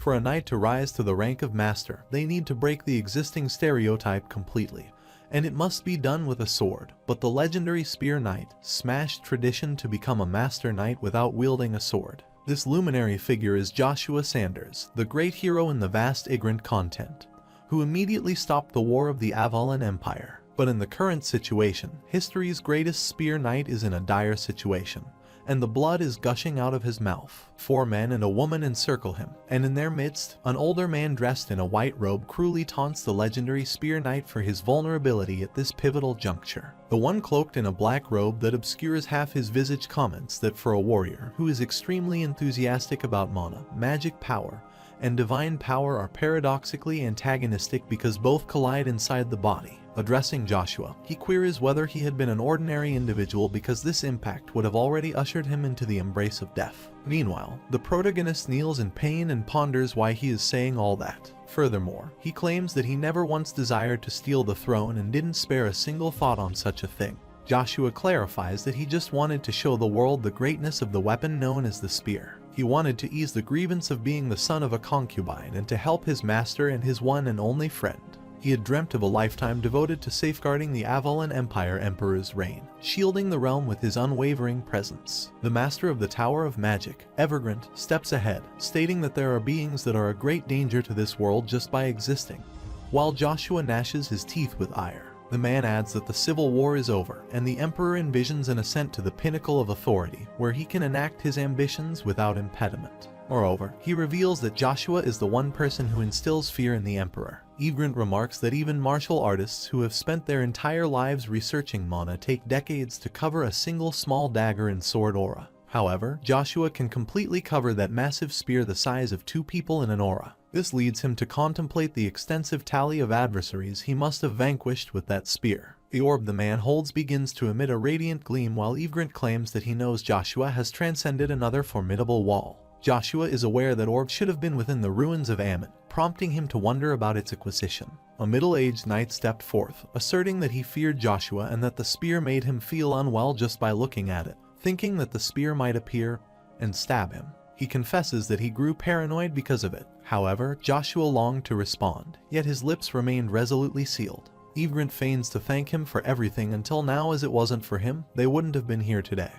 For a knight to rise to the rank of master, they need to break the existing stereotype completely, and it must be done with a sword. But the legendary spear knight smashed tradition to become a master knight without wielding a sword. This luminary figure is Joshua Sanders, the great hero in the vast Igrant content, who immediately stopped the war of the Avalon Empire. But in the current situation, history's greatest spear knight is in a dire situation, and the blood is gushing out of his mouth. 4 men and a woman encircle him, and in their midst, an older man dressed in a white robe cruelly taunts the legendary spear knight for his vulnerability at this pivotal juncture. The one cloaked in a black robe that obscures half his visage comments that for a warrior who is extremely enthusiastic about mana, magic power, and divine power are paradoxically antagonistic because both collide inside the body. Addressing Joshua, he queries whether he had been an ordinary individual because this impact would have already ushered him into the embrace of death. Meanwhile, the protagonist kneels in pain and ponders why he is saying all that. Furthermore, he claims that he never once desired to steal the throne and didn't spare a single thought on such a thing. Joshua clarifies that he just wanted to show the world the greatness of the weapon known as the spear. He wanted to ease the grievance of being the son of a concubine and to help his master and his one and only friend. He had dreamt of a lifetime devoted to safeguarding the Avalon Empire Emperor's reign, shielding the realm with his unwavering presence. The master of the Tower of Magic, Evergrant, steps ahead, stating that there are beings that are a great danger to this world just by existing. While Joshua gnashes his teeth with ire, the man adds that the civil war is over, and the Emperor envisions an ascent to the pinnacle of authority, where he can enact his ambitions without impediment. Moreover, he reveals that Joshua is the one person who instills fear in the Emperor. Egrant remarks that even martial artists who have spent their entire lives researching mana take decades to cover a single small dagger and sword aura. However, Joshua can completely cover that massive spear the size of 2 people in an aura. This leads him to contemplate the extensive tally of adversaries he must have vanquished with that spear. The orb the man holds begins to emit a radiant gleam while Egrant claims that he knows Joshua has transcended another formidable wall. Joshua is aware that orb should have been within the ruins of Ammon, prompting him to wonder about its acquisition. A middle-aged knight stepped forth, asserting that he feared Joshua and that the spear made him feel unwell just by looking at it, thinking that the spear might appear and stab him. He confesses that he grew paranoid because of it. However, Joshua longed to respond, yet his lips remained resolutely sealed. Egrant feigns to thank him for everything until now, as it wasn't for him, they wouldn't have been here today.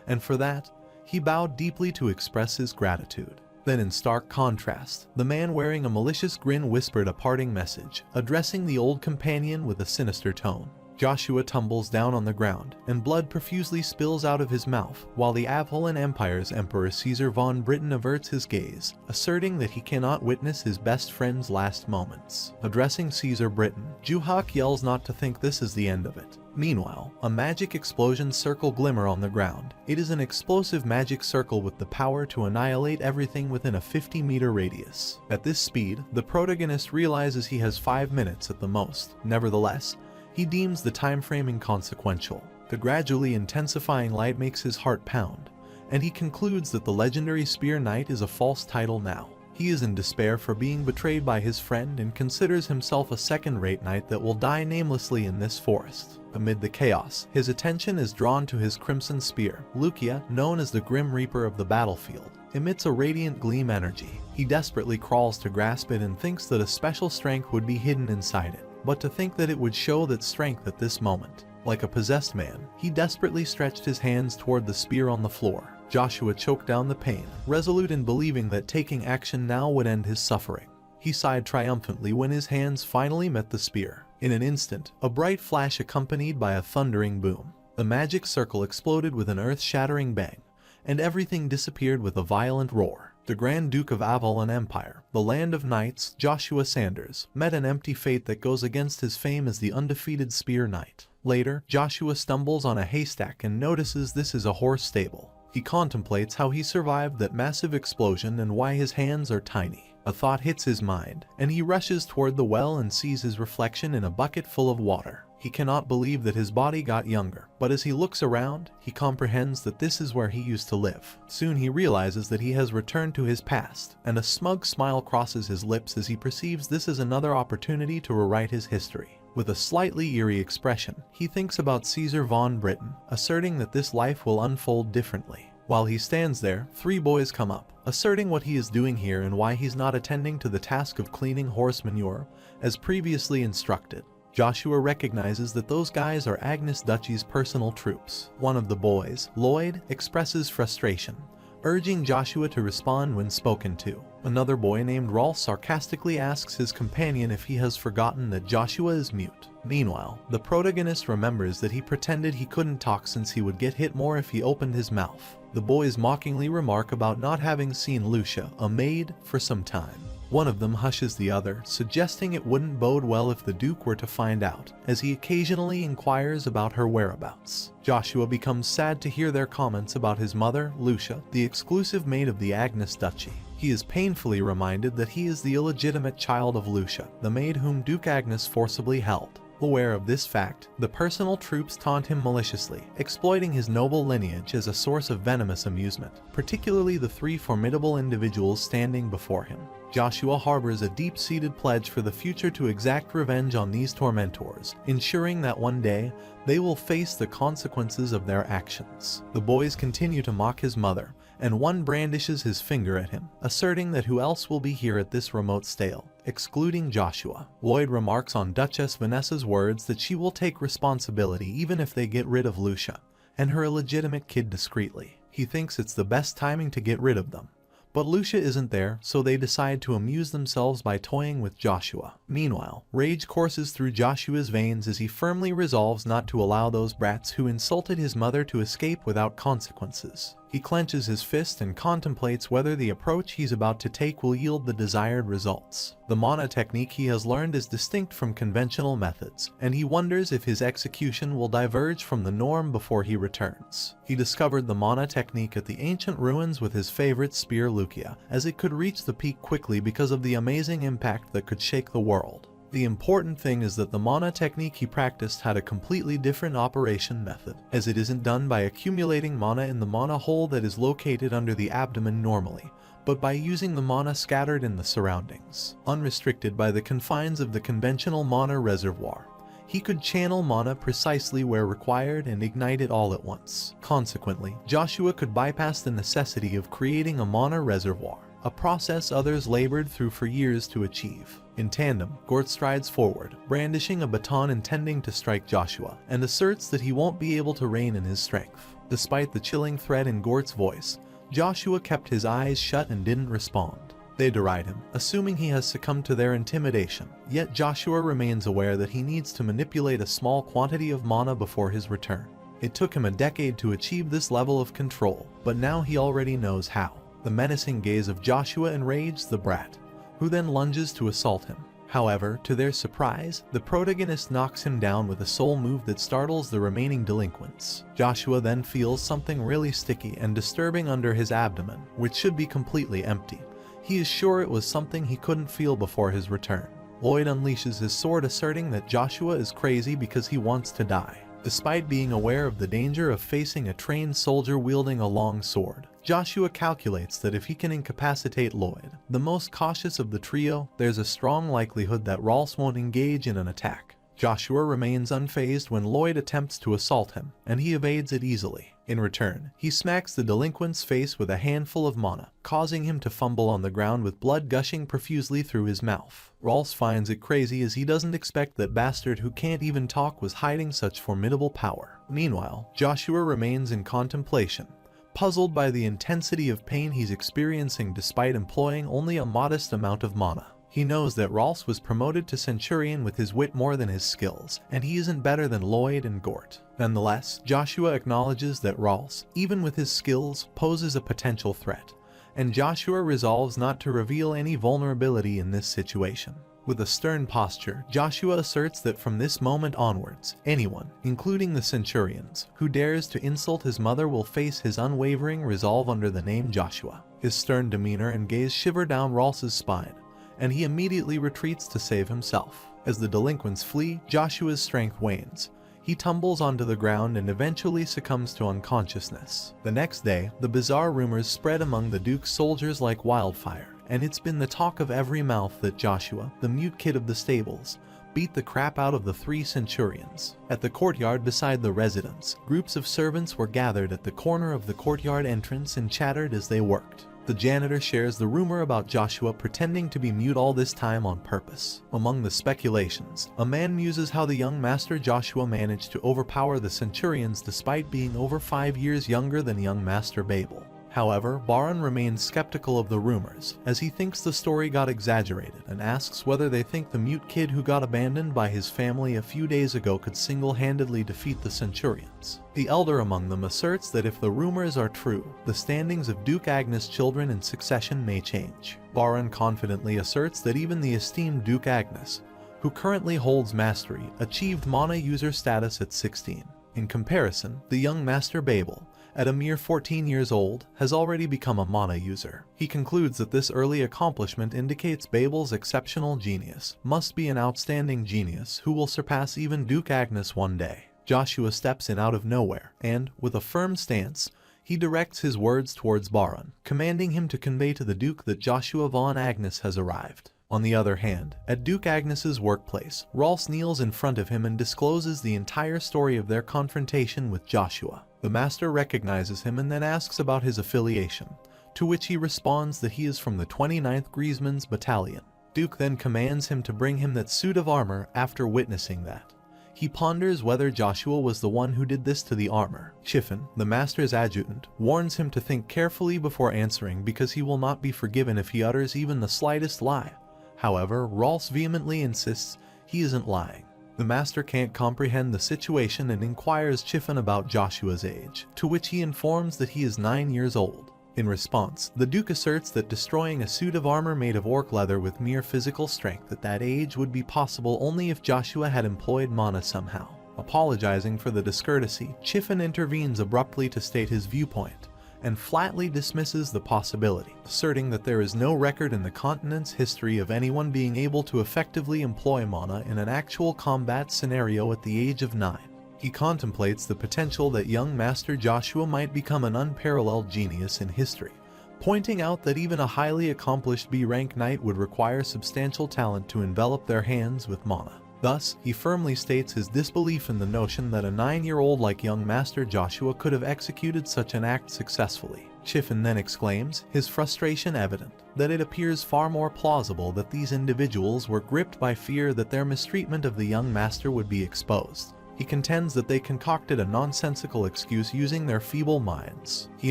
And for that, he bowed deeply to express his gratitude. Then in stark contrast, the man wearing a malicious grin whispered a parting message, addressing the old companion with a sinister tone. Joshua tumbles down on the ground, and blood profusely spills out of his mouth, while the Avalon Empire's Emperor Caesar von Britain averts his gaze, asserting that he cannot witness his best friend's last moments. Addressing Caesar Britain, Juhak yells not to think this is the end of it. Meanwhile, a magic explosion circle glimmer on the ground. It is an explosive magic circle with the power to annihilate everything within a 50-meter radius. At this speed, the protagonist realizes he has 5 minutes at the most. Nevertheless, he deems the time frame inconsequential. The gradually intensifying light makes his heart pound, and he concludes that the legendary Spear Knight is a false title now. He is in despair for being betrayed by his friend and considers himself a second-rate knight that will die namelessly in this forest. Amid the chaos, his attention is drawn to his crimson spear. Lucia, known as the Grim Reaper of the battlefield, emits a radiant gleam energy. He desperately crawls to grasp it and thinks that a special strength would be hidden inside it. But to think that it would show that strength at this moment. Like a possessed man, he desperately stretched his hands toward the spear on the floor. Joshua choked down the pain, resolute in believing that taking action now would end his suffering. He sighed triumphantly when his hands finally met the spear. In an instant, a bright flash accompanied by a thundering boom. The magic circle exploded with an earth-shattering bang, and everything disappeared with a violent roar. The Grand Duke of Avalon Empire, the land of knights, Joshua Sanders, met an empty fate that goes against his fame as the undefeated Spear Knight. Later, Joshua stumbles on a haystack and notices this is a horse stable. He contemplates how he survived that massive explosion and why his hands are tiny. A thought hits his mind, and he rushes toward the well and sees his reflection in a bucket full of water. He cannot believe that his body got younger, but as he looks around, he comprehends that this is where he used to live. Soon he realizes that he has returned to his past, and a smug smile crosses his lips as he perceives this is another opportunity to rewrite his history. With a slightly eerie expression, he thinks about Caesar von Britain, asserting that this life will unfold differently. While he stands there, 3 boys come up, asserting what he is doing here and why he's not attending to the task of cleaning horse manure, as previously instructed. Joshua recognizes that those guys are Agnes Dutchy's personal troops. One of the boys, Lloyd, expresses frustration, urging Joshua to respond when spoken to. Another boy named Rolf sarcastically asks his companion if he has forgotten that Joshua is mute. Meanwhile, the protagonist remembers that he pretended he couldn't talk since he would get hit more if he opened his mouth. The boys mockingly remark about not having seen Lucia, a maid, for some time. One of them hushes the other, suggesting it wouldn't bode well if the Duke were to find out, as he occasionally inquires about her whereabouts. Joshua becomes sad to hear their comments about his mother, Lucia, the exclusive maid of the Agnes Duchy. He is painfully reminded that he is the illegitimate child of Lucia, the maid whom Duke Agnes forcibly held. Aware of this fact, the personal troops taunt him maliciously, exploiting his noble lineage as a source of venomous amusement, particularly the 3 formidable individuals standing before him. Joshua harbors a deep-seated pledge for the future to exact revenge on these tormentors, ensuring that one day they will face the consequences of their actions. The boys continue to mock his mother, and one brandishes his finger at him, asserting that who else will be here at this remote stale, excluding Joshua. Lloyd remarks on Duchess Vanessa's words that she will take responsibility even if they get rid of Lucia and her illegitimate kid discreetly. He thinks it's the best timing to get rid of them. But Lucia isn't there, so they decide to amuse themselves by toying with Joshua. Meanwhile, rage courses through Joshua's veins as he firmly resolves not to allow those brats who insulted his mother to escape without consequences. He clenches his fist and contemplates whether the approach he's about to take will yield the desired results. The mana technique he has learned is distinct from conventional methods, and he wonders if his execution will diverge from the norm before he returns. He discovered the mana technique at the ancient ruins with his favorite spear Lucia, as it could reach the peak quickly because of the amazing impact that could shake the world. The important thing is that the mana technique he practiced had a completely different operation method, as it isn't done by accumulating mana in the mana hole that is located under the abdomen normally, but by using the mana scattered in the surroundings. Unrestricted by the confines of the conventional mana reservoir, he could channel mana precisely where required and ignite it all at once. Consequently, Joshua could bypass the necessity of creating a mana reservoir, a process others labored through for years to achieve. In tandem, Gort strides forward, brandishing a baton intending to strike Joshua, and asserts that he won't be able to rein in his strength. Despite the chilling threat in Gort's voice, Joshua kept his eyes shut and didn't respond. They deride him, assuming he has succumbed to their intimidation, yet Joshua remains aware that he needs to manipulate a small quantity of mana before his return. It took him a decade to achieve this level of control, but now he already knows how. The menacing gaze of Joshua enrages the brat, who then lunges to assault him. However, to their surprise, the protagonist knocks him down with a soul move that startles the remaining delinquents. Joshua then feels something really sticky and disturbing under his abdomen, which should be completely empty. He is sure it was something he couldn't feel before his return. Lloyd unleashes his sword, asserting that Joshua is crazy because he wants to die. Despite being aware of the danger of facing a trained soldier wielding a long sword, Joshua calculates that if he can incapacitate Lloyd, the most cautious of the trio, there's a strong likelihood that Rolf won't engage in an attack. Joshua remains unfazed when Lloyd attempts to assault him, and he evades it easily. In return, he smacks the delinquent's face with a handful of mana, causing him to fumble on the ground with blood gushing profusely through his mouth. Rolf finds it crazy as he doesn't expect that bastard who can't even talk was hiding such formidable power. Meanwhile, Joshua remains in contemplation, puzzled by the intensity of pain he's experiencing despite employing only a modest amount of mana. He knows that Rolf was promoted to Centurion with his wit more than his skills, and he isn't better than Lloyd and Gort. Nonetheless, Joshua acknowledges that Rolf, even with his skills, poses a potential threat, and Joshua resolves not to reveal any vulnerability in this situation. With a stern posture, Joshua asserts that from this moment onwards, anyone, including the Centurions, who dares to insult his mother will face his unwavering resolve under the name Joshua. His stern demeanor and gaze shiver down Rolf's spine, and he immediately retreats to save himself. As the delinquents flee, Joshua's strength wanes. He tumbles onto the ground and eventually succumbs to unconsciousness. The next day, the bizarre rumors spread among the Duke's soldiers like wildfire, and it's been the talk of every mouth that Joshua, the mute kid of the stables, beat the crap out of the 3 centurions. At the courtyard beside the residence, groups of servants were gathered at the corner of the courtyard entrance and chattered as they worked. The janitor shares the rumor about Joshua pretending to be mute all this time on purpose. Among the speculations, a man muses how the young master Joshua managed to overpower the centurions despite being over 5 years younger than young master Babel. However, Baran remains skeptical of the rumors, as he thinks the story got exaggerated and asks whether they think the mute kid who got abandoned by his family a few days ago could single-handedly defeat the centurions. The elder among them asserts that if the rumors are true, the standings of Duke Agnes' children in succession may change. Baran confidently asserts that even the esteemed Duke Agnes, who currently holds mastery, achieved mana user status at 16. In comparison, the young master Babel, at a mere 14 years old, has already become a mana user. He concludes that this early accomplishment indicates Babel's exceptional genius must be an outstanding genius who will surpass even Duke Agnes one day. Joshua steps in out of nowhere, and, with a firm stance, he directs his words towards Baran, commanding him to convey to the Duke that Joshua von Agnes has arrived. On the other hand, at Duke Agnes's workplace, Rolls kneels in front of him and discloses the entire story of their confrontation with Joshua. The master recognizes him and then asks about his affiliation, to which he responds that he is from the 29th Griezmann's battalion. Duke then commands him to bring him that suit of armor. After witnessing that, he ponders whether Joshua was the one who did this to the armor. Chiffon, the master's adjutant, warns him to think carefully before answering because he will not be forgiven if he utters even the slightest lie. However, Rolls vehemently insists he isn't lying. The master can't comprehend the situation and inquires Chiffon about Joshua's age, to which he informs that he is 9 years old. In response, the Duke asserts that destroying a suit of armor made of orc leather with mere physical strength at that age would be possible only if Joshua had employed mana somehow. Apologizing for the discourtesy, Chiffon intervenes abruptly to state his viewpoint, and flatly dismisses the possibility, asserting that there is no record in the continent's history of anyone being able to effectively employ mana in an actual combat scenario at the age of 9. He contemplates the potential that young Master Joshua might become an unparalleled genius in history, pointing out that even a highly accomplished B-rank knight would require substantial talent to envelop their hands with mana. Thus, he firmly states his disbelief in the notion that a 9-year-old like young Master Joshua could have executed such an act successfully. Chiffon then exclaims, his frustration evident, that it appears far more plausible that these individuals were gripped by fear that their mistreatment of the young master would be exposed. He contends that they concocted a nonsensical excuse using their feeble minds. He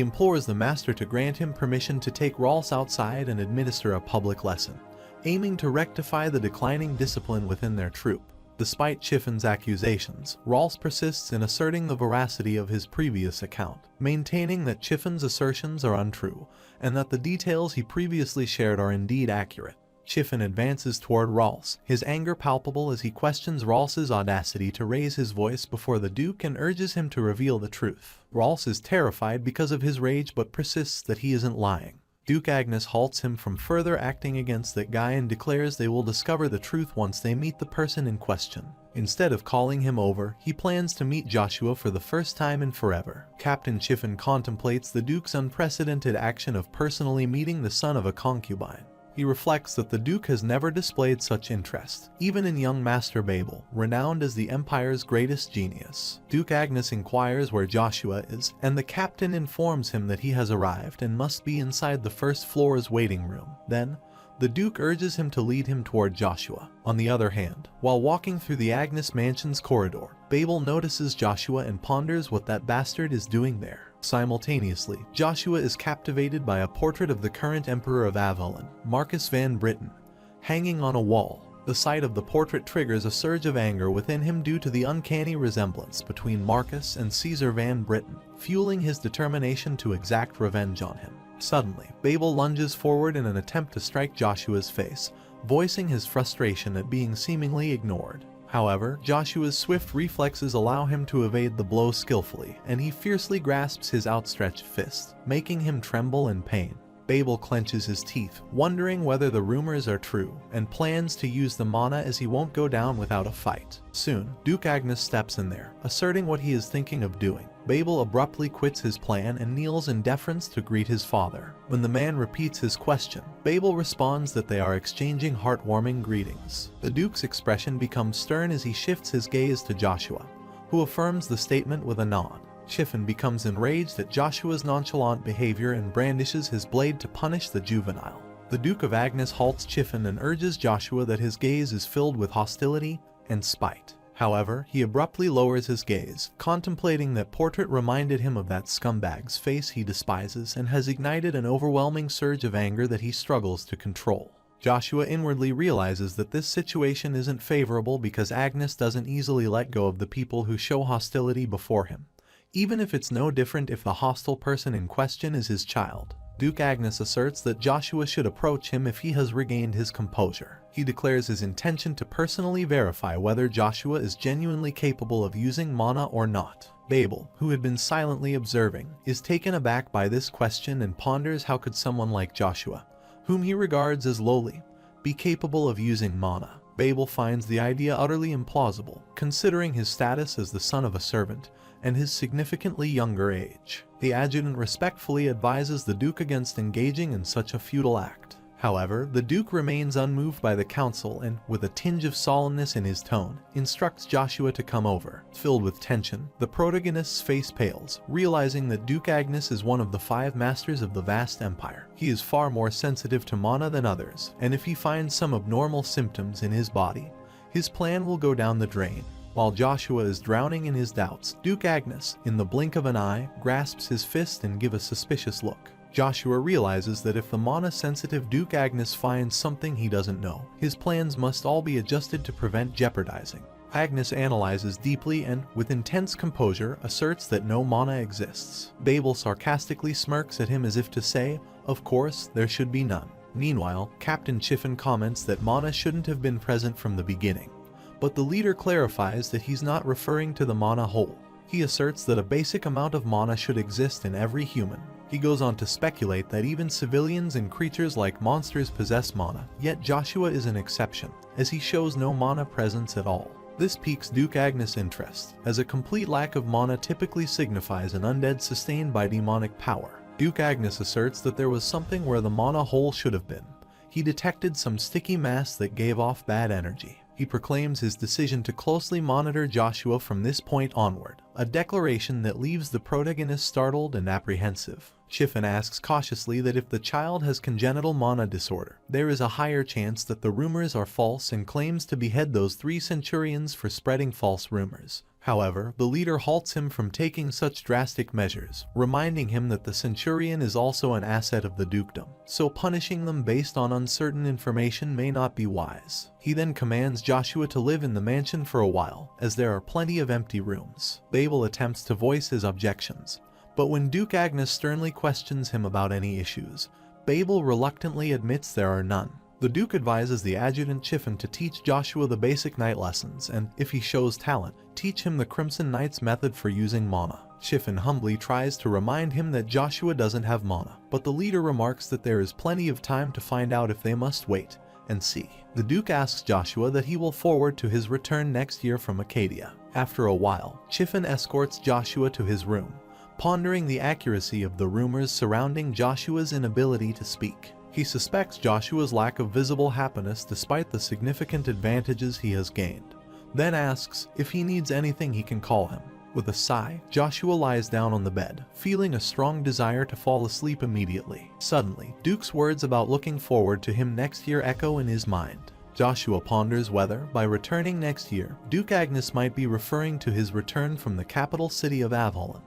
implores the master to grant him permission to take Rolls outside and administer a public lesson, aiming to rectify the declining discipline within their troop. Despite Chiffon's accusations, Rolls persists in asserting the veracity of his previous account, maintaining that Chiffon's assertions are untrue, and that the details he previously shared are indeed accurate. Chiffon advances toward Rolls, his anger palpable as he questions Rolls' audacity to raise his voice before the Duke and urges him to reveal the truth. Rolls is terrified because of his rage but persists that he isn't lying. Duke Agnes halts him from further acting against that guy and declares they will discover the truth once they meet the person in question. Instead of calling him over, he plans to meet Joshua for the first time in forever. Captain Chiffon contemplates the Duke's unprecedented action of personally meeting the son of a concubine. He reflects that the Duke has never displayed such interest, even in young Master Babel, renowned as the Empire's greatest genius. Duke Agnes inquires where Joshua is, and the captain informs him that he has arrived and must be inside the first floor's waiting room. Then, the Duke urges him to lead him toward Joshua. On the other hand, while walking through the Agnes Mansion's corridor, Babel notices Joshua and ponders what that bastard is doing there. Simultaneously, Joshua is captivated by a portrait of the current Emperor of Avalon, Marcus van Britten, hanging on a wall. The sight of the portrait triggers a surge of anger within him due to the uncanny resemblance between Marcus and Caesar van Britten, fueling his determination to exact revenge on him. Suddenly, Babel lunges forward in an attempt to strike Joshua's face, voicing his frustration at being seemingly ignored. However, Joshua's swift reflexes allow him to evade the blow skillfully, and he fiercely grasps his outstretched fist, making him tremble in pain. Babel clenches his teeth, wondering whether the rumors are true, and plans to use the mana as he won't go down without a fight. Soon, Duke Agnes steps in there, asserting what he is thinking of doing. Babel abruptly quits his plan and kneels in deference to greet his father. When the man repeats his question, Babel responds that they are exchanging heartwarming greetings. The Duke's expression becomes stern as he shifts his gaze to Joshua, who affirms the statement with a nod. Chiffin becomes enraged at Joshua's nonchalant behavior and brandishes his blade to punish the juvenile. The Duke of Agnes halts Chiffin and urges Joshua that his gaze is filled with hostility and spite. However, he abruptly lowers his gaze, contemplating that portrait reminded him of that scumbag's face he despises and has ignited an overwhelming surge of anger that he struggles to control. Joshua inwardly realizes that this situation isn't favorable because Agnes doesn't easily let go of the people who show hostility before him, even if it's no different if the hostile person in question is his child. Duke Agnes asserts that Joshua should approach him if he has regained his composure. He declares his intention to personally verify whether Joshua is genuinely capable of using mana or not. Babel, who had been silently observing, is taken aback by this question and ponders how could someone like Joshua, whom he regards as lowly, be capable of using mana. Babel finds the idea utterly implausible, considering his status as the son of a servant and his significantly younger age. The adjutant respectfully advises the Duke against engaging in such a futile act. However, the Duke remains unmoved by the counsel and, with a tinge of solemnness in his tone, instructs Joshua to come over. Filled with tension, the protagonist's face pales, realizing that Duke Agnes is one of the 5 masters of the vast empire. He is far more sensitive to mana than others, and if he finds some abnormal symptoms in his body, his plan will go down the drain. While Joshua is drowning in his doubts, Duke Agnes, in the blink of an eye, grasps his fist and gives a suspicious look. Joshua realizes that if the mana-sensitive Duke Agnes finds something he doesn't know, his plans must all be adjusted to prevent jeopardizing. Agnes analyzes deeply and, with intense composure, asserts that no mana exists. Babel sarcastically smirks at him as if to say, "Of course, there should be none." Meanwhile, Captain Chiffin comments that mana shouldn't have been present from the beginning. But the leader clarifies that he's not referring to the mana hole. He asserts that a basic amount of mana should exist in every human. He goes on to speculate that even civilians and creatures like monsters possess mana, yet Joshua is an exception, as he shows no mana presence at all. This piques Duke Agnes' interest, as a complete lack of mana typically signifies an undead sustained by demonic power. Duke Agnes asserts that there was something where the mana hole should have been. He detected some sticky mass that gave off bad energy. He proclaims his decision to closely monitor Joshua from this point onward, a declaration that leaves the protagonist startled and apprehensive. Chiffin asks cautiously that if the child has congenital mana disorder, there is a higher chance that the rumors are false and claims to behead those 3 centurions for spreading false rumors. However, the leader halts him from taking such drastic measures, reminding him that the centurion is also an asset of the dukedom, so punishing them based on uncertain information may not be wise. He then commands Joshua to live in the mansion for a while, as there are plenty of empty rooms. Babel attempts to voice his objections, but when Duke Agnes sternly questions him about any issues, Babel reluctantly admits there are none. The Duke advises the adjutant Chiffin to teach Joshua the basic knight lessons and, if he shows talent, teach him the Crimson Knight's method for using mana. Chiffin humbly tries to remind him that Joshua doesn't have mana, but the leader remarks that there is plenty of time to find out if they must wait and see. The Duke asks Joshua that he will forward to his return next year from Acadia. After a while, Chiffin escorts Joshua to his room, pondering the accuracy of the rumors surrounding Joshua's inability to speak. He suspects Joshua's lack of visible happiness despite the significant advantages he has gained, then asks if he needs anything he can call him. With a sigh, Joshua lies down on the bed, feeling a strong desire to fall asleep immediately. Suddenly, Duke's words about looking forward to him next year echo in his mind. Joshua ponders whether, by returning next year, Duke Agnes might be referring to his return from the capital city of Avalon,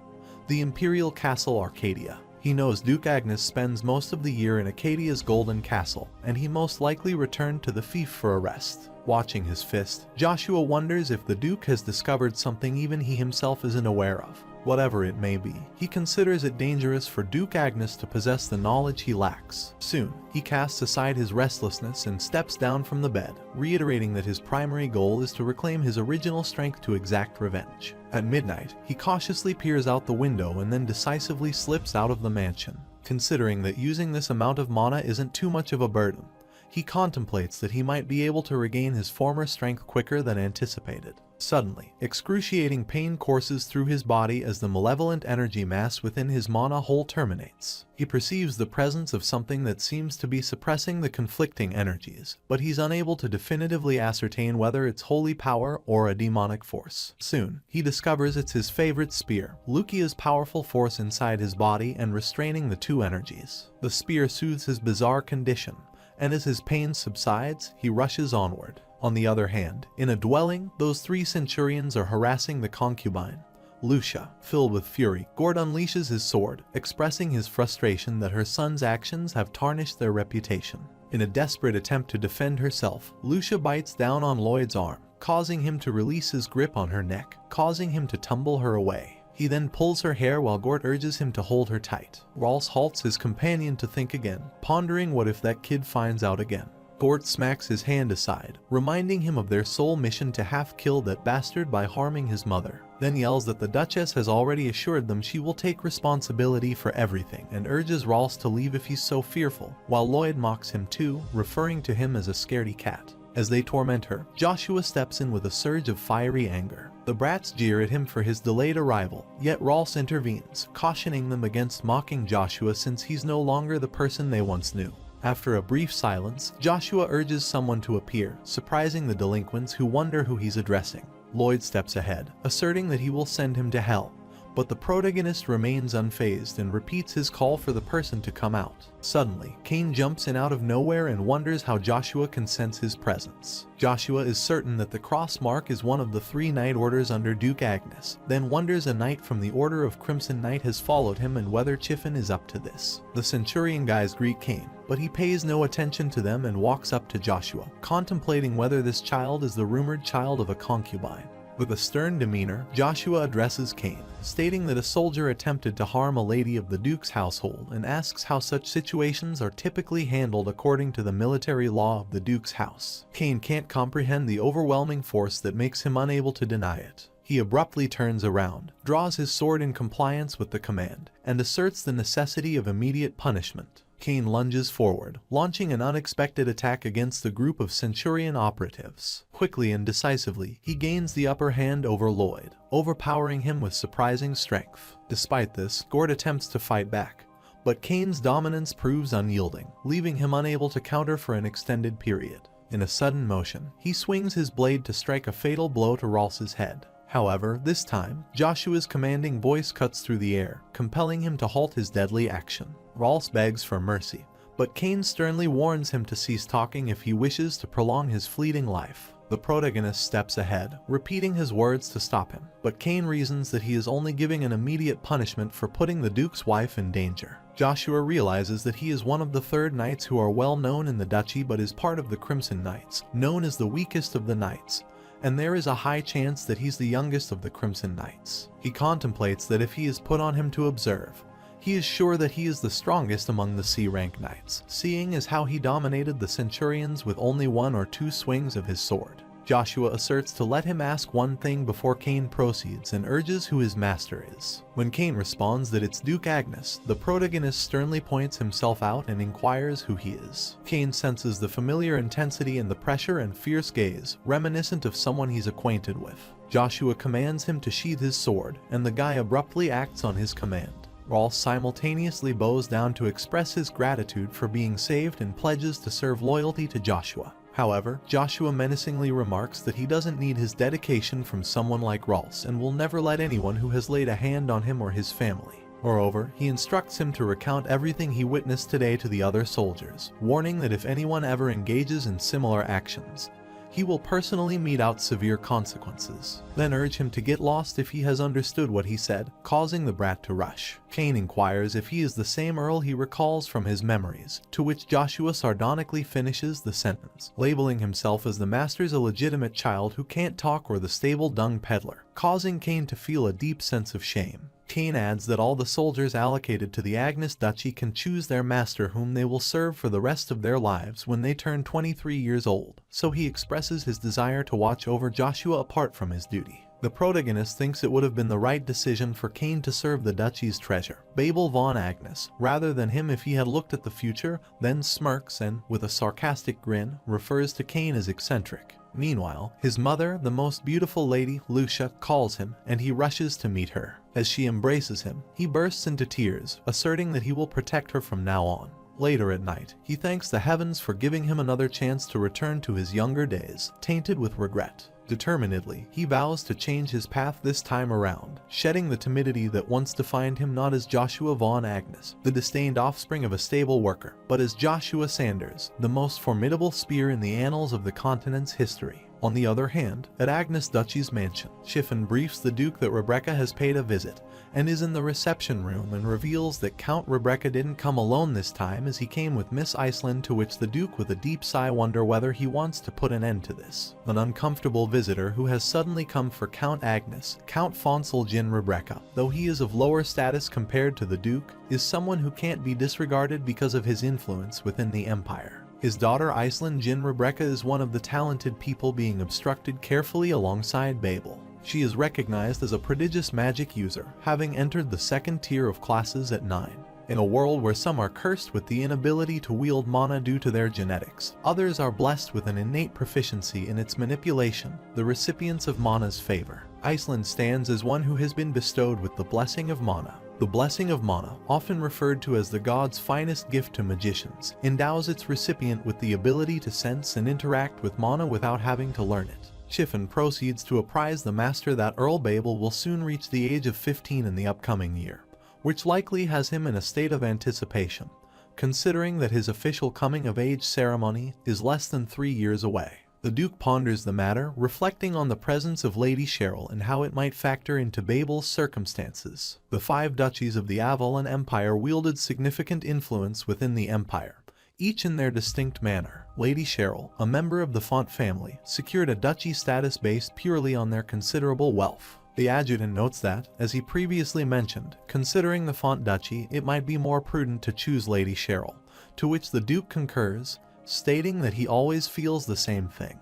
the imperial castle Arcadia. He knows Duke Agnes spends most of the year in Acadia's Golden Castle, and he most likely returned to the fief for a rest. Watching his fist, Joshua wonders if the Duke has discovered something even he himself isn't aware of. Whatever it may be, he considers it dangerous for Duke Agnes to possess the knowledge he lacks. Soon, he casts aside his restlessness and steps down from the bed, reiterating that his primary goal is to reclaim his original strength to exact revenge. At midnight, he cautiously peers out the window and then decisively slips out of the mansion. Considering that using this amount of mana isn't too much of a burden, He contemplates that he might be able to regain his former strength quicker than anticipated. Suddenly, excruciating pain courses through his body as the malevolent energy mass within his mana hole terminates. He perceives the presence of something that seems to be suppressing the conflicting energies, but he's unable to definitively ascertain whether it's holy power or a demonic force. Soon, he discovers it's his favorite spear, Lukia's powerful force inside his body and restraining the two energies. The spear soothes his bizarre condition, and as his pain subsides, he rushes onward. On the other hand, in a dwelling, those three centurions are harassing the concubine, Lucia. Filled with fury, Gord unleashes his sword, expressing his frustration that her son's actions have tarnished their reputation. In a desperate attempt to defend herself, Lucia bites down on Lloyd's arm, causing him to release his grip on her neck, causing him to tumble her away. He then pulls her hair while Gort urges him to hold her tight. Rolls halts his companion to think again, pondering what if that kid finds out again. Gort smacks his hand aside, reminding him of their sole mission to half-kill that bastard by harming his mother. Then yells that the Duchess has already assured them she will take responsibility for everything and urges Rolls to leave if he's so fearful, while Lloyd mocks him too, referring to him as a scaredy cat. As they torment her, Joshua steps in with a surge of fiery anger. The brats jeer at him for his delayed arrival, yet Rolls intervenes, cautioning them against mocking Joshua since he's no longer the person they once knew. After a brief silence, Joshua urges someone to appear, surprising the delinquents who wonder who he's addressing. Lloyd steps ahead, asserting that he will send him to hell, but the protagonist remains unfazed and repeats his call for the person to come out. Suddenly, Cain jumps in out of nowhere and wonders how Joshua can sense his presence. Joshua is certain that the cross mark is one of the 3 knight orders under Duke Agnes, then wonders a knight from the Order of Crimson Knight has followed him and whether Chiffin is up to this. The Centurion guys greet Cain, but he pays no attention to them and walks up to Joshua, contemplating whether this child is the rumored child of a concubine. With a stern demeanor, Joshua addresses Cain, stating that a soldier attempted to harm a lady of the Duke's household and asks how such situations are typically handled according to the military law of the Duke's house. Cain can't comprehend the overwhelming force that makes him unable to deny it. He abruptly turns around, draws his sword in compliance with the command, and asserts the necessity of immediate punishment. Cain lunges forward, launching an unexpected attack against the group of Centurion operatives. Quickly and decisively, he gains the upper hand over Lloyd, overpowering him with surprising strength. Despite this, Gord attempts to fight back, but Cain's dominance proves unyielding, leaving him unable to counter for an extended period. In a sudden motion, he swings his blade to strike a fatal blow to Rolf's head. However, this time, Joshua's commanding voice cuts through the air, compelling him to halt his deadly action. Rolf begs for mercy, but Cain sternly warns him to cease talking if he wishes to prolong his fleeting life. The protagonist steps ahead, repeating his words to stop him, but Cain reasons that he is only giving an immediate punishment for putting the Duke's wife in danger. Joshua realizes that he is one of the 3rd Knights who are well known in the duchy but is part of the Crimson Knights, known as the weakest of the Knights, and there is a high chance that he's the youngest of the Crimson Knights. He contemplates that if he is put on him to observe, he is sure that he is the strongest among the C-rank knights, seeing as how he dominated the Centurions with only 1 or 2 swings of his sword. Joshua asserts to let him ask one thing before Cain proceeds and urges who his master is. When Cain responds that it's Duke Agnes, the protagonist sternly points himself out and inquires who he is. Cain senses the familiar intensity in the pressure and fierce gaze, reminiscent of someone he's acquainted with. Joshua commands him to sheath his sword, and the guy abruptly acts on his command. Rolf simultaneously bows down to express his gratitude for being saved and pledges to serve loyalty to Joshua. However, Joshua menacingly remarks that he doesn't need his dedication from someone like Rolf and will never let anyone who has laid a hand on him or his family. Moreover, he instructs him to recount everything he witnessed today to the other soldiers, warning that if anyone ever engages in similar actions, he will personally mete out severe consequences, then urge him to get lost if he has understood what he said, causing the brat to rush. Cain inquires if he is the same Earl he recalls from his memories, to which Joshua sardonically finishes the sentence, labeling himself as the master's illegitimate child who can't talk or the stable dung peddler, causing Cain to feel a deep sense of shame. Cain adds that all the soldiers allocated to the Agnes Duchy can choose their master whom they will serve for the rest of their lives when they turn 23 years old, so he expresses his desire to watch over Joshua apart from his duty. The protagonist thinks it would have been the right decision for Kane to serve the duchy's treasure, Babel von Agnes, rather than him if he had looked at the future, then smirks and, with a sarcastic grin, refers to Kane as eccentric. Meanwhile, his mother, the most beautiful lady, Lucia, calls him, and he rushes to meet her. As she embraces him, he bursts into tears, asserting that he will protect her from now on. Later at night, he thanks the heavens for giving him another chance to return to his younger days, tainted with regret. Determinedly, he vows to change his path this time around, shedding the timidity that once defined him not as Joshua von Agnes, the disdained offspring of a stable worker, but as Joshua Sanders, the most formidable spear in the annals of the continent's history. On the other hand, at Agnes Duchy's mansion, Chiffon briefs the Duke that Rebecca has paid a visit, and is in the reception room and reveals that Count Rebecca didn't come alone this time as he came with Miss Iceland, to which the Duke with a deep sigh wonder whether he wants to put an end to this. An uncomfortable visitor who has suddenly come for Count Agnes, Count Fonselgin Rebecca, though he is of lower status compared to the Duke, is someone who can't be disregarded because of his influence within the Empire. His daughter Iceland Jin Rebecca is one of the talented people being obstructed carefully alongside Babel. She is recognized as a prodigious magic user, having entered the second tier of classes at 9. In a world where some are cursed with the inability to wield mana due to their genetics, others are blessed with an innate proficiency in its manipulation, the recipients of mana's favor. Iceland stands as one who has been bestowed with the blessing of mana. The blessing of mana, often referred to as the god's finest gift to magicians, endows its recipient with the ability to sense and interact with mana without having to learn it. Chiffon proceeds to apprise the master that Earl Babel will soon reach the age of 15 in the upcoming year, which likely has him in a state of anticipation, considering that his official coming-of-age ceremony is less than 3 years away. The Duke ponders the matter, reflecting on the presence of Lady Cheryl and how it might factor into Babel's circumstances. The 5 duchies of the Avalon Empire wielded significant influence within the empire, each in their distinct manner. Lady Cheryl, a member of the Font family, secured a duchy status based purely on their considerable wealth. The adjutant notes that, as he previously mentioned, considering the Font duchy, it might be more prudent to choose Lady Cheryl, to which the Duke concurs, stating that he always feels the same thing.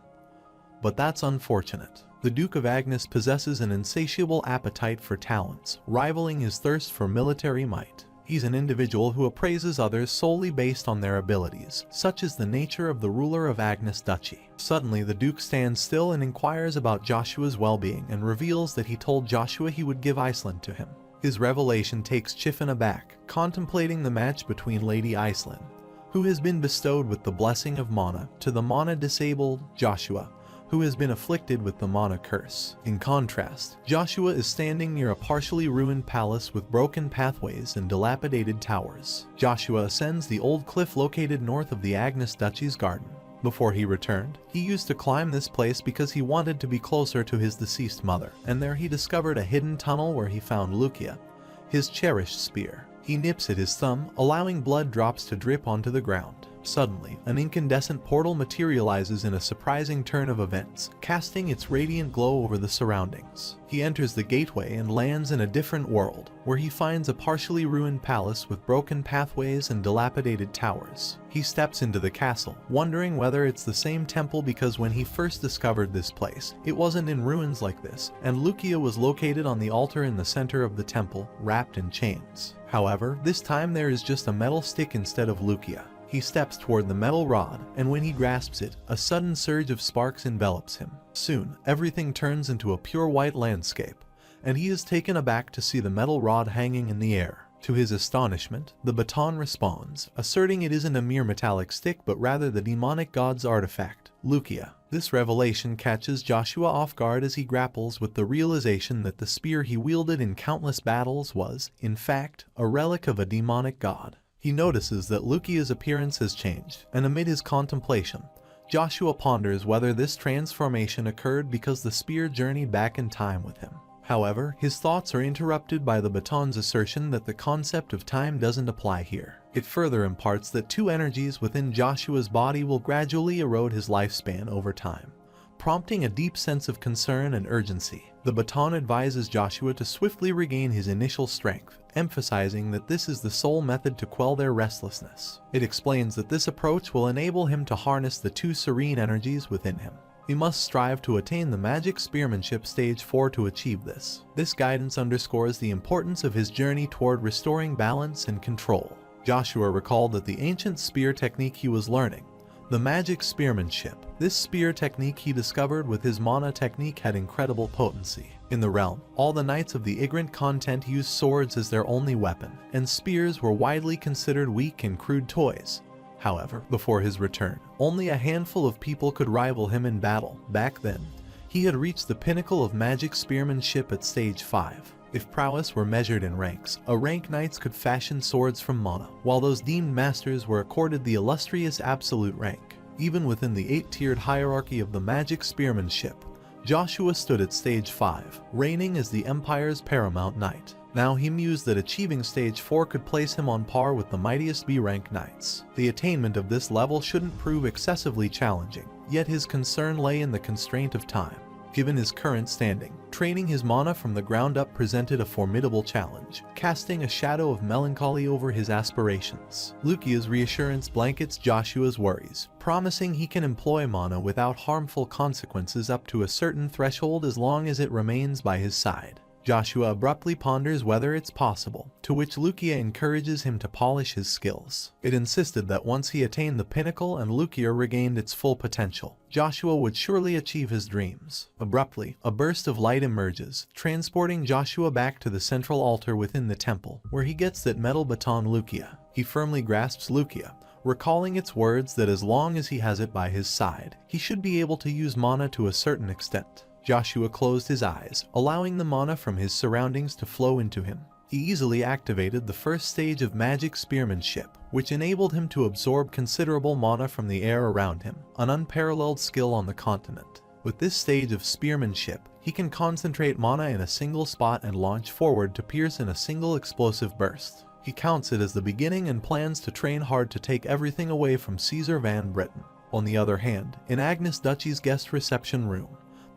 But that's unfortunate. The Duke of Agnes possesses an insatiable appetite for talents, rivaling his thirst for military might. He's an individual who appraises others solely based on their abilities, such is the nature of the ruler of Agnes Duchy. Suddenly, the Duke stands still and inquires about Joshua's well-being and reveals that he told Joshua he would give Iceland to him. His revelation takes Chiffon aback, contemplating the match between Lady Iceland, who has been bestowed with the blessing of mana, to the mana-disabled Joshua, who has been afflicted with the mana curse. In contrast, Joshua is standing near a partially ruined palace with broken pathways and dilapidated towers. Joshua ascends the old cliff located north of the Agnes Duchy's garden. Before he returned, he used to climb this place because he wanted to be closer to his deceased mother, and there he discovered a hidden tunnel where he found Lucia, his cherished spear. He nips at his thumb, allowing blood drops to drip onto the ground. Suddenly, an incandescent portal materializes in a surprising turn of events, casting its radiant glow over the surroundings. He enters the gateway and lands in a different world, where he finds a partially ruined palace with broken pathways and dilapidated towers. He steps into the castle, wondering whether it's the same temple because when he first discovered this place, it wasn't in ruins like this, and Lucia was located on the altar in the center of the temple, wrapped in chains. However, this time there is just a metal stick instead of Lucia. He steps toward the metal rod, and when he grasps it, a sudden surge of sparks envelops him. Soon, everything turns into a pure white landscape, and he is taken aback to see the metal rod hanging in the air. To his astonishment, the baton responds, asserting it isn't a mere metallic stick but rather the demonic god's artifact, Lucia. This revelation catches Joshua off guard as he grapples with the realization that the spear he wielded in countless battles was, in fact, a relic of a demonic god. He notices that Lucia's appearance has changed, and amid his contemplation, Joshua ponders whether this transformation occurred because the spear journeyed back in time with him. However, his thoughts are interrupted by the baton's assertion that the concept of time doesn't apply here. It further imparts that 2 energies within Joshua's body will gradually erode his lifespan over time, prompting a deep sense of concern and urgency. The baton advises Joshua to swiftly regain his initial strength, emphasizing that this is the sole method to quell their restlessness. It explains that this approach will enable him to harness the 2 serene energies within him. He must strive to attain the magic spearmanship stage 4 to achieve this. This guidance underscores the importance of his journey toward restoring balance and control. Joshua recalled that the ancient spear technique he was learning, the magic spearmanship, this spear technique he discovered with his mana technique, had incredible potency. In the realm, all the knights of the Ignorant content used swords as their only weapon, and spears were widely considered weak and crude toys. However, before his return, only a handful of people could rival him in battle. Back then, he had reached the pinnacle of magic spearmanship at stage 5. If prowess were measured in ranks, a rank knights could fashion swords from mana, while those deemed masters were accorded the illustrious absolute rank. Even within the 8-tiered hierarchy of the magic spearmanship, Joshua stood at stage 5, reigning as the Empire's paramount knight. Now he mused that achieving stage 4 could place him on par with the mightiest B-rank knights. The attainment of this level shouldn't prove excessively challenging, yet his concern lay in the constraint of time. Given his current standing, training his mana from the ground up presented a formidable challenge, casting a shadow of melancholy over his aspirations. Lukia's reassurance blankets Joshua's worries, promising he can employ mana without harmful consequences up to a certain threshold as long as it remains by his side. Joshua abruptly ponders whether it's possible, to which Lukia encourages him to polish his skills. It insisted that once he attained the pinnacle and Lukia regained its full potential, Joshua would surely achieve his dreams. Abruptly, a burst of light emerges, transporting Joshua back to the central altar within the temple, where he gets that metal baton Lukia. He firmly grasps Lukia, recalling its words that as long as he has it by his side, he should be able to use mana to a certain extent. Joshua closed his eyes, allowing the mana from his surroundings to flow into him. He easily activated the first stage of magic spearmanship, which enabled him to absorb considerable mana from the air around him, an unparalleled skill on the continent. With this stage of spearmanship, he can concentrate mana in a single spot and launch forward to pierce in a single explosive burst. He counts it as the beginning and plans to train hard to take everything away from Caesar Van Britten. On the other hand, in Agnes Duchy's guest reception room,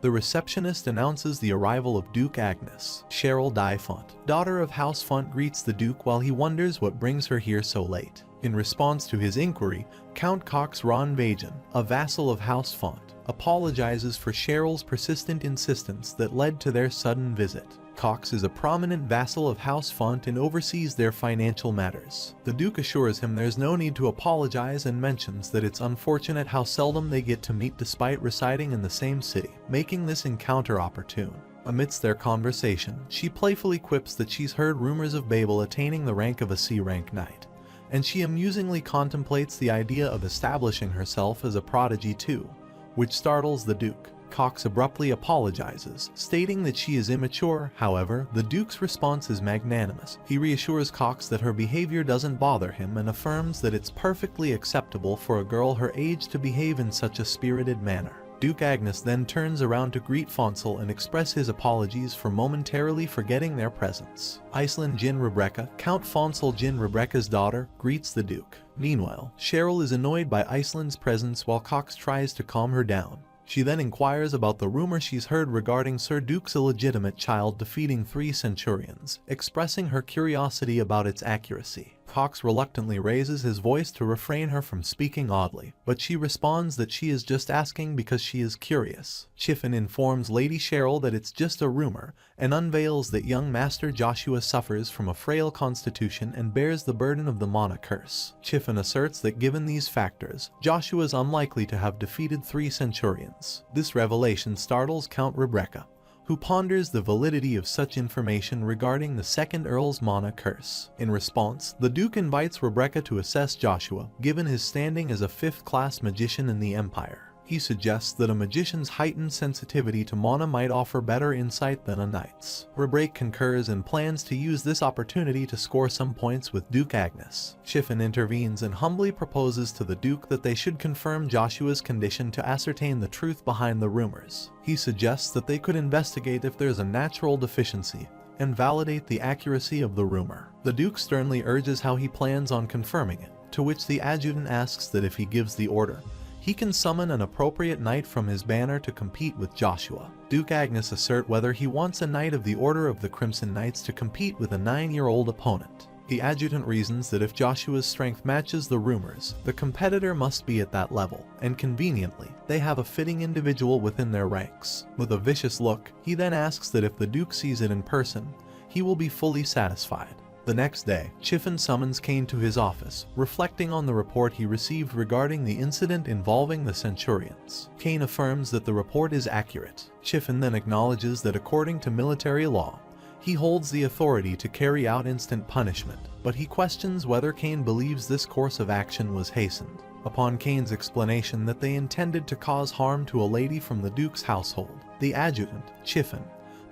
the receptionist announces the arrival of Duke Agnes. Cheryl Dyfont, daughter of House Font, greets the Duke while he wonders what brings her here so late. In response to his inquiry, Count Cox Ronvagen, a vassal of House Font, apologizes for Cheryl's persistent insistence that led to their sudden visit. Cox is a prominent vassal of House Font and oversees their financial matters. The Duke assures him there's no need to apologize and mentions that it's unfortunate how seldom they get to meet despite residing in the same city, making this encounter opportune. Amidst their conversation, she playfully quips that she's heard rumors of Babel attaining the rank of a C-rank knight, and she amusingly contemplates the idea of establishing herself as a prodigy too, which startles the Duke. Cox abruptly apologizes, stating that she is immature. However, the Duke's response is magnanimous. He reassures Cox that her behavior doesn't bother him and affirms that it's perfectly acceptable for a girl her age to behave in such a spirited manner. Duke Agnes then turns around to greet Fonsel and express his apologies for momentarily forgetting their presence. Iceland Jin Rebecca, Count Fonsel Jin Rebecca's daughter, greets the Duke. Meanwhile, Cheryl is annoyed by Iceland's presence while Cox tries to calm her down. She then inquires about the rumor she's heard regarding Sir Duke's illegitimate child defeating 3 centurions, expressing her curiosity about its accuracy. Cox reluctantly raises his voice to refrain her from speaking oddly, but she responds that she is just asking because she is curious. Chiffin informs Lady Cheryl that it's just a rumor, and unveils that young Master Joshua suffers from a frail constitution and bears the burden of the mana curse. Chiffin asserts that given these factors, Joshua is unlikely to have defeated 3 centurions. This revelation startles Count Rebecca, who ponders the validity of such information regarding the second Earl's mana curse. In response, the Duke invites Rebecca to assess Joshua, given his standing as a 5th-class magician in the Empire. He suggests that a magician's heightened sensitivity to mana might offer better insight than a knight's. Rebecca concurs and plans to use this opportunity to score some points with Duke Agnes. Chiffin intervenes and humbly proposes to the Duke that they should confirm Joshua's condition to ascertain the truth behind the rumors. He suggests that they could investigate if there's a natural deficiency and validate the accuracy of the rumor. The Duke sternly urges how he plans on confirming it, to which the adjutant asks that if he gives the order, he can summon an appropriate knight from his banner to compete with Joshua. Duke Agnes assert whether he wants a knight of the Order of the Crimson Knights to compete with a 9-year-old opponent. The adjutant reasons that if Joshua's strength matches the rumors, the competitor must be at that level, and conveniently, they have a fitting individual within their ranks. With a vicious look, he then asks that if the Duke sees it in person, he will be fully satisfied. The next day, Chiffin summons Kane to his office, reflecting on the report he received regarding the incident involving the Centurions. Kane affirms that the report is accurate. Chiffin then acknowledges that according to military law, he holds the authority to carry out instant punishment, but he questions whether Kane believes this course of action was hastened. Upon Kane's explanation that they intended to cause harm to a lady from the Duke's household, the adjutant, Chiffin,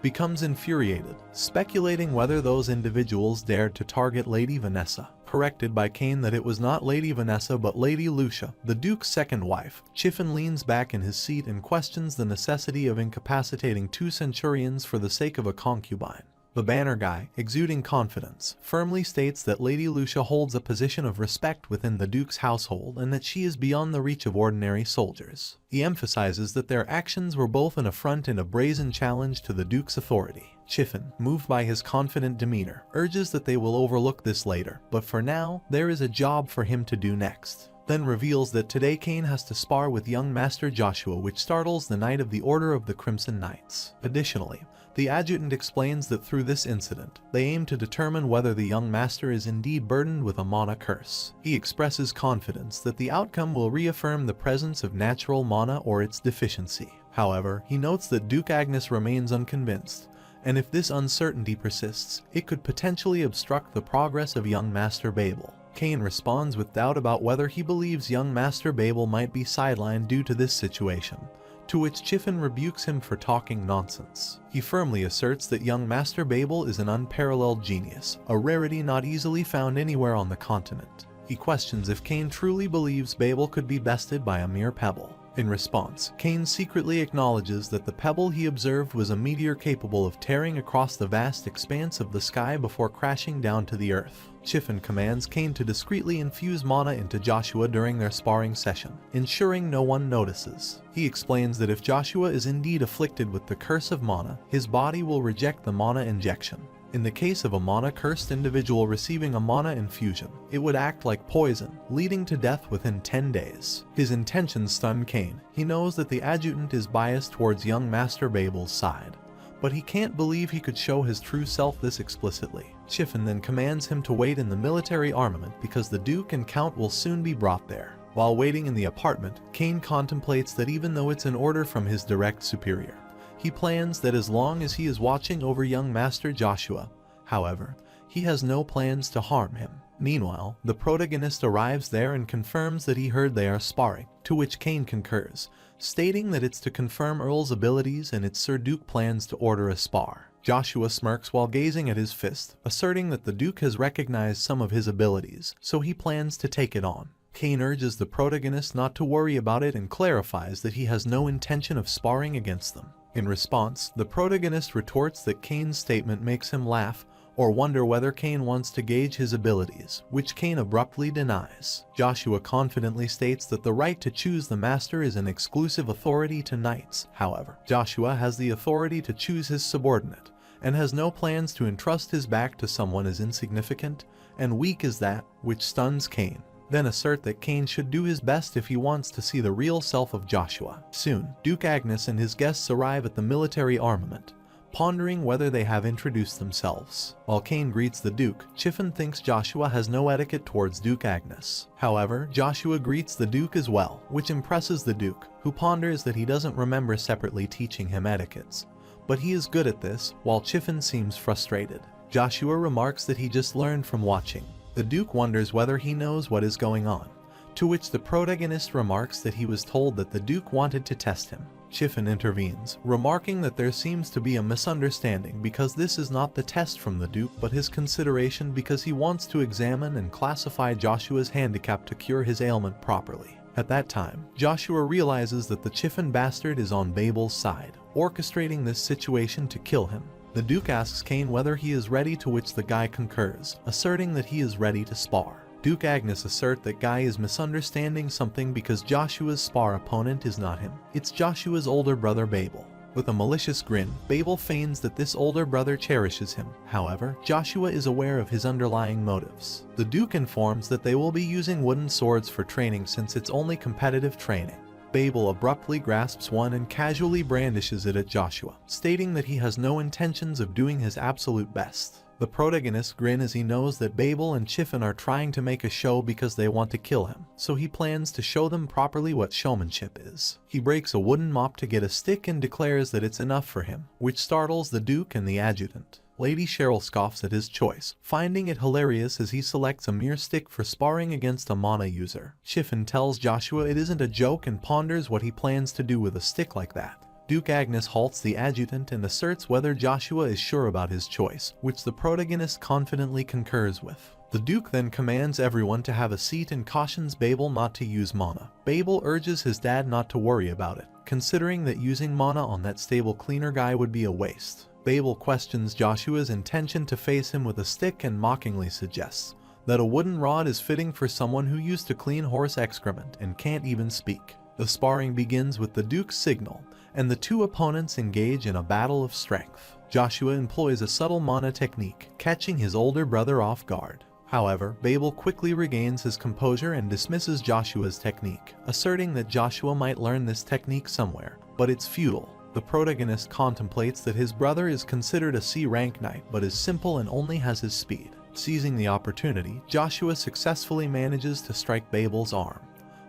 becomes infuriated, speculating whether those individuals dared to target Lady Vanessa. Corrected by Kane that it was not Lady Vanessa but Lady Lucia, the Duke's second wife, Chiffin leans back in his seat and questions the necessity of incapacitating 2 Centurions for the sake of a concubine. The banner guy, exuding confidence, firmly states that Lady Lucia holds a position of respect within the Duke's household and that she is beyond the reach of ordinary soldiers. He emphasizes that their actions were both an affront and a brazen challenge to the Duke's authority. Chiffin, moved by his confident demeanor, urges that they will overlook this later, but for now, there is a job for him to do next. Then reveals that today Kane has to spar with young Master Joshua, which startles the Knight of the Order of the Crimson Knights. Additionally, the adjutant explains that through this incident, they aim to determine whether the young master is indeed burdened with a mana curse. He expresses confidence that the outcome will reaffirm the presence of natural mana or its deficiency. However, he notes that Duke Agnes remains unconvinced, and if this uncertainty persists, it could potentially obstruct the progress of young Master Babel. Kane responds with doubt about whether he believes young Master Babel might be sidelined due to this situation, to which Chiffin rebukes him for talking nonsense. He firmly asserts that young Master Babel is an unparalleled genius, a rarity not easily found anywhere on the continent. He questions if Kane truly believes Babel could be bested by a mere pebble. In response, Kane secretly acknowledges that the pebble he observed was a meteor capable of tearing across the vast expanse of the sky before crashing down to the earth. Chiffin commands Kane to discreetly infuse mana into Joshua during their sparring session, ensuring no one notices. He explains that if Joshua is indeed afflicted with the curse of mana, his body will reject the mana injection. In the case of a mana-cursed individual receiving a mana infusion, it would act like poison, leading to death within 10 days. His intentions stun Kane. He knows that the adjutant is biased towards young Master Babel's side, but he can't believe he could show his true self this explicitly. Chiffin then commands him to wait in the military armament because the Duke and Count will soon be brought there. While waiting in the apartment, Kane contemplates that even though it's an order from his direct superior, he plans that as long as he is watching over young Master Joshua, however, he has no plans to harm him. Meanwhile, the protagonist arrives there and confirms that he heard they are sparring, to which Kane concurs, stating that it's to confirm Earl's abilities and it's Sir Duke plans to order a spar. Joshua smirks while gazing at his fist, asserting that the Duke has recognized some of his abilities, so he plans to take it on. Kane urges the protagonist not to worry about it and clarifies that he has no intention of sparring against them. In response, the protagonist retorts that Kane's statement makes him laugh or wonder whether Kane wants to gauge his abilities, which Kane abruptly denies. Joshua confidently states that the right to choose the master is an exclusive authority to knights. However, Joshua has the authority to choose his subordinate, and has no plans to entrust his back to someone as insignificant and weak as that, which stuns Kane. Then assert that Kane should do his best if he wants to see the real self of Joshua. Soon, Duke Agnes and his guests arrive at the military armament, pondering whether they have introduced themselves. While Kane greets the Duke, Chiffin thinks Joshua has no etiquette towards Duke Agnes. However, Joshua greets the Duke as well, which impresses the Duke, who ponders that he doesn't remember separately teaching him etiquettes. But he is good at this, while Chiffin seems frustrated. Joshua remarks that he just learned from watching. The Duke wonders whether he knows what is going on, to which the protagonist remarks that he was told that the Duke wanted to test him. Chiffin intervenes, remarking that there seems to be a misunderstanding because this is not the test from the Duke but his consideration because he wants to examine and classify Joshua's handicap to cure his ailment properly. At that time, Joshua realizes that the Chiffin bastard is on Babel's side, orchestrating this situation to kill him. The Duke asks Kane whether he is ready, to which the guy concurs, asserting that he is ready to spar. Duke Agnes assert that Guy is misunderstanding something because Joshua's spar opponent is not him. It's Joshua's older brother Babel. With a malicious grin, Babel feigns that this older brother cherishes him. However, Joshua is aware of his underlying motives. The Duke informs that they will be using wooden swords for training since it's only competitive training. Babel abruptly grasps one and casually brandishes it at Joshua, stating that he has no intentions of doing his absolute best. The protagonist grins as he knows that Babel and Chiffin are trying to make a show because they want to kill him, so he plans to show them properly what showmanship is. He breaks a wooden mop to get a stick and declares that it's enough for him, which startles the Duke and the adjutant. Lady Cheryl scoffs at his choice, finding it hilarious as he selects a mere stick for sparring against a mana user. Chiffin tells Joshua it isn't a joke and ponders what he plans to do with a stick like that. Duke Agnes halts the adjutant and asserts whether Joshua is sure about his choice, which the protagonist confidently concurs with. The Duke then commands everyone to have a seat and cautions Babel not to use mana. Babel urges his dad not to worry about it, considering that using mana on that stable cleaner guy would be a waste. Babel questions Joshua's intention to face him with a stick and mockingly suggests that a wooden rod is fitting for someone who used to clean horse excrement and can't even speak. The sparring begins with the Duke's signal, and the two opponents engage in a battle of strength. Joshua employs a subtle mana technique, catching his older brother off guard. However, Babel quickly regains his composure and dismisses Joshua's technique, asserting that Joshua might learn this technique somewhere, but it's futile. The protagonist contemplates that his brother is considered a C-rank knight but is simple and only has his speed. Seizing the opportunity, Joshua successfully manages to strike Babel's arm,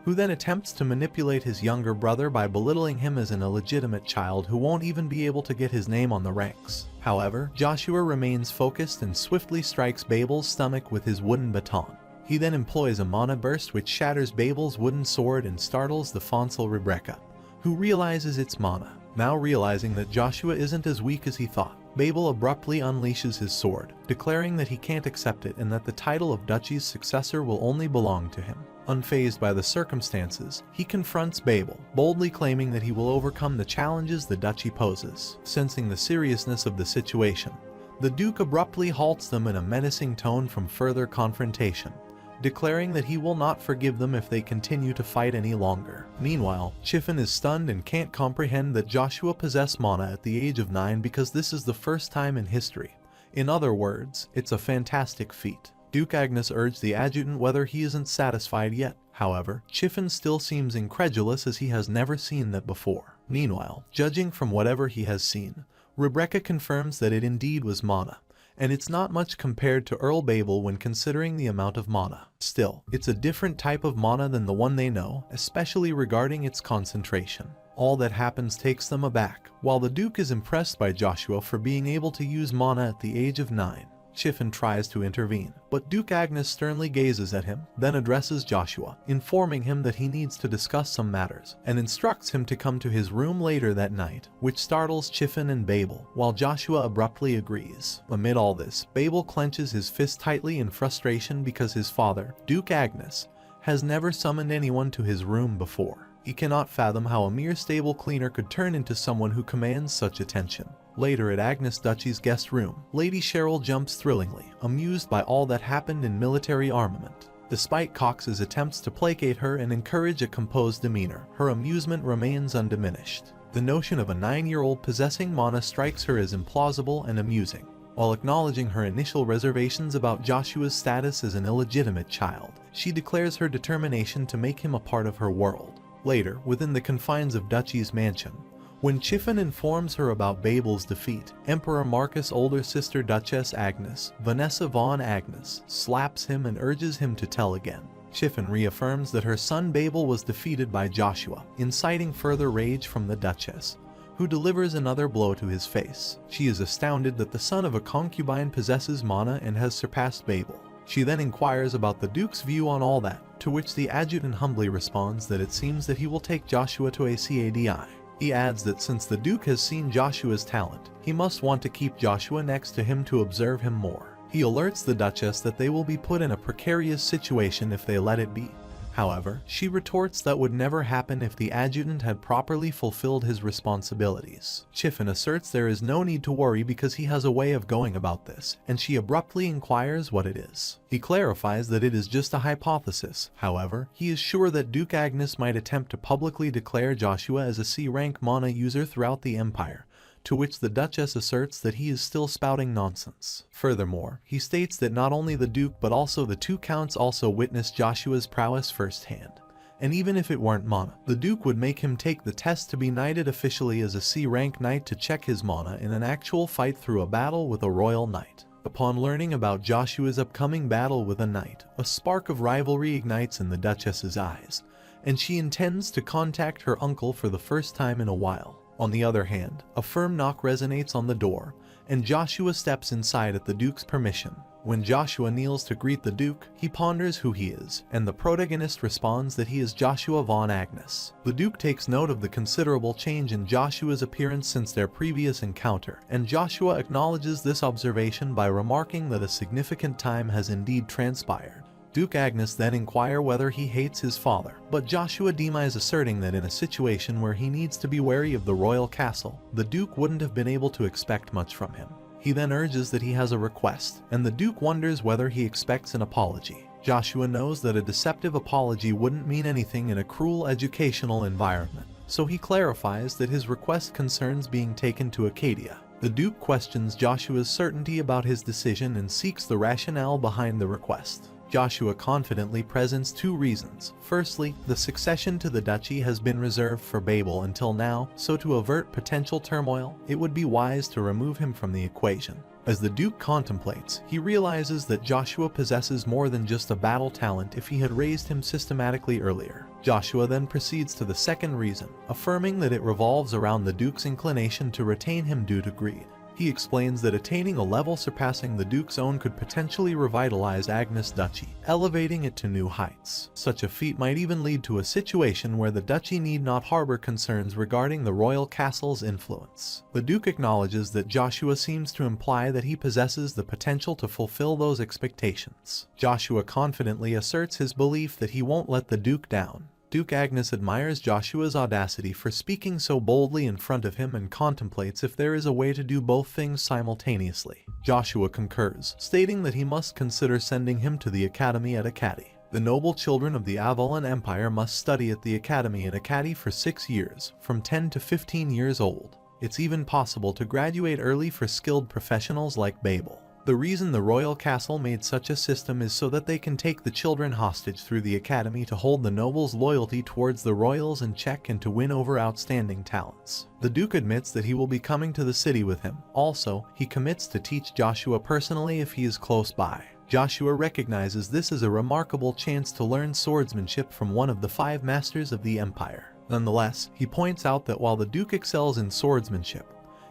who then attempts to manipulate his younger brother by belittling him as an illegitimate child who won't even be able to get his name on the ranks. However, Joshua remains focused and swiftly strikes Babel's stomach with his wooden baton. He then employs a mana burst which shatters Babel's wooden sword and startles the Fonsel Rebecca, who realizes it's mana. Now realizing that Joshua isn't as weak as he thought, Babel abruptly unleashes his sword, declaring that he can't accept it and that the title of Duchy's successor will only belong to him. Unfazed by the circumstances, he confronts Babel, boldly claiming that he will overcome the challenges the Duchy poses. Sensing the seriousness of the situation, the Duke abruptly halts them in a menacing tone from further confrontation, declaring that he will not forgive them if they continue to fight any longer. Meanwhile, Chiffin is stunned and can't comprehend that Joshua possessed mana at the age of 9 because this is the first time in history. In other words, it's a fantastic feat. Duke Agnes urged the adjutant whether he isn't satisfied yet. However, Chiffin still seems incredulous as he has never seen that before. Meanwhile, judging from whatever he has seen, Rebecca confirms that it indeed was mana, and it's not much compared to Earl Babel when considering the amount of mana. Still, it's a different type of mana than the one they know, especially regarding its concentration. All that happens takes them aback, while the Duke is impressed by Joshua for being able to use mana at the age of 9. Chiffin tries to intervene, but Duke Agnes sternly gazes at him, then addresses Joshua, informing him that he needs to discuss some matters, and instructs him to come to his room later that night, which startles Chiffin and Babel, while Joshua abruptly agrees. Amid all this, Babel clenches his fist tightly in frustration because his father, Duke Agnes, has never summoned anyone to his room before. He cannot fathom how a mere stable cleaner could turn into someone who commands such attention. Later at Agnes Duchy's guest room, Lady Cheryl jumps thrillingly, amused by all that happened in military armament. Despite Cox's attempts to placate her and encourage a composed demeanor, her amusement remains undiminished. The notion of a 9-year-old possessing mana strikes her as implausible and amusing. While acknowledging her initial reservations about Joshua's status as an illegitimate child, she declares her determination to make him a part of her world. Later, within the confines of Duchy's mansion, when Chiffin informs her about Babel's defeat, Emperor Marcus' older sister Duchess Agnes, Vanessa von Agnes, slaps him and urges him to tell again. Chiffin reaffirms that her son Babel was defeated by Joshua, inciting further rage from the Duchess, who delivers another blow to his face. She is astounded that the son of a concubine possesses mana and has surpassed Babel. She then inquires about the Duke's view on all that, to which the adjutant humbly responds that it seems that he will take Joshua to a CADI. He adds that since the Duke has seen Joshua's talent, he must want to keep Joshua next to him to observe him more. He alerts the Duchess that they will be put in a precarious situation if they let it be. However, she retorts that would never happen if the adjutant had properly fulfilled his responsibilities. Chiffon asserts there is no need to worry because he has a way of going about this, and she abruptly inquires what it is. He clarifies that it is just a hypothesis. However, he is sure that Duke Agnes might attempt to publicly declare Joshua as a C-rank mana user throughout the Empire, to which the Duchess asserts that he is still spouting nonsense. Furthermore, he states that not only the Duke but also the two counts also witnessed Joshua's prowess firsthand. And even if it weren't mana, the Duke would make him take the test to be knighted officially as a C-rank knight to check his mana in an actual fight through a battle with a royal knight. Upon learning about Joshua's upcoming battle with a knight, a spark of rivalry ignites in the Duchess's eyes, and she intends to contact her uncle for the first time in a while. On the other hand, a firm knock resonates on the door, and Joshua steps inside at the Duke's permission. When Joshua kneels to greet the Duke, he ponders who he is, and the protagonist responds that he is Joshua von Agnes. The Duke takes note of the considerable change in Joshua's appearance since their previous encounter, and Joshua acknowledges this observation by remarking that a significant time has indeed transpired. Duke Agnes then inquire whether he hates his father, but Joshua denies, asserting that in a situation where he needs to be wary of the royal castle, the Duke wouldn't have been able to expect much from him. He then urges that he has a request, and the Duke wonders whether he expects an apology. Joshua knows that a deceptive apology wouldn't mean anything in a cruel educational environment, so he clarifies that his request concerns being taken to Acadia. The Duke questions Joshua's certainty about his decision and seeks the rationale behind the request. Joshua confidently presents two reasons. Firstly, the succession to the duchy has been reserved for Babel until now, so to avert potential turmoil, it would be wise to remove him from the equation. As the Duke contemplates, he realizes that Joshua possesses more than just a battle talent if he had raised him systematically earlier. Joshua then proceeds to the second reason, affirming that it revolves around the Duke's inclination to retain him due to greed. He explains that attaining a level surpassing the Duke's own could potentially revitalize Agnes' duchy, elevating it to new heights. Such a feat might even lead to a situation where the duchy need not harbor concerns regarding the royal castle's influence. The Duke acknowledges that Joshua seems to imply that he possesses the potential to fulfill those expectations. Joshua confidently asserts his belief that he won't let the Duke down. Duke Agnes admires Joshua's audacity for speaking so boldly in front of him and contemplates if there is a way to do both things simultaneously. Joshua concurs, stating that he must consider sending him to the academy at Acadi. The noble children of the Avalon Empire must study at the academy at Acadi for 6 years, from 10 to 15 years old. It's even possible to graduate early for skilled professionals like Babel. The reason the royal castle made such a system is so that they can take the children hostage through the academy to hold the nobles' loyalty towards the royals in check and to win over outstanding talents. The Duke admits that he will be coming to the city with him. Also, he commits to teach Joshua personally if he is close by. Joshua recognizes this as a remarkable chance to learn swordsmanship from one of the 5 masters of the Empire. Nonetheless, he points out that while the Duke excels in swordsmanship,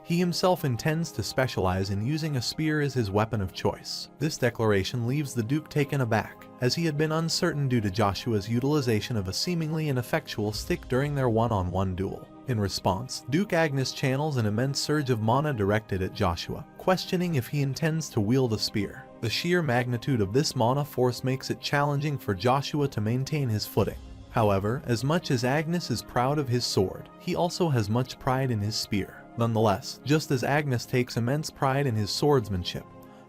he himself intends to specialize in using a spear as his weapon of choice. This declaration leaves the Duke taken aback, as he had been uncertain due to Joshua's utilization of a seemingly ineffectual stick during their one-on-one duel. In response, Duke Agnes channels an immense surge of mana directed at Joshua, questioning if he intends to wield a spear. The sheer magnitude of this mana force makes it challenging for Joshua to maintain his footing. However, as much as Agnes is proud of his sword, he also has much pride in his spear. Nonetheless, just as Agnes takes immense pride in his swordsmanship,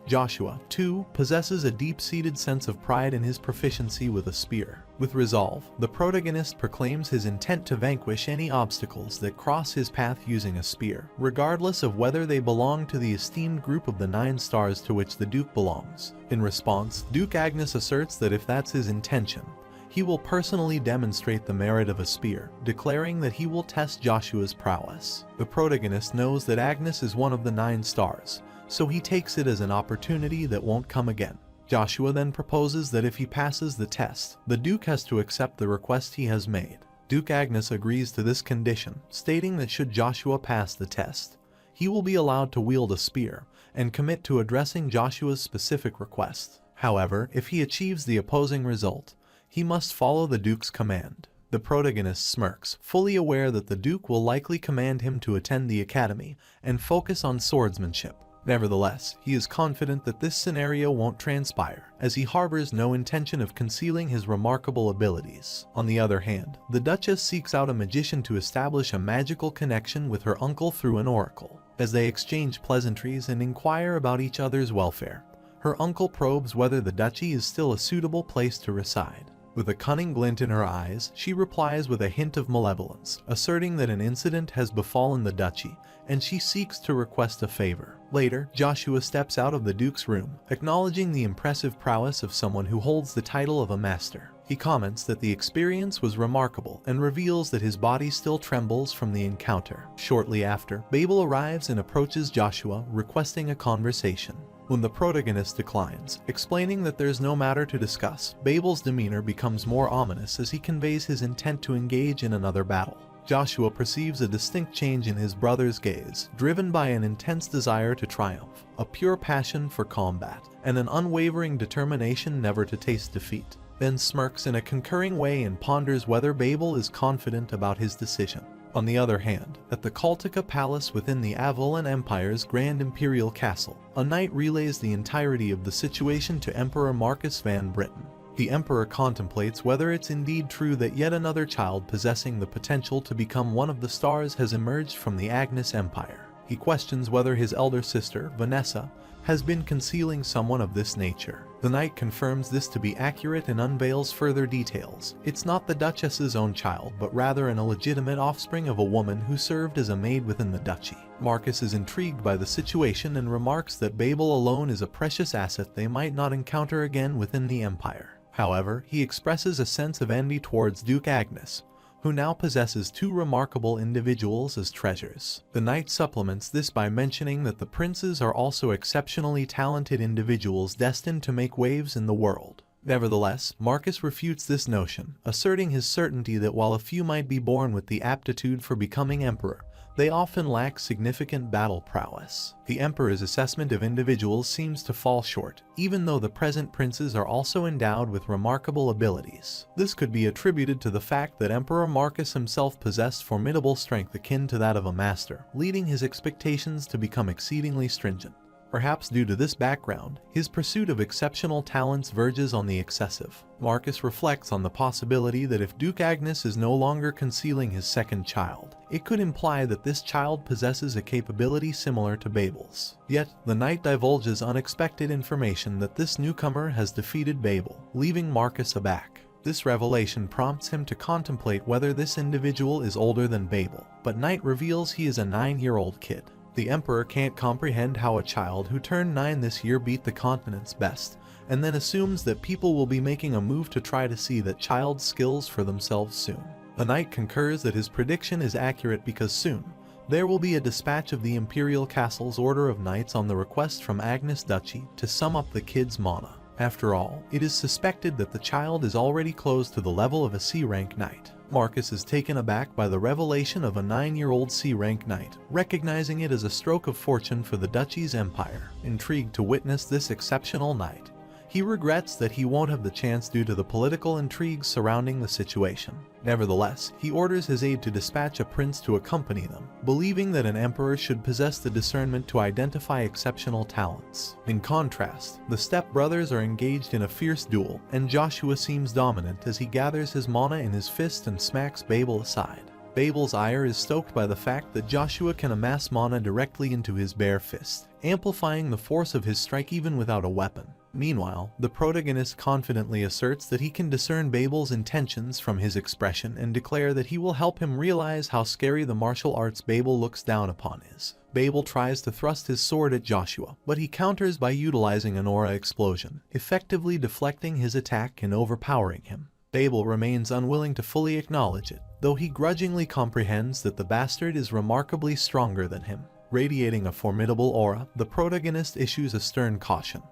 Joshua, too, possesses a deep-seated sense of pride in his proficiency with a spear. With resolve, the protagonist proclaims his intent to vanquish any obstacles that cross his path using a spear, regardless of whether they belong to the esteemed group of the 9 stars to which the Duke belongs. In response, Duke Agnes asserts that if that's his intention, he will personally demonstrate the merit of a spear, declaring that he will test Joshua's prowess. The protagonist knows that Agnes is one of the 9 stars, so he takes it as an opportunity that won't come again. Joshua then proposes that if he passes the test, the Duke has to accept the request he has made. Duke Agnes agrees to this condition, stating that should Joshua pass the test, he will be allowed to wield a spear and commit to addressing Joshua's specific request. However, if he achieves the opposing result, he must follow the Duke's command. The protagonist smirks, fully aware that the Duke will likely command him to attend the academy and focus on swordsmanship. Nevertheless, he is confident that this scenario won't transpire, as he harbors no intention of concealing his remarkable abilities. On the other hand, the Duchess seeks out a magician to establish a magical connection with her uncle through an oracle. As they exchange pleasantries and inquire about each other's welfare, her uncle probes whether the duchy is still a suitable place to reside. With a cunning glint in her eyes, she replies with a hint of malevolence, asserting that an incident has befallen the duchy, and she seeks to request a favor. Later, Joshua steps out of the Duke's room, acknowledging the impressive prowess of someone who holds the title of a master. He comments that the experience was remarkable and reveals that his body still trembles from the encounter. Shortly after, Babel arrives and approaches Joshua, requesting a conversation. When the protagonist declines, explaining that there's no matter to discuss, Babel's demeanor becomes more ominous as he conveys his intent to engage in another battle. Joshua perceives a distinct change in his brother's gaze, driven by an intense desire to triumph, a pure passion for combat, and an unwavering determination never to taste defeat. Then smirks in a concurring way and ponders whether Babel is confident about his decision. On the other hand, at the Kaltika Palace within the Avalon Empire's Grand Imperial Castle, a knight relays the entirety of the situation to Emperor Marcus van Britten. The Emperor contemplates whether it's indeed true that yet another child possessing the potential to become one of the stars has emerged from the Agnes Empire. He questions whether his elder sister, Vanessa, has been concealing someone of this nature. The knight confirms this to be accurate and unveils further details. It's not the Duchess's own child, but rather an illegitimate offspring of a woman who served as a maid within the duchy. Marcus is intrigued by the situation and remarks that Babel alone is a precious asset they might not encounter again within the Empire. However, he expresses a sense of envy towards Duke Agnes, who now possesses two remarkable individuals as treasures. The knight supplements this by mentioning that the princes are also exceptionally talented individuals destined to make waves in the world. Nevertheless, Marcus refutes this notion, asserting his certainty that while a few might be born with the aptitude for becoming emperor, they often lack significant battle prowess. The emperor's assessment of individuals seems to fall short, even though the present princes are also endowed with remarkable abilities. This could be attributed to the fact that Emperor Marcus himself possessed formidable strength akin to that of a master, leading his expectations to become exceedingly stringent. Perhaps due to this background, his pursuit of exceptional talents verges on the excessive. Marcus reflects on the possibility that if Duke Agnes is no longer concealing his second child, it could imply that this child possesses a capability similar to Babel's. Yet, the knight divulges unexpected information that this newcomer has defeated Babel, leaving Marcus aback. This revelation prompts him to contemplate whether this individual is older than Babel, but Knight reveals he is a 9-year-old kid. The Emperor can't comprehend how a child who turned 9 this year beat the continent's best, and then assumes that people will be making a move to try to see that child's skills for themselves soon. The knight concurs that his prediction is accurate because soon, there will be a dispatch of the Imperial Castle's Order of Knights on the request from Agnes Duchy to sum up the kid's mana. After all, it is suspected that the child is already close to the level of a C-rank knight. Marcus is taken aback by the revelation of a 9-year-old C-rank knight, recognizing it as a stroke of fortune for the duchy's empire. Intrigued to witness this exceptional knight, he regrets that he won't have the chance due to the political intrigues surrounding the situation. Nevertheless, he orders his aide to dispatch a prince to accompany them, believing that an emperor should possess the discernment to identify exceptional talents. In contrast, the step-brothers are engaged in a fierce duel, and Joshua seems dominant as he gathers his mana in his fist and smacks Babel aside. Babel's ire is stoked by the fact that Joshua can amass mana directly into his bare fist, amplifying the force of his strike even without a weapon. Meanwhile, the protagonist confidently asserts that he can discern Babel's intentions from his expression and declare that he will help him realize how scary the martial arts Babel looks down upon is. Babel tries to thrust his sword at Joshua, but he counters by utilizing an aura explosion, effectively deflecting his attack and overpowering him. Babel remains unwilling to fully acknowledge it, though he grudgingly comprehends that the bastard is remarkably stronger than him. Radiating a formidable aura, the protagonist issues a stern caution,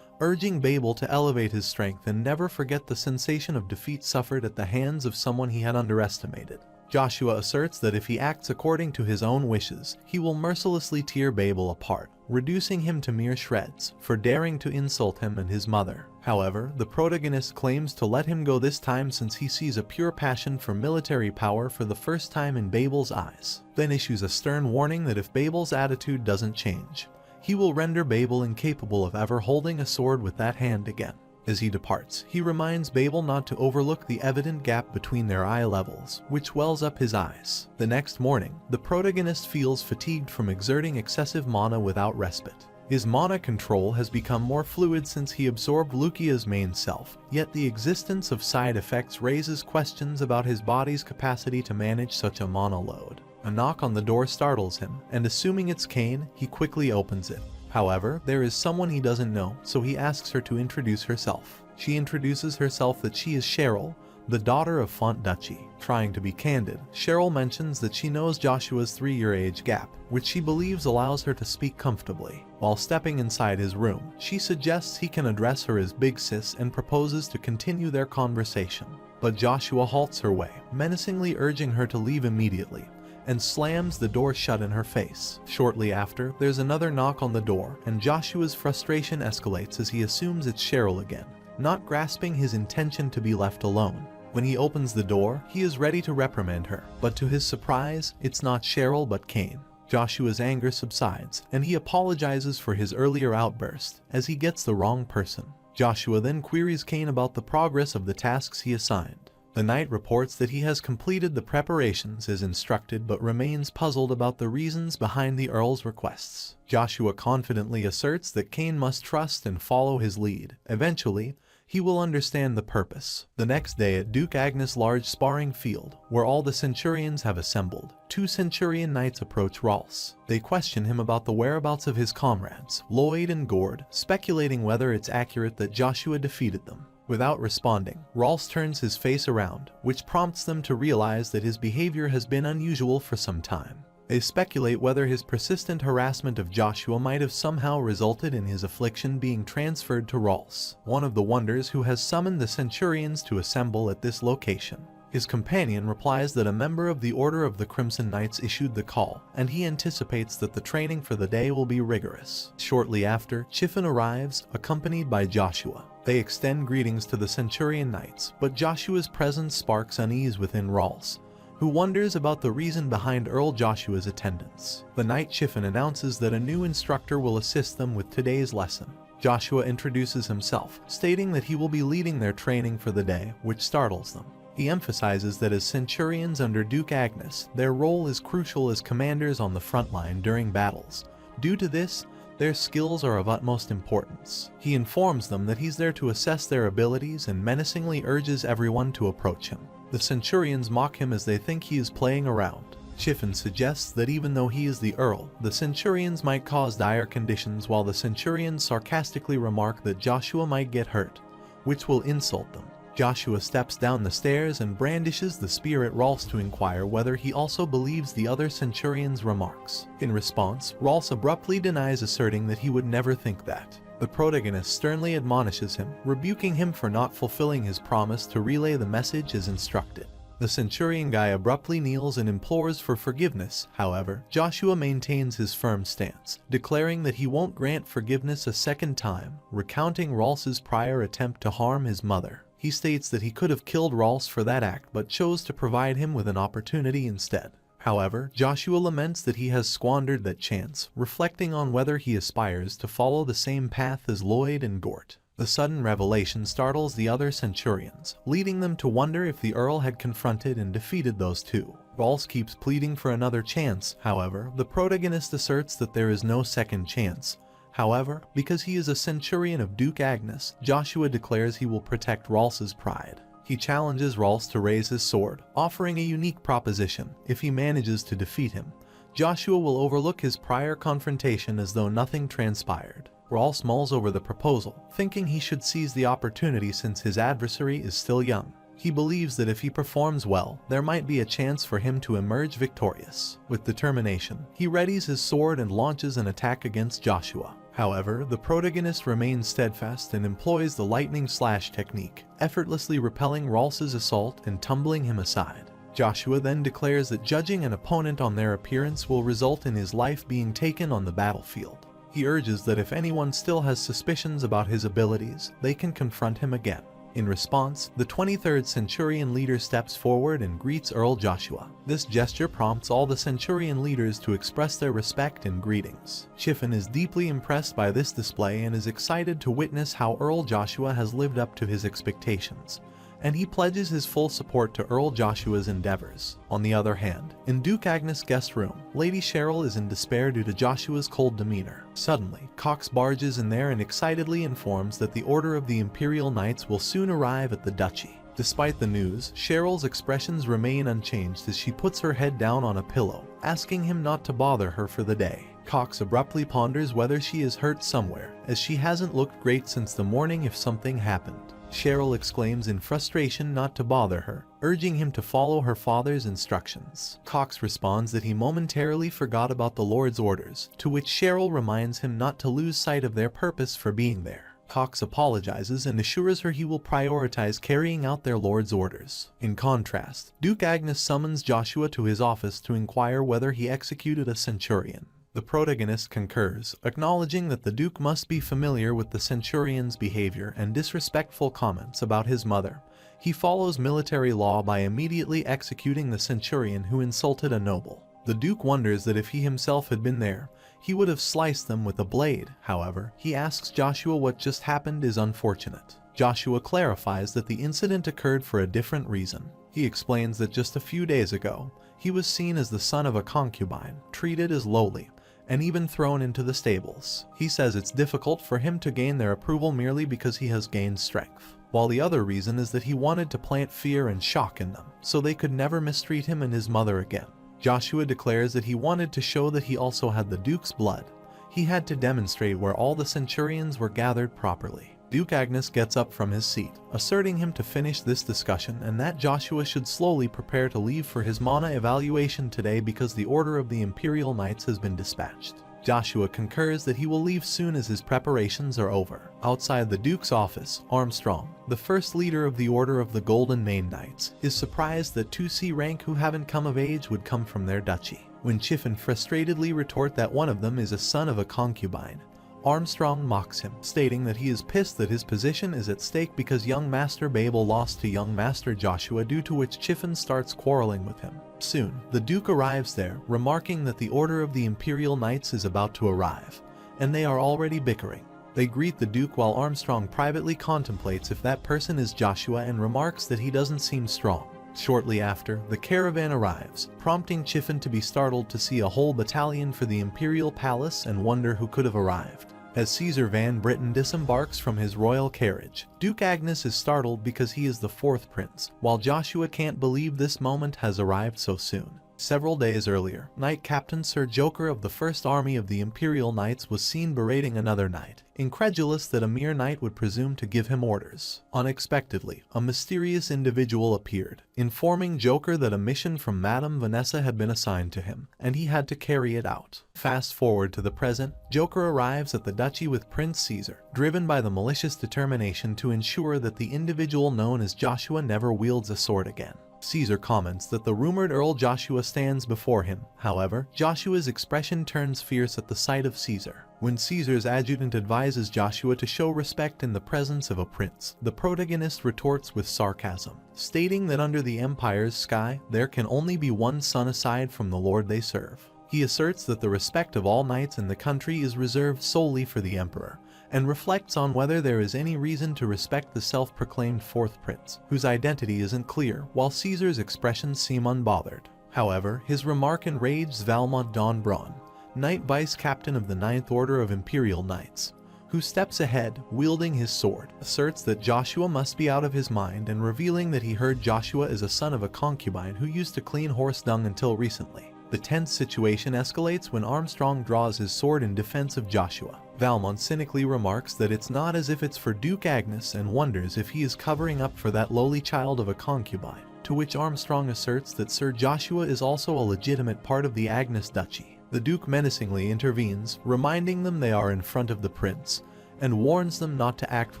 urging Babel to elevate his strength and never forget the sensation of defeat suffered at the hands of someone he had underestimated. Joshua asserts that if he acts according to his own wishes, he will mercilessly tear Babel apart, reducing him to mere shreds for daring to insult him and his mother. However, the protagonist claims to let him go this time since he sees a pure passion for military power for the first time in Babel's eyes, then issues a stern warning that if Babel's attitude doesn't change, he will render Babel incapable of ever holding a sword with that hand again. As he departs, he reminds Babel not to overlook the evident gap between their eye levels, which wells up his eyes. The next morning, the protagonist feels fatigued from exerting excessive mana without respite. His mana control has become more fluid since he absorbed Lukia's main self, yet the existence of side effects raises questions about his body's capacity to manage such a mana load. A knock on the door startles him, and assuming it's Kane, he quickly opens it. However, there is someone he doesn't know, so he asks her to introduce herself. She introduces herself that she is Cheryl, the daughter of Font Duchy. Trying to be candid, Cheryl mentions that she knows Joshua's 3-year age gap, which she believes allows her to speak comfortably. While stepping inside his room, she suggests he can address her as Big Sis and proposes to continue their conversation. But Joshua halts her way, menacingly urging her to leave immediately, and slams the door shut in her face. Shortly after, there's another knock on the door, and Joshua's frustration escalates as he assumes it's Cheryl again, not grasping his intention to be left alone. When he opens the door, he is ready to reprimand her, but to his surprise, it's not Cheryl but Kane. Joshua's anger subsides, and he apologizes for his earlier outburst, as he gets the wrong person. Joshua then queries Kane about the progress of the tasks he assigned. The knight reports that he has completed the preparations as instructed but remains puzzled about the reasons behind the Earl's requests. Joshua confidently asserts that Kane must trust and follow his lead. Eventually, he will understand the purpose. The next day at Duke Agnes' large sparring field, where all the Centurions have assembled, 2 Centurion knights approach Rolls. They question him about the whereabouts of his comrades, Lloyd and Gord, speculating whether it's accurate that Joshua defeated them. Without responding, Rolls turns his face around, which prompts them to realize that his behavior has been unusual for some time. They speculate whether his persistent harassment of Joshua might have somehow resulted in his affliction being transferred to Rolls, one of the wonders who has summoned the Centurions to assemble at this location. His companion replies that a member of the Order of the Crimson Knights issued the call, and he anticipates that the training for the day will be rigorous. Shortly after, Chiffin arrives, accompanied by Joshua. They extend greetings to the Centurion Knights, but Joshua's presence sparks unease within Rolls, who wonders about the reason behind Earl Joshua's attendance. The Knight Chiffin announces that a new instructor will assist them with today's lesson. Joshua introduces himself, stating that he will be leading their training for the day, which startles them. He emphasizes that as Centurions under Duke Agnes, their role is crucial as commanders on the front line during battles. Due to this, their skills are of utmost importance. He informs them that he's there to assess their abilities and menacingly urges everyone to approach him. The Centurions mock him as they think he is playing around. Chiffin suggests that even though he is the Earl, the Centurions might cause dire conditions, while the Centurions sarcastically remark that Joshua might get hurt, which will insult them. Joshua steps down the stairs and brandishes the spear at Rolls to inquire whether he also believes the other Centurion's remarks. In response, Rolls abruptly denies, asserting that he would never think that. The protagonist sternly admonishes him, rebuking him for not fulfilling his promise to relay the message as instructed. The Centurion guy abruptly kneels and implores for forgiveness. However, Joshua maintains his firm stance, declaring that he won't grant forgiveness a second time, recounting Rolls' prior attempt to harm his mother. He states that he could have killed Rolls for that act but chose to provide him with an opportunity instead. However, Joshua laments that he has squandered that chance, reflecting on whether he aspires to follow the same path as Lloyd and Gort. The sudden revelation startles the other Centurions, leading them to wonder if the Earl had confronted and defeated those two. Rolls keeps pleading for another chance. However, the protagonist asserts that there is no second chance. However, because he is a Centurion of Duke Agnes, Joshua declares he will protect Rolls' pride. He challenges Rolls to raise his sword, offering a unique proposition. If he manages to defeat him, Joshua will overlook his prior confrontation as though nothing transpired. Rolls mulls over the proposal, thinking he should seize the opportunity since his adversary is still young. He believes that if he performs well, there might be a chance for him to emerge victorious. With determination, he readies his sword and launches an attack against Joshua. However, the protagonist remains steadfast and employs the lightning slash technique, effortlessly repelling Rolls' assault and tumbling him aside. Joshua then declares that judging an opponent on their appearance will result in his life being taken on the battlefield. He urges that if anyone still has suspicions about his abilities, they can confront him again. In response, the 23rd Centurion leader steps forward and greets Earl Joshua. This gesture prompts all the Centurion leaders to express their respect and greetings. Chiffon is deeply impressed by this display and is excited to witness how Earl Joshua has lived up to his expectations, and he pledges his full support to Earl Joshua's endeavors. On the other hand, in Duke Agnes' guest room, Lady Cheryl is in despair due to Joshua's cold demeanor. Suddenly, Cox barges in there and excitedly informs that the Order of the Imperial Knights will soon arrive at the duchy. Despite the news, Cheryl's expressions remain unchanged as she puts her head down on a pillow, asking him not to bother her for the day. Cox abruptly ponders whether she is hurt somewhere, as she hasn't looked great since the morning if something happened. Cheryl exclaims in frustration not to bother her, urging him to follow her father's instructions. Cox responds that he momentarily forgot about the Lord's orders, to which Cheryl reminds him not to lose sight of their purpose for being there. Cox apologizes and assures her he will prioritize carrying out their Lord's orders. In contrast, Duke Agnes summons Joshua to his office to inquire whether he executed a centurion. The protagonist concurs, acknowledging that the Duke must be familiar with the Centurion's behavior and disrespectful comments about his mother. He follows military law by immediately executing the Centurion who insulted a noble. The Duke wonders that if he himself had been there, he would have sliced them with a blade. However, he asks Joshua what just happened is unfortunate. Joshua clarifies that the incident occurred for a different reason. He explains that just a few days ago, he was seen as the son of a concubine, treated as lowly, and even thrown into the stables. He says it's difficult for him to gain their approval merely because he has gained strength, while the other reason is that he wanted to plant fear and shock in them, so they could never mistreat him and his mother again. Joshua declares that he wanted to show that he also had the Duke's blood. He had to demonstrate where all the Centurions were gathered properly. Duke Agnes gets up from his seat, asserting him to finish this discussion and that Joshua should slowly prepare to leave for his MANHWA evaluation today because the Order of the Imperial Knights has been dispatched. Joshua concurs that he will leave soon as his preparations are over. Outside the Duke's office, Armstrong, the first leader of the Order of the Golden Mane Knights, is surprised that 2C rank who haven't come of age would come from their duchy. When Chiffon frustratedly retort that one of them is a son of a concubine, Armstrong mocks him, stating that he is pissed that his position is at stake because young Master Babel lost to young Master Joshua, due to which Chiffon starts quarreling with him. Soon, the Duke arrives there, remarking that the Order of the Imperial Knights is about to arrive, and they are already bickering. They greet the Duke while Armstrong privately contemplates if that person is Joshua and remarks that he doesn't seem strong. Shortly after, the caravan arrives, prompting Chiffon to be startled to see a whole battalion for the Imperial Palace and wonder who could have arrived. As Caesar Van Britten disembarks from his royal carriage, Duke Agnes is startled because he is the fourth prince, while Joshua can't believe this moment has arrived so soon. Several days earlier, Knight Captain Sir Joker of the First Army of the Imperial Knights was seen berating another knight, incredulous that a mere knight would presume to give him orders. Unexpectedly, a mysterious individual appeared, informing Joker that a mission from Madame Vanessa had been assigned to him, and he had to carry it out. Fast forward to the present, Joker arrives at the duchy with Prince Caesar, driven by the malicious determination to ensure that the individual known as Joshua never wields a sword again. Caesar comments that the rumored Earl Joshua stands before him. However, Joshua's expression turns fierce at the sight of Caesar. When Caesar's adjutant advises Joshua to show respect in the presence of a prince, the protagonist retorts with sarcasm, stating that under the Empire's sky, there can only be one son aside from the lord they serve. He asserts that the respect of all knights in the country is reserved solely for the emperor, and reflects on whether there is any reason to respect the self-proclaimed fourth prince, whose identity isn't clear, while Caesar's expressions seem unbothered. However, his remark enrages Valmont Don Braun, Knight Vice Captain of the Ninth Order of Imperial Knights, who steps ahead, wielding his sword, asserts that Joshua must be out of his mind and revealing that he heard Joshua is a son of a concubine who used to clean horse dung until recently. The tense situation escalates when Armstrong draws his sword in defense of Joshua. Valmont cynically remarks that it's not as if it's for Duke Agnes and wonders if he is covering up for that lowly child of a concubine, to which Armstrong asserts that Sir Joshua is also a legitimate part of the Agnes Duchy. The Duke menacingly intervenes, reminding them they are in front of the prince, and warns them not to act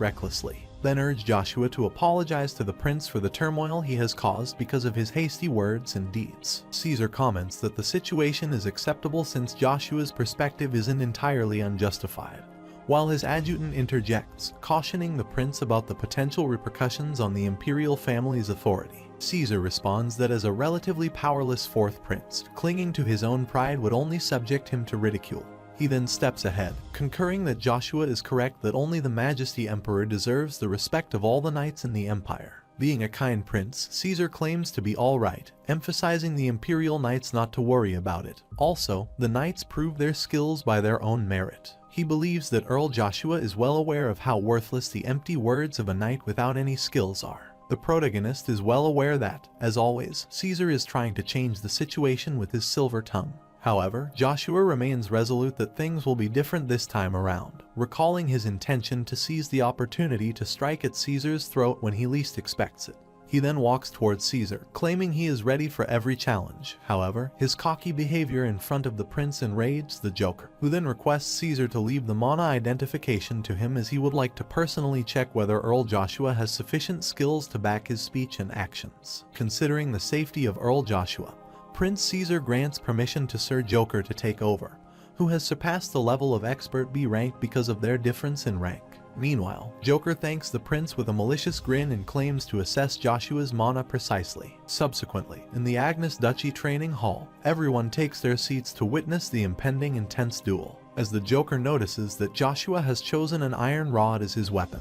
recklessly, then urges Joshua to apologize to the prince for the turmoil he has caused because of his hasty words and deeds. Caesar comments that the situation is acceptable since Joshua's perspective isn't entirely unjustified, while his adjutant interjects, cautioning the prince about the potential repercussions on the imperial family's authority. Caesar responds that as a relatively powerless fourth prince, clinging to his own pride would only subject him to ridicule. He then steps ahead, concurring that Joshua is correct that only the Majesty Emperor deserves the respect of all the knights in the empire. Being a kind prince, Caesar claims to be all right, emphasizing the imperial knights not to worry about it. Also, the knights prove their skills by their own merit. He believes that Earl Joshua is well aware of how worthless the empty words of a knight without any skills are. The protagonist is well aware that, as always, Caesar is trying to change the situation with his silver tongue. However, Joshua remains resolute that things will be different this time around, recalling his intention to seize the opportunity to strike at Caesar's throat when he least expects it. He then walks towards Caesar, claiming he is ready for every challenge. However, his cocky behavior in front of the prince enrages the Joker, who then requests Caesar to leave the mana identification to him as he would like to personally check whether Earl Joshua has sufficient skills to back his speech and actions. Considering the safety of Earl Joshua, Prince Caesar grants permission to Sir Joker to take over, who has surpassed the level of expert B rank because of their difference in rank. Meanwhile, Joker thanks the prince with a malicious grin and claims to assess Joshua's mana precisely. Subsequently, in the Agnes Duchy training hall, everyone takes their seats to witness the impending intense duel. As the Joker notices that Joshua has chosen an iron rod as his weapon,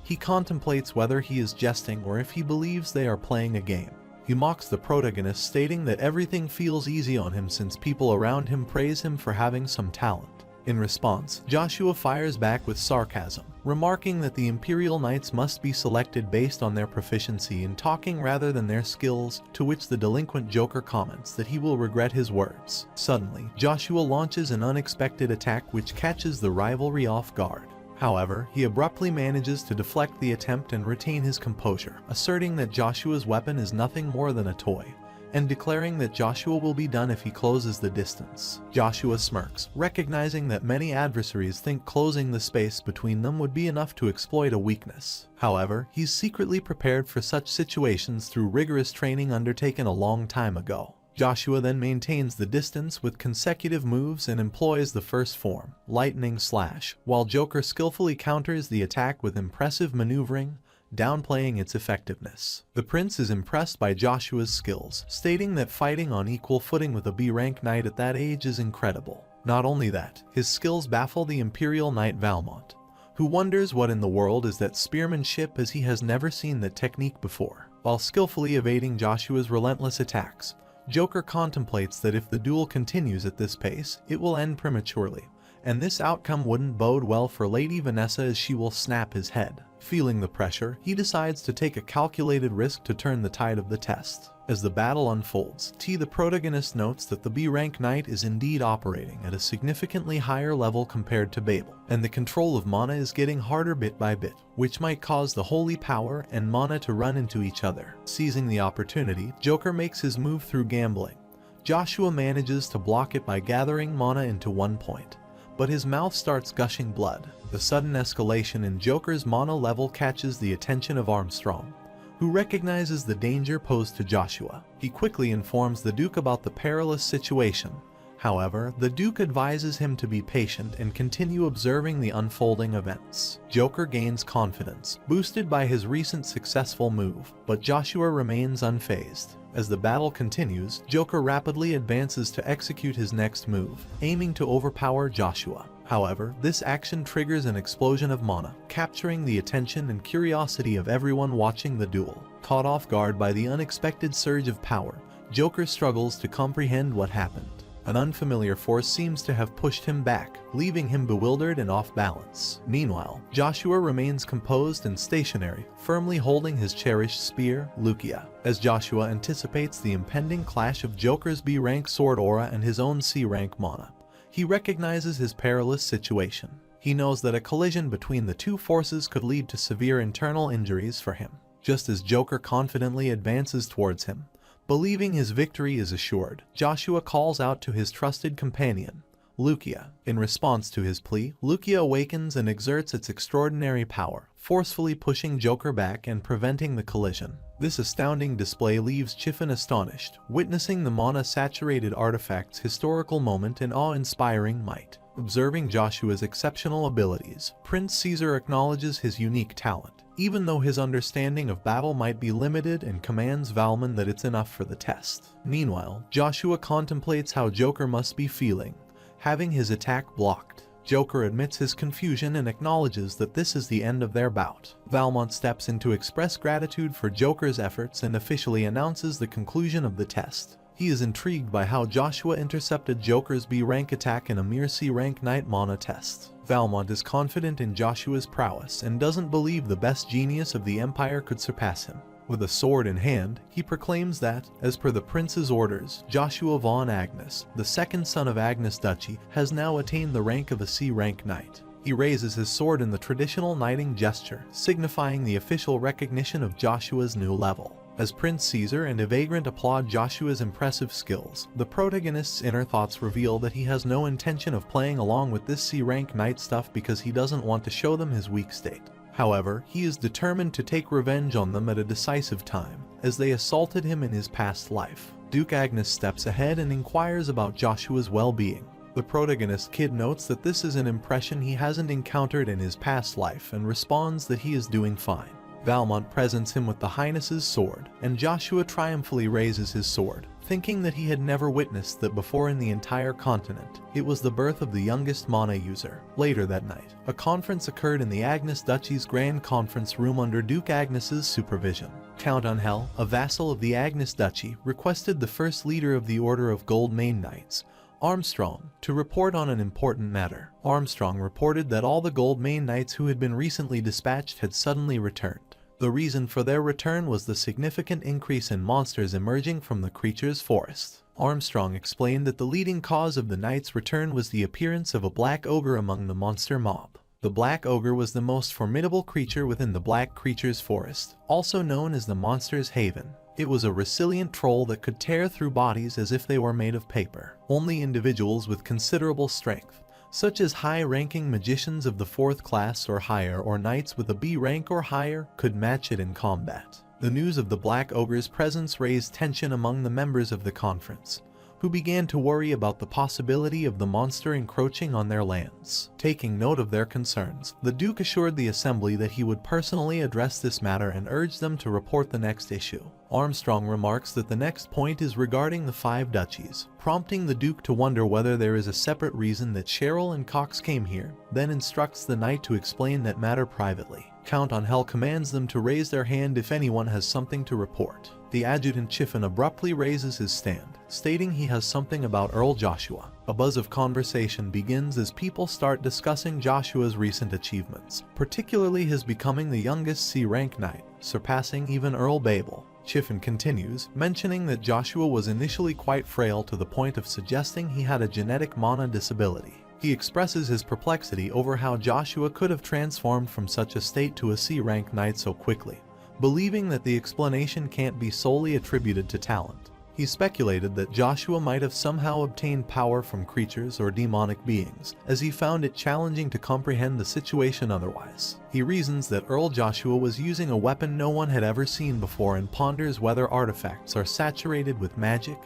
he contemplates whether he is jesting or if he believes they are playing a game. He mocks the protagonist, stating that everything feels easy on him since people around him praise him for having some talent. In response, Joshua fires back with sarcasm, remarking that the Imperial Knights must be selected based on their proficiency in talking rather than their skills, to which the delinquent Joker comments that he will regret his words. Suddenly, Joshua launches an unexpected attack which catches the rivalry off guard. However, he abruptly manages to deflect the attempt and retain his composure, asserting that Joshua's weapon is nothing more than a toy, and declaring that Joshua will be done if he closes the distance. Joshua smirks, recognizing that many adversaries think closing the space between them would be enough to exploit a weakness. However, he's secretly prepared for such situations through rigorous training undertaken a long time ago. Joshua then maintains the distance with consecutive moves and employs the first form, Lightning Slash, while Joker skillfully counters the attack with impressive maneuvering, downplaying its effectiveness. The prince is impressed by Joshua's skills, stating that fighting on equal footing with a B-rank knight at that age is incredible. Not only that, his skills baffle the Imperial Knight Valmont, who wonders what in the world is that spearmanship as he has never seen that technique before. While skillfully evading Joshua's relentless attacks, Joker contemplates that if the duel continues at this pace, it will end prematurely, and this outcome wouldn't bode well for Lady Vanessa as she will snap his head. Feeling the pressure, he decides to take a calculated risk to turn the tide of the test. As the battle unfolds, the protagonist notes that the B-rank knight is indeed operating at a significantly higher level compared to Babel, and the control of mana is getting harder bit by bit, which might cause the holy power and mana to run into each other. Seizing the opportunity, Joker makes his move through gambling. Joshua manages to block it by gathering mana into one point, but his mouth starts gushing blood. The sudden escalation in Joker's mana level catches the attention of Armstrong, who recognizes the danger posed to Joshua. He quickly informs the Duke about the perilous situation. However, the Duke advises him to be patient and continue observing the unfolding events. Joker gains confidence, boosted by his recent successful move, but Joshua remains unfazed. As the battle continues, Joker rapidly advances to execute his next move, aiming to overpower Joshua. However, this action triggers an explosion of mana, capturing the attention and curiosity of everyone watching the duel. Caught off guard by the unexpected surge of power, Joker struggles to comprehend what happened. An unfamiliar force seems to have pushed him back, leaving him bewildered and off balance. Meanwhile, Joshua remains composed and stationary, firmly holding his cherished spear, Lucia. As Joshua anticipates the impending clash of Joker's B-rank sword aura and his own C-rank mana, he recognizes his perilous situation. He knows that a collision between the two forces could lead to severe internal injuries for him. Just as Joker confidently advances towards him, believing his victory is assured, Joshua calls out to his trusted companion, Lucia. In response to his plea, Lucia awakens and exerts its extraordinary power, forcefully pushing Joker back and preventing the collision. This astounding display leaves Chiffin astonished, witnessing the mana-saturated artifact's historical moment in awe-inspiring might. Observing Joshua's exceptional abilities, Prince Caesar acknowledges his unique talent, even though his understanding of battle might be limited, and commands Valmon that it's enough for the test. Meanwhile, Joshua contemplates how Joker must be feeling, having his attack blocked. Joker admits his confusion and acknowledges that this is the end of their bout. Valmont steps in to express gratitude for Joker's efforts and officially announces the conclusion of the test. He is intrigued by how Joshua intercepted Joker's B rank attack in a mere C rank Knight Mana test. Valmont is confident in Joshua's prowess and doesn't believe the best genius of the Empire could surpass him. With a sword in hand, he proclaims that, as per the prince's orders, Joshua von Agnes, the second son of Agnes Duchy, has now attained the rank of a C rank knight. He raises his sword in the traditional knighting gesture, signifying the official recognition of Joshua's new level. As Prince Caesar and a vagrant applaud Joshua's impressive skills, the protagonist's inner thoughts reveal that he has no intention of playing along with this C-rank knight stuff because he doesn't want to show them his weak state. However, he is determined to take revenge on them at a decisive time, as they assaulted him in his past life. Duke Agnes steps ahead and inquires about Joshua's well-being. The protagonist kid notes that this is an impression he hasn't encountered in his past life and responds that he is doing fine. Valmont presents him with the Highness's sword, and Joshua triumphantly raises his sword, thinking that he had never witnessed that before in the entire continent. It was the birth of the youngest mana user. Later that night, a conference occurred in the Agnes Duchy's Grand Conference Room under Duke Agnes's supervision. Count Angel, a vassal of the Agnes Duchy, requested the first leader of the Order of Gold Main Knights, Armstrong, to report on an important matter. Armstrong reported that all the Gold Main Knights who had been recently dispatched had suddenly returned. The reason for their return was the significant increase in monsters emerging from the creature's forest. Armstrong explained that the leading cause of the Knights' return was the appearance of a black ogre among the monster mob. The black ogre was the most formidable creature within the black creature's forest, also known as the Monster's Haven. It was a resilient troll that could tear through bodies as if they were made of paper. Only individuals with considerable strength, such as high-ranking magicians of the 4th class or higher or knights with a B rank or higher, could match it in combat. The news of the Black Ogre's presence raised tension among the members of the conference, who began to worry about the possibility of the monster encroaching on their lands. Taking note of their concerns, the Duke assured the assembly that he would personally address this matter and urged them to report the next issue. Armstrong remarks that the next point is regarding the 5 duchies, prompting the Duke to wonder whether there is a separate reason that Cheryl and Cox came here, then instructs the knight to explain that matter privately. Count Angel commands them to raise their hand if anyone has something to report. The adjutant Chiffin abruptly raises his stand, stating he has something about Earl Joshua. A buzz of conversation begins as people start discussing Joshua's recent achievements, particularly his becoming the youngest C-rank knight, surpassing even Earl Babel. Chiffin continues, mentioning that Joshua was initially quite frail to the point of suggesting he had a genetic mana disability. He expresses his perplexity over how Joshua could have transformed from such a state to a C-rank knight so quickly, believing that the explanation can't be solely attributed to talent. He speculated that Joshua might have somehow obtained power from creatures or demonic beings, as he found it challenging to comprehend the situation otherwise. He reasons that Earl Joshua was using a weapon no one had ever seen before and ponders whether artifacts are saturated with magic,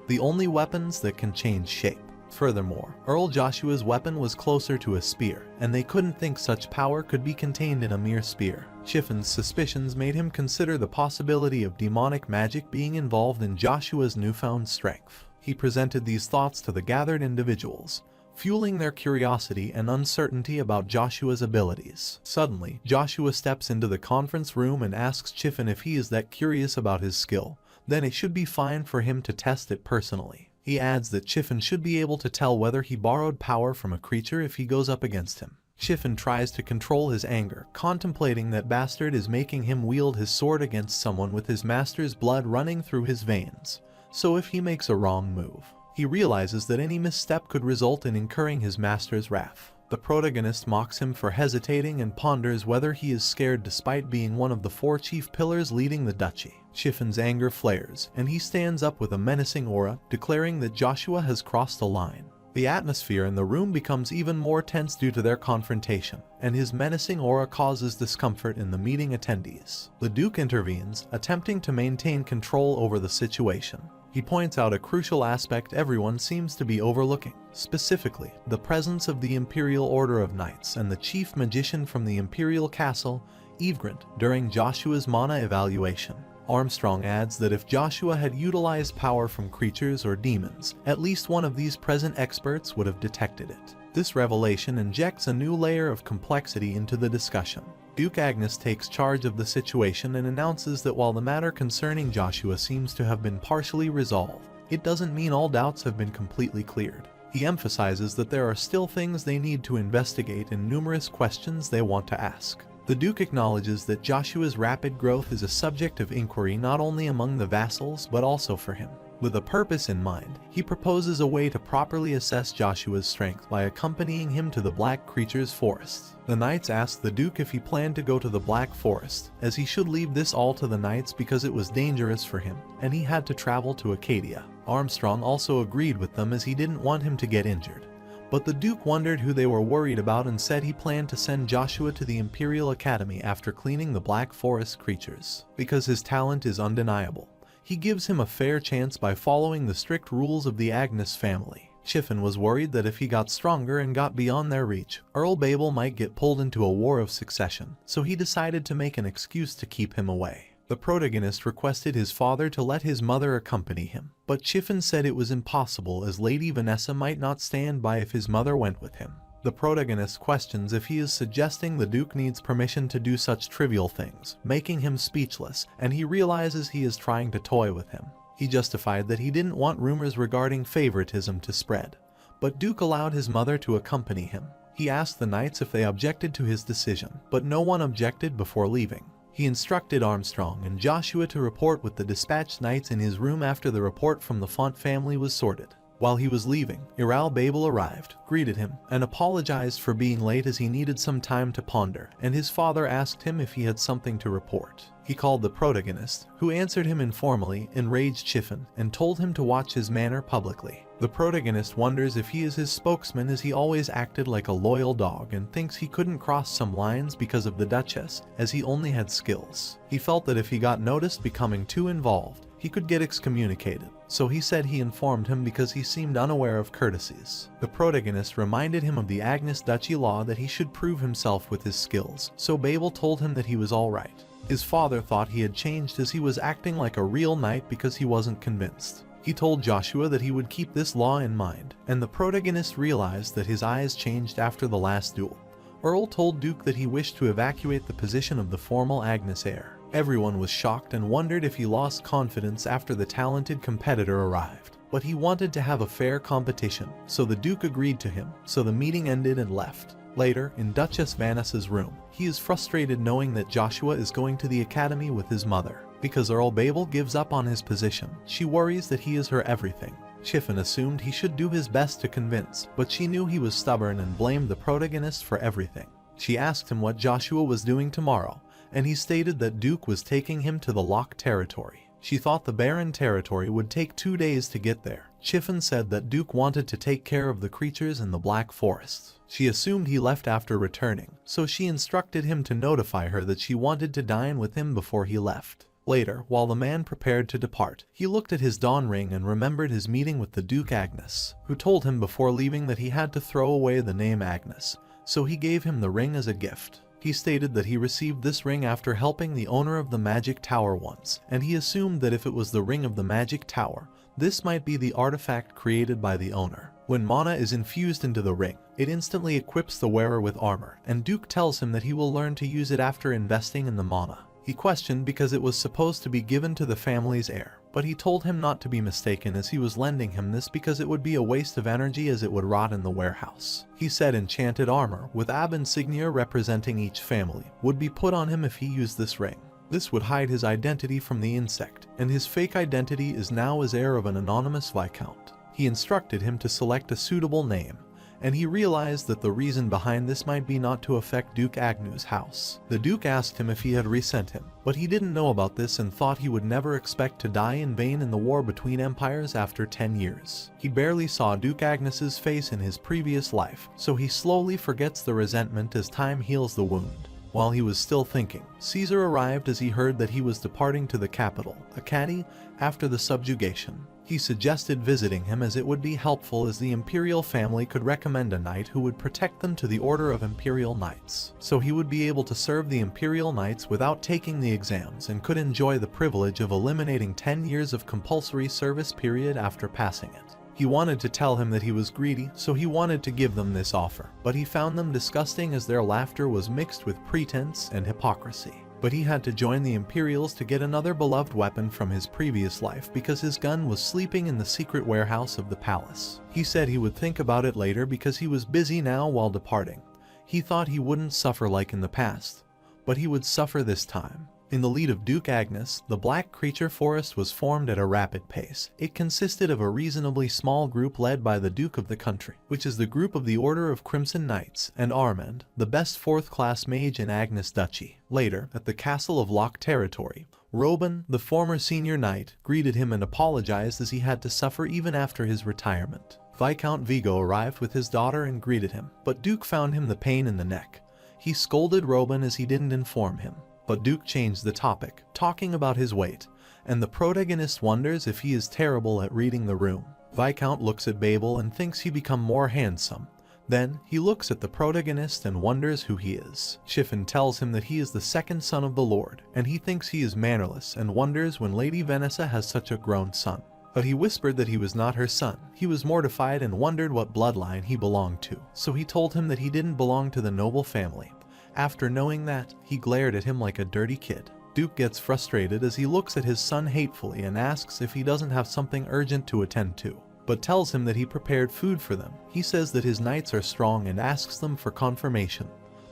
the only weapons that can change shape. Furthermore, Earl Joshua's weapon was closer to a spear, and they couldn't think such power could be contained in a mere spear. Chiffin's suspicions made him consider the possibility of demonic magic being involved in Joshua's newfound strength. He presented these thoughts to the gathered individuals, fueling their curiosity and uncertainty about Joshua's abilities. Suddenly, Joshua steps into the conference room and asks Chiffin if he is that curious about his skill, then it should be fine for him to test it personally. He adds that Chiffin should be able to tell whether he borrowed power from a creature if he goes up against him. Chiffin tries to control his anger, contemplating that Bastard is making him wield his sword against someone with his master's blood running through his veins, so if he makes a wrong move, he realizes that any misstep could result in incurring his master's wrath. The protagonist mocks him for hesitating and ponders whether he is scared despite being one of the 4 chief pillars leading the duchy. Chiffin's anger flares, and he stands up with a menacing aura, declaring that Joshua has crossed a line. The atmosphere in the room becomes even more tense due to their confrontation, and his menacing aura causes discomfort in the meeting attendees. The Duke intervenes, attempting to maintain control over the situation. He points out a crucial aspect everyone seems to be overlooking, specifically the presence of the Imperial Order of Knights and the chief magician from the Imperial Castle, Evegrant, during Joshua's mana evaluation. Armstrong adds that if Joshua had utilized power from creatures or demons, at least one of these present experts would have detected it. This revelation injects a new layer of complexity into the discussion. Duke Agnes takes charge of the situation and announces that while the matter concerning Joshua seems to have been partially resolved, it doesn't mean all doubts have been completely cleared. He emphasizes that there are still things they need to investigate and numerous questions they want to ask. The Duke acknowledges that Joshua's rapid growth is a subject of inquiry not only among the vassals but also for him. With a purpose in mind, he proposes a way to properly assess Joshua's strength by accompanying him to the Black Creature's Forest. The knights ask the Duke if he planned to go to the Black Forest, as he should leave this all to the knights because it was dangerous for him, and he had to travel to Acadia. Armstrong also agreed with them as he didn't want him to get injured. But the Duke wondered who they were worried about and said he planned to send Joshua to the Imperial Academy after cleaning the Black Forest creatures, because his talent is undeniable. He gives him a fair chance by following the strict rules of the Agnes family. Chiffon was worried that if he got stronger and got beyond their reach, Earl Babel might get pulled into a war of succession, so he decided to make an excuse to keep him away. The protagonist requested his father to let his mother accompany him, but Chiffon said it was impossible as Lady Vanessa might not stand by if his mother went with him. The protagonist questions if he is suggesting the Duke needs permission to do such trivial things, making him speechless, and he realizes he is trying to toy with him. He justified that he didn't want rumors regarding favoritism to spread, but Duke allowed his mother to accompany him. He asked the knights if they objected to his decision, but no one objected before leaving. He instructed Armstrong and Joshua to report with the dispatched knights in his room after the report from the Font family was sorted. While he was leaving, Earl Babel arrived, greeted him, and apologized for being late as he needed some time to ponder, and his father asked him if he had something to report. He called the protagonist, who answered him informally, enraged Chiffon, and told him to watch his manner publicly. The protagonist wonders if he is his spokesman as he always acted like a loyal dog and thinks he couldn't cross some lines because of the Duchess, as he only had skills. He felt that if he got noticed becoming too involved, he could get excommunicated, so he said he informed him because he seemed unaware of courtesies. The protagonist reminded him of the Agnes Duchy law that he should prove himself with his skills, so Babel told him that he was alright. His father thought he had changed as he was acting like a real knight because he wasn't convinced. He told Joshua that he would keep this law in mind, and the protagonist realized that his eyes changed after the last duel. Earl told Duke that he wished to evacuate the position of the formal Agnes heir. Everyone was shocked and wondered if he lost confidence after the talented competitor arrived. But he wanted to have a fair competition, so the Duke agreed to him, so the meeting ended and left. Later, in Duchess Vanessa's room, he is frustrated knowing that Joshua is going to the academy with his mother. Because Earl Babel gives up on his position, she worries that he is her everything. Chiffon assumed he should do his best to convince, but she knew he was stubborn and blamed the protagonist for everything. She asked him what Joshua was doing tomorrow, and he stated that Duke was taking him to the Lock territory. She thought the Barren territory would take 2 days to get there. Chiffon said that Duke wanted to take care of the creatures in the Black Forest. She assumed he left after returning, so she instructed him to notify her that she wanted to dine with him before he left. Later, while the man prepared to depart, he looked at his dawn ring and remembered his meeting with the Duke Agnes, who told him before leaving that he had to throw away the name Agnes, so he gave him the ring as a gift. He stated that he received this ring after helping the owner of the Magic Tower once, and he assumed that if it was the ring of the Magic Tower, this might be the artifact created by the owner. When mana is infused into the ring, it instantly equips the wearer with armor, and Duke tells him that he will learn to use it after investing in the mana. He questioned because it was supposed to be given to the family's heir, but he told him not to be mistaken as he was lending him this because it would be a waste of energy as it would rot in the warehouse. He said enchanted armor, with ab insignia representing each family, would be put on him if he used this ring. This would hide his identity from the insect, and his fake identity is now as heir of an anonymous viscount. He instructed him to select a suitable name, and he realized that the reason behind this might be not to affect Duke Agnew's house. The Duke asked him if he had resent him, but he didn't know about this and thought he would never expect to die in vain in the war between empires after 10 years. He barely saw Duke Agnes's face in his previous life, so he slowly forgets the resentment as time heals the wound. While he was still thinking, Caesar arrived as he heard that he was departing to the capital, Acadie, after the subjugation. He suggested visiting him as it would be helpful, as the imperial family could recommend a knight who would protect them to the Order of Imperial Knights, so he would be able to serve the imperial knights without taking the exams and could enjoy the privilege of eliminating 10 years of compulsory service period after passing it. He wanted to tell him that he was greedy, so he wanted to give them this offer, but he found them disgusting as their laughter was mixed with pretense and hypocrisy. But he had to join the Imperials to get another beloved weapon from his previous life because his gun was sleeping in the secret warehouse of the palace. He said he would think about it later because he was busy now while departing. He thought he wouldn't suffer like in the past, but he would suffer this time. In the lead of Duke Agnes, the Black Creature Forest was formed at a rapid pace. It consisted of a reasonably small group led by the Duke of the country, which is the group of the Order of Crimson Knights, and Armand, the best 4th-class mage in Agnes Duchy. Later, at the Castle of Locke Territory, Robin, the former senior knight, greeted him and apologized as he had to suffer even after his retirement. Viscount Vigo arrived with his daughter and greeted him, but Duke found him the pain in the neck. He scolded Robin as he didn't inform him. But Duke changed the topic, talking about his weight, and the protagonist wonders if he is terrible at reading the room. Viscount looks at Babel and thinks he become more handsome. Then, he looks at the protagonist and wonders who he is. Chiffon tells him that he is the second son of the Lord, and he thinks he is mannerless and wonders when Lady Vanessa has such a grown son. But he whispered that he was not her son. He was mortified and wondered what bloodline he belonged to, so he told him that he didn't belong to the noble family. After knowing that, he glared at him like a dirty kid. Duke gets frustrated as he looks at his son hatefully and asks if he doesn't have something urgent to attend to, but tells him that he prepared food for them. He says that his knights are strong and asks them for confirmation,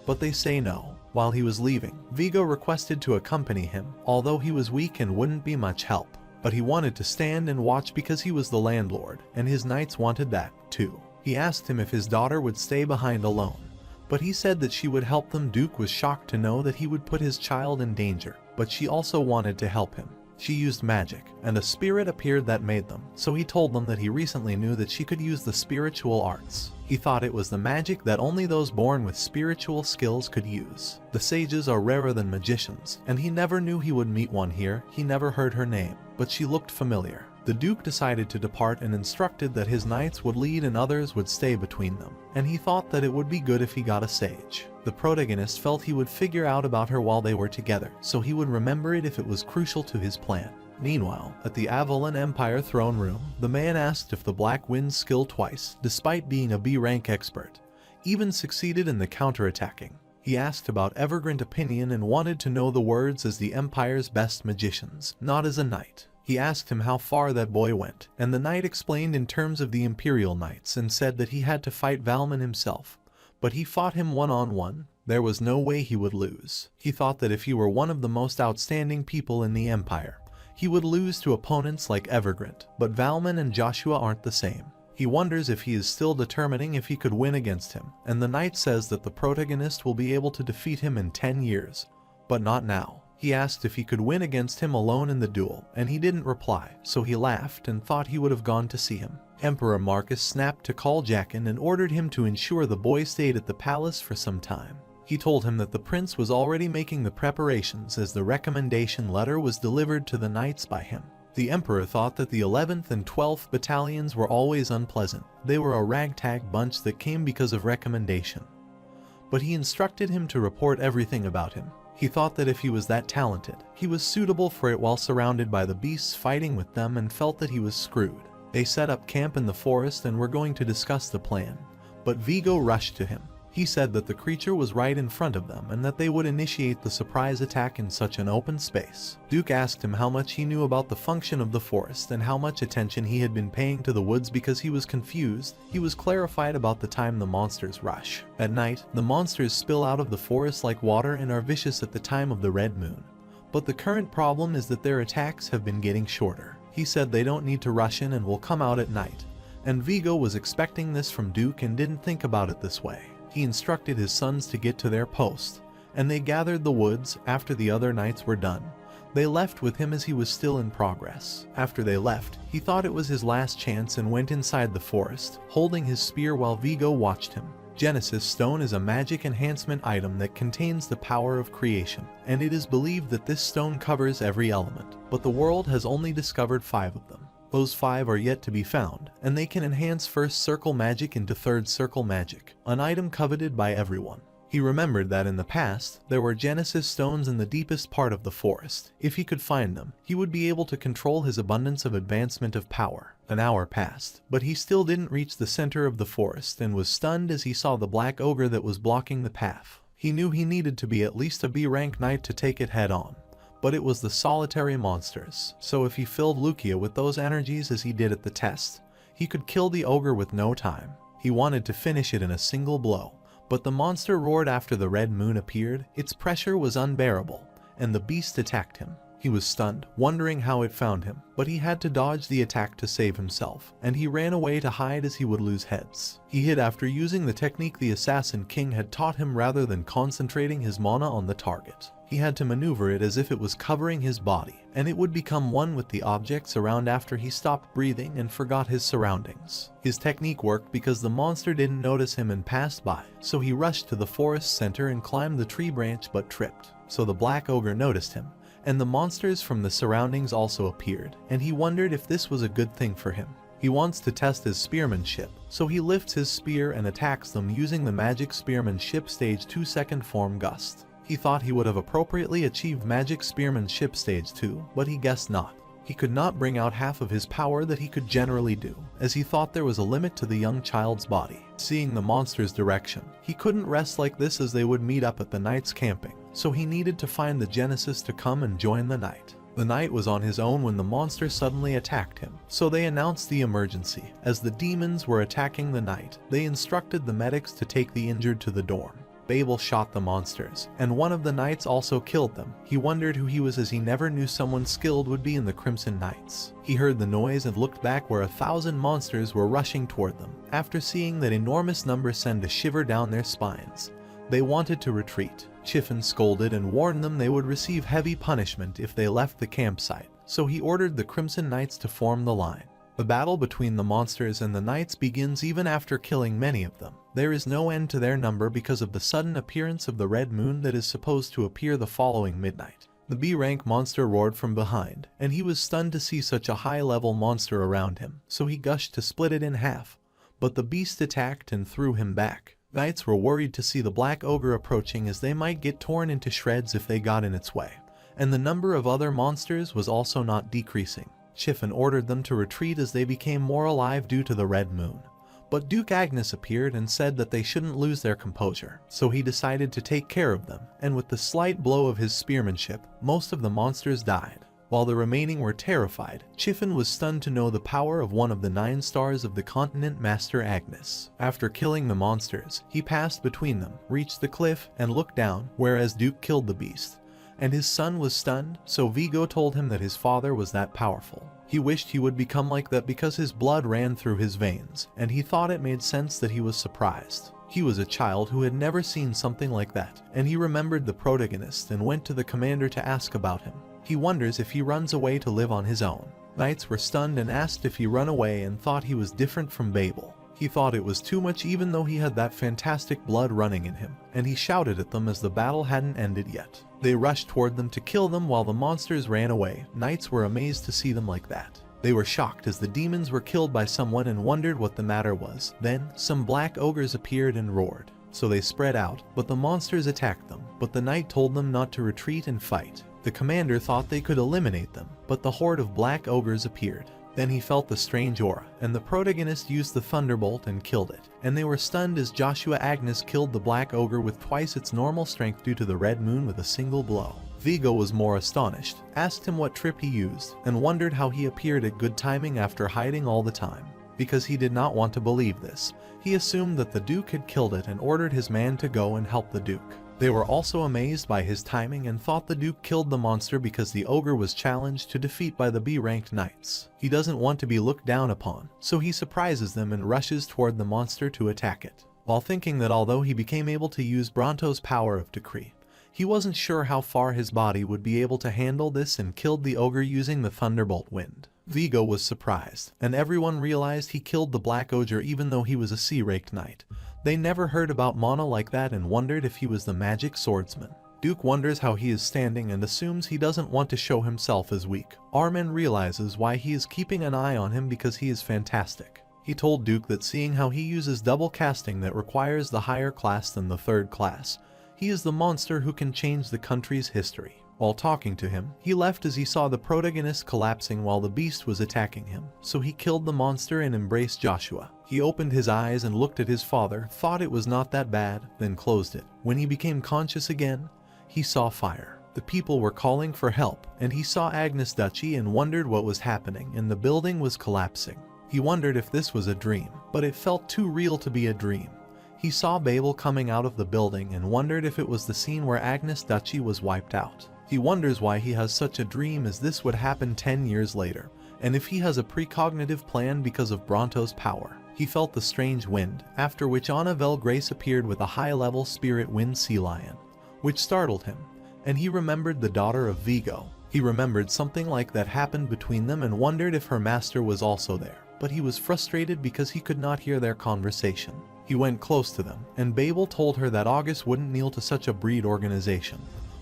but they say no. While he was leaving, Vigo requested to accompany him, although he was weak and wouldn't be much help. But he wanted to stand and watch because he was the landlord, and his knights wanted that, too. He asked him if his daughter would stay behind alone, but he said that she would help them. Duke was shocked to know that he would put his child in danger, but she also wanted to help him. She used magic, and a spirit appeared that made them, so he told them that he recently knew that she could use the spiritual arts. He thought it was the magic that only those born with spiritual skills could use. The sages are rarer than magicians, and he never knew he would meet one here. He never heard her name, but she looked familiar. The Duke decided to depart and instructed that his knights would lead and others would stay between them, and he thought that it would be good if he got a sage. The protagonist felt he would figure out about her while they were together, so he would remember it if it was crucial to his plan. Meanwhile, at the Avalon Empire throne room, the man asked if the Black Wind's skill twice, despite being a B-rank expert, even succeeded in the counterattacking. He asked about Evergrande opinion and wanted to know the words as the Empire's best magicians, not as a knight. He asked him how far that boy went, and the knight explained in terms of the Imperial Knights and said that he had to fight Valmon himself, but he fought him one-on-one. There was no way he would lose. He thought that if he were one of the most outstanding people in the Empire, he would lose to opponents like Evergrande, but Valmon and Joshua aren't the same. He wonders if he is still determining if he could win against him, and the knight says that the protagonist will be able to defeat him in 10 years, but not now. He asked if he could win against him alone in the duel, and he didn't reply, so he laughed and thought he would have gone to see him. Emperor Marcus snapped to call Jaqen and ordered him to ensure the boy stayed at the palace for some time. He told him that the prince was already making the preparations as the recommendation letter was delivered to the knights by him. The emperor thought that the 11th and 12th battalions were always unpleasant. They were a ragtag bunch that came because of recommendation. But he instructed him to report everything about him. He thought that if he was that talented, he was suitable for it while surrounded by the beasts fighting with them, and felt that he was screwed. They set up camp in the forest and were going to discuss the plan, but Vigo rushed to him. He said that the creature was right in front of them and that they would initiate the surprise attack in such an open space. Duke asked him how much he knew about the function of the forest and how much attention he had been paying to the woods because he was confused. He was clarified about the time the monsters rush. At night, the monsters spill out of the forest like water and are vicious at the time of the red moon. But the current problem is that their attacks have been getting shorter. He said they don't need to rush in and will come out at night. And Vigo was expecting this from Duke and didn't think about it this way. He instructed his sons to get to their post, and they gathered the woods after the other knights were done. They left with him as he was still in progress. After they left, he thought it was his last chance and went inside the forest, holding his spear while Vigo watched him. Genesis Stone is a magic enhancement item that contains the power of creation, and it is believed that this stone covers every element, but the world has only discovered 5 of them. Those 5 are yet to be found, and they can enhance first circle magic into third circle magic, an item coveted by everyone. He remembered that in the past, there were Genesis stones in the deepest part of the forest. If he could find them, he would be able to control his abundance of advancement of power. An hour passed, but he still didn't reach the center of the forest and was stunned as he saw the black ogre that was blocking the path. He knew he needed to be at least a B rank knight to take it head on. But it was the solitary monsters, so if he filled Lucia with those energies as he did at the test, he could kill the ogre with no time. He wanted to finish it in a single blow. But the monster roared after the red moon appeared. Its pressure was unbearable, and the beast attacked him. He was stunned, wondering how it found him, but he had to dodge the attack to save himself, and he ran away to hide as he would lose heads. He hid after using the technique the Assassin King had taught him rather than concentrating his mana on the target. He had to maneuver it as if it was covering his body, and it would become one with the objects around after he stopped breathing and forgot his surroundings. His technique worked because the monster didn't notice him and passed by, so he rushed to the forest center and climbed the tree branch but tripped. So the black ogre noticed him, and the monsters from the surroundings also appeared, and he wondered if this was a good thing for him. He wants to test his spearmanship, so he lifts his spear and attacks them using the magic spearmanship stage 2 second form gust. He thought he would have appropriately achieved magic spearmanship stage 2, but he guessed not. He could not bring out half of his power that he could generally do, as he thought there was a limit to the young child's body. Seeing the monster's direction, he couldn't rest like this as they would meet up at the knight's camping, so he needed to find the Genesis to come and join the knight. The knight was on his own when the monster suddenly attacked him, so they announced the emergency. As the demons were attacking the knight, they instructed the medics to take the injured to the dorm. Babel shot the monsters, and one of the knights also killed them. He wondered who he was as he never knew someone skilled would be in the Crimson Knights. He heard the noise and looked back where 1,000 monsters were rushing toward them. After seeing that enormous number send a shiver down their spines, they wanted to retreat. Chiffon scolded and warned them they would receive heavy punishment if they left the campsite, so he ordered the Crimson Knights to form the line. The battle between the monsters and the knights begins even after killing many of them. There is no end to their number because of the sudden appearance of the red moon that is supposed to appear the following midnight. The B-rank monster roared from behind, and he was stunned to see such a high-level monster around him, so he gushed to split it in half. But the beast attacked and threw him back. Knights were worried to see the black ogre approaching as they might get torn into shreds if they got in its way. And the number of other monsters was also not decreasing. Chiffon ordered them to retreat as they became more alive due to the red moon. But Duke Agnes appeared and said that they shouldn't lose their composure, so he decided to take care of them, and with the slight blow of his spearmanship, most of the monsters died. While the remaining were terrified, Chiffon was stunned to know the power of one of the 9 stars of the continent, Master Agnes. After killing the monsters, he passed between them, reached the cliff, and looked down, whereas Duke killed the beast. And his son was stunned, so Vigo told him that his father was that powerful. He wished he would become like that because his blood ran through his veins, and he thought it made sense that he was surprised. He was a child who had never seen something like that, and he remembered the protagonist and went to the commander to ask about him. He wonders if he runs away to live on his own. Knights were stunned and asked if he run away and thought he was different from Babel. He thought it was too much even though he had that fantastic blood running in him, and he shouted at them as the battle hadn't ended yet. They rushed toward them to kill them while the monsters ran away. Knights were amazed to see them like that. They were shocked as the demons were killed by someone and wondered what the matter was. Then, some black ogres appeared and roared. So they spread out, but the monsters attacked them. But the knight told them not to retreat and fight. The commander thought they could eliminate them, but the horde of black ogres appeared. Then he felt the strange aura, and the protagonist used the thunderbolt and killed it. And they were stunned as Joshua Agnes killed the black ogre with twice its normal strength due to the red moon with a single blow. Vigo was more astonished, asked him what trip he used, and wondered how he appeared at good timing after hiding all the time. Because he did not want to believe this, he assumed that the Duke had killed it and ordered his man to go and help the Duke. They were also amazed by his timing and thought the Duke killed the monster because the ogre was challenged to defeat by the B-ranked knights. He doesn't want to be looked down upon, so he surprises them and rushes toward the monster to attack it. While thinking that although he became able to use Bronto's power of decree, he wasn't sure how far his body would be able to handle this and killed the ogre using the thunderbolt wind. Vigo was surprised, and everyone realized he killed the black ogre even though he was a C-ranked knight. They never heard about mana like that and wondered if he was the magic swordsman. Duke wonders how he is standing and assumes he doesn't want to show himself as weak. Armin realizes why he is keeping an eye on him because he is fantastic. He told Duke that seeing how he uses double casting that requires the higher class than the third class, he is the monster who can change the country's history. While talking to him, he left as he saw the protagonist collapsing while the beast was attacking him, so he killed the monster and embraced Joshua. He opened his eyes and looked at his father, thought it was not that bad, then closed it. When he became conscious again, he saw fire. The people were calling for help, and he saw Agnes Duchy and wondered what was happening, and the building was collapsing. He wondered if this was a dream, but it felt too real to be a dream. He saw Babel coming out of the building and wondered if it was the scene where Agnes Duchy was wiped out. He wonders why he has such a dream, as this would happen 10 years later, and if he has a precognitive plan because of Bronto's power. He felt the strange wind, after which Annabelle Grace appeared with a high-level spirit wind sea lion, which startled him, and he remembered the daughter of Vigo. He remembered something like that happened between them and wondered if her master was also there, but he was frustrated because he could not hear their conversation. He went close to them, and Babel told her that August wouldn't kneel to such a breed organization.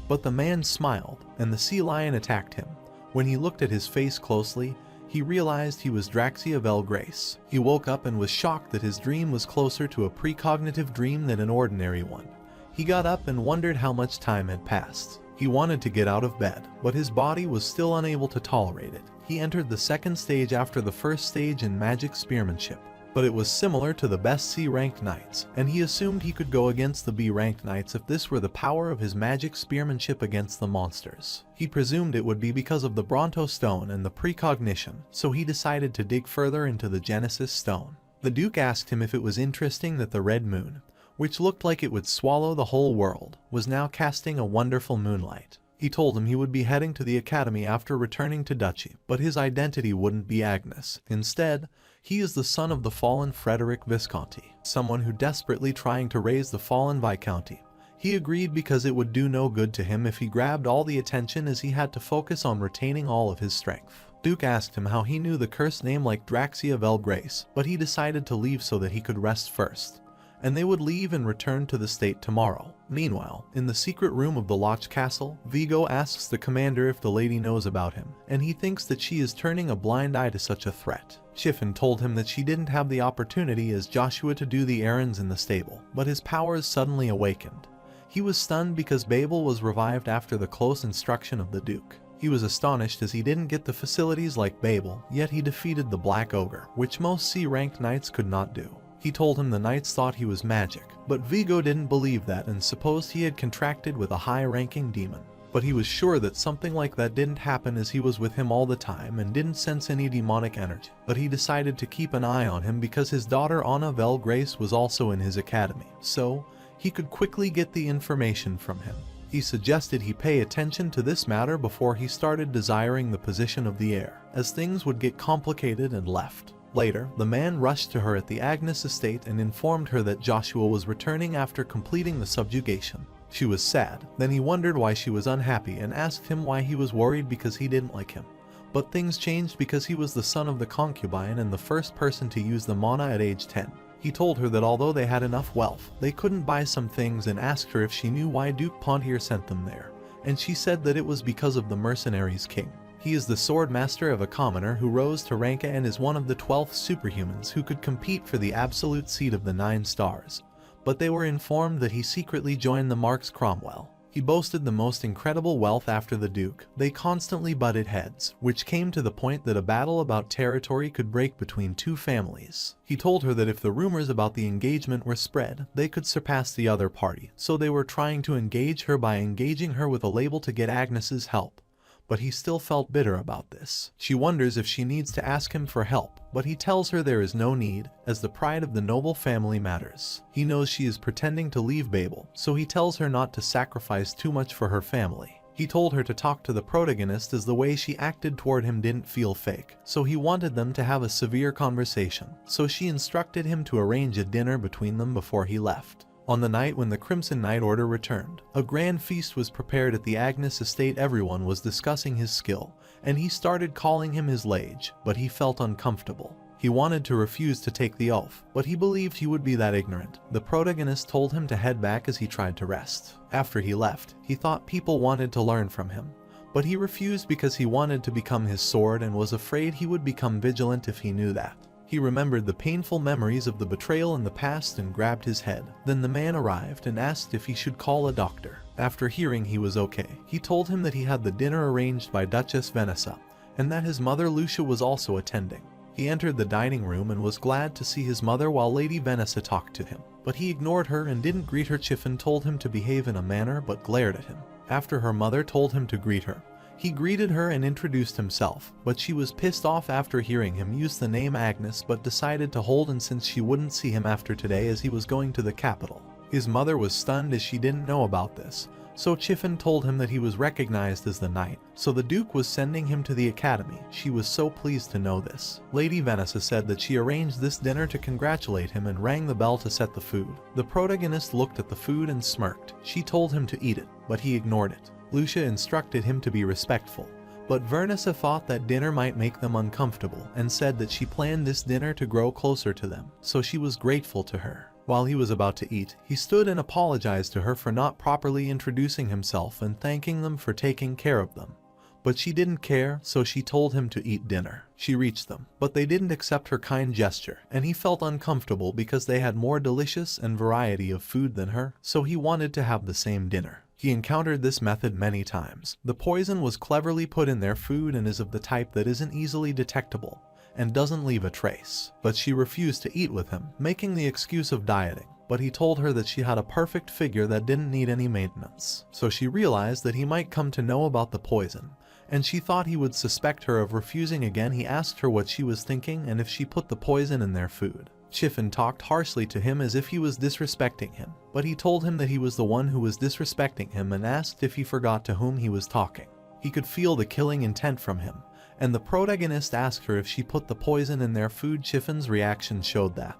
But the man smiled, and the sea lion attacked him. When he looked at his face closely, he realized he was Draxiavel Grace. He woke up and was shocked that his dream was closer to a precognitive dream than an ordinary one. He got up and wondered how much time had passed. He wanted to get out of bed, but his body was still unable to tolerate it. He entered the second stage after the first stage in magic spearmanship, but it was similar to the best C-ranked knights, and he assumed he could go against the B-ranked knights if this were the power of his magic spearmanship against the monsters. He presumed it would be because of the Bronto stone and the precognition, so he decided to dig further into the Genesis stone. The Duke asked him if it was interesting that the red moon, which looked like it would swallow the whole world, was now casting a wonderful moonlight. He told him he would be heading to the academy after returning to Duchy, but his identity wouldn't be Agnes. Instead, he is the son of the fallen Frederick Visconti, someone who desperately trying to raise the fallen Visconti. He agreed because it would do no good to him if he grabbed all the attention, as he had to focus on retaining all of his strength. Duke asked him how he knew the cursed name like Draxiavel Grace, but he decided to leave so that he could rest first, and they would leave and return to the state tomorrow. Meanwhile, in the secret room of the Loch Castle, Vigo asks the commander if the lady knows about him, and he thinks that she is turning a blind eye to such a threat. Chiffon told him that she didn't have the opportunity as Joshua to do the errands in the stable, but his powers suddenly awakened. He was stunned because Babel was revived after the close instruction of the Duke. He was astonished as he didn't get the facilities like Babel, yet he defeated the Black Ogre, which most C-ranked knights could not do. He told him the knights thought he was magic, but Vigo didn't believe that and supposed he had contracted with a high-ranking demon. But he was sure that something like that didn't happen as he was with him all the time and didn't sense any demonic energy. But he decided to keep an eye on him because his daughter Annabelle Grace was also in his academy, so he could quickly get the information from him. He suggested he pay attention to this matter before he started desiring the position of the heir, as things would get complicated, and left. Later, the man rushed to her at the Agnes estate and informed her that Joshua was returning after completing the subjugation. She was sad, then he wondered why she was unhappy and asked him why he was worried because he didn't like him. But things changed because he was the son of the concubine and the first person to use the mana at age 10. He told her that although they had enough wealth, they couldn't buy some things, and asked her if she knew why Duke Pontier sent them there, and she said that it was because of the mercenaries' king. He is the sword master of a commoner who rose to rank and is one of the 12th superhumans who could compete for the absolute seat of the 9 stars. But they were informed that he secretly joined the Marks Cromwell. He boasted the most incredible wealth after the Duke. They constantly butted heads, which came to the point that a battle about territory could break between two families. He told her that if the rumors about the engagement were spread, they could surpass the other party, so they were trying to engage her by engaging her with a label to get Agnes's help. But he still felt bitter about this. She wonders if she needs to ask him for help, but he tells her there is no need, as the pride of the noble family matters. He knows she is pretending to leave Babel, so he tells her not to sacrifice too much for her family. He told her to talk to the protagonist as the way she acted toward him didn't feel fake, so he wanted them to have a severe conversation, so she instructed him to arrange a dinner between them before he left. On the night when the Crimson Knight Order returned, a grand feast was prepared at the Agnes estate. Everyone was discussing his skill, and he started calling him his liege, but he felt uncomfortable. He wanted to refuse to take the oath, but he believed he would be that ignorant. The protagonist told him to head back as he tried to rest. After he left, he thought people wanted to learn from him, but he refused because he wanted to become his sword and was afraid he would become vigilant if he knew that. He remembered the painful memories of the betrayal in the past and grabbed his head. Then the man arrived and asked if he should call a doctor. After hearing he was okay, he told him that he had the dinner arranged by Duchess Vanessa, and that his mother Lucia was also attending. He entered the dining room and was glad to see his mother while Lady Vanessa talked to him. But he ignored her and didn't greet her. Chiffon told him to behave in a manner but glared at him. After her mother told him to greet her, he greeted her and introduced himself, but she was pissed off after hearing him use the name Agnes but decided to hold on since she wouldn't see him after today as he was going to the capital. His mother was stunned as she didn't know about this, so Chiffon told him that he was recognized as the knight, so the Duke was sending him to the academy. She was so pleased to know this. Lady Vanessa said that she arranged this dinner to congratulate him and rang the bell to set the food. The protagonist looked at the food and smirked. She told him to eat it, but he ignored it. Lucia instructed him to be respectful, but Vanessa thought that dinner might make them uncomfortable and said that she planned this dinner to grow closer to them, so she was grateful to her. While he was about to eat, he stood and apologized to her for not properly introducing himself and thanking them for taking care of them. But she didn't care, so she told him to eat dinner. She reached them, but they didn't accept her kind gesture, and he felt uncomfortable because they had more delicious and variety of food than her, so he wanted to have the same dinner. He encountered this method many times. The poison was cleverly put in their food and is of the type that isn't easily detectable and doesn't leave a trace. But she refused to eat with him, making the excuse of dieting. But he told her that she had a perfect figure that didn't need any maintenance. So she realized that he might come to know about the poison, and she thought he would suspect her of refusing again. He asked her what she was thinking and if she put the poison in their food. Chiffon talked harshly to him as if he was disrespecting him, but he told him that he was the one who was disrespecting him and asked if he forgot to whom he was talking. He could feel the killing intent from him, and the protagonist asked her if she put the poison in their food. Chiffon's reaction showed that,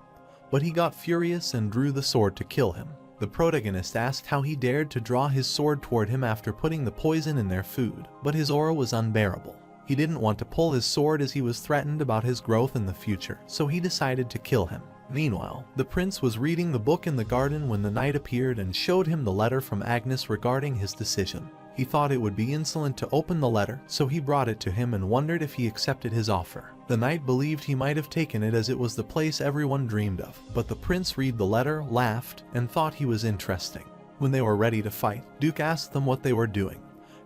but he got furious and drew the sword to kill him. The protagonist asked how he dared to draw his sword toward him after putting the poison in their food, but his aura was unbearable. He didn't want to pull his sword as he was threatened about his growth in the future, so he decided to kill him. Meanwhile, the prince was reading the book in the garden when the knight appeared and showed him the letter from Agnes regarding his decision. He thought it would be insolent to open the letter, so he brought it to him and wondered if he accepted his offer. The knight believed he might have taken it as it was the place everyone dreamed of, but the prince read the letter, laughed, and thought he was interesting. When they were ready to fight, Duke asked them what they were doing.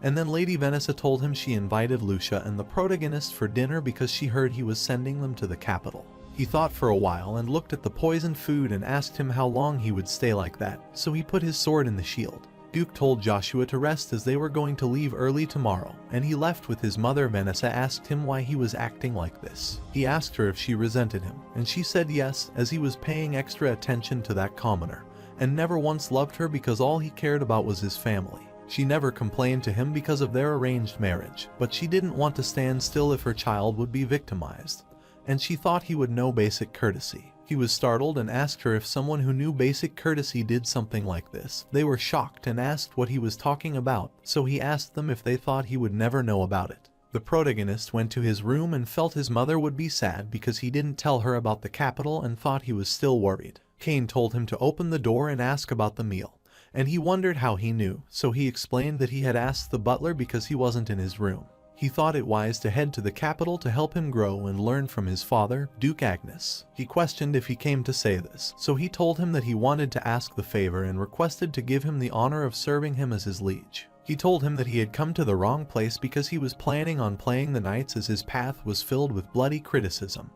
And then Lady Vanessa told him she invited Lucia and the protagonist for dinner because she heard he was sending them to the capital. He thought for a while and looked at the poisoned food and asked him how long he would stay like that, so he put his sword in the shield. Duke told Joshua to rest as they were going to leave early tomorrow, and he left with his mother. Vanessa asked him why he was acting like this. He asked her if she resented him, and she said yes, as he was paying extra attention to that commoner, and never once loved her because all he cared about was his family. She never complained to him because of their arranged marriage, but she didn't want to stand still if her child would be victimized, and she thought he would know basic courtesy. He was startled and asked her if someone who knew basic courtesy did something like this. They were shocked and asked what he was talking about, so he asked them if they thought he would never know about it. The protagonist went to his room and felt his mother would be sad because he didn't tell her about the capital and thought he was still worried. Kane told him to open the door and ask about the meal, and he wondered how he knew, so he explained that he had asked the butler because he wasn't in his room. He thought it wise to head to the capital to help him grow and learn from his father, Duke Agnes. He questioned if he came to say this, so he told him that he wanted to ask the favor and requested to give him the honor of serving him as his liege. He told him that he had come to the wrong place because he was planning on playing the knights as his path was filled with bloody criticism,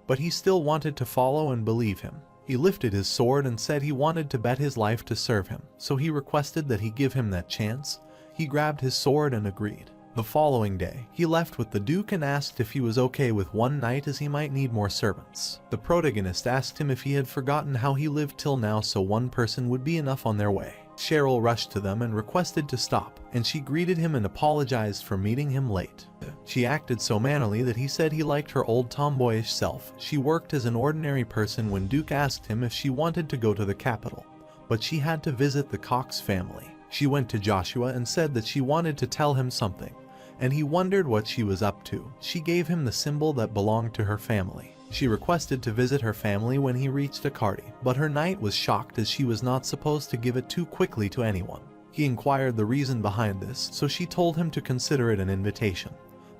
but he still wanted to follow and believe him. He lifted his sword and said he wanted to bet his life to serve him, so he requested that he give him that chance. He grabbed his sword and agreed. The following day, he left with the Duke and asked if he was okay with one night as he might need more servants. The protagonist asked him if he had forgotten how he lived till now so one person would be enough on their way. Cheryl rushed to them and requested to stop, and she greeted him and apologized for meeting him late. She acted so mannerly that he said he liked her old tomboyish self. She worked as an ordinary person when Duke asked him if she wanted to go to the capital, but she had to visit the Cox family. She went to Joshua and said that she wanted to tell him something, and he wondered what she was up to. She gave him the symbol that belonged to her family. She requested to visit her family when he reached Akari, but her knight was shocked as she was not supposed to give it too quickly to anyone. He inquired the reason behind this, so she told him to consider it an invitation.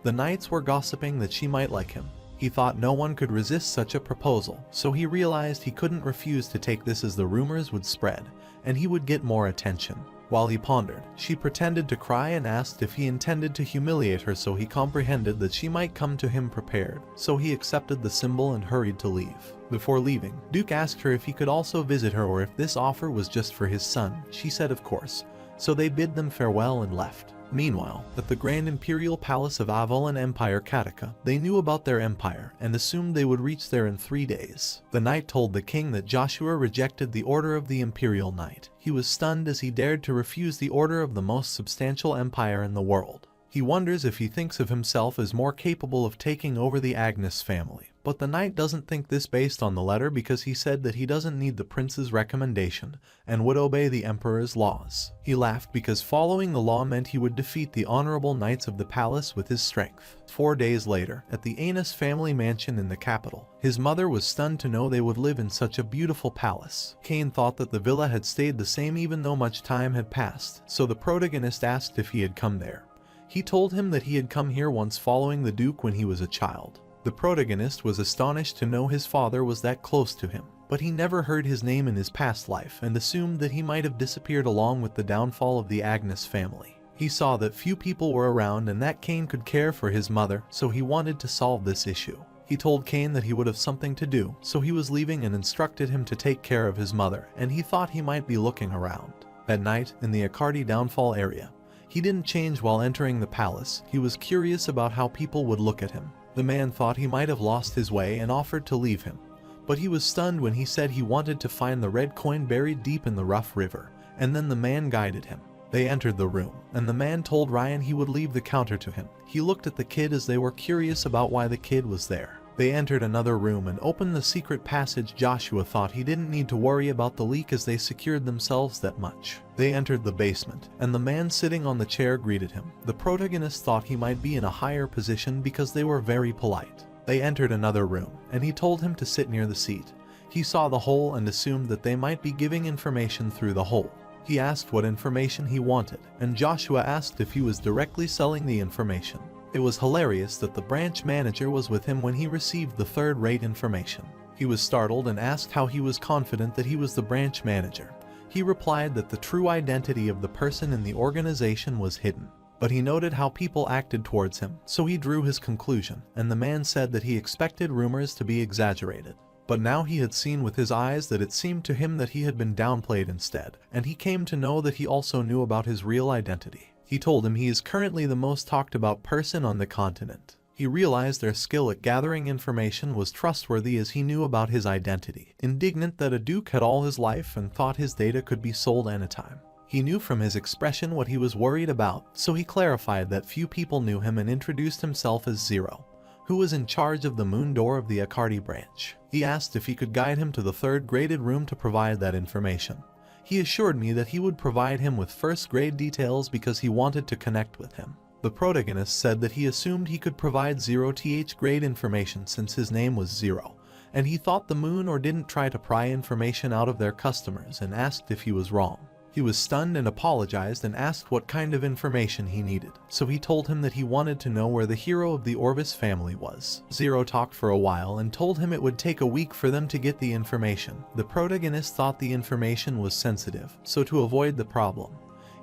The knights were gossiping that she might like him. He thought no one could resist such a proposal, so he realized he couldn't refuse to take this as the rumors would spread, and he would get more attention. While he pondered, she pretended to cry and asked if he intended to humiliate her, so he comprehended that she might come to him prepared, so he accepted the symbol and hurried to leave. Before leaving, Duke asked her if he could also visit her or if this offer was just for his son. She said of course, so they bid them farewell and left. Meanwhile, at the Grand Imperial Palace of Avolan Empire Kataka, they knew about their empire and assumed they would reach there in 3 days. The knight told the king that Joshua rejected the order of the Imperial Knight. He was stunned as he dared to refuse the order of the most substantial empire in the world. He wonders if he thinks of himself as more capable of taking over the Agnes family. But the knight doesn't think this based on the letter because he said that he doesn't need the prince's recommendation and would obey the emperor's laws. He laughed because following the law meant he would defeat the honorable knights of the palace with his strength. 4 days later, at the Aenus family mansion in the capital, his mother was stunned to know they would live in such a beautiful palace. Cain thought that the villa had stayed the same even though much time had passed, so the protagonist asked if he had come there. He told him that he had come here once following the Duke when he was a child. The protagonist was astonished to know his father was that close to him, but he never heard his name in his past life and assumed that he might have disappeared along with the downfall of the Agnes family. He saw that few people were around and that Cain could care for his mother, so he wanted to solve this issue. He told Cain that he would have something to do, so he was leaving and instructed him to take care of his mother, and he thought he might be looking around. At night, in the Akardi downfall area, he didn't change while entering the palace. He was curious about how people would look at him. The man thought he might have lost his way and offered to leave him. But he was stunned when he said he wanted to find the red coin buried deep in the rough river, and then the man guided him. They entered the room, and the man told Ryan he would leave the counter to him. He looked at the kid as they were curious about why the kid was there. They entered another room and opened the secret passage. Joshua thought he didn't need to worry about the leak as they secured themselves that much. They entered the basement, and the man sitting on the chair greeted him. The protagonist thought he might be in a higher position because they were very polite. They entered another room, and he told him to sit near the seat. He saw the hole and assumed that they might be giving information through the hole. He asked what information he wanted, and Joshua asked if he was directly selling the information. It was hilarious that the branch manager was with him when he received the third-rate information. He was startled and asked how he was confident that he was the branch manager. He replied that the true identity of the person in the organization was hidden. But he noted how people acted towards him, so he drew his conclusion, and the man said that he expected rumors to be exaggerated. But now he had seen with his eyes that it seemed to him that he had been downplayed instead, and he came to know that he also knew about his real identity. He told him he is currently the most talked about person on the continent. He realized their skill at gathering information was trustworthy as he knew about his identity. Indignant that a duke had all his life and thought his data could be sold anytime. He knew from his expression what he was worried about, so he clarified that few people knew him and introduced himself as Zero, who was in charge of the moon door of the Akardi branch. He asked if he could guide him to the third-graded room to provide that information. He assured me that he would provide him with first-grade details because he wanted to connect with him. The protagonist said that he assumed he could provide 0th grade information since his name was Zero, and he thought the moon or didn't try to pry information out of their customers and asked if he was wrong. He was stunned and apologized and asked what kind of information he needed, so he told him that he wanted to know where the hero of the Orvis family was. Zero talked for a while and told him it would take a week for them to get the information. The protagonist thought the information was sensitive, so to avoid the problem,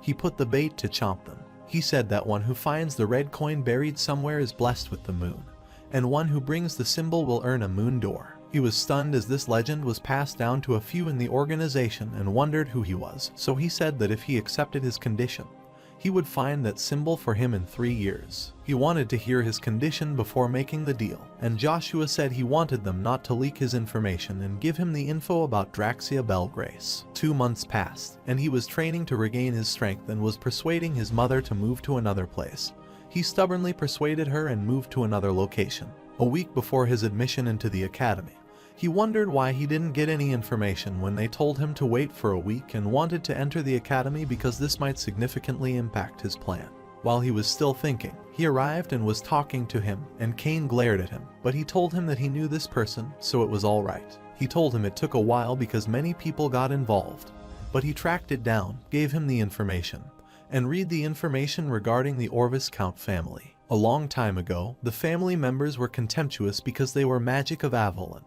he put the bait to chomp them. He said that one who finds the red coin buried somewhere is blessed with the moon, and one who brings the symbol will earn a moon door. He was stunned as this legend was passed down to a few in the organization and wondered who he was, so he said that if he accepted his condition, he would find that symbol for him in 3 years. He wanted to hear his condition before making the deal, and Joshua said he wanted them not to leak his information and give him the info about Draxia Belgrace. 2 months passed, and he was training to regain his strength and was persuading his mother to move to another place. He stubbornly persuaded her and moved to another location. A week before his admission into the academy, he wondered why he didn't get any information when they told him to wait for a week and wanted to enter the academy because this might significantly impact his plan. While he was still thinking, he arrived and was talking to him, and Cain glared at him, but he told him that he knew this person, so it was alright. He told him it took a while because many people got involved, but he tracked it down, gave him the information, and read the information regarding the Orvis Count family. A long time ago, the family members were contemptuous because they were magic of Avalon,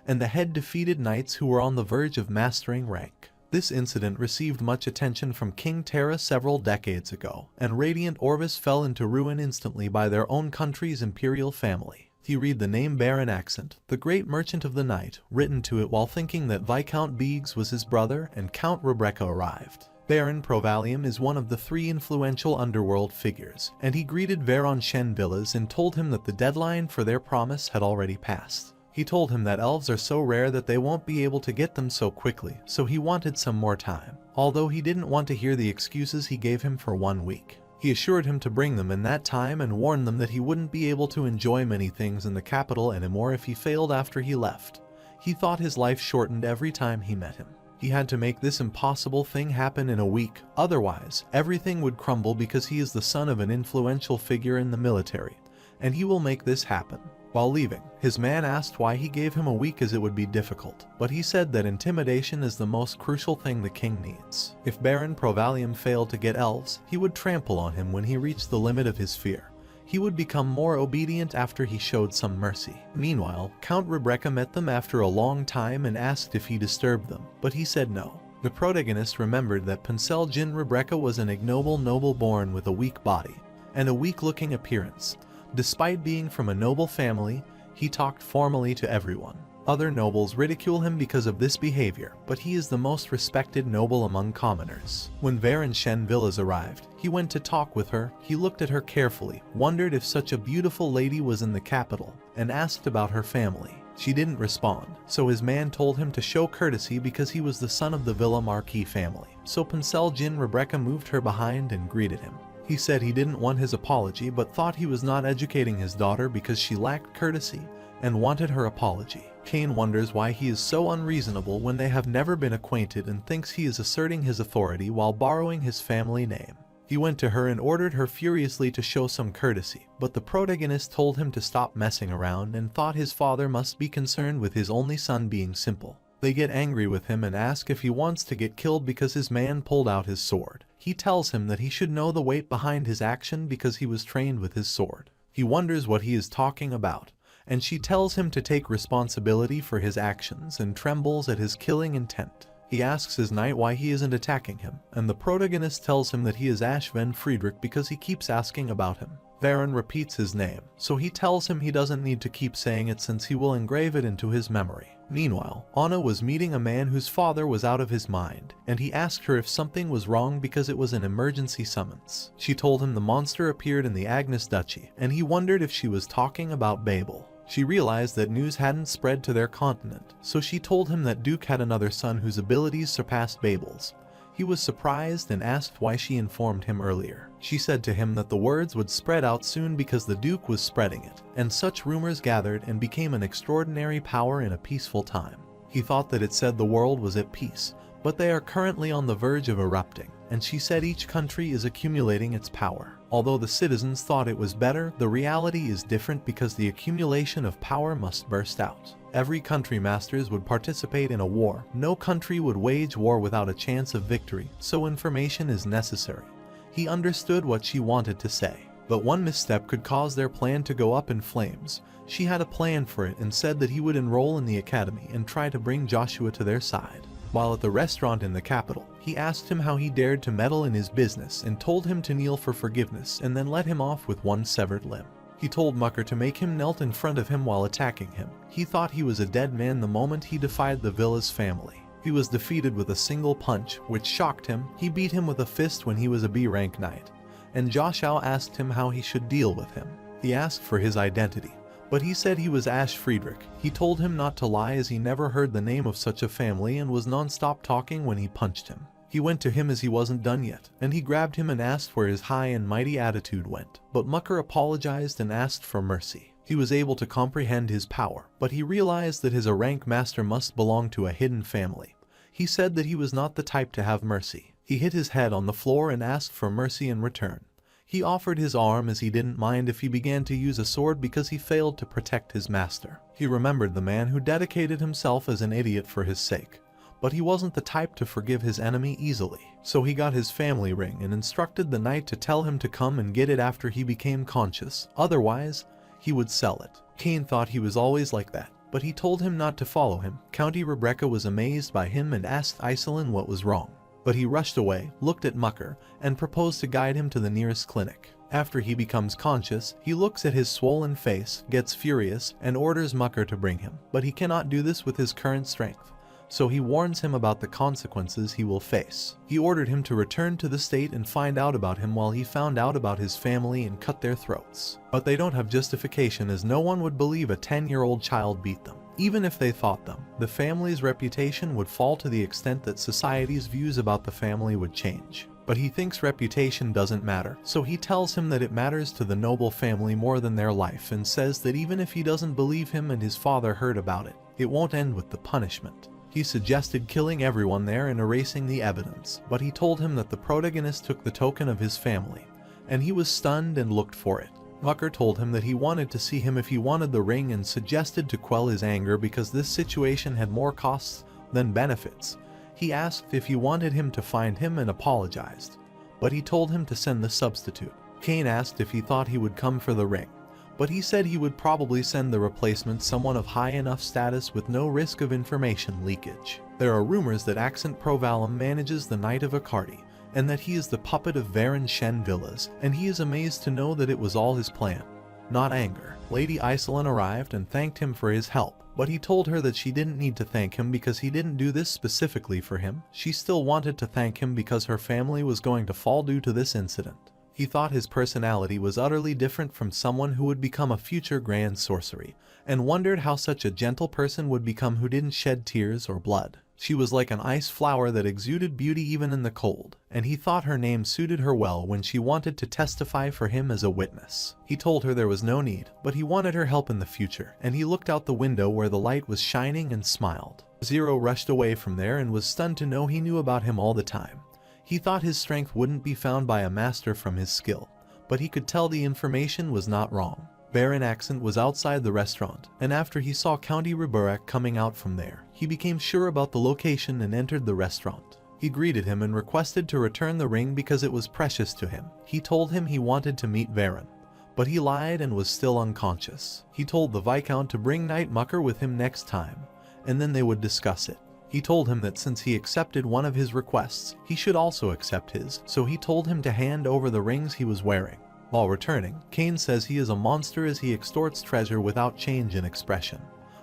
and the head defeated knights who were on the verge of mastering rank. This incident received much attention from King Terra several decades ago, and Radiant Orvis fell into ruin instantly by their own country's imperial family. He read the name Baron Accent, the great merchant of the night, written to it while thinking that Viscount Biggs was his brother and Count Rebecca arrived. Baron Provalium is one of the 3 influential underworld figures, and he greeted Veron Shenvillas and told him that the deadline for their promise had already passed. He told him that elves are so rare that they won't be able to get them so quickly, so he wanted some more time, although he didn't want to hear the excuses he gave him for 1 week. He assured him to bring them in that time and warned them that he wouldn't be able to enjoy many things in the capital anymore if he failed after he left. He thought his life shortened every time he met him. He had to make this impossible thing happen in a week, otherwise everything would crumble because he is the son of an influential figure in the military, and he will make this happen. While leaving, his man asked why he gave him a week as it would be difficult, but he said that intimidation is the most crucial thing the king needs. If Baron Provalium failed to get elves, he would trample on him when he reached the limit of his fear. He would become more obedient after he showed some mercy. Meanwhile, Count Rebecca met them after a long time and asked if he disturbed them, but he said no. The protagonist remembered that Pincel Jin Rebecca was an ignoble noble born with a weak body and a weak-looking appearance. Despite being from a noble family, he talked formally to everyone. Other nobles ridicule him because of this behavior, but he is the most respected noble among commoners. When Veron Shenvillas arrived, he went to talk with her. He looked at her carefully, wondered if such a beautiful lady was in the capital, and asked about her family. She didn't respond, so his man told him to show courtesy because he was the son of the Villa Marquis family. So Pincel Jin Rebecca moved her behind and greeted him. He said he didn't want his apology but thought he was not educating his daughter because she lacked courtesy and wanted her apology. Cain wonders why he is so unreasonable when they have never been acquainted and thinks he is asserting his authority while borrowing his family name. He went to her and ordered her furiously to show some courtesy, but the protagonist told him to stop messing around and thought his father must be concerned with his only son being simple. They get angry with him and ask if he wants to get killed because his man pulled out his sword. He tells him that he should know the weight behind his action because he was trained with his sword. He wonders what he is talking about, and she tells him to take responsibility for his actions and trembles at his killing intent. He asks his knight why he isn't attacking him, and the protagonist tells him that he is Ashven Friedrich because he keeps asking about him. Veron repeats his name, so he tells him he doesn't need to keep saying it since he will engrave it into his memory. Meanwhile, Anna was meeting a man whose father was out of his mind, and he asked her if something was wrong because it was an emergency summons. She told him the monster appeared in the Agnes Duchy, and he wondered if she was talking about Babel. She realized that news hadn't spread to their continent, so she told him that Duke had another son whose abilities surpassed Babel's. He was surprised and asked why she informed him earlier. She said to him that the words would spread out soon because the Duke was spreading it, and such rumors gathered and became an extraordinary power in a peaceful time. He thought that it said the world was at peace, but they are currently on the verge of erupting, and she said each country is accumulating its power. Although the citizens thought it was better, the reality is different because the accumulation of power must burst out. Every country masters would participate in a war. No country would wage war without a chance of victory, so information is necessary. He understood what she wanted to say, but one misstep could cause their plan to go up in flames. She had a plan for it and said that he would enroll in the academy and try to bring Joshua to their side. While at the restaurant in the capital, he asked him how he dared to meddle in his business and told him to kneel for forgiveness and then let him off with one severed limb. He told Mucker to make him knelt in front of him while attacking him. He thought he was a dead man the moment he defied the villa's family. He was defeated with a single punch, which shocked him. He beat him with a fist when he was a B-rank knight, and Joshua asked him how he should deal with him. He asked for his identity, but he said he was Ash Friedrich. He told him not to lie as he never heard the name of such a family and was non-stop talking when he punched him. He went to him as he wasn't done yet, and he grabbed him and asked where his high and mighty attitude went. But Mucker apologized and asked for mercy. He was able to comprehend his power, but he realized that his rank master must belong to a hidden family. He said that he was not the type to have mercy. He hit his head on the floor and asked for mercy in return. He offered his arm as he didn't mind if he began to use a sword because he failed to protect his master. He remembered the man who dedicated himself as an idiot for his sake, but he wasn't the type to forgive his enemy easily. So he got his family ring and instructed the knight to tell him to come and get it after he became conscious, otherwise he would sell it. Cain thought he was always like that, but he told him not to follow him. Countess Rebecca was amazed by him and asked Iselin what was wrong. But he rushed away, looked at Mucker, and proposed to guide him to the nearest clinic. After he becomes conscious, he looks at his swollen face, gets furious, and orders Mucker to bring him. But he cannot do this with his current strength, so he warns him about the consequences he will face. He ordered him to return to the state and find out about him while he found out about his family and cut their throats. But they don't have justification, as no one would believe a 10-year-old child beat them. Even if they fought them, the family's reputation would fall to the extent that society's views about the family would change. But he thinks reputation doesn't matter, so he tells him that it matters to the noble family more than their life, and says that even if he doesn't believe him and his father heard about it, it won't end with the punishment. He suggested killing everyone there and erasing the evidence, but he told him that the protagonist took the token of his family, and he was stunned and looked for it. Mucker told him that he wanted to see him if he wanted the ring and suggested to quell his anger because this situation had more costs than benefits. He asked if he wanted him to find him and apologized, but he told him to send the substitute. Cain asked if he thought he would come for the ring, but he said he would probably send the replacement someone of high enough status with no risk of information leakage. There are rumors that Accent Provalum manages the Knight of Accardi, and that he is the puppet of Baron Shen Villas, and he is amazed to know that it was all his plan, not anger. Lady Iselin arrived and thanked him for his help, but he told her that she didn't need to thank him because he didn't do this specifically for him. She still wanted to thank him because her family was going to fall due to this incident. He thought his personality was utterly different from someone who would become a future grand sorcery, and wondered how such a gentle person would become who didn't shed tears or blood. She was like an ice flower that exuded beauty even in the cold, and he thought her name suited her well when she wanted to testify for him as a witness. He told her there was no need, but he wanted her help in the future, and he looked out the window where the light was shining and smiled. Zero rushed away from there and was stunned to know he knew about him all the time. He thought his strength wouldn't be found by a master from his skill, but he could tell the information was not wrong. Baron Accent was outside the restaurant, and after he saw Countess Rebecca coming out from there, he became sure about the location and entered the restaurant. He greeted him and requested to return the ring because it was precious to him. He told him he wanted to meet Baron, but he lied and was still unconscious. He told the Viscount to bring Knight Mucker with him next time, and then they would discuss it. He told him that since he accepted one of his requests, he should also accept his, so he told him to hand over the rings he was wearing. While returning, Cain says he is a monster as he extorts treasure without change in expression,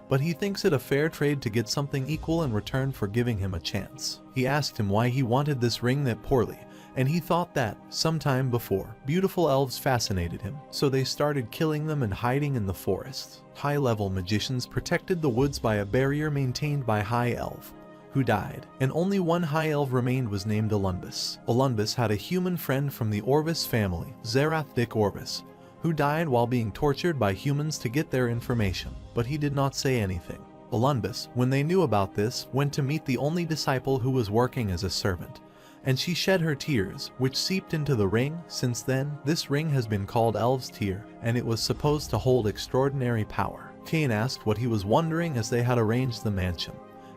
but he thinks it a fair trade to get something equal in return for giving him a chance. He asked him why he wanted this ring that poorly, and he thought that, sometime before, beautiful elves fascinated him, so they started killing them and hiding in the forest. High-level magicians protected the woods by a barrier maintained by High Elf, who died, and only one High Elf remained was named Olunbus. Olunbus had a human friend from the Orvis family, Zerath Dick Orvis, who died while being tortured by humans to get their information, but he did not say anything. Olunbus, when they knew about this, went to meet the only disciple who was working as a servant, and she shed her tears, which seeped into the ring. Since then, this ring has been called Elves' Tear, and it was supposed to hold extraordinary power. Cain asked what he was wondering as they had arranged the mansion,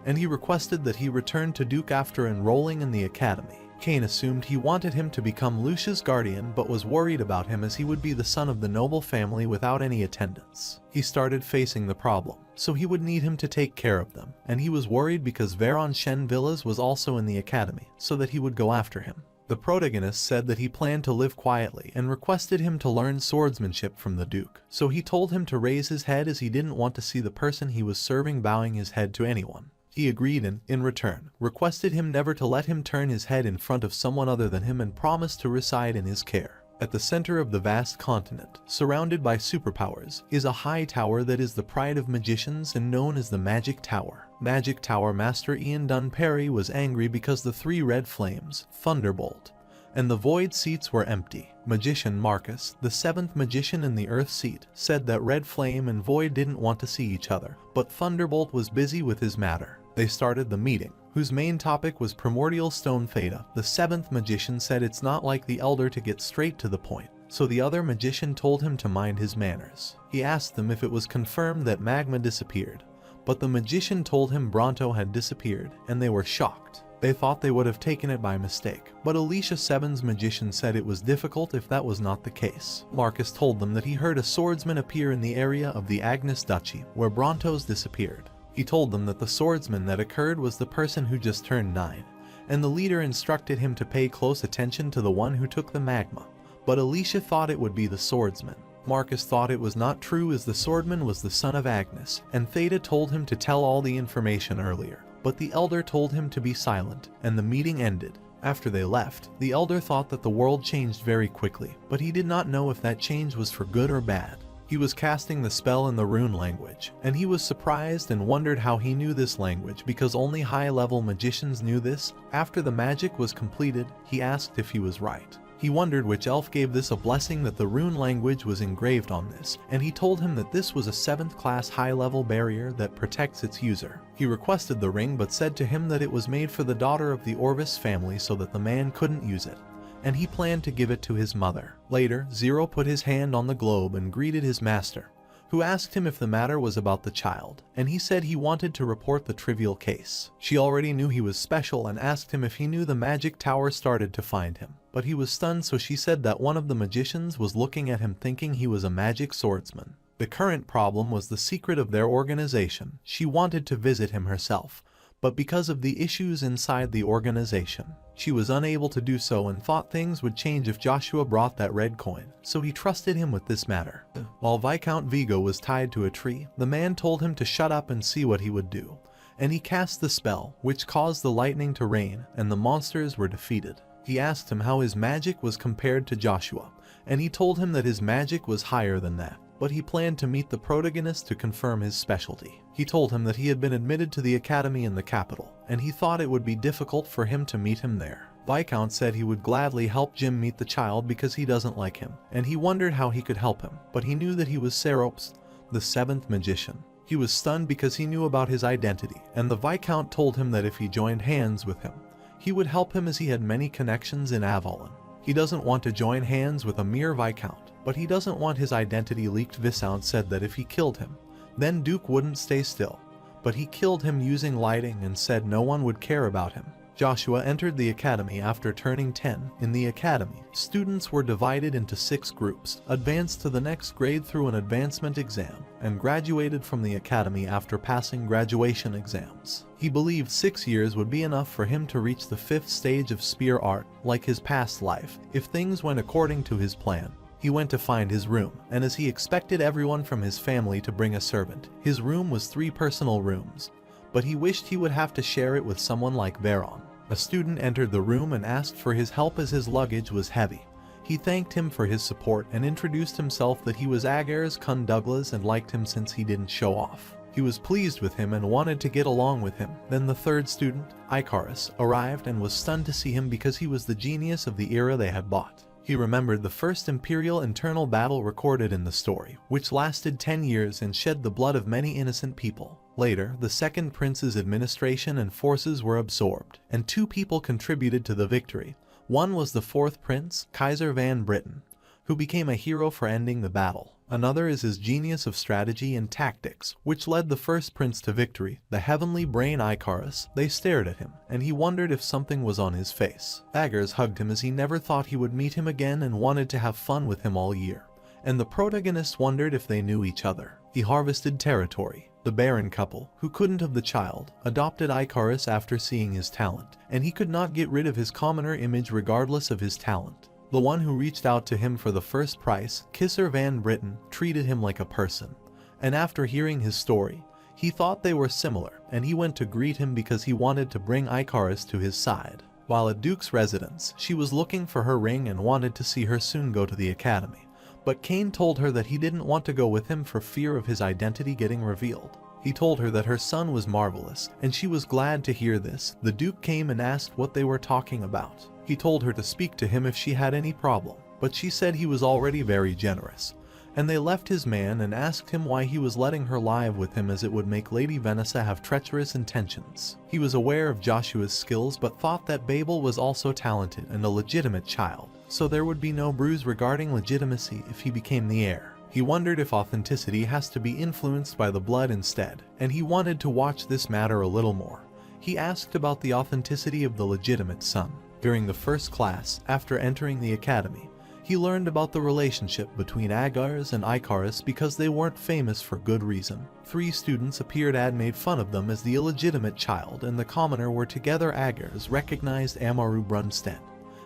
and he requested that he return to Duke after enrolling in the academy. Cain assumed he wanted him to become Lucia's guardian, but was worried about him as he would be the son of the noble family without any attendants. He started facing the problem, so he would need him to take care of them, and he was worried because Baron Shen Villas was also in the academy, so that he would go after him. The protagonist said that he planned to live quietly and requested him to learn swordsmanship from the Duke, so he told him to raise his head as he didn't want to see the person he was serving bowing his head to anyone. He agreed and, in return, requested him never to let him turn his head in front of someone other than him and promised to reside in his care. At the center of the vast continent, surrounded by superpowers, is a high tower that is the pride of magicians and known as the Magic Tower. Magic Tower Master Ian Dunperry was angry because the three red flames, Thunderbolt, and the Void seats were empty. Magician Marcus, the seventh magician in the Earth seat, said that Red Flame and Void didn't want to see each other, but Thunderbolt was busy with his matter. They started the meeting, whose main topic was Primordial Stone Theta. The seventh magician said it's not like the Elder to get straight to the point. so the other magician told him to mind his manners. He asked them if it was confirmed that Magma disappeared, but the magician told him Bronto had disappeared, and they were shocked. They thought they would have taken it by mistake, but Alicia Seven's magician said it was difficult if that was not the case. Marcus told them that he heard a swordsman appear in the area of the Agnes Duchy, where Bronto's disappeared. He told them that the swordsman that occurred was the person who just turned 9, and the leader instructed him to pay close attention to the one who took the magma, but Alicia thought it would be the swordsman. Marcus thought it was not true as the swordman was the son of Agnes, and Theta told him to tell all the information earlier. But the elder told him to be silent, and the meeting ended. After they left, the elder thought that the world changed very quickly, but he did not know if that change was for good or bad. He was casting the spell in the rune language, and he was surprised and wondered how he knew this language because only high-level magicians knew this. After the magic was completed, he asked if he was right. He wondered which elf gave this a blessing that the rune language was engraved on this, and he told him that this was a 7th class high-level barrier that protects its user. He requested the ring but said to him that it was made for the daughter of the Orvis family so that the man couldn't use it, and he planned to give it to his mother. Later, Zero put his hand on the globe and greeted his master, who asked him if the matter was about the child, and he said he wanted to report the trivial case. She already knew he was special and asked him if he knew the magic tower started to find him, but he was stunned, so she said that one of the magicians was looking at him thinking he was a magic swordsman. The current problem was the secret of their organization. She wanted to visit him herself, but because of the issues inside the organization, she was unable to do so and thought things would change if Joshua brought that red coin, so he trusted him with this matter. While Viscount Vigo was tied to a tree, the man told him to shut up and see what he would do, and he cast the spell, which caused the lightning to rain, and the monsters were defeated. He asked him how his magic was compared to Joshua, and he told him that his magic was higher than that, but he planned to meet the protagonist to confirm his specialty. He told him that he had been admitted to the academy in the capital, and he thought it would be difficult for him to meet him there. Viscount said he would gladly help Jim meet the child because he doesn't like him, and he wondered how he could help him, but he knew that he was Serops, the 7th magician. He was stunned because he knew about his identity, and the Viscount told him that if he joined hands with him, he would help him as he had many connections in Avalon. He doesn't want to join hands with a mere Viscount, but he doesn't want his identity leaked. Viscount said that if he killed him, then Duke wouldn't stay still, but he killed him using lighting and said no one would care about him. Joshua entered the academy after turning 10. In the academy, students were divided into 6 groups, advanced to the next grade through an advancement exam, and graduated from the academy after passing graduation exams. He believed 6 years would be enough for him to reach the 5th stage of spear art, like his past life, if things went according to his plan. He went to find his room, and as he expected everyone from his family to bring a servant, his room was 3 personal rooms, but he wished he would have to share it with someone like Veron. A student entered the room and asked for his help as his luggage was heavy. He thanked him for his support and introduced himself that he was Agar's Kun Douglas and liked him since he didn't show off. He was pleased with him and wanted to get along with him. Then the 3rd student, Icarus, arrived and was stunned to see him because he was the genius of the era they had bought. He remembered the first Imperial internal battle recorded in the story, which lasted 10 years and shed the blood of many innocent people. Later, the 2nd Prince's administration and forces were absorbed, and 2 people contributed to the victory. One was the 4th Prince, Kaiser Van Britten, who became a hero for ending the battle. Another is his genius of strategy and tactics, which led the 1st Prince to victory, the heavenly brain Icarus. They stared at him, and he wondered if something was on his face. Agars hugged him as he never thought he would meet him again and wanted to have fun with him all year. And the protagonist wondered if they knew each other. He harvested territory. The Baron couple, who couldn't have the child, adopted Icarus after seeing his talent, and he could not get rid of his commoner image regardless of his talent. The one who reached out to him for the first price, Kisser Van Britten, treated him like a person, and after hearing his story, he thought they were similar, and he went to greet him because he wanted to bring Icarus to his side. While at Duke's residence, she was looking for her ring and wanted to see her soon go to the academy. But Cain told her that he didn't want to go with him for fear of his identity getting revealed. He told her that her son was marvelous, and she was glad to hear this. The Duke came and asked what they were talking about. He told her to speak to him if she had any problem, but she said he was already very generous, and they left his man and asked him why he was letting her live with him, as it would make Lady Vanessa have treacherous intentions. He was aware of Joshua's skills but thought that Babel was also talented and a legitimate child, so there would be no bruise regarding legitimacy if he became the heir. He wondered if authenticity has to be influenced by the blood instead, and he wanted to watch this matter a little more. He asked about the authenticity of the legitimate son. During the first class, after entering the academy, he learned about the relationship between Agars and Icarus because they weren't famous for good reason. 3 students appeared and made fun of them as the illegitimate child, and the commoner were together. Agars recognized Amaru Brunsten,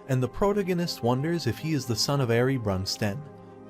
and the protagonist wonders if he is the son of Ari Brunsten,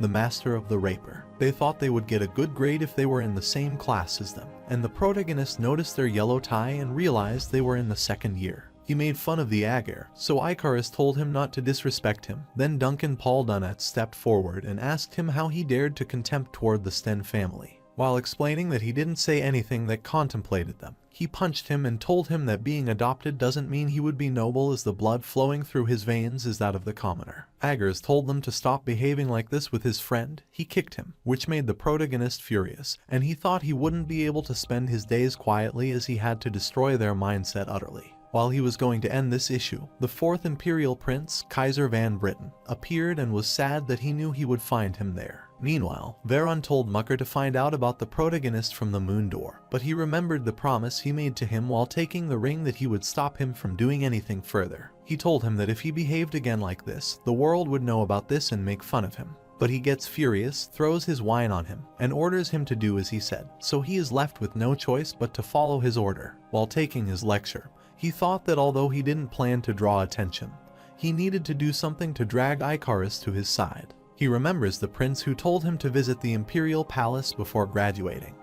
the master of the raper. They thought they would get a good grade if they were in the same class as them, and the protagonist noticed their yellow tie and realized they were in the 2nd year. He made fun of the Agar, so Icarus told him not to disrespect him. Then Duncan Paul Dunnett stepped forward and asked him how he dared to contempt toward the Sten family. While explaining that he didn't say anything that contemplated them, he punched him and told him that being adopted doesn't mean he would be noble, as the blood flowing through his veins is that of the commoner. Agars told them to stop behaving like this with his friend. He kicked him, which made the protagonist furious, and he thought he wouldn't be able to spend his days quietly as he had to destroy their mindset utterly. While he was going to end this issue, the 4th Imperial Prince, Kaiser Van Britain, appeared and was sad that he knew he would find him there. Meanwhile, Veron told Mucker to find out about the protagonist from the moon door, but he remembered the promise he made to him while taking the ring that he would stop him from doing anything further. He told him that if he behaved again like this, the world would know about this and make fun of him. But he gets furious, throws his wine on him, and orders him to do as he said, so he is left with no choice but to follow his order. While taking his lecture, he thought that although he didn't plan to draw attention, he needed to do something to drag Icarus to his side. He remembers the prince who told him to visit the Imperial Palace before graduating,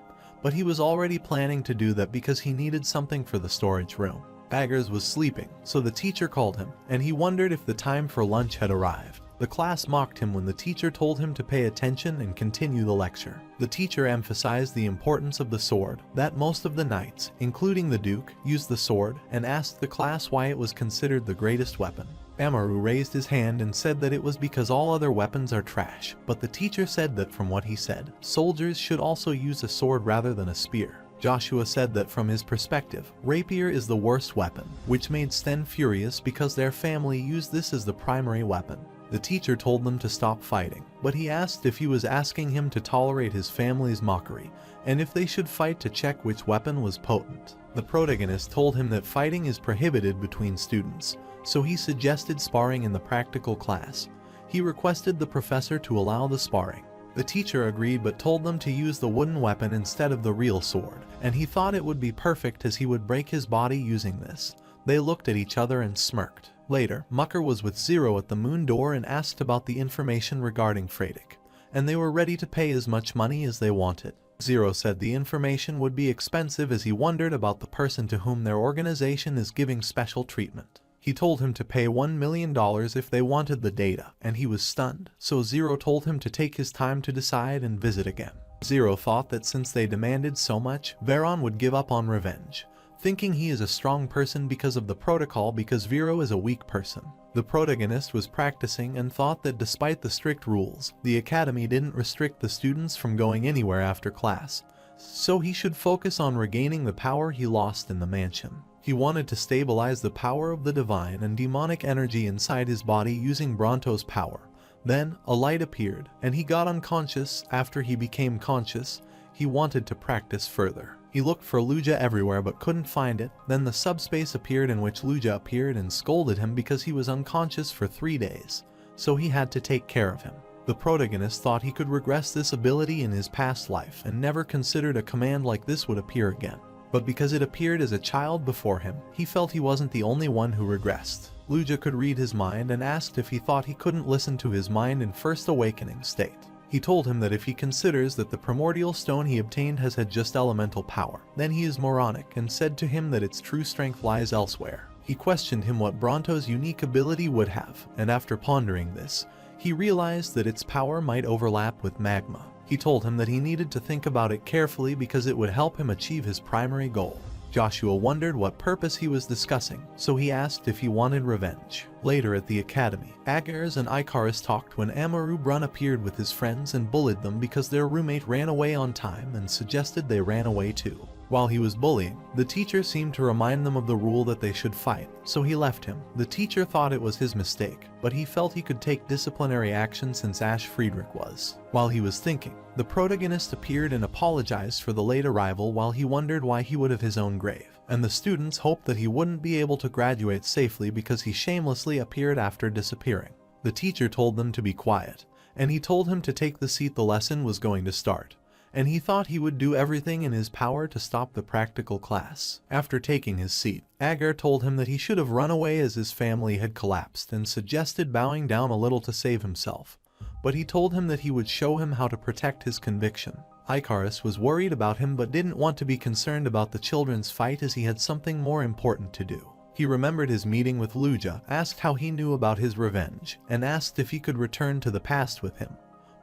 but he was already planning to do that because he needed something for the storage room. Agars was sleeping, so the teacher called him, and he wondered if the time for lunch had arrived. The class mocked him when the teacher told him to pay attention and continue the lecture. The teacher emphasized the importance of the sword, that most of the knights, including the Duke, used the sword, and asked the class why it was considered the greatest weapon. Amaru raised his hand and said that it was because all other weapons are trash, but the teacher said that from what he said, soldiers should also use a sword rather than a spear. Joshua said that from his perspective, rapier is the worst weapon, which made Sten furious because their family used this as the primary weapon. The teacher told them to stop fighting, but he asked if he was asking him to tolerate his family's mockery, and if they should fight to check which weapon was potent. The protagonist told him that fighting is prohibited between students, so he suggested sparring in the practical class. He requested the professor to allow the sparring. The teacher agreed but told them to use the wooden weapon instead of the real sword, and he thought it would be perfect as he would break his body using this. They looked at each other and smirked. Later, Mucker was with Zero at the moon door and asked about the information regarding Freydic, and they were ready to pay as much money as they wanted. Zero said the information would be expensive as he wondered about the person to whom their organization is giving special treatment. He told him to pay $1 million if they wanted the data, and he was stunned, so Zero told him to take his time to decide and visit again. Zero thought that since they demanded so much, Veron would give up on revenge, thinking he is a strong person because of the protocol because Vero is a weak person. The protagonist was practicing and thought that despite the strict rules, the academy didn't restrict the students from going anywhere after class, so he should focus on regaining the power he lost in the mansion. He wanted to stabilize the power of the divine and demonic energy inside his body using Bronto's power. Then, a light appeared, and he got unconscious. After he became conscious, he wanted to practice further. He looked for Luja everywhere but couldn't find it. Then the subspace appeared in which Luja appeared and scolded him because he was unconscious for 3 days, so he had to take care of him. The protagonist thought he could regress this ability in his past life and never considered a command like this would appear again. But because it appeared as a child before him, he felt he wasn't the only one who regressed. Luja could read his mind and asked if he thought he couldn't listen to his mind in first awakening state. He told him that if he considers that the primordial stone he obtained has had just elemental power, then he is moronic, and said to him that its true strength lies elsewhere. He questioned him what Bronto's unique ability would have, and after pondering this, he realized that its power might overlap with magma. He told him that he needed to think about it carefully because it would help him achieve his primary goal. Joshua wondered what purpose he was discussing, so he asked if he wanted revenge. Later at the academy, Agar's and Icarus talked when Amaru-Brun appeared with his friends and bullied them because their roommate ran away on time and suggested they ran away too. While he was bullying, the teacher seemed to remind them of the rule that they should fight, so he left him. The teacher thought it was his mistake, but he felt he could take disciplinary action since Ash Friedrich was. While he was thinking, the protagonist appeared and apologized for the late arrival while he wondered why he would have his own grave, and the students hoped that he wouldn't be able to graduate safely because he shamelessly appeared after disappearing. The teacher told them to be quiet, and he told him to take the seat the lesson was going to start, and he thought he would do everything in his power to stop the practical class. After taking his seat, Agar told him that he should have run away as his family had collapsed and suggested bowing down a little to save himself, but he told him that he would show him how to protect his conviction. Icarus was worried about him but didn't want to be concerned about the children's fight as he had something more important to do. He remembered his meeting with Luja, asked how he knew about his revenge, and asked if he could return to the past with him.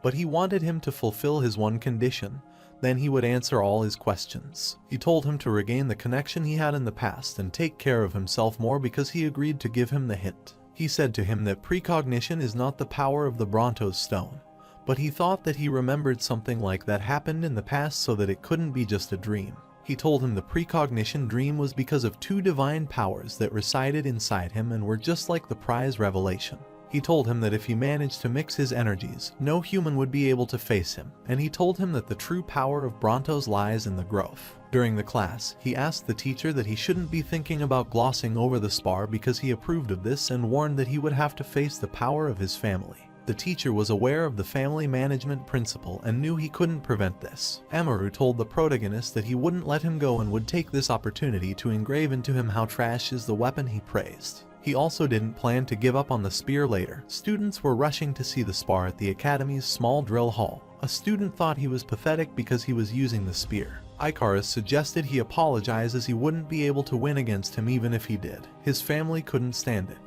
But he wanted him to fulfill his one condition, then he would answer all his questions. He told him to regain the connection he had in the past and take care of himself more because he agreed to give him the hint. He said to him that precognition is not the power of the Brontos stone, but he thought that he remembered something like that happened in the past so that it couldn't be just a dream. He told him the precognition dream was because of two divine powers that resided inside him and were just like the prize revelation. He told him that if he managed to mix his energies, no human would be able to face him, and he told him that the true power of Brontos lies in the growth. During the class, he asked the teacher that he shouldn't be thinking about glossing over the spar because he approved of this and warned that he would have to face the power of his family. The teacher was aware of the family management principle and knew he couldn't prevent this. Amaru told the protagonist that he wouldn't let him go and would take this opportunity to engrave into him how trash is the weapon he praised. He also didn't plan to give up on the spear later. Students were rushing to see the spar at the academy's small drill hall. A student thought he was pathetic because he was using the spear. Icarus suggested he apologize as he wouldn't be able to win against him even if he did. His family couldn't stand it.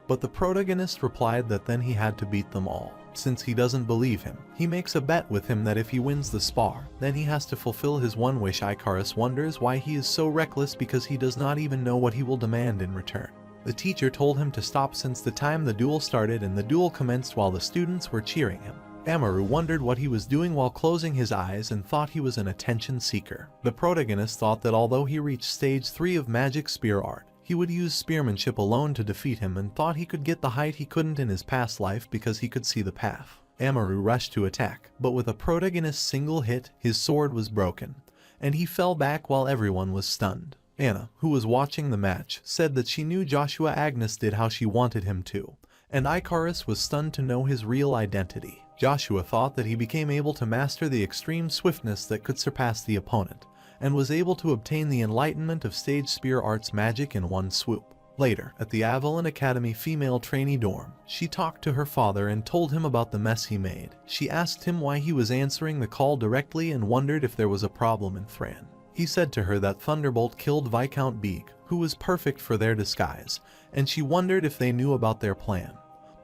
But the protagonist replied that then he had to beat them all. Since he doesn't believe him, he makes a bet with him that if he wins the spar, then he has to fulfill his one wish. Icarus wonders why he is so reckless because he does not even know what he will demand in return. The teacher told him to stop since the time the duel started, and the duel commenced while the students were cheering him. Amaru wondered what he was doing while closing his eyes and thought he was an attention seeker. The protagonist thought that although he reached stage 3 of magic spear art, he would use spearmanship alone to defeat him and thought he could get the height he couldn't in his past life because he could see the path. Amaru rushed to attack, but with a protagonist's single hit, his sword was broken, and he fell back while everyone was stunned. Anna, who was watching the match, said that she knew Joshua Agnes did how she wanted him to, and Icarus was stunned to know his real identity. Joshua thought that he became able to master the extreme swiftness that could surpass the opponent, and was able to obtain the enlightenment of stage spear arts magic in one swoop. Later, at the Avalon Academy female trainee dorm, she talked to her father and told him about the mess he made. She asked him why he was answering the call directly and wondered if there was a problem in Thran. He said to her that Thunderbolt killed Viscount Beak, who was perfect for their disguise, and she wondered if they knew about their plan.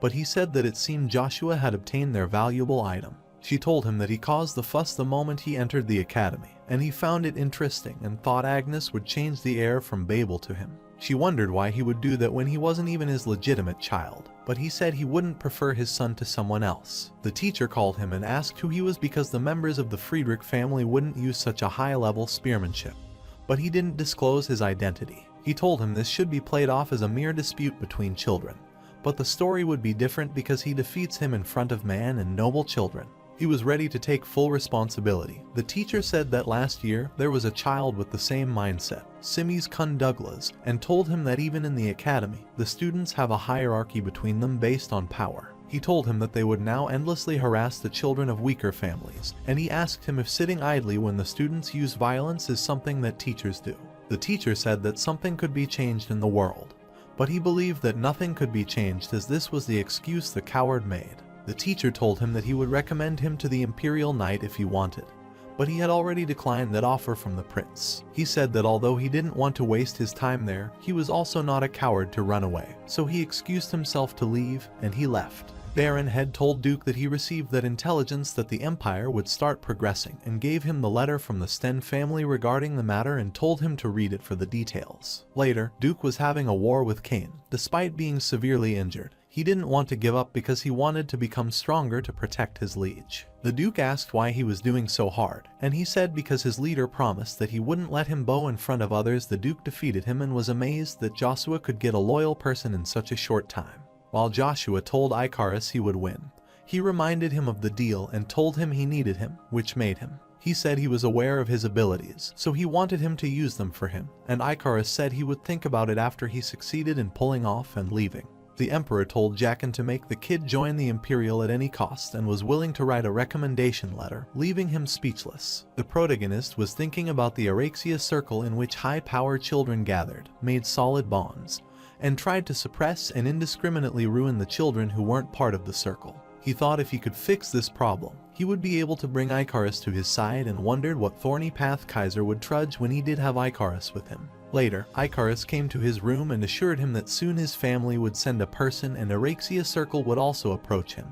But he said that it seemed Joshua had obtained their valuable item. She told him that he caused the fuss the moment he entered the academy, and he found it interesting and thought Agnes would change the heir from Babel to him. She wondered why he would do that when he wasn't even his legitimate child, but he said he wouldn't prefer his son to someone else. The teacher called him and asked who he was because the members of the Friedrich family wouldn't use such a high-level spearmanship, but he didn't disclose his identity. He told him this should be played off as a mere dispute between children, but the story would be different because he defeats him in front of man and noble children. He was ready to take full responsibility. The teacher said that last year there was a child with the same mindset, Simmy's Kun Douglas, and told him that even in the academy, the students have a hierarchy between them based on power. He told him that they would now endlessly harass the children of weaker families, and he asked him if sitting idly when the students use violence is something that teachers do. The teacher said that something could be changed in the world, but he believed that nothing could be changed as this was the excuse the coward made. The teacher told him that he would recommend him to the Imperial Knight if he wanted, but he had already declined that offer from the prince. He said that although he didn't want to waste his time there, he was also not a coward to run away, so he excused himself to leave, and he left. Baron had told Duke that he received that intelligence that the Empire would start progressing and gave him the letter from the Sten family regarding the matter and told him to read it for the details. Later, Duke was having a war with Kane. Despite being severely injured, he didn't want to give up because he wanted to become stronger to protect his liege. The Duke asked why he was doing so hard, and he said because his leader promised that he wouldn't let him bow in front of others. The Duke defeated him and was amazed that Joshua could get a loyal person in such a short time. While Joshua told Icarus he would win, he reminded him of the deal and told him he needed him, which made him. He said he was aware of his abilities, so he wanted him to use them for him, and Icarus said he would think about it after he succeeded in pulling off and leaving. The Emperor told Jaqen to make the kid join the Imperial at any cost and was willing to write a recommendation letter, leaving him speechless. The protagonist was thinking about the Aurexia circle in which high-powered children gathered, made solid bonds, and tried to suppress and indiscriminately ruin the children who weren't part of the circle. He thought if he could fix this problem, he would be able to bring Icarus to his side and wondered what thorny path Kaiser would trudge when he did have Icarus with him. Later, Icarus came to his room and assured him that soon his family would send a person and Aurexia circle would also approach him.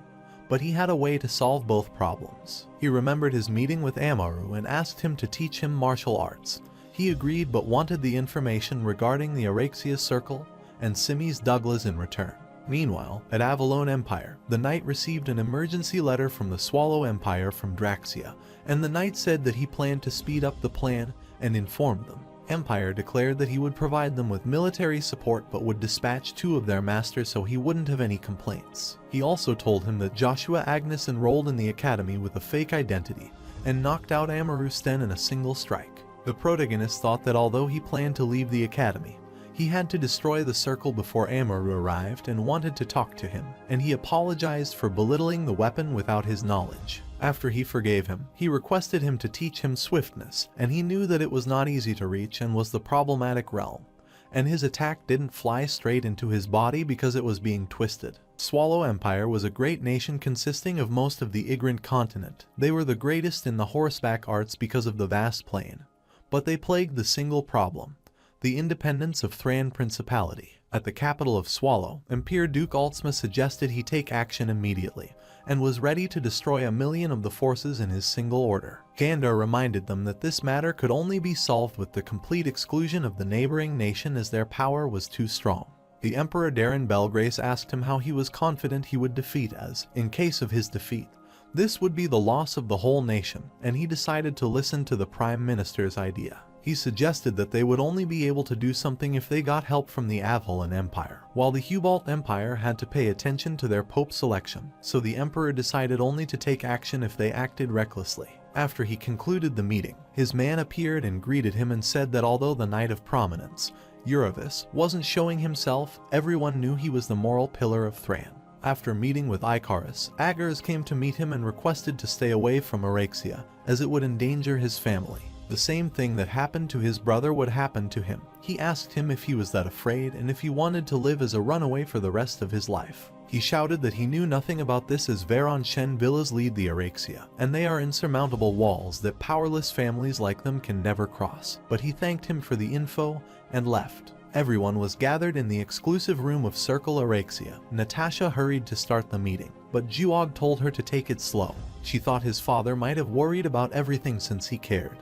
But he had a way to solve both problems. He remembered his meeting with Amaru and asked him to teach him martial arts. He agreed but wanted the information regarding the Aurexia circle and Simis Douglas in return. Meanwhile, at Avalon Empire, the knight received an emergency letter from the Swallow Empire from Draxia, and the knight said that he planned to speed up the plan and informed them. Empire declared that he would provide them with military support but would dispatch 2 of their masters so he wouldn't have any complaints. He also told him that Joshua Agnes enrolled in the academy with a fake identity and knocked out Amaru Sten in a single strike. The protagonist thought that although he planned to leave the academy, he had to destroy the circle before Amaru arrived and wanted to talk to him, and he apologized for belittling the weapon without his knowledge. After he forgave him, he requested him to teach him swiftness, and he knew that it was not easy to reach and was the problematic realm, and his attack didn't fly straight into his body because it was being twisted. Swallow Empire was a great nation consisting of most of the Igrant continent. They were the greatest in the horseback arts because of the vast plain, but they plagued the single problem: the independence of Thran Principality. At the capital of Swallow, Emperor Duke Altsma suggested he take action immediately, and was ready to destroy 1,000,000 of the forces in his single order. Gandar reminded them that this matter could only be solved with the complete exclusion of the neighboring nation as their power was too strong. The Emperor Darren Belgrace asked him how he was confident he would defeat as, in case of his defeat, this would be the loss of the whole nation, and he decided to listen to the Prime Minister's idea. He suggested that they would only be able to do something if they got help from the Avalon Empire, while the Hubalt Empire had to pay attention to their Pope selection, so the Emperor decided only to take action if they acted recklessly. After he concluded the meeting, his man appeared and greeted him and said that although the Knight of Prominence, Uravis, wasn't showing himself, everyone knew he was the moral pillar of Thran. After meeting with Icarus, Agars came to meet him and requested to stay away from Aurexia, as it would endanger his family. The same thing that happened to his brother would happen to him. He asked him if he was that afraid and if he wanted to live as a runaway for the rest of his life. He shouted that he knew nothing about this as Veron Shen villas lead the Aurexia, and they are insurmountable walls that powerless families like them can never cross. But he thanked him for the info and left. Everyone was gathered in the exclusive room of Circle Aurexia. Natasha hurried to start the meeting, but Juog told her to take it slow. She thought his father might have worried about everything since he cared,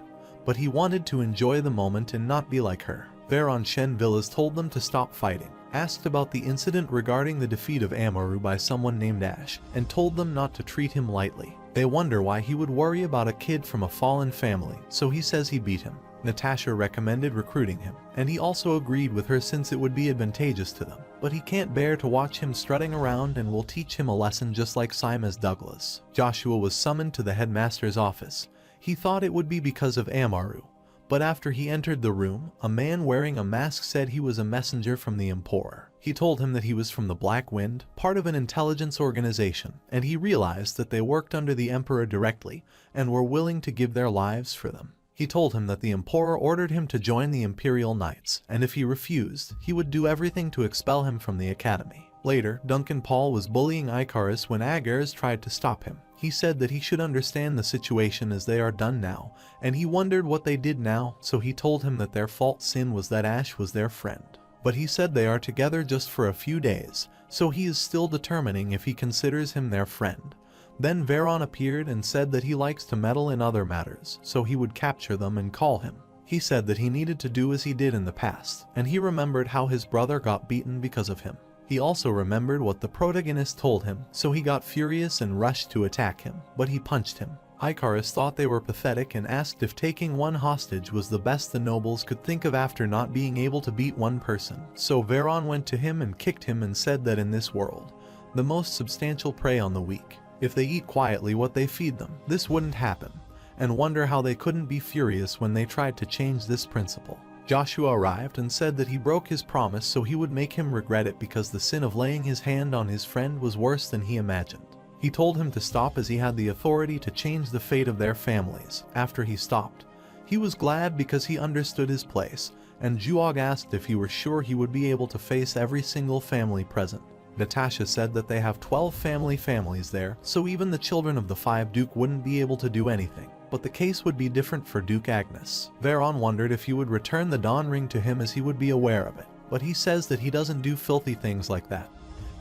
but he wanted to enjoy the moment and not be like her. Veron Shen Villas told them to stop fighting, asked about the incident regarding the defeat of Amaru by someone named Ash, and told them not to treat him lightly. They wonder why he would worry about a kid from a fallen family, so he says he beat him. Natasha recommended recruiting him, and he also agreed with her since it would be advantageous to them. But he can't bear to watch him strutting around and will teach him a lesson just like Simas Douglas. Joshua was summoned to the headmaster's office. He thought it would be because of Amaru, but after he entered the room, a man wearing a mask said he was a messenger from the Emperor. He told him that he was from the Black Wind, part of an intelligence organization, and he realized that they worked under the Emperor directly and were willing to give their lives for them. He told him that the Emperor ordered him to join the Imperial Knights, and if he refused, he would do everything to expel him from the academy. Later, Duncan Paul was bullying Icarus when Agars tried to stop him. He said that he should understand the situation as they are done now, and he wondered what they did now, so he told him that their false sin was that Ash was their friend. but he said they are together just for a few days, so he is still determining if he considers him their friend. Then Veron appeared and said that he likes to meddle in other matters, so he would capture them and call him. He said that he needed to do as he did in the past, and he remembered how his brother got beaten because of him. He also remembered what the protagonist told him, so he got furious and rushed to attack him, but he punched him. Icarus thought they were pathetic and asked if taking one hostage was the best the nobles could think of after not being able to beat one person. So Veron went to him and kicked him and said that in this world, the most substantial prey on the weak. If they eat quietly what they feed them, this wouldn't happen, and wonder how they couldn't be furious when they tried to change this principle. Joshua arrived and said that he broke his promise, so he would make him regret it because the sin of laying his hand on his friend was worse than he imagined. He told him to stop as he had the authority to change the fate of their families. After he stopped, he was glad because he understood his place, and Juog asked if he were sure he would be able to face every single family present. Natasha said that they have 12 families there, so even the children of the 5 Duke wouldn't be able to do anything. But the case would be different for Duke Agnes. Veron wondered if he would return the Dawn Ring to him as he would be aware of it, but he says that he doesn't do filthy things like that.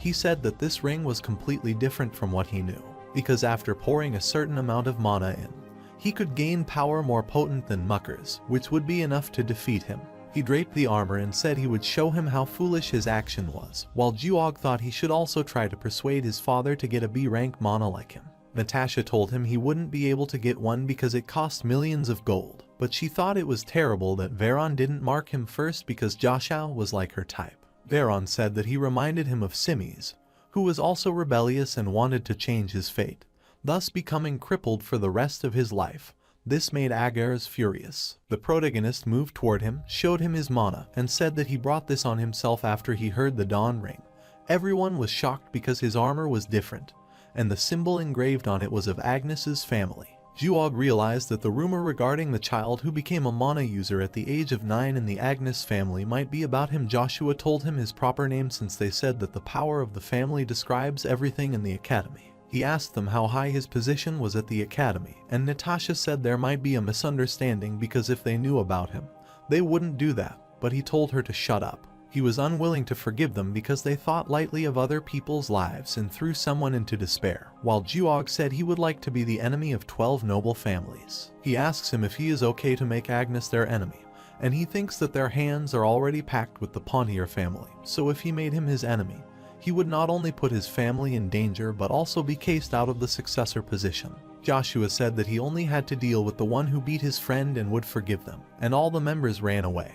He said that this ring was completely different from what he knew, because after pouring a certain amount of mana in, he could gain power more potent than Mucker's, which would be enough to defeat him. He draped the armor and said he would show him how foolish his action was, while Juog thought he should also try to persuade his father to get a B rank mana like him. Natasha told him he wouldn't be able to get one because it cost millions of gold, but she thought it was terrible that Veron didn't mark him first because Joshua was like her type. Veron said that he reminded him of Simis, who was also rebellious and wanted to change his fate, thus becoming crippled for the rest of his life. This made Agars furious. The protagonist moved toward him, showed him his mana, and said that he brought this on himself after he heard the Dawn Ring. Everyone was shocked because his armor was different, and the symbol engraved on it was of Agnes's family. Juog realized that the rumor regarding the child who became a mana user at the age of 9 in the Agnes family might be about him. Joshua told him his proper name since they said that the power of the family describes everything in the academy. He asked them how high his position was at the academy, and Natasha said there might be a misunderstanding because if they knew about him, they wouldn't do that, but he told her to shut up. He was unwilling to forgive them because they thought lightly of other people's lives and threw someone into despair, while Juog said he would like to be the enemy of 12 noble families. He asks him if he is okay to make Agnes their enemy, and he thinks that their hands are already packed with the Pontier family, so if he made him his enemy, he would not only put his family in danger but also be cased out of the successor position. Joshua said that he only had to deal with the one who beat his friend and would forgive them, and all the members ran away,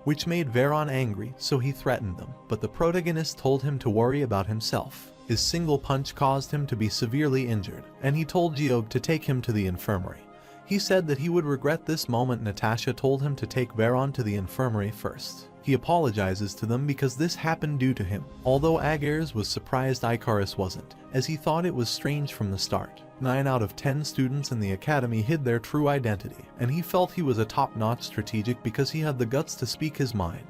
which made Veron angry, so he threatened them, but the protagonist told him to worry about himself. His single punch caused him to be severely injured, and he told Geog to take him to the infirmary. He said that he would regret this moment. Natasha told him to take Veron to the infirmary first. He apologizes to them because this happened due to him, although Agars was surprised Icarus wasn't, as he thought it was strange from the start. 9 out of 10 students in the academy hid their true identity, and he felt he was a top-notch strategic because he had the guts to speak his mind,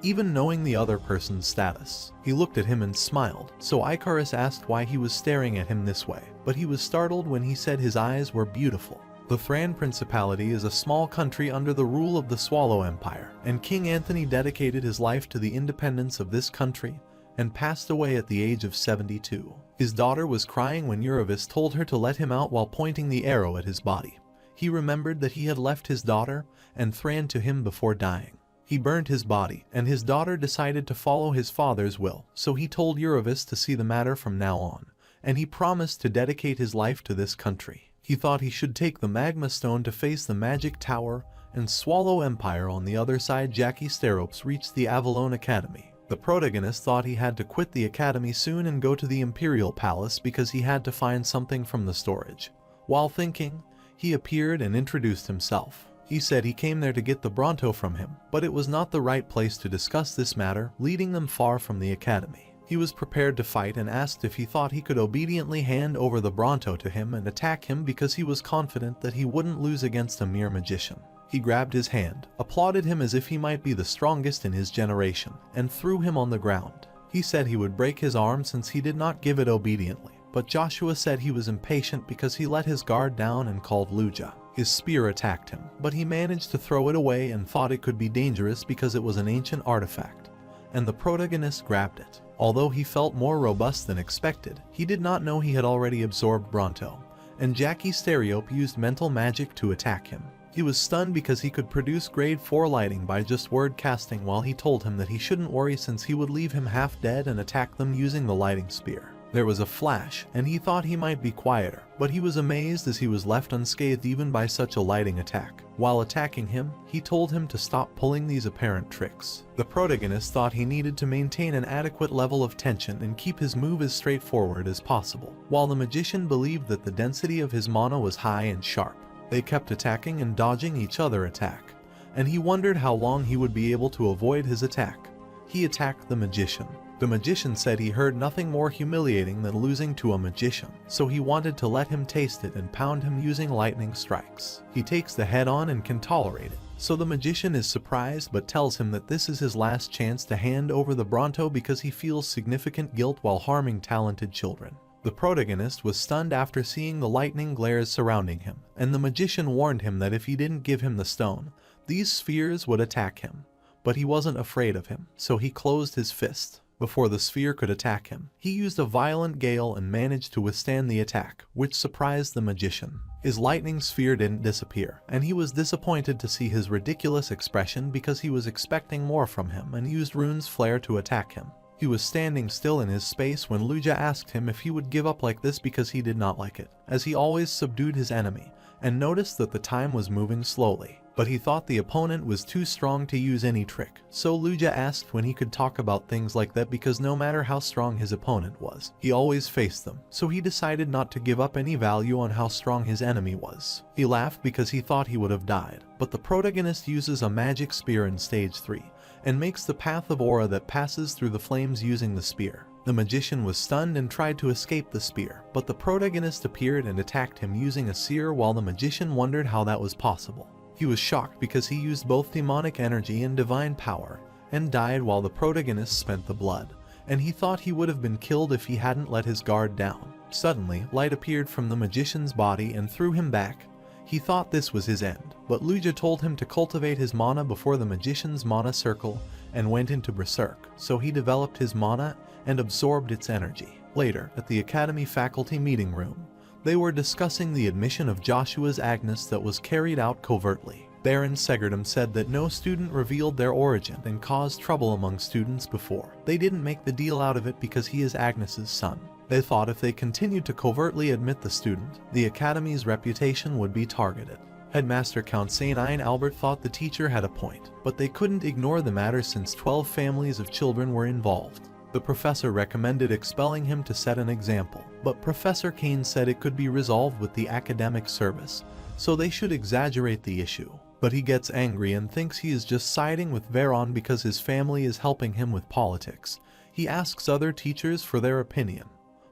even knowing the other person's status. He looked at him and smiled, so Icarus asked why he was staring at him this way, but he was startled when he said his eyes were beautiful. The Thran Principality is a small country under the rule of the Swallow Empire, and King Anthony dedicated his life to the independence of this country and passed away at the age of 72. His daughter was crying when Uravis told her to let him out while pointing the arrow at his body. He remembered that he had left his daughter and Thran to him before dying. He burned his body, and his daughter decided to follow his father's will, so he told Uravis to see the matter from now on, and he promised to dedicate his life to this country. He thought he should take the Magma Stone to face the Magic Tower and Swallow Empire on the other side. Jackie Steropes reached the Avalon Academy. The protagonist thought he had to quit the academy soon and go to the Imperial Palace because he had to find something from the storage. While thinking, he appeared and introduced himself. He said he came there to get the Bronto from him, but it was not the right place to discuss this matter, leading them far from the academy. He was prepared to fight and asked if he thought he could obediently hand over the Bronto to him and attack him because he was confident that he wouldn't lose against a mere magician. He grabbed his hand, applauded him as if he might be the strongest in his generation, and threw him on the ground. He said he would break his arm since he did not give it obediently, but Joshua said he was impatient because he let his guard down and called Luja. His spear attacked him, but he managed to throw it away and thought it could be dangerous because it was an ancient artifact, and the protagonist grabbed it. Although he felt more robust than expected, he did not know he had already absorbed Bronto, and Jackie Stereope used mental magic to attack him. He was stunned because he could produce grade 4 lighting by just word casting, while he told him that he shouldn't worry since he would leave him half dead and attack them using the lighting spear. There was a flash, and he thought he might be quieter, but he was amazed as he was left unscathed even by such a lighting attack. While attacking him, he told him to stop pulling these apparent tricks. The protagonist thought he needed to maintain an adequate level of tension and keep his move as straightforward as possible, while the magician believed that the density of his mana was high and sharp. They kept attacking and dodging each other attack, and he wondered how long he would be able to avoid his attack. He attacked the magician. The magician said he heard nothing more humiliating than losing to a magician, so he wanted to let him taste it and pound him using lightning strikes. He takes the head on and can tolerate it, so the magician is surprised but tells him that this is his last chance to hand over the Bronto because he feels significant guilt while harming talented children. The protagonist was stunned after seeing the lightning glares surrounding him, and the magician warned him that if he didn't give him the stone, these spheres would attack him. But he wasn't afraid of him, so he closed his fist. Before the sphere could attack him, he used a violent gale and managed to withstand the attack, which surprised the magician. His lightning sphere didn't disappear, and he was disappointed to see his ridiculous expression because he was expecting more from him and used Rune's flare to attack him. He was standing still in his space when Luja asked him if he would give up like this because he did not like it, as he always subdued his enemy, and noticed that the time was moving slowly. But he thought the opponent was too strong to use any trick, so Luja asked when he could talk about things like that because no matter how strong his opponent was, he always faced them, so he decided not to give up any value on how strong his enemy was. He laughed because he thought he would have died, but the protagonist uses a magic spear in stage 3, and makes the path of aura that passes through the flames using the spear. The magician was stunned and tried to escape the spear, but the protagonist appeared and attacked him using a seer while the magician wondered how that was possible. He was shocked because he used both demonic energy and divine power, and died while the protagonist spent the blood, and he thought he would have been killed if he hadn't let his guard down. Suddenly, light appeared from the magician's body and threw him back. He thought this was his end, but Luja told him to cultivate his mana before the magician's mana circle and went into berserk, so he developed his mana and absorbed its energy. Later, at the Academy faculty meeting room, they were discussing the admission of Joshua's Agnes that was carried out covertly. Baron Segerdum said that no student revealed their origin and caused trouble among students before. They didn't make the deal out of it because he is Agnes's son. They thought if they continued to covertly admit the student, the Academy's reputation would be targeted. Headmaster Count Saint Albert thought the teacher had a point, but they couldn't ignore the matter since 12 families of children were involved. The professor recommended expelling him to set an example, but Professor Kane said it could be resolved with the academic service, so they should exaggerate the issue. But he gets angry and thinks he is just siding with Veron because his family is helping him with politics. He asks other teachers for their opinion,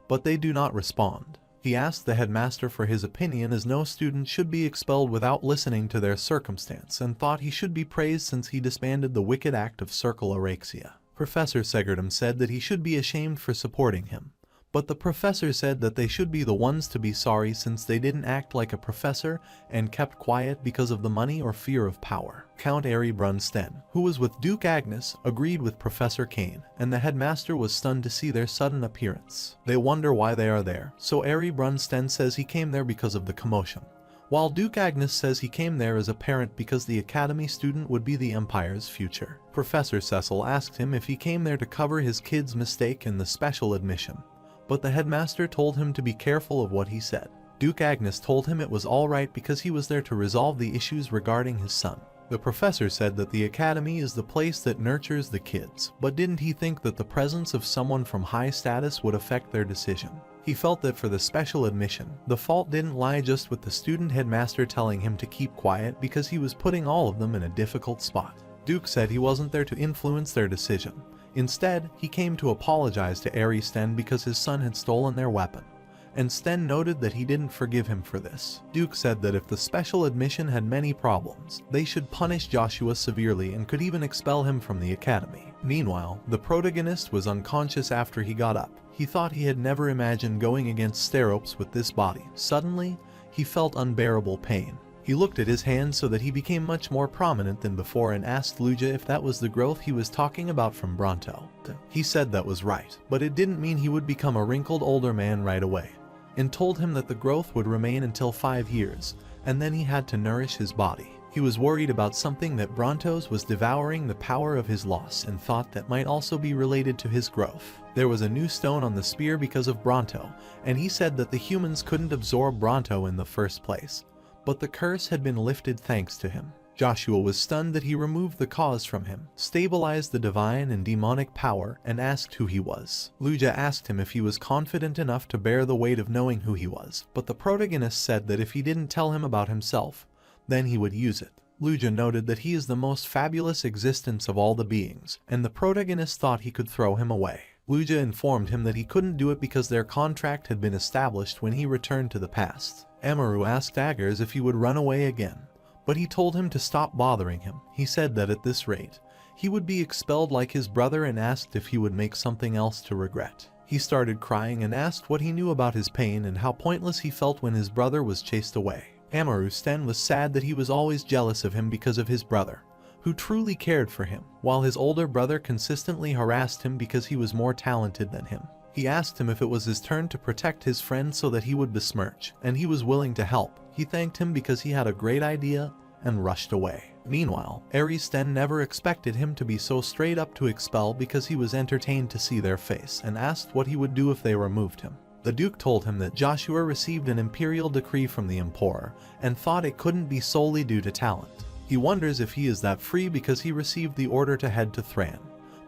but they do not respond. He asked the headmaster for his opinion as no student should be expelled without listening to their circumstance, and thought he should be praised since he disbanded the wicked act of circle orexia. Professor Segerdum said that he should be ashamed for supporting him, but the professor said that they should be the ones to be sorry since they didn't act like a professor and kept quiet because of the money or fear of power. Count Ari Brunsten, who was with Duke Agnes, agreed with Professor Kane, and the headmaster was stunned to see their sudden appearance. They wonder why they are there, so Ari Brunsten says he came there because of the commotion, while Duke Agnes says he came there as a parent because the Academy student would be the Empire's future. Professor Cecil asked him if he came there to cover his kid's mistake in the special admission, but the headmaster told him to be careful of what he said. Duke Agnes told him it was alright because he was there to resolve the issues regarding his son. The professor said that the Academy is the place that nurtures the kids, but didn't he think that the presence of someone from high status would affect their decision? He felt that for the special admission, the fault didn't lie just with the student headmaster telling him to keep quiet because he was putting all of them in a difficult spot. Duke said he wasn't there to influence their decision. Instead, he came to apologize to Ari Sten because his son had stolen their weapon, and Sten noted that he didn't forgive him for this. Duke said that if the special admission had many problems, they should punish Joshua severely and could even expel him from the Academy. Meanwhile, the protagonist was unconscious after he got up. He thought he had never imagined going against Steropes with this body. Suddenly, he felt unbearable pain. He He looked at his hand so that he became much more prominent than before and asked Luja if that was the growth he was talking about from Bronto. He said that was right, but it didn't mean he would become a wrinkled older man right away, and told him that the growth would remain until 5 years, and then he had to nourish his body. He was worried about something that Bronto's was devouring the power of his loss and thought that might also be related to his growth. There was a new stone on the spear because of Bronto, and he said that the humans couldn't absorb Bronto in the first place, but the curse had been lifted thanks to him. Joshua was stunned that he removed the cause from him, stabilized the divine and demonic power, and asked who he was. Luja asked him if he was confident enough to bear the weight of knowing who he was, but the protagonist said that if he didn't tell him about himself, then he would use it. Luja noted that he is the most fabulous existence of all the beings, and the protagonist thought he could throw him away. Luja informed him that he couldn't do it because their contract had been established when he returned to the past. Amaru asked Aggers if he would run away again, but he told him to stop bothering him. He said that at this rate, he would be expelled like his brother and asked if he would make something else to regret. He started crying and asked what he knew about his pain and how pointless he felt when his brother was chased away. Amaru Sten was sad that he was always jealous of him because of his brother, who truly cared for him, while his older brother consistently harassed him because he was more talented than him. He asked him if it was his turn to protect his friend so that he would besmirch, and he was willing to help. He thanked him because he had a great idea and rushed away. Meanwhile, Aries Sten never expected him to be so straight up to expel because he was entertained to see their face and asked what he would do if they removed him. The Duke told him that Joshua received an imperial decree from the Emperor and thought it couldn't be solely due to talent. He wonders if he is that free because he received the order to head to Thran,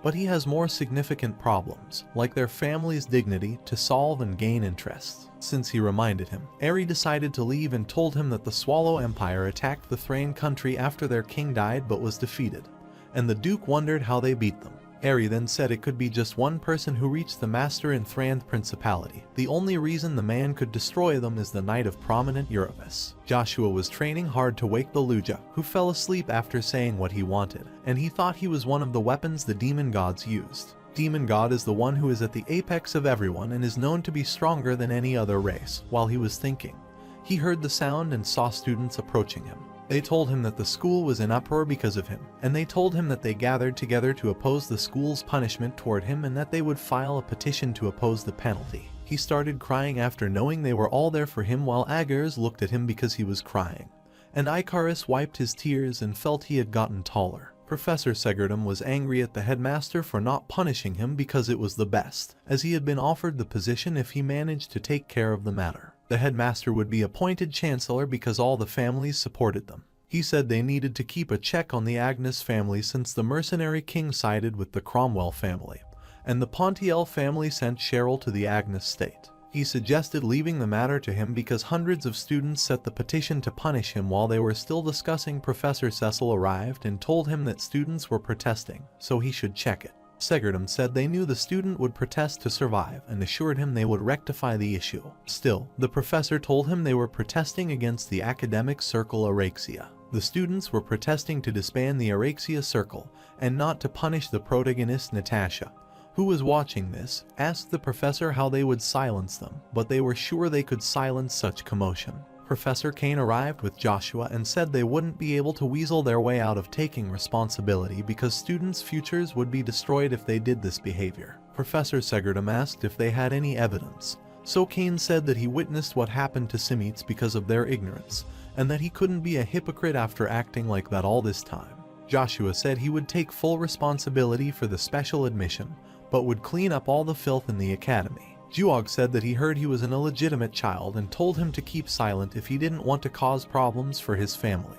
but he has more significant problems, like their family's dignity, to solve and gain interest. Since he reminded him, Ari decided to leave and told him that the Swallow Empire attacked the Thran country after their king died but was defeated, and the Duke wondered how they beat them. Ari then said it could be just one person who reached the master in Thran Principality. The only reason the man could destroy them is the Knight of Prominent Eurobus. Joshua was training hard to wake the Luja, who fell asleep after saying what he wanted, and he thought he was one of the weapons the demon gods used. Demon God is the one who is at the apex of everyone and is known to be stronger than any other race. While he was thinking, he heard the sound and saw students approaching him. They told him that the school was in uproar because of him, and they told him that they gathered together to oppose the school's punishment toward him and that they would file a petition to oppose the penalty. He started crying after knowing they were all there for him while Aggers looked at him because he was crying, and Icarus wiped his tears and felt he had gotten taller. Professor Segardum was angry at the headmaster for not punishing him because it was the best, as he had been offered the position if he managed to take care of the matter. The headmaster would be appointed chancellor because all the families supported them. He said they needed to keep a check on the Agnes family since the mercenary king sided with the Cromwell family, and the Pontiel family sent Cheryl to the Agnes state. He suggested leaving the matter to him because hundreds of students set the petition to punish him while they were still discussing. Professor Cecil arrived and told him that students were protesting, so he should check it. Segardum said they knew the student would protest to survive and assured him they would rectify the issue. Still, the professor told him they were protesting against the academic circle Araxia. The students were protesting to disband the Araxia circle and not to punish the protagonist Natasha, who was watching this, asked the professor how they would silence them, but they were sure they could silence such commotion. Professor Kane arrived with Joshua and said they wouldn't be able to weasel their way out of taking responsibility because students' futures would be destroyed if they did this behavior. Professor Segardum asked if they had any evidence, so Kane said that he witnessed what happened to Simites because of their ignorance, and that he couldn't be a hypocrite after acting like that all this time. Joshua said he would take full responsibility for the special admission, but would clean up all the filth in the academy. Juog said that he heard he was an illegitimate child and told him to keep silent if he didn't want to cause problems for his family,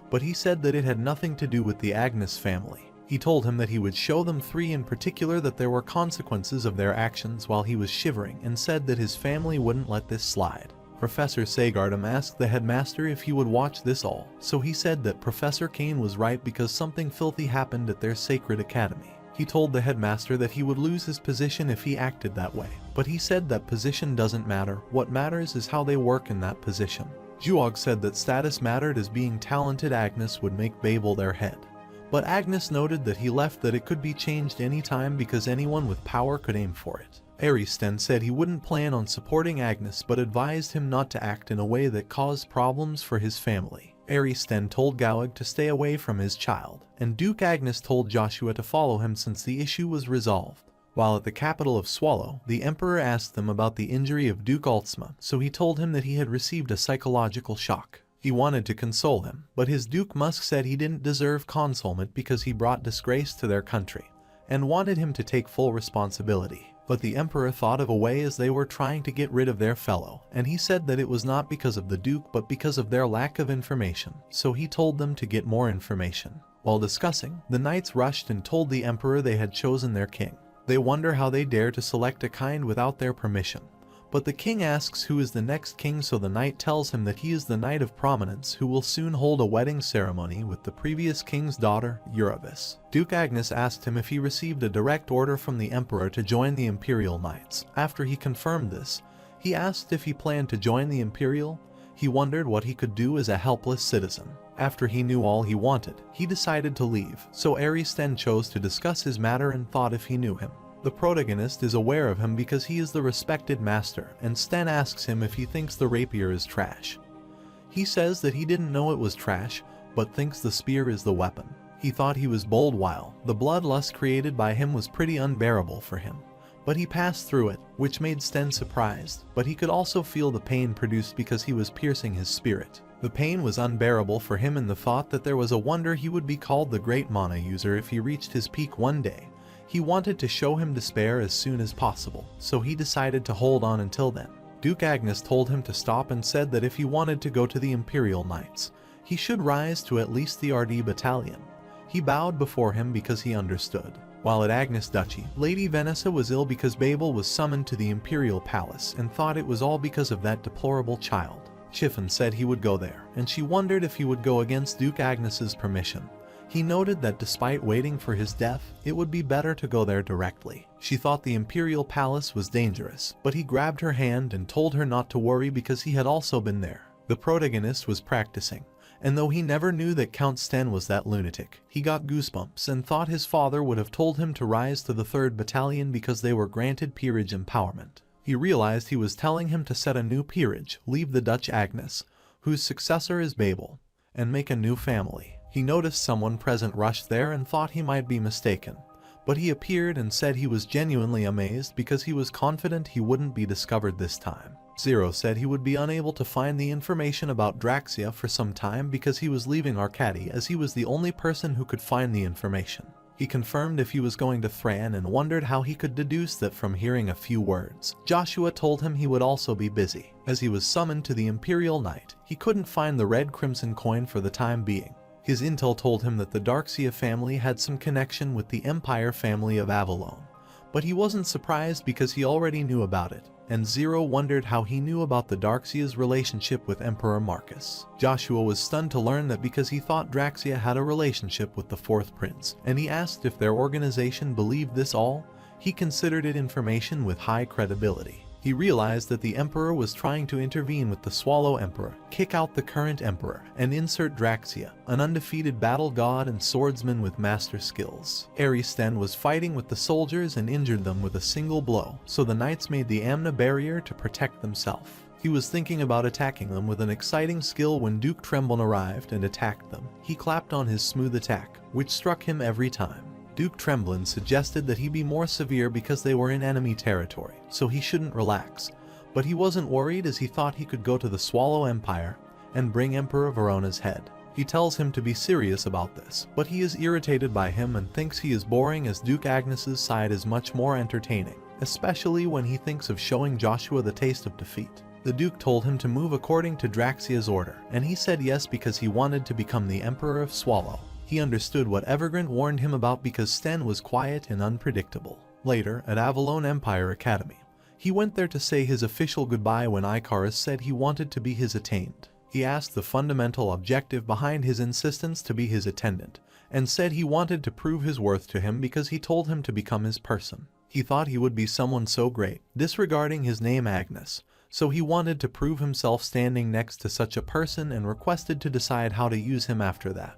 but he said that it had nothing to do with the Agnes family. He told him that he would show them three in particular that there were consequences of their actions while he was shivering and said that his family wouldn't let this slide. Professor Segardum asked the headmaster if he would watch this all, so he said that Professor Kane was right because something filthy happened at their sacred academy. He told the headmaster that he would lose his position if he acted that way, but he said that position doesn't matter, what matters is how they work in that position. Juog said that status mattered as being talented Agnes would make Babel their head, but Agnes noted that he left that it could be changed anytime because anyone with power could aim for it. Aristen said he wouldn't plan on supporting Agnes but advised him not to act in a way that caused problems for his family. Regressed told Gowig to stay away from his child, and Duke Agnes told Joshua to follow him since the issue was resolved. While at the capital of Swallow, the Emperor asked them about the injury of Duke Ultzma, so he told him that he had received a psychological shock. He wanted to console him, but his Duke Musk said he didn't deserve consolement because he brought disgrace to their country, and wanted him to take full responsibility. But the Emperor thought of a way as they were trying to get rid of their fellow, and he said that it was not because of the Duke but because of their lack of information, so he told them to get more information. While discussing, the knights rushed and told the Emperor they had chosen their king. They wonder how they dare to select a kind without their permission. But the king asks who is the next king, so the knight tells him that he is the knight of prominence who will soon hold a wedding ceremony with the previous king's daughter, Euryvis. Duke Agnes asked him if he received a direct order from the emperor to join the imperial knights. After he confirmed this, he asked if he planned to join the imperial. He wondered what he could do as a helpless citizen. After he knew all he wanted, he decided to leave, so Regressed chose to discuss his matter and thought if he knew him. The protagonist is aware of him because he is the respected master, and Sten asks him if he thinks the rapier is trash. He says that he didn't know it was trash, but thinks the spear is the weapon. He thought he was bold while the bloodlust created by him was pretty unbearable for him. But he passed through it, which made Sten surprised, but he could also feel the pain produced because he was piercing his spirit. The pain was unbearable for him in the thought that there was a wonder he would be called the great mana user if he reached his peak one day. He wanted to show him despair as soon as possible, so he decided to hold on until then. Duke Agnes told him to stop and said that if he wanted to go to the Imperial Knights, he should rise to at least the RD battalion. He bowed before him because he understood. While at Agnes Duchy, Lady Vanessa was ill because Babel was summoned to the Imperial Palace and thought it was all because of that deplorable child. Chiffon said he would go there, and she wondered if he would go against Duke Agnes's permission. He noted that despite waiting for his death, it would be better to go there directly. She thought the Imperial Palace was dangerous, but he grabbed her hand and told her not to worry because he had also been there. The protagonist was practicing, and though he never knew that Count Sten was that lunatic, he got goosebumps and thought his father would have told him to rise to the 3rd Battalion because they were granted peerage empowerment. He realized he was telling him to set a new peerage, leave the Dutch Agnes, whose successor is Babel, and make a new family. He noticed someone present rushed there and thought he might be mistaken, but he appeared and said he was genuinely amazed because he was confident he wouldn't be discovered this time. Zero said he would be unable to find the information about Draxia for some time because he was leaving Arcady as he was the only person who could find the information. He confirmed if he was going to Thran and wondered how he could deduce that from hearing a few words. Joshua told him he would also be busy. As he was summoned to the Imperial Knight, he couldn't find the red crimson coin for the time being. His intel told him that the Darksia family had some connection with the Empire family of Avalon, but he wasn't surprised because he already knew about it, and Zero wondered how he knew about the Darksia's relationship with Emperor Marcus. Joshua was stunned to learn that because he thought Draxia had a relationship with the 4th Prince, and he asked if their organization believed this all. He considered it information with high credibility. He realized that the Emperor was trying to intervene with the Swallow Emperor, kick out the current Emperor, and insert Draxia, an undefeated battle god and swordsman with master skills. Regressed was fighting with the soldiers and injured them with a single blow, so the knights made the Amna barrier to protect themselves. He was thinking about attacking them with an exciting skill when Duke Tremblin arrived and attacked them. He clapped on his smooth attack, which struck him every time. Duke Tremblin suggested that he be more severe because they were in enemy territory, so he shouldn't relax, but he wasn't worried as he thought he could go to the Swallow Empire and bring Emperor Verona's head. He tells him to be serious about this, but he is irritated by him and thinks he is boring as Duke Agnes's side is much more entertaining, especially when he thinks of showing Joshua the taste of defeat. The Duke told him to move according to Draxia's order, and he said yes because he wanted to become the Emperor of Swallow. He understood what Evergrande warned him about because Sten was quiet and unpredictable. Later, at Avalon Empire Academy, he went there to say his official goodbye when Icarus said he wanted to be his attendant. He asked the fundamental objective behind his insistence to be his attendant, and said he wanted to prove his worth to him because he told him to become his person. He thought he would be someone so great, disregarding his name Agnes, so he wanted to prove himself standing next to such a person and requested to decide how to use him after that.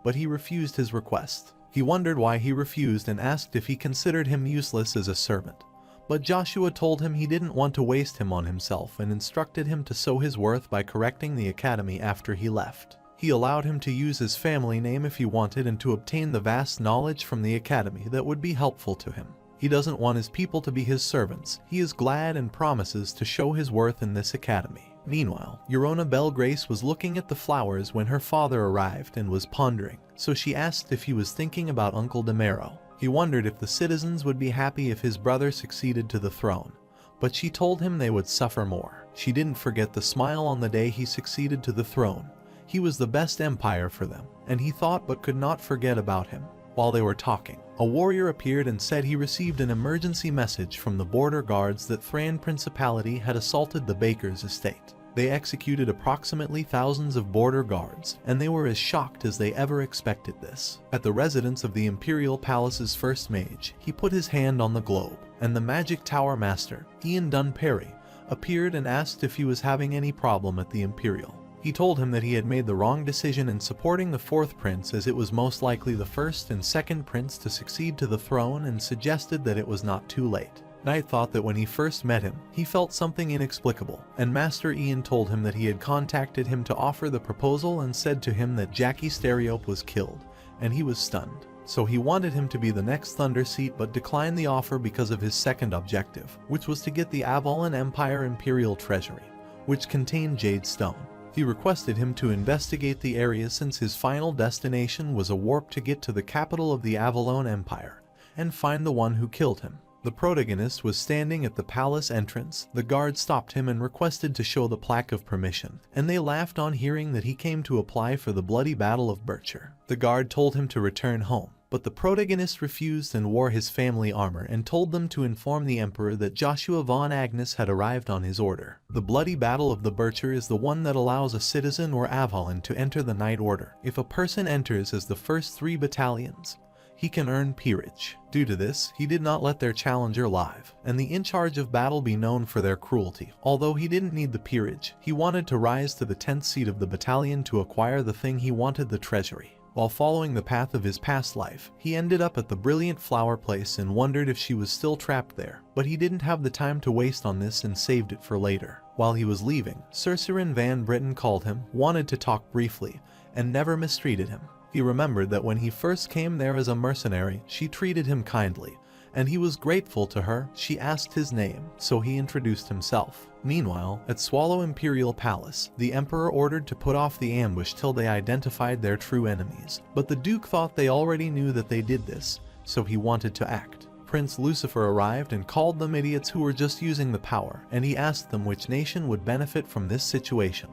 But he refused his request. He wondered why he refused and asked if he considered him useless as a servant. But Joshua told him he didn't want to waste him on himself and instructed him to show his worth by correcting the academy after he left. He allowed him to use his family name if he wanted and to obtain the vast knowledge from the academy that would be helpful to him. He doesn't want his people to be his servants. He is glad and promises to show his worth in this academy. Meanwhile, Yorona Belgrace was looking at the flowers when her father arrived and was pondering, so she asked if he was thinking about Uncle Demero. He wondered if the citizens would be happy if his brother succeeded to the throne, but she told him they would suffer more. She didn't forget the smile on the day he succeeded to the throne. He was the best empire for them, and he thought but could not forget about him. While they were talking, a warrior appeared and said he received an emergency message from the border guards that Thran Principality had assaulted the baker's estate. They executed approximately thousands of border guards, and they were as shocked as they ever expected this. At the residence of the Imperial Palace's first mage, he put his hand on the globe, and the Magic Tower Master, Ian Dunperry, appeared and asked if he was having any problem at the Imperial. He told him that he had made the wrong decision in supporting the fourth prince, as it was most likely the first and second prince to succeed to the throne, and suggested that it was not too late. Knight thought that when he first met him, he felt something inexplicable, and Master Ian told him that he had contacted him to offer the proposal and said to him that Jackie Stereope was killed, and he was stunned. So he wanted him to be the next Thunder Seat but declined the offer because of his second objective, which was to get the Avalon Empire Imperial Treasury, which contained Jade Stone. He requested him to investigate the area since his final destination was a warp to get to the capital of the Avalon Empire and find the one who killed him. The protagonist was standing at the palace entrance. The guard stopped him and requested to show the plaque of permission, and they laughed on hearing that he came to apply for the bloody Battle of Bircher. The guard told him to return home, but the protagonist refused and wore his family armor and told them to inform the Emperor that Joshua von Agnes had arrived on his order. The bloody Battle of the Bircher is the one that allows a citizen or Avalon to enter the Knight Order. If a person enters as the first 3 battalions, he can earn peerage. Due to this, he did not let their challenger live, and the in charge of battle be known for their cruelty. Although he didn't need the peerage, he wanted to rise to the 10th seat of the battalion to acquire the thing he wanted, the treasury. While following the path of his past life, he ended up at the brilliant flower place and wondered if she was still trapped there, but he didn't have the time to waste on this and saved it for later. While he was leaving, Cercerin Van Britten called him, wanted to talk briefly, and never mistreated him. He remembered that when he first came there as a mercenary, she treated him kindly, and he was grateful to her. She asked his name, so he introduced himself. Meanwhile, at Swallow Imperial Palace, the Emperor ordered to put off the ambush till they identified their true enemies, but the Duke thought they already knew that they did this, so he wanted to act. Prince Lucifer arrived and called them idiots who were just using the power, and he asked them which nation would benefit from this situation,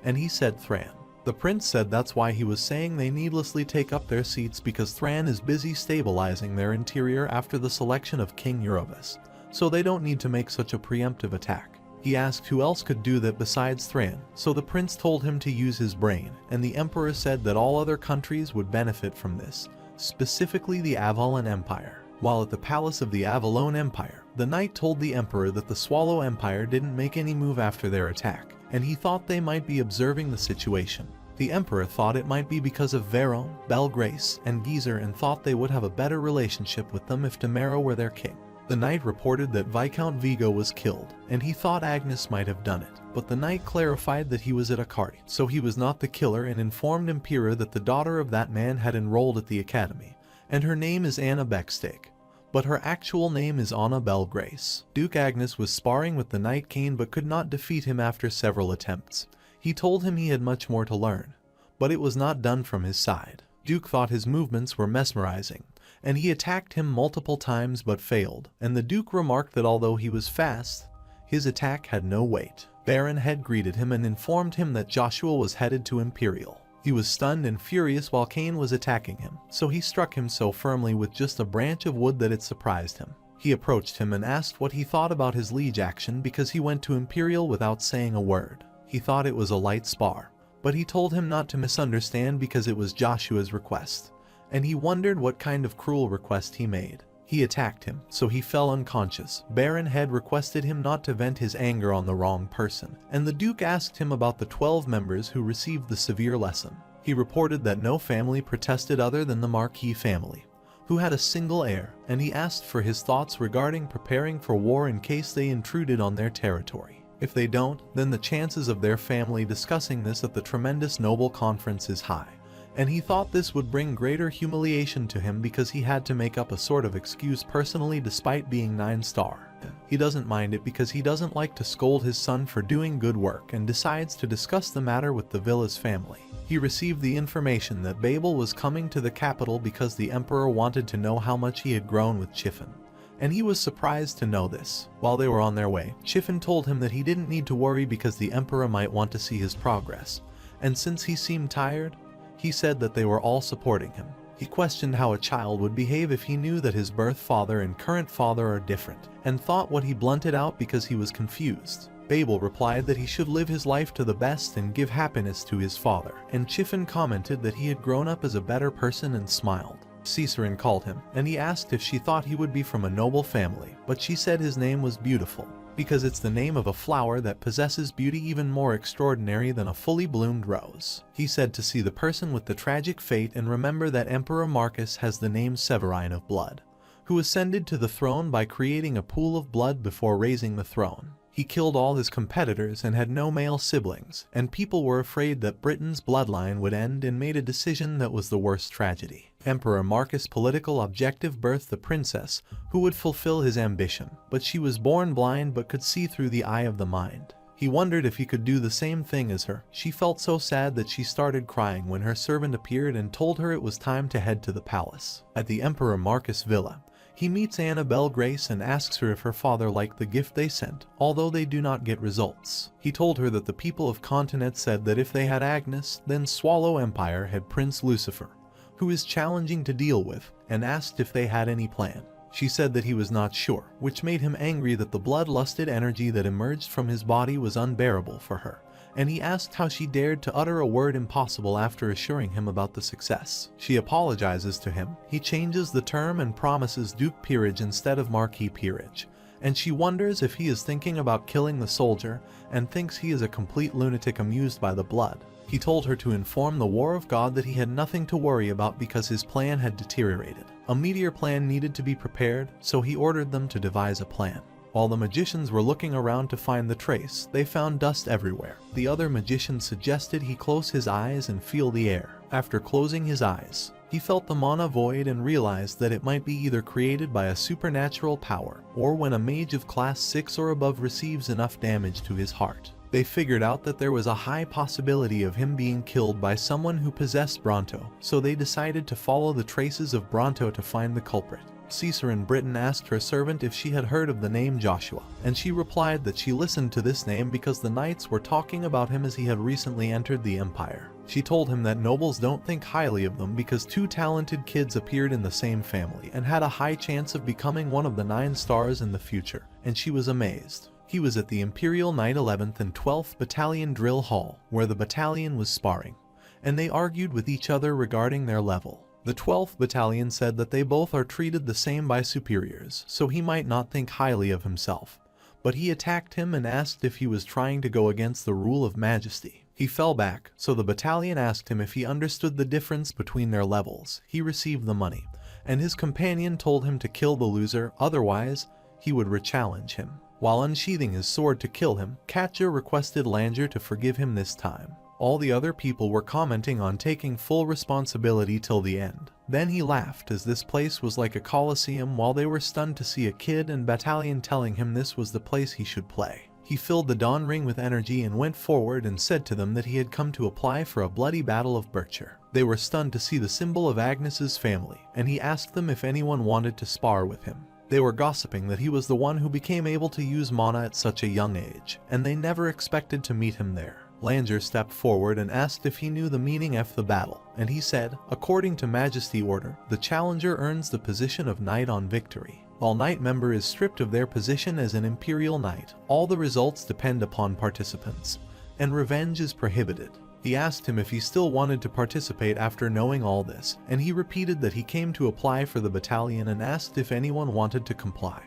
and he said Thran. The prince said that's why he was saying they needlessly take up their seats, because Thran is busy stabilizing their interior after the selection of King Eurovus, so they don't need to make such a preemptive attack. He asked who else could do that besides Thran, so the prince told him to use his brain, and the emperor said that all other countries would benefit from this, specifically the Avalon Empire. While at the palace of the Avalon Empire, the knight told the emperor that the Swallow Empire didn't make any move after their attack, and he thought they might be observing the situation. The emperor thought it might be because of Veron, Belgrace, and Geezer, and thought they would have a better relationship with them if Demero were their king. The knight reported that Viscount Vigo was killed, and he thought Agnes might have done it, but the knight clarified that he was at Akari, so he was not the killer, and informed Impera that the daughter of that man had enrolled at the academy, and her name is Anna Beckstake, but her actual name is Anna Belgrace. Duke Agnes was sparring with the Knight Cain but could not defeat him after several attempts. He told him he had much more to learn, but it was not done from his side. Duke thought his movements were mesmerizing, and he attacked him multiple times but failed, and the Duke remarked that although he was fast, his attack had no weight. Baron Head greeted him and informed him that Joshua was headed to Imperial. He was stunned and furious while Cain was attacking him, so he struck him so firmly with just a branch of wood that it surprised him. He approached him and asked what he thought about his liege action because he went to Imperial without saying a word. He thought it was a light spar, but he told him not to misunderstand because it was Joshua's request, and he wondered what kind of cruel request he made. He attacked him, so he fell unconscious. Baron Head requested him not to vent his anger on the wrong person, and the Duke asked him about the 12 members who received the severe lesson. He reported that no family protested other than the Marquis family, who had a single heir, and he asked for his thoughts regarding preparing for war in case they intruded on their territory. If they don't, then the chances of their family discussing this at the tremendous noble conference is high. And he thought this would bring greater humiliation to him because he had to make up a sort of excuse personally despite being 9-star. He doesn't mind it because he doesn't like to scold his son for doing good work and decides to discuss the matter with the villa's family. He received the information that Babel was coming to the capital because the emperor wanted to know how much he had grown with Chiffon. And he was surprised to know this. While they were on their way, Chiffon told him that he didn't need to worry because the emperor might want to see his progress. And since he seemed tired, he said that they were all supporting him. He questioned how a child would behave if he knew that his birth father and current father are different, and thought what he blunted out because he was confused. Babel replied that he should live his life to the best and give happiness to his father, and Chiffon commented that he had grown up as a better person and smiled. Cicerone called him, and he asked if she thought he would be from a noble family, but she said his name was beautiful, because it's the name of a flower that possesses beauty even more extraordinary than a fully bloomed rose. He said to see the person with the tragic fate and remember that Emperor Marcus has the name Severine of Blood, who ascended to the throne by creating a pool of blood before raising the throne. He killed all his competitors and had no male siblings, and people were afraid that Britain's bloodline would end and made a decision that was the worst tragedy. Emperor Marcus' political objective birthed the princess, who would fulfill his ambition, but she was born blind but could see through the eye of the mind. He wondered if he could do the same thing as her. She felt so sad that she started crying when her servant appeared and told her it was time to head to the palace. At the Emperor Marcus' villa, he meets Annabelle Grace and asks her if her father liked the gift they sent, although they do not get results. He told her that the people of Continent said that if they had Agnes, then Swallow Empire had Prince Lucifer, who is challenging to deal with, and asked if they had any plan. She said that he was not sure, which made him angry that the blood-lusted energy that emerged from his body was unbearable for her, and he asked how she dared to utter a word impossible after assuring him about the success. She apologizes to him. He changes the term and promises Duke Peerage instead of Marquis Peerage, and she wonders if he is thinking about killing the soldier and thinks he is a complete lunatic amused by the blood. He told her to inform the War of God that he had nothing to worry about because his plan had deteriorated. A meteor plan needed to be prepared, so he ordered them to devise a plan. While the magicians were looking around to find the trace, they found dust everywhere. The other magician suggested he close his eyes and feel the air. After closing his eyes, he felt the mana void and realized that it might be either created by a supernatural power, or when a mage of class 6 or above receives enough damage to his heart. They figured out that there was a high possibility of him being killed by someone who possessed Bronto, so they decided to follow the traces of Bronto to find the culprit. Cicerone Britain asked her servant if she had heard of the name Joshua, and she replied that she listened to this name because the knights were talking about him as he had recently entered the empire. She told him that nobles don't think highly of them because 2 talented kids appeared in the same family and had a high chance of becoming one of the 9 stars in the future, and she was amazed. He was at the Imperial Knight 11th and 12th Battalion Drill Hall, where the battalion was sparring, and they argued with each other regarding their level. The 12th Battalion said that they both are treated the same by superiors, so he might not think highly of himself. But he attacked him and asked if he was trying to go against the rule of majesty. He fell back, so the battalion asked him if he understood the difference between their levels. He received the money, and his companion told him to kill the loser, otherwise he would re-challenge him. While unsheathing his sword to kill him, Katja requested Langer to forgive him this time. All the other people were commenting on taking full responsibility till the end. Then he laughed as this place was like a coliseum while they were stunned to see a kid and battalion telling him this was the place he should play. He filled the Dawn Ring with energy and went forward and said to them that he had come to apply for a bloody battle of Bircher. They were stunned to see the symbol of Agnes's family, and he asked them if anyone wanted to spar with him. They were gossiping that he was the one who became able to use mana at such a young age, and they never expected to meet him there. Langer stepped forward and asked if he knew the meaning of the battle, and he said, according to Majesty order, the challenger earns the position of Knight on victory. While Knight member is stripped of their position as an Imperial Knight, all the results depend upon participants, and revenge is prohibited. He asked him if he still wanted to participate after knowing all this, and he repeated that he came to apply for the battalion and asked if anyone wanted to comply.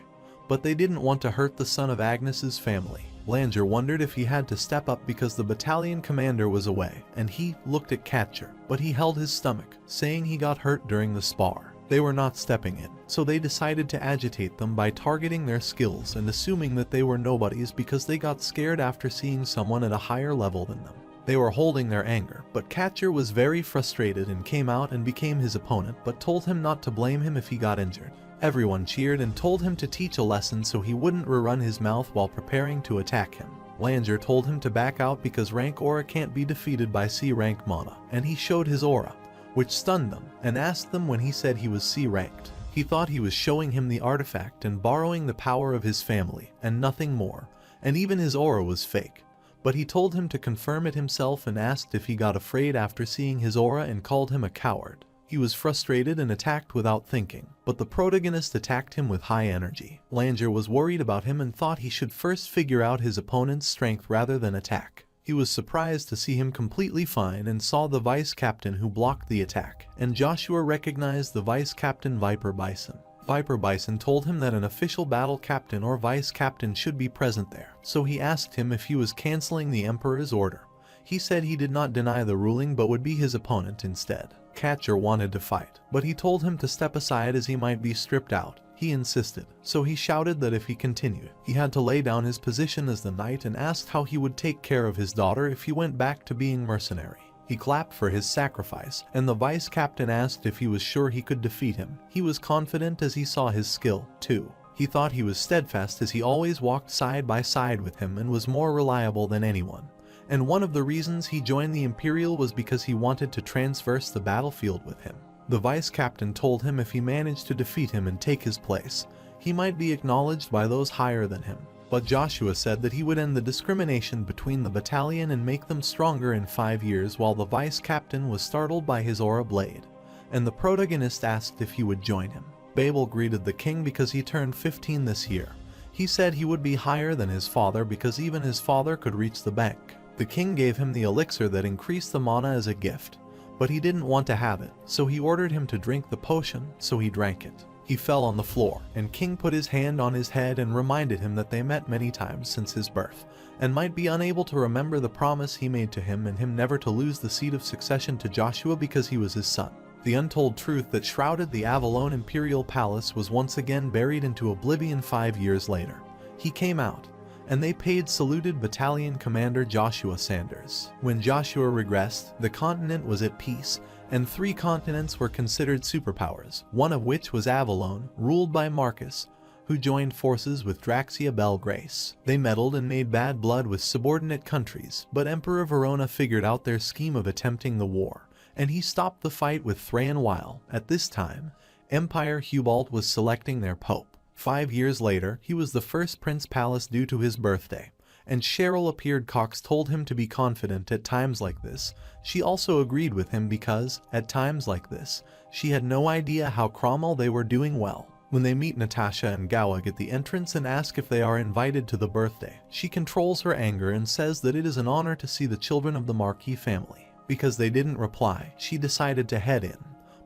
But they didn't want to hurt the son of Agnes's family. Langer wondered if he had to step up because the battalion commander was away, and he looked at Katja, but he held his stomach, saying he got hurt during the spar. They were not stepping in, so they decided to agitate them by targeting their skills and assuming that they were nobodies because they got scared after seeing someone at a higher level than them. They were holding their anger, but Catcher was very frustrated and came out and became his opponent, but told him not to blame him if he got injured. Everyone cheered and told him to teach a lesson so he wouldn't run his mouth while preparing to attack him. Langer told him to back out because rank aura can't be defeated by C rank mana, and he showed his aura, which stunned them, and asked them when he said he was C ranked. He thought he was showing him the artifact and borrowing the power of his family, and nothing more, and even his aura was fake. But he told him to confirm it himself and asked if he got afraid after seeing his aura and called him a coward. He was frustrated and attacked without thinking, but the protagonist attacked him with high energy. Langer was worried about him and thought he should first figure out his opponent's strength rather than attack. He was surprised to see him completely fine and saw the vice captain who blocked the attack, and Joshua recognized the vice captain Viper Bison. Viper Bison told him that an official battle captain or vice captain should be present there, so he asked him if he was canceling the Emperor's order. He said he did not deny the ruling but would be his opponent instead. Catcher wanted to fight, but he told him to step aside as he might be stripped out. He insisted, so he shouted that if he continued, he had to lay down his position as the knight and asked how he would take care of his daughter if he went back to being mercenary. He clapped for his sacrifice, and the vice captain asked if he was sure he could defeat him. He was confident as he saw his skill, too. He thought he was steadfast as he always walked side by side with him and was more reliable than anyone. And one of the reasons he joined the Imperial was because he wanted to traverse the battlefield with him. The vice captain told him if he managed to defeat him and take his place, he might be acknowledged by those higher than him. But Joshua said that he would end the discrimination between the battalion and make them stronger in 5 years, while the vice captain was startled by his aura blade, and the protagonist asked if he would join him. Babel greeted the king because he turned 15 this year. He said he would be higher than his father because even his father could reach the bank. The king gave him the elixir that increased the mana as a gift, but he didn't want to have it, so he ordered him to drink the potion, so he drank it. He fell on the floor, and King put his hand on his head and reminded him that they met many times since his birth, and might be unable to remember the promise he made to him and him never to lose the seat of succession to Joshua because he was his son. The untold truth that shrouded the Avalon Imperial Palace was once again buried into oblivion 5 years later. He came out, and they saluted Battalion Commander Joshua Sanders. When Joshua regressed, the continent was at peace, and 3 continents were considered superpowers, one of which was Avalon, ruled by Marcus, who joined forces with Draxia Bel Grace. They meddled and made bad blood with subordinate countries, but Emperor Verona figured out their scheme of attempting the war, and he stopped the fight with Thrain while, at this time, Empire Hubalt was selecting their pope. 5 years later, he was the first Prince Palace due to his birthday, and Cheryl appeared. Cox told him to be confident at times like this. She also agreed with him because, at times like this, she had no idea how Cromwell they were doing well. When they meet Natasha and Gowag at the entrance and ask if they are invited to the birthday, she controls her anger and says that it is an honor to see the children of the Marquis family. Because they didn't reply, she decided to head in.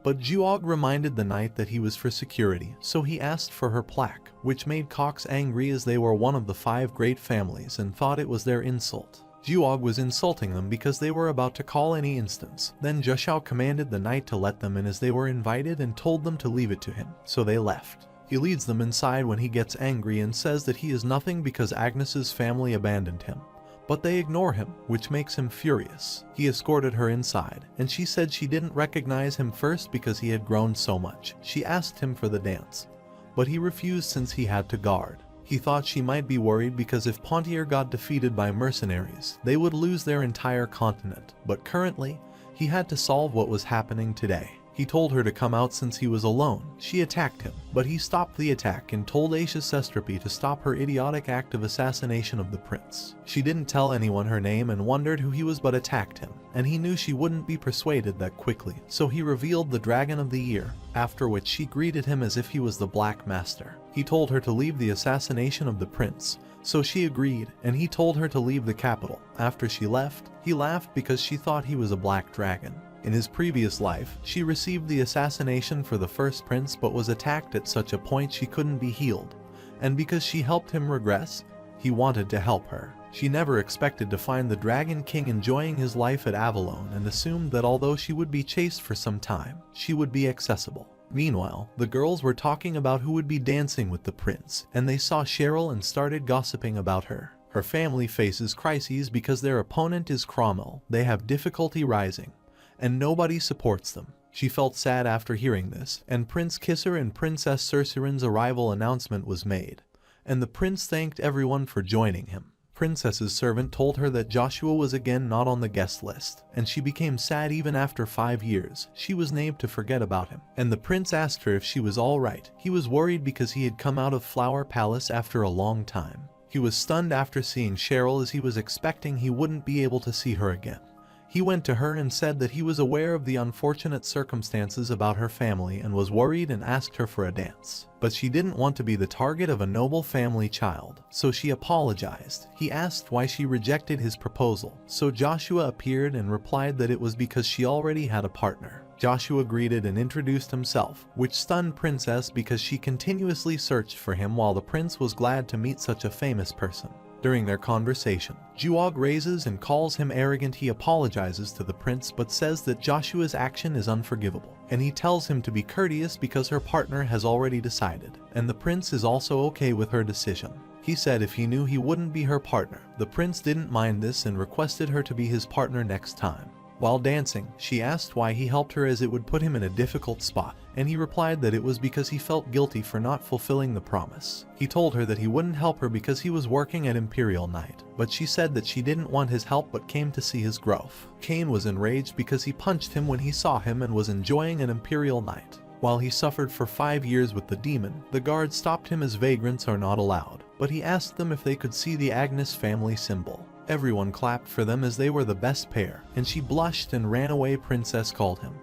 But Juog reminded the knight that he was for security, so he asked for her plaque, which made Cox angry as they were one of the 5 great families and thought it was their insult. Juog was insulting them because they were about to call any instance. Then Jushao commanded the knight to let them in as they were invited and told them to leave it to him, so they left. He leads them inside when he gets angry and says that he is nothing because Agnes's family abandoned him. But they ignore him, which makes him furious. He escorted her inside, and she said she didn't recognize him first because he had grown so much. She asked him for the dance, but he refused since he had to guard. He thought she might be worried because if Pontier got defeated by mercenaries, they would lose their entire continent, but currently, he had to solve what was happening today. He told her to come out since he was alone. She attacked him, but he stopped the attack and told Aisha Sestrapi to stop her idiotic act of assassination of the prince. She didn't tell anyone her name and wondered who he was but attacked him, and he knew she wouldn't be persuaded that quickly, so he revealed the Dragon of the Year, after which she greeted him as if he was the Black Master. He told her to leave the assassination of the prince, so she agreed, and he told her to leave the capital. After she left, he laughed because she thought he was a black dragon. In his previous life, she received the assassination for the first prince but was attacked at such a point she couldn't be healed, and because she helped him regress, he wanted to help her. She never expected to find the Dragon King enjoying his life at Avalon and assumed that although she would be chased for some time, she would be accessible. Meanwhile, the girls were talking about who would be dancing with the prince, and they saw Cheryl and started gossiping about her. Her family faces crises because their opponent is Cromwell. They have difficulty rising, and nobody supports them. She felt sad after hearing this, and Prince Kisser and Princess Cerceran's arrival announcement was made, and the prince thanked everyone for joining him. Princess's servant told her that Joshua was again not on the guest list, and she became sad even after 5 years. She was named to forget about him, and the prince asked her if she was all right. He was worried because he had come out of Flower Palace after a long time. He was stunned after seeing Cheryl, as he was expecting he wouldn't be able to see her again. He went to her and said that he was aware of the unfortunate circumstances about her family and was worried, and asked her for a dance. But she didn't want to be the target of a noble family child, so she apologized. He asked why she rejected his proposal, so Joshua appeared and replied that it was because she already had a partner. Joshua greeted and introduced himself, which stunned Princess because she continuously searched for him while the prince was glad to meet such a famous person. During their conversation, Juog raises and calls him arrogant. He apologizes to the prince but says that Joshua's action is unforgivable, and he tells him to be courteous because her partner has already decided, and the prince is also okay with her decision. He said if he knew he wouldn't be her partner. The prince didn't mind this and requested her to be his partner next time. While dancing, she asked why he helped her, as it would put him in a difficult spot, and he replied that it was because he felt guilty for not fulfilling the promise. He told her that he wouldn't help her because he was working at Imperial Night, but she said that she didn't want his help but came to see his growth. Cain was enraged because he punched him when he saw him and was enjoying an Imperial Night. While he suffered for 5 years with the demon, the guards stopped him as vagrants are not allowed, but he asked them if they could see the Agnes family symbol. Everyone clapped for them as they were the best pair, and she blushed and ran away. Princess called him,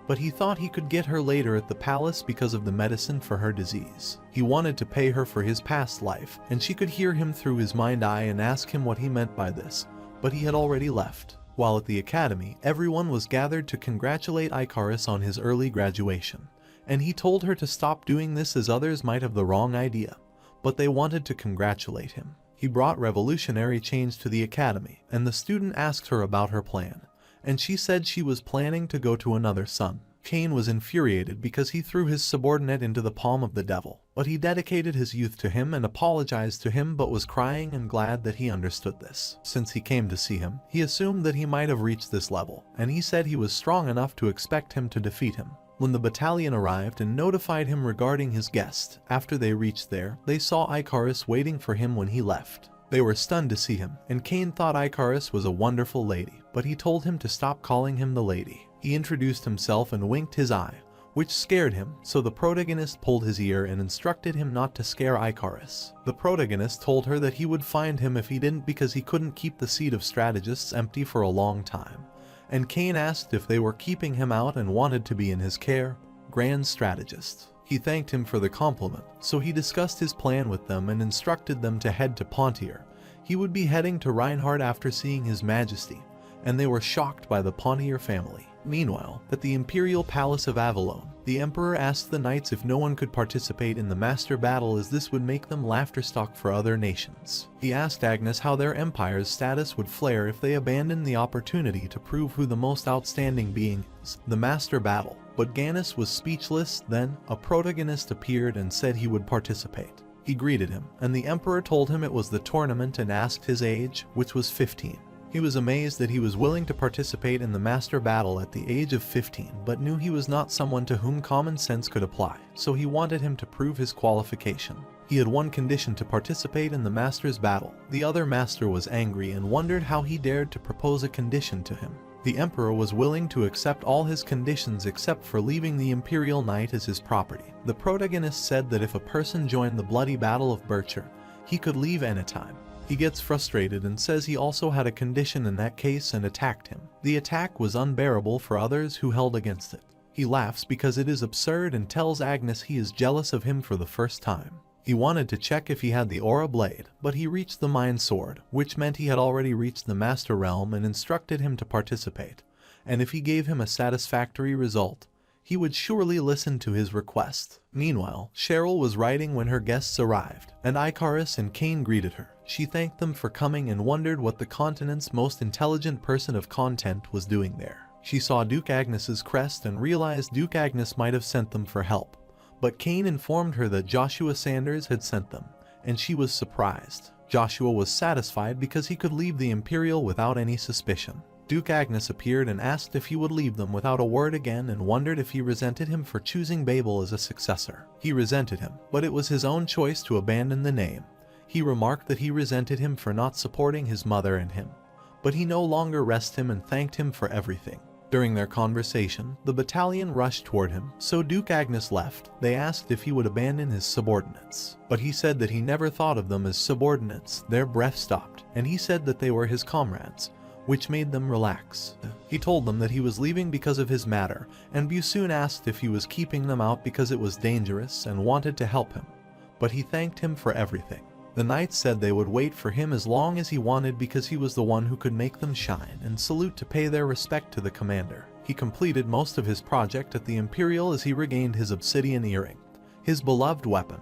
but he thought he could get her later at the palace because of the medicine for her disease. He wanted to pay her for his past life, and she could hear him through his mind eye and ask him what he meant by this, but he had already left. While at the academy, everyone was gathered to congratulate Icarus on his early graduation, and he told her to stop doing this as others might have the wrong idea, but they wanted to congratulate him. He brought revolutionary change to the academy, and the student asked her about her plan, and she said she was planning to go to another sun. Cain was infuriated because he threw his subordinate into the palm of the devil, but he dedicated his youth to him and apologized to him, but was crying and glad that he understood this. Since he came to see him, he assumed that he might have reached this level, and he said he was strong enough to expect him to defeat him. When the battalion arrived and notified him regarding his guest, after they reached there, they saw Icarus waiting for him when he left. They were stunned to see him, and Cain thought Icarus was a wonderful lady, but he told him to stop calling him the lady. He introduced himself and winked his eye, which scared him, so the protagonist pulled his ear and instructed him not to scare Icarus. The protagonist told her that he would find him if he didn't, because he couldn't keep the seat of strategists empty for a long time. And Cain asked if they were keeping him out and wanted to be in his care. Grand strategist. He thanked him for the compliment, so he discussed his plan with them and instructed them to head to Pontier. He would be heading to Reinhardt after seeing his majesty, and they were shocked by the Pontier family. Meanwhile, at the Imperial Palace of Avalon, the Emperor asked the knights if no one could participate in the master battle, as this would make them laughterstock for other nations. He asked Agnes how their empire's status would flare if they abandoned the opportunity to prove who the most outstanding being is. The master battle. But Gannis was speechless. Then, a protagonist appeared and said he would participate. He greeted him, and the Emperor told him it was the tournament and asked his age, which was 15. He was amazed that he was willing to participate in the master battle at the age of 15, but knew he was not someone to whom common sense could apply, so he wanted him to prove his qualification. He had one condition to participate in the master's battle. The other master was angry and wondered how he dared to propose a condition to him. The Emperor was willing to accept all his conditions except for leaving the Imperial Knight as his property. The protagonist said that if a person joined the bloody Battle of Bircher, he could leave anytime. He gets frustrated and says he also had a condition in that case and attacked him. The attack was unbearable for others who held against it. He laughs because it is absurd and tells Agnes he is jealous of him for the first time. He wanted to check if he had the Aura Blade, but he reached the Mind Sword, which meant he had already reached the Master Realm, and instructed him to participate, and if he gave him a satisfactory result, he would surely listen to his request. Meanwhile, Cheryl was writing when her guests arrived, and Icarus and Cain greeted her. She thanked them for coming and wondered what the continent's most intelligent person of content was doing there. She saw Duke Agnes's crest and realized Duke Agnes might have sent them for help. But Kane informed her that Joshua Sanders had sent them, and she was surprised. Joshua was satisfied because he could leave the Imperial without any suspicion. Duke Agnes appeared and asked if he would leave them without a word again, and wondered if he resented him for choosing Babel as a successor. He resented him, but it was his own choice to abandon the name. He remarked that he resented him for not supporting his mother and him, but he no longer rested him and thanked him for everything. During their conversation, the battalion rushed toward him, so Duke Agnes left. They asked if he would abandon his subordinates, but he said that he never thought of them as subordinates. Their breath stopped, and he said that they were his comrades, which made them relax. He told them that he was leaving because of his matter, and Busoon asked if he was keeping them out because it was dangerous and wanted to help him, but he thanked him for everything. The knights said they would wait for him as long as he wanted because he was the one who could make them shine, and salute to pay their respect to the commander. He completed most of his project at the Imperial as he regained his obsidian earring, his beloved weapon,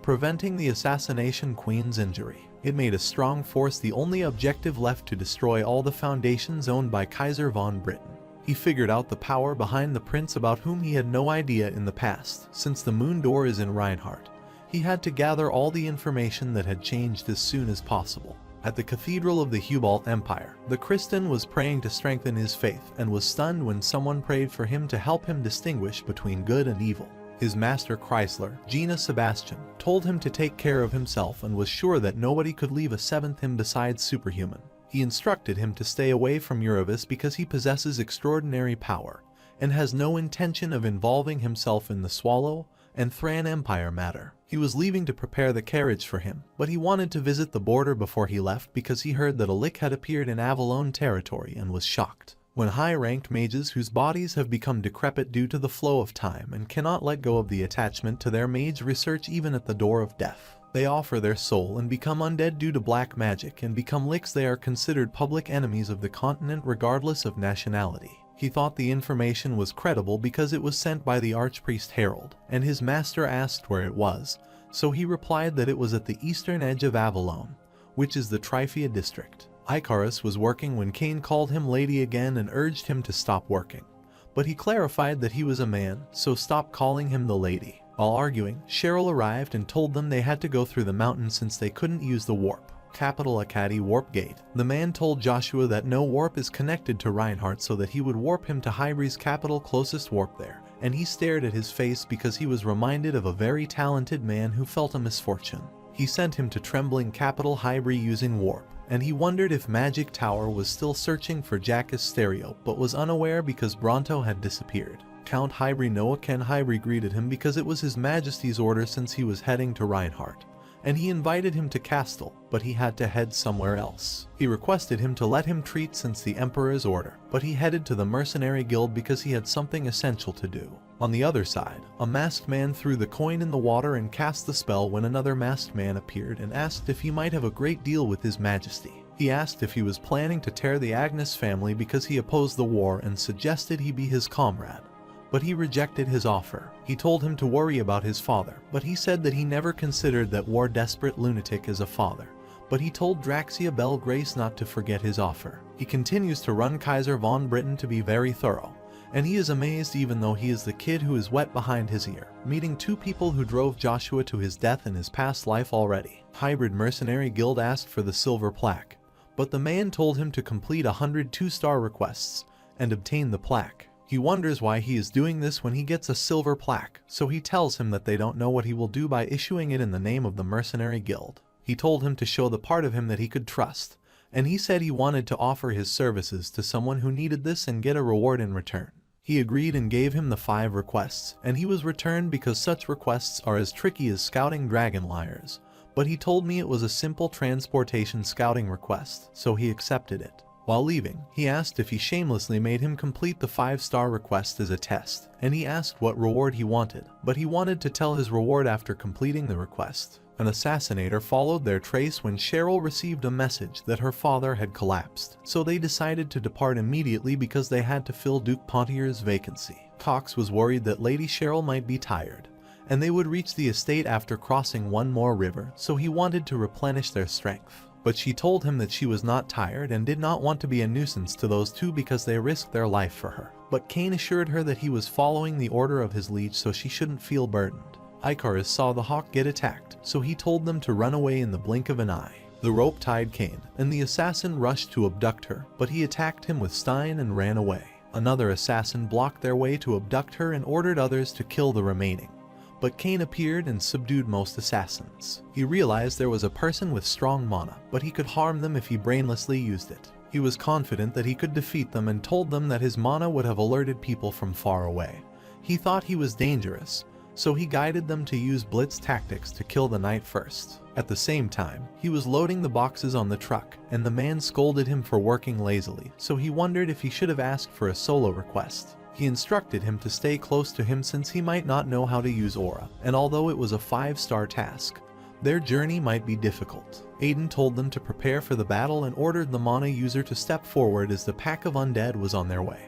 preventing the assassination queen's injury. It made a strong force the only objective left to destroy all the foundations owned by Kaiser von Britain. He figured out the power behind the prince about whom he had no idea in the past. Since the moon door is in Reinhardt, he had to gather all the information that had changed as soon as possible. At the Cathedral of the Hubalt Empire, the Christian was praying to strengthen his faith and was stunned when someone prayed for him to help him distinguish between good and evil. His master Chrysler, Gina Sebastian, told him to take care of himself and was sure that nobody could leave a seventh him besides Superhuman. He instructed him to stay away from Uravis because he possesses extraordinary power and has no intention of involving himself in the Swallow and Thran Empire matter. He was leaving to prepare the carriage for him, but he wanted to visit the border before he left because he heard that a Lich had appeared in Avalon territory and was shocked. When high-ranked mages whose bodies have become decrepit due to the flow of time and cannot let go of the attachment to their mage research even at the door of death, they offer their soul and become undead due to black magic and become Lichs, they are considered public enemies of the continent regardless of nationality. He thought the information was credible because it was sent by the Archpriest Harold, and his master asked where it was, so he replied that it was at the eastern edge of Avalon, which is the Tryphia district. Icarus was working when Kane called him lady again and urged him to stop working, but he clarified that he was a man, so stopped calling him the lady. While arguing, Cheryl arrived and told them they had to go through the mountain since they couldn't use the warp. Capital Acadie Warp Gate. The man told Joshua that no warp is connected to Reinhardt so that he would warp him to Hybree's capital closest warp there, and he stared at his face because he was reminded of a very talented man who felt a misfortune. He sent him to trembling capital Hybree using warp, and he wondered if Magic Tower was still searching for Jackus Stereo but was unaware because Bronto had disappeared. Count Hybree Noah Ken Hybree greeted him because it was His Majesty's order since he was heading to Reinhardt, and he invited him to Castle, but he had to head somewhere else. He requested him to let him treat since the Emperor's order, but he headed to the Mercenary Guild because he had something essential to do. On the other side, a masked man threw the coin in the water and cast the spell when another masked man appeared and asked if he might have a great deal with His Majesty. He asked if he was planning to tear the Agnes family because he opposed the war and suggested he be his comrade, but he rejected his offer. He told him to worry about his father, but he said that he never considered that war-desperate lunatic as a father. But he told Draxia Bell Grace not to forget his offer. He continues to run Kaiser von Britain to be very thorough, and he is amazed even though he is the kid who is wet behind his ear, meeting two people who drove Joshua to his death in his past life already. Hybrid Mercenary Guild asked for the silver plaque, but the man told him to complete 100 2-star requests and obtain the plaque. He wonders why he is doing this when he gets a silver plaque, so he tells him that they don't know what he will do by issuing it in the name of the Mercenary Guild. He told him to show the part of him that he could trust, and he said he wanted to offer his services to someone who needed this and get a reward in return. He agreed and gave him the 5 requests, and he was returned because such requests are as tricky as scouting dragon liars, but he told me it was a simple transportation scouting request, so he accepted it. While leaving, he asked if he shamelessly made him complete the 5-star request as a test, and he asked what reward he wanted, but he wanted to tell his reward after completing the request. An assassinator followed their trace when Cheryl received a message that her father had collapsed, so they decided to depart immediately because they had to fill Duke Pontier's vacancy. Cox was worried that Lady Cheryl might be tired, and they would reach the estate after crossing one more river, so he wanted to replenish their strength. but she told him that she was not tired and did not want to be a nuisance to those two because they risked their life for her. But Cain assured her that he was following the order of his liege, so she shouldn't feel burdened. Icarus saw the hawk get attacked, so he told them to run away in the blink of an eye. The rope tied Cain, and the assassin rushed to abduct her, but he attacked him with Stein and ran away. Another assassin blocked their way to abduct her and ordered others to kill the remaining. But Cain appeared and subdued most assassins. He realized there was a person with strong mana, but he could harm them if he brainlessly used it. He was confident that he could defeat them and told them that his mana would have alerted people from far away. He thought he was dangerous, so he guided them to use blitz tactics to kill the knight first. At the same time, he was loading the boxes on the truck, and the man scolded him for working lazily, so he wondered if he should have asked for a solo request. He instructed him to stay close to him since he might not know how to use aura, and although it was a 5-star task, their journey might be difficult. Aiden told them to prepare for the battle and ordered the mana user to step forward as the pack of undead was on their way,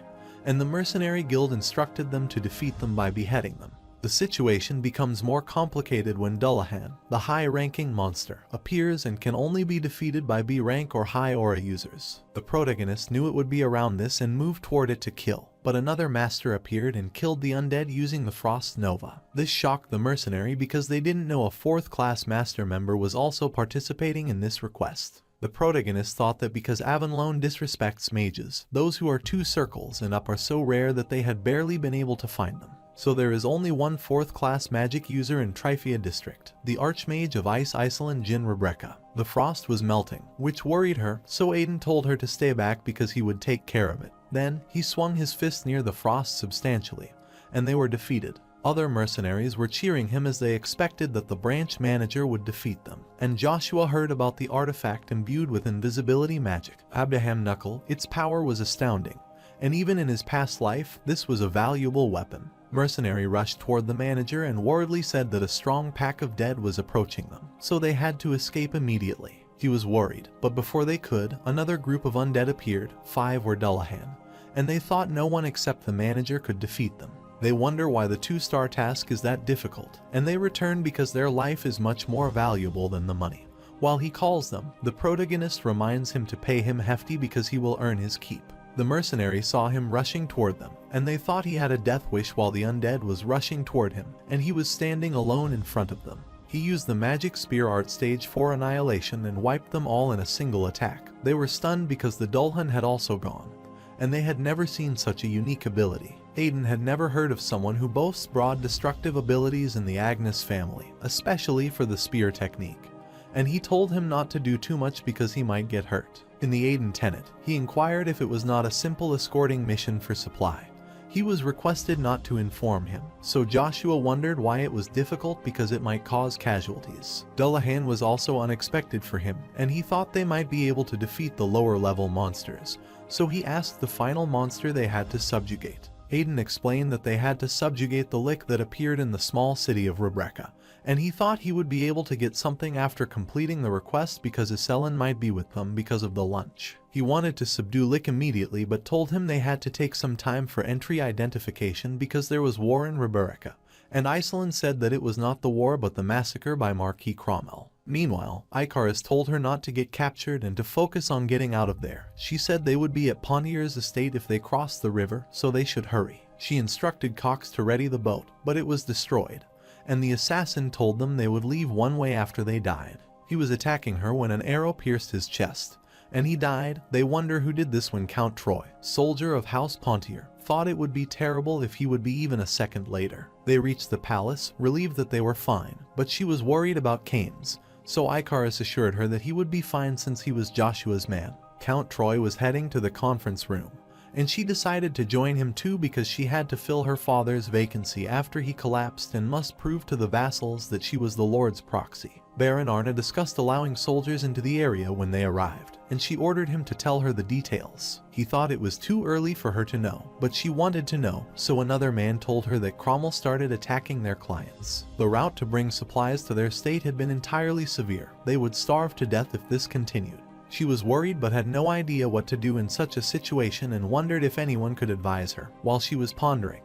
and the mercenary guild instructed them to defeat them by beheading them. The situation becomes more complicated when Dullahan, the high-ranking monster, appears and can only be defeated by B rank or high aura users. The protagonist knew it would be around this and moved toward it to kill, but another master appeared and killed the undead using the Frost Nova. This shocked the mercenary because they didn't know a 4th-class master member was also participating in this request. The protagonist thought that because Avonlone disrespects mages, those who are 2 circles and up are so rare that they had barely been able to find them. So there is only one 4th-class magic user in Tryphia district, the Archmage of Ice Iceland Jin Rebecca. The frost was melting, which worried her, so Aiden told her to stay back because he would take care of it. Then, he swung his fist near the frost substantially, and they were defeated. Other mercenaries were cheering him as they expected that the branch manager would defeat them. And Joshua heard about the artifact imbued with invisibility magic, Abraham Knuckle. Its power was astounding, and even in his past life, this was a valuable weapon. Mercenary rushed toward the manager and worriedly said that a strong pack of dead was approaching them, so they had to escape immediately. He was worried, but before they could, another group of undead appeared. 5 were Dullahan, and they thought no one except the manager could defeat them. They wonder why the 2-star task is that difficult, and they return because their life is much more valuable than the money. While he calls them, the protagonist reminds him to pay him hefty because he will earn his keep. The mercenary saw him rushing toward them, and they thought he had a death wish while the undead was rushing toward him, and he was standing alone in front of them. He used the magic spear art stage for annihilation and wiped them all in a single attack. They were stunned because the Dullahan had also gone, and they had never seen such a unique ability. Aiden had never heard of someone who boasts broad destructive abilities in the Agnes family, especially for the spear technique, and he told him not to do too much because he might get hurt. In the Aiden Tenet, he inquired if it was not a simple escorting mission for supply. He was requested not to inform him, so Joshua wondered why it was difficult because it might cause casualties. Dullahan was also unexpected for him, and he thought they might be able to defeat the lower level monsters, so he asked the final monster they had to subjugate. Aiden explained that they had to subjugate the lick that appeared in the small city of Rebecca, and he thought he would be able to get something after completing the request because Iselin might be with them because of the lunch. He wanted to subdue Lick immediately but told him they had to take some time for entry identification because there was war in Rebecca, and Iselin said that it was not the war but the massacre by Marquis Cromwell. Meanwhile, Icarus told her not to get captured and to focus on getting out of there. She said they would be at Pontier's estate if they crossed the river, so they should hurry. She instructed Cox to ready the boat, but it was destroyed, and the assassin told them they would leave one way after they died. He was attacking her when an arrow pierced his chest, and he died. They wonder who did this when Count Troy, soldier of House Pontier, thought it would be terrible if he would be even a second later. They reached the palace, relieved that they were fine, but she was worried about Cain's, so Icarus assured her that he would be fine since he was Joshua's man. Count Troy was heading to the conference room, and she decided to join him too because she had to fill her father's vacancy after he collapsed and must prove to the vassals that she was the Lord's proxy. Baron Arna discussed allowing soldiers into the area when they arrived, and she ordered him to tell her the details. He thought it was too early for her to know, but she wanted to know, so another man told her that Cromwell started attacking their clients. The route to bring supplies to their state had been entirely severe. They would starve to death if this continued. She was worried but had no idea what to do in such a situation and wondered if anyone could advise her. While she was pondering,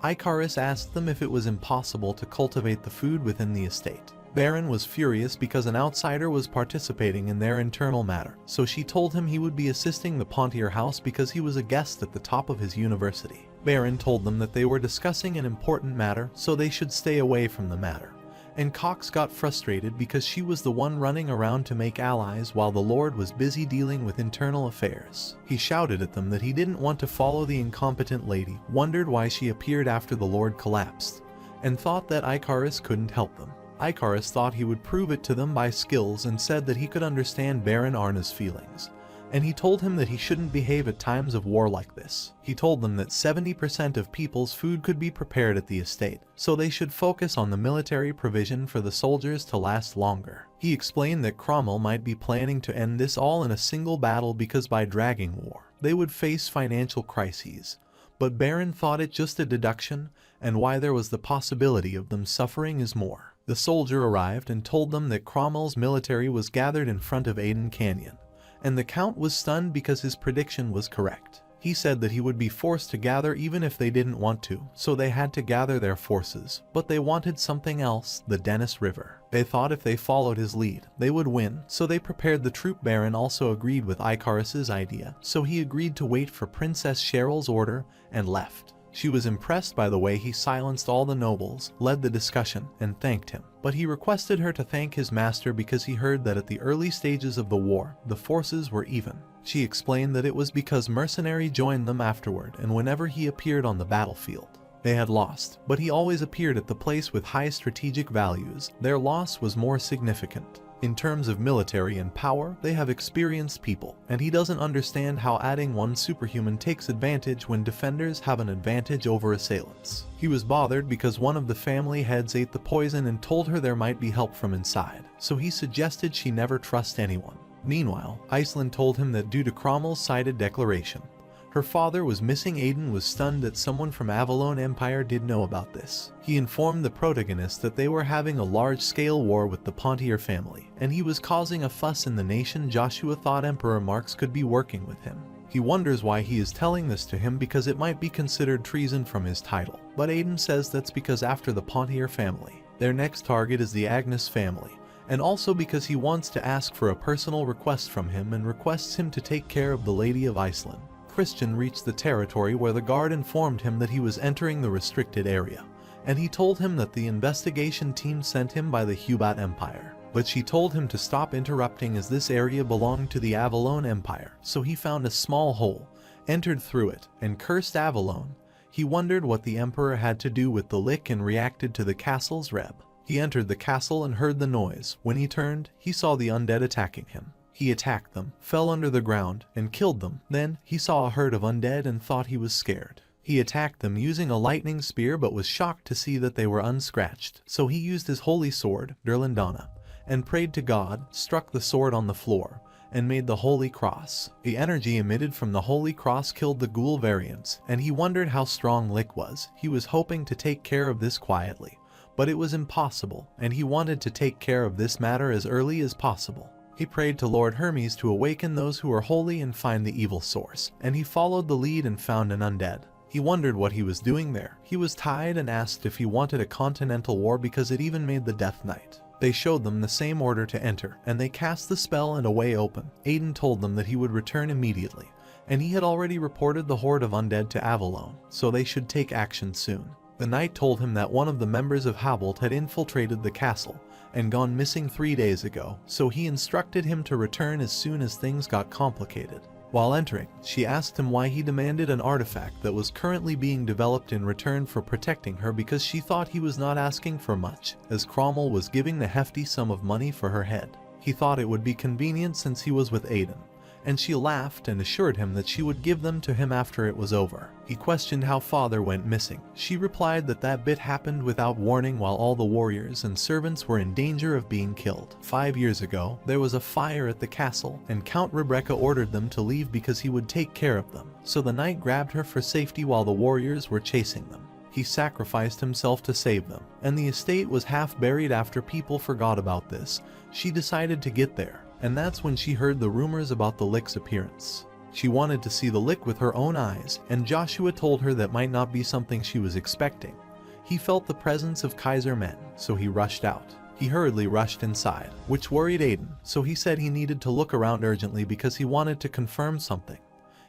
Icarus asked them if it was impossible to cultivate the food within the estate. Baron was furious because an outsider was participating in their internal matter, so she told him he would be assisting the Pontier house because he was a guest at the top of his university. Baron told them that they were discussing an important matter, so they should stay away from the matter. And Cox got frustrated because she was the one running around to make allies while the Lord was busy dealing with internal affairs. He shouted at them that he didn't want to follow the incompetent lady, wondered why she appeared after the Lord collapsed, and thought that Icarus couldn't help them. Icarus thought he would prove it to them by skills and said that he could understand Baron Arna's feelings. And he told him that he shouldn't behave at times of war like this. He told them that 70% of people's food could be prepared at the estate, so they should focus on the military provision for the soldiers to last longer. He explained that Cromwell might be planning to end this all in a single battle because by dragging war, they would face financial crises. But Baron thought it just a deduction, and why there was the possibility of them suffering is more. The soldier arrived and told them that Cromwell's military was gathered in front of Aden Canyon, and the Count was stunned because his prediction was correct. He said that he would be forced to gather even if they didn't want to, so they had to gather their forces, but they wanted something else, the Dennis River. They thought if they followed his lead, they would win, so they prepared the troop. Baron also agreed with Icarus's idea, so he agreed to wait for Princess Cheryl's order and left. She was impressed by the way he silenced all the nobles, led the discussion, and thanked him. But he requested her to thank his master because he heard that at the early stages of the war, the forces were even. She explained that it was because mercenary joined them afterward, and whenever he appeared on the battlefield, they had lost, but he always appeared at the place with high strategic values. Their loss was more significant. In terms of military and power, they have experienced people, and he doesn't understand how adding one superhuman takes advantage when defenders have an advantage over assailants. He was bothered because one of the family heads ate the poison and told her there might be help from inside, so he suggested she never trust anyone. Meanwhile, Iceland told him that due to Cromwell's cited declaration, her father was missing. Aden was stunned that someone from Avalon Empire did know about this. He informed the protagonist that they were having a large-scale war with the Pontier family, and he was causing a fuss in the nation. Joshua thought Emperor Marx could be working with him. He wonders why he is telling this to him because it might be considered treason from his title. But Aden says that's because after the Pontier family, their next target is the Agnes family, and also because he wants to ask for a personal request from him and requests him to take care of the Lady of Iceland. Christian reached the territory where the guard informed him that he was entering the restricted area, and he told him that the investigation team sent him by the Hubat Empire. But she told him to stop interrupting as this area belonged to the Avalon Empire, so he found a small hole, entered through it, and cursed Avalon. He wondered what the Emperor had to do with the lick and reacted to the castle's reb. He entered the castle and heard the noise. When he turned, he saw the undead attacking him. He attacked them, fell under the ground, and killed them. Then, he saw a herd of undead and thought he was scared. He attacked them using a lightning spear but was shocked to see that they were unscratched. So he used his holy sword, Durlandana, and prayed to God, struck the sword on the floor, and made the holy cross. The energy emitted from the holy cross killed the ghoul variants, and he wondered how strong Lick was. He was hoping to take care of this quietly, but it was impossible, and he wanted to take care of this matter as early as possible. He prayed to Lord Hermes to awaken those who are holy and find the evil source, and he followed the lead and found an undead. He wondered what he was doing there. He was tied and asked if he wanted a continental war because it even made the Death Knight. They showed them the same order to enter, and they cast the spell and a way open. Aden told them that he would return immediately, and he had already reported the horde of undead to Avalon, so they should take action soon. The knight told him that one of the members of Habolt had infiltrated the castle and gone missing 3 days ago, so he instructed him to return as soon as things got complicated. While entering, she asked him why he demanded an artifact that was currently being developed in return for protecting her because she thought he was not asking for much, as Cromwell was giving the hefty sum of money for her head. He thought it would be convenient since he was with Aden, and she laughed and assured him that she would give them to him after it was over. He questioned how father went missing. She replied that that bit happened without warning while all the warriors and servants were in danger of being killed. 5 years ago, there was a fire at the castle, and Count Rebecca ordered them to leave because he would take care of them. So the knight grabbed her for safety while the warriors were chasing them. He sacrificed himself to save them, and the estate was half buried after people forgot about this. She decided to get there, and that's when she heard the rumors about the Lick's appearance. She wanted to see the Lick with her own eyes, and Joshua told her that might not be something she was expecting. He felt the presence of Kaiser men, so he rushed out. He hurriedly rushed inside, which worried Aiden, so he said he needed to look around urgently because he wanted to confirm something.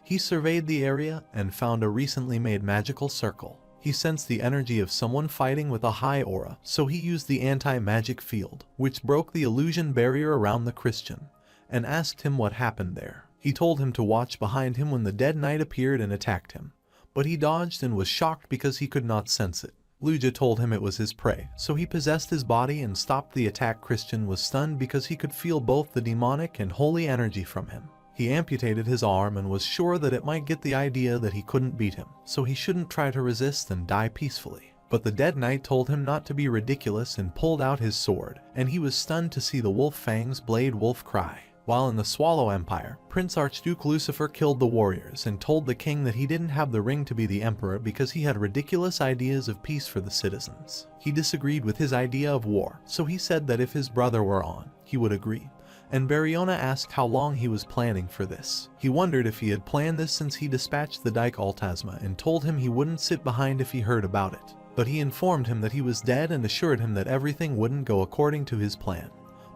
He surveyed the area and found a recently made magical circle. He sensed the energy of someone fighting with a high aura, so he used the anti-magic field, which broke the illusion barrier around the Christian, and asked him what happened there. He told him to watch behind him when the dead knight appeared and attacked him, but he dodged and was shocked because he could not sense it. Luja told him it was his prey, so he possessed his body and stopped the attack. Christian was stunned because he could feel both the demonic and holy energy from him. He amputated his arm and was sure that it might get the idea that he couldn't beat him, so he shouldn't try to resist and die peacefully. But the dead knight told him not to be ridiculous and pulled out his sword, and he was stunned to see the wolf fangs blade wolf cry. While in the Swallow Empire, Prince Archduke Lucifer killed the warriors and told the king that he didn't have the ring to be the emperor because he had ridiculous ideas of peace for the citizens. He disagreed with his idea of war, so he said that if his brother were on, he would agree. And Bariona asked how long he was planning for this. He wondered if he had planned this since he dispatched the Dyke Altasma and told him he wouldn't sit behind if he heard about it. But he informed him that he was dead and assured him that everything wouldn't go according to his plan.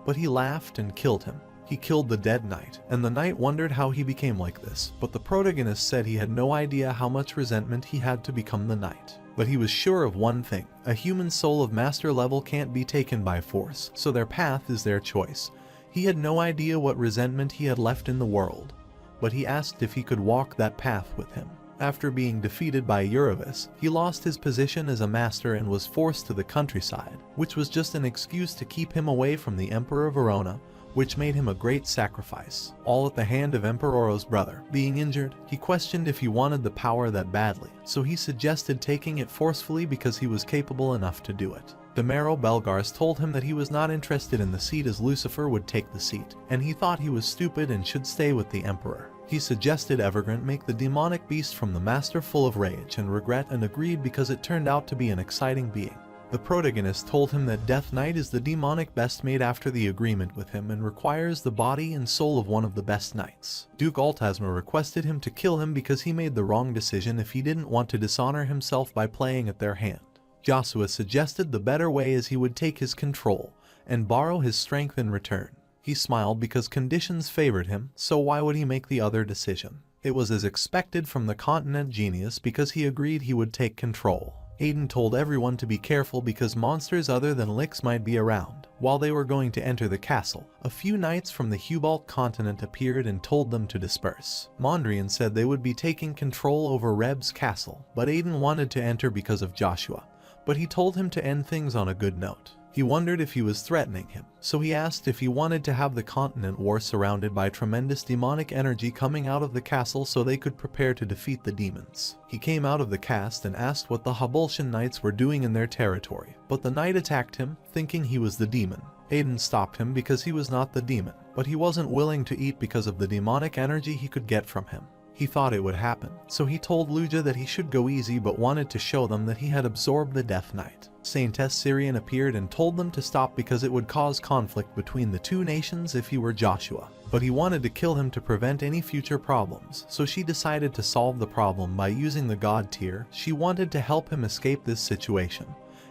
But he laughed and killed him. He killed the dead knight, and the knight wondered how he became like this, but the protagonist said he had no idea how much resentment he had to become the knight. But he was sure of one thing: a human soul of master level can't be taken by force, so their path is their choice. He had no idea what resentment he had left in the world, but he asked if he could walk that path with him. After being defeated by Uravis, he lost his position as a master and was forced to the countryside, which was just an excuse to keep him away from the Emperor Verona, which made him a great sacrifice, all at the hand of Emperor Oro's brother. Being injured, he questioned if he wanted the power that badly, so he suggested taking it forcefully because he was capable enough to do it. Demaro Belgars told him that he was not interested in the seat as Lucifer would take the seat, and he thought he was stupid and should stay with the Emperor. He suggested Evergrant make the demonic beast from the master full of rage and regret, and agreed because it turned out to be an exciting being. The protagonist told him that Death Knight is the demonic best made after the agreement with him and requires the body and soul of one of the best knights. Duke Altasma requested him to kill him because he made the wrong decision if he didn't want to dishonor himself by playing at their hand. Joshua suggested the better way is he would take his control and borrow his strength in return. He smiled because conditions favored him, so why would he make the other decision? It was as expected from the continent genius because he agreed he would take control. Aiden told everyone to be careful because monsters other than Lix might be around. While they were going to enter the castle, a few knights from the Hubalt continent appeared and told them to disperse. Mondrian said they would be taking control over Reb's castle, but Aiden wanted to enter because of Joshua, but he told him to end things on a good note. He wondered if he was threatening him, so he asked if he wanted to have the continent war surrounded by tremendous demonic energy coming out of the castle so they could prepare to defeat the demons. He came out of the cast and asked what the Habultian knights were doing in their territory, but the knight attacked him, thinking he was the demon. Aiden stopped him because he was not the demon, but he wasn't willing to eat because of the demonic energy he could get from him. He thought it would happen, so he told Luja that he should go easy but wanted to show them that he had absorbed the Death Knight. Saintess Syrian appeared and told them to stop because it would cause conflict between the two nations if he were Joshua. But he wanted to kill him to prevent any future problems, so she decided to solve the problem by using the God tier. She wanted to help him escape this situation,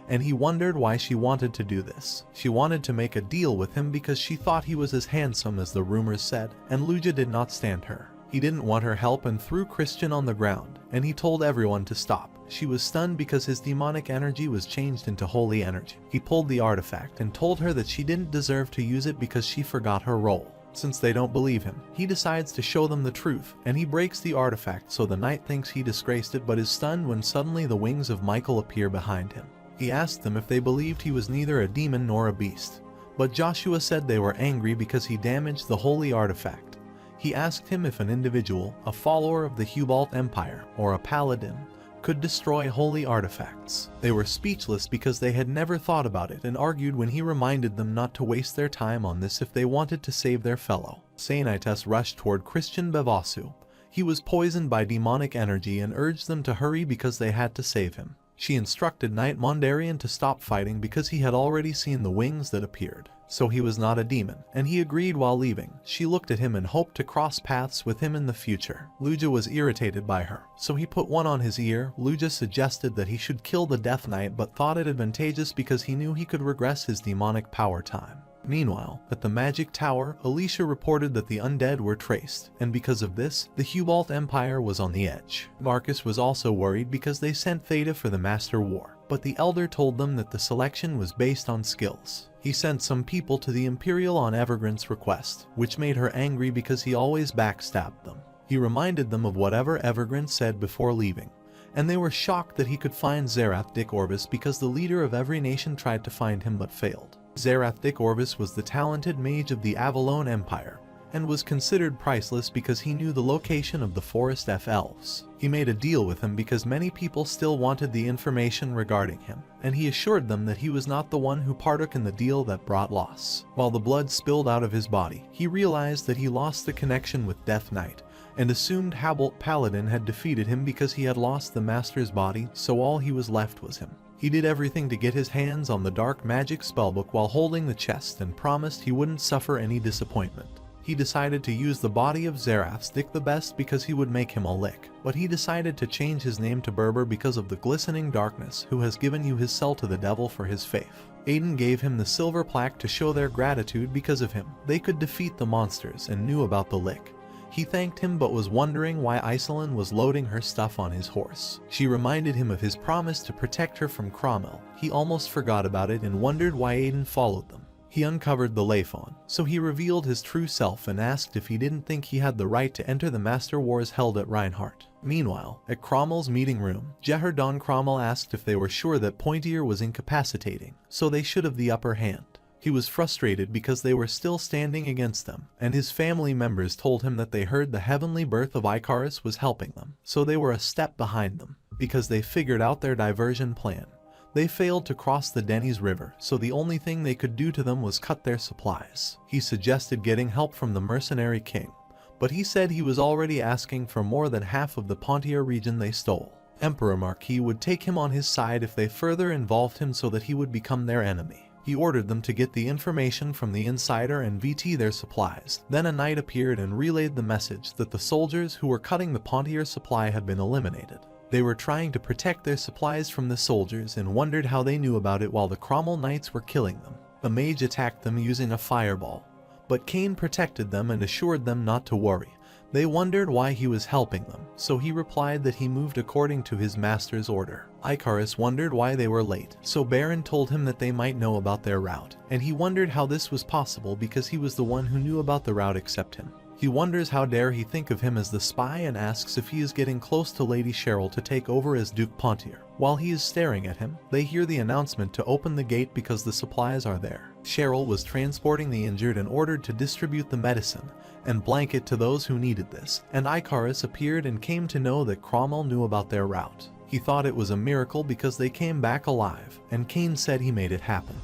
and he wondered why she wanted to do this. She wanted to make a deal with him because she thought he was as handsome as the rumors said, and Luja did not stand her. He didn't want her help and threw Christian on the ground, and he told everyone to stop. She was stunned because his demonic energy was changed into holy energy. He pulled the artifact and told her that she didn't deserve to use it because she forgot her role. Since they don't believe him, he decides to show them the truth, and he breaks the artifact so the knight thinks he disgraced it but is stunned when suddenly the wings of Michael appear behind him. He asked them if they believed he was neither a demon nor a beast, but Joshua said they were angry because he damaged the holy artifact. He asked him if an individual, a follower of the Hubalt Empire, or a paladin, could destroy holy artifacts. They were speechless because they had never thought about it and argued when he reminded them not to waste their time on this if they wanted to save their fellow. Sainitas rushed toward Christian Bevasu. He was poisoned by demonic energy and urged them to hurry because they had to save him. She instructed Knight Mondarian to stop fighting because he had already seen the wings that appeared. so he was not a demon, and he agreed while leaving. She looked at him and hoped to cross paths with him in the future. Luja was irritated by her, so he put one on his ear. Luja suggested that he should kill the Death Knight but thought it advantageous because he knew he could regress his demonic power time. Meanwhile, at the Magic Tower, Alicia reported that the undead were traced, and because of this, the Hubalt Empire was on the edge. Marcus was also worried because they sent Theta for the Master War, but the Elder told them that the selection was based on skills. He sent some people to the Imperial on Evergrance's request, which made her angry because he always backstabbed them. He reminded them of whatever Evergrance said before leaving, and they were shocked that he could find Zerath Dick Orbis because the leader of every nation tried to find him but failed. Zerath Dick Orbis was the talented mage of the Avalon Empire, and was considered priceless because he knew the location of the Forest Elves. He made a deal with him because many people still wanted the information regarding him, and he assured them that he was not the one who partook in the deal that brought loss. While the blood spilled out of his body, he realized that he lost the connection with Death Knight, and assumed Hubalt Paladin had defeated him because he had lost the Master's body, so all he was left was him. He did everything to get his hands on the dark magic spellbook while holding the chest and promised he wouldn't suffer any disappointment. He decided to use the body of Zerath Dick the best because he would make him a lick, but he decided to change his name to Berber because of the glistening darkness who has given you his cell to the devil for his faith. Aiden gave him the silver plaque to show their gratitude because of him. They could defeat the monsters and knew about the lick. He thanked him but was wondering why Iselin was loading her stuff on his horse. She reminded him of his promise to protect her from Cromwell. He almost forgot about it and wondered why Aiden followed them. He uncovered the Laphon, so he revealed his true self and asked if he didn't think he had the right to enter the Master Wars held at Reinhardt. Meanwhile, at Cromwell's meeting room, Jeher Don Cromwell asked if they were sure that Pointier was incapacitating, so they should have the upper hand. He was frustrated because they were still standing against them, and his family members told him that they heard the heavenly birth of Icarus was helping them, so they were a step behind them, because they figured out their diversion plan. They failed to cross the Denny's River, so the only thing they could do to them was cut their supplies. He suggested getting help from the mercenary king, but he said he was already asking for more than half of the Pontier region they stole. Emperor Marquis would take him on his side if they further involved him so that he would become their enemy. He ordered them to get the information from the insider and VT their supplies. Then a knight appeared and relayed the message that the soldiers who were cutting the Pontier supply had been eliminated. They were trying to protect their supplies from the soldiers and wondered how they knew about it while the Cromwell knights were killing them. A mage attacked them using a fireball, but Cain protected them and assured them not to worry. They wondered why he was helping them, so he replied that he moved according to his master's order. Icarus wondered why they were late, so Baron told him that they might know about their route, and he wondered how this was possible because he was the one who knew about the route except him. He wonders how dare he think of him as the spy and asks if he is getting close to Lady Cheryl to take over as Duke Pontier. While he is staring at him, they hear the announcement to open the gate because the supplies are there. Cheryl was transporting the injured and ordered to distribute the medicine and blanket to those who needed this, and Icarus appeared and came to know that Cromwell knew about their route. He thought it was a miracle because they came back alive, and Cain said he made it happen.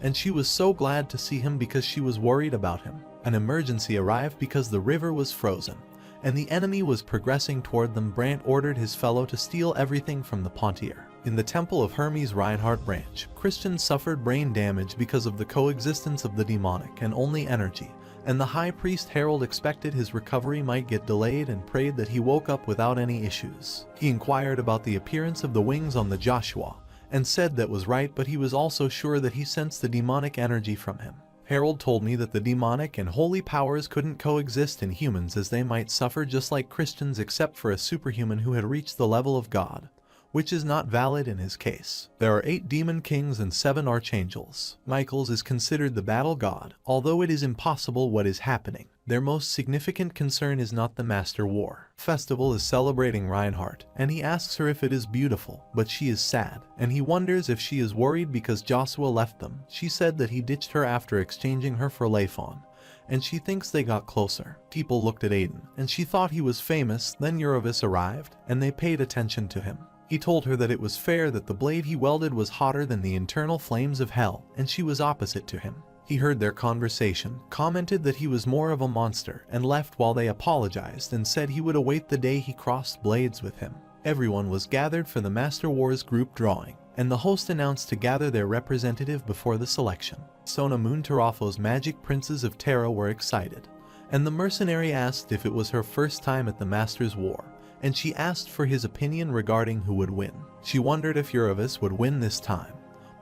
And she was so glad to see him because she was worried about him. An emergency arrived because the river was frozen, and the enemy was progressing toward them. Brant ordered his fellow to steal everything from the Pontier. In the Temple of Hermes Reinhardt branch, Christian suffered brain damage because of the coexistence of the demonic and only energy, and the High Priest Harold expected his recovery might get delayed and prayed that he woke up without any issues. He inquired about the appearance of the wings on the Joshua, and said that was right, but he was also sure that he sensed the demonic energy from him. Harold told me that the demonic and holy powers couldn't coexist in humans as they might suffer just like Christians except for a superhuman who had reached the level of God, which is not valid in his case. There are 8 demon kings and 7 archangels. Michael's is considered the battle god, although it is impossible what is happening. Their most significant concern is not the Master War. Festival is celebrating Reinhardt, and he asks her if it is beautiful, but she is sad, and he wonders if she is worried because Joshua left them. She said that he ditched her after exchanging her for Laphon, and she thinks they got closer. People looked at Aiden, and she thought he was famous. Then Eurovis arrived, and they paid attention to him. He told her that it was fair that the blade he welded was hotter than the internal flames of hell, and she was opposite to him. He heard their conversation, commented that he was more of a monster, and left while they apologized and said he would await the day he crossed blades with him. Everyone was gathered for the Master Wars group drawing, and the host announced to gather their representative before the selection. Sona Moon Tarafo's magic princes of Terra were excited, and the mercenary asked if it was her first time at the Masters' War, and she asked for his opinion regarding who would win. She wondered if Uravis would win this time,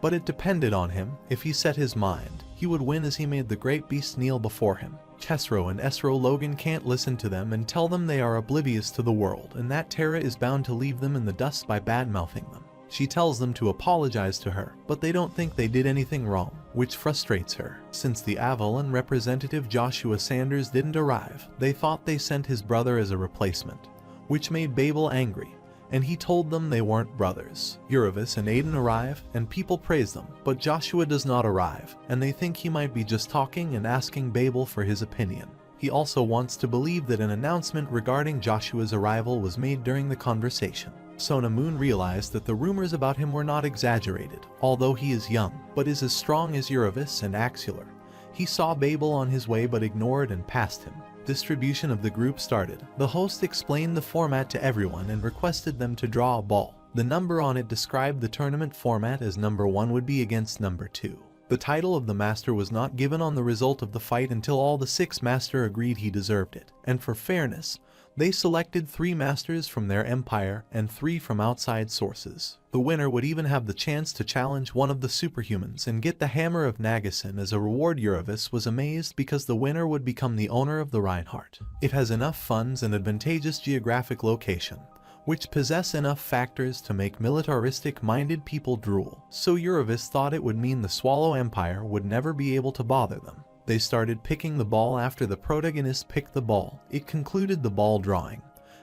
but it depended on him. If he set his mind, he would win, as he made the great beast kneel before him. Chesro and Esro Logan can't listen to them and tell them they are oblivious to the world and that Terra is bound to leave them in the dust by bad-mouthing them. She tells them to apologize to her, but they don't think they did anything wrong, which frustrates her. Since the Avalon representative Joshua Sanders didn't arrive, they thought they sent his brother as a replacement, which made Babel angry, and he told them they weren't brothers. Uravis and Aiden arrive, and people praise them, but Joshua does not arrive, and they think he might be just talking and asking Babel for his opinion. He also wants to believe that an announcement regarding Joshua's arrival was made during the conversation. Sona Moon realized that the rumors about him were not exaggerated, although he is young, but is as strong as Uravis and Axular. He saw Babel on his way but ignored and passed him. Distribution of the group started. The host explained the format to everyone and requested them to draw a ball. The number on it described the tournament format as number 1 would be against number 2. The title of the master was not given on the result of the fight until all the 6 master agreed he deserved it, and for fairness, they selected 3 masters from their empire and 3 from outside sources. The winner would even have the chance to challenge one of the superhumans and get the Hammer of Nagasin as a reward. Uravis was amazed because the winner would become the owner of the Reinhardt. It has enough funds and advantageous geographic location, which possess enough factors to make militaristic-minded people drool. So Uravis thought it would mean the Swallow Empire would never be able to bother them. They started picking the ball after the protagonist picked the ball. It concluded the ball drawing,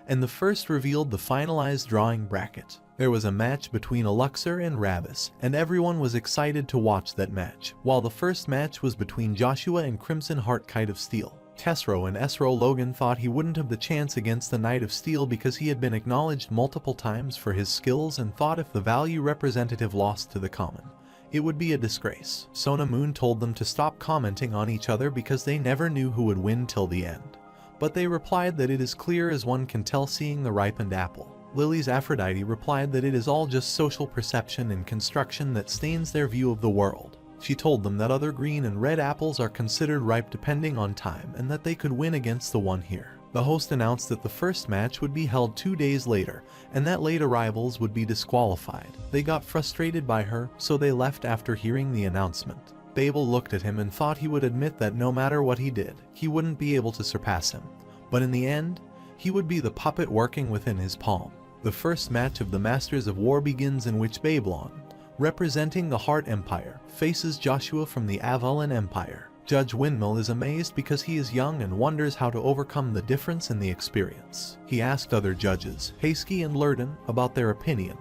and the first revealed the finalized drawing bracket. There was a match between Aluxor and Ravis, and everyone was excited to watch that match, while the first match was between Joshua and Crimson Heart Kite of Steel. Tesro and Esro Logan thought he wouldn't have the chance against the Knight of Steel because he had been acknowledged multiple times for his skills, and thought if the value representative lost to the common, it would be a disgrace. Sona Moon told them to stop commenting on each other because they never knew who would win till the end. But they replied that it is clear as one can tell seeing the ripened apple. Lily's Aphrodite replied that it is all just social perception and construction that stains their view of the world. She told them that other green and red apples are considered ripe depending on time and that they could win against the one here. The host announced that the first match would be held 2 days later and that late arrivals would be disqualified. They got frustrated by her, so they left after hearing the announcement. Babel looked at him and thought he would admit that no matter what he did, he wouldn't be able to surpass him. But in the end, he would be the puppet working within his palm. The first match of the Masters of War begins, in which Babylon, representing the Heart Empire, faces Joshua from the Avalon Empire. Judge Windmill is amazed because he is young and wonders how to overcome the difference in the experience. He asked other judges, Hasky and Lurden, about their opinion,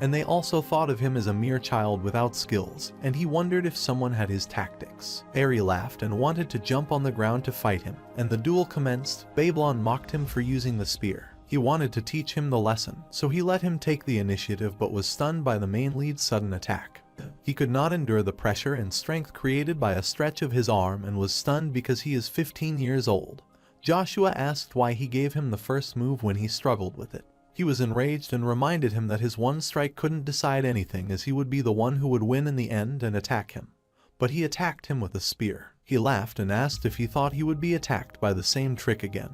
and they also thought of him as a mere child without skills, and he wondered if someone had his tactics. Ari laughed and wanted to jump on the ground to fight him, and the duel commenced. Babylon mocked him for using the spear. He wanted to teach him the lesson, so he let him take the initiative but was stunned by the main lead's sudden attack. He could not endure the pressure and strength created by a stretch of his arm and was stunned because he is 15 years old. Joshua asked why he gave him the first move when he struggled with it. He was enraged and reminded him that his one strike couldn't decide anything, as he would be the one who would win in the end and attack him. But he attacked him with a spear. He laughed and asked if he thought he would be attacked by the same trick again.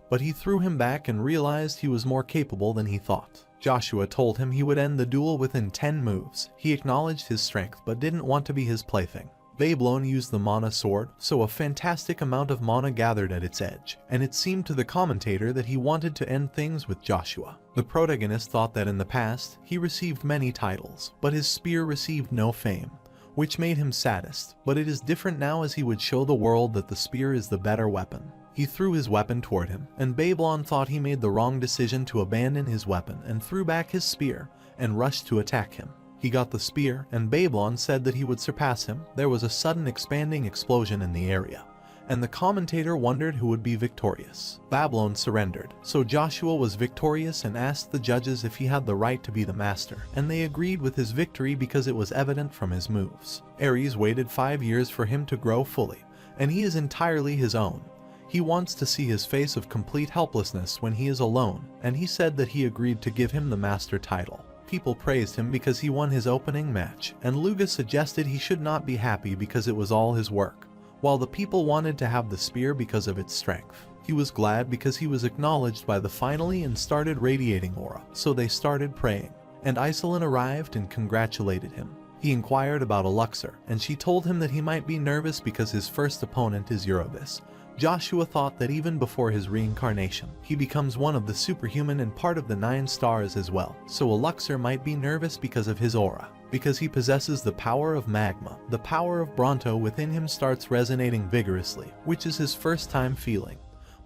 But he threw him back and realized he was more capable than he thought. Joshua told him he would end the duel within 10 moves. He acknowledged his strength but didn't want to be his plaything. Babylon used the mana sword, so a fantastic amount of mana gathered at its edge, and it seemed to the commentator that he wanted to end things with Joshua. The protagonist thought that in the past, he received many titles, but his spear received no fame, which made him saddest, but it is different now, as he would show the world that the spear is the better weapon. He threw his weapon toward him, and Babylon thought he made the wrong decision to abandon his weapon and threw back his spear and rushed to attack him. He got the spear, and Babylon said that he would surpass him. There was a sudden expanding explosion in the area, and the commentator wondered who would be victorious. Babylon surrendered, so Joshua was victorious and asked the judges if he had the right to be the master, and they agreed with his victory because it was evident from his moves. Ares waited 5 years for him to grow fully, and he is entirely his own. He wants to see his face of complete helplessness when he is alone, and he said that he agreed to give him the master title. People praised him because he won his opening match, and Luga suggested he should not be happy because it was all his work, while the people wanted to have the spear because of its strength. He was glad because he was acknowledged by the finally and started radiating aura, so they started praying, and Iselin arrived and congratulated him. He inquired about Aluxor, and she told him that he might be nervous because his first opponent is Eurobis. Joshua thought that even before his reincarnation, he becomes one of the superhuman and part of the 9 stars as well, so Aluxor might be nervous because of his aura. Because he possesses the power of magma, the power of Bronto within him starts resonating vigorously, which is his first time feeling.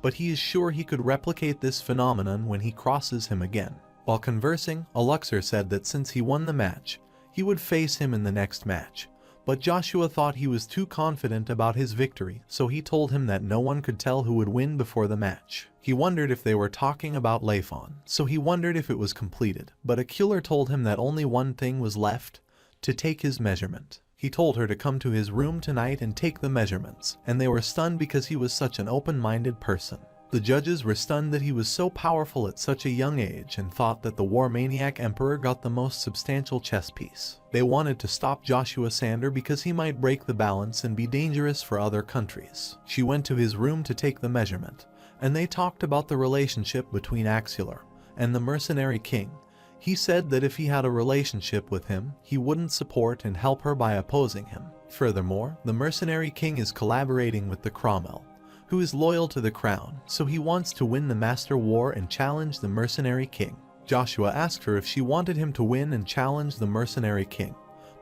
But he is sure he could replicate this phenomenon when he crosses him again. While conversing, Aluxor said that since he won the match, he would face him in the next match. But Joshua thought he was too confident about his victory, so he told him that no one could tell who would win before the match. He wondered if they were talking about Leifon, so he wondered if it was completed, but Aquila told him that only one thing was left, to take his measurement. He told her to come to his room tonight and take the measurements, and they were stunned because he was such an open-minded person. The judges were stunned that he was so powerful at such a young age and thought that the war maniac emperor got the most substantial chess piece. They wanted to stop Joshua Sander because he might break the balance and be dangerous for other countries. She went to his room to take the measurement, and they talked about the relationship between Axular and the mercenary king. He said that if he had a relationship with him, he wouldn't support and help her by opposing him. Furthermore, the mercenary king is collaborating with the Cromwell, who is loyal to the crown, so he wants to win the Master War and challenge the mercenary king. Joshua asked her if she wanted him to win and challenge the mercenary king,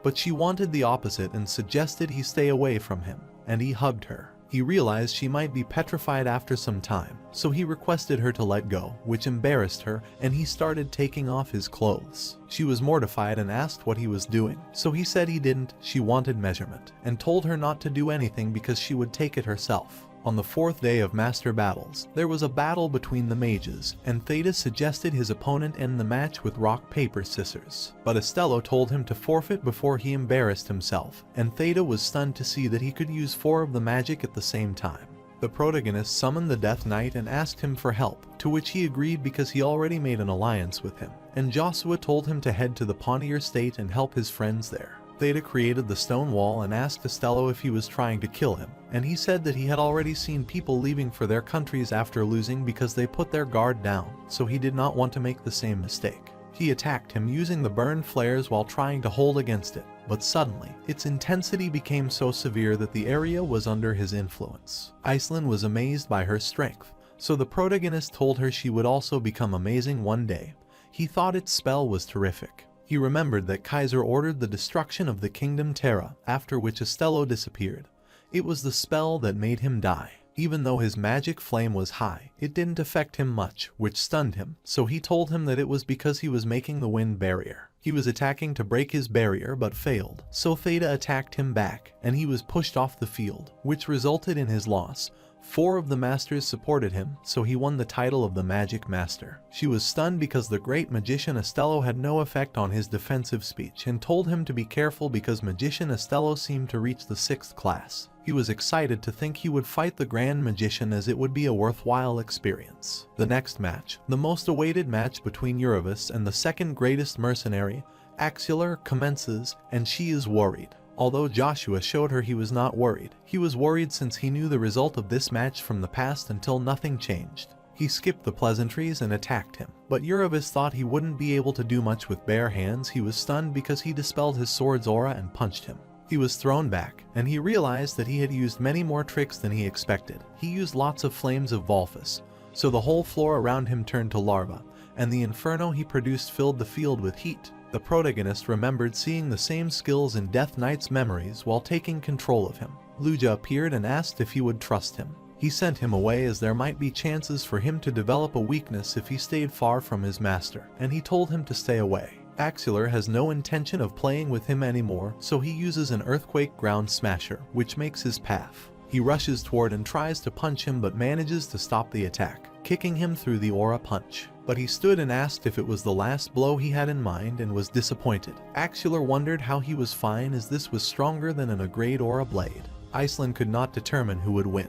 but she wanted the opposite and suggested he stay away from him, and he hugged her. He realized she might be petrified after some time, so he requested her to let go, which embarrassed her, and he started taking off his clothes. She was mortified and asked what he was doing, so he said he didn't. She wanted measurement, and told her not to do anything because she would take it herself. On the 4th day of Master Battles, there was a battle between the mages, and Theta suggested his opponent end the match with rock, paper, scissors. But Estello told him to forfeit before he embarrassed himself, and Theta was stunned to see that he could use 4 of the magic at the same time. The protagonist summoned the Death Knight and asked him for help, to which he agreed because he already made an alliance with him, and Joshua told him to head to the Pontier State and help his friends there. Theta created the stone wall and asked Estello if he was trying to kill him, and he said that he had already seen people leaving for their countries after losing because they put their guard down, so he did not want to make the same mistake. He attacked him using the burn flares while trying to hold against it, but suddenly, its intensity became so severe that the area was under his influence. Iselin was amazed by her strength, so the protagonist told her she would also become amazing one day. He thought its spell was terrific. He remembered that Kaiser ordered the destruction of the kingdom Terra, after which Estello disappeared. It was the spell that made him die. Even though his magic flame was high, it didn't affect him much, which stunned him, so he told him that it was because he was making the wind barrier. He was attacking to break his barrier but failed, so Theta attacked him back, and he was pushed off the field, which resulted in his loss. 4 of the masters supported him, so he won the title of the Magic Master. She was stunned because the great magician Estello had no effect on his defensive speech and told him to be careful because magician Estello seemed to reach the 6th class. He was excited to think he would fight the Grand Magician as it would be a worthwhile experience. The next match, the most awaited match between Eurobis and the second greatest mercenary, Axular, commences, and she is worried. Although Joshua showed her he was not worried, he was worried since he knew the result of this match from the past until nothing changed. He skipped the pleasantries and attacked him, but Eurobis thought he wouldn't be able to do much with bare hands. He was stunned because he dispelled his sword's aura and punched him. He was thrown back, and he realized that he had used many more tricks than he expected. He used lots of flames of Volphus, so the whole floor around him turned to lava, and the inferno he produced filled the field with heat. The protagonist remembered seeing the same skills in Death Knight's memories while taking control of him. Luja appeared and asked if he would trust him. He sent him away as there might be chances for him to develop a weakness if he stayed far from his master, and he told him to stay away. Axular has no intention of playing with him anymore, so he uses an earthquake ground smasher, which makes his path. He rushes toward and tries to punch him but manages to stop the attack, kicking him through the aura punch. But he stood and asked if it was the last blow he had in mind and was disappointed. Axular wondered how he was fine as this was stronger than an great aura blade. Iselin could not determine who would win,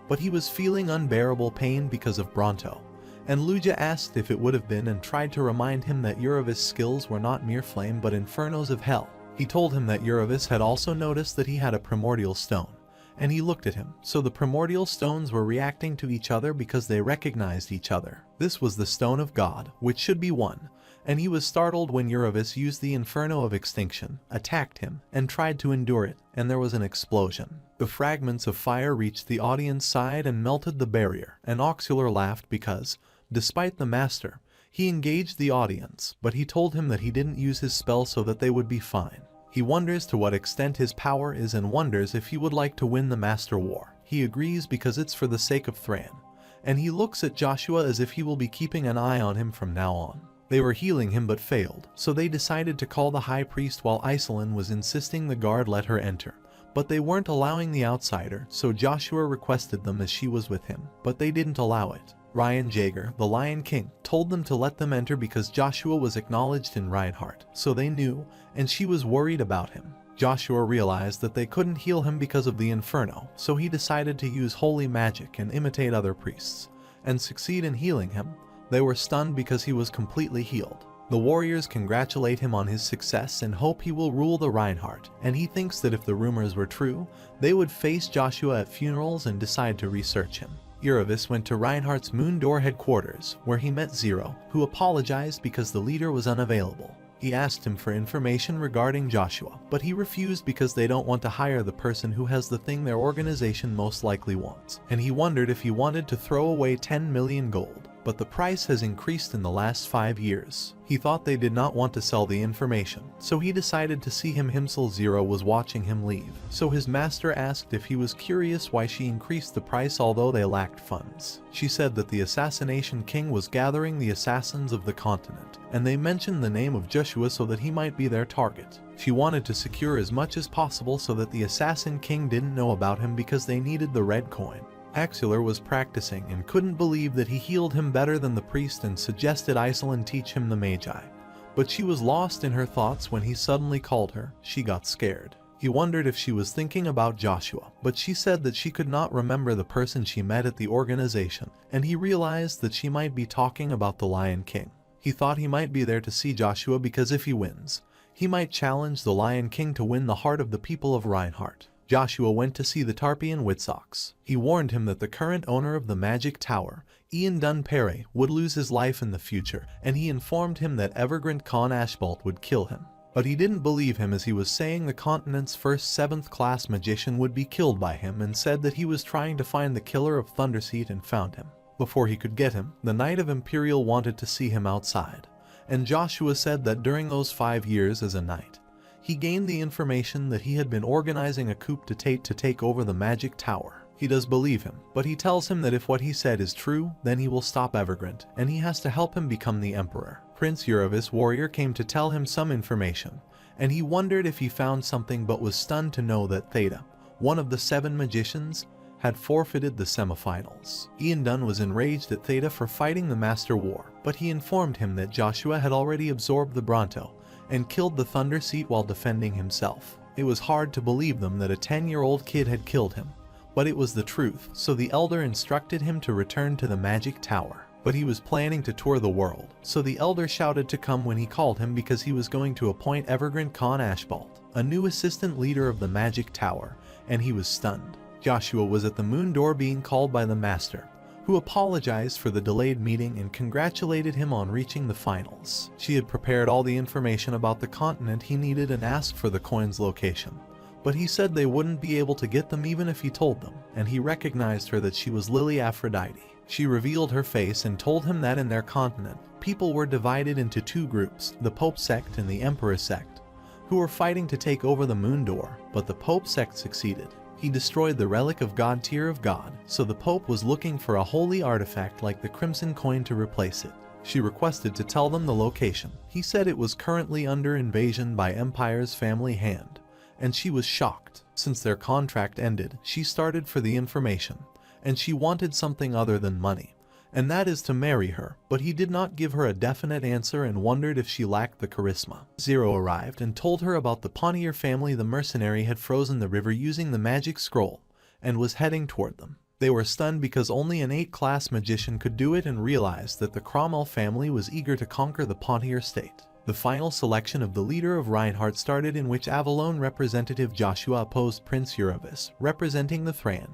but he was feeling unbearable pain because of Bronto, and Luja asked if it would have been and tried to remind him that Uravis' skills were not mere flame but infernos of hell. He told him that Uravis had also noticed that he had a primordial stone, and he looked at him, so the primordial stones were reacting to each other because they recognized each other. This was the stone of God, which should be one, and he was startled when Uravis used the Inferno of Extinction, attacked him, and tried to endure it, and there was an explosion. The fragments of fire reached the audience side and melted the barrier, and Auxiliar laughed because, despite the master, he engaged the audience, but he told him that he didn't use his spell so that they would be fine. He wonders to what extent his power is and wonders if he would like to win the Master War. He agrees because it's for the sake of Thran, and he looks at Joshua as if he will be keeping an eye on him from now on. They were healing him but failed, so they decided to call the High Priest while Iselin was insisting the guard let her enter. But they weren't allowing the outsider, so Joshua requested them as she was with him, but they didn't allow it. Ryan Jaeger, the Lion King, told them to let them enter because Joshua was acknowledged in Reinhardt, so they knew, and she was worried about him. Joshua realized that they couldn't heal him because of the Inferno, so he decided to use holy magic and imitate other priests, and succeed in healing him. They were stunned because he was completely healed. The warriors congratulate him on his success and hope he will rule the Reinhardt, and he thinks that if the rumors were true, they would face Joshua at funerals and decide to research him. Uravis went to Reinhardt's Moondor headquarters, where he met Zero, who apologized because the leader was unavailable. He asked him for information regarding Joshua, but he refused because they don't want to hire the person who has the thing their organization most likely wants, and he wondered if he wanted to throw away 10 million gold. But the price has increased in the last 5 years. He thought they did not want to sell the information, so he decided to see him. Himself Zero was watching him leave, so his master asked if he was curious why she increased the price although they lacked funds. She said that the Assassination King was gathering the assassins of the continent, and they mentioned the name of Joshua so that he might be their target. She wanted to secure as much as possible so that the Assassin King didn't know about him because they needed the red coin. Auxiliar was practicing and couldn't believe that he healed him better than the priest and suggested Iselin teach him the Magi. But she was lost in her thoughts when he suddenly called her. She got scared. He wondered if she was thinking about Joshua, but she said that she could not remember the person she met at the organization, and he realized that she might be talking about the Lion King. He thought he might be there to see Joshua because if he wins, he might challenge the Lion King to win the heart of the people of Reinhardt. Joshua went to see the Tarpeian Witsox. He warned him that the current owner of the Magic Tower, Ian Dunpere, would lose his life in the future, and he informed him that Evergrande Khan Ashbolt would kill him. But he didn't believe him as he was saying the continent's first 7th class magician would be killed by him and said that he was trying to find the killer of Thunderseat and found him. Before he could get him, the Knight of Imperial wanted to see him outside, and Joshua said that during those 5 years as a knight, he gained the information that he had been organizing a coup d'etat to take over the Magic Tower. He does believe him, but he tells him that if what he said is true, then he will stop Evergrande, and he has to help him become the Emperor. Prince Uravis Warrior came to tell him some information, and he wondered if he found something but was stunned to know that Theta, one of the 7 magicians, had forfeited the semifinals. Ian Dunn was enraged at Theta for fighting the Master War, but he informed him that Joshua had already absorbed the Bronto and killed the Thunder Seat while defending himself. It was hard to believe them that a 10-year-old kid had killed him, but it was the truth, so the Elder instructed him to return to the Magic Tower. But he was planning to tour the world, so the Elder shouted to come when he called him because he was going to appoint Evergrande Khan Ashbolt, a new assistant leader of the Magic Tower, and he was stunned. Joshua was at the Moondor being called by the Master, who apologized for the delayed meeting and congratulated him on reaching the finals. She had prepared all the information about the continent he needed and asked for the coin's location, but he said they wouldn't be able to get them even if he told them, and he recognized her that she was Lily Aphrodite. She revealed her face and told him that in their continent, people were divided into 2 groups, the Pope sect and the Emperor sect, who were fighting to take over the Moondor, but the Pope sect succeeded. He destroyed the relic of God Tear of God, so the Pope was looking for a holy artifact like the Crimson Coin to replace it. She requested to tell them the location. He said it was currently under invasion by Empire's family hand, and she was shocked. Since their contract ended, she started for the information, and she wanted something other than money, and that is to marry her, but he did not give her a definite answer and wondered if she lacked the charisma. Zero arrived and told her about the Pontier family. The mercenary had frozen the river using the magic scroll and was heading toward them. They were stunned because only an 8th-class magician could do it and realized that the Cromwell family was eager to conquer the Pontier state. The final selection of the leader of Reinhardt started, in which Avalon representative Joshua opposed Prince Uravis, representing the Thran,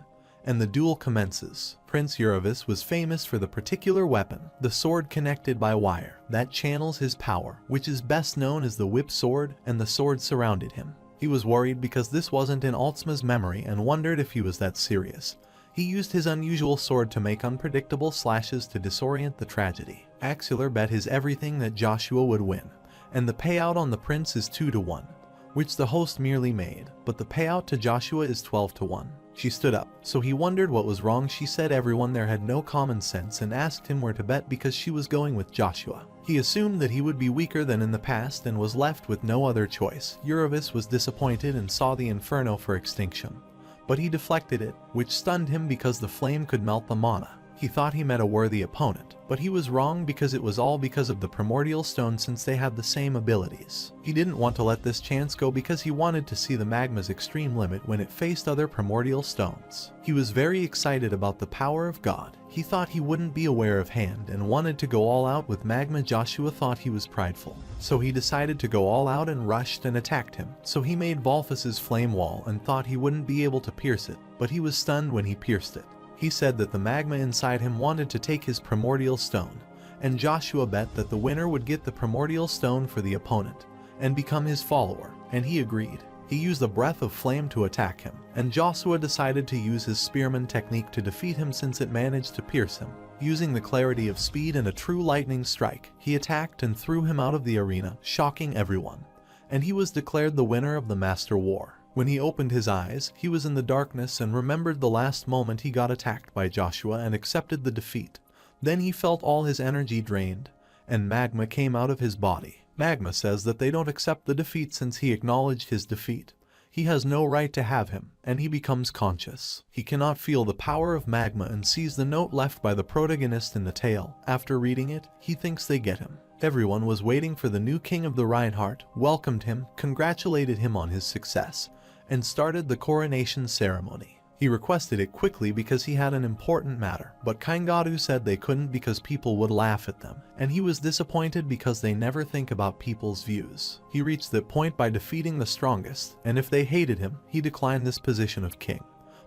and the duel commences. Prince Uravis was famous for the particular weapon, the sword connected by wire, that channels his power, which is best known as the whip sword, and the sword surrounded him. He was worried because this wasn't in Altsma's memory and wondered if he was that serious. He used his unusual sword to make unpredictable slashes to disorient the tragedy. Axelar bet his everything that Joshua would win, and the payout on the prince is 2-1, which the host merely made, but the payout to Joshua is 12-1. She stood up, so he wondered what was wrong. She said everyone there had no common sense and asked him where to bet because she was going with Joshua. He assumed that he would be weaker than in the past and was left with no other choice. Uravis was disappointed and saw the inferno for extinction, but he deflected it, which stunned him because the flame could melt the mana. He thought he met a worthy opponent, but he was wrong because it was all because of the primordial stone, since they had the same abilities. He didn't want to let this chance go because he wanted to see the magma's extreme limit when it faced other primordial stones. He was very excited about the power of God. He thought he wouldn't be aware of hand and wanted to go all out with magma. Joshua thought he was prideful, so he decided to go all out and rushed and attacked him. So he made Volfus's flame wall and thought he wouldn't be able to pierce it, but he was stunned when he pierced it. He said that the magma inside him wanted to take his primordial stone, and Joshua bet that the winner would get the primordial stone for the opponent and become his follower, and he agreed. He used a breath of flame to attack him, and Joshua decided to use his spearman technique to defeat him since it managed to pierce him. Using the clarity of speed and a true lightning strike, he attacked and threw him out of the arena, shocking everyone, and he was declared the winner of the Master War. When he opened his eyes, he was in the darkness and remembered the last moment he got attacked by Joshua and accepted the defeat. Then he felt all his energy drained, and magma came out of his body. Magma says that they don't accept the defeat since he acknowledged his defeat. He has no right to have him, and he becomes conscious. He cannot feel the power of magma and sees the note left by the protagonist in the tale. After reading it, he thinks they get him. Everyone was waiting for the new king of the Reinhardt, welcomed him, congratulated him on his success, and started the coronation ceremony. He requested it quickly because he had an important matter, but Kaingadu said they couldn't because people would laugh at them, and he was disappointed because they never think about people's views. He reached that point by defeating the strongest, and if they hated him, he declined this position of king.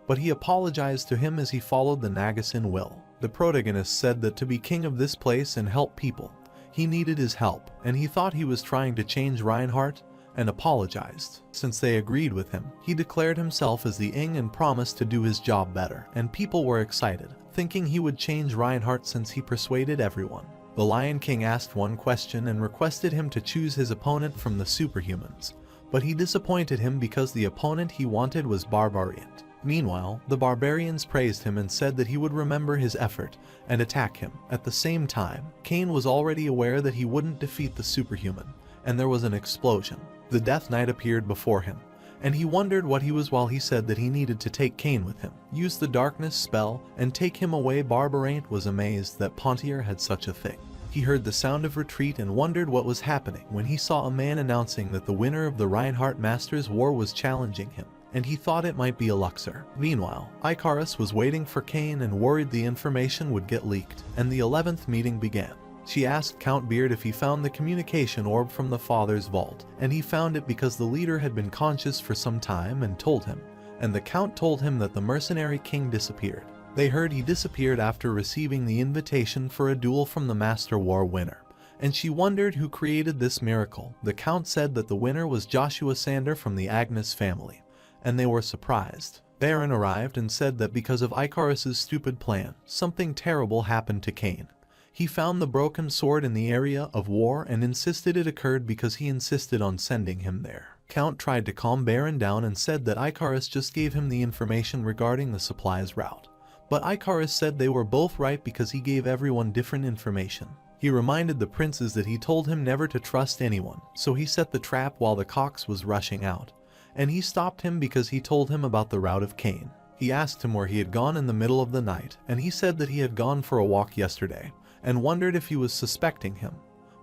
But he apologized to him as he followed the Nagasin will. The protagonist said that to be king of this place and help people, he needed his help, and he thought he was trying to change Reinhardt, and apologized. Since they agreed with him, he declared himself as the Ing and promised to do his job better, and people were excited, thinking he would change Reinhardt since he persuaded everyone. The Lion King asked one question and requested him to choose his opponent from the superhumans, but he disappointed him because the opponent he wanted was Barbarian. Meanwhile, the barbarians praised him and said that he would remember his effort and attack him. At the same time, Cain was already aware that he wouldn't defeat the superhuman, and there was an explosion. The Death Knight appeared before him, and he wondered what he was while he said that he needed to take Cain with him, use the darkness spell, and take him away. Barbaraint was amazed that Pontier had such a thing. He heard the sound of retreat and wondered what was happening when he saw a man announcing that the winner of the Reinhardt Masters War was challenging him, and he thought it might be a Luxor. Meanwhile, Icarus was waiting for Cain and worried the information would get leaked, and the 11th meeting began. She asked Count Beard if he found the communication orb from the father's vault, and he found it because the leader had been conscious for some time and told him, and the Count told him that the mercenary king disappeared. They heard he disappeared after receiving the invitation for a duel from the Master War winner, and she wondered who created this miracle. The Count said that the winner was Joshua Sander from the Agnes family, and they were surprised. Baron arrived and said that because of Icarus's stupid plan, something terrible happened to Cain. He found the broken sword in the area of war and insisted it occurred because he insisted on sending him there. Count tried to calm Baron down and said that Icarus just gave him the information regarding the supplies route. But Icarus said they were both right because he gave everyone different information. He reminded the princes that he told him never to trust anyone, so he set the trap while the Cox was rushing out, and he stopped him because he told him about the route of Cain. He asked him where he had gone in the middle of the night, and he said that he had gone for a walk yesterday, and wondered if he was suspecting him,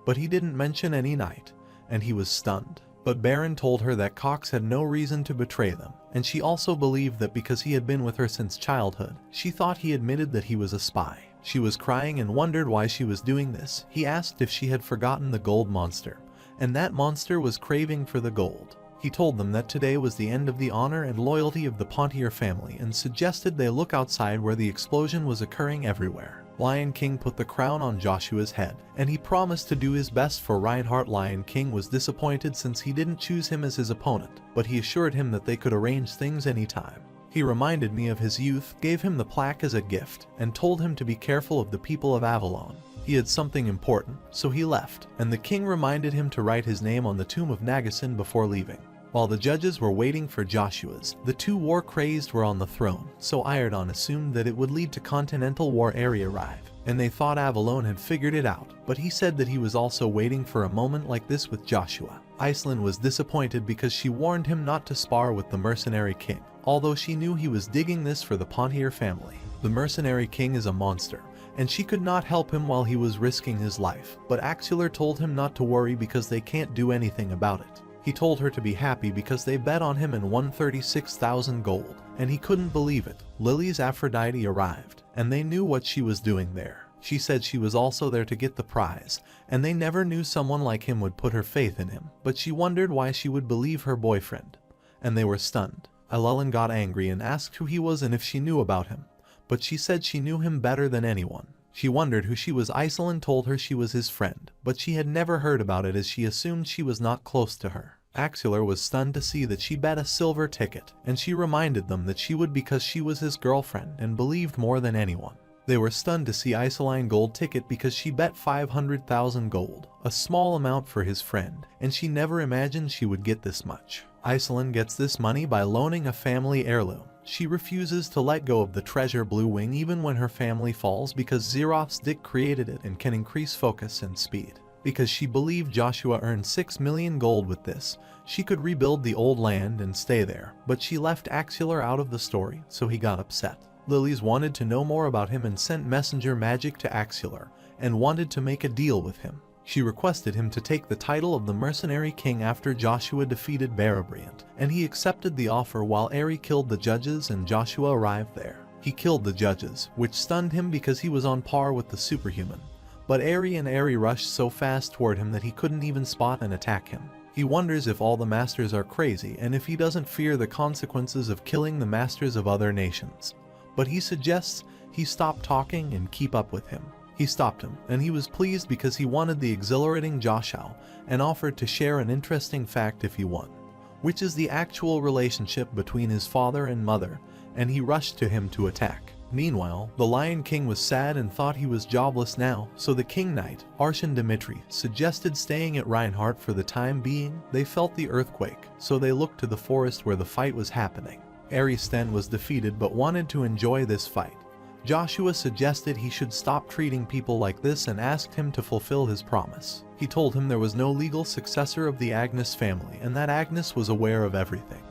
but he didn't mention any night, and he was stunned. But Baron told her that Cox had no reason to betray them, and she also believed that because he had been with her since childhood, she thought he admitted that he was a spy. She was crying and wondered why she was doing this. He asked if she had forgotten the gold monster, and that monster was craving for the gold. He told them that today was the end of the honor and loyalty of the Pontier family and suggested they look outside where the explosion was occurring everywhere. Lion King put the crown on Joshua's head, and he promised to do his best for Reinhardt. Lion King was disappointed since he didn't choose him as his opponent, but he assured him that they could arrange things anytime. He reminded me of his youth, gave him the plaque as a gift, and told him to be careful of the people of Avalon. He had something important, so he left, and the king reminded him to write his name on the tomb of Nagasin before leaving. While the judges were waiting for Joshua's, the two war-crazed were on the throne, so Iredon assumed that it would lead to Continental War Area arrive, and they thought Avalon had figured it out, but he said that he was also waiting for a moment like this with Joshua. Iceland was disappointed because she warned him not to spar with the mercenary king, although she knew he was digging this for the Pontier family. The mercenary king is a monster, and she could not help him while he was risking his life, but Axelar told him not to worry because they can't do anything about it. He told her to be happy because they bet on him and won 36,000 gold, and he couldn't believe it. Lily's Aphrodite arrived, and they knew what she was doing there. She said she was also there to get the prize, and they never knew someone like him would put her faith in him, but she wondered why she would believe her boyfriend. And they were stunned. Llewellyn got angry and asked who he was and if she knew about him, but she said she knew him better than anyone. She wondered who she was. Iceland told her she was his friend, but she had never heard about it as she assumed she was not close to her. Axelar was stunned to see that she bet a silver ticket, and she reminded them that she would because she was his girlfriend and believed more than anyone. They were stunned to see Iceline gold ticket because she bet 500,000 gold, a small amount for his friend, and she never imagined she would get this much. Iceland gets this money by loaning a family heirloom. She refuses to let go of the treasure Blue Wing even when her family falls because Xeroth's Dick created it and can increase focus and speed. Because she believed Joshua earned 6 million gold with this, she could rebuild the old land and stay there, but she left Axelar out of the story, so he got upset. Lilies wanted to know more about him and sent messenger magic to Axelar, and wanted to make a deal with him. She requested him to take the title of the Mercenary King after Joshua defeated Barabriant, and he accepted the offer while Eri killed the judges and Joshua arrived there. He killed the judges, which stunned him because he was on par with the superhuman. But Eri rushed so fast toward him that he couldn't even spot and attack him. He wonders if all the masters are crazy and if he doesn't fear the consequences of killing the masters of other nations. But he suggests he stop talking and keep up with him. He stopped him, and he was pleased because he wanted the exhilarating Joshua and offered to share an interesting fact if he won, which is the actual relationship between his father and mother, and he rushed to him to attack. Meanwhile, the Lion King was sad and thought he was jobless now, so the King Knight, Arshan Dimitri, suggested staying at Reinhardt for the time being. They felt the earthquake, so they looked to the forest where the fight was happening. Aristen was defeated but wanted to enjoy this fight. Joshua suggested he should stop treating people like this and asked him to fulfill his promise. He told him there was no legal successor of the Agnes family and that Agnes was aware of everything.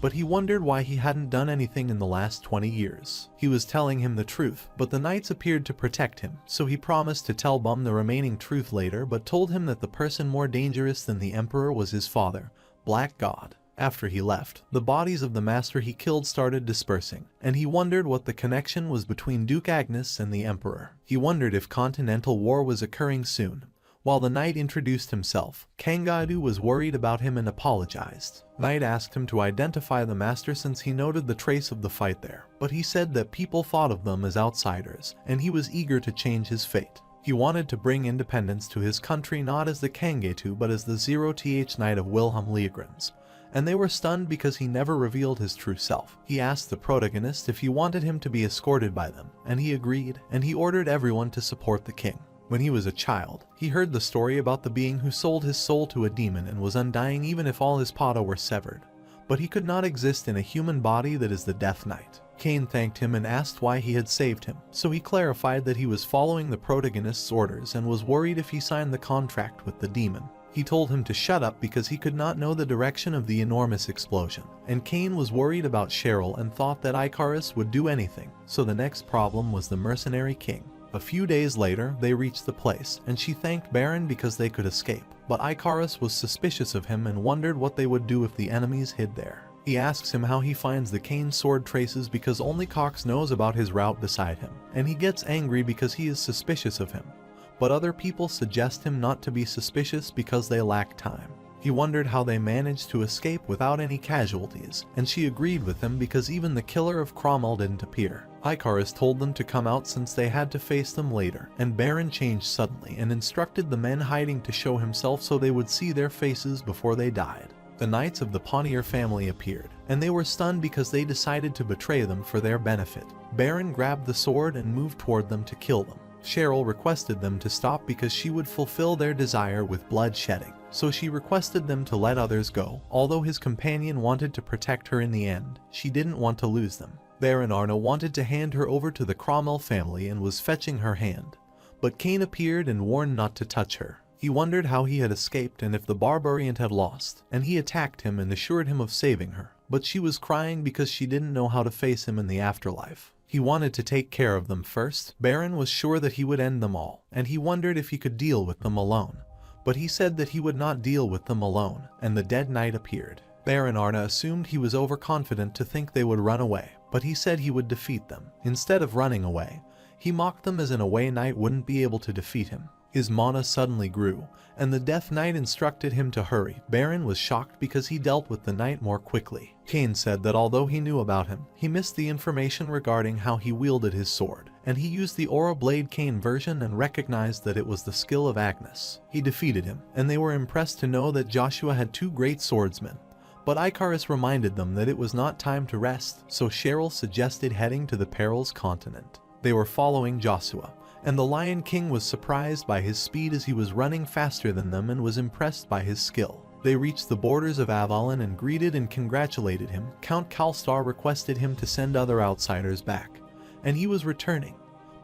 But he wondered why he hadn't done anything in the last 20 years. He was telling him the truth, but the knights appeared to protect him, so he promised to tell Bum the remaining truth later but told him that the person more dangerous than the Emperor was his father, Black God. After he left, the bodies of the master he killed started dispersing, and he wondered what the connection was between Duke Agnes and the Emperor. He wondered if Continental War was occurring soon. While the knight introduced himself, Kangaidu was worried about him and apologized. Knight asked him to identify the master since he noted the trace of the fight there, but he said that people thought of them as outsiders, and he was eager to change his fate. He wanted to bring independence to his country not as the Kangaitu but as the 0th Knight of Wilhelm Leogrens. And they were stunned because he never revealed his true self. He asked the protagonist if he wanted him to be escorted by them, and he agreed, and he ordered everyone to support the king. When he was a child, he heard the story about the being who sold his soul to a demon and was undying even if all his pada were severed. But he could not exist in a human body that is the Death Knight. Cain thanked him and asked why he had saved him, so he clarified that he was following the protagonist's orders and was worried if he signed the contract with the demon. He told him to shut up because he could not know the direction of the enormous explosion, and Cain was worried about Cheryl and thought that Icarus would do anything, so the next problem was the Mercenary King. A few days later, they reached the place, and she thanked Baron because they could escape. But Icarus was suspicious of him and wondered what they would do if the enemies hid there. He asks him how he finds the cane sword traces because only Cox knows about his route beside him, and he gets angry because he is suspicious of him. But other people suggest him not to be suspicious because they lack time. He wondered how they managed to escape without any casualties, and she agreed with him because even the killer of Cromwell didn't appear. Icarus told them to come out since they had to face them later, and Baron changed suddenly and instructed the men hiding to show himself so they would see their faces before they died. The knights of the Pontier family appeared, and they were stunned because they decided to betray them for their benefit. Baron grabbed the sword and moved toward them to kill them. Cheryl requested them to stop because she would fulfill their desire with blood shedding, so she requested them to let others go. Although his companion wanted to protect her in the end, she didn't want to lose them. Baron Arna wanted to hand her over to the Cromwell family and was fetching her hand, but Cain appeared and warned not to touch her. He wondered how he had escaped and if the barbarian had lost, and he attacked him and assured him of saving her, but she was crying because she didn't know how to face him in the afterlife. He wanted to take care of them first. Baron was sure that he would end them all, and he wondered if he could deal with them alone. But he said that he would not deal with them alone, and the dead knight appeared. Baron Arna assumed he was overconfident to think they would run away, but he said he would defeat them. Instead of running away, he mocked them as an away knight wouldn't be able to defeat him. His mana suddenly grew, and the Death Knight instructed him to hurry. Baron was shocked because he dealt with the knight more quickly. Cain said that although he knew about him, he missed the information regarding how he wielded his sword, and he used the Aura Blade Cain version and recognized that it was the skill of Agnes. He defeated him, and they were impressed to know that Joshua had two great swordsmen. But Icarus reminded them that it was not time to rest, so Cheryl suggested heading to the Perils continent. They were following Joshua, and the Lion King was surprised by his speed as he was running faster than them and was impressed by his skill. They reached the borders of Avalon and greeted and congratulated him. Count Kalstar requested him to send other outsiders back, and he was returning.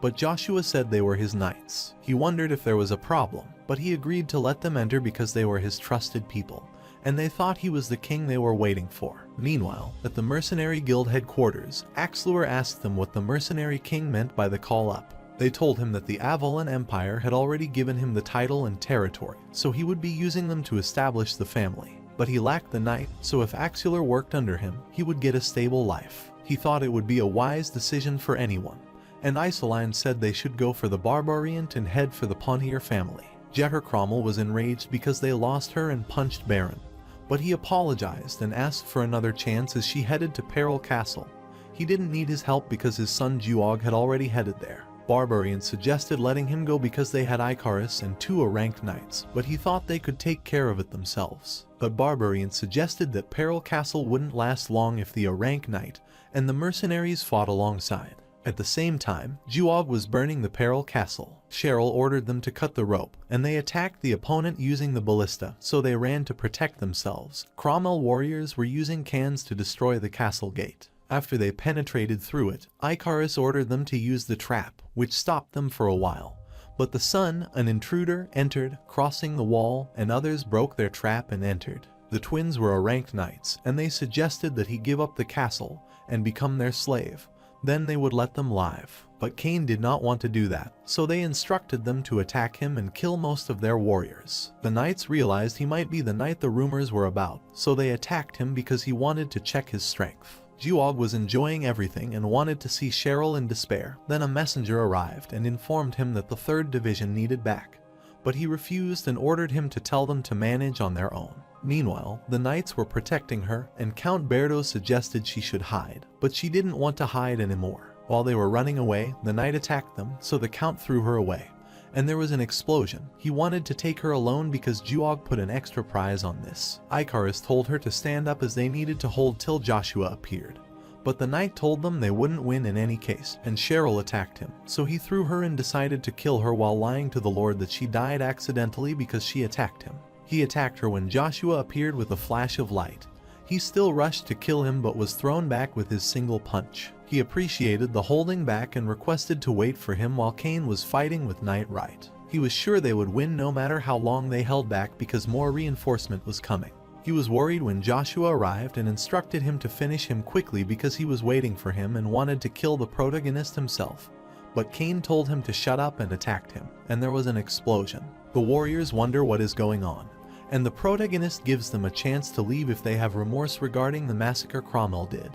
But Joshua said they were his knights. He wondered if there was a problem, but he agreed to let them enter because they were his trusted people, and they thought he was the king they were waiting for. Meanwhile, at the Mercenary Guild headquarters, Axluer asked them what the Mercenary King meant by the call up. They told him that the Avalon Empire had already given him the title and territory, so he would be using them to establish the family. But he lacked the knight, so if Axluer worked under him, he would get a stable life. He thought it would be a wise decision for anyone, and Isoline said they should go for the Barbariant and head for the Pontier family. Jeter Cromwell was enraged because they lost her and punched Baron, but he apologized and asked for another chance as she headed to Peril Castle. He didn't need his help because his son Juog had already headed there. Barbarian suggested letting him go because they had Icarus and two ranked knights, but he thought they could take care of it themselves. But Barbarian suggested that Peril Castle wouldn't last long if the rank knight and the mercenaries fought alongside. At the same time, Juog was burning the Peril Castle. Cheryl ordered them to cut the rope, and they attacked the opponent using the ballista, so they ran to protect themselves. Cromwell warriors were using cans to destroy the castle gate. After they penetrated through it, Icarus ordered them to use the trap, which stopped them for a while. But the son, an intruder, entered, crossing the wall, and others broke their trap and entered. The twins were ranked knights, and they suggested that he give up the castle and become their slave. Then they would let them live. But Cain did not want to do that, so they instructed them to attack him and kill most of their warriors. The knights realized he might be the knight the rumors were about, so they attacked him because he wanted to check his strength. Juog was enjoying everything and wanted to see Cheryl in despair. Then a messenger arrived and informed him that the 3rd Division needed back, but he refused and ordered him to tell them to manage on their own. Meanwhile, the knights were protecting her, and Count Berto suggested she should hide, but she didn't want to hide anymore. While they were running away, the knight attacked them, so the Count threw her away, and there was an explosion. He wanted to take her alone because Juog put an extra prize on this. Icarus told her to stand up as they needed to hold till Joshua appeared. But the knight told them they wouldn't win in any case, and Cheryl attacked him, so he threw her and decided to kill her while lying to the Lord that she died accidentally because she attacked him. He attacked her when Joshua appeared with a flash of light. He still rushed to kill him but was thrown back with his single punch. He appreciated the holding back and requested to wait for him while Cain was fighting with Knight Right. He was sure they would win no matter how long they held back because more reinforcement was coming. He was worried when Joshua arrived and instructed him to finish him quickly because he was waiting for him and wanted to kill the protagonist himself. but Cain told him to shut up and attacked him, and there was an explosion. The warriors wonder what is going on, and the protagonist gives them a chance to leave if they have remorse regarding the massacre Cromwell did.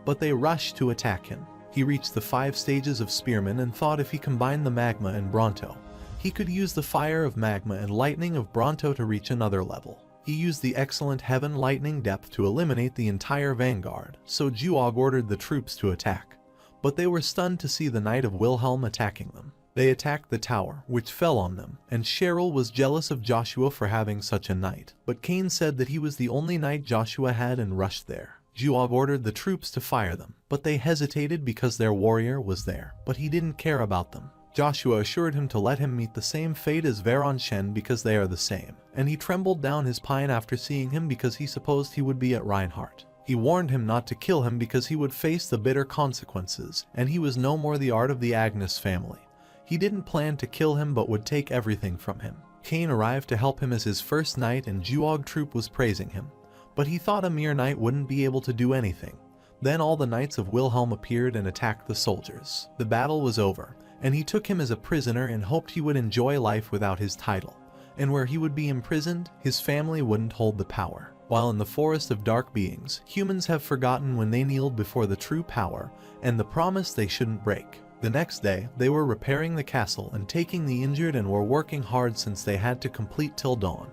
But they rush to attack him. He reached the 5 stages of Spearman and thought if he combined the magma and Bronto, he could use the fire of magma and lightning of Bronto to reach another level. He used the excellent Heaven Lightning Depth to eliminate the entire vanguard, so Juog ordered the troops to attack. But they were stunned to see the Knight of Wilhelm attacking them. They attacked the tower, which fell on them, and Cheryl was jealous of Joshua for having such a knight. But Cain said that he was the only knight Joshua had and rushed there. Juog ordered the troops to fire them, but they hesitated because their warrior was there, but he didn't care about them. Joshua assured him to let him meet the same fate as Veron Shen because they are the same, and he trembled down his pine after seeing him because he supposed he would be at Reinhardt. He warned him not to kill him because he would face the bitter consequences, and he was no more the art of the Agnes family. He didn't plan to kill him but would take everything from him. Cain arrived to help him as his first knight and Juog troop was praising him, but he thought a mere knight wouldn't be able to do anything. Then all the knights of Wilhelm appeared and attacked the soldiers. The battle was over, and he took him as a prisoner and hoped he would enjoy life without his title, and where he would be imprisoned, his family wouldn't hold the power. While in the forest of dark beings, humans have forgotten when they kneeled before the true power and the promise they shouldn't break. The next day, they were repairing the castle and taking the injured and were working hard since they had to complete till dawn.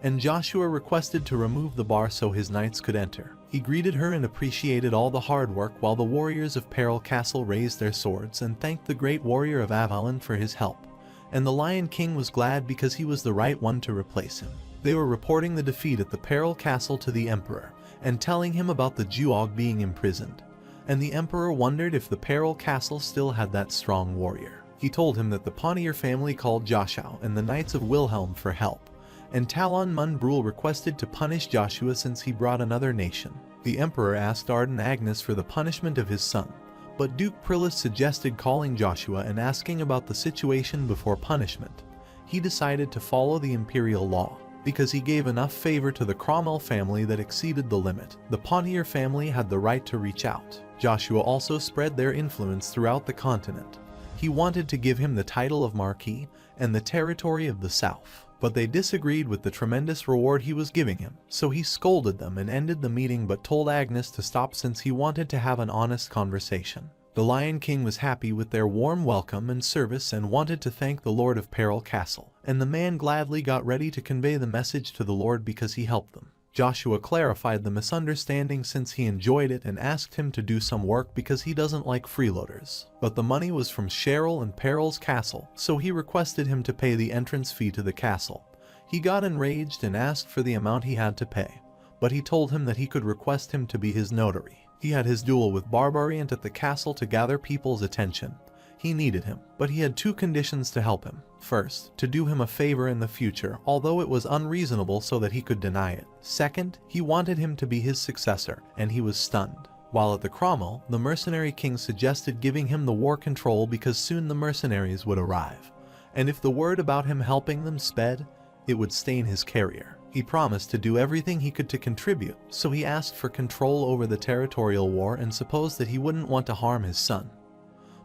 And Joshua requested to remove the bar so his knights could enter. He greeted her and appreciated all the hard work while the warriors of Peril Castle raised their swords and thanked the great warrior of Avalon for his help. And the Lion King was glad because he was the right one to replace him. They were reporting the defeat at the Peril Castle to the Emperor and telling him about the Juog being imprisoned. And the Emperor wondered if the Peril Castle still had that strong warrior. He told him that the Pontier family called Joshua and the Knights of Wilhelm for help, and Talon Munbrul requested to punish Joshua since he brought another nation. The Emperor asked Arden Agnes for the punishment of his son, but Duke Prillis suggested calling Joshua and asking about the situation before punishment. He decided to follow the imperial law, because he gave enough favor to the Cromwell family that exceeded the limit. The Pontier family had the right to reach out. Joshua also spread their influence throughout the continent. He wanted to give him the title of Marquis and the territory of the South, but they disagreed with the tremendous reward he was giving him, so he scolded them and ended the meeting but told Agnes to stop since he wanted to have an honest conversation. The Lion King was happy with their warm welcome and service and wanted to thank the Lord of Peril Castle, and the man gladly got ready to convey the message to the Lord because he helped them. Joshua clarified the misunderstanding since he enjoyed it and asked him to do some work because he doesn't like freeloaders. But the money was from Cheryl and Peril's castle, so he requested him to pay the entrance fee to the castle. He got enraged and asked for the amount he had to pay, but he told him that he could request him to be his notary. He had his duel with Barbarian at the castle to gather people's attention. He needed him, but he had 2 conditions to help him. First, to do him a favor in the future, although it was unreasonable so that he could deny it. Second, he wanted him to be his successor, and he was stunned. While at the Cromwell, the mercenary king suggested giving him the war control because soon the mercenaries would arrive. And if the word about him helping them sped, it would stain his career. He promised to do everything he could to contribute, so he asked for control over the territorial war and supposed that he wouldn't want to harm his son.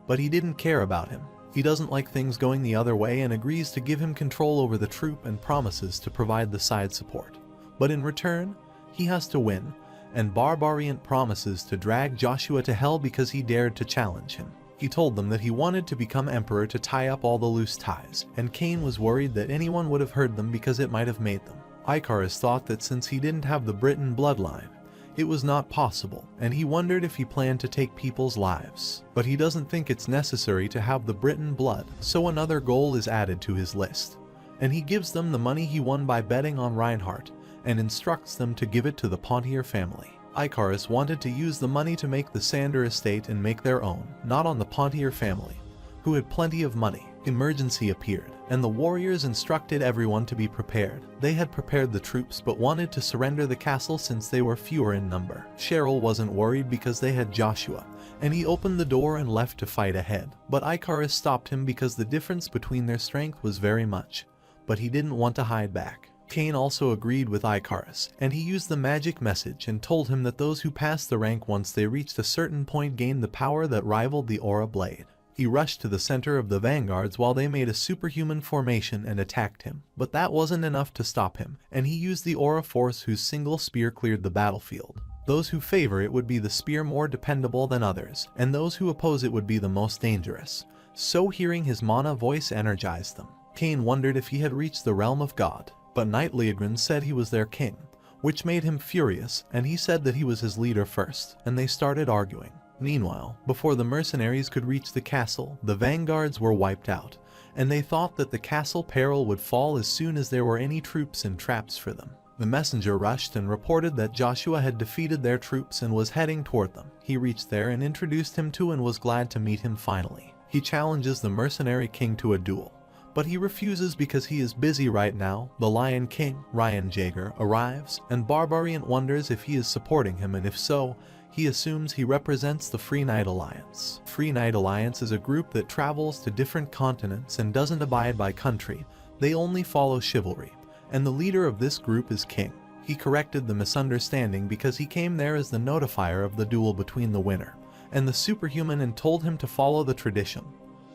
But he didn't care about him. He doesn't like things going the other way and agrees to give him control over the troop and promises to provide the side support. But in return, he has to win, and Barbarian promises to drag Joshua to hell because he dared to challenge him. He told them that he wanted to become emperor to tie up all the loose ties, and Cain was worried that anyone would have heard them because it might have made them. Icarus thought that since he didn't have the Britain bloodline, it was not possible, and he wondered if he planned to take people's lives. But he doesn't think it's necessary to have the Britain blood, so another goal is added to his list. And he gives them the money he won by betting on Reinhardt, and instructs them to give it to the Pontier family. Icarus wanted to use the money to make the Sander estate and make their own, not on the Pontier family, who had plenty of money. Emergency appeared, and the warriors instructed everyone to be prepared. They had prepared the troops but wanted to surrender the castle since they were fewer in number. Cheryl wasn't worried because they had Joshua, and he opened the door and left to fight ahead. But Icarus stopped him because the difference between their strength was very much, but he didn't want to hide back. Cain also agreed with Icarus, and he used the magic message and told him that those who passed the rank once they reached a certain point gained the power that rivaled the Aura Blade. He rushed to the center of the vanguards while they made a superhuman formation and attacked him, but that wasn't enough to stop him, and he used the aura force whose single spear cleared the battlefield. Those who favor it would be the spear more dependable than others, and those who oppose it would be the most dangerous. So hearing his mana voice energized them. Cain wondered if he had reached the realm of God, but Knight Leogrin said he was their king, which made him furious, and he said that he was his leader first, and they started arguing. Meanwhile, before the mercenaries could reach the castle, the vanguards were wiped out, and they thought that the castle peril would fall as soon as there were any troops and traps for them. The messenger rushed and reported that Joshua had defeated their troops and was heading toward them. He reached there and introduced him to and was glad to meet him finally. He challenges the mercenary king to a duel, but he refuses because he is busy right now. The Lion King, Ryan Jaeger, arrives, and Barbarian wonders if he is supporting him, and if so, he assumes he represents the Free Knight Alliance. Free Knight Alliance is a group that travels to different continents and doesn't abide by country. They only follow chivalry, and the leader of this group is King. He corrected the misunderstanding because he came there as the notifier of the duel between the winner and the superhuman and told him to follow the tradition.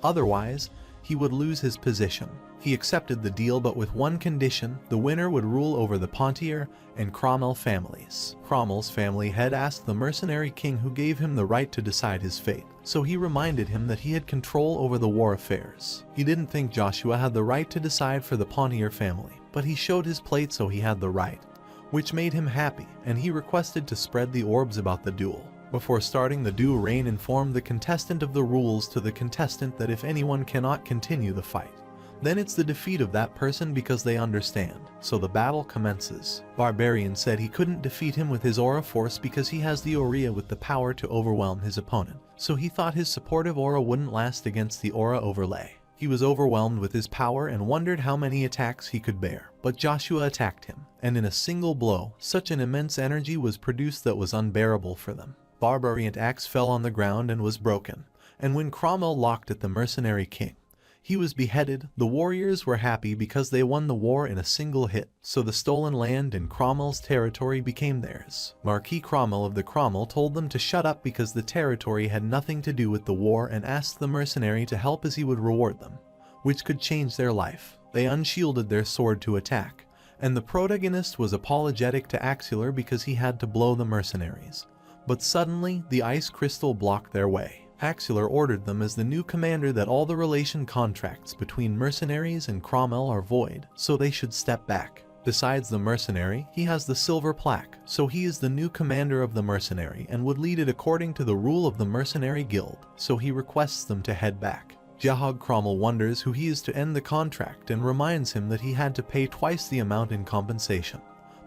Otherwise, he would lose his position. He accepted the deal, but with one condition: the winner would rule over the Pontier and Cromwell families. Cromwell's family had asked the mercenary king who gave him the right to decide his fate, so he reminded him that he had control over the war affairs. He didn't think Joshua had the right to decide for the Pontier family, but he showed his plate, so he had the right, which made him happy, and he requested to spread the orbs about the duel. Before starting the duel, Rain informed the contestant of the rules to the contestant that if anyone cannot continue the fight, then it's the defeat of that person because they understand. So the battle commences. Barbarian said he couldn't defeat him with his aura force because he has the Aurea with the power to overwhelm his opponent, so he thought his supportive aura wouldn't last against the aura overlay. He was overwhelmed with his power and wondered how many attacks he could bear, but Joshua attacked him, and in a single blow, such an immense energy was produced that was unbearable for them. Barbarian's axe fell on the ground and was broken, and when Cromwell locked at the mercenary king, he was beheaded. The warriors were happy because they won the war in a single hit, so the stolen land in Cromwell's territory became theirs. Marquis Cromwell of the Cromwell told them to shut up because the territory had nothing to do with the war, and asked the mercenary to help as he would reward them, which could change their life. They unshielded their sword to attack, and the protagonist was apologetic to Axelar because he had to blow the mercenaries. But suddenly, the ice crystal blocked their way. Axelar ordered them as the new commander that all the relation contracts between mercenaries and Cromwell are void, so they should step back. Besides the mercenary, he has the silver plaque, so he is the new commander of the mercenary and would lead it according to the rule of the mercenary guild, so he requests them to head back. Jahog Cromwell wonders who he is to end the contract and reminds him that he had to pay twice the amount in compensation,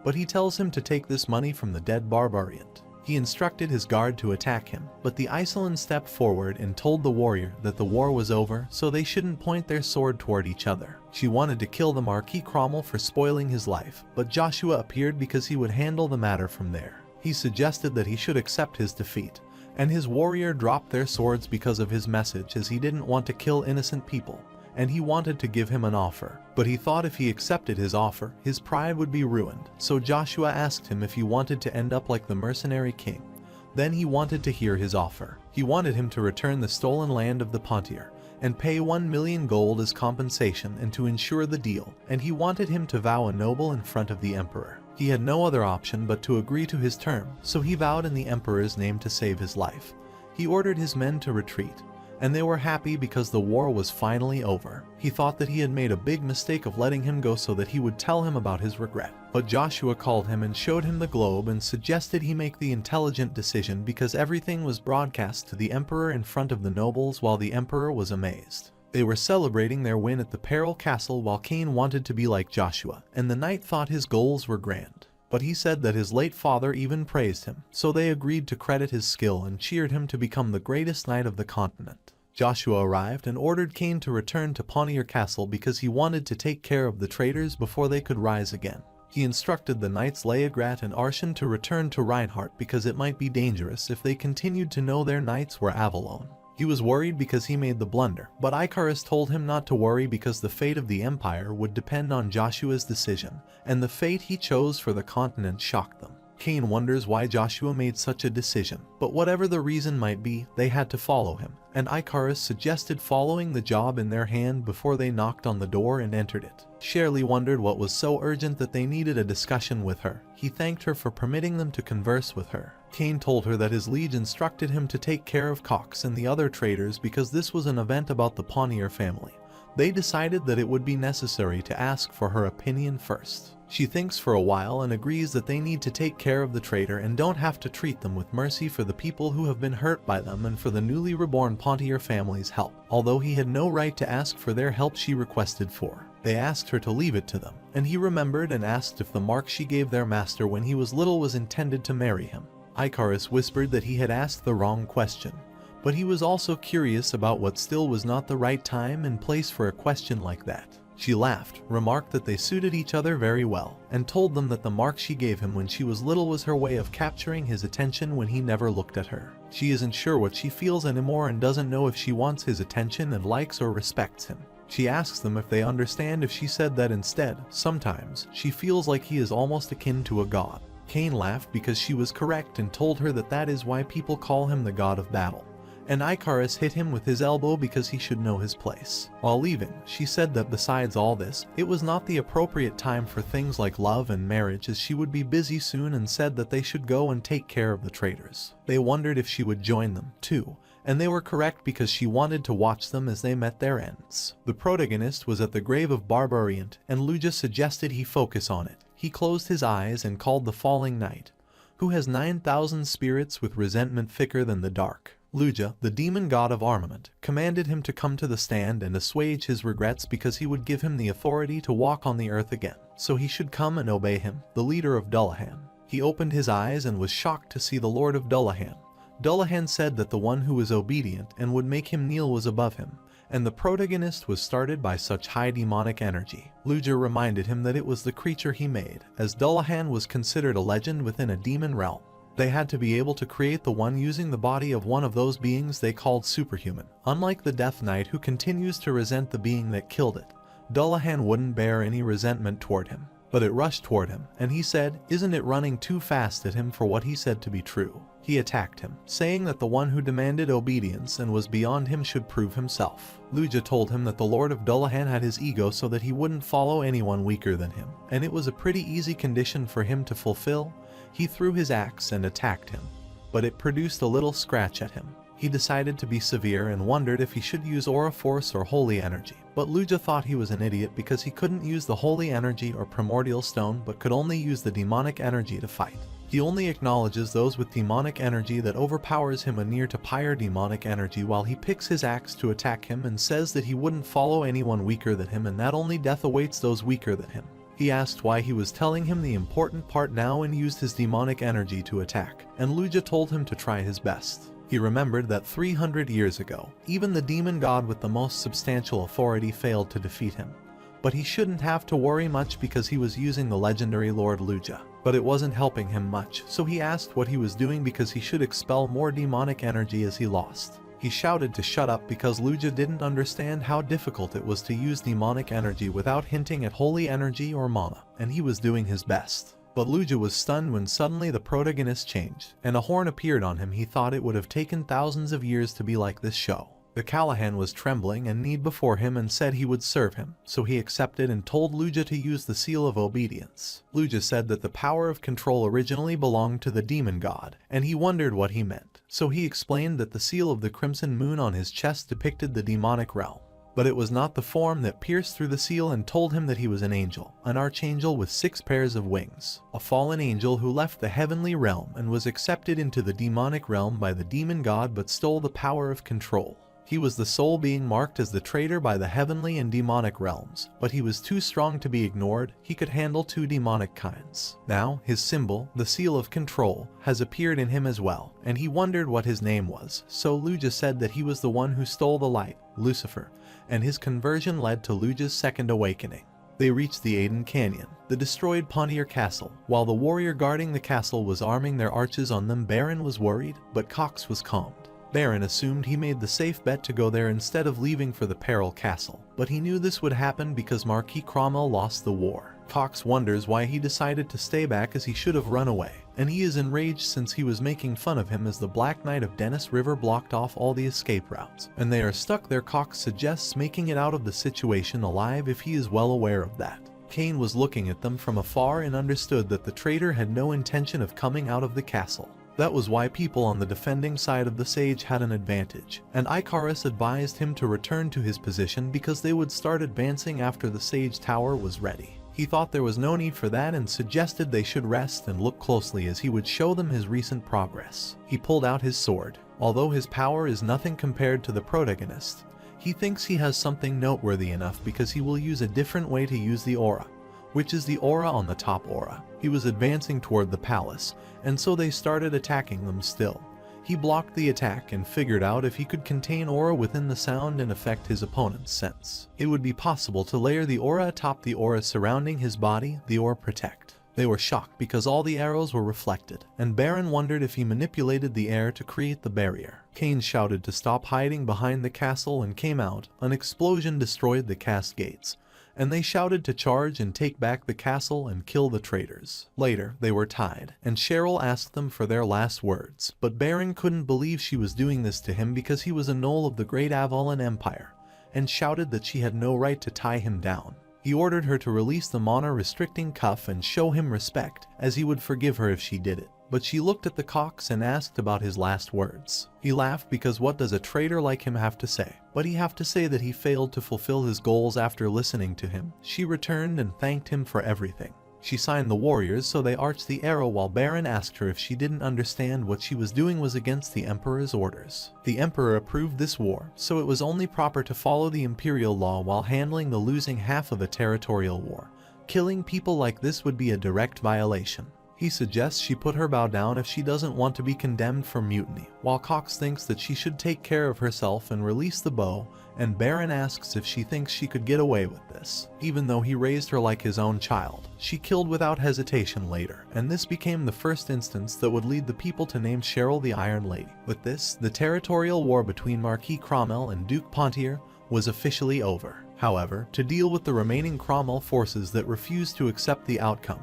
but he tells him to take this money from the dead barbarian. He instructed his guard to attack him, but the Iceland stepped forward and told the warrior that the war was over, so they shouldn't point their sword toward each other. She wanted to kill the Marquis Cromwell for spoiling his life, but Joshua appeared because he would handle the matter from there. He suggested that he should accept his defeat, and his warrior dropped their swords because of his message, as he didn't want to kill innocent people, and he wanted to give him an offer. But he thought if he accepted his offer, his pride would be ruined, so Joshua asked him if he wanted to end up like the mercenary king. Then he wanted to hear his offer. He wanted him to return the stolen land of the Pontier, and pay 1 million gold as compensation and to ensure the deal, and he wanted him to vow a noble in front of the emperor. He had no other option but to agree to his term, so he vowed in the emperor's name to save his life. He ordered his men to retreat, and they were happy because the war was finally over. He thought that he had made a big mistake of letting him go so that he would tell him about his regret. But Joshua called him and showed him the globe and suggested he make the intelligent decision because everything was broadcast to the emperor in front of the nobles while the emperor was amazed. They were celebrating their win at the Peril Castle while Cain wanted to be like Joshua, and the knight thought his goals were grand. But he said that his late father even praised him, so they agreed to credit his skill and cheered him to become the greatest knight of the continent. Joshua arrived and ordered Cain to return to Pontier Castle because he wanted to take care of the traitors before they could rise again. He instructed the knights Leograt and Arshan to return to Reinhardt because it might be dangerous if they continued to know their knights were Avalon. He was worried because he made the blunder, but Icarus told him not to worry because the fate of the empire would depend on Joshua's decision, and the fate he chose for the continent shocked them. Cain wonders why Joshua made such a decision, but whatever the reason might be, they had to follow him, and Icarus suggested following the job in their hand before they knocked on the door and entered it. Shirley wondered what was so urgent that they needed a discussion with her. He thanked her for permitting them to converse with her. Cain told her that his liege instructed him to take care of Cox and the other traders because this was an event about the Pontier family. They decided that it would be necessary to ask for her opinion first. She thinks for a while and agrees that they need to take care of the traitor and don't have to treat them with mercy for the people who have been hurt by them and for the newly reborn Pontier family's help. Although he had no right to ask for their help, she requested for. They asked her to leave it to them, and he remembered and asked if the mark she gave their master when he was little was intended to marry him. Icarus whispered that he had asked the wrong question, but he was also curious about what still was not the right time and place for a question like that. She laughed, remarked that they suited each other very well, and told them that the mark she gave him when she was little was her way of capturing his attention when he never looked at her. She isn't sure what she feels anymore and doesn't know if she wants his attention and likes or respects him. She asks them if they understand if she said that instead, sometimes, she feels like he is almost akin to a god. Cain laughed because she was correct and told her that that is why people call him the god of battle. And Icarus hit him with his elbow because he should know his place. While leaving, she said that besides all this, it was not the appropriate time for things like love and marriage as she would be busy soon, and said that they should go and take care of the traitors. They wondered if she would join them, too, and they were correct because she wanted to watch them as they met their ends. The protagonist was at the grave of Barbariant, and Luja suggested he focus on it. He closed his eyes and called the falling night, who has 9,000 spirits with resentment thicker than the dark. Luja, the demon god of armament, commanded him to come to the stand and assuage his regrets because he would give him the authority to walk on the earth again. So he should come and obey him, the leader of Dullahan. He opened his eyes and was shocked to see the Lord of Dullahan. Dullahan said that the one who was obedient and would make him kneel was above him, and the protagonist was started by such high demonic energy. Luja reminded him that it was the creature he made, as Dullahan was considered a legend within a demon realm. They had to be able to create the one using the body of one of those beings they called superhuman. Unlike the Death Knight who continues to resent the being that killed it, Dullahan wouldn't bear any resentment toward him. But it rushed toward him, and he said, "Isn't it running too fast at him for what he said to be true?" He attacked him, saying that the one who demanded obedience and was beyond him should prove himself. Luja told him that the Lord of Dullahan had his ego so that he wouldn't follow anyone weaker than him, and it was a pretty easy condition for him to fulfill. He threw his axe and attacked him, but it produced a little scratch at him. He decided to be severe and wondered if he should use aura force or holy energy. But Luja thought he was an idiot because he couldn't use the holy energy or primordial stone but could only use the demonic energy to fight. He only acknowledges those with demonic energy that overpowers him a near to pyre demonic energy while he picks his axe to attack him and says that he wouldn't follow anyone weaker than him and that only death awaits those weaker than him. He asked why he was telling him the important part now and used his demonic energy to attack, and Luja told him to try his best. He remembered that 300 years ago, even the demon god with the most substantial authority failed to defeat him. But he shouldn't have to worry much because he was using the legendary Lord Luja. But it wasn't helping him much, so he asked what he was doing because he should expel more demonic energy as he lost. He shouted to shut up because Luja didn't understand how difficult it was to use demonic energy without hinting at holy energy or mana, and he was doing his best. But Luja was stunned when suddenly the protagonist changed, and a horn appeared on him. He thought it would have taken thousands of years to be like this show. The Callahan was trembling and kneed before him and said he would serve him, so he accepted and told Luja to use the seal of obedience. Luja said that the power of control originally belonged to the demon god, and he wondered what he meant, so he explained that the seal of the crimson moon on his chest depicted the demonic realm. But it was not the form that pierced through the seal, and told him that he was an angel, an archangel with 6 pairs of wings, a fallen angel who left the heavenly realm and was accepted into the demonic realm by the demon god but stole the power of control. He was the soul being marked as the traitor by the heavenly and demonic realms, but he was too strong to be ignored. He could handle 2 demonic kinds. Now, his symbol, the seal of control, has appeared in him as well, and he wondered what his name was, so Luja said that he was the one who stole the light, Lucifer, and his conversion led to Luja's second awakening. They reached the Aden Canyon, the destroyed Pontier Castle. While the warrior guarding the castle was arming their archers on them, Baron was worried, but Cox was calmed. Baron assumed he made the safe bet to go there instead of leaving for the Peril Castle, but he knew this would happen because Marquis Cromwell lost the war. Cox wonders why he decided to stay back as he should have run away, and he is enraged since he was making fun of him as the Black Knight of Dennis River blocked off all the escape routes, and they are stuck there. Cox suggests making it out of the situation alive if he is well aware of that. Kane was looking at them from afar and understood that the traitor had no intention of coming out of the castle. That was why people on the defending side of the sage had an advantage, and Icarus advised him to return to his position because they would start advancing after the sage tower was ready. He thought there was no need for that and suggested they should rest and look closely as he would show them his recent progress. He pulled out his sword. Although his power is nothing compared to the protagonist, he thinks he has something noteworthy enough because he will use a different way to use the aura, which is the aura on the top aura. He was advancing toward the palace, and so they started attacking them still. He blocked the attack and figured out if he could contain aura within the sound and affect his opponent's sense, it would be possible to layer the aura atop the aura surrounding his body, the aura protect. They were shocked because all the arrows were reflected, and Baron wondered if he manipulated the air to create the barrier. Kane shouted to stop hiding behind the castle and came out. An explosion destroyed the cast gates, and they shouted to charge and take back the castle and kill the traitors. Later, they were tied, and Cheryl asked them for their last words, but Baron couldn't believe she was doing this to him because he was a gnoll of the Great Avalon Empire, and shouted that she had no right to tie him down. He ordered her to release the mana restricting cuff and show him respect, as he would forgive her if she did it. But she looked at the Cox and asked about his last words. He laughed because what does a traitor like him have to say? But he have to say that he failed to fulfill his goals after listening to him. She returned and thanked him for everything. She signed the warriors so they arched the arrow while Baron asked her if she didn't understand what she was doing was against the Emperor's orders. The Emperor approved this war, so it was only proper to follow the imperial law while handling the losing half of a territorial war. Killing people like this would be a direct violation. He suggests she put her bow down if she doesn't want to be condemned for mutiny, while Cox thinks that she should take care of herself and release the bow, and Baron asks if she thinks she could get away with this. Even though he raised her like his own child, she killed without hesitation later, and this became the first instance that would lead the people to name Cheryl the Iron Lady. With this, the territorial war between Marquis Cromwell and Duke Pontier was officially over. However, to deal with the remaining Cromwell forces that refused to accept the outcome,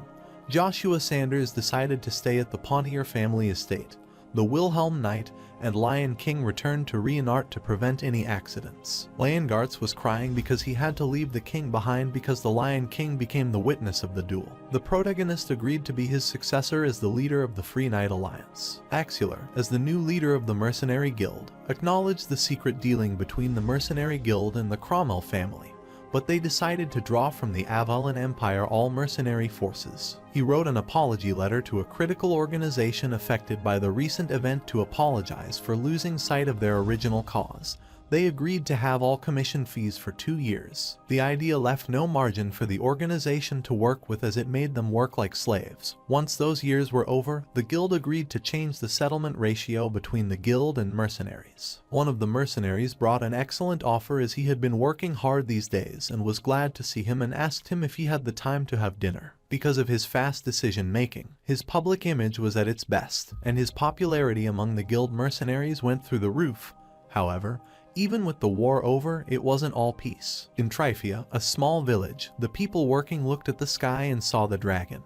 Joshua Sanders decided to stay at the Pontier family estate. The Wilhelm Knight and Lion King returned to Reinart to prevent any accidents. Leongartz was crying because he had to leave the king behind because the Lion King became the witness of the duel. The protagonist agreed to be his successor as the leader of the Free Knight Alliance. Axular, as the new leader of the Mercenary Guild, acknowledged the secret dealing between the Mercenary Guild and the Cromwell family, but they decided to draw from the Avalon Empire all mercenary forces. He wrote an apology letter to a critical organization affected by the recent event to apologize for losing sight of their original cause. They agreed to have all commission fees for 2 years. The idea left no margin for the organization to work with as it made them work like slaves. Once those years were over, the guild agreed to change the settlement ratio between the guild and mercenaries. One of the mercenaries brought an excellent offer as he had been working hard these days and was glad to see him and asked him if he had the time to have dinner. Because of his fast decision-making, his public image was at its best, and his popularity among the guild mercenaries went through the roof. However, even with the war over, it wasn't all peace. In Tryphia, a small village, the people working looked at the sky and saw the dragon,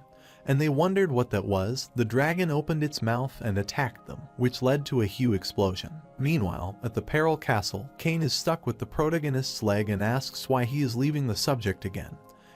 and they wondered what that was. The dragon opened its mouth and attacked them, which led to a huge explosion. Meanwhile, at the Peril Castle, Kane is stuck with the protagonist's leg and asks why he is leaving the subject again.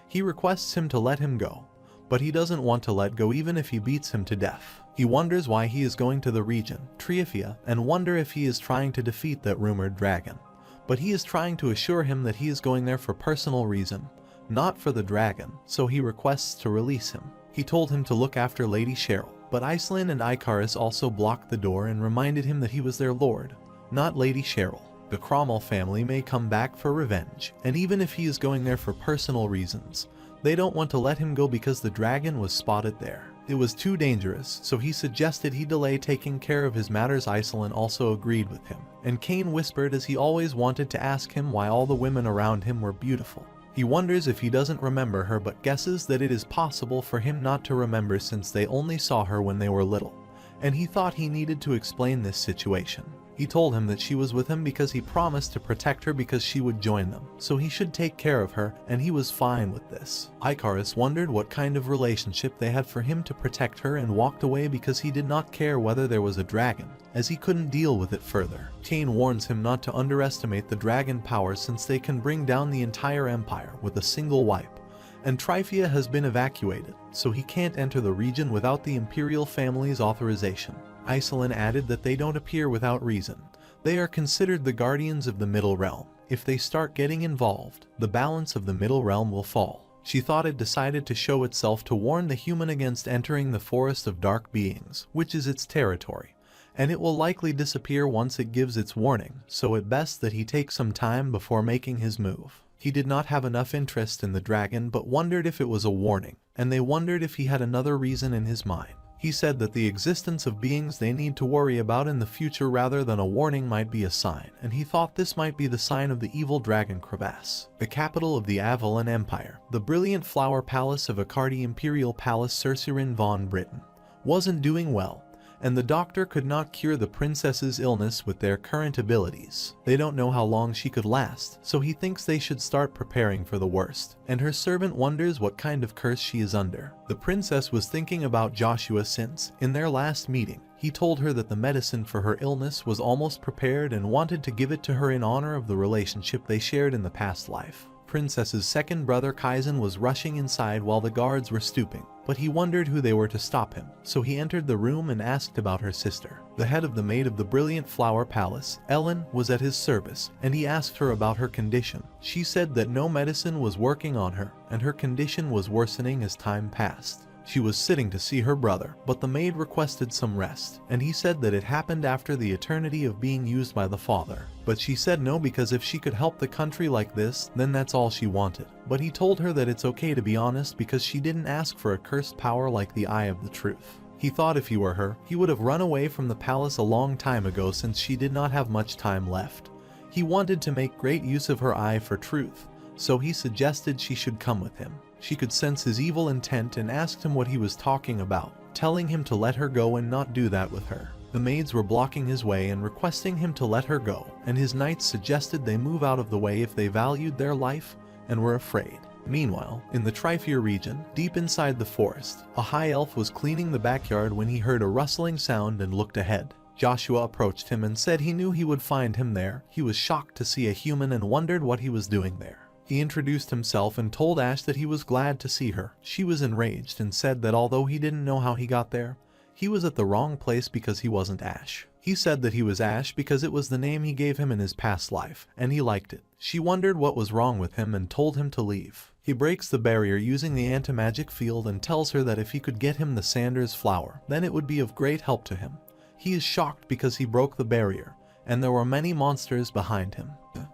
He requests him to let him go, but he doesn't want to let go even if he beats him to death. He wonders why he is going to the region, Tryphia, and wonder if he is trying to defeat that rumored dragon. But he is trying to assure him that he is going there for personal reason, not for the dragon, so he requests to release him. He told him to look after Lady Cheryl, but Iceland and Icarus also blocked the door and reminded him that he was their lord, not Lady Cheryl. The Cromwell family may come back for revenge, and even if he is going there for personal reasons, they don't want to let him go because the dragon was spotted there. It was too dangerous, so he suggested he delay taking care of his matters. Iceland also agreed with him, and Kane whispered as he always wanted to ask him why all the women around him were beautiful. He wonders if he doesn't remember her but guesses that it is possible for him not to remember since they only saw her when they were little, and he thought he needed to explain this situation. He told him that she was with him because he promised to protect her because she would join them, so he should take care of her, and he was fine with this. Icarus wondered what kind of relationship they had for him to protect her and walked away because he did not care whether there was a dragon, as he couldn't deal with it further. Cain warns him not to underestimate the dragon power since they can bring down the entire empire with a single wipe. And Tryphia has been evacuated, so he can't enter the region without the imperial family's authorization. Iselin added that they don't appear without reason. They are considered the guardians of the Middle Realm. If they start getting involved, the balance of the Middle Realm will fall. She thought it decided to show itself to warn the human against entering the Forest of Dark Beings, which is its territory, and it will likely disappear once it gives its warning, so it best that he take some time before making his move. He did not have enough interest in the dragon but wondered if it was a warning, and they wondered if he had another reason in his mind. He said that the existence of beings they need to worry about in the future rather than a warning might be a sign, and he thought this might be the sign of the evil dragon crevasse, the capital of the Avalon Empire. The brilliant flower palace of Accardi Imperial Palace Cercerin von Britain wasn't doing well, and the doctor could not cure the princess's illness with their current abilities. They don't know how long she could last, so he thinks they should start preparing for the worst, and her servant wonders what kind of curse she is under. The princess was thinking about Joshua since, in their last meeting, he told her that the medicine for her illness was almost prepared and wanted to give it to her in honor of the relationship they shared in the past life. Princess's second brother Kaizen was rushing inside while the guards were stooping, but he wondered who they were to stop him, so he entered the room and asked about her sister. The head of the maid of the brilliant flower palace, Ellen, was at his service, and he asked her about her condition. She said that no medicine was working on her, and her condition was worsening as time passed. She was sitting to see her brother, but the maid requested some rest, and he said that it happened after the eternity of being used by the father. But she said no because if she could help the country like this, then that's all she wanted. But he told her that it's okay to be honest because she didn't ask for a cursed power like the Eye of the Truth. He thought if he were her, he would have run away from the palace a long time ago since she did not have much time left. He wanted to make great use of her eye for truth, so he suggested she should come with him. She could sense his evil intent and asked him what he was talking about, telling him to let her go and not do that with her. The maids were blocking his way and requesting him to let her go, and his knights suggested they move out of the way if they valued their life and were afraid. Meanwhile, in the Tryphia region, deep inside the forest, a high elf was cleaning the backyard when he heard a rustling sound and looked ahead. Joshua approached him and said he knew he would find him there. He was shocked to see a human and wondered what he was doing there. He introduced himself and told Ash that he was glad to see her. She was enraged and said that although he didn't know how he got there, he was at the wrong place because he wasn't Ash. He said that he was Ash because it was the name he gave him in his past life, and he liked it. She wondered what was wrong with him and told him to leave. He breaks the barrier using the anti-magic field and tells her that if he could get him the Sanders flower, then it would be of great help to him. He is shocked because he broke the barrier, and there were many monsters behind him.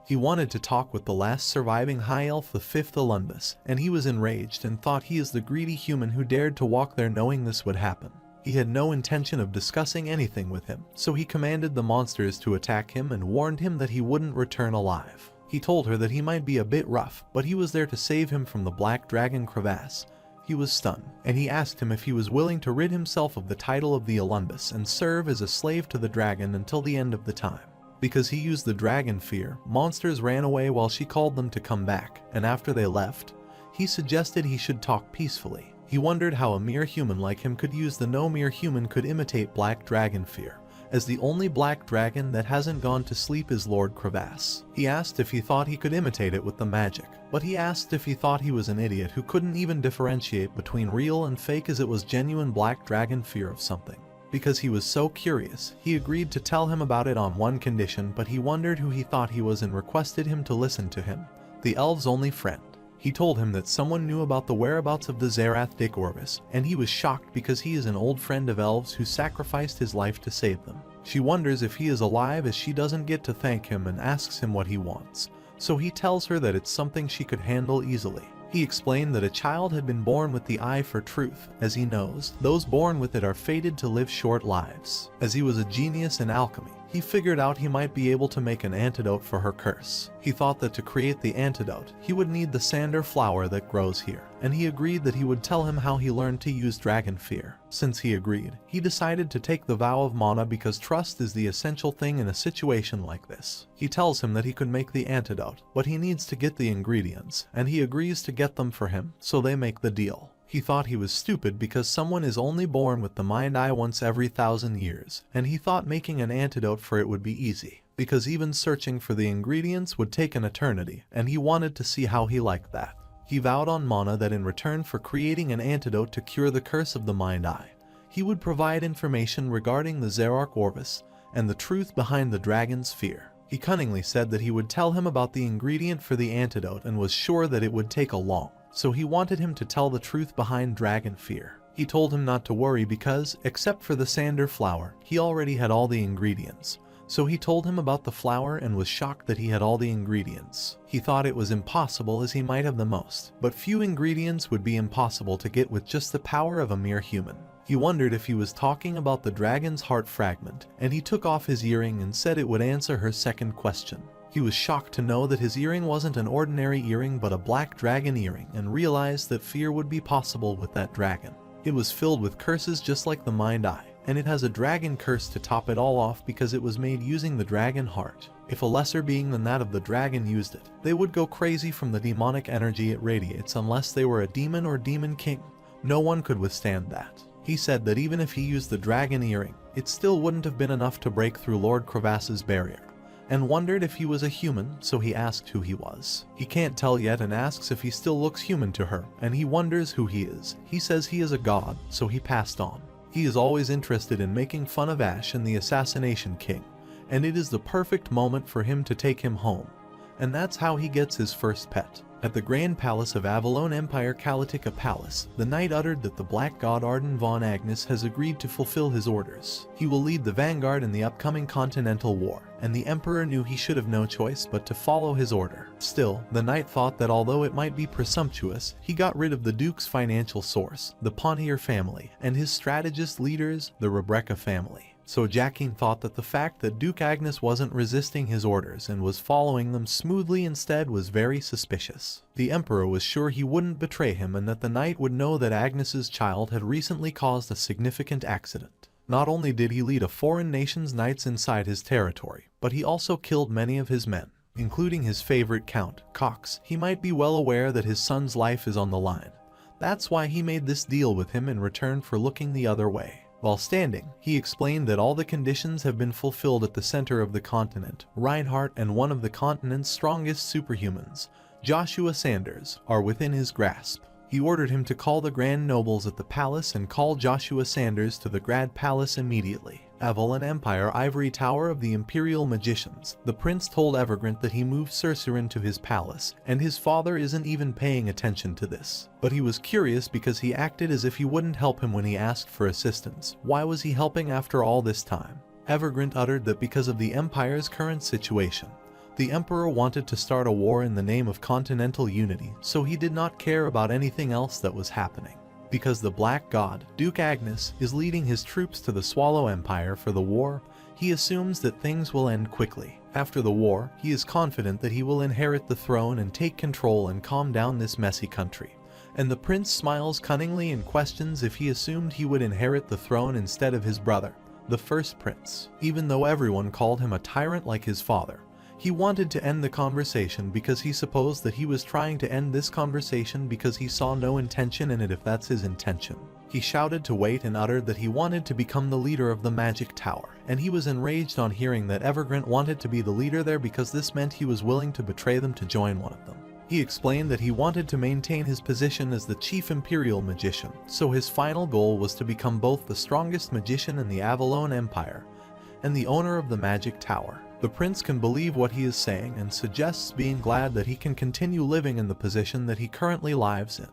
He wanted to talk with the last surviving high elf, the fifth Olympus, and he was enraged and thought he is the greedy human who dared to walk there knowing this would happen. He had no intention of discussing anything with him, so he commanded the monsters to attack him and warned him that he wouldn't return alive. He told her that he might be a bit rough, but he was there to save him from the black dragon crevasse. He was stunned, and he asked him if he was willing to rid himself of the title of the Olympus and serve as a slave to the dragon until the end of the time. Because he used the dragon fear, monsters ran away while she called them to come back, and after they left, he suggested he should talk peacefully. He wondered how a mere human like him could use the no mere human could imitate black dragon fear, as the only black dragon that hasn't gone to sleep is Lord Crevasse. He asked if he thought he could imitate it with the magic, but he asked if he thought he was an idiot who couldn't even differentiate between real and fake as it was genuine black dragon fear of something. Because he was so curious, he agreed to tell him about it on one condition, but he wondered who he thought he was and requested him to listen to him, the elf's only friend. He told him that someone knew about the whereabouts of the Zerath Dick Orvis, and he was shocked because he is an old friend of elves who sacrificed his life to save them. She wonders if he is alive as she doesn't get to thank him and asks him what he wants, so he tells her that it's something she could handle easily. He explained that a child had been born with the eye for truth. As he knows, those born with it are fated to live short lives. As he was a genius in alchemy, he figured out he might be able to make an antidote for her curse. He thought that to create the antidote, he would need the sander flower that grows here, and he agreed that he would tell him how he learned to use dragon fear. Since he agreed, he decided to take the vow of MANHWA because trust is the essential thing in a situation like this. He tells him that he could make the antidote, but he needs to get the ingredients, and he agrees to get them for him, so they make the deal. He thought he was stupid because someone is only born with the mind eye once every 1,000 years, and he thought making an antidote for it would be easy, because even searching for the ingredients would take an eternity, and he wanted to see how he liked that. He vowed on MANHWA that in return for creating an antidote to cure the curse of the mind eye, he would provide information regarding the Zerarch Orvis and the truth behind the dragon's fear. He cunningly said that he would tell him about the ingredient for the antidote and was sure that it would take a long. So he wanted him to tell the truth behind dragon fear. He told him not to worry because, except for the sander flower, he already had all the ingredients. So he told him about the flower and was shocked that he had all the ingredients. He thought it was impossible as he might have the most, but few ingredients would be impossible to get with just the power of a mere human. He wondered if he was talking about the dragon's heart fragment, and he took off his earring and said it would answer her second question. He was shocked to know that his earring wasn't an ordinary earring but a black dragon earring, and realized that fear would be possible with that dragon. It was filled with curses just like the mind eye, and it has a dragon curse to top it all off because it was made using the dragon heart. If a lesser being than that of the dragon used it, they would go crazy from the demonic energy it radiates unless they were a demon or demon king. No one could withstand that. He said that even if he used the dragon earring, it still wouldn't have been enough to break through Lord Crevass's barrier, and wondered if he was a human, so he asked who he was. He can't tell yet and asks if he still looks human to her, and he wonders who he is. He says he is a god, so he passed on. He is always interested in making fun of Ash and the Assassination King, and it is the perfect moment for him to take him home. And that's how he gets his first pet. At the Grand Palace of Avalon Empire Kalatika Palace, the knight uttered that the Black God Arden von Agnes has agreed to fulfill his orders. He will lead the vanguard in the upcoming Continental War, and the Emperor knew he should have no choice but to follow his order. Still, the knight thought that although it might be presumptuous, he got rid of the Duke's financial source, the Pontier family, and his strategist leaders, the Rebecca family. So Jacqueline thought that the fact that Duke Agnes wasn't resisting his orders and was following them smoothly instead was very suspicious. The Emperor was sure he wouldn't betray him and that the knight would know that Agnes's child had recently caused a significant accident. Not only did he lead a foreign nation's knights inside his territory, but he also killed many of his men, including his favorite Count, Cox. He might be well aware that his son's life is on the line. That's why he made this deal with him in return for looking the other way. While standing, he explained that all the conditions have been fulfilled at the center of the continent. Reinhardt and one of the continent's strongest superhumans, Joshua Sanders, are within his grasp. He ordered him to call the Grand Nobles at the palace and call Joshua Sanders to the Grand Palace immediately. Avalon Empire Ivory Tower of the Imperial Magicians. The prince told Evergrant that he moved Cercerin to his palace, and his father isn't even paying attention to this. But he was curious because he acted as if he wouldn't help him when he asked for assistance. Why was he helping after all this time? Evergrant uttered that because of the Empire's current situation, the Emperor wanted to start a war in the name of continental unity, so he did not care about anything else that was happening. Because the Black God, Duke Agnes, is leading his troops to the Swallow Empire for the war, he assumes that things will end quickly. After the war, he is confident that he will inherit the throne and take control and calm down this messy country. And the prince smiles cunningly and questions if he assumed he would inherit the throne instead of his brother, the first prince. Even though everyone called him a tyrant like his father, he wanted to end the conversation because he supposed that he was trying to end this conversation because he saw no intention in it if that's his intention. He shouted to wait and uttered that he wanted to become the leader of the Magic Tower, and he was enraged on hearing that Evergrant wanted to be the leader there because this meant he was willing to betray them to join one of them. He explained that he wanted to maintain his position as the chief imperial magician, so his final goal was to become both the strongest magician in the Avalon Empire and the owner of the Magic Tower. The prince can believe what he is saying and suggests being glad that he can continue living in the position that he currently lives in.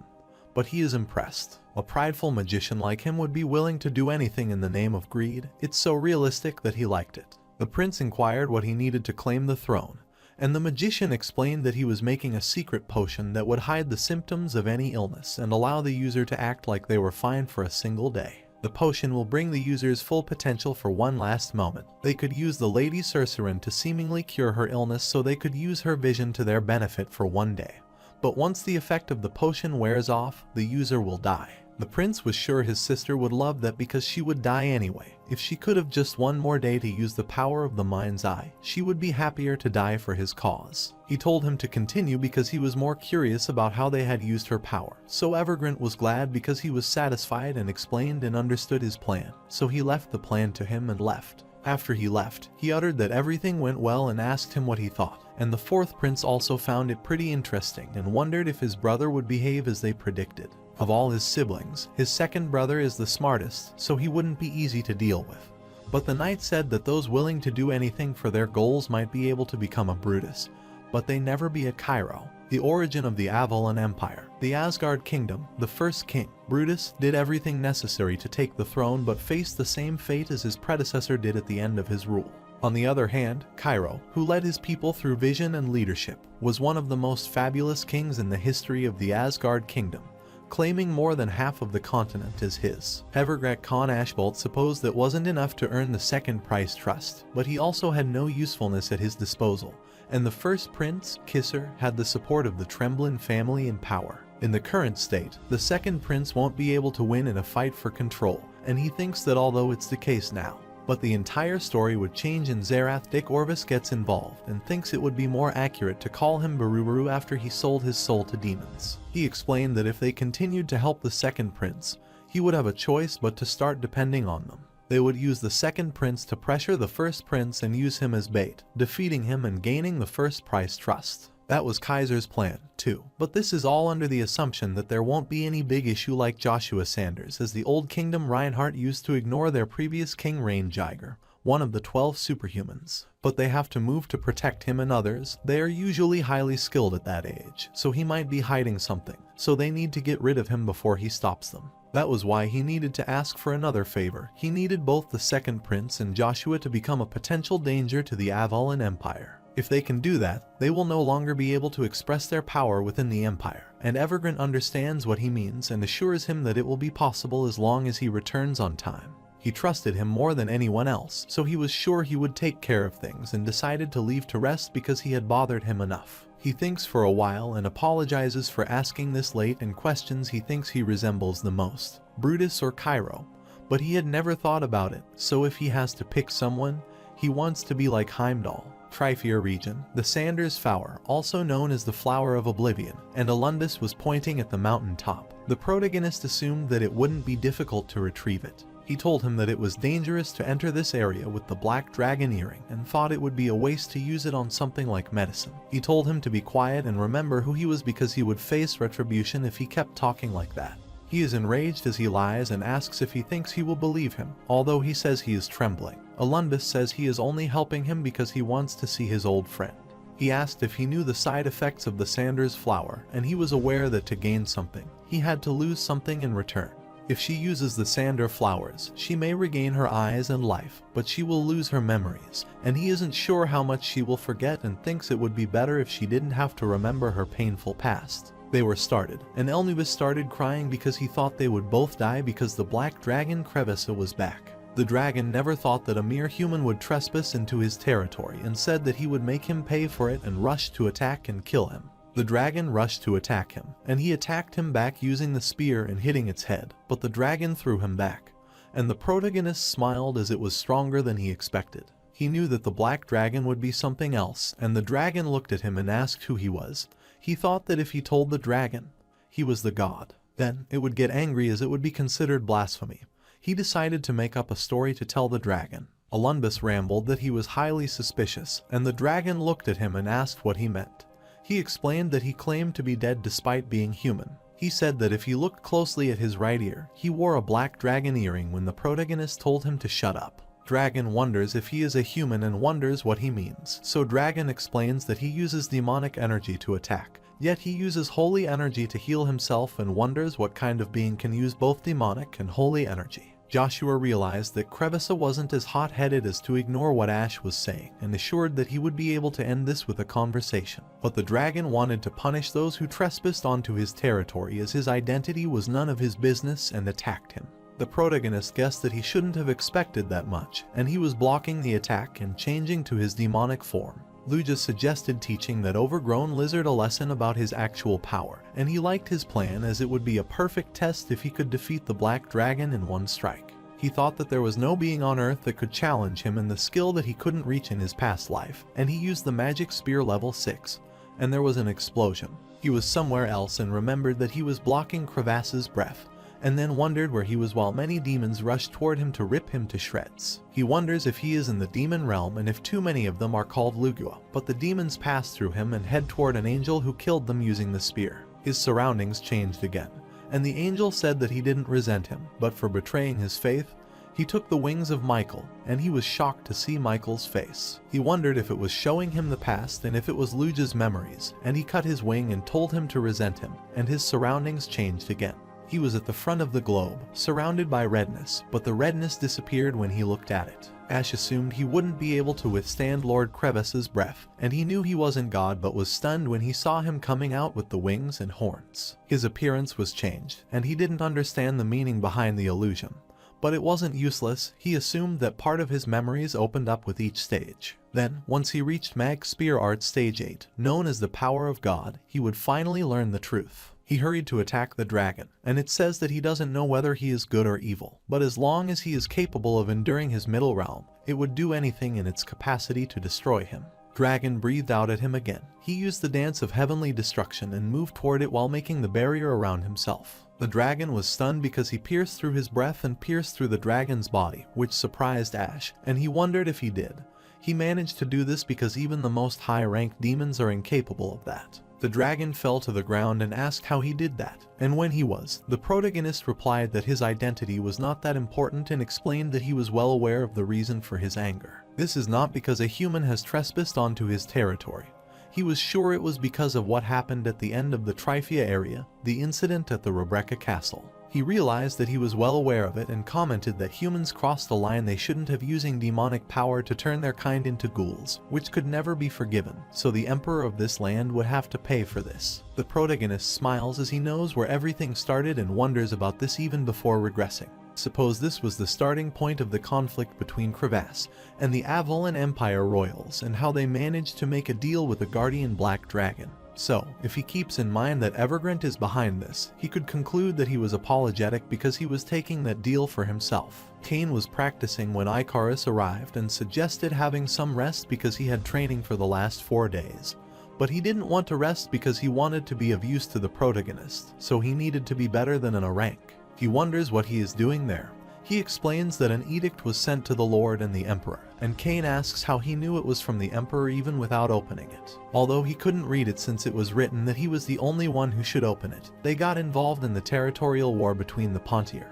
But he is impressed. A prideful magician like him would be willing to do anything in the name of greed. It's so realistic that he liked it. The prince inquired what he needed to claim the throne, and the magician explained that he was making a secret potion that would hide the symptoms of any illness and allow the user to act like they were fine for a single day. The potion will bring the user's full potential for one last moment. They could use the Lady Sorcerin to seemingly cure her illness so they could use her vision to their benefit for one day. But once the effect of the potion wears off, the user will die. The prince was sure his sister would love that because she would die anyway. If she could have just one more day to use the power of the mind's eye, she would be happier to die for his cause. He told him to continue because he was more curious about how they had used her power. So Evergrant was glad because he was satisfied and explained and understood his plan. So he left the plan to him and left. After he left, he uttered that everything went well and asked him what he thought. And the fourth prince also found it pretty interesting and wondered if his brother would behave as they predicted. Of all his siblings, his second brother is the smartest, so he wouldn't be easy to deal with. But the knight said that those willing to do anything for their goals might be able to become a Brutus, but they never be a Cairo. The origin of the Avalon Empire, the Asgard kingdom, the first king, Brutus, did everything necessary to take the throne but faced the same fate as his predecessor did at the end of his rule. On the other hand, Cairo, who led his people through vision and leadership, was one of the most fabulous kings in the history of the Asgard kingdom, claiming more than half of the continent as his. Evergrant Khan Ashbolt supposed that wasn't enough to earn the second prize trust, but he also had no usefulness at his disposal, and the first prince, Kisser, had the support of the Tremblin family in power. In the current state, the second prince won't be able to win in a fight for control, and he thinks that although it's the case now, but the entire story would change in Zerath. Dick Orvis gets involved and thinks it would be more accurate to call him Barubaru after he sold his soul to demons. He explained that if they continued to help the second prince, he would have a choice but to start depending on them. They would use the second prince to pressure the first prince and use him as bait, defeating him and gaining the first prize trust. That was Kaiser's plan, too. But this is all under the assumption that there won't be any big issue like Joshua Sanders, as the Old Kingdom Reinhardt used to ignore their previous king Rain-Jiger, one of the 12 superhumans. But they have to move to protect him and others. They are usually highly skilled at that age, so he might be hiding something, so they need to get rid of him before he stops them. That was why he needed to ask for another favor. He needed both the second prince and Joshua to become a potential danger to the Avalon Empire. If they can do that, they will no longer be able to express their power within the Empire, and Evergrant understands what he means and assures him that it will be possible as long as he returns on time. He trusted him more than anyone else, so he was sure he would take care of things and decided to leave to rest because he had bothered him enough. He thinks for a while and apologizes for asking this late and questions he thinks he resembles the most, Brutus or Cairo, but he had never thought about it, so if he has to pick someone, he wants to be like Heimdall. Trifier region, the Sanders Flower, also known as the Flower of Oblivion, and Alundus was pointing at the mountain top. The protagonist assumed that it wouldn't be difficult to retrieve it. He told him that it was dangerous to enter this area with the black dragon earring and thought it would be a waste to use it on something like medicine. He told him to be quiet and remember who he was because he would face retribution if he kept talking like that. He is enraged as he lies and asks if he thinks he will believe him, although he says he is trembling. Alundus says he is only helping him because he wants to see his old friend. He asked if he knew the side effects of the Sanders Flower, and he was aware that to gain something, he had to lose something in return. If she uses the Sander flowers, she may regain her eyes and life, but she will lose her memories, and he isn't sure how much she will forget and thinks it would be better if she didn't have to remember her painful past. They were started, and Elnubis started crying because he thought they would both die because the black dragon Krevissa was back. The dragon never thought that a mere human would trespass into his territory and said that he would make him pay for it and rushed to attack and kill him. The dragon rushed to attack him, and he attacked him back using the spear and hitting its head, but the dragon threw him back, and the protagonist smiled as it was stronger than he expected. He knew that the black dragon would be something else, and the dragon looked at him and asked who he was. He thought that if he told the dragon he was the god, then it would get angry as it would be considered blasphemy. He decided to make up a story to tell the dragon. Alundus rambled that he was highly suspicious, and the dragon looked at him and asked what he meant. He explained that he claimed to be dead despite being human. He said that if he looked closely at his right ear, he wore a black dragon earring when the protagonist told him to shut up. Dragon wonders if he is a human and wonders what he means. So Dragon explains that he uses demonic energy to attack, yet he uses holy energy to heal himself and wonders what kind of being can use both demonic and holy energy. Joshua realized that Krevissa wasn't as hot-headed as to ignore what Ash was saying and assured that he would be able to end this with a conversation. But the dragon wanted to punish those who trespassed onto his territory as his identity was none of his business and attacked him. The protagonist guessed that he shouldn't have expected that much, and he was blocking the attack and changing to his demonic form. Luja suggested teaching that overgrown lizard a lesson about his actual power, and he liked his plan as it would be a perfect test if he could defeat the black dragon in one strike. He thought that there was no being on Earth that could challenge him in the skill that he couldn't reach in his past life, and he used the magic spear level 6, and there was an explosion. He was somewhere else and remembered that he was blocking Crevass's breath, and then wondered where he was while many demons rushed toward him to rip him to shreds. He wonders if he is in the demon realm and if too many of them are called Lugua, but the demons pass through him and head toward an angel who killed them using the spear. His surroundings changed again, and the angel said that he didn't resent him, but for betraying his faith, he took the wings of Michael, and he was shocked to see Michael's face. He wondered if it was showing him the past and if it was Luja's memories, and he cut his wing and told him to resent him, and his surroundings changed again. He was at the front of the globe, surrounded by redness, but the redness disappeared when he looked at it. Ash assumed he wouldn't be able to withstand Lord Crevass's breath, and he knew he wasn't God but was stunned when he saw him coming out with the wings and horns. His appearance was changed, and he didn't understand the meaning behind the illusion. But it wasn't useless. He assumed that part of his memories opened up with each stage. Then, once he reached Mag Spear Art Stage 8, known as the Power of God, he would finally learn the truth. He hurried to attack the dragon, and it says that he doesn't know whether he is good or evil, but as long as he is capable of enduring his middle realm, it would do anything in its capacity to destroy him. Dragon breathed out at him again. He used the dance of heavenly destruction and moved toward it while making the barrier around himself. The dragon was stunned because he pierced through his breath and pierced through the dragon's body, which surprised Ash, and he wondered if he did. He managed to do this because even the most high-ranked demons are incapable of that. The dragon fell to the ground and asked how he did that, and when he was, the protagonist replied that his identity was not that important and explained that he was well aware of the reason for his anger. This is not because a human has trespassed onto his territory. He was sure it was because of what happened at the end of the Trifia area, the incident at the Rebecca Castle. He realized that he was well aware of it and commented that humans crossed the line they shouldn't have using demonic power to turn their kind into ghouls, which could never be forgiven, so the emperor of this land would have to pay for this. The protagonist smiles as he knows where everything started and wonders about this even before regressing. Suppose this was the starting point of the conflict between Crevasse and the Avalon Empire royals and how they managed to make a deal with the guardian black dragon. So, if he keeps in mind that Evergrant is behind this, he could conclude that he was apologetic because he was taking that deal for himself. Cain was practicing when Icarus arrived and suggested having some rest because he had training for the last 4 days. But he didn't want to rest because he wanted to be of use to the protagonist, so he needed to be better than in a rank. He wonders what he is doing there. He explains that an edict was sent to the Lord and the Emperor, and Cain asks how he knew it was from the Emperor even without opening it. Although he couldn't read it since it was written that he was the only one who should open it, they got involved in the territorial war between the Pontier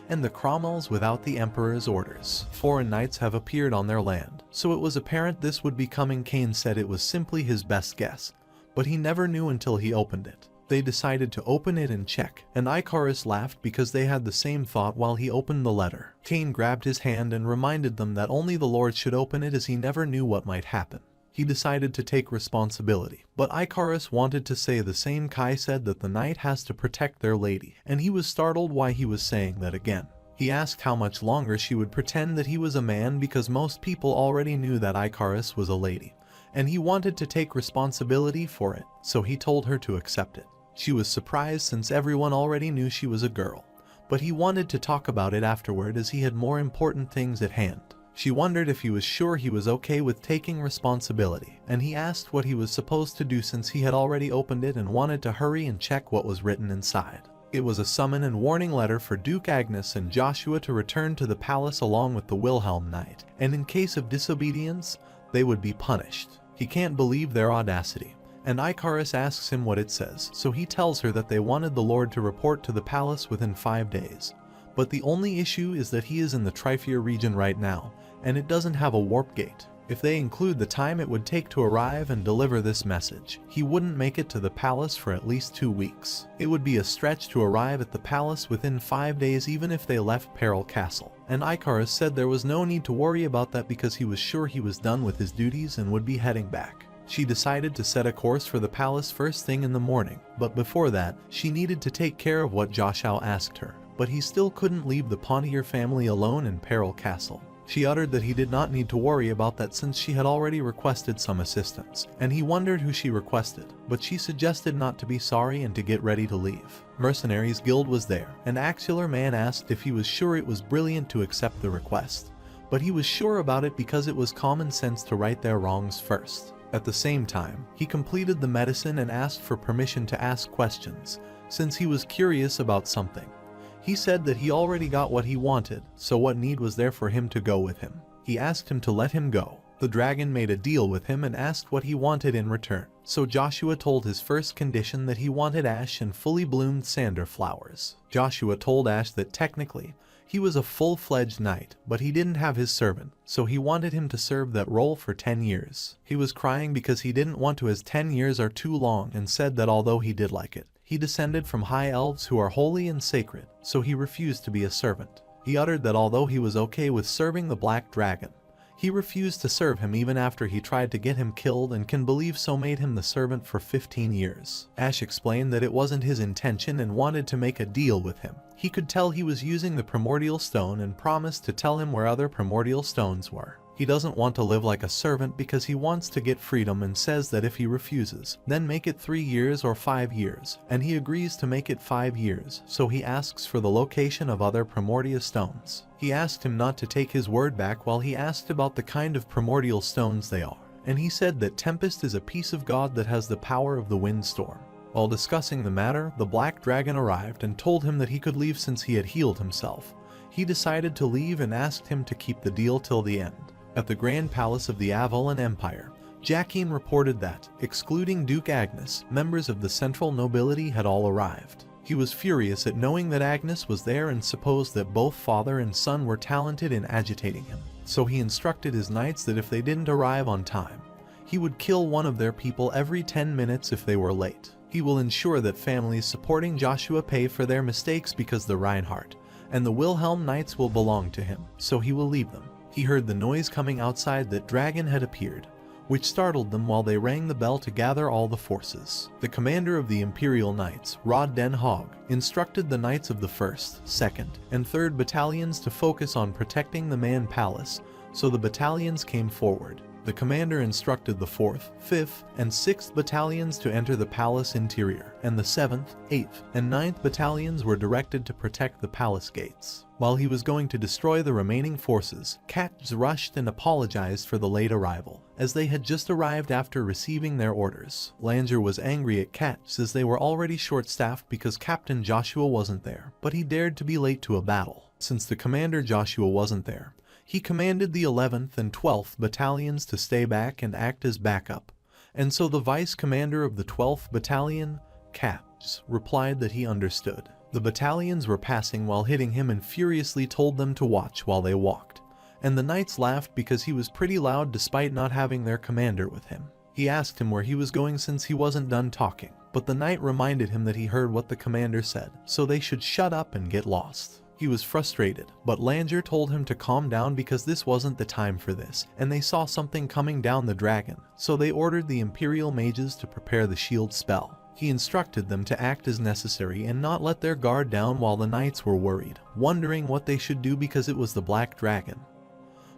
and the Cromwells without the Emperor's orders. Foreign knights have appeared on their land, so it was apparent this would be coming. Cain said it was simply his best guess, but he never knew until he opened it. They decided to open it and check, and Icarus laughed because they had the same thought while he opened the letter. Cain grabbed his hand and reminded them that only the Lord should open it as he never knew what might happen. He decided to take responsibility, but Icarus wanted to say the same. Kai said that the knight has to protect their lady, and he was startled why he was saying that again. He asked how much longer she would pretend that he was a man because most people already knew that Icarus was a lady, and he wanted to take responsibility for it, so he told her to accept it. She was surprised since everyone already knew she was a girl, but he wanted to talk about it afterward as he had more important things at hand. She wondered if he was sure he was okay with taking responsibility, and he asked what he was supposed to do since he had already opened it and wanted to hurry and check what was written inside. It was a summon and warning letter for Duke Agnes and Joshua to return to the palace along with the Wilhelm Knight, and in case of disobedience, they would be punished. He can't believe their audacity, and Icarus asks him what it says, so he tells her that they wanted the Lord to report to the palace within 5 days. But the only issue is that he is in the Trifia region right now, and it doesn't have a warp gate. If they include the time it would take to arrive and deliver this message, he wouldn't make it to the palace for at least 2 weeks. It would be a stretch to arrive at the palace within 5 days even if they left Peril Castle, and Icarus said there was no need to worry about that because he was sure he was done with his duties and would be heading back. She decided to set a course for the palace first thing in the morning, but before that, she needed to take care of what Joshua asked her. but he still couldn't leave the Pontier family alone in Peril Castle. She uttered that he did not need to worry about that since she had already requested some assistance, and he wondered who she requested, but she suggested not to be sorry and to get ready to leave. Mercenaries Guild was there, and Axular Man asked if he was sure it was brilliant to accept the request, but he was sure about it because it was common sense to right their wrongs first. At the same time, he completed the medicine and asked for permission to ask questions, since he was curious about something. He said that he already got what he wanted, so what need was there for him to go with him? He asked him to let him go. The dragon made a deal with him and asked what he wanted in return. So Joshua told his first condition that he wanted ash and fully bloomed sander flowers. Joshua told Ash that technically, he was a full-fledged knight, but he didn't have his servant, so he wanted him to serve that role for 10 years. He was crying because he didn't want to, as 10 years are too long, and said that although he did like it, he descended from high elves who are holy and sacred, so he refused to be a servant. He uttered that although he was okay with serving the black dragon, he refused to serve him even after he tried to get him killed, and can believe so made him the servant for 15 years. Ash explained that it wasn't his intention and wanted to make a deal with him. He could tell he was using the primordial stone and promised to tell him where other primordial stones were. He doesn't want to live like a servant because he wants to get freedom and says that if he refuses, then make it 3 years or 5 years, and he agrees to make it 5 years, so he asks for the location of other primordial stones. He asked him not to take his word back while he asked about the kind of primordial stones they are, and he said that Tempest is a piece of God that has the power of the windstorm. While discussing the matter, the black dragon arrived and told him that he could leave since he had healed himself. He decided to leave and asked him to keep the deal till the end. At the Grand Palace of the Avalon Empire, Jacqueline reported that, excluding Duke Agnes, members of the central nobility had all arrived. He was furious at knowing that Agnes was there and supposed that both father and son were talented in agitating him, so he instructed his knights that if they didn't arrive on time, he would kill one of their people every 10 minutes if they were late. He will ensure that families supporting Joshua pay for their mistakes because the Reinhardt and the Wilhelm Knights will belong to him, so he will leave them. He heard the noise coming outside that Dragon had appeared, which startled them while they rang the bell to gather all the forces. The commander of the Imperial Knights, Rod Den Haag, instructed the knights of the 1st, 2nd, and 3rd battalions to focus on protecting the Man Palace, so the battalions came forward. The commander instructed the 4th, 5th, and 6th battalions to enter the palace interior, and the 7th, 8th, and 9th battalions were directed to protect the palace gates. While he was going to destroy the remaining forces, Katz rushed and apologized for the late arrival, as they had just arrived after receiving their orders. Langer was angry at Katz as they were already short-staffed because Captain Joshua wasn't there, but he dared to be late to a battle. Since the commander Joshua wasn't there, he commanded the 11th and 12th battalions to stay back and act as backup, and so the vice commander of the 12th battalion, Katz, replied that he understood. The battalions were passing while hitting him and furiously told them to watch while they walked, and the knights laughed because he was pretty loud despite not having their commander with him. He asked him where he was going since he wasn't done talking, but the knight reminded him that he heard what the commander said, so they should shut up and get lost. He was frustrated, but Langer told him to calm down because this wasn't the time for this, and they saw something coming down the dragon, so they ordered the Imperial mages to prepare the shield spell. He instructed them to act as necessary and not let their guard down while the knights were worried, wondering what they should do because it was the black dragon.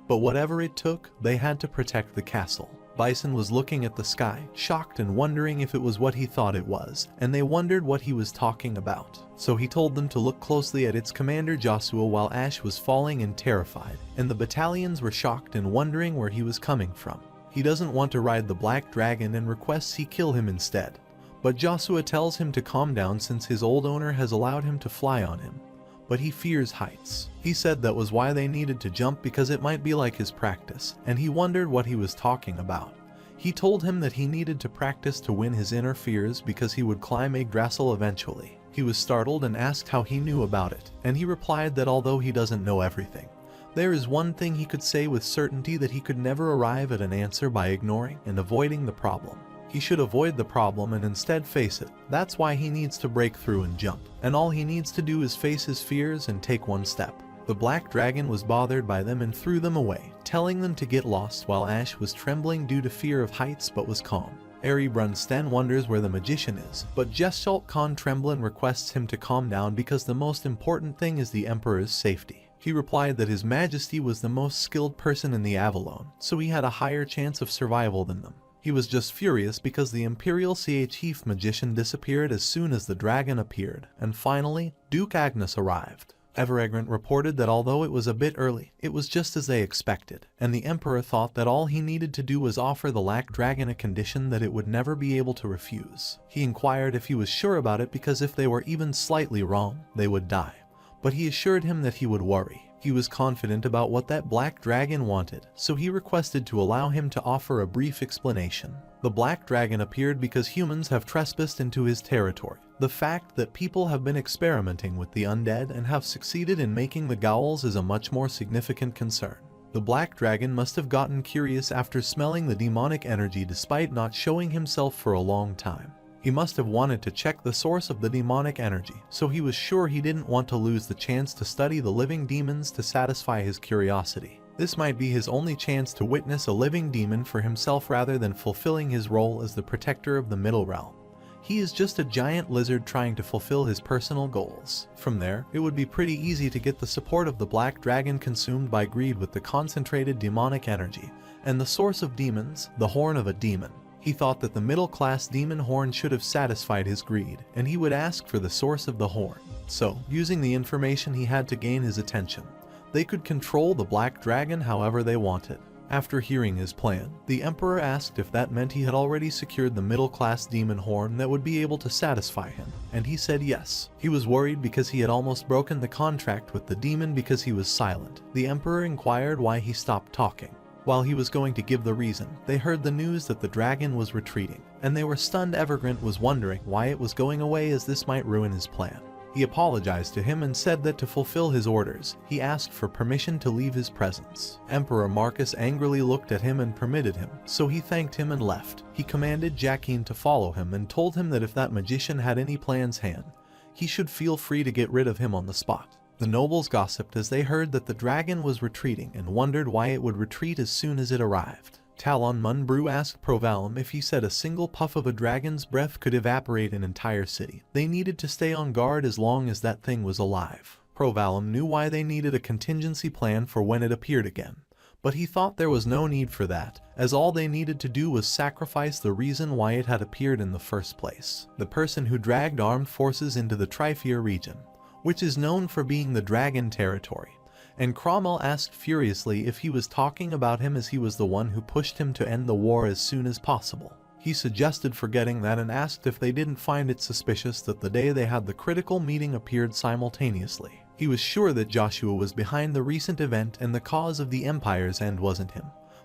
But whatever it took, they had to protect the castle. Bison was looking at the sky, shocked and wondering if it was what he thought it was, and they wondered what he was talking about. So he told them to look closely at its commander Joshua while Ash was falling and terrified, and the battalions were shocked and wondering where he was coming from. He doesn't want to ride the black dragon and requests he kill him instead, but Joshua tells him to calm down since his old owner has allowed him to fly on him. But he fears heights. He said that was why they needed to jump because it might be like his practice, and he wondered what he was talking about. He told him that he needed to practice to win his inner fears because he would climb Yggdrasil eventually. He was startled and asked how he knew about it, and he replied that although he doesn't know everything, there is one thing he could say with certainty, that he could never arrive at an answer by ignoring and avoiding the problem. He should avoid the problem and instead face it. That's why he needs to break through and jump. And all he needs to do is face his fears and take one step. The black dragon was bothered by them and threw them away, telling them to get lost while Ash was trembling due to fear of heights but was calm. Brunsten wonders where the magician is, but Gestalt Khan Tremblin requests him to calm down because the most important thing is the Emperor's safety. He replied that His Majesty was the most skilled person in the Avalon, so he had a higher chance of survival than them. He was just furious because the Imperial Chief magician disappeared as soon as the dragon appeared, and finally, Duke Agnes arrived. Evergrant reported that although it was a bit early, it was just as they expected, and the Emperor thought that all he needed to do was offer the Black Dragon a condition that it would never be able to refuse. He inquired if he was sure about it because if they were even slightly wrong, they would die. But he assured him that he would worry. He was confident about what that Black Dragon wanted, so he requested to allow him to offer a brief explanation. The Black Dragon appeared because humans have trespassed into his territory. The fact that people have been experimenting with the undead and have succeeded in making the ghouls is a much more significant concern. The Black Dragon must have gotten curious after smelling the demonic energy despite not showing himself for a long time. He must have wanted to check the source of the demonic energy, so he was sure he didn't want to lose the chance to study the living demons to satisfy his curiosity. This might be his only chance to witness a living demon for himself rather than fulfilling his role as the protector of the Middle Realm. He is just a giant lizard trying to fulfill his personal goals. From there, it would be pretty easy to get the support of the Black Dragon consumed by greed with the concentrated demonic energy, and the source of demons, the horn of a demon. He thought that the middle-class demon horn should have satisfied his greed, and he would ask for the source of the horn. So, using the information he had to gain his attention, they could control the Black Dragon however they wanted. After hearing his plan, the Emperor asked if that meant he had already secured the middle-class demon horn that would be able to satisfy him, and he said yes. He was worried because he had almost broken the contract with the demon because he was silent. The Emperor inquired why he stopped talking. While he was going to give the reason, they heard the news that the dragon was retreating, and they were stunned. Evergrant was wondering why it was going away as this might ruin his plan. He apologized to him and said that to fulfill his orders, he asked for permission to leave his presence. Emperor Marcus angrily looked at him and permitted him, so he thanked him and left. He commanded Jacqueline to follow him and told him that if that magician had any plans hand, he should feel free to get rid of him on the spot. The nobles gossiped as they heard that the dragon was retreating and wondered why it would retreat as soon as it arrived. Talon Munbrew asked Provalum if he said a single puff of a dragon's breath could evaporate an entire city. They needed to stay on guard as long as that thing was alive. Provalum knew why they needed a contingency plan for when it appeared again, but he thought there was no need for that, as all they needed to do was sacrifice the reason why it had appeared in the first place. The person who dragged armed forces into the Trifear region, which is known for being the dragon territory, and Cromwell asked furiously if he was talking about him as he was the one who pushed him to end the war as soon as possible. He suggested forgetting that and asked if they didn't find it suspicious that the day they had the critical meeting appeared simultaneously. He was sure that Joshua was behind the recent event and the cause of the Empire's end wasn't him.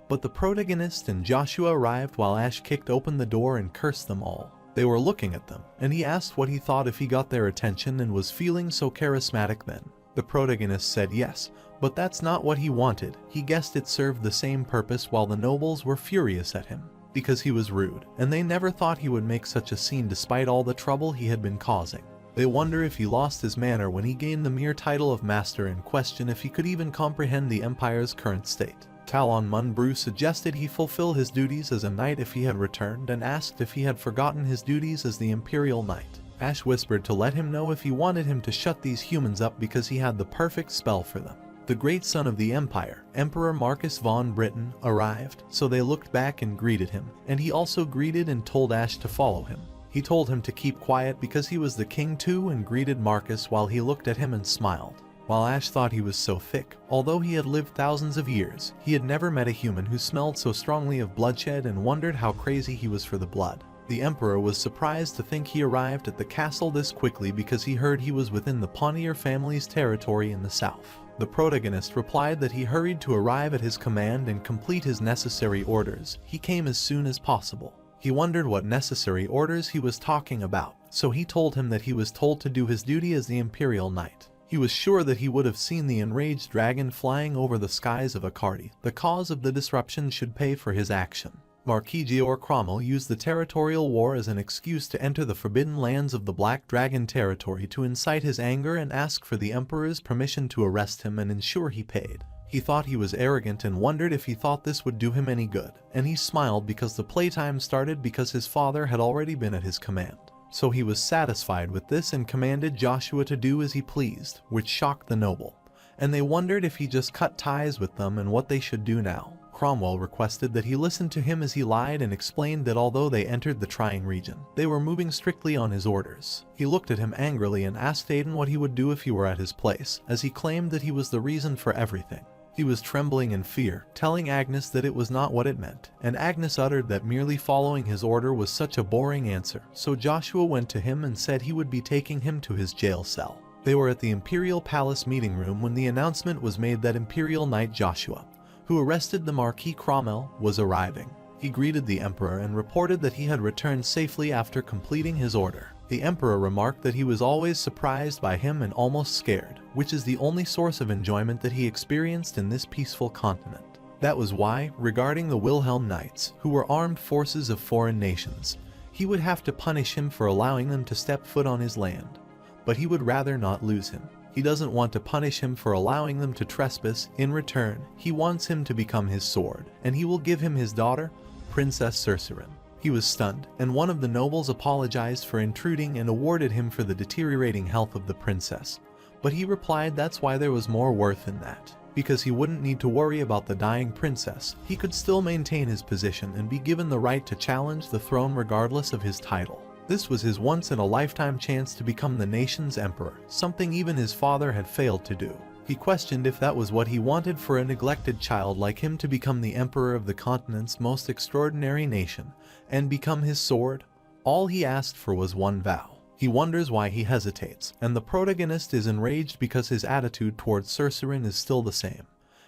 But the protagonist and Joshua arrived while Ash kicked open the door and cursed them all. They were looking at them, and he asked what he thought if he got their attention and was feeling so charismatic then. The protagonist said yes, but that's not what he wanted. He guessed it served the same purpose while the nobles were furious at him, because he was rude, and they never thought he would make such a scene despite all the trouble he had been causing. They wonder if he lost his manner when he gained the mere title of master and question if he could even comprehend the Empire's current state. Talon Munbrew suggested he fulfill his duties as a knight if he had returned and asked if he had forgotten his duties as the Imperial Knight. Ash whispered to let him know if he wanted him to shut these humans up because he had the perfect spell for them. The great son of the Empire, Emperor Marcus von Britain, arrived, so they looked back and greeted him, and he also greeted and told Ash to follow him. He told him to keep quiet because he was the king too and greeted Marcus while he looked at him and smiled. While Ash thought he was so thick, although he had lived thousands of years, he had never met a human who smelled so strongly of bloodshed and wondered how crazy he was for the blood. The Emperor was surprised to think he arrived at the castle this quickly because he heard he was within the Pontier family's territory in the south. The protagonist replied that he hurried to arrive at his command and complete his necessary orders. He came as soon as possible. He wondered what necessary orders he was talking about, so he told him that he was told to do his duty as the Imperial Knight. He was sure that he would have seen the enraged dragon flying over the skies of Akardi. The cause of the disruption should pay for his action. Marquis Georg Cromwell used the territorial war as an excuse to enter the forbidden lands of the Black Dragon territory to incite his anger and ask for the Emperor's permission to arrest him and ensure he paid. He thought he was arrogant and wondered if he thought this would do him any good, and he smiled because the playtime started because his father had already been at his command. So he was satisfied with this and commanded Joshua to do as he pleased, which shocked the noble, and they wondered if he just cut ties with them and what they should do now. Cromwell requested that he listen to him as he lied and explained that although they entered the trying region, they were moving strictly on his orders. He looked at him angrily and asked Aidan what he would do if he were at his place, as he claimed that he was the reason for everything. He was trembling in fear, telling Agnes that it was not what it meant, and Agnes uttered that merely following his order was such a boring answer, so Joshua went to him and said he would be taking him to his jail cell. They were at the Imperial Palace meeting room when the announcement was made that Imperial Knight Joshua, who arrested the Marquis Cromwell, was arriving. He greeted the Emperor and reported that he had returned safely after completing his order. The Emperor remarked that he was always surprised by him and almost scared, which is the only source of enjoyment that he experienced in this peaceful continent. That was why, regarding the Wilhelm Knights, who were armed forces of foreign nations, he would have to punish him for allowing them to step foot on his land. But he would rather not lose him. He doesn't want to punish him for allowing them to trespass. In return, he wants him to become his sword, and he will give him his daughter, Princess Cercerin. He was stunned, and one of the nobles apologized for intruding and awarded him for the deteriorating health of the princess. But he replied that's why there was more worth in that. Because he wouldn't need to worry about the dying princess, he could still maintain his position and be given the right to challenge the throne regardless of his title. This was his once-in-a-lifetime chance to become the nation's emperor, something even his father had failed to do. He questioned if that was what he wanted for a neglected child like him to become the emperor of the continent's most extraordinary nation, and become his sword. All he asked for was one vow. He wonders why he hesitates, and the protagonist is enraged because his attitude towards Cercerin is still the same,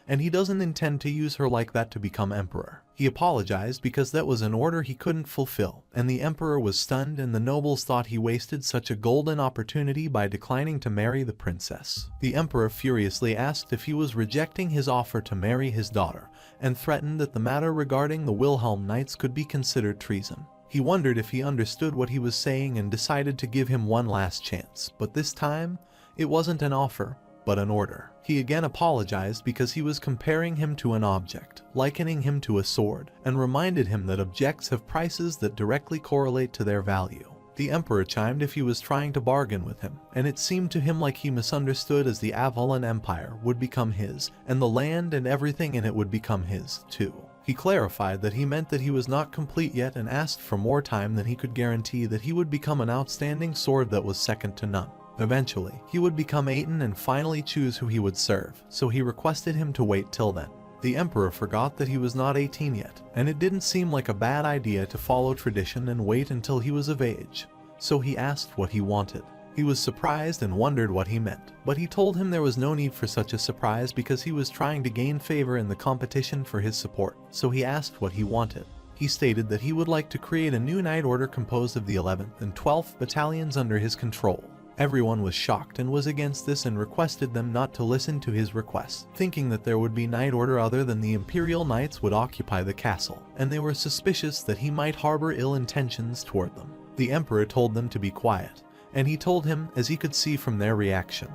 and he doesn't intend to use her like that to become emperor. He apologized because that was an order he couldn't fulfill, and the emperor was stunned and the nobles thought he wasted such a golden opportunity by declining to marry the princess. The emperor furiously asked if he was rejecting his offer to marry his daughter, and threatened that the matter regarding the Wilhelm Knights could be considered treason. He wondered if he understood what he was saying and decided to give him one last chance, but this time, it wasn't an offer, but an order. He again apologized because he was comparing him to an object, likening him to a sword, and reminded him that objects have prices that directly correlate to their value. The emperor chimed if he was trying to bargain with him, and it seemed to him like he misunderstood as the Avalon Empire would become his, and the land and everything in it would become his, too. He clarified that he meant that he was not complete yet and asked for more time than he could guarantee that he would become an outstanding sword that was second to none. Eventually, he would become 18 and finally choose who he would serve, so he requested him to wait till then. The emperor forgot that he was not 18 yet, and it didn't seem like a bad idea to follow tradition and wait until he was of age, so he asked what he wanted. He was surprised and wondered what he meant, but he told him there was no need for such a surprise because he was trying to gain favor in the competition for his support, so he asked what he wanted. He stated that he would like to create a new knight order composed of the 11th and 12th battalions under his control. Everyone was shocked and was against this and requested them not to listen to his request, thinking that there would be knight order other than the Imperial Knights would occupy the castle, and they were suspicious that he might harbor ill intentions toward them. The emperor told them to be quiet, and he told him, as he could see from their reaction,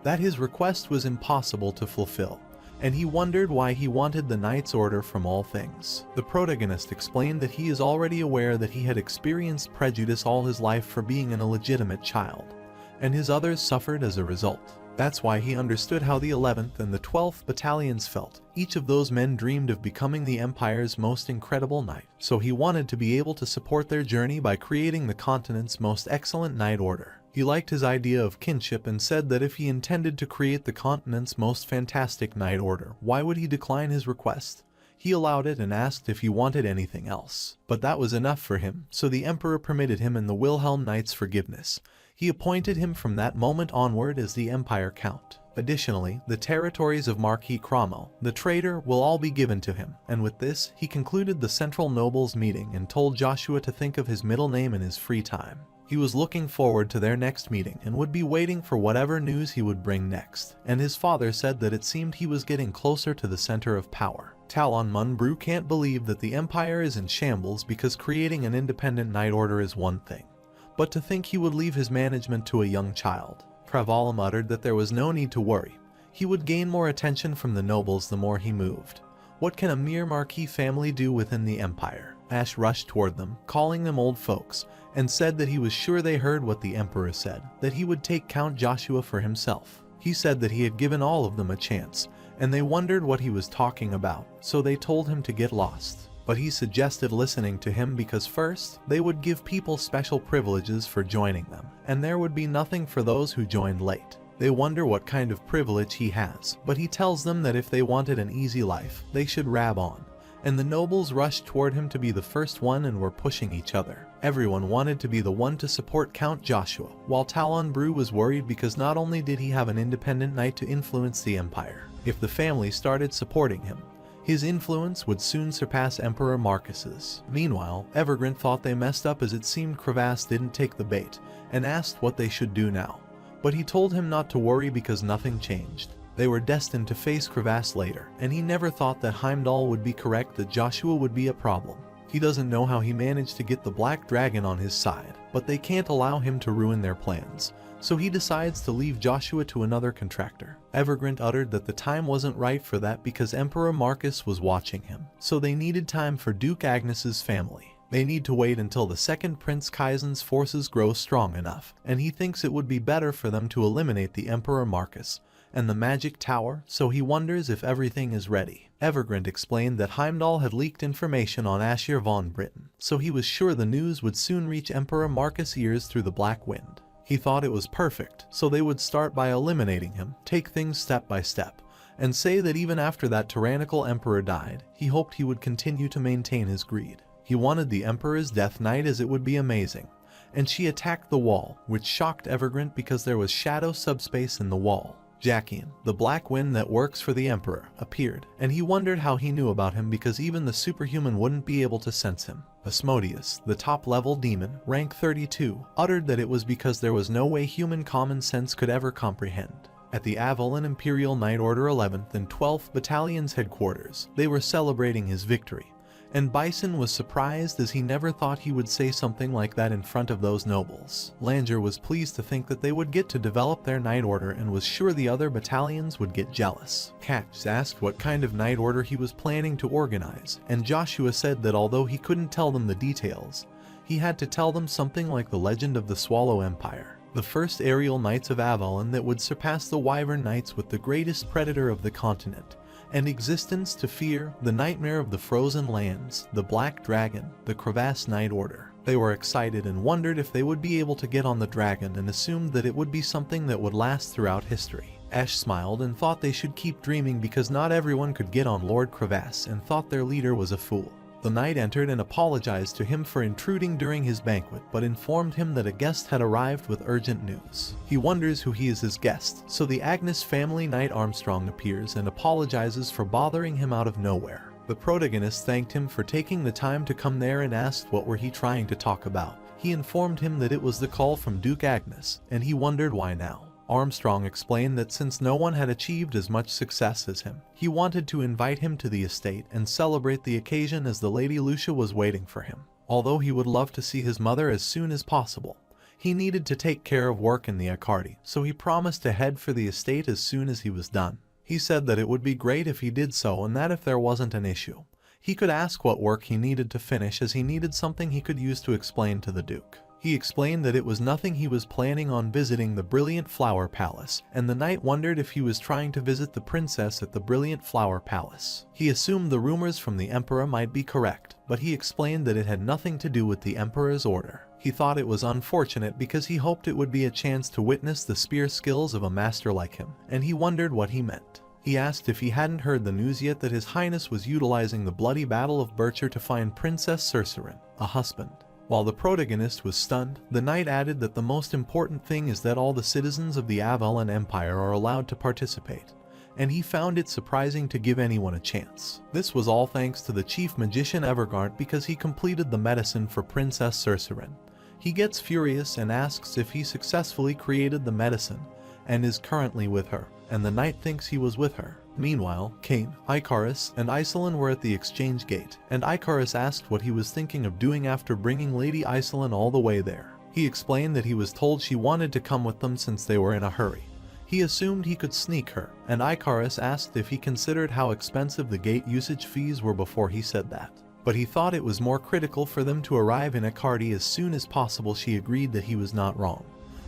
that his request was impossible to fulfill, and he wondered why he wanted the knight's order from all things. The protagonist explained that he is already aware that he had experienced prejudice all his life for being an illegitimate child, and his others suffered as a result. That's why he understood how the 11th and the 12th battalions felt. Each of those men dreamed of becoming the Empire's most incredible knight, so he wanted to be able to support their journey by creating the continent's most excellent knight order. He liked his idea of kinship and said that if he intended to create the continent's most fantastic knight order, why would he decline his request? He allowed it and asked if he wanted anything else. But that was enough for him, so the emperor permitted him and the Wilhelm Knights forgiveness. He appointed him from that moment onward as the Empire Count. Additionally, the territories of Marquis Cromwell, the traitor, will all be given to him, and with this, he concluded the Central Nobles meeting and told Joshua to think of his middle name in his free time. He was looking forward to their next meeting and would be waiting for whatever news he would bring next, and his father said that it seemed he was getting closer to the center of power. Talon Munbrew can't believe that the Empire is in shambles because creating an independent knight order is one thing, but to think he would leave his management to a young child. Pravalum uttered that there was no need to worry. He would gain more attention from the nobles the more he moved. What can a mere marquis family do within the empire? Ash rushed toward them, calling them old folks, and said that he was sure they heard what the emperor said, that he would take Count Joshua for himself. He said that he had given all of them a chance, and they wondered what he was talking about, so they told him to get lost. But he suggested listening to him because first, they would give people special privileges for joining them, and there would be nothing for those who joined late. They wonder what kind of privilege he has, but he tells them that if they wanted an easy life, they should rab on. And the nobles rushed toward him to be the first one and were pushing each other. Everyone wanted to be the one to support Count Joshua, while Talon Brew was worried because not only did he have an independent knight to influence the empire, if the family started supporting him, his influence would soon surpass Emperor Marcus's. Meanwhile, Evergrant thought they messed up as it seemed Crevasse didn't take the bait, and asked what they should do now. But he told him not to worry because nothing changed. They were destined to face Crevasse later, and he never thought that Heimdall would be correct that Joshua would be a problem. He doesn't know how he managed to get the Black Dragon on his side, but they can't allow him to ruin their plans, so he decides to leave Joshua to another contractor. Evergrant uttered that the time wasn't right for that because Emperor Marcus was watching him, so they needed time for Duke Agnes's family. They need to wait until the second Prince Kaizen's forces grow strong enough, and he thinks it would be better for them to eliminate the Emperor Marcus and the magic tower, so he wonders if everything is ready. Evergrant explained that Heimdall had leaked information on Asher von Britten, so he was sure the news would soon reach Emperor Marcus' ears through the Black Wind. He thought it was perfect, so they would start by eliminating him, take things step by step, and say that even after that tyrannical emperor died, he hoped he would continue to maintain his greed. He wanted the Emperor's Death Knight as it would be amazing, and she attacked the wall, which shocked Evergrant because there was shadow subspace in the wall. Jackian, the Black Wind that works for the Emperor, appeared, and he wondered how he knew about him because even the superhuman wouldn't be able to sense him. Asmodeus, the top-level demon, rank 32, uttered that it was because there was no way human common sense could ever comprehend. At the Avalon Imperial Knight Order 11th and 12th Battalion's headquarters, they were celebrating his victory, and Bison was surprised as he never thought he would say something like that in front of those nobles. Langer was pleased to think that they would get to develop their Knight Order and was sure the other battalions would get jealous. Cax asked what kind of Knight Order he was planning to organize, and Joshua said that although he couldn't tell them the details, he had to tell them something like the legend of the Swallow Empire, the first aerial knights of Avalon that would surpass the Wyvern Knights with the greatest predator of the continent, and existence to fear, the nightmare of the frozen lands, the Black Dragon, the Crevasse Knight Order. They were excited and wondered if they would be able to get on the dragon and assumed that it would be something that would last throughout history. Ash smiled and thought they should keep dreaming because not everyone could get on Lord Crevasse and thought their leader was a fool. The knight entered and apologized to him for intruding during his banquet, but informed him that a guest had arrived with urgent news. He wonders who he is his guest, so the Agnes family Knight Armstrong appears and apologizes for bothering him out of nowhere. The protagonist thanked him for taking the time to come there and asked what were he trying to talk about. He informed him that it was the call from Duke Agnes, and he wondered why now. Armstrong explained that since no one had achieved as much success as him, he wanted to invite him to the estate and celebrate the occasion as the Lady Lucia was waiting for him. Although he would love to see his mother as soon as possible, he needed to take care of work in the Accardi, so he promised to head for the estate as soon as he was done. He said that it would be great if he did so and that if there wasn't an issue, he could ask what work he needed to finish as he needed something he could use to explain to the Duke. He explained that it was nothing he was planning on visiting the Brilliant Flower Palace, and the knight wondered if he was trying to visit the princess at the Brilliant Flower Palace. He assumed the rumors from the Emperor might be correct, but he explained that it had nothing to do with the Emperor's order. He thought it was unfortunate because he hoped it would be a chance to witness the spear skills of a master like him, and he wondered what he meant. He asked if he hadn't heard the news yet that His Highness was utilizing the bloody Battle of Bircher to find Princess Cercerin, a husband. While the protagonist was stunned, the knight added that the most important thing is that all the citizens of the Avalon Empire are allowed to participate, and he found it surprising to give anyone a chance. This was all thanks to the chief magician Evergard because he completed the medicine for Princess Cercerin. He gets furious and asks if he successfully created the medicine and is currently with her, and the knight thinks he was with her. Meanwhile, Cain, Icarus, and Iselin were at the exchange gate, and Icarus asked what he was thinking of doing after bringing Lady Iselin all the way there. He explained that he was told she wanted to come with them since they were in a hurry, He assumed he could sneak her, and Icarus asked if he considered how expensive the gate usage fees were before he said that. But he thought it was more critical for them to arrive in Akardi as soon as possible. She agreed that he was not wrong.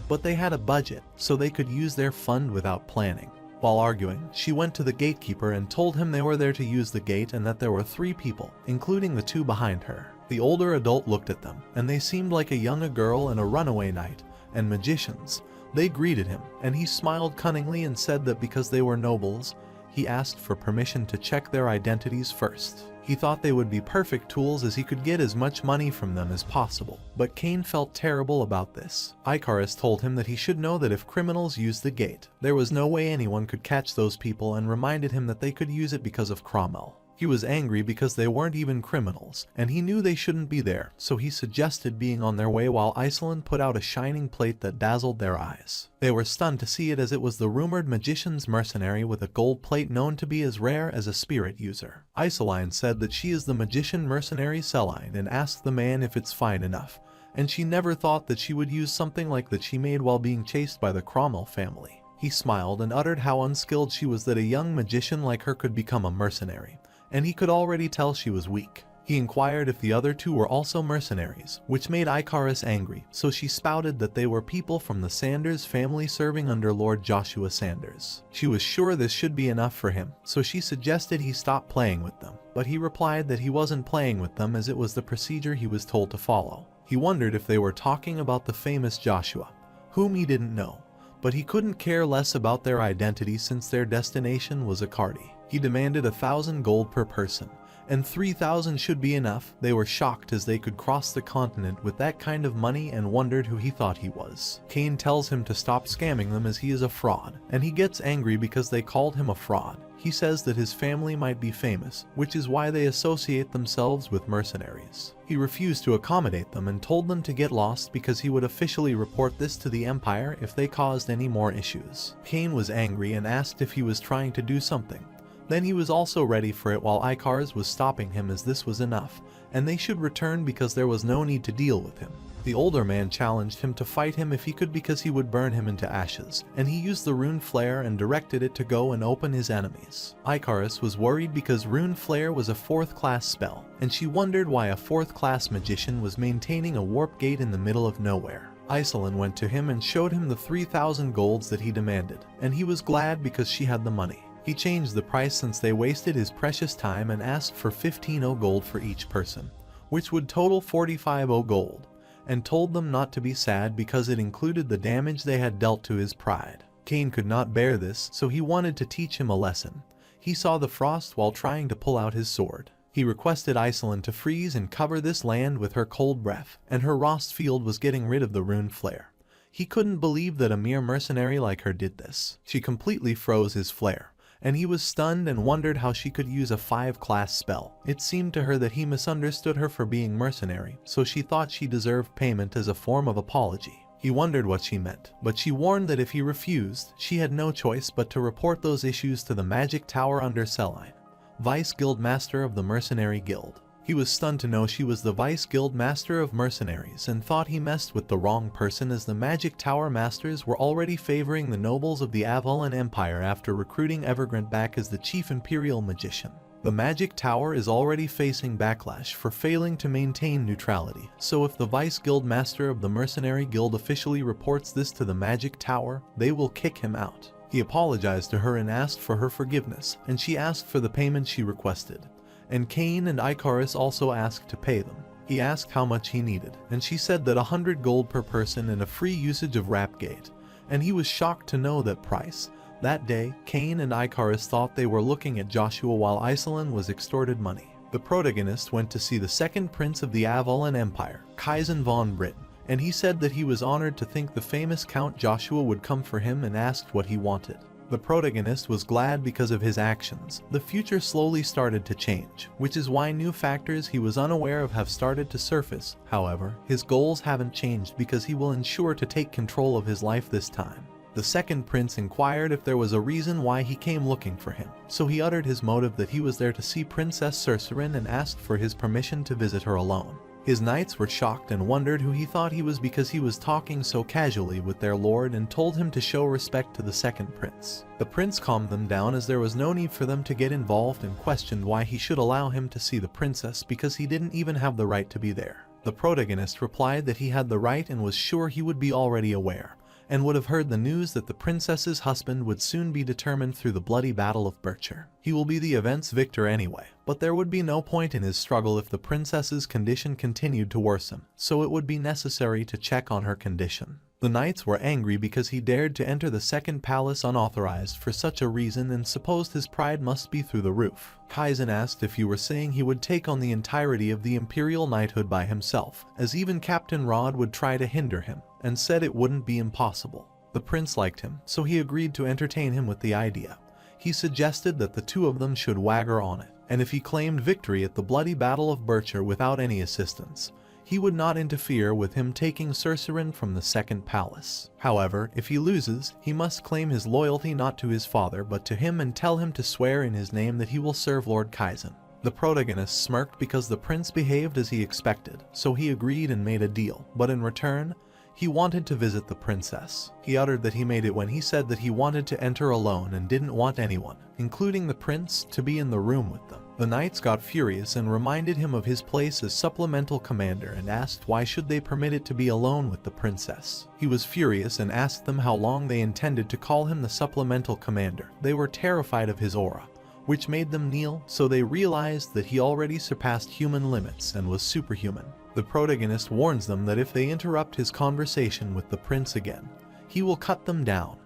But they had a budget, so they could use their fund without planning. While arguing, she went to the gatekeeper and told him they were there to use the gate and that there were 3 people, including the 2 behind her. The older adult looked at them, and they seemed like a young girl and a runaway knight, and magicians. They greeted him, and he smiled cunningly and said that because they were nobles, he asked for permission to check their identities first. He thought they would be perfect tools as he could get as much money from them as possible. But Cain felt terrible about this. Icarus told him that he should know that if criminals used the gate, there was no way anyone could catch those people, and reminded him that they could use it because of Cromwell. He was angry because they weren't even criminals, and he knew they shouldn't be there, so he suggested being on their way while Iceland put out a shining plate that dazzled their eyes. They were stunned to see it, as it was the rumored magician's mercenary with a gold plate known to be as rare as a spirit user. Iceline said that she is the magician mercenary Celine and asked the man if it's fine enough, and she never thought that she would use something like that she made while being chased by the Cromwell family. He smiled and uttered how unskilled she was that a young magician like her could become a mercenary, and he could already tell she was weak. He inquired if the other 2 were also mercenaries, which made Icarus angry, so she spouted that they were people from the Sanders family serving under Lord Joshua Sanders. She was sure this should be enough for him, so she suggested he stop playing with them, but he replied that he wasn't playing with them as it was the procedure he was told to follow. He wondered if they were talking about the famous Joshua, whom he didn't know, but he couldn't care less about their identity since their destination was Akardi. He demanded 1,000 gold per person, and 3,000 should be enough. They were shocked as they could cross the continent with that kind of money and wondered who he thought he was. Cain tells him to stop scamming them as he is a fraud, and he gets angry because they called him a fraud. He says that his family might be famous, which is why they associate themselves with mercenaries. He refused to accommodate them and told them to get lost because he would officially report this to the Empire if they caused any more issues. Cain was angry and asked if he was trying to do something. Then he was also ready for it while Icarus was stopping him, as this was enough, and they should return because there was no need to deal with him. The older man challenged him to fight him if he could because he would burn him into ashes, and he used the rune flare and directed it to go and open his enemies. Icarus was worried because rune flare was a 4th class spell, and she wondered why a 4th class magician was maintaining a warp gate in the middle of nowhere. Iceland went to him and showed him the 3,000 golds that he demanded, and he was glad because she had the money. He changed the price since they wasted his precious time and asked for 15 gold for each person, which would total 45 gold, and told them not to be sad because it included the damage they had dealt to his pride. Cain could not bear this, so he wanted to teach him a lesson. He saw the frost while trying to pull out his sword. He requested Iceland to freeze and cover this land with her cold breath, and her Rost field was getting rid of the rune flare. He couldn't believe that a mere mercenary like her did this. She completely froze his flare, and he was stunned and wondered how she could use a 5-class spell. It seemed to her that he misunderstood her for being mercenary, so she thought she deserved payment as a form of apology. He wondered what she meant, but she warned that if he refused, she had no choice but to report those issues to the Magic Tower under Celine, Vice Guild Master of the Mercenary Guild. He was stunned to know she was the Vice Guild Master of Mercenaries and thought he messed with the wrong person, as the Magic Tower Masters were already favoring the nobles of the Avalon Empire after recruiting Evergrande back as the Chief Imperial Magician. The Magic Tower is already facing backlash for failing to maintain neutrality, so if the Vice Guild Master of the Mercenary Guild officially reports this to the Magic Tower, they will kick him out. He apologized to her and asked for her forgiveness, and she asked for the payment she requested. And Cain and Icarus also asked to pay them. He asked how much he needed, and she said that 100 gold per person and a free usage of Rapgate, and he was shocked to know that price. That day, Cain and Icarus thought they were looking at Joshua while Iceland was extorted money. The protagonist went to see the second prince of the Avalon Empire, Kaizen von Britten, and he said that he was honored to think the famous Count Joshua would come for him and asked what he wanted. The protagonist was glad because of his actions. The future slowly started to change, which is why new factors he was unaware of have started to surface. However, his goals haven't changed because he will ensure to take control of his life this time. The second prince inquired if there was a reason why he came looking for him, so he uttered his motive that he was there to see Princess Cercerin and asked for his permission to visit her alone. His knights were shocked and wondered who he thought he was because he was talking so casually with their lord and told him to show respect to the second prince. The prince calmed them down as there was no need for them to get involved and questioned why he should allow him to see the princess because he didn't even have the right to be there. The protagonist replied that he had the right and was sure he would be already aware, and would have heard the news that the princess's husband would soon be determined through the bloody battle of Bircher. He will be the event's victor anyway, but there would be no point in his struggle if the princess's condition continued to worsen, so it would be necessary to check on her condition. The knights were angry because he dared to enter the second palace unauthorized for such a reason and supposed his pride must be through the roof. Kaizen asked if you were saying he would take on the entirety of the imperial knighthood by himself, as even Captain Rod would try to hinder him, and said it wouldn't be impossible. The prince liked him, so he agreed to entertain him with the idea. He suggested that the two of them should wager on it, and if he claimed victory at the bloody battle of Bircher without any assistance, he would not interfere with him taking Cercerin from the second palace. However, if he loses, he must claim his loyalty not to his father but to him and tell him to swear in his name that he will serve Lord Kaizen. The protagonist smirked because the prince behaved as he expected, so he agreed and made a deal, but in return, he wanted to visit the princess. He uttered that he made it when he said that he wanted to enter alone and didn't want anyone, including the prince, to be in the room with them. The knights got furious and reminded him of his place as supplemental commander and asked why should they permit it to be alone with the princess. He was furious and asked them how long they intended to call him the supplemental commander. They were terrified of his aura, which made them kneel, so they realized that he already surpassed human limits and was superhuman. The protagonist warns them that if they interrupt his conversation with the prince again, he will cut them down,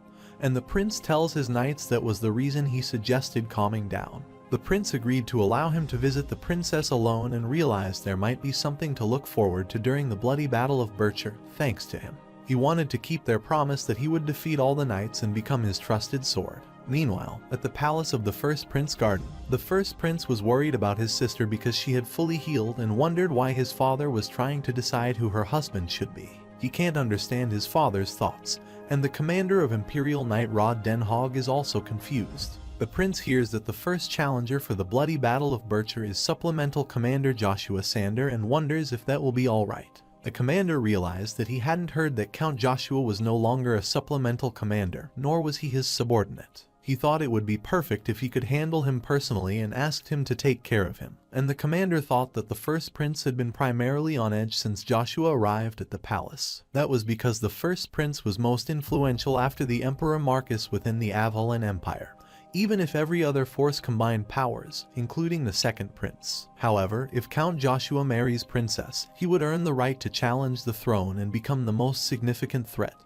and the prince tells his knights that was the reason he suggested calming down. The prince agreed to allow him to visit the princess alone and realized there might be something to look forward to during the bloody battle of Bircher, thanks to him. He wanted to keep their promise that he would defeat all the knights and become his trusted sword. Meanwhile, at the palace of the first prince garden, the first prince was worried about his sister because she had fully healed and wondered why his father was trying to decide who her husband should be. He can't understand his father's thoughts, and the commander of Imperial Knight Rod Den Haag is also confused. The prince hears that the first challenger for the bloody battle of Bircher is supplemental commander Joshua Sander and wonders if that will be alright. The commander realized that he hadn't heard that Count Joshua was no longer a supplemental commander, nor was he his subordinate. He thought it would be perfect if he could handle him personally and asked him to take care of him, and the commander thought that the first prince had been primarily on edge since Joshua arrived at the palace. That was because the first prince was most influential after the Emperor Marcus within the Avalon Empire, even if every other force combined powers, including the second prince. However, if Count Joshua marries Princess, he would earn the right to challenge the throne and become the most significant threat.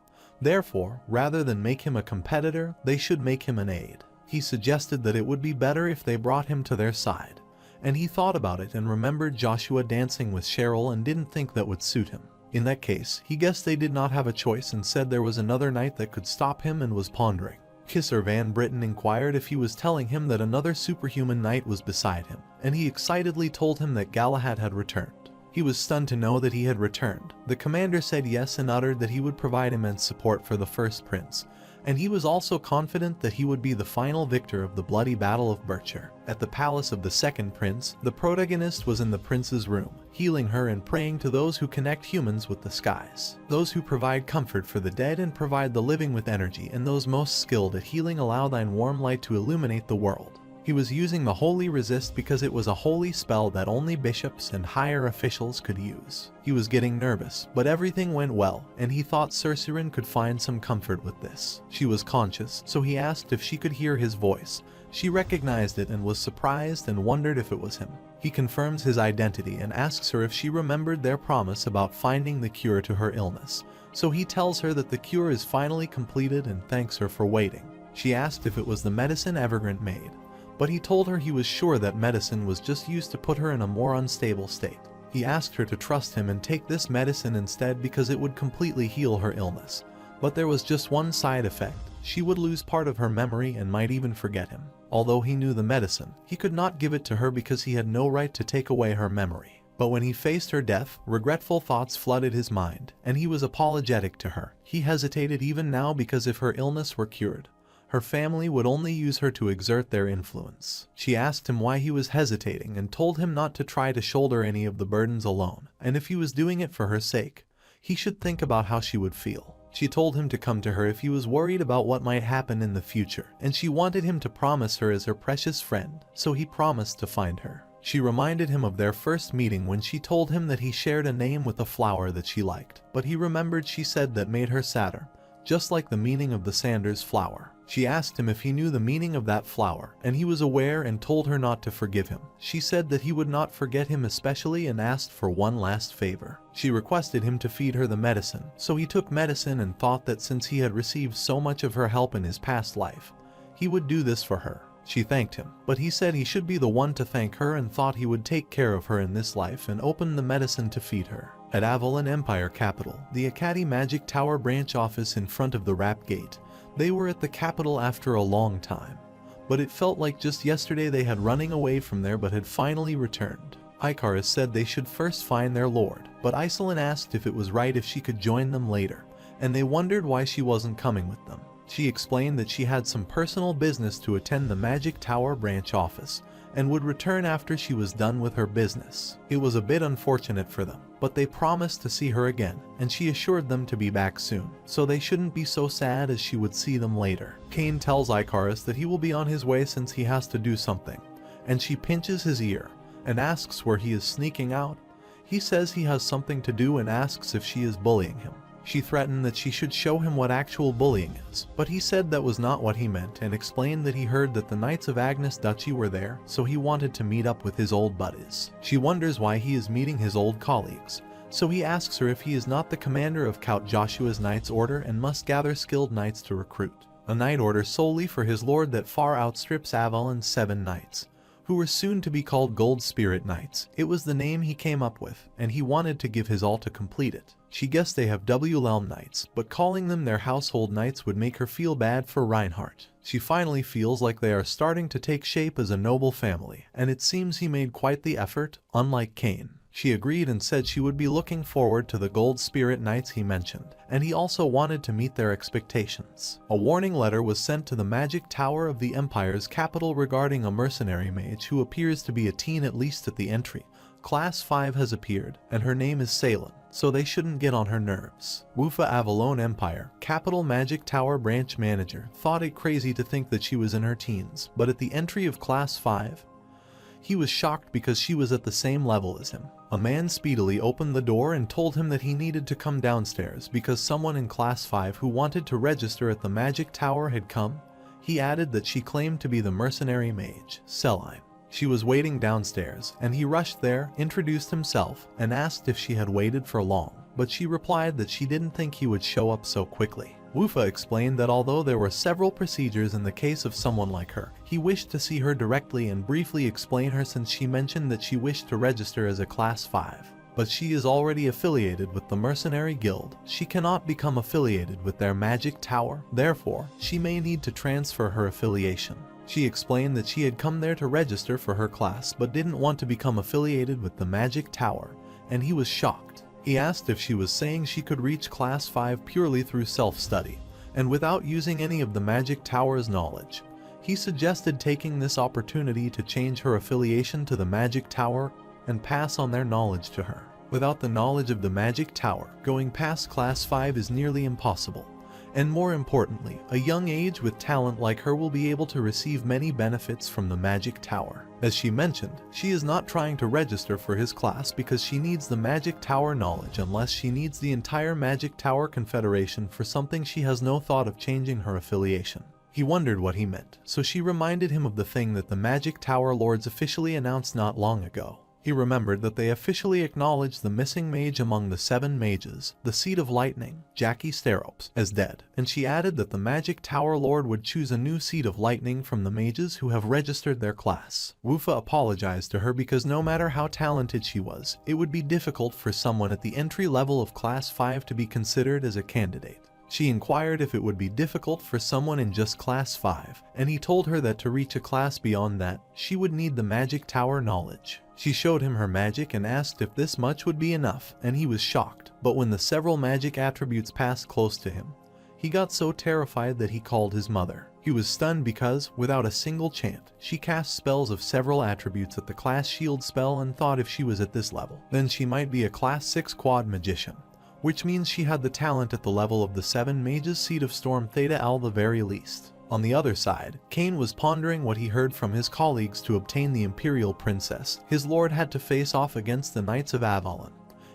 Therefore, rather than make him a competitor, they should make him an aide. He suggested that it would be better if they brought him to their side, and he thought about it and remembered Joshua dancing with Cheryl and didn't think that would suit him. In that case, he guessed they did not have a choice and said there was another knight that could stop him and was pondering. Kisser Van Britten inquired if he was telling him that another superhuman knight was beside him, and he excitedly told him that Galahad had returned. He was stunned to know that he had returned. The commander said yes and uttered that he would provide immense support for the first prince, and he was also confident that he would be the final victor of the bloody battle of Bircher. At the palace of the second prince, the protagonist was in the prince's room, healing her and praying to those who connect humans with the skies, those who provide comfort for the dead and provide the living with energy, and those most skilled at healing. Allow thine warm light to illuminate the world. He was using the Holy Resist because it was a holy spell that only bishops and higher officials could use. He was getting nervous, but everything went well, and he thought Cercerin could find some comfort with this. She was conscious, so he asked if she could hear his voice. She recognized it and was surprised and wondered if it was him. He confirms his identity and asks her if she remembered their promise about finding the cure to her illness. So he tells her that the cure is finally completed and thanks her for waiting. She asked if it was the medicine Evergrant made, but he told her he was sure that medicine was just used to put her in a more unstable state. He asked her to trust him and take this medicine instead because it would completely heal her illness. But there was just one side effect. She would lose part of her memory and might even forget him. Although he knew the medicine, he could not give it to her because he had no right to take away her memory. But when he faced her death, regretful thoughts flooded his mind, and he was apologetic to her. He hesitated even now because if her illness were cured, Her family would only use her to exert their influence. She asked him why he was hesitating and told him not to try to shoulder any of the burdens alone, and if he was doing it for her sake, he should think about how she would feel. She told him to come to her if he was worried about what might happen in the future, and she wanted him to promise her as her precious friend, so he promised to find her. She reminded him of their first meeting when she told him that he shared a name with a flower that she liked, but he remembered she said that made her sadder, just like the meaning of the Sanders flower. She asked him if he knew the meaning of that flower, and he was aware and told her not to forgive him. She said that he would not forget him especially and asked for one last favor. She requested him to feed her the medicine, so he took medicine and thought that since he had received so much of her help in his past life, he would do this for her. She thanked him, but he said he should be the one to thank her and thought he would take care of her in this life and opened the medicine to feed her. At Avalon Empire capital, the Academy Magic Tower branch office in front of the Rap Gate, they were at the capital after a long time, but it felt like just yesterday they had running away from there but had finally returned. Icarus said they should first find their lord, but Iselin asked if it was right if she could join them later, and they wondered why she wasn't coming with them. She explained that she had some personal business to attend the Magic Tower branch office and would return after she was done with her business. It was a bit unfortunate for them, but they promised to see her again, and she assured them to be back soon, so they shouldn't be so sad as she would see them later. Cain tells Icarus that he will be on his way since he has to do something, and she pinches his ear and asks where he is sneaking out. He says he has something to do and asks if she is bullying him. She threatened that she should show him what actual bullying is, but he said that was not what he meant and explained that he heard that the Knights of Agnes Duchy were there, so he wanted to meet up with his old buddies. She wonders why he is meeting his old colleagues, so he asks her if he is not the commander of Count Joshua's Knights Order and must gather skilled knights to recruit. A knight order solely for his lord that far outstrips Avalon's 7 knights, who were soon to be called Gold Spirit Knights. It was the name he came up with, and he wanted to give his all to complete it. She guessed they have WLM Knights, but calling them their household knights would make her feel bad for Reinhardt. She finally feels like they are starting to take shape as a noble family, and it seems he made quite the effort, unlike Cain. She agreed and said she would be looking forward to the Gold Spirit Knights he mentioned, and he also wanted to meet their expectations. A warning letter was sent to the Magic Tower of the Empire's capital regarding a mercenary mage who appears to be a teen at least at the entry. Class 5 has appeared, and her name is Salin, so they shouldn't get on her nerves. Wufa Avalon Empire, Capital Magic Tower branch manager, thought it crazy to think that she was in her teens, but at the entry of Class 5, he was shocked because she was at the same level as him. A man speedily opened the door and told him that he needed to come downstairs because someone in Class 5 who wanted to register at the Magic Tower had come. He added that she claimed to be the mercenary mage, Celine. She was waiting downstairs, and he rushed there, introduced himself, and asked if she had waited for long, but she replied that she didn't think he would show up so quickly. Wufa explained that although there were several procedures in the case of someone like her, he wished to see her directly and briefly explain her since she mentioned that she wished to register as a Class 5. But she is already affiliated with the Mercenary Guild. She cannot become affiliated with their Magic Tower, therefore, she may need to transfer her affiliation. She explained that she had come there to register for her class but didn't want to become affiliated with the Magic Tower, and he was shocked. He asked if she was saying she could reach Class 5 purely through self-study, and without using any of the Magic Tower's knowledge. He suggested taking this opportunity to change her affiliation to the Magic Tower and pass on their knowledge to her. Without the knowledge of the Magic Tower, going past Class 5 is nearly impossible. And more importantly, a young age with talent like her will be able to receive many benefits from the Magic Tower. As she mentioned, she is not trying to register for his class because she needs the Magic Tower knowledge unless she needs the entire Magic Tower Confederation for something. She has no thought of changing her affiliation. He wondered what he meant, so she reminded him of the thing that the Magic Tower Lords officially announced not long ago. He remembered that they officially acknowledged the missing mage among the 7 mages, the Seed of Lightning, Jackie Steropes, as dead, and she added that the Magic Tower Lord would choose a new Seed of Lightning from the mages who have registered their class. Wufa apologized to her because no matter how talented she was, it would be difficult for someone at the entry level of Class 5 to be considered as a candidate. She inquired if it would be difficult for someone in just Class 5, and he told her that to reach a class beyond that, she would need the Magic Tower knowledge. She showed him her magic and asked if this much would be enough, and he was shocked. But when the several magic attributes passed close to him, he got so terrified that he called his mother. He was stunned because, without a single chant, she cast spells of several attributes at the class shield spell and thought if she was at this level, then she might be a class 6 quad magician, which means she had the talent at the level of the 7 mages seed of Storm Theta Al the very least. On the other side, Cain was pondering what he heard from his colleagues to obtain the Imperial Princess. His lord had to face off against the Knights of Avalon,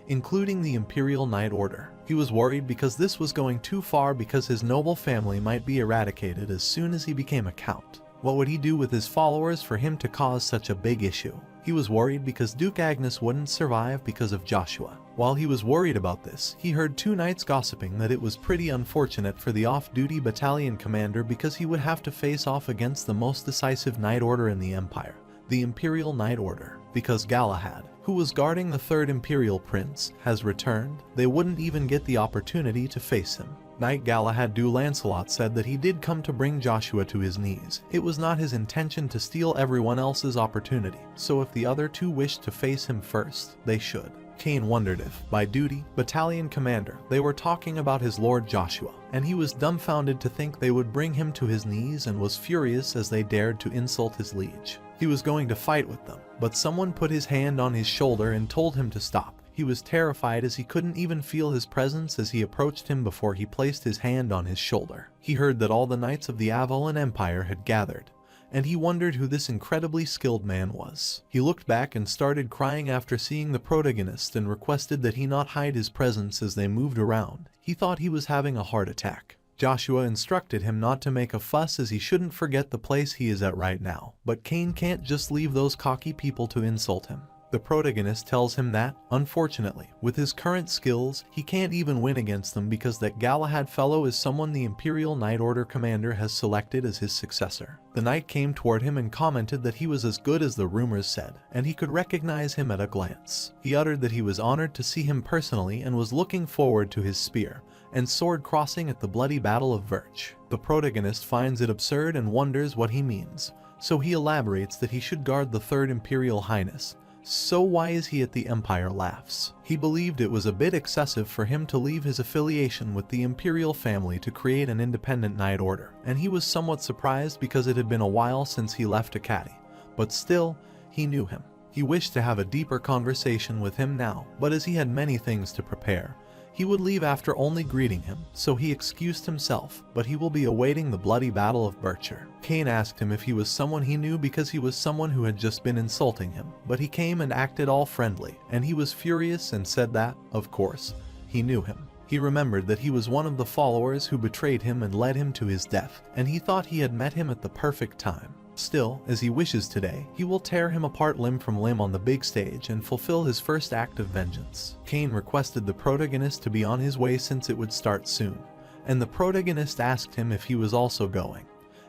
including the Imperial Knight Order. He was worried because this was going too far because his noble family might be eradicated as soon as he became a count. What would he do with his followers for him to cause such a big issue? He was worried because Duke Agnes wouldn't survive because of Joshua. While he was worried about this, he heard 2 knights gossiping that it was pretty unfortunate for the off-duty battalion commander because he would have to face off against the most decisive knight order in the Empire, the Imperial Knight Order. Because Galahad, who was guarding the 3rd Imperial Prince, has returned, they wouldn't even get the opportunity to face him. Knight Galahad du Lancelot said that he did come to bring Joshua to his knees. It was not his intention to steal everyone else's opportunity, so if the other 2 wished to face him first, they should. Cain wondered if, by duty, battalion commander, they were talking about his lord Joshua, and he was dumbfounded to think they would bring him to his knees and was furious as they dared to insult his liege. He was going to fight with them, but someone put his hand on his shoulder and told him to stop. He was terrified as he couldn't even feel his presence as he approached him before he placed his hand on his shoulder. He heard that all the knights of the Avalon Empire had gathered, and he wondered who this incredibly skilled man was. He looked back and started crying after seeing the protagonist and requested that he not hide his presence as they moved around. He thought he was having a heart attack. Joshua instructed him not to make a fuss as he shouldn't forget the place he is at right now. But Cain can't just leave those cocky people to insult him. The protagonist tells him that, unfortunately, with his current skills, he can't even win against them because that Galahad fellow is someone the Imperial Knight Order commander has selected as his successor. The knight came toward him and commented that he was as good as the rumors said, and he could recognize him at a glance. He uttered that he was honored to see him personally and was looking forward to his spear and sword crossing at the bloody Battle of Verch. The protagonist finds it absurd and wonders what he means, so he elaborates that he should guard the 3rd Imperial Highness. So why is he at the Empire? Laughs. He believed it was a bit excessive for him to leave his affiliation with the Imperial family to create an independent Knight Order, and he was somewhat surprised because it had been a while since he left Acadie. But still, he knew him. He wished to have a deeper conversation with him now, but as he had many things to prepare, he would leave after only greeting him, so he excused himself, but he will be awaiting the bloody Battle of Bircher. Cain asked him if he was someone he knew because he was someone who had just been insulting him, but he came and acted all friendly, and he was furious and said that, of course, he knew him. He remembered that he was one of the followers who betrayed him and led him to his death, and he thought he had met him at the perfect time. Still, as he wishes today, he will tear him apart limb from limb on the big stage and fulfill his first act of vengeance. Cain requested the protagonist to be on his way since it would start soon, and the protagonist asked him if he was also going,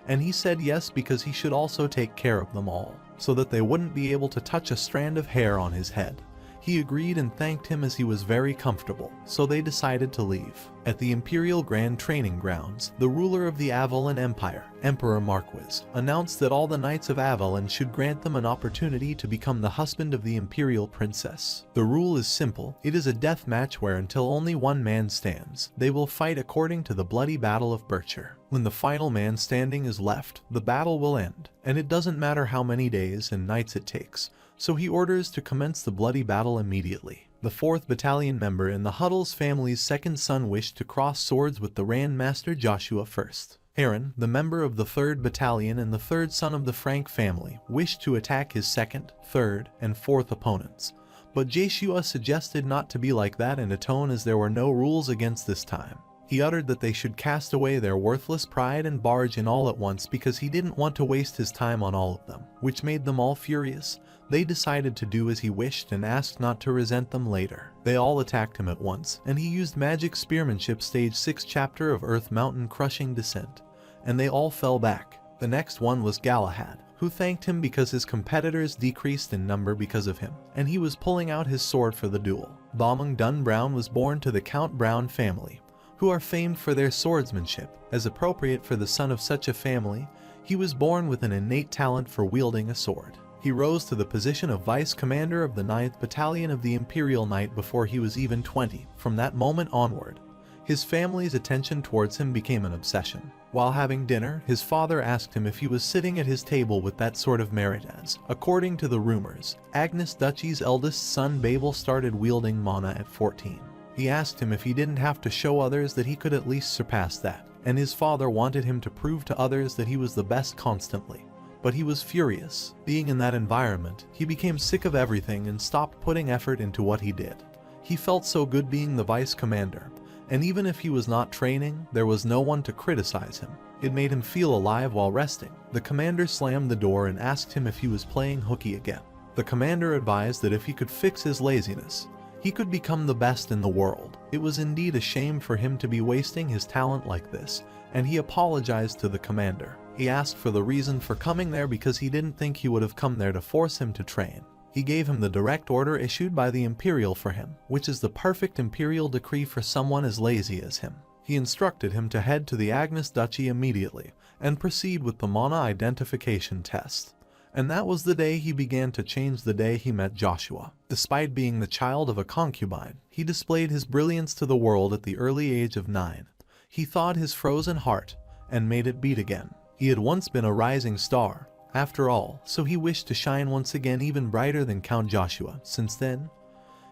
and he said yes because he should also take care of them all, so that they wouldn't be able to touch a strand of hair on his head. He agreed and thanked him as he was very comfortable, so they decided to leave. At the Imperial Grand Training Grounds, the ruler of the Avalon Empire, Emperor Marquis, announced that all the Knights of Avalon should grant them an opportunity to become the husband of the Imperial Princess. The rule is simple. It is a death match where until only one man stands, they will fight according to the bloody Battle of Bircher. When the final man standing is left, the battle will end, and it doesn't matter how many days and nights it takes, so he orders to commence the bloody battle immediately. The 4th Battalion member in the Huddles family's second son wished to cross swords with the Rand Master Joshua first. Aaron, the member of the 3rd Battalion and the 3rd son of the Frank family, wished to attack his 2nd, 3rd, and 4th opponents, but Joshua suggested not to be like that in a tone as there were no rules against this time. He uttered that they should cast away their worthless pride and barge in all at once because he didn't want to waste his time on all of them, which made them all furious. They decided to do as he wished and asked not to resent them later. They all attacked him at once, and he used magic spearmanship stage 6 chapter of Earth Mountain crushing descent, and they all fell back. The next one was Galahad, who thanked him because his competitors decreased in number because of him, and he was pulling out his sword for the duel. Balmung Dun Brown was born to the Count Brown family, who are famed for their swordsmanship. As appropriate for the son of such a family, he was born with an innate talent for wielding a sword. He rose to the position of vice commander of the 9th Battalion of the Imperial Knight before he was even 20. From that moment onward, His family's attention towards him became an obsession. While having dinner, his father asked him if he was sitting at his table with that sort of merit as, according to the rumors, Agnes Duchy's eldest son Babel started wielding mana at 14. He asked him if he didn't have to show others that he could at least surpass that, and his father wanted him to prove to others that he was the best constantly. But he was furious. Being in that environment, he became sick of everything and stopped putting effort into what he did. He felt so good being the vice commander, and even if he was not training, there was no one to criticize him. It made him feel alive while resting. The commander slammed the door and asked him if he was playing hooky again. The commander advised that if he could fix his laziness, he could become the best in the world. It was indeed a shame for him to be wasting his talent like this, and he apologized to the commander. He asked for the reason for coming there because he didn't think he would have come there to force him to train. He gave him the direct order issued by the Imperial for him, which is the perfect Imperial decree for someone as lazy as him. He instructed him to head to the Agnes Duchy immediately and proceed with the mana identification test. And that was the day he began to change, the day he met Joshua. Despite being the child of a concubine, he displayed his brilliance to the world at the early age of 9. He thawed his frozen heart and made it beat again. He had once been a rising star, after all, so he wished to shine once again, even brighter than Count Joshua. Since then,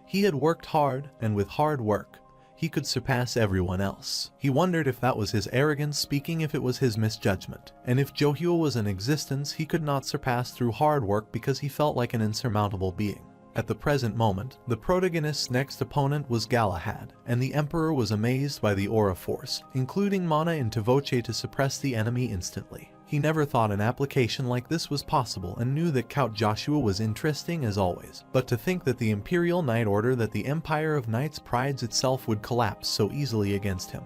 he had worked hard, and with hard work, he could surpass everyone else. He wondered if that was his arrogance speaking, if it was his misjudgment, and if Joshua was an existence he could not surpass through hard work because he felt like an insurmountable being. At the present moment, the protagonist's next opponent was Galahad, and the Emperor was amazed by the aura force, including mana into Voce to suppress the enemy instantly. He never thought an application like this was possible and knew that Count Joshua was interesting as always, but to think that the Imperial Knight Order, that the Empire of Knights prides itself, would collapse so easily against him,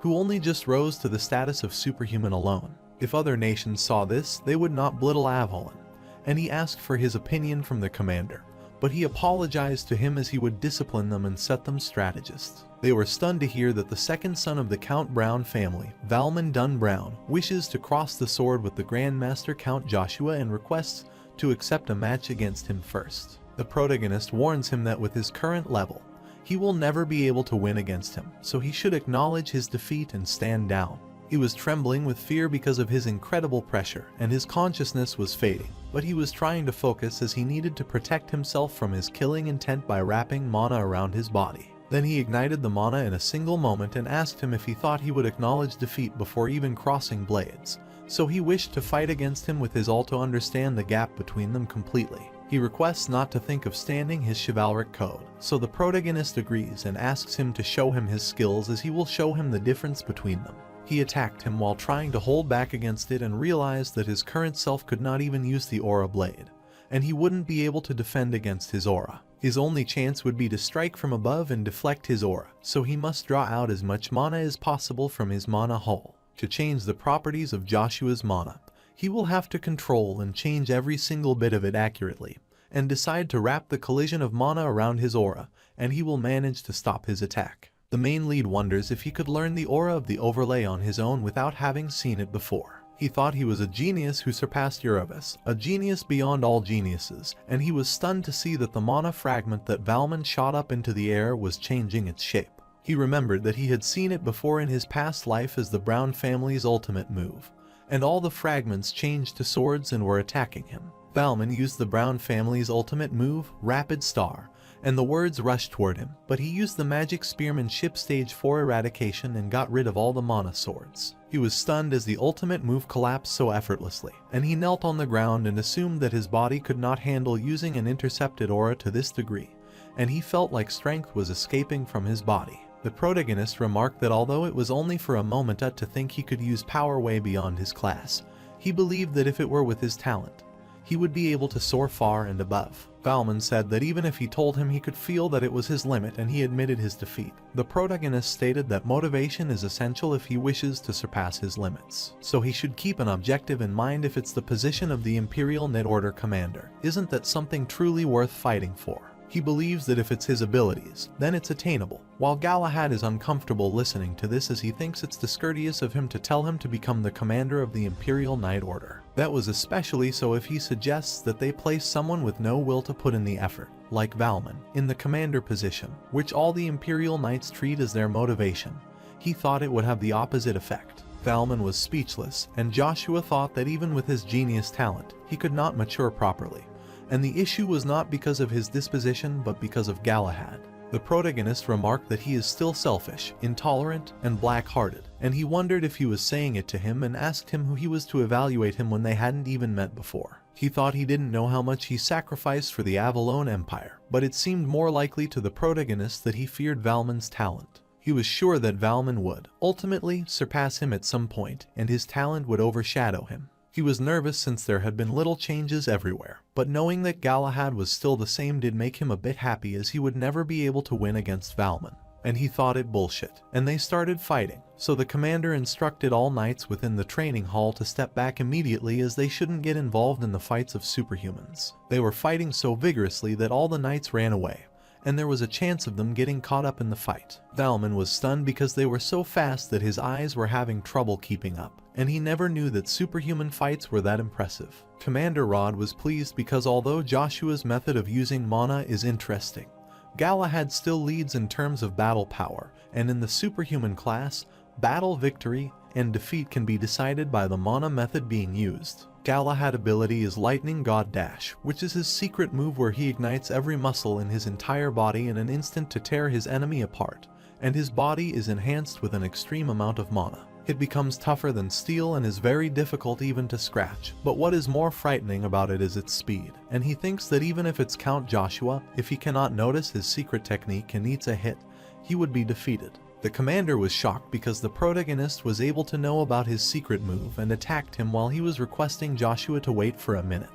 who only just rose to the status of superhuman alone. If other nations saw this, they would not belittle Avalon, and he asked for his opinion from the commander, but he apologized to him as he would discipline them and set them strategists. They were stunned to hear that the second son of the Count Brown family, Valmon Dunn Brown, wishes to cross the sword with the Grandmaster Count Joshua and requests to accept a match against him first. The protagonist warns him that with his current level, he will never be able to win against him, so he should acknowledge his defeat and stand down. He was trembling with fear because of his incredible pressure, and his consciousness was fading, but he was trying to focus as he needed to protect himself from his killing intent by wrapping mana around his body. Then he ignited the mana in a single moment and asked him if he thought he would acknowledge defeat before even crossing blades, so he wished to fight against him with his ult to understand the gap between them completely. He requests not to think of standing his chivalric code, so the protagonist agrees and asks him to show him his skills as he will show him the difference between them. He attacked him while trying to hold back against it and realized that his current self could not even use the aura blade, and he wouldn't be able to defend against his aura. His only chance would be to strike from above and deflect his aura, so he must draw out as much mana as possible from his mana hull. To change the properties of Joshua's mana, he will have to control and change every single bit of it accurately, and decide to wrap the collision of mana around his aura, and he will manage to stop his attack. The main lead wonders if he could learn the aura of the overlay on his own without having seen it before. He thought he was a genius who surpassed Erebus, a genius beyond all geniuses, and he was stunned to see that the mana fragment that Valmon shot up into the air was changing its shape. He remembered that he had seen it before in his past life as the Brown family's ultimate move, and all the fragments changed to swords and were attacking him. Valmon used the Brown family's ultimate move, Rapid Star, and the words rushed toward him, but he used the magic spearmanship stage 4 eradication and got rid of all the mana swords. He was stunned as the ultimate move collapsed so effortlessly, and he knelt on the ground and assumed that his body could not handle using an intercepted aura to this degree, and he felt like strength was escaping from his body. The protagonist remarked that although it was only for a moment to think he could use power way beyond his class, he believed that if it were with his talent, he would be able to soar far and above. Valmon said that even if he told him, he could feel that it was his limit, and he admitted his defeat. The protagonist stated that motivation is essential if he wishes to surpass his limits, so he should keep an objective in mind. If it's the position of the Imperial Knit Order commander, isn't that something truly worth fighting for? He believes that if it's his abilities, then it's attainable. While Galahad is uncomfortable listening to this as he thinks it's discourteous of him to tell him to become the commander of the Imperial Knight Order. That was especially so if he suggests that they place someone with no will to put in the effort, like Valmon, in the commander position, which all the Imperial Knights treat as their motivation. he thought it would have the opposite effect. Valmon was speechless, and Joshua thought that even with his genius talent, he could not mature properly. And the issue was not because of his disposition but because of Galahad. The protagonist remarked that he is still selfish, intolerant, and black-hearted, and he wondered if he was saying it to him and asked him who he was to evaluate him when they hadn't even met before. He thought he didn't know how much he sacrificed for the Avalon Empire, but it seemed more likely to the protagonist that he feared Valmon's talent. He was sure that Valmon would, ultimately, surpass him at some point, and his talent would overshadow him. He was nervous since there had been little changes everywhere, but knowing that Galahad was still the same did make him a bit happy, as he would never be able to win against Valmon. And he thought it bullshit, and they started fighting. So the commander instructed all knights within the training hall to step back immediately, as they shouldn't get involved in the fights of superhumans. They were fighting so vigorously that all the knights ran away, and there was a chance of them getting caught up in the fight. Valmon was stunned because they were so fast that his eyes were having trouble keeping up, and he never knew that superhuman fights were that impressive. Commander Rod was pleased because although Joshua's method of using mana is interesting, Galahad still leads in terms of battle power, and in the superhuman class, battle victory and defeat can be decided by the mana method being used. Galahad's ability is Lightning God Dash, which is his secret move where he ignites every muscle in his entire body in an instant to tear his enemy apart, and his body is enhanced with an extreme amount of mana. It becomes tougher than steel and is very difficult even to scratch, but what is more frightening about it is its speed, and he thinks that even if it's Count Joshua, if he cannot notice his secret technique and eats a hit, he would be defeated. The commander was shocked because the protagonist was able to know about his secret move and attacked him while he was requesting Joshua to wait for a minute.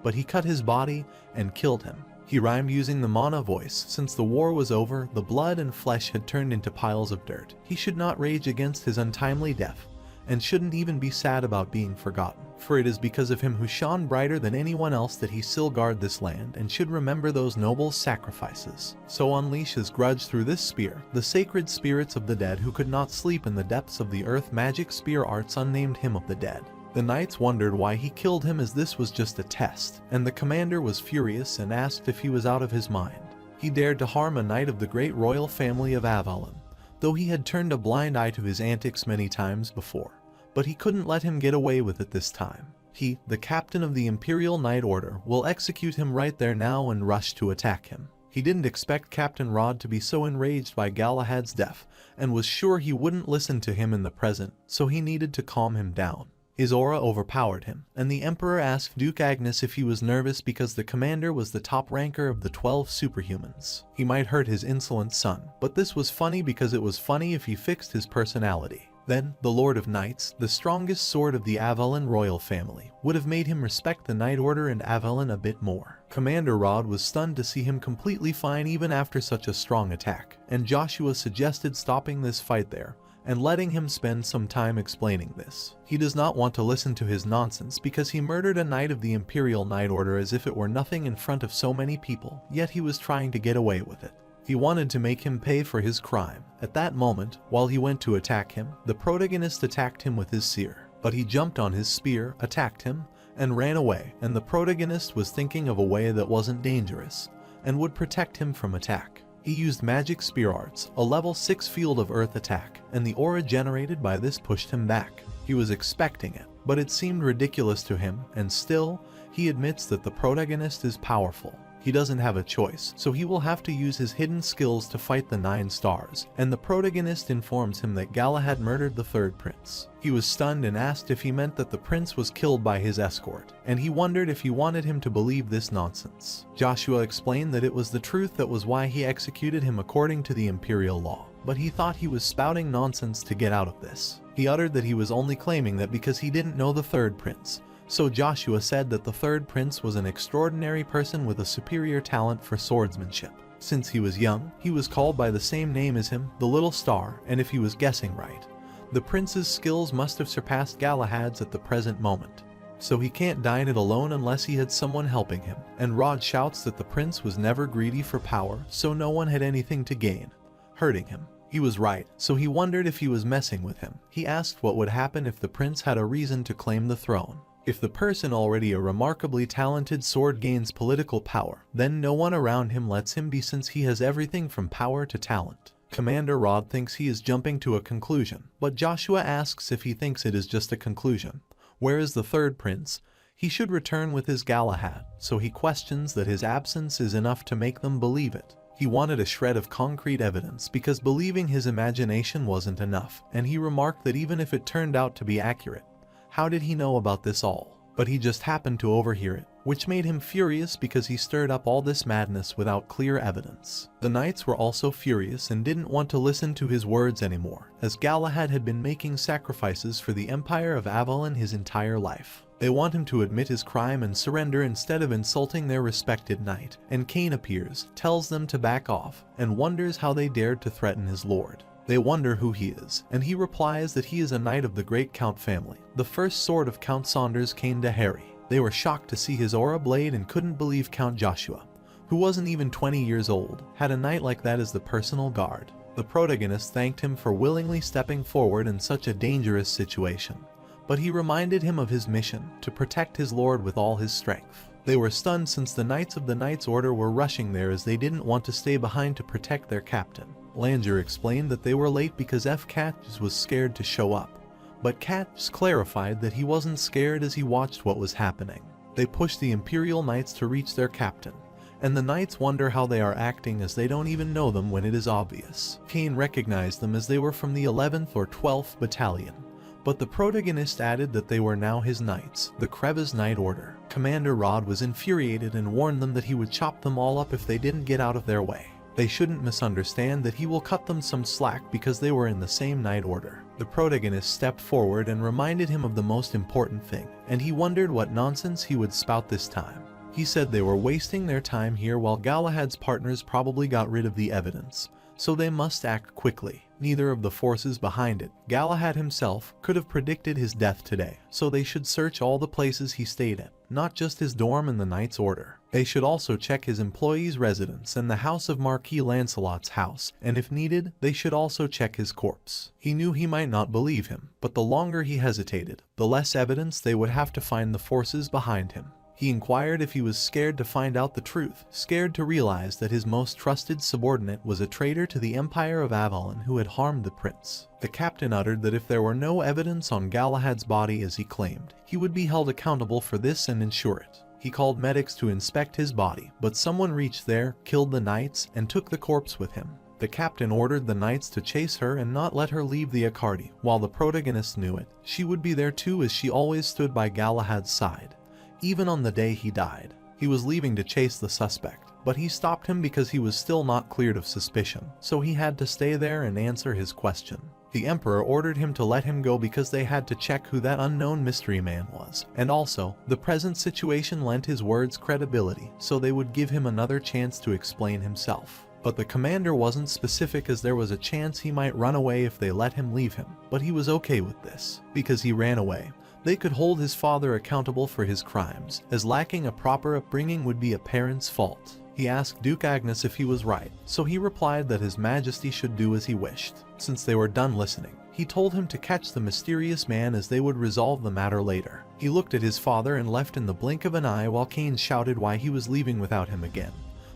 But he cut his body and killed him. He rhymed using the mana voice. Since the war was over, the blood and flesh had turned into piles of dirt. He should not rage against his untimely death, and shouldn't even be sad about being forgotten. For it is because of him who shone brighter than anyone else that he still guard this land, and should remember those noble sacrifices. So unleash his grudge through this spear. The sacred spirits of the dead who could not sleep in the depths of the earth magic spear arts unnamed him of the dead. The knights wondered why he killed him, as this was just a test, and the commander was furious and asked if he was out of his mind. He dared to harm a knight of the great royal family of Avalon, though he had turned a blind eye to his antics many times before. But he couldn't let him get away with it this time. He, the captain of the Imperial Knight Order, will execute him right there now and rush to attack him. He didn't expect Captain Rod to be so enraged by Galahad's death, and was sure he wouldn't listen to him in the present, so he needed to calm him down. His aura overpowered him, and the Emperor asked Duke Agnes if he was nervous because the commander was the top ranker of the 12 superhumans. He might hurt his insolent son, but this was funny because it was funny if he fixed his personality. Then, the Lord of Knights, the strongest sword of the Avalon royal family, would have made him respect the Knight Order and Avalon a bit more. Commander Rod was stunned to see him completely fine even after such a strong attack, and Joshua suggested stopping this fight there, and letting him spend some time explaining this. He does not want to listen to his nonsense because he murdered a knight of the Imperial Knight Order as if it were nothing in front of so many people, yet he was trying to get away with it. He wanted to make him pay for his crime. At that moment, while he went to attack him, the protagonist attacked him with his seer. But he jumped on his spear, attacked him, and ran away, and the protagonist was thinking of a way that wasn't dangerous, and would protect him from attack. He used magic spear arts, a level 6 field of earth attack, and the aura generated by this pushed him back. He was expecting it, but it seemed ridiculous to him, and still, he admits that the protagonist is powerful. He doesn't have a choice, so he will have to use his hidden skills to fight the 9 stars, and the protagonist informs him that Galahad murdered the 3rd prince. He was stunned and asked if he meant that the prince was killed by his escort, and he wondered if he wanted him to believe this nonsense. Joshua explained that it was the truth that was why he executed him according to the imperial law, but he thought he was spouting nonsense to get out of this. He uttered that he was only claiming that because he didn't know the 3rd prince. So Joshua said that the 3rd prince was an extraordinary person with a superior talent for swordsmanship. Since he was young, he was called by the same name as him, the Little Star, and if he was guessing right, the prince's skills must have surpassed Galahad's at the present moment. So he can't dine it alone unless he had someone helping him, and Rod shouts that the prince was never greedy for power, so no one had anything to gain, hurting him. He was right, so he wondered if he was messing with him. He asked what would happen if the prince had a reason to claim the throne. If the person already a remarkably talented sword gains political power, then no one around him lets him be since he has everything from power to talent. Commander Rod thinks he is jumping to a conclusion, but Joshua asks if he thinks it is just a conclusion. Where is the third prince? He should return with his Galahad, so he questions that his absence is enough to make them believe it. He wanted a shred of concrete evidence because believing his imagination wasn't enough, and he remarked that even if it turned out to be accurate, how did he know about this all? But he just happened to overhear it, which made him furious because he stirred up all this madness without clear evidence. The knights were also furious and didn't want to listen to his words anymore, as Galahad had been making sacrifices for the Empire of Avalon his entire life. They want him to admit his crime and surrender instead of insulting their respected knight, and Cain appears, tells them to back off, and wonders how they dared to threaten his lord. They wonder who he is, and he replies that he is a knight of the great Count family, the first sword of Count Saunders Cain de Harry. They were shocked to see his aura blade and couldn't believe Count Joshua, who wasn't even 20 years old, had a knight like that as the personal guard. The protagonist thanked him for willingly stepping forward in such a dangerous situation, but he reminded him of his mission to protect his lord with all his strength. They were stunned since the knights of the Knight's Order were rushing there as they didn't want to stay behind to protect their captain. Langer explained that they were late because Katz was scared to show up, but Katz clarified that he wasn't scared as he watched what was happening. They push the Imperial Knights to reach their captain, and the knights wonder how they are acting as they don't even know them when it is obvious. Cain recognized them as they were from the 11th or 12th Battalion, but the protagonist added that they were now his knights, the Kreva's Knight Order. Commander Rod was infuriated and warned them that he would chop them all up if they didn't get out of their way. They shouldn't misunderstand that he will cut them some slack because they were in the same Knight Order. The protagonist stepped forward and reminded him of the most important thing, and he wondered what nonsense he would spout this time. He said they were wasting their time here while Galahad's partners probably got rid of the evidence, so they must act quickly. Neither of the forces behind it, Galahad himself, could have predicted his death today, so they should search all the places he stayed at, not just his dorm in the Knight's Order. They should also check his employees' residence and the house of Marquis Lancelot's house, and if needed, they should also check his corpse. He knew he might not believe him, but the longer he hesitated, the less evidence they would have to find the forces behind him. He inquired if he was scared to find out the truth, scared to realize that his most trusted subordinate was a traitor to the Empire of Avalon who had harmed the prince. The captain uttered that if there were no evidence on Galahad's body as he claimed, he would be held accountable for this and ensure it. He called medics to inspect his body, but someone reached there, killed the knights, and took the corpse with him. The captain ordered the knights to chase her and not let her leave the Accardi. While the protagonist knew it, she would be there too as she always stood by Galahad's side. Even on the day he died, he was leaving to chase the suspect, but he stopped him because he was still not cleared of suspicion, so he had to stay there and answer his question. The Emperor ordered him to let him go because they had to check who that unknown mystery man was, and also, the present situation lent his words credibility, so they would give him another chance to explain himself. But the commander wasn't specific as there was a chance he might run away if they let him leave him, but he was okay with this, because he ran away. They could hold his father accountable for his crimes, as lacking a proper upbringing would be a parent's fault. He asked Duke Agnes if he was right, so he replied that His Majesty should do as he wished. Since they were done listening, he told him to catch the mysterious man as they would resolve the matter later. He looked at his father and left in the blink of an eye while Cain shouted why he was leaving without him again.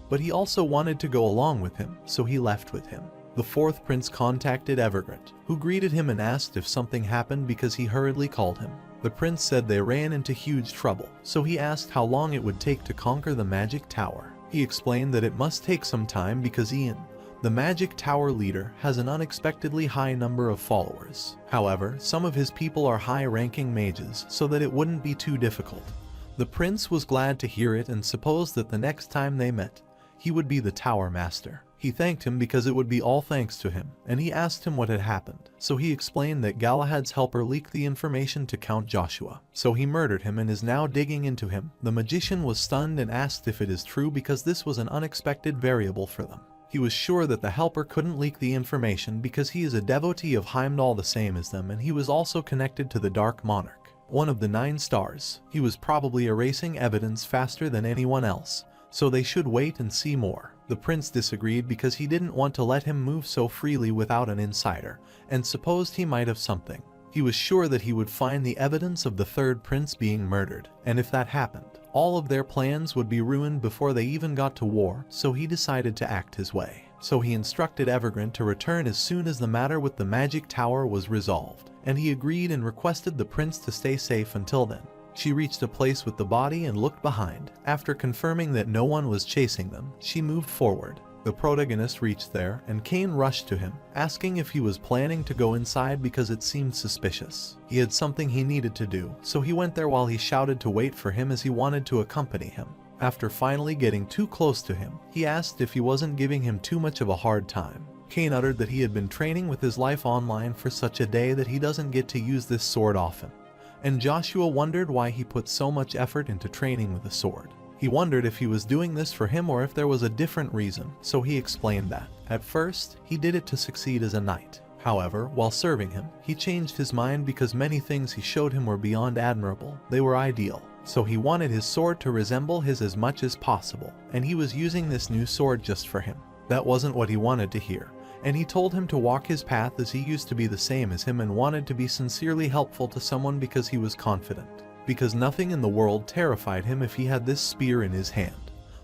But he also wanted to go along with him, so he left with him. The fourth prince contacted Evergrande, who greeted him and asked if something happened because he hurriedly called him. The prince said they ran into huge trouble, so he asked how long it would take to conquer the magic tower. He explained that it must take some time because Ian, the magic tower leader, has an unexpectedly high number of followers. However, some of his people are high-ranking mages, so that it wouldn't be too difficult. The prince was glad to hear it and supposed that the next time they met, he would be the tower master. He thanked him because it would be all thanks to him, and he asked him what had happened. So he explained that Galahad's helper leaked the information to Count Joshua, so he murdered him and is now digging into him. The magician was stunned and asked if it is true because this was an unexpected variable for them. He was sure that the helper couldn't leak the information because he is a devotee of Heimdall the same as them, and he was also connected to the Dark Monarch, one of the 9 stars. He was probably erasing evidence faster than anyone else, so they should wait and see more. The prince disagreed because he didn't want to let him move so freely without an insider, and supposed he might have something. He was sure that he would find the evidence of the third prince being murdered, and if that happened, all of their plans would be ruined before they even got to war, so he decided to act his way. so he instructed Evergrande to return as soon as the matter with the magic tower was resolved, and he agreed and requested the prince to stay safe until then. She reached a place with the body and looked behind. After confirming that no one was chasing them, she moved forward. The protagonist reached there, and Kane rushed to him, asking if he was planning to go inside because it seemed suspicious. He had something he needed to do, so he went there while he shouted to wait for him as he wanted to accompany him. After finally getting too close to him, he asked if he wasn't giving him too much of a hard time. Kane uttered that he had been training with his life online for such a day that he doesn't get to use this sword often, and Joshua wondered why he put so much effort into training with a sword. He wondered if he was doing this for him or if there was a different reason, so he explained that. At first, he did it to succeed as a knight. However, while serving him, he changed his mind because many things he showed him were beyond admirable, they were ideal. So he wanted his sword to resemble his as much as possible, and he was using this new sword just for him. That wasn't what he wanted to hear, and he told him to walk his path as he used to be the same as him and wanted to be sincerely helpful to someone because he was confident. Because nothing in the world terrified him if he had this spear in his hand.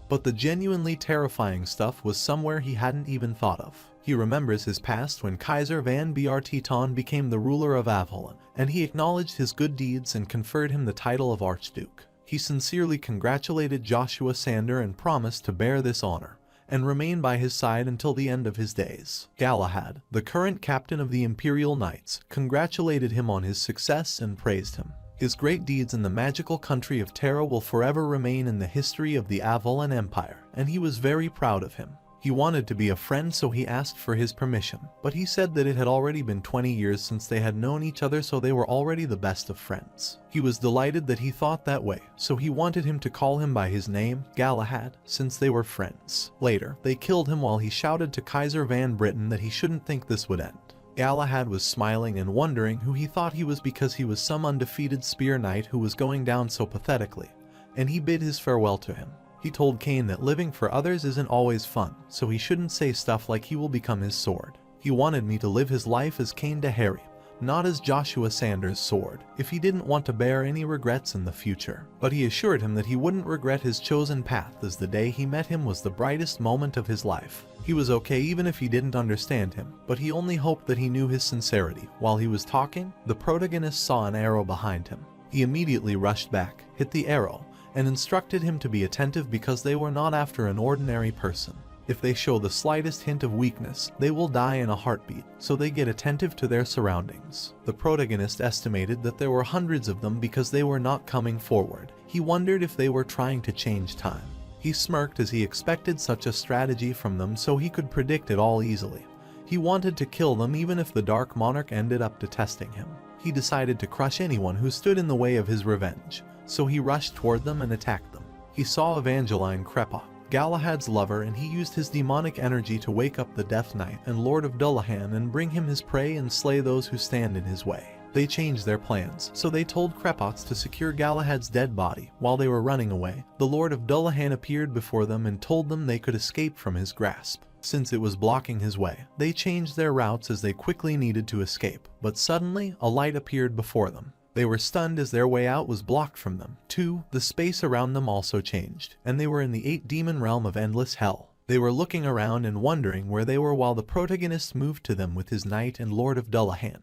But the genuinely terrifying stuff was somewhere he hadn't even thought of. He remembers his past when Kaiser van Bjarteton became the ruler of Avalon, and he acknowledged his good deeds and conferred him the title of Archduke. He sincerely congratulated Joshua Sander and promised to bear this honor and remain by his side until the end of his days. Galahad, the current captain of the Imperial Knights, congratulated him on his success and praised him. His great deeds in the magical country of Terra will forever remain in the history of the Avalon Empire, and he was very proud of him. He wanted to be a friend, so he asked for his permission, but he said that it had already been 20 years since they had known each other, so they were already the best of friends. He was delighted that he thought that way, so he wanted him to call him by his name, Galahad, since they were friends. Later, they killed him while he shouted to Kaiser van Britain that he shouldn't think this would end. Galahad was smiling and wondering who he thought he was because he was some undefeated spear knight who was going down so pathetically, and he bid his farewell to him. He told Kane that living for others isn't always fun, so he shouldn't say stuff like he will become his sword. He wanted me to live his life as Kane to Harry, not as Joshua Sanders' sword, if he didn't want to bear any regrets in the future. But he assured him that he wouldn't regret his chosen path, as the day he met him was the brightest moment of his life. He was okay even if he didn't understand him, but he only hoped that he knew his sincerity. While he was talking, the protagonist saw an arrow behind him. He immediately rushed back, hit the arrow, and instructed him to be attentive because they were not after an ordinary person. If they show the slightest hint of weakness, they will die in a heartbeat, so they get attentive to their surroundings. The protagonist estimated that there were hundreds of them because they were not coming forward. He wondered if they were trying to change time. He smirked as he expected such a strategy from them, so he could predict it all easily. He wanted to kill them even if the Dark Monarch ended up detesting him. He decided to crush anyone who stood in the way of his revenge, so he rushed toward them and attacked them. He saw Evangeline Crepa, Galahad's lover, and he used his demonic energy to wake up the Death Knight and Lord of Dullahan and bring him his prey and slay those who stand in his way. They changed their plans, so they told Krepots to secure Galahad's dead body. While they were running away, the Lord of Dullahan appeared before them and told them they could escape from his grasp. Since it was blocking his way, they changed their routes as they quickly needed to escape, but suddenly a light appeared before them. They were stunned as their way out was blocked from them. 2. The space around them also changed, and they were in the 8-demon realm of endless hell. They were looking around and wondering where they were while the protagonist moved to them with his knight and Lord of Dullahan,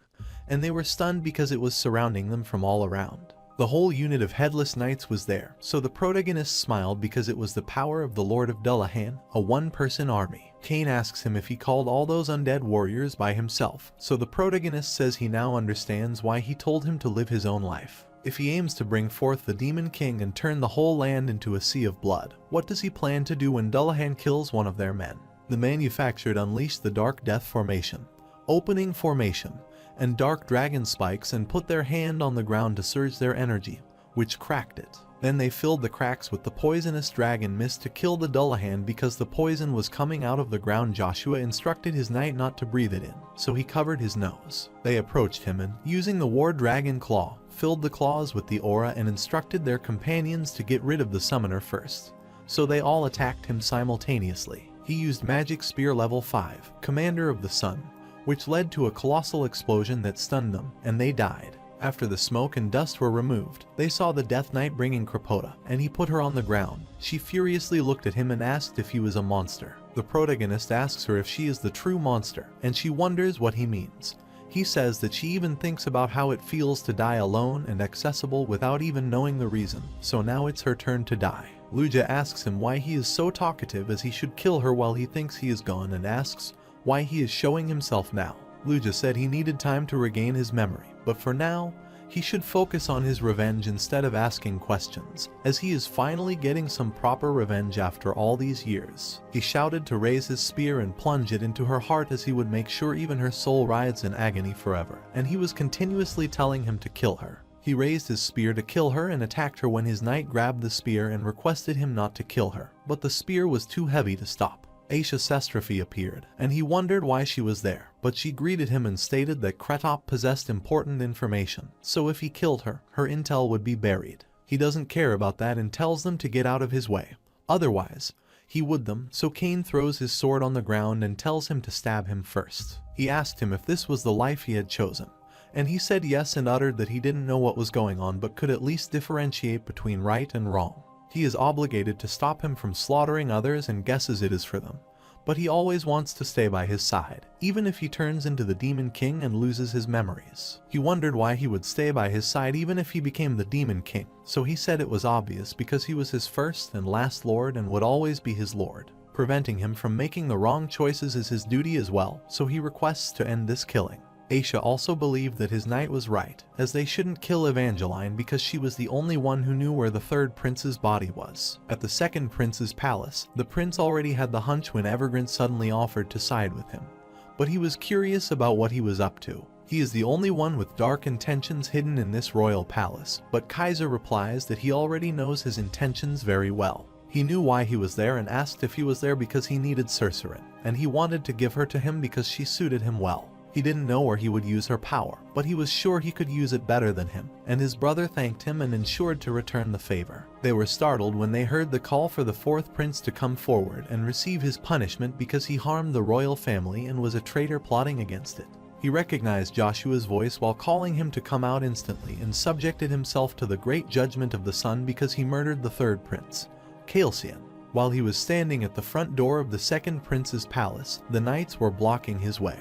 and they were stunned because it was surrounding them from all around. The whole unit of headless knights was there, so the protagonist smiled because it was the power of the Lord of Dullahan, a one-person army. Kane asks him if he called all those undead warriors by himself, so the protagonist says he now understands why he told him to live his own life. If he aims to bring forth the Demon King and turn the whole land into a sea of blood, what does he plan to do when Dullahan kills one of their men? The manufactured unleashed the Dark Death Formation, Opening Formation, and Dark Dragon Spikes and put their hand on the ground to surge their energy, which cracked it. Then they filled the cracks with the poisonous dragon mist to kill the Dullahan because the poison was coming out of the ground. Joshua instructed his knight not to breathe it in, so he covered his nose. They approached him and, using the War Dragon Claw, filled the claws with the aura and instructed their companions to get rid of the summoner first. So they all attacked him simultaneously. He used Magic Spear level 5, Commander of the Sun, which led to a colossal explosion that stunned them, and they died. After the smoke and dust were removed, they saw the Death Knight bringing Krapota, and he put her on the ground. She furiously looked at him and asked if he was a monster. The protagonist asks her if she is the true monster, and she wonders what he means. He says that she even thinks about how it feels to die alone and accessible without even knowing the reason, so now it's her turn to die. Luja asks him why he is so talkative, as he should kill her while he thinks he is gone, and asks why he is showing himself now. Luja said he needed time to regain his memory, but for now, he should focus on his revenge instead of asking questions, as he is finally getting some proper revenge after all these years. He shouted to raise his spear and plunge it into her heart, as he would make sure even her soul writhes in agony forever, and he was continuously telling him to kill her. He raised his spear to kill her and attacked her when his knight grabbed the spear and requested him not to kill her, but the spear was too heavy to stop. Aisha Sestrophy appeared, and he wondered why she was there, but she greeted him and stated that Kretop possessed important information, so if he killed her, her intel would be buried. He doesn't care about that and tells them to get out of his way. Otherwise, he would them, so Cain throws his sword on the ground and tells him to stab him first. He asked him if this was the life he had chosen, and he said yes and uttered that he didn't know what was going on but could at least differentiate between right and wrong. He is obligated to stop him from slaughtering others and guesses it is for them, but he always wants to stay by his side, even if he turns into the Demon King and loses his memories. He wondered why he would stay by his side even if he became the Demon King, so he said it was obvious because he was his first and last lord and would always be his lord. Preventing him from making the wrong choices is his duty as well, so he requests to end this killing. Aisha also believed that his knight was right, as they shouldn't kill Evangeline because she was the only one who knew where the third prince's body was. At the second prince's palace, the prince already had the hunch when Evergrande suddenly offered to side with him, but he was curious about what he was up to. He is the only one with dark intentions hidden in this royal palace, but Kaiser replies that he already knows his intentions very well. He knew why he was there and asked if he was there because he needed Cercerin, and he wanted to give her to him because she suited him well. He didn't know where he would use her power, but he was sure he could use it better than him, and his brother thanked him and ensured to return the favor. They were startled when they heard the call for the fourth prince to come forward and receive his punishment because he harmed the royal family and was a traitor plotting against it. He recognized Joshua's voice while calling him to come out instantly and subjected himself to the great judgment of the sun because he murdered the third prince, Calcian. While he was standing at the front door of the second prince's palace, the knights were blocking his way,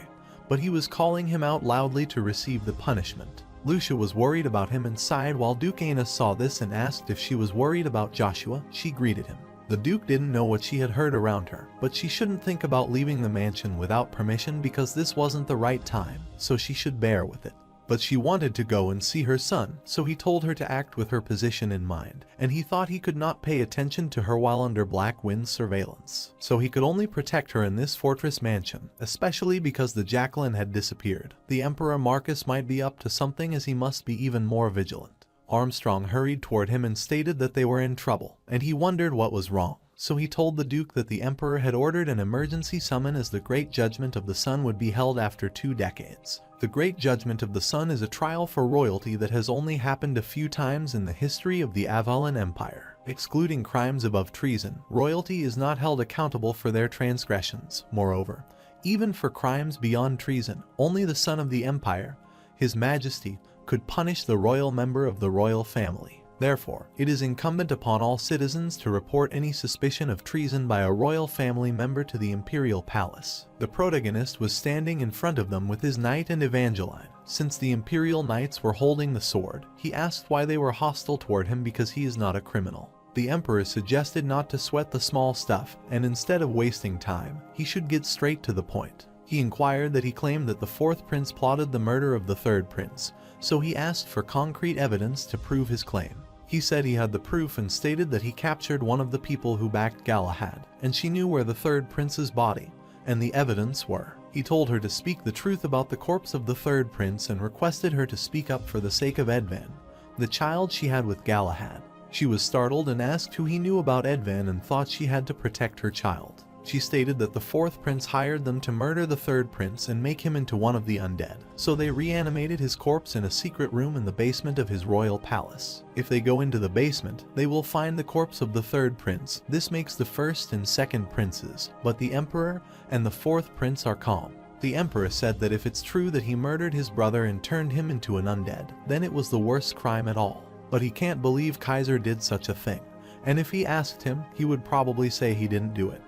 but he was calling him out loudly to receive the punishment. Lucia was worried about him and sighed while Duke Anna saw this and asked if she was worried about Joshua. She greeted him. The Duke didn't know what she had heard around her, but she shouldn't think about leaving the mansion without permission because this wasn't the right time, so she should bear with it. But she wanted to go and see her son, so he told her to act with her position in mind, and he thought he could not pay attention to her while under Black Wind's surveillance. So he could only protect her in this fortress mansion, especially because the Jacqueline had disappeared. The Emperor Marcus might be up to something, as he must be even more vigilant. Armstrong hurried toward him and stated that they were in trouble, and he wondered what was wrong. So he told the Duke that the Emperor had ordered an emergency summon as the Great Judgment of the Sun would be held after 2 decades. The Great Judgment of the Sun is a trial for royalty that has only happened a few times in the history of the Avalon Empire. Excluding crimes above treason, royalty is not held accountable for their transgressions. Moreover, even for crimes beyond treason, only the son of the Empire, His Majesty, could punish the royal member of the royal family. Therefore, it is incumbent upon all citizens to report any suspicion of treason by a royal family member to the imperial palace. The protagonist was standing in front of them with his knight and Evangeline. Since the imperial knights were holding the sword, he asked why they were hostile toward him because he is not a criminal. The emperor suggested not to sweat the small stuff, and instead of wasting time, he should get straight to the point. He inquired that he claimed that the fourth prince plotted the murder of the third prince, so he asked for concrete evidence to prove his claim. He said he had the proof and stated that he captured one of the people who backed Galahad, and she knew where the third prince's body and the evidence were. He told her to speak the truth about the corpse of the third prince and requested her to speak up for the sake of Edvan, the child she had with Galahad. She was startled and asked who he knew about Edvan and thought she had to protect her child. She stated that the fourth prince hired them to murder the third prince and make him into one of the undead, so they reanimated his corpse in a secret room in the basement of his royal palace. If they go into the basement, they will find the corpse of the third prince. This makes the first and second princes, but the emperor and the fourth prince are calm. The emperor said that if it's true that he murdered his brother and turned him into an undead, then it was the worst crime at all. But he can't believe Kaiser did such a thing, and if he asked him, he would probably say he didn't do it.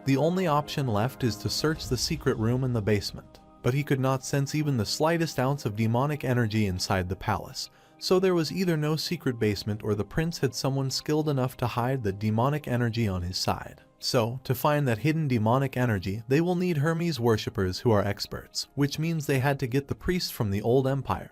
The only option left is to search the secret room in the basement, but he could not sense even the slightest ounce of demonic energy inside the palace, so there was either no secret basement or the prince had someone skilled enough to hide the demonic energy on his side. So, to find that hidden demonic energy, they will need Hermes worshippers who are experts, which means they had to get the priest from the old empire,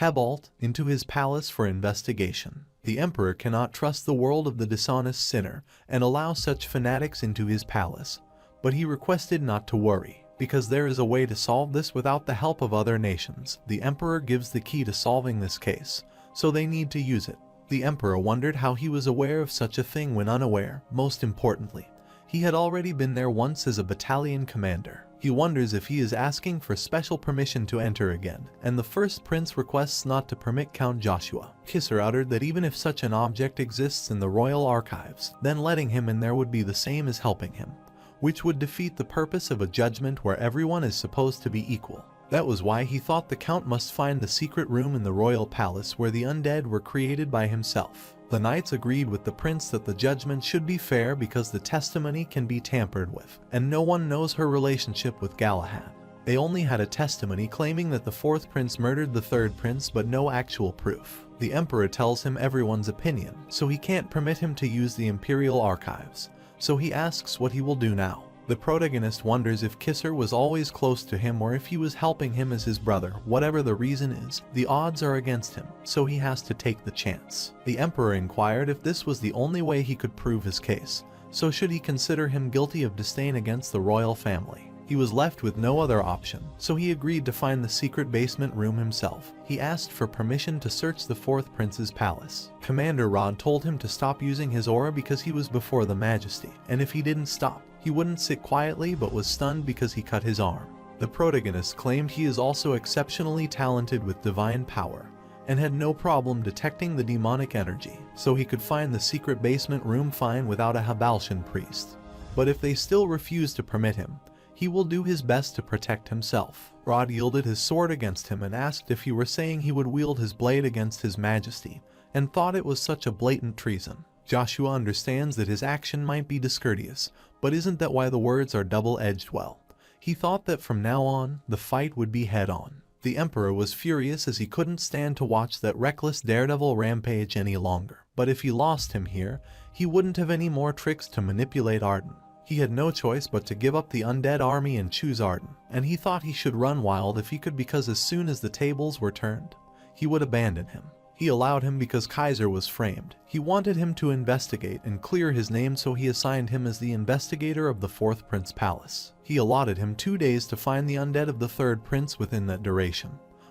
Hebalt, into his palace for investigation. The emperor cannot trust the world of the dishonest sinner and allow such fanatics into his palace, but he requested not to worry, because there is a way to solve this without the help of other nations. The emperor gives the key to solving this case, so they need to use it. The emperor wondered how he was aware of such a thing when unaware. Most importantly, he had already been there once as a battalion commander. He wonders if he is asking for special permission to enter again, and the first prince requests not to permit Count Joshua. Kisser uttered that even if such an object exists in the royal archives, then letting him in there would be the same as helping him, which would defeat the purpose of a judgment where everyone is supposed to be equal. That was why he thought the count must find the secret room in the royal palace where the undead were created by himself. The knights agreed with the prince that the judgment should be fair because the testimony can be tampered with, and no one knows her relationship with Galahad. They only had a testimony claiming that the fourth prince murdered the third prince, but no actual proof. The emperor tells him everyone's opinion, so he can't permit him to use the imperial archives, so he asks what he will do now. The protagonist wonders if Kisser was always close to him or if he was helping him as his brother. Whatever the reason is, the odds are against him, so he has to take the chance. The emperor inquired if this was the only way he could prove his case, so should he consider him guilty of disdain against the royal family. He was left with no other option, so he agreed to find the secret basement room himself. He asked for permission to search the fourth prince's palace. Commander Rod told him to stop using his aura because he was before the majesty, and if he didn't stop, he wouldn't sit quietly but was stunned because he cut his arm. The protagonist claimed he is also exceptionally talented with divine power, and had no problem detecting the demonic energy, so he could find the secret basement room fine without a Habalshan priest. But if they still refuse to permit him, he will do his best to protect himself. Rod yielded his sword against him and asked if he were saying he would wield his blade against his majesty, and thought it was such a blatant treason. Joshua understands that his action might be discourteous, but isn't that why the words are double-edged? Well, he thought that from now on, the fight would be head-on. The emperor was furious as he couldn't stand to watch that reckless daredevil rampage any longer. But if he lost him here, he wouldn't have any more tricks to manipulate Arden. He had no choice but to give up the undead army and choose Arden, and he thought he should run wild if he could because as soon as the tables were turned, he would abandon him. He allowed him because Kaiser was framed. He wanted him to investigate and clear his name, so he assigned him as the investigator of the fourth prince palace. He allotted him 2 days to find the undead of the third prince within that duration,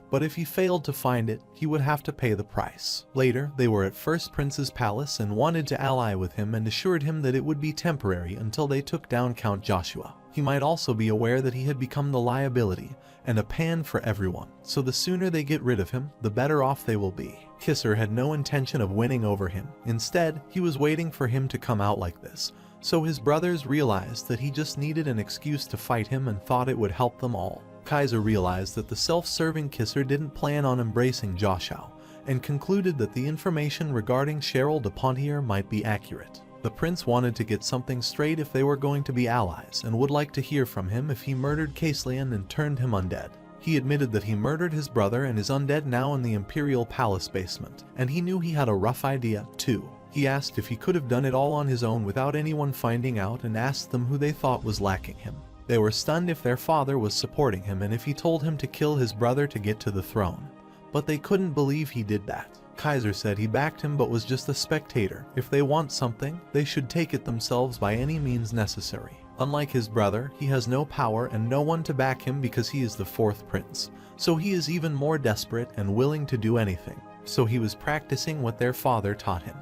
but if he failed to find it, he would have to pay the price. Later, they were at first prince's palace and wanted to ally with him and assured him that it would be temporary until they took down Count Joshua. He might also be aware that he had become the liability and a pan for everyone, so the sooner they get rid of him, the better off they will be. Kisser had no intention of winning over him. Instead, he was waiting for him to come out like this, so his brothers realized that he just needed an excuse to fight him and thought it would help them all. Kaiser realized that the self-serving Kisser didn't plan on embracing Joshua, and concluded that the information regarding Cheryl de Pontier might be accurate. The prince wanted to get something straight if they were going to be allies, and would like to hear from him if he murdered Caislian and turned him undead. He admitted that he murdered his brother and is undead now in the imperial palace basement, and he knew he had a rough idea, too. He asked if he could have done it all on his own without anyone finding out and asked them who they thought was lacking him. They were stunned if their father was supporting him and if he told him to kill his brother to get to the throne, but they couldn't believe he did that. Kaiser said he backed him but was just a spectator. If they want something, they should take it themselves by any means necessary. Unlike his brother, he has no power and no one to back him because he is the fourth prince, so he is even more desperate and willing to do anything. So he was practicing what their father taught him.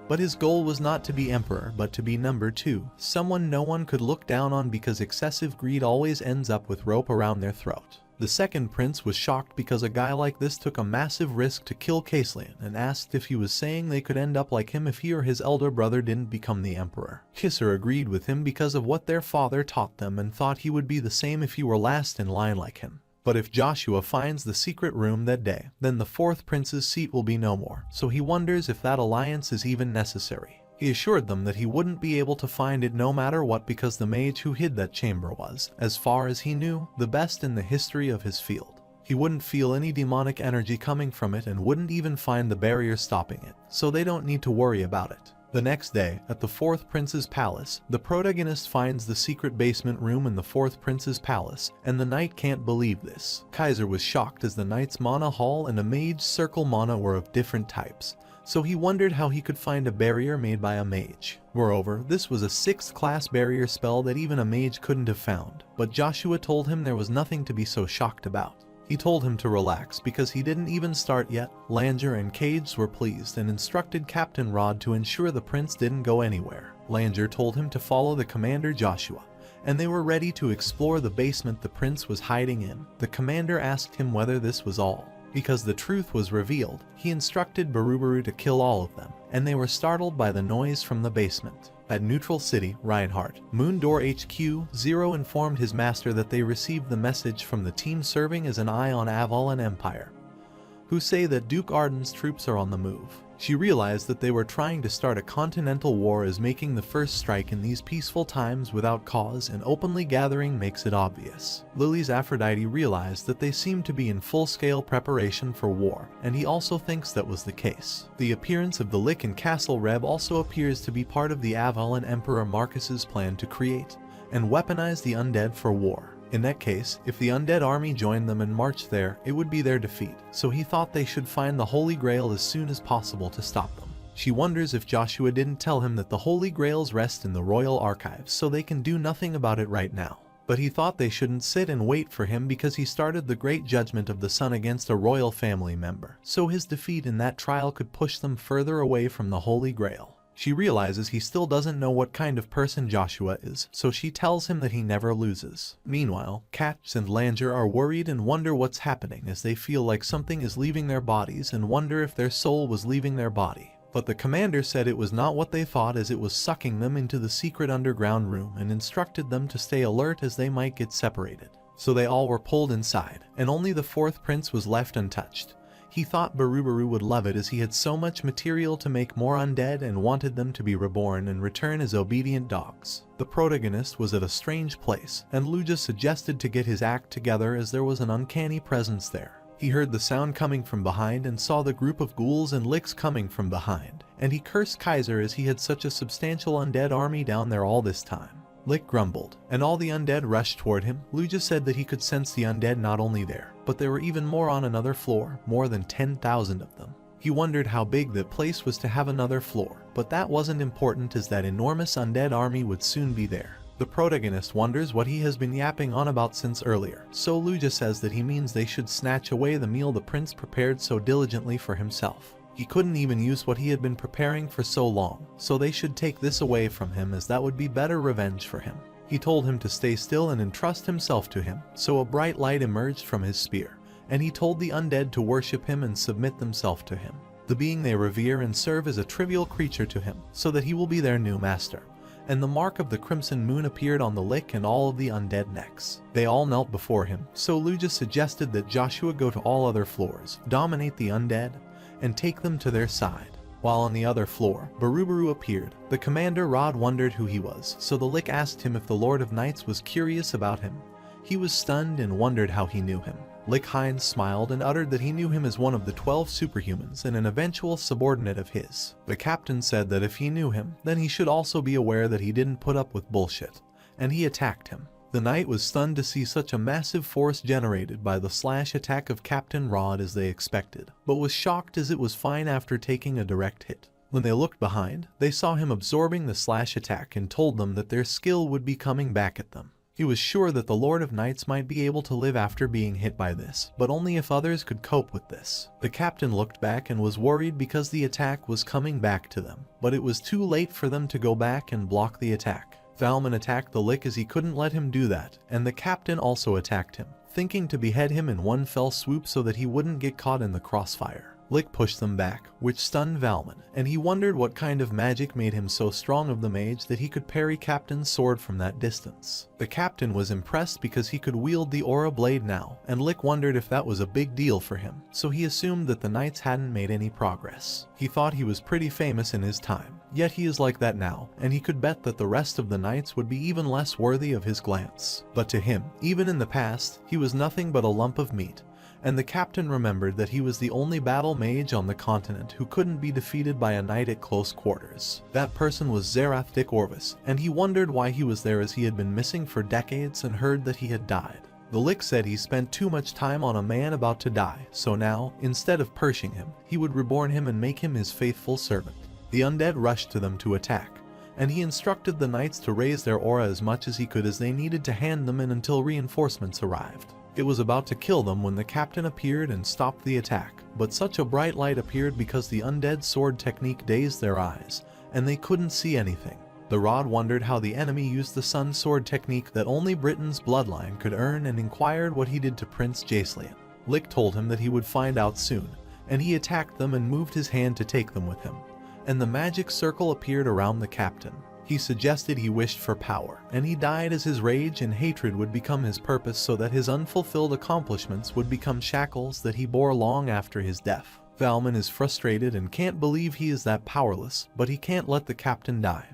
But his goal was not to be emperor, but to be number 2, someone no one could look down on because excessive greed always ends up with rope around their throat. The second prince was shocked because a guy like this took a massive risk to kill Caislian and asked if he was saying they could end up like him if he or his elder brother didn't become the emperor. Kisser agreed with him because of what their father taught them and thought he would be the same if he were last in line like him. But if Joshua finds the secret room that day, then the fourth prince's seat will be no more, so he wonders if that alliance is even necessary. He assured them that he wouldn't be able to find it no matter what because the mage who hid that chamber was, as far as he knew, the best in the history of his field. He wouldn't feel any demonic energy coming from it and wouldn't even find the barrier stopping it, so they don't need to worry about it. The next day, at the fourth prince's palace, the protagonist finds the secret basement room in the fourth prince's palace, and the knight can't believe this. Kaiser was shocked as the knight's mana hall and a mage circle mana were of different types, so he wondered how he could find a barrier made by a mage. Moreover, this was a 6th class barrier spell that even a mage couldn't have found, but Joshua told him there was nothing to be so shocked about. He told him to relax because he didn't even start yet. Langer and Cage were pleased and instructed Captain Rod to ensure the prince didn't go anywhere. Langer told him to follow the commander Joshua, and they were ready to explore the basement the prince was hiding in. The commander asked him whether this was all. Because the truth was revealed, he instructed Barubaru to kill all of them, and they were startled by the noise from the basement. At Neutral City, Reinhardt, Moondor HQ, Zero informed his master that they received the message from the team serving as an eye on Aval and Empire, who say that Duke Arden's troops are on the move. She realized that they were trying to start a continental war as making the first strike in these peaceful times without cause and openly gathering makes it obvious. Lily's Aphrodite realized that they seemed to be in full-scale preparation for war, and he also thinks that was the case. The appearance of the Lich and Castle Reb also appears to be part of the Aval and Emperor Marcus's plan to create and weaponize the undead for war. In that case, if the undead army joined them and marched there, it would be their defeat, so he thought they should find the Holy Grail as soon as possible to stop them. She wonders if Joshua didn't tell him that the Holy Grails rest in the royal archives, so they can do nothing about it right now. But he thought they shouldn't sit and wait for him because he started the Great Judgment of the Sun against a royal family member, so his defeat in that trial could push them further away from the Holy Grail. She realizes he still doesn't know what kind of person Joshua is, so she tells him that he never loses. Meanwhile, Katz and Langer are worried and wonder what's happening as they feel like something is leaving their bodies and wonder if their soul was leaving their body. But the commander said it was not what they thought as it was sucking them into the secret underground room and instructed them to stay alert as they might get separated. So they all were pulled inside, and only the fourth prince was left untouched. He thought Barubaru would love it as he had so much material to make more undead and wanted them to be reborn and return as obedient dogs. The protagonist was at a strange place, and Luja suggested to get his act together as there was an uncanny presence there. He heard the sound coming from behind and saw the group of ghouls and licks coming from behind, and he cursed Kaiser as he had such a substantial undead army down there all this time. Lick grumbled, and all the undead rushed toward him. Luja said that he could sense the undead not only there, but there were even more on another floor, more than 10,000 of them. He wondered how big that place was to have another floor, but that wasn't important as that enormous undead army would soon be there. The protagonist wonders what he has been yapping on about since earlier, so Luja says that he means they should snatch away the meal the prince prepared so diligently for himself. He couldn't even use what he had been preparing for so long, so they should take this away from him as that would be better revenge for him. He told him to stay still and entrust himself to him, so a bright light emerged from his spear, and he told the undead to worship him and submit themselves to him. The being they revere and serve as a trivial creature to him, so that he will be their new master. And the mark of the crimson moon appeared on the Lick and all of the undead necks. They all knelt before him, so Luja suggested that Joshua go to all other floors, dominate the undead, and take them to their side. While on the other floor, Barubaru appeared. The commander Rod wondered who he was, so the Lick asked him if the Lord of Knights was curious about him. He was stunned and wondered how he knew him. Lick Hines smiled and uttered that he knew him as one of the 12 superhumans and an eventual subordinate of his. The captain said that if he knew him, then he should also be aware that he didn't put up with bullshit, and he attacked him. The knight was stunned to see such a massive force generated by the slash attack of Captain Rod as they expected, but was shocked as it was fine after taking a direct hit. When they looked behind, they saw him absorbing the slash attack and told them that their skill would be coming back at them. He was sure that the Lord of Knights might be able to live after being hit by this, but only if others could cope with this. The captain looked back and was worried because the attack was coming back to them, but it was too late for them to go back and block the attack. Thalman attacked the Lick as he couldn't let him do that, and the captain also attacked him. thinking to behead him in one fell swoop so that he wouldn't get caught in the crossfire. Lick pushed them back, which stunned Valmon, and he wondered what kind of magic made him so strong of the mage that he could parry Captain's sword from that distance. The captain was impressed because he could wield the aura blade now, and Lick wondered if that was a big deal for him, so he assumed that the knights hadn't made any progress. He thought he was pretty famous in his time, yet he is like that now, and he could bet that the rest of the knights would be even less worthy of his glance. But to him, even in the past, he was nothing but a lump of meat. And the captain remembered that he was the only battle mage on the continent who couldn't be defeated by a knight at close quarters. That person was Zerath Dick Orvis, and he wondered why he was there as he had been missing for decades and heard that he had died. The Lick said he spent too much time on a man about to die, so now, instead of perishing him, he would reborn him and make him his faithful servant. The undead rushed to them to attack, and he instructed the knights to raise their aura as much as he could as they needed to hand them in until reinforcements arrived. It was about to kill them when the captain appeared and stopped the attack, but such a bright light appeared because the undead sword technique dazed their eyes, and they couldn't see anything. The Rod wondered how the enemy used the sun sword technique that only Britain's bloodline could earn and inquired what he did to Prince Jacelyn. Lick told him that he would find out soon, and he attacked them and moved his hand to take them with him. And the magic circle appeared around the captain. He suggested he wished for power, and he died as his rage and hatred would become his purpose so that his unfulfilled accomplishments would become shackles that he bore long after his death. Valmon is frustrated and can't believe he is that powerless, but he can't let the captain die.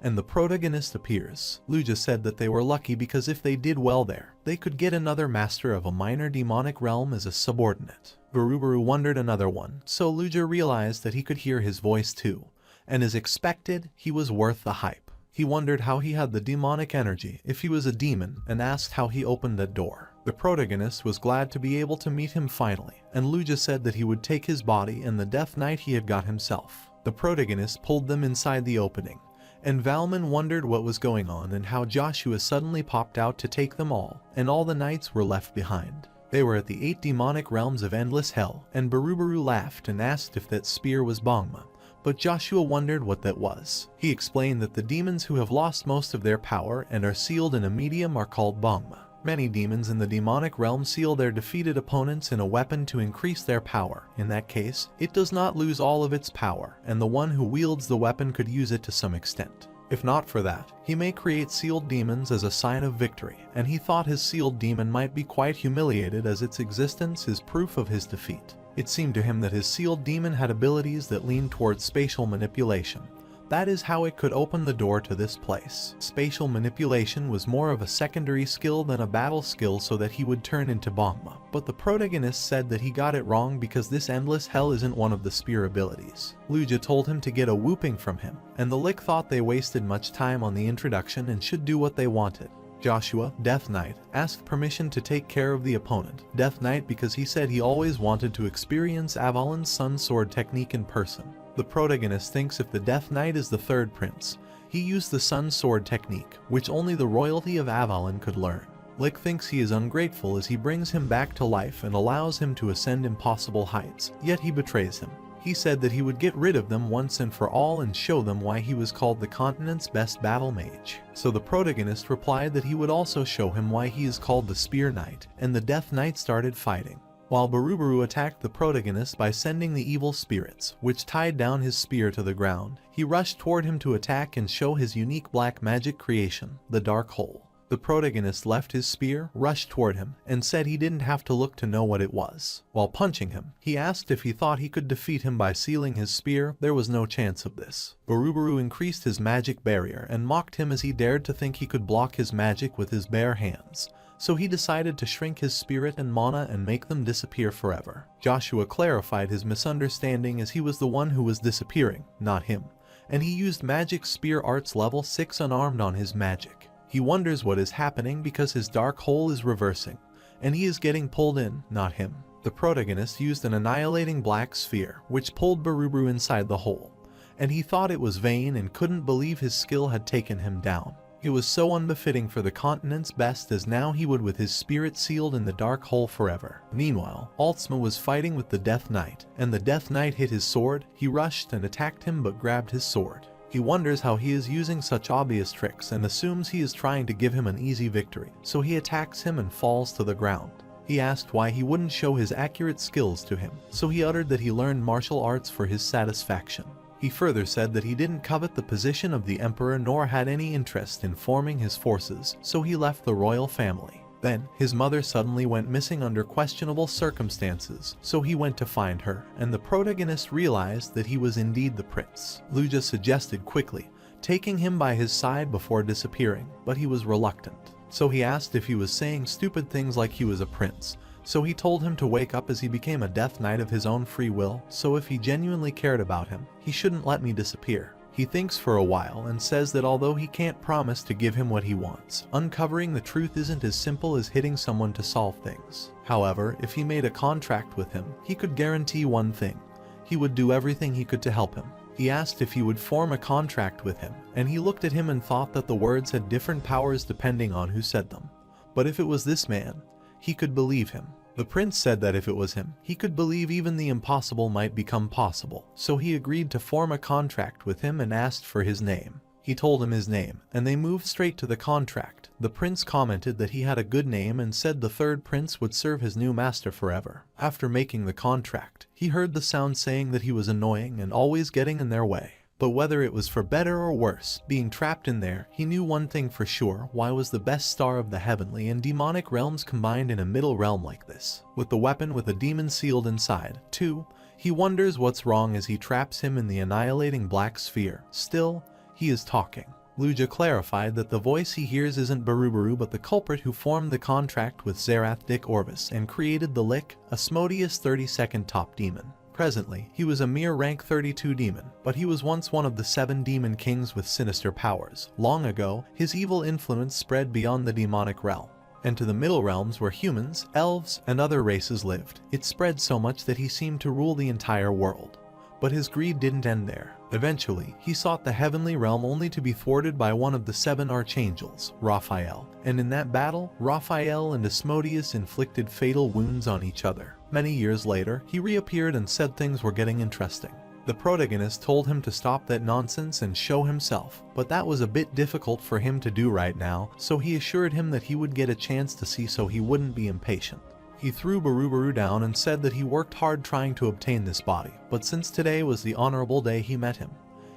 And the protagonist appears. Luja said that they were lucky because if they did well there, they could get another master of a minor demonic realm as a subordinate. Barubaru wondered another one, so Luja realized that he could hear his voice too. And as expected, he was worth the hype. He wondered how he had the demonic energy if he was a demon and asked how he opened that door. The protagonist was glad to be able to meet him finally, and Luja said that he would take his body and the death knight he had got himself. The protagonist pulled them inside the opening, and Valmon wondered what was going on and how Joshua suddenly popped out to take them all, and all the knights were left behind. They were at the 8 demonic realms of endless hell, and Barubaru laughed and asked if that spear was Bangma. But Joshua wondered what that was. He explained that the demons who have lost most of their power and are sealed in a medium are called Bangma. Many demons in the demonic realm seal their defeated opponents in a weapon to increase their power. In that case, it does not lose all of its power, and the one who wields the weapon could use it to some extent. If not for that, he may create sealed demons as a sign of victory, and he thought his sealed demon might be quite humiliated as its existence is proof of his defeat. It seemed to him that his sealed demon had abilities that leaned towards spatial manipulation. That is how it could open the door to this place. Spatial manipulation was more of a secondary skill than a battle skill so that he would turn into Bangma. But the protagonist said that he got it wrong because this endless hell isn't one of the spear abilities. Luja told him to get a whooping from him, and the Lick thought they wasted much time on the introduction and should do what they wanted. Joshua, Death Knight, asked permission to take care of the opponent, Death Knight, because he said he always wanted to experience Avalon's sun sword technique in person. The protagonist thinks if the Death Knight is the third prince, he used the sun sword technique, which only the royalty of Avalon could learn. Lick thinks he is ungrateful as he brings him back to life and allows him to ascend impossible heights, yet he betrays him. He said that he would get rid of them once and for all and show them why he was called the continent's best battle mage. So the protagonist replied that he would also show him why he is called the Spear Knight, and the Death Knight started fighting. While Barubaru attacked the protagonist by sending the evil spirits, which tied down his spear to the ground, he rushed toward him to attack and show his unique black magic creation, the Dark Hole. The protagonist left his spear, rushed toward him, and said he didn't have to look to know what it was. While punching him, he asked if he thought he could defeat him by sealing his spear. There was no chance of this. Barubaru increased his magic barrier and mocked him as he dared to think he could block his magic with his bare hands. So he decided to shrink his spirit and mana and make them disappear forever. Joshua clarified his misunderstanding as he was the one who was disappearing, not him, and he used Magic Spear Arts level 6 unarmed on his magic. He wonders what is happening because his dark hole is reversing, and he is getting pulled in, not him. The protagonist used an annihilating black sphere, which pulled Barubaru inside the hole, and he thought it was vain and couldn't believe his skill had taken him down. It was so unbefitting for the continent's best as now he would with his spirit sealed in the dark hole forever. Meanwhile, Altsma was fighting with the Death Knight, and the Death Knight hit his sword. He rushed and attacked him but grabbed his sword. He wonders how he is using such obvious tricks and assumes he is trying to give him an easy victory, so he attacks him and falls to the ground. He asked why he wouldn't show his accurate skills to him, so he uttered that he learned martial arts for his satisfaction. He further said that he didn't covet the position of the emperor nor had any interest in forming his forces, so he left the royal family. Then, his mother suddenly went missing under questionable circumstances, so he went to find her, and the protagonist realized that he was indeed the prince. Luja suggested quickly, taking him by his side before disappearing, but he was reluctant. So he asked if he was saying stupid things like he was a prince, so he told him to wake up as he became a death knight of his own free will, so if he genuinely cared about him, he shouldn't let me disappear. He thinks for a while and says that although he can't promise to give him what he wants, uncovering the truth isn't as simple as hitting someone to solve things. However, if he made a contract with him, he could guarantee one thing: he would do everything he could to help him. He asked if he would form a contract with him, and he looked at him and thought that the words had different powers depending on who said them. But if it was this man, he could believe him. The prince said that if it was him, he could believe even the impossible might become possible, so he agreed to form a contract with him and asked for his name. He told him his name, and they moved straight to the contract. The prince commented that he had a good name and said the third prince would serve his new master forever. After making the contract, he heard the sound saying that he was annoying and always getting in their way. But whether it was for better or worse, being trapped in there, he knew one thing for sure: why was the best star of the heavenly and demonic realms combined in a middle realm like this, with the weapon with a demon sealed inside. 2. He wonders what's wrong as he traps him in the annihilating black sphere. Still, he is talking. Luja clarified that the voice he hears isn't Barubaru but the culprit who formed the contract with Zerath Dik Orvis and created the Lick, Asmodeus 32nd top demon. Presently, he was a mere rank 32 demon, but he was once one of the 7 demon kings with sinister powers. Long ago, his evil influence spread beyond the demonic realm, and to the middle realms where humans, elves, and other races lived. It spread so much that he seemed to rule the entire world. But his greed didn't end there. Eventually, he sought the heavenly realm only to be thwarted by one of the 7 archangels, Raphael, and in that battle, Raphael and Asmodeus inflicted fatal wounds on each other. Many years later, he reappeared and said things were getting interesting. The protagonist told him to stop that nonsense and show himself, but that was a bit difficult for him to do right now, so he assured him that he would get a chance to see so he wouldn't be impatient. He threw Barubaru down and said that he worked hard trying to obtain this body, but since today was the honorable day he met him,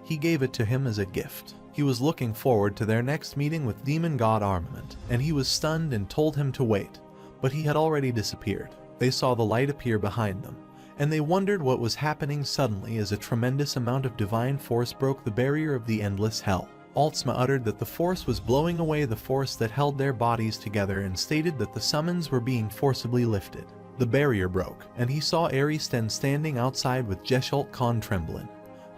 he gave it to him as a gift. He was looking forward to their next meeting with Demon God Armament, and he was stunned and told him to wait, but he had already disappeared. They saw the light appear behind them, and they wondered what was happening suddenly as a tremendous amount of divine force broke the barrier of the endless hell. Altsma uttered that the force was blowing away the force that held their bodies together and stated that the summons were being forcibly lifted. The barrier broke, and he saw Aristen standing outside with Jesholt Khan Tremblin,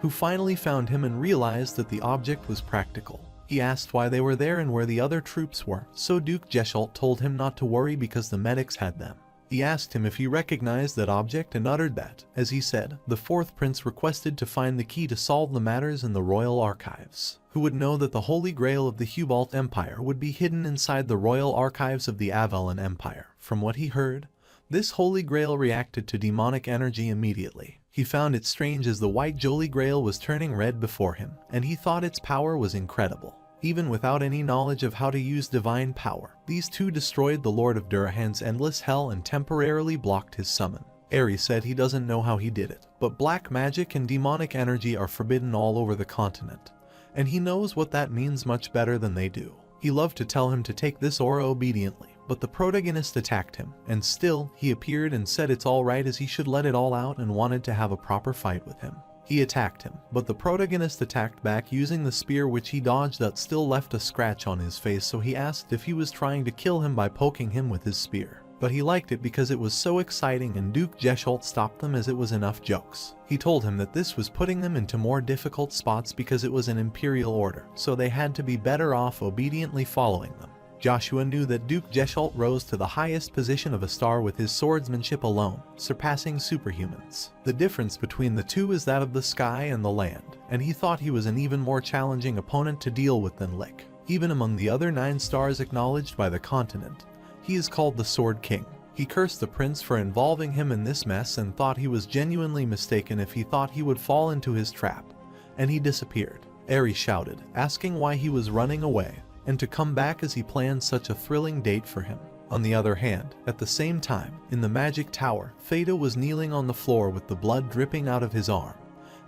who finally found him and realized that the object was practical. He asked why they were there and where the other troops were, so Duke Jesholt told him not to worry because the medics had them. He asked him if he recognized that object and uttered that, as he said, the 4th prince requested to find the key to solve the matters in the royal archives. Who would know that the Holy Grail of the Hubalt Empire would be hidden inside the royal archives of the Avalon Empire? From what he heard, this Holy Grail reacted to demonic energy immediately. He found it strange as the white Jolly Grail was turning red before him, and he thought its power was incredible. Even without any knowledge of how to use divine power, these two destroyed the Lord of Durahan's endless hell and temporarily blocked his summon. Ares said he doesn't know how he did it, but black magic and demonic energy are forbidden all over the continent, and he knows what that means much better than they do. He loved to tell him to take this aura obediently, but the protagonist attacked him, and still, he appeared and said it's alright as he should let it all out and wanted to have a proper fight with him. He attacked him, but the protagonist attacked back using the spear which he dodged that still left a scratch on his face, so he asked if he was trying to kill him by poking him with his spear. But he liked it because it was so exciting and Duke Jesholt stopped them as it was enough jokes. He told him that this was putting them into more difficult spots because it was an imperial order, so they had to be better off obediently following them. Joshua knew that Duke Jesholt rose to the highest position of a star with his swordsmanship alone, surpassing superhumans. The difference between the two is that of the sky and the land, and he thought he was an even more challenging opponent to deal with than Lick. Even among the other 9 stars acknowledged by the continent, he is called the Sword King. He cursed the prince for involving him in this mess and thought he was genuinely mistaken if he thought he would fall into his trap, and he disappeared. Ares shouted, asking why he was running away, and to come back as he planned such a thrilling date for him. On the other hand, at the same time, in the magic tower, Theta was kneeling on the floor with the blood dripping out of his arm,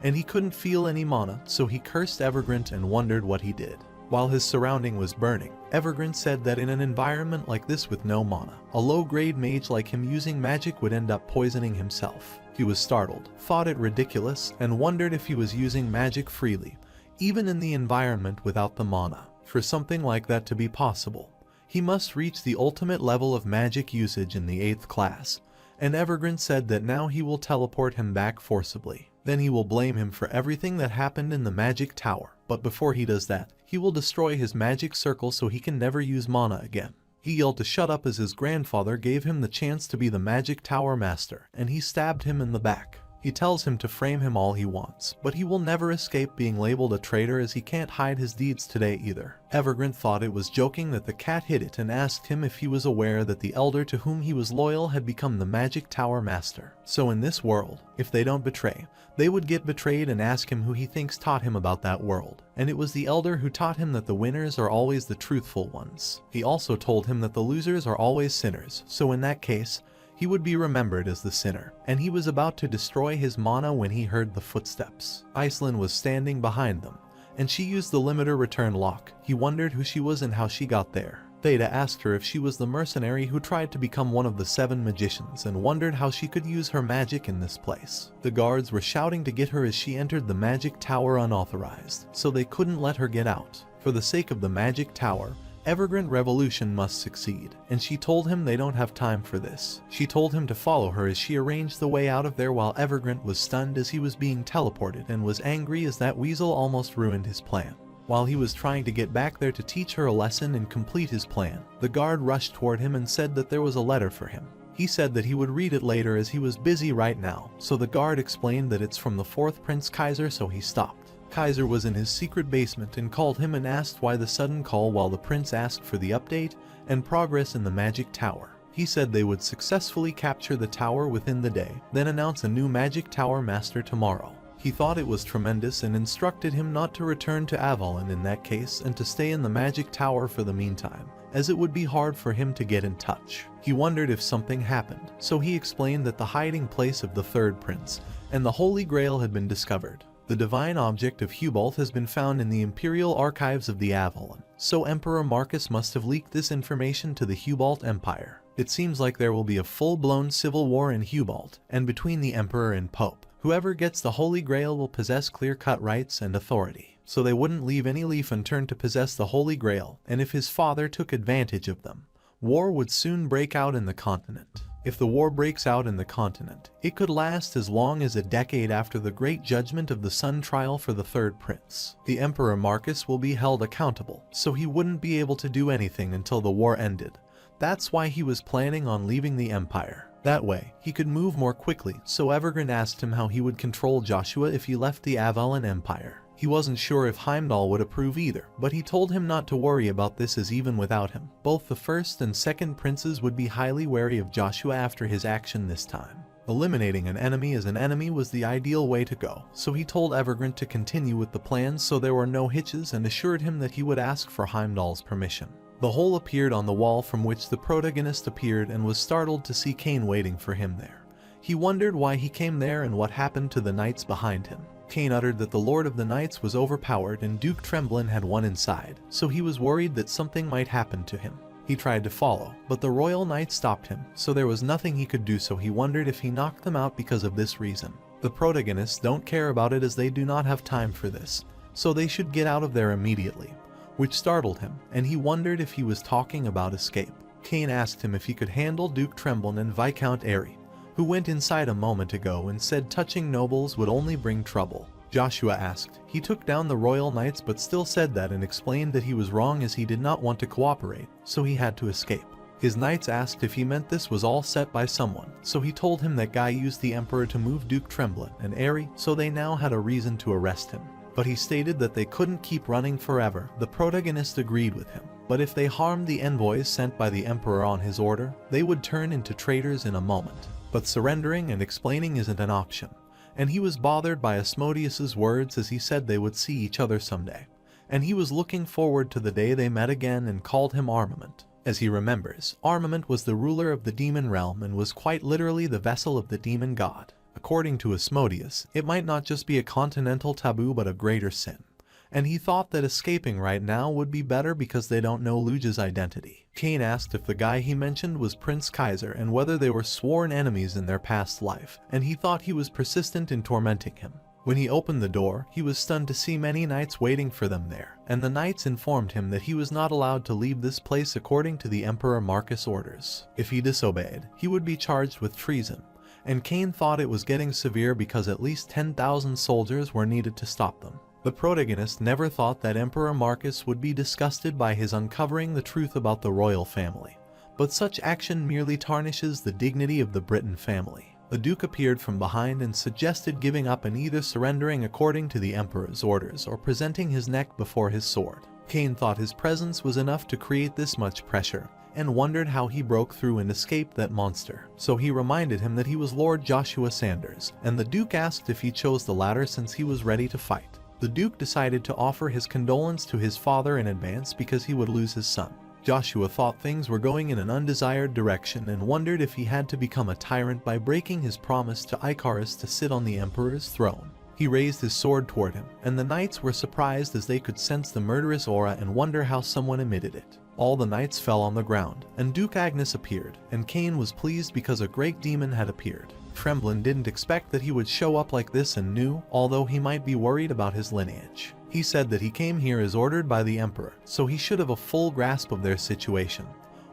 and he couldn't feel any mana, so he cursed Evergreen and wondered what he did. While his surrounding was burning, Evergreen said that in an environment like this with no mana, a low-grade mage like him using magic would end up poisoning himself. He was startled, thought it ridiculous, and wondered if he was using magic freely, even in the environment without the mana. For something like that to be possible, he must reach the ultimate level of magic usage in the 8th class, and Evergreen said that now he will teleport him back forcibly. Then he will blame him for everything that happened in the magic tower, but before he does that, he will destroy his magic circle so he can never use mana again. He yelled to shut up as his grandfather gave him the chance to be the magic tower master, and he stabbed him in the back. He tells him to frame him all he wants, but he will never escape being labeled a traitor as he can't hide his deeds today either. Evergreen thought it was joking that the cat hit it and asked him if he was aware that the elder to whom he was loyal had become the magic tower master. So in this world, if they don't betray, they would get betrayed and ask him who he thinks taught him about that world. And it was the elder who taught him that the winners are always the truthful ones. He also told him that the losers are always sinners, so in that case, he would be remembered as the sinner, and he was about to destroy his mana when he heard the footsteps. Iceland was standing behind them, and she used the limiter return lock. He wondered who she was and how she got there. Theta asked her if she was the mercenary who tried to become one of the 7 magicians and wondered how she could use her magic in this place. The guards were shouting to get her as she entered the magic tower unauthorized, so they couldn't let her get out. For the sake of the magic tower, Evergreen Revolution must succeed, and she told him they don't have time for this. She told him to follow her as she arranged the way out of there while Evergreen was stunned as he was being teleported and was angry as that weasel almost ruined his plan. While he was trying to get back there to teach her a lesson and complete his plan, the guard rushed toward him and said that there was a letter for him. He said that he would read it later as he was busy right now, so the guard explained that it's from the 4th Prince Kaiser, so he stopped. Kaiser was in his secret basement and called him and asked why the sudden call while the prince asked for the update and progress in the magic tower. He said they would successfully capture the tower within the day, then announce a new magic tower master tomorrow. He thought it was tremendous and instructed him not to return to Avalon in that case and to stay in the magic tower for the meantime, as it would be hard for him to get in touch. He wondered if something happened, so he explained that the hiding place of the 3rd prince and the Holy Grail had been discovered. The divine object of Hubalt has been found in the Imperial Archives of the Avalon, so Emperor Marcus must have leaked this information to the Hubalt Empire. It seems like there will be a full-blown civil war in Hubalt, and between the Emperor and Pope. Whoever gets the Holy Grail will possess clear-cut rights and authority, so they wouldn't leave any leaf unturned to possess the Holy Grail, and if his father took advantage of them, war would soon break out in the continent. If the war breaks out in the continent, it could last as long as a decade after the Great Judgment of the Sun trial for the 3rd prince. The Emperor Marcus will be held accountable, so he wouldn't be able to do anything until the war ended. That's why he was planning on leaving the Empire. That way, he could move more quickly, so Evergreen asked him how he would control Joshua if he left the Avalon Empire. He wasn't sure if Heimdall would approve either, but he told him not to worry about this as even without him, both the 1st and 2nd princes would be highly wary of Joshua after his action this time. Eliminating an enemy as an enemy was the ideal way to go, so he told Evergreen to continue with the plans so there were no hitches and assured him that he would ask for Heimdall's permission. The hole appeared on the wall from which the protagonist appeared and was startled to see Cain waiting for him there. He wondered why he came there and what happened to the knights behind him. Cain uttered that the Lord of the Knights was overpowered and Duke Tremblin had one inside, so he was worried that something might happen to him. He tried to follow, but the Royal Knight stopped him, so there was nothing he could do, so he wondered if he knocked them out because of this reason. The protagonists don't care about it as they do not have time for this, so they should get out of there immediately, which startled him, and he wondered if he was talking about escape. Cain asked him if he could handle Duke Tremblin and Viscount Airy, who went inside a moment ago and said touching nobles would only bring trouble. Joshua asked. He took down the Royal Knights but still said that and explained that he was wrong as he did not want to cooperate, so he had to escape. His knights asked if he meant this was all set by someone, so he told him that guy used the Emperor to move Duke Tremblin and Airy, so they now had a reason to arrest him. But he stated that they couldn't keep running forever. The protagonist agreed with him, but if they harmed the envoys sent by the Emperor on his order, they would turn into traitors in a moment. But surrendering and explaining isn't an option, and he was bothered by Asmodeus's words as he said they would see each other someday, and he was looking forward to the day they met again and called him Armament. As he remembers, armament was the ruler of the demon realm and was quite literally the vessel of the demon god. According to Asmodeus, it might not just be a continental taboo but a greater sin. And he thought that escaping right now would be better because they don't know Luja's identity. Cain asked if the guy he mentioned was Prince Kaiser and whether they were sworn enemies in their past life, and he thought he was persistent in tormenting him. When he opened the door, he was stunned to see many knights waiting for them there, and the knights informed him that he was not allowed to leave this place according to the Emperor Marcus' orders. If he disobeyed, he would be charged with treason, and Cain thought it was getting severe because at least 10,000 soldiers were needed to stop them. The protagonist never thought that Emperor Marcus would be disgusted by his uncovering the truth about the royal family, but such action merely tarnishes the dignity of the Britain family. The Duke appeared from behind and suggested giving up and either surrendering according to the Emperor's orders or presenting his neck before his sword. Cain thought his presence was enough to create this much pressure, and wondered how he broke through and escaped that monster. So he reminded him that he was Lord Joshua Sanders, and the Duke asked if he chose the latter since he was ready to fight. The Duke decided to offer his condolence to his father in advance because he would lose his son. Joshua thought things were going in an undesired direction and wondered if he had to become a tyrant by breaking his promise to Icarus to sit on the Emperor's throne. He raised his sword toward him, and the knights were surprised as they could sense the murderous aura and wonder how someone emitted it. All the knights fell on the ground, and Duke Agnes appeared, and Cain was pleased because a great demon had appeared. Tremblin didn't expect that he would show up like this and knew, although he might be worried about his lineage. He said that he came here as ordered by the Emperor, so he should have a full grasp of their situation.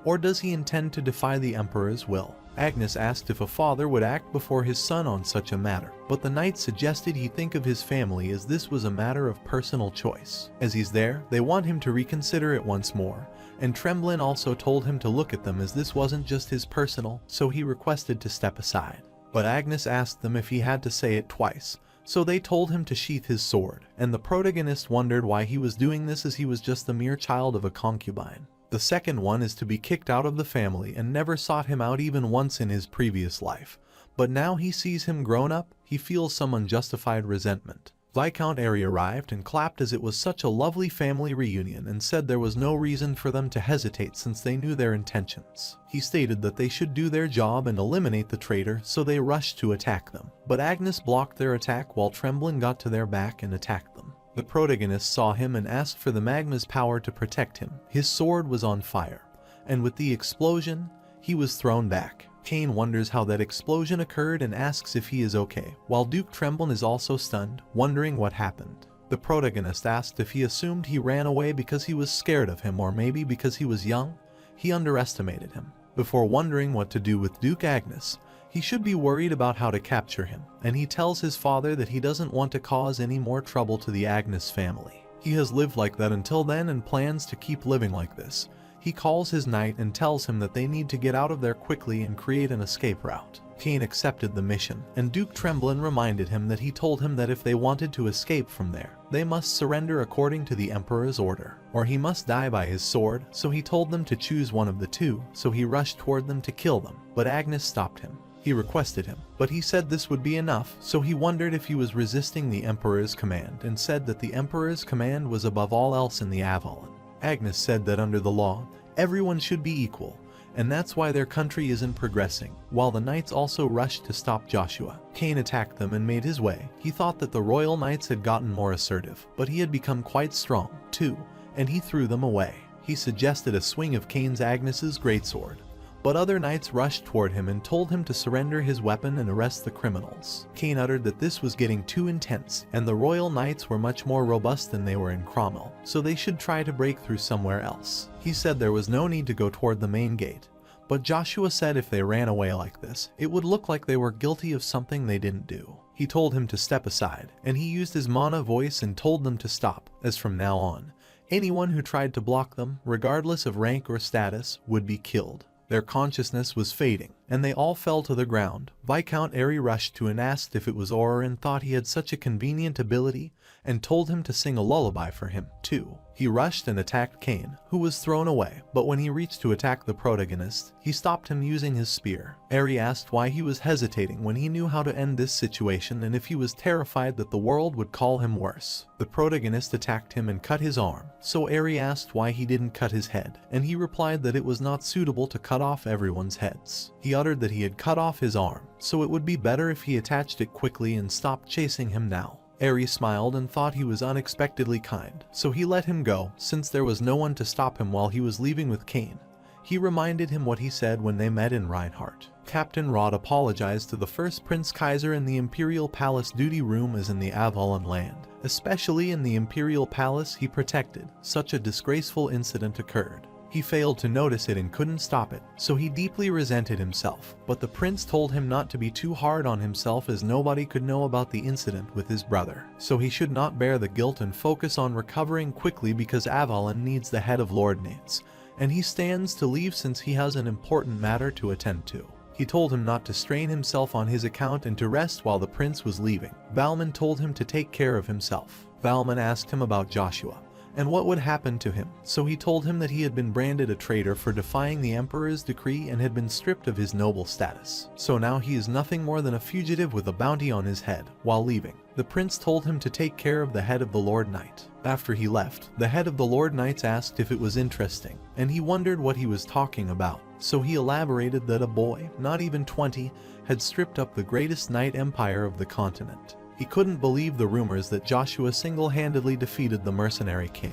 Or does he intend to defy the Emperor's will? Agnes asked if a father would act before his son on such a matter, but the knight suggested he think of his family as this was a matter of personal choice. As he's there, they want him to reconsider it once more, and Tremblin also told him to look at them as this wasn't just his personal, so he requested to step aside. But Agnes asked them if he had to say it twice, so they told him to sheath his sword, and the protagonist wondered why he was doing this as he was just the mere child of a concubine. The second one is to be kicked out of the family and never sought him out even once in his previous life, but now he sees him grown up, he feels some unjustified resentment. Viscount Airy arrived and clapped as it was such a lovely family reunion and said there was no reason for them to hesitate since they knew their intentions. He stated that they should do their job and eliminate the traitor, so they rushed to attack them. But Agnes blocked their attack while Tremblin got to their back and attacked them. The protagonist saw him and asked for the magma's power to protect him. His sword was on fire, and with the explosion, he was thrown back. Cain wonders how that explosion occurred and asks if he is okay, while Duke Tremblin is also stunned, wondering what happened. The protagonist asked if he assumed he ran away because he was scared of him or maybe because he was young. He underestimated him. Before wondering what to do with Duke Agnes, he should be worried about how to capture him, and he tells his father that he doesn't want to cause any more trouble to the Agnes family. He has lived like that until then and plans to keep living like this. He calls his knight and tells him that they need to get out of there quickly and create an escape route. Cain accepted the mission, and Duke Tremblin reminded him that he told him that if they wanted to escape from there, they must surrender according to the Emperor's order, or he must die by his sword, so he told them to choose one of the two, so he rushed toward them to kill them, but Agnes stopped him. He requested him, but he said this would be enough, so he wondered if he was resisting the Emperor's command and said that the Emperor's command was above all else in the Avalon. Agnes said that under the law, everyone should be equal, and that's why their country isn't progressing, while the knights also rushed to stop Joshua. Cain attacked them and made his way. He thought that the royal knights had gotten more assertive, but he had become quite strong, too, and he threw them away. He suggested a swing of Cain's Agnes's greatsword, but other knights rushed toward him and told him to surrender his weapon and arrest the criminals. Cain uttered that this was getting too intense, and the royal knights were much more robust than they were in Cromwell, so they should try to break through somewhere else. He said there was no need to go toward the main gate, but Joshua said if they ran away like this, it would look like they were guilty of something they didn't do. He told him to step aside, and he used his mana voice and told them to stop, as from now on, anyone who tried to block them, regardless of rank or status, would be killed. Their consciousness was fading, and they all fell to the ground. Viscount Airy rushed to and asked if it was Orin, thought he had such a convenient ability, and told him to sing a lullaby for him, too. He rushed and attacked Kane, who was thrown away, but when he reached to attack the protagonist, he stopped him using his spear. Airy asked why he was hesitating when he knew how to end this situation and if he was terrified that the world would call him worse. The protagonist attacked him and cut his arm, so Airy asked why he didn't cut his head, and he replied that it was not suitable to cut off everyone's heads. He uttered that he had cut off his arm, so it would be better if he attached it quickly and stopped chasing him now. Airy smiled and thought he was unexpectedly kind, so he let him go, since there was no one to stop him while he was leaving with Kane. He reminded him what he said when they met in Reinhardt. Captain Rod apologized to the first Prince Kaiser in the Imperial Palace duty room as in the Avalon land. Especially in the Imperial Palace he protected, such a disgraceful incident occurred. He failed to notice it and couldn't stop it, so he deeply resented himself, but the prince told him not to be too hard on himself as nobody could know about the incident with his brother, so he should not bear the guilt and focus on recovering quickly because Avalon needs the head of Lord Nates, and he stands to leave since he has an important matter to attend to. He told him not to strain himself on his account and to rest while the prince was leaving. Valmon told him to take care of himself. Valmon asked him about Joshua and what would happen to him, so he told him that he had been branded a traitor for defying the Emperor's decree and had been stripped of his noble status. So now he is nothing more than a fugitive with a bounty on his head. While leaving, the prince told him to take care of the head of the Lord Knight. After he left, the head of the Lord Knights asked if it was interesting, and he wondered what he was talking about, so he elaborated that a boy, not even 20, had stripped up the greatest knight empire of the continent. He couldn't believe the rumors that Joshua single-handedly defeated the mercenary king,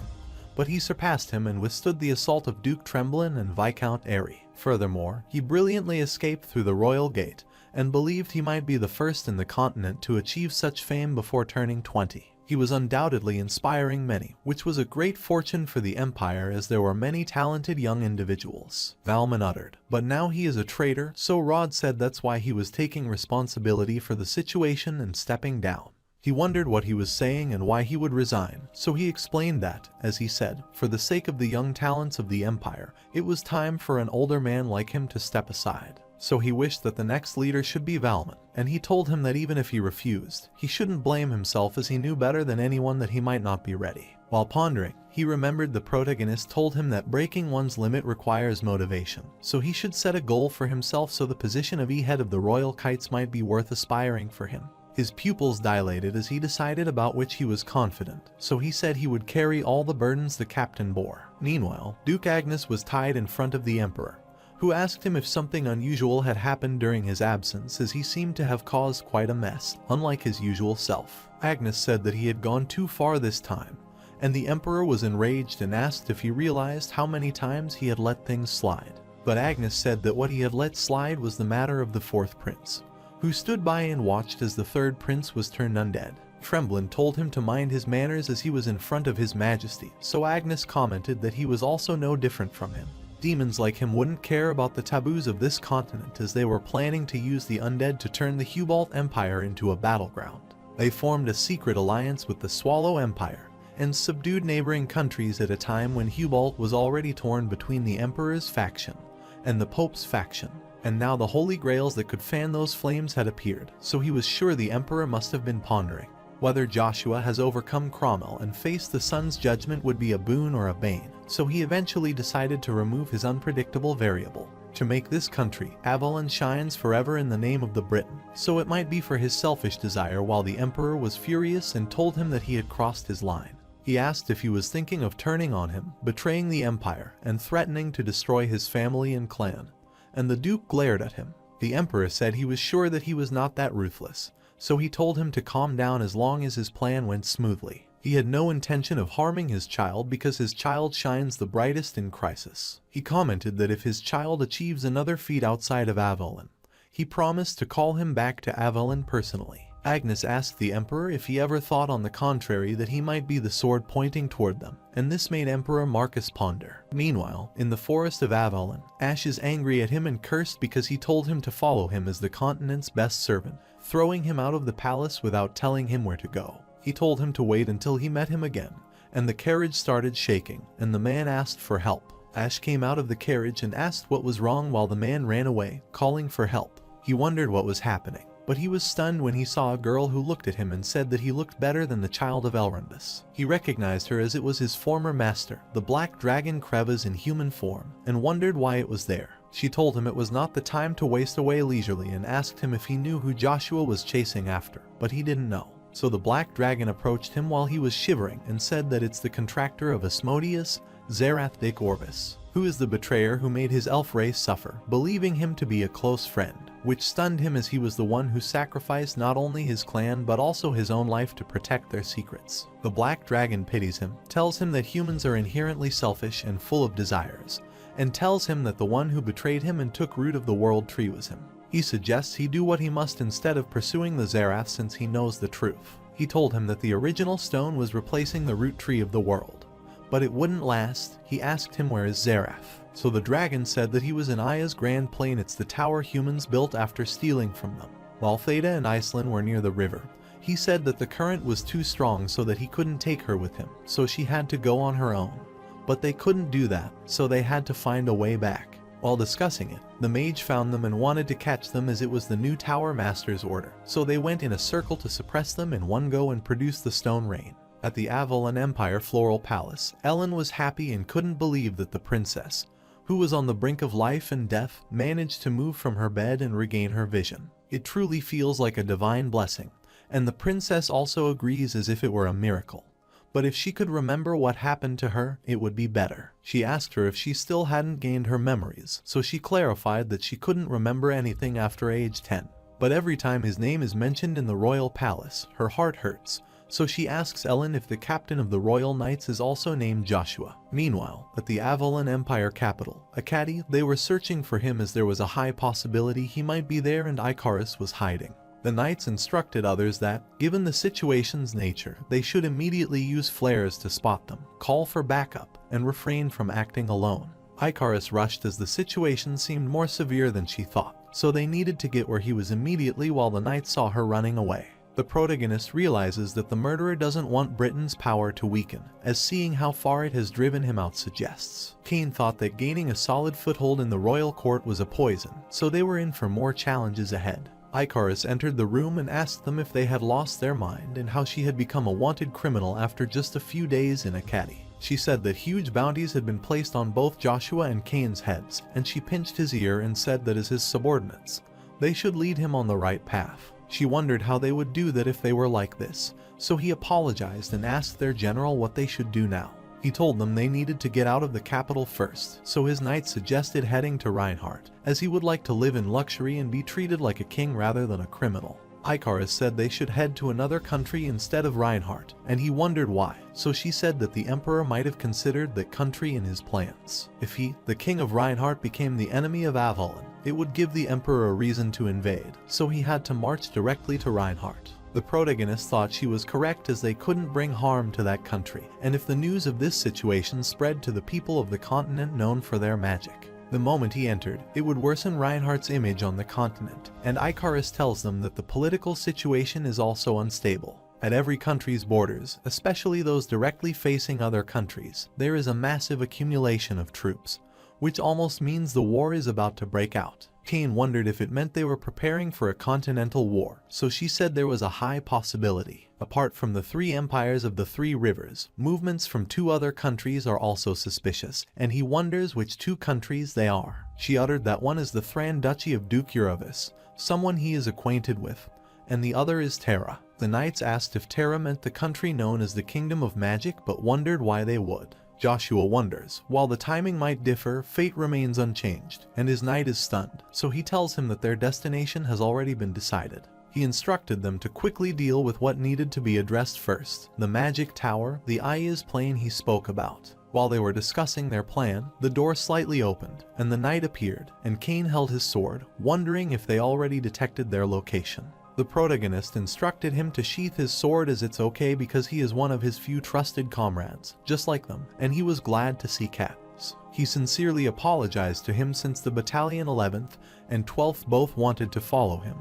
but he surpassed him and withstood the assault of Duke Tremblin and Viscount Airy. Furthermore, he brilliantly escaped through the royal gate and believed he might be the first in the continent to achieve such fame before turning 20. He was undoubtedly inspiring many, which was a great fortune for the Empire as there were many talented young individuals. Valmon uttered, but now he is a traitor, so Rod said that's why he was taking responsibility for the situation and stepping down. He wondered what he was saying and why he would resign, so he explained that, as he said, for the sake of the young talents of the Empire, it was time for an older man like him to step aside. So he wished that the next leader should be Valmon, and he told him that even if he refused, he shouldn't blame himself as he knew better than anyone that he might not be ready. While pondering, he remembered the protagonist told him that breaking one's limit requires motivation, so he should set a goal for himself so the position of head of the Royal Kites might be worth aspiring for him. His pupils dilated as he decided about which he was confident, so he said he would carry all the burdens the captain bore. Meanwhile, Duke Agnes was tied in front of the Emperor, who asked him if something unusual had happened during his absence as he seemed to have caused quite a mess, unlike his usual self. Agnes said that he had gone too far this time, and the Emperor was enraged and asked if he realized how many times he had let things slide. But Agnes said that what he had let slide was the matter of the fourth prince, who stood by and watched as the third prince was turned undead. Tremblin told him to mind his manners as he was in front of his majesty, so Agnes commented that he was also no different from him. Demons like him wouldn't care about the taboos of this continent as they were planning to use the undead to turn the Hubalt Empire into a battleground. They formed a secret alliance with the Swallow Empire and subdued neighboring countries at a time when Hubalt was already torn between the Emperor's faction and the Pope's faction. And now the holy grails that could fan those flames had appeared, so he was sure the Emperor must have been pondering whether Joshua has overcome Cromwell and faced the sun's judgment would be a boon or a bane, so he eventually decided to remove his unpredictable variable. To make this country, Avalon shines forever in the name of the Briton, so it might be for his selfish desire while the Emperor was furious and told him that he had crossed his line. He asked if he was thinking of turning on him, betraying the Empire, and threatening to destroy his family and clan, and the Duke glared at him. The Emperor said he was sure that he was not that ruthless, so he told him to calm down as long as his plan went smoothly. He had no intention of harming his child because his child shines the brightest in crisis. He commented that if his child achieves another feat outside of Avalon, he promised to call him back to Avalon personally. Agnes asked the Emperor if he ever thought on the contrary that he might be the sword pointing toward them, and this made Emperor Marcus ponder. Meanwhile, in the forest of Avalon, Ash is angry at him and cursed because he told him to follow him as the continent's best servant, throwing him out of the palace without telling him where to go. He told him to wait until he met him again, and the carriage started shaking, and the man asked for help. Ash came out of the carriage and asked what was wrong while the man ran away, calling for help. He wondered what was happening, but he was stunned when he saw a girl who looked at him and said that he looked better than the child of Elrondis. He recognized her as it was his former master, the black dragon Krevas in human form, and wondered why it was there. She told him it was not the time to waste away leisurely and asked him if he knew who Joshua was chasing after, but he didn't know. So the black dragon approached him while he was shivering and said that it's the contractor of Asmodeus, Zerath Dic Orbis, who is the betrayer who made his elf race suffer, believing him to be a close friend, which stunned him as he was the one who sacrificed not only his clan but also his own life to protect their secrets. The black dragon pities him, tells him that humans are inherently selfish and full of desires, and tells him that the one who betrayed him and took root of the world tree was him. He suggests he do what he must instead of pursuing the Zerath since he knows the truth. He told him that the original stone was replacing the root tree of the world, but it wouldn't last. He asked him where is Zerath. So the dragon said that he was in Aya's Grand Plain. It's the tower humans built after stealing from them. While Theta and Iceland were near the river, he said that the current was too strong so that he couldn't take her with him, so she had to go on her own. But they couldn't do that, so they had to find a way back. While discussing it, the mage found them and wanted to catch them as it was the new Tower Master's order, so they went in a circle to suppress them in one go and produce the stone rain. At the Avalon Empire Floral Palace, Ellen was happy and couldn't believe that the princess, who was on the brink of life and death, managed to move from her bed and regain her vision. It truly feels like a divine blessing, and the princess also agrees as if it were a miracle. But if she could remember what happened to her, it would be better. She asked her if she still hadn't gained her memories, so she clarified that she couldn't remember anything after age 10. But every time his name is mentioned in the royal palace, her heart hurts, so she asks Ellen if the captain of the royal knights is also named Joshua. Meanwhile, at the Avalon Empire capital, Akkadi, they were searching for him as there was a high possibility he might be there and Icarus was hiding. The knights instructed others that, given the situation's nature, they should immediately use flares to spot them, call for backup, and refrain from acting alone. Icarus rushed as the situation seemed more severe than she thought, so they needed to get where he was immediately while the knights saw her running away. The protagonist realizes that the murderer doesn't want Britain's power to weaken, as seeing how far it has driven him out suggests. Cain thought that gaining a solid foothold in the royal court was a poison, so they were in for more challenges ahead. Icarus entered the room and asked them if they had lost their mind and how she had become a wanted criminal after just a few days in Akkadi. She said that huge bounties had been placed on both Joshua and Cain's heads, and she pinched his ear and said that as his subordinates, they should lead him on the right path. She wondered how they would do that if they were like this, so he apologized and asked their general what they should do now. He told them they needed to get out of the capital first, so his knight suggested heading to Reinhardt, as he would like to live in luxury and be treated like a king rather than a criminal. Icarus said they should head to another country instead of Reinhardt, and he wondered why, so she said that the emperor might have considered that country in his plans. If he, the king of Reinhardt, became the enemy of Avalon, it would give the emperor a reason to invade, so he had to march directly to Reinhardt. The protagonist thought she was correct as they couldn't bring harm to that country, and if the news of this situation spread to the people of the continent known for their magic, the moment he entered, it would worsen Reinhardt's image on the continent, and Icarus tells them that the political situation is also unstable. At every country's borders, especially those directly facing other countries, there is a massive accumulation of troops, which almost means the war is about to break out. Cain wondered if it meant they were preparing for a continental war, so she said there was a high possibility. Apart from the three empires of the three rivers, movements from two other countries are also suspicious, and he wonders which two countries they are. She uttered that one is the Thran Duchy of Duke Uravis, someone he is acquainted with, and the other is Terra. The knights asked if Terra meant the country known as the Kingdom of Magic, but wondered why they would. Joshua wonders, while the timing might differ, fate remains unchanged, and his knight is stunned, so he tells him that their destination has already been decided. He instructed them to quickly deal with what needed to be addressed first, the magic tower, the Aya's plane he spoke about. While they were discussing their plan, the door slightly opened, and the knight appeared, and Cain held his sword, wondering if they already detected their location. The protagonist instructed him to sheath his sword as it's okay because he is one of his few trusted comrades, just like them, and he was glad to see Katniss. He sincerely apologized to him since the Battalion 11th and 12th both wanted to follow him,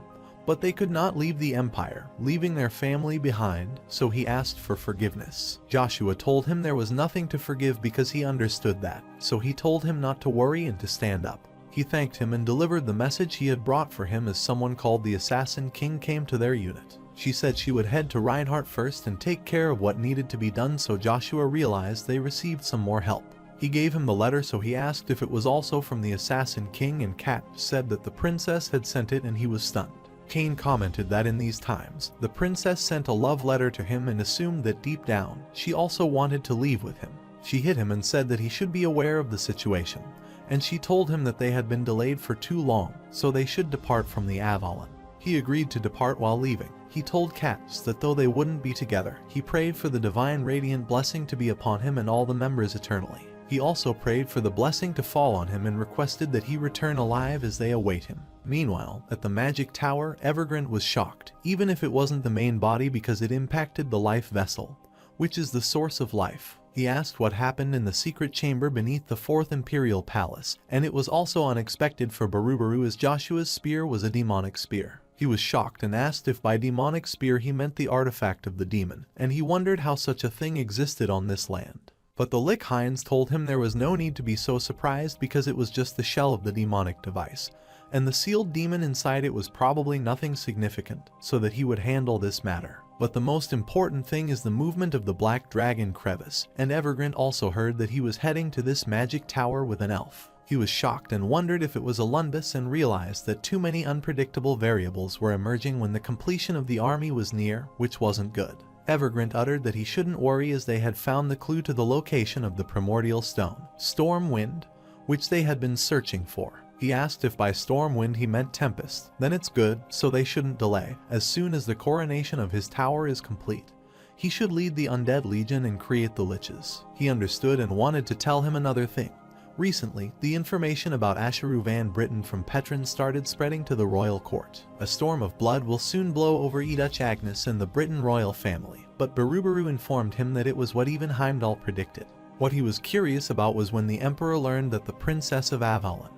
But they could not leave the empire, leaving their family behind, so he asked for forgiveness. Joshua told him there was nothing to forgive because he understood that, so he told him not to worry and to stand up. He thanked him and delivered the message he had brought for him as someone called the Assassin King came to their unit. She said she would head to Reinhardt first and take care of what needed to be done, so Joshua realized they received some more help. He gave him the letter, so he asked if it was also from the Assassin King, and Kat said that the princess had sent it, and he was stunned. Kane commented that in these times, the princess sent a love letter to him and assumed that deep down, she also wanted to leave with him. She hit him and said that he should be aware of the situation, and she told him that they had been delayed for too long, so they should depart from the Avalon. He agreed to depart while leaving. He told Katz that though they wouldn't be together, he prayed for the divine radiant blessing to be upon him and all the members eternally. He also prayed for the blessing to fall on him and requested that he return alive as they await him. Meanwhile, at the magic tower, Evergrande was shocked, even if it wasn't the main body, because it impacted the life vessel, which is the source of life. He asked what happened in the secret chamber beneath the 4th Imperial Palace, and it was also unexpected for Barubaru as Joshua's spear was a demonic spear. He was shocked and asked if by demonic spear he meant the artifact of the demon, and he wondered how such a thing existed on this land. But the Lick Hinds told him there was no need to be so surprised because it was just the shell of the demonic device, and the sealed demon inside it was probably nothing significant, so that he would handle this matter. But the most important thing is the movement of the Black Dragon crevice, and Evergrande also heard that he was heading to this magic tower with an elf. He was shocked and wondered if it was a Lundus, and realized that too many unpredictable variables were emerging when the completion of the army was near, which wasn't good. Evergrande uttered that he shouldn't worry as they had found the clue to the location of the primordial stone, Stormwind, which they had been searching for. He asked if by Stormwind he meant Tempest. Then it's good, so they shouldn't delay. As soon as the coronation of his tower is complete, he should lead the Undead Legion and create the Liches. He understood and wanted to tell him another thing. Recently, the information about Asheru van Britten from Petrin started spreading to the royal court. A storm of blood will soon blow over Edutch Agnes and the Britten royal family, but Barubaru informed him that it was what even Heimdall predicted. What he was curious about was when the Emperor learned that the Princess of Avalon,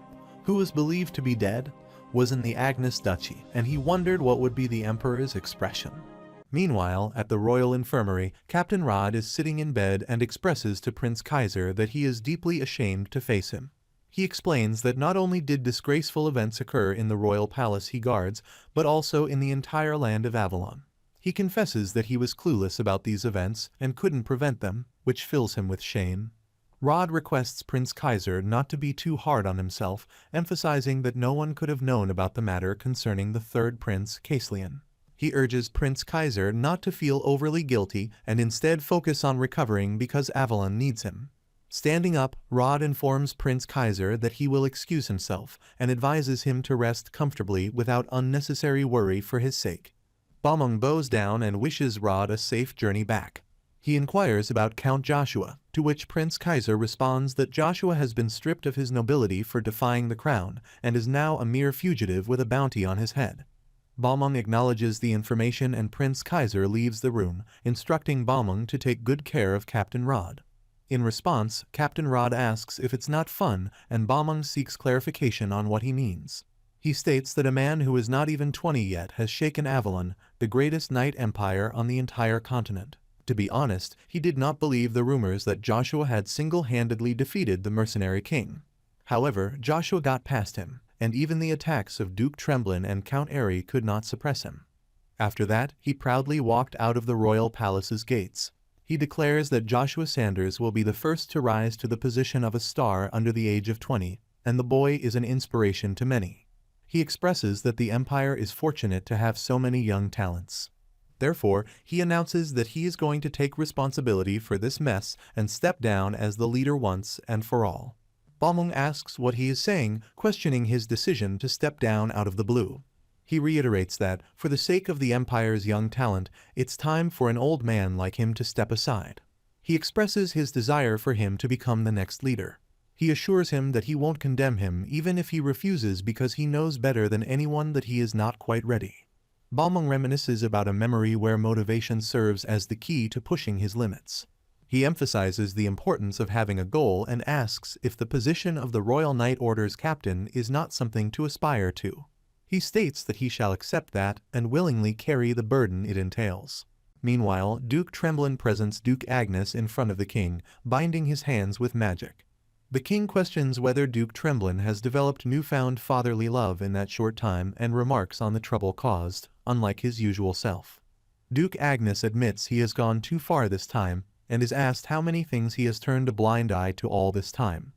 who was believed to be dead, was in the Agnes Duchy, and he wondered what would be the Emperor's expression. Meanwhile, at the royal infirmary, Captain Rod is sitting in bed and expresses to Prince Kaiser that he is deeply ashamed to face him. He explains that not only did disgraceful events occur in the royal palace he guards, but also in the entire land of Avalon. He confesses that he was clueless about these events and couldn't prevent them, which fills him with shame. Rod requests Prince Kaiser not to be too hard on himself, emphasizing that no one could have known about the matter concerning the third prince, Caislian. He urges Prince Kaiser not to feel overly guilty and instead focus on recovering because Avalon needs him. Standing up, Rod informs Prince Kaiser that he will excuse himself and advises him to rest comfortably without unnecessary worry for his sake. Balmung bows down and wishes Rod a safe journey back. He inquires about Count Joshua, to which Prince Kaiser responds that Joshua has been stripped of his nobility for defying the crown and is now a mere fugitive with a bounty on his head. Balmung acknowledges the information and Prince Kaiser leaves the room, instructing Balmung to take good care of Captain Rod. In response, Captain Rod asks if it's not fun, and Balmung seeks clarification on what he means. He states that a man who is not even 20 yet has shaken Avalon, the greatest knight empire on the entire continent. To be honest, he did not believe the rumors that Joshua had single-handedly defeated the mercenary king. However, Joshua got past him, and even the attacks of Duke Tremblin and Count Airy could not suppress him. After that, he proudly walked out of the royal palace's gates. He declares that Joshua Sanders will be the first to rise to the position of a star under the age of 20, and the boy is an inspiration to many. He expresses that the Empire is fortunate to have so many young talents. Therefore, he announces that he is going to take responsibility for this mess and step down as the leader once and for all. Balmung asks what he is saying, questioning his decision to step down out of the blue. He reiterates that, for the sake of the Empire's young talent, it's time for an old man like him to step aside. He expresses his desire for him to become the next leader. He assures him that he won't condemn him even if he refuses because he knows better than anyone that he is not quite ready. Balmung reminisces about a memory where motivation serves as the key to pushing his limits. He emphasizes the importance of having a goal and asks if the position of the Royal Knight Order's captain is not something to aspire to. He states that he shall accept that and willingly carry the burden it entails. Meanwhile, Duke Tremblin presents Duke Agnes in front of the king, binding his hands with magic. The king questions whether Duke Tremblin has developed newfound fatherly love in that short time and remarks on the trouble caused, unlike his usual self. Duke Agnes admits he has gone too far this time, and is asked how many things he has turned a blind eye to all this time.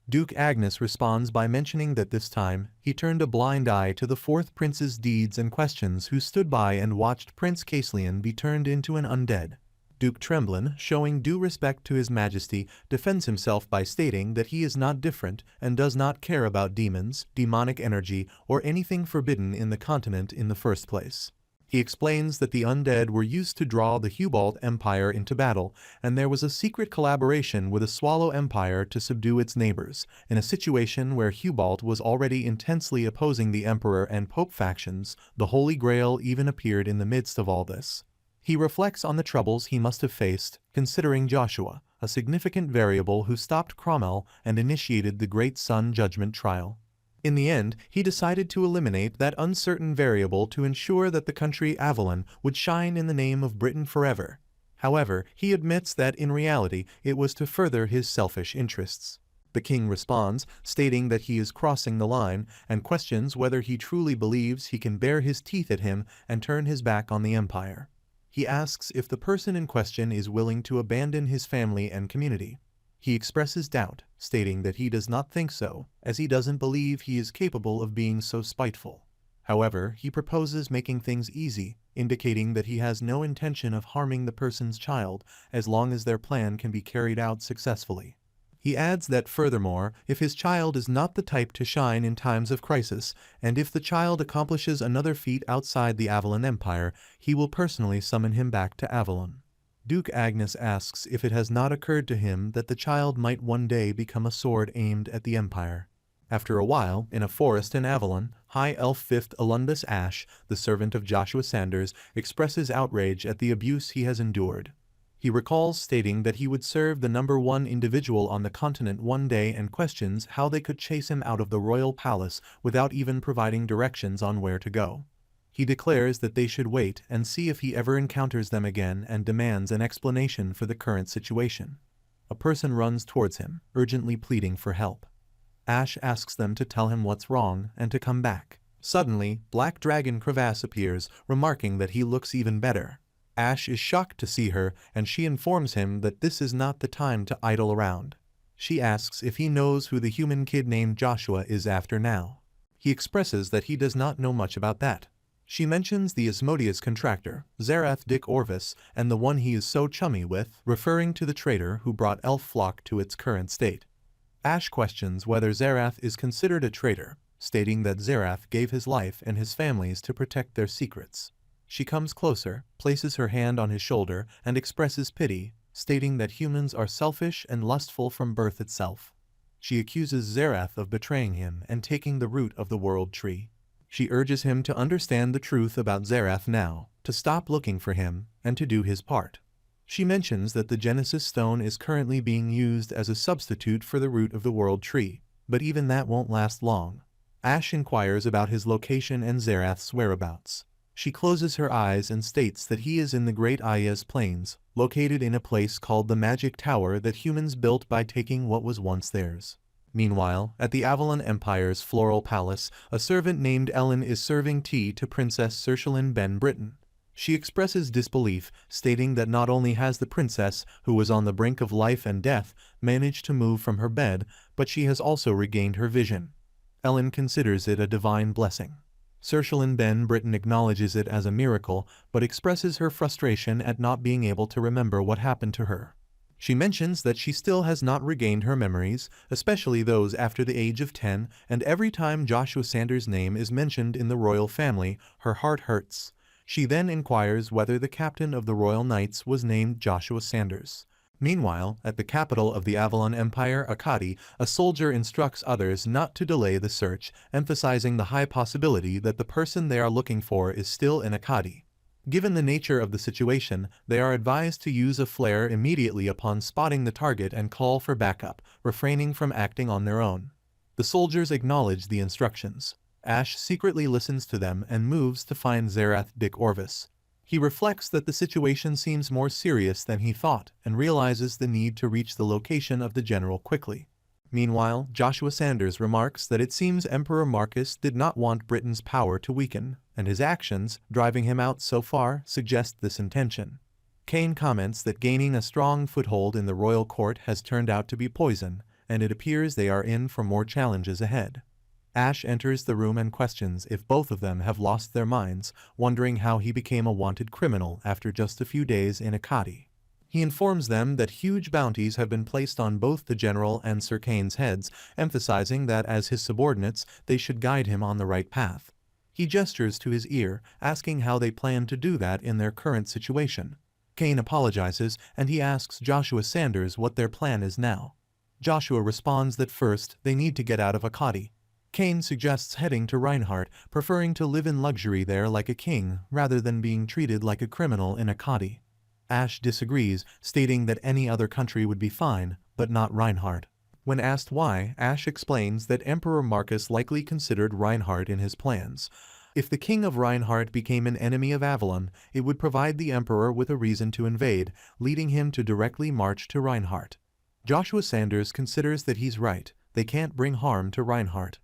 Duke Agnes responds by mentioning that this time, he turned a blind eye to the fourth prince's deeds and questions who stood by and watched Prince Caecilian be turned into an undead. Duke Tremblin, showing due respect to his majesty, defends himself by stating that he is not different and does not care about demons, demonic energy, or anything forbidden in the continent in the first place. He explains that the undead were used to draw the Hubalt Empire into battle, and there was a secret collaboration with the Swallow Empire to subdue its neighbors, in a situation where Hubalt was already intensely opposing the Emperor and Pope factions. The Holy Grail even appeared in the midst of all this. He reflects on the troubles he must have faced, considering Joshua, a significant variable who stopped Cromwell and initiated the Great Sun Judgment trial. In the end, he decided to eliminate that uncertain variable to ensure that the country Avalon would shine in the name of Britain forever. However, he admits that in reality it was to further his selfish interests. The king responds, stating that he is crossing the line, and questions whether he truly believes he can bare his teeth at him and turn his back on the empire. He asks if the person in question is willing to abandon his family and community. He expresses doubt, stating that he does not think so, as he doesn't believe he is capable of being so spiteful. However, he proposes making things easy, indicating that he has no intention of harming the person's child as long as their plan can be carried out successfully. He adds that furthermore, if his child is not the type to shine in times of crisis, and if the child accomplishes another feat outside the Avalon Empire, he will personally summon him back to Avalon. Duke Agnes asks if it has not occurred to him that the child might one day become a sword aimed at the Empire. After a while, in a forest in Avalon, High Elf 5th Alundus Ash, the servant of Joshua Sanders, expresses outrage at the abuse he has endured. He recalls stating that he would serve the number one individual on the continent one day and questions how they could chase him out of the royal palace without even providing directions on where to go. He declares that they should wait and see if he ever encounters them again and demands an explanation for the current situation. A person runs towards him, urgently pleading for help. Ash asks them to tell him what's wrong and to come back. Suddenly, Black Dragon Crevasse appears, remarking that he looks even better. Ash is shocked to see her, and she informs him that this is not the time to idle around. She asks if he knows who the human kid named Joshua is after now. He expresses that he does not know much about that. She mentions the Asmodeus contractor, Zarath Dick Orvis, and the one he is so chummy with, referring to the traitor who brought Elf Flock to its current state. Ash questions whether Zarath is considered a traitor, stating that Zarath gave his life and his family's to protect their secrets. She comes closer, places her hand on his shoulder, and expresses pity, stating that humans are selfish and lustful from birth itself. She accuses Zarath of betraying him and taking the root of the world tree. She urges him to understand the truth about Zarath now, to stop looking for him, and to do his part. She mentions that the Genesis Stone is currently being used as a substitute for the root of the world tree, but even that won't last long. Ash inquires about his location and Zarath's whereabouts. She closes her eyes and states that he is in the Great Ayaz Plains, located in a place called the Magic Tower that humans built by taking what was once theirs. Meanwhile, at the Avalon Empire's Floral Palace, a servant named Ellen is serving tea to Princess Cershalyn Ben Britain. She expresses disbelief, stating that not only has the princess, who was on the brink of life and death, managed to move from her bed, but she has also regained her vision. Ellen considers it a divine blessing. Cershalyn Ben Britain acknowledges it as a miracle, but expresses her frustration at not being able to remember what happened to her. She mentions that she still has not regained her memories, especially those after the age of 10, and every time Joshua Sanders' name is mentioned in the royal family, her heart hurts. She then inquires whether the captain of the Royal Knights was named Joshua Sanders. Meanwhile, at the capital of the Avalon Empire, Akkadi, a soldier instructs others not to delay the search, emphasizing the high possibility that the person they are looking for is still in Akkadi. Given the nature of the situation, they are advised to use a flare immediately upon spotting the target and call for backup, refraining from acting on their own. The soldiers acknowledge the instructions. Ash secretly listens to them and moves to find Zerath Dick Orvis. He reflects that the situation seems more serious than he thought and realizes the need to reach the location of the general quickly. Meanwhile, Joshua Sanders remarks that it seems Emperor Marcus did not want Britain's power to weaken, and his actions, driving him out so far, suggest this intention. Kane comments that gaining a strong foothold in the royal court has turned out to be poison, and it appears they are in for more challenges ahead. Ash enters the room and questions if both of them have lost their minds, wondering how he became a wanted criminal after just a few days in Akati. He informs them that huge bounties have been placed on both the general and Sir Kane's heads, emphasizing that as his subordinates, they should guide him on the right path. He gestures to his ear, asking how they plan to do that in their current situation. Kane apologizes, and he asks Joshua Sanders what their plan is now. Joshua responds that first, they need to get out of Akati. Kane suggests heading to Reinhardt, preferring to live in luxury there like a king, rather than being treated like a criminal in Akati. Ash disagrees, stating that any other country would be fine, but not Reinhardt. When asked why, Ash explains that Emperor Marcus likely considered Reinhardt in his plans. If the king of Reinhardt became an enemy of Avalon, it would provide the emperor with a reason to invade, leading him to directly march to Reinhardt. Joshua Sanders considers that he's right, they can't bring harm to Reinhardt.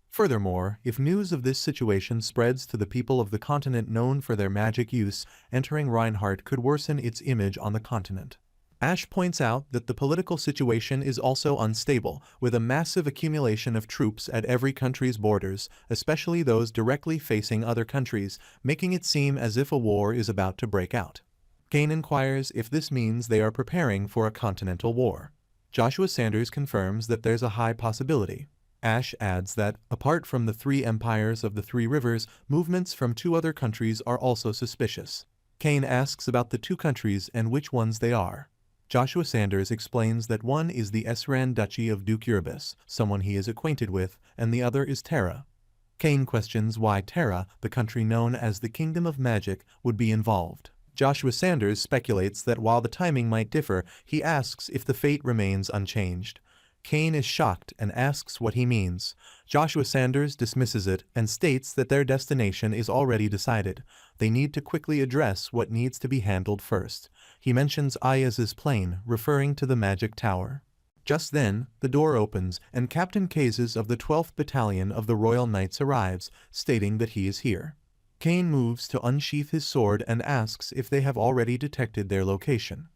Furthermore, if news of this situation spreads to the people of the continent known for their magic use, entering Reinhardt could worsen its image on the continent. Ash points out that the political situation is also unstable, with a massive accumulation of troops at every country's borders, especially those directly facing other countries, making it seem as if a war is about to break out. Kane inquires if this means they are preparing for a continental war. Joshua Sanders confirms that there's a high possibility. Ash adds that, apart from the three empires of the three rivers, movements from two other countries are also suspicious. Kane asks about the two countries and which ones they are. Joshua Sanders explains that one is the Esran Duchy of Duke Erebus, someone he is acquainted with, and the other is Terra. Kane questions why Terra, the country known as the Kingdom of Magic, would be involved. Joshua Sanders speculates that while the timing might differ, he asks if the fate remains unchanged. Kane is shocked and asks what he means. Joshua Sanders dismisses it and states that their destination is already decided. They need to quickly address what needs to be handled first. He mentions Ayaz's plane, referring to the magic tower. Just then, the door opens and Captain Kazes of the 12th Battalion of the Royal Knights arrives, stating that he is here. Kane moves to unsheath his sword and asks if they have already detected their location.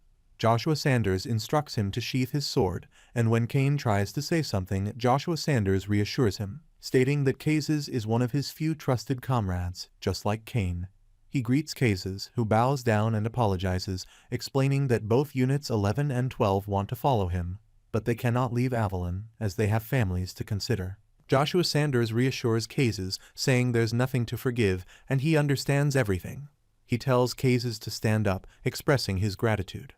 Joshua Sanders instructs him to sheath his sword, and when Kane tries to say something, Joshua Sanders reassures him, stating that Kazes is one of his few trusted comrades, just like Kane. He greets Kazes, who bows down and apologizes, explaining that both Units 11 and 12 want to follow him, but they cannot leave Avalon, as they have families to consider. Joshua Sanders reassures Kazes, saying there's nothing to forgive, and he understands everything. He tells Kazes to stand up, expressing his gratitude.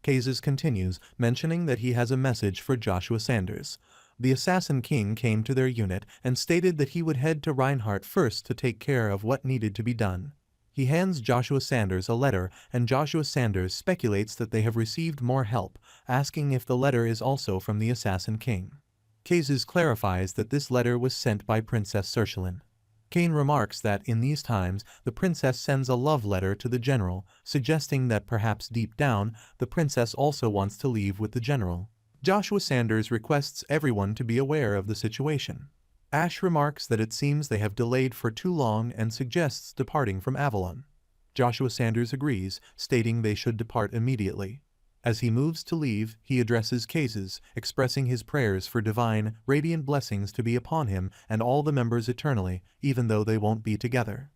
Kazes continues, mentioning that he has a message for Joshua Sanders. The Assassin King came to their unit and stated that he would head to Reinhardt first to take care of what needed to be done. He hands Joshua Sanders a letter, and Joshua Sanders speculates that they have received more help, asking if the letter is also from the Assassin King. Kazes clarifies that this letter was sent by Princess Sershalin. Kane remarks that in these times, the princess sends a love letter to the general, suggesting that perhaps deep down, the princess also wants to leave with the general. Joshua Sanders requests everyone to be aware of the situation. Ash remarks that it seems they have delayed for too long and suggests departing from Avalon. Joshua Sanders agrees, stating they should depart immediately. As he moves to leave, he addresses Kazes, expressing his prayers for divine, radiant blessings to be upon him and all the members eternally, even though they won't be together.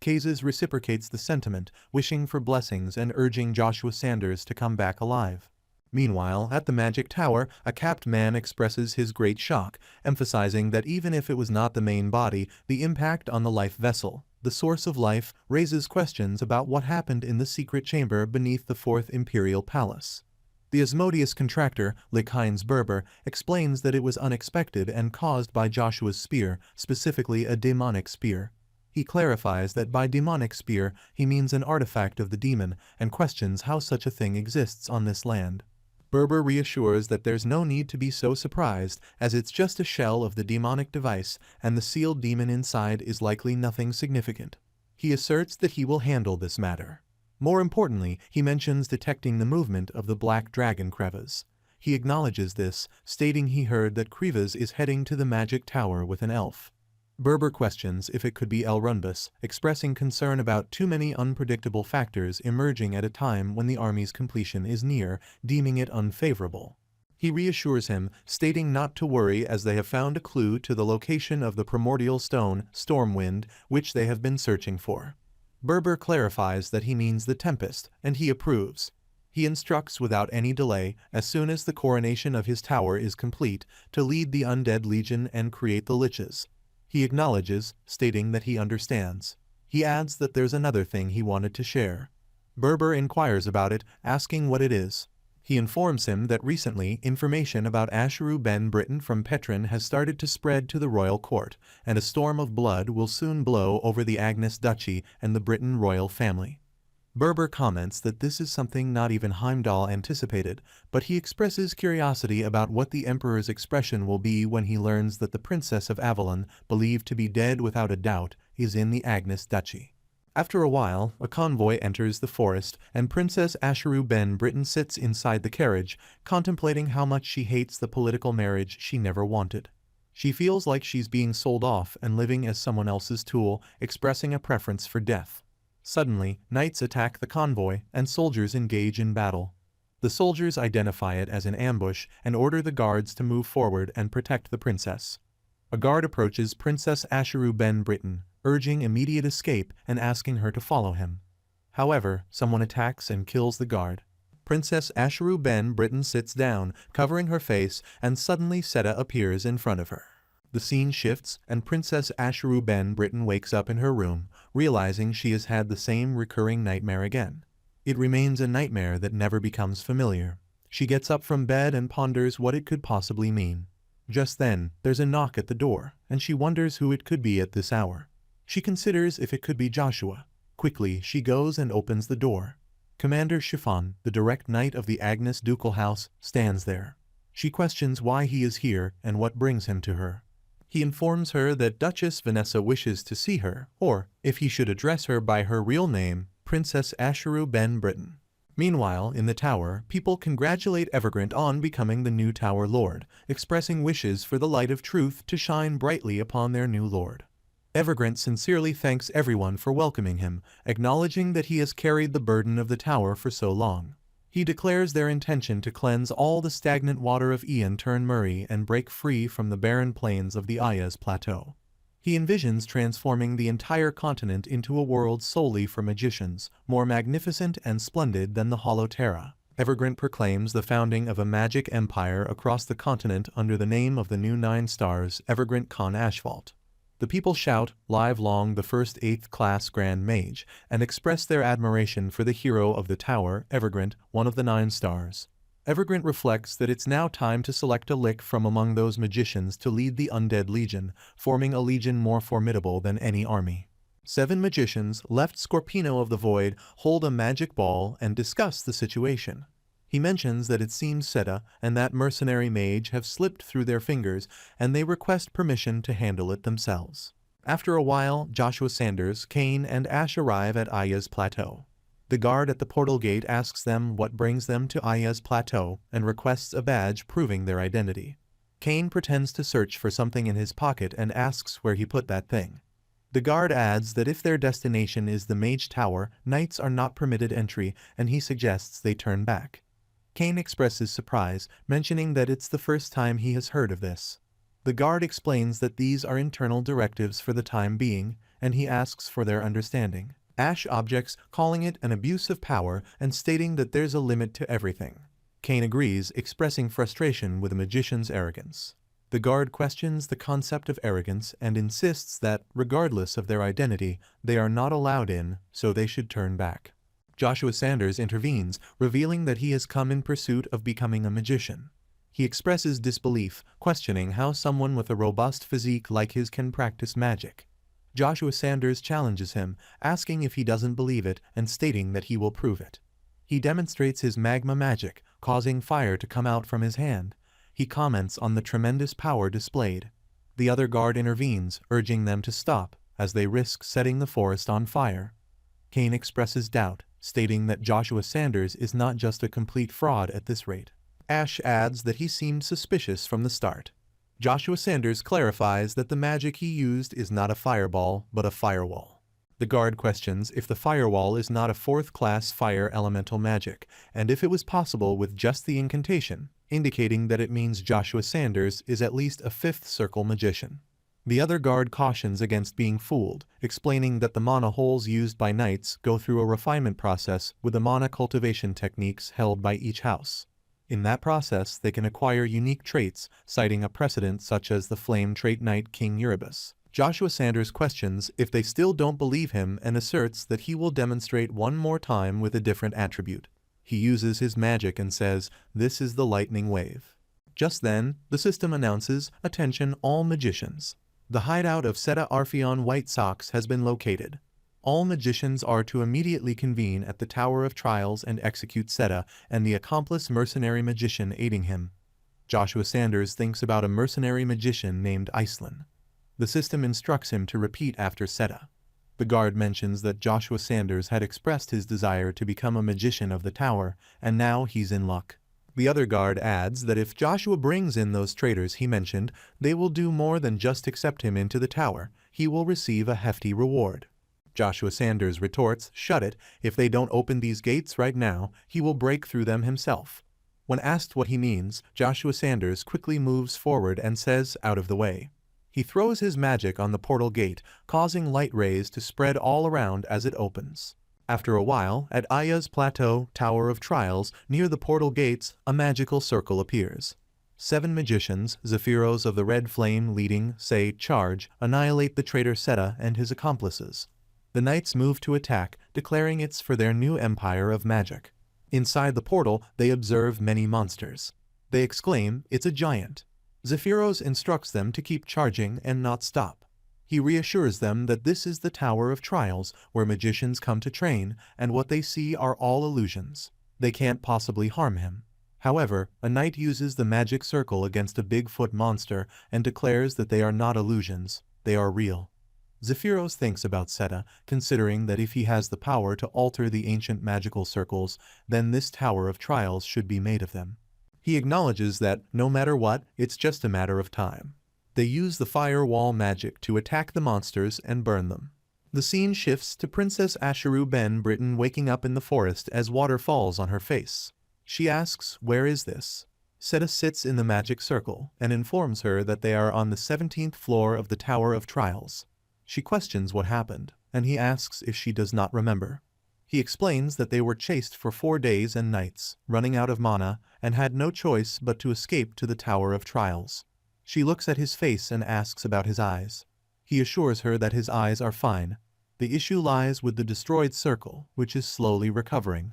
Kazes reciprocates the sentiment, wishing for blessings and urging Joshua Sanders to come back alive. Meanwhile, at the Magic Tower, a capped man expresses his great shock, emphasizing that even if it was not the main body, the impact on the life vessel, the source of life, raises questions about what happened in the secret chamber beneath the 4th Imperial Palace. The Asmodeus contractor, Lycain's Berber, explains that it was unexpected and caused by Joshua's spear, specifically a demonic spear. He clarifies that by demonic spear, he means an artifact of the demon, and questions how such a thing exists on this land. Berber reassures that there's no need to be so surprised, as it's just a shell of the demonic device, and the sealed demon inside is likely nothing significant. He asserts that he will handle this matter. More importantly, he mentions detecting the movement of the black dragon Krevas. He acknowledges this, stating he heard that Krevas is heading to the magic tower with an elf. Berber questions if it could be El Runbus, expressing concern about too many unpredictable factors emerging at a time when the army's completion is near, deeming it unfavorable. He reassures him, stating not to worry as they have found a clue to the location of the primordial stone, Stormwind, which they have been searching for. Berber clarifies that he means the Tempest, and he approves. He instructs without any delay, as soon as the coronation of his tower is complete, to lead the undead legion and create the liches. He acknowledges, stating that he understands. He adds that there's another thing he wanted to share. Berber inquires about it, asking what it is. He informs him that recently information about Asheru ben Britain from Petrin has started to spread to the royal court, and a storm of blood will soon blow over the Agnes Duchy and the Britain royal family. Berber comments that this is something not even Heimdall anticipated, but he expresses curiosity about what the Emperor's expression will be when he learns that the Princess of Avalon, believed to be dead without a doubt, is in the Agnes Duchy. After a while, a convoy enters the forest, and Princess Asheru ben Britain sits inside the carriage, contemplating how much she hates the political marriage she never wanted. She feels like she's being sold off and living as someone else's tool, expressing a preference for death. Suddenly, knights attack the convoy, and soldiers engage in battle. The soldiers identify it as an ambush and order the guards to move forward and protect the princess. A guard approaches Princess Asheru ben Britain, urging immediate escape and asking her to follow him. However, someone attacks and kills the guard. Princess Asheru ben Britain sits down, covering her face, and suddenly Seta appears in front of her. The scene shifts, and Princess Asheru ben Britain wakes up in her room, realizing she has had the same recurring nightmare again. It remains a nightmare that never becomes familiar. She gets up from bed and ponders what it could possibly mean. Just then, there's a knock at the door, and she wonders who it could be at this hour. She considers if it could be Joshua. Quickly, she goes and opens the door. Commander Chiffon, the direct knight of the Agnes ducal house, stands there. She questions why he is here and what brings him to her. He informs her that Duchess Vanessa wishes to see her, or, if he should address her by her real name, Princess Asheru ben Britain. Meanwhile, in the tower, people congratulate Evergrant on becoming the new Tower Lord, expressing wishes for the light of truth to shine brightly upon their new lord. Evergrant sincerely thanks everyone for welcoming him, acknowledging that he has carried the burden of the tower for so long. He declares their intention to cleanse all the stagnant water of Ian Turn Murray and break free from the barren plains of the Ayas Plateau. He envisions transforming the entire continent into a world solely for magicians, more magnificent and splendid than the Hollow Terra. Evergrant proclaims the founding of a magic empire across the continent under the name of the new 9 stars, Evergrant Con Asphalt. The people shout, "Live long the first 8th class Grand Mage," and express their admiration for the hero of the tower, Evergrant, one of the 9 stars. Evergrant reflects that it's now time to select a lick from among those magicians to lead the Undead Legion, forming a legion more formidable than any army. 7 magicians, left Scorpino of the Void, hold a magic ball and discuss the situation. He mentions that it seems Seta and that mercenary mage have slipped through their fingers, and they request permission to handle it themselves. After a while, Joshua Sanders, Kane, and Ash arrive at Aya's Plateau. The guard at the portal gate asks them what brings them to Aya's Plateau and requests a badge proving their identity. Kane pretends to search for something in his pocket and asks where he put that thing. The guard adds that if their destination is the Mage Tower, knights are not permitted entry, and he suggests they turn back. Kane expresses surprise, mentioning that it's the first time he has heard of this. The guard explains that these are internal directives for the time being, and he asks for their understanding. Ash objects, calling it an abuse of power and stating that there's a limit to everything. Kane agrees, expressing frustration with the magician's arrogance. The guard questions the concept of arrogance and insists that, regardless of their identity, they are not allowed in, so they should turn back. Joshua Sanders intervenes, revealing that he has come in pursuit of becoming a magician. He expresses disbelief, questioning how someone with a robust physique like his can practice magic. Joshua Sanders challenges him, asking if he doesn't believe it and stating that he will prove it. He demonstrates his magma magic, causing fire to come out from his hand. He comments on the tremendous power displayed. The other guard intervenes, urging them to stop, as they risk setting the forest on fire. Kane expresses doubt, stating that Joshua Sanders is not just a complete fraud at this rate. Ash adds that he seemed suspicious from the start. Joshua Sanders clarifies that the magic he used is not a fireball, but a firewall. The guard questions if the firewall is not a fourth-class fire elemental magic, and if it was possible with just the incantation, indicating that it means Joshua Sanders is at least a fifth circle magician. The other guard cautions against being fooled, explaining that the mana holes used by knights go through a refinement process with the mana cultivation techniques held by each house. In that process, they can acquire unique traits, citing a precedent such as the flame trait knight King Erebus. Joshua Sanders questions if they still don't believe him and asserts that he will demonstrate one more time with a different attribute. He uses his magic and says, "This is the lightning wave." Just then, the system announces, "Attention all magicians. The hideout of Seta Arpheon White Sox has been located. All magicians are to immediately convene at the Tower of Trials and execute Seta and the accomplice mercenary magician aiding him." Joshua Sanders thinks about a mercenary magician named Iceland. The system instructs him to repeat after Seta. The guard mentions that Joshua Sanders had expressed his desire to become a magician of the tower, and now he's in luck. The other guard adds that if Joshua brings in those traitors he mentioned, they will do more than just accept him into the tower. He will receive a hefty reward. Joshua Sanders retorts, "Shut it, if they don't open these gates right now, he will break through them himself." When asked what he means, Joshua Sanders quickly moves forward and says, "Out of the way." He throws his magic on the portal gate, causing light rays to spread all around as it opens. After a while, at Aya's Plateau, Tower of Trials, near the portal gates, a magical circle appears. 7 magicians, Zephyros of the Red Flame leading, say, "Charge," annihilate the traitor Seta and his accomplices. The knights move to attack, declaring it's for their new empire of magic. Inside the portal, they observe many monsters. They exclaim, "It's a giant." Zephyros instructs them to keep charging and not stop. He reassures them that this is the Tower of Trials, where magicians come to train, and what they see are all illusions. They can't possibly harm him. However, a knight uses the magic circle against a Bigfoot monster and declares that they are not illusions, they are real. Zephyros thinks about Seta, considering that if he has the power to alter the ancient magical circles, then this Tower of Trials should be made of them. He acknowledges that, no matter what, it's just a matter of time. They use the firewall magic to attack the monsters and burn them. The scene shifts to Princess Asheru Ben Britain waking up in the forest as water falls on her face. She asks, "Where is this?" Seta sits in the magic circle and informs her that they are on the 17th floor of the Tower of Trials. She questions what happened, and he asks if she does not remember. He explains that they were chased for 4 days and nights, running out of mana, and had no choice but to escape to the Tower of Trials. She looks at his face and asks about his eyes. He assures her that his eyes are fine. The issue lies with the destroyed circle, which is slowly recovering.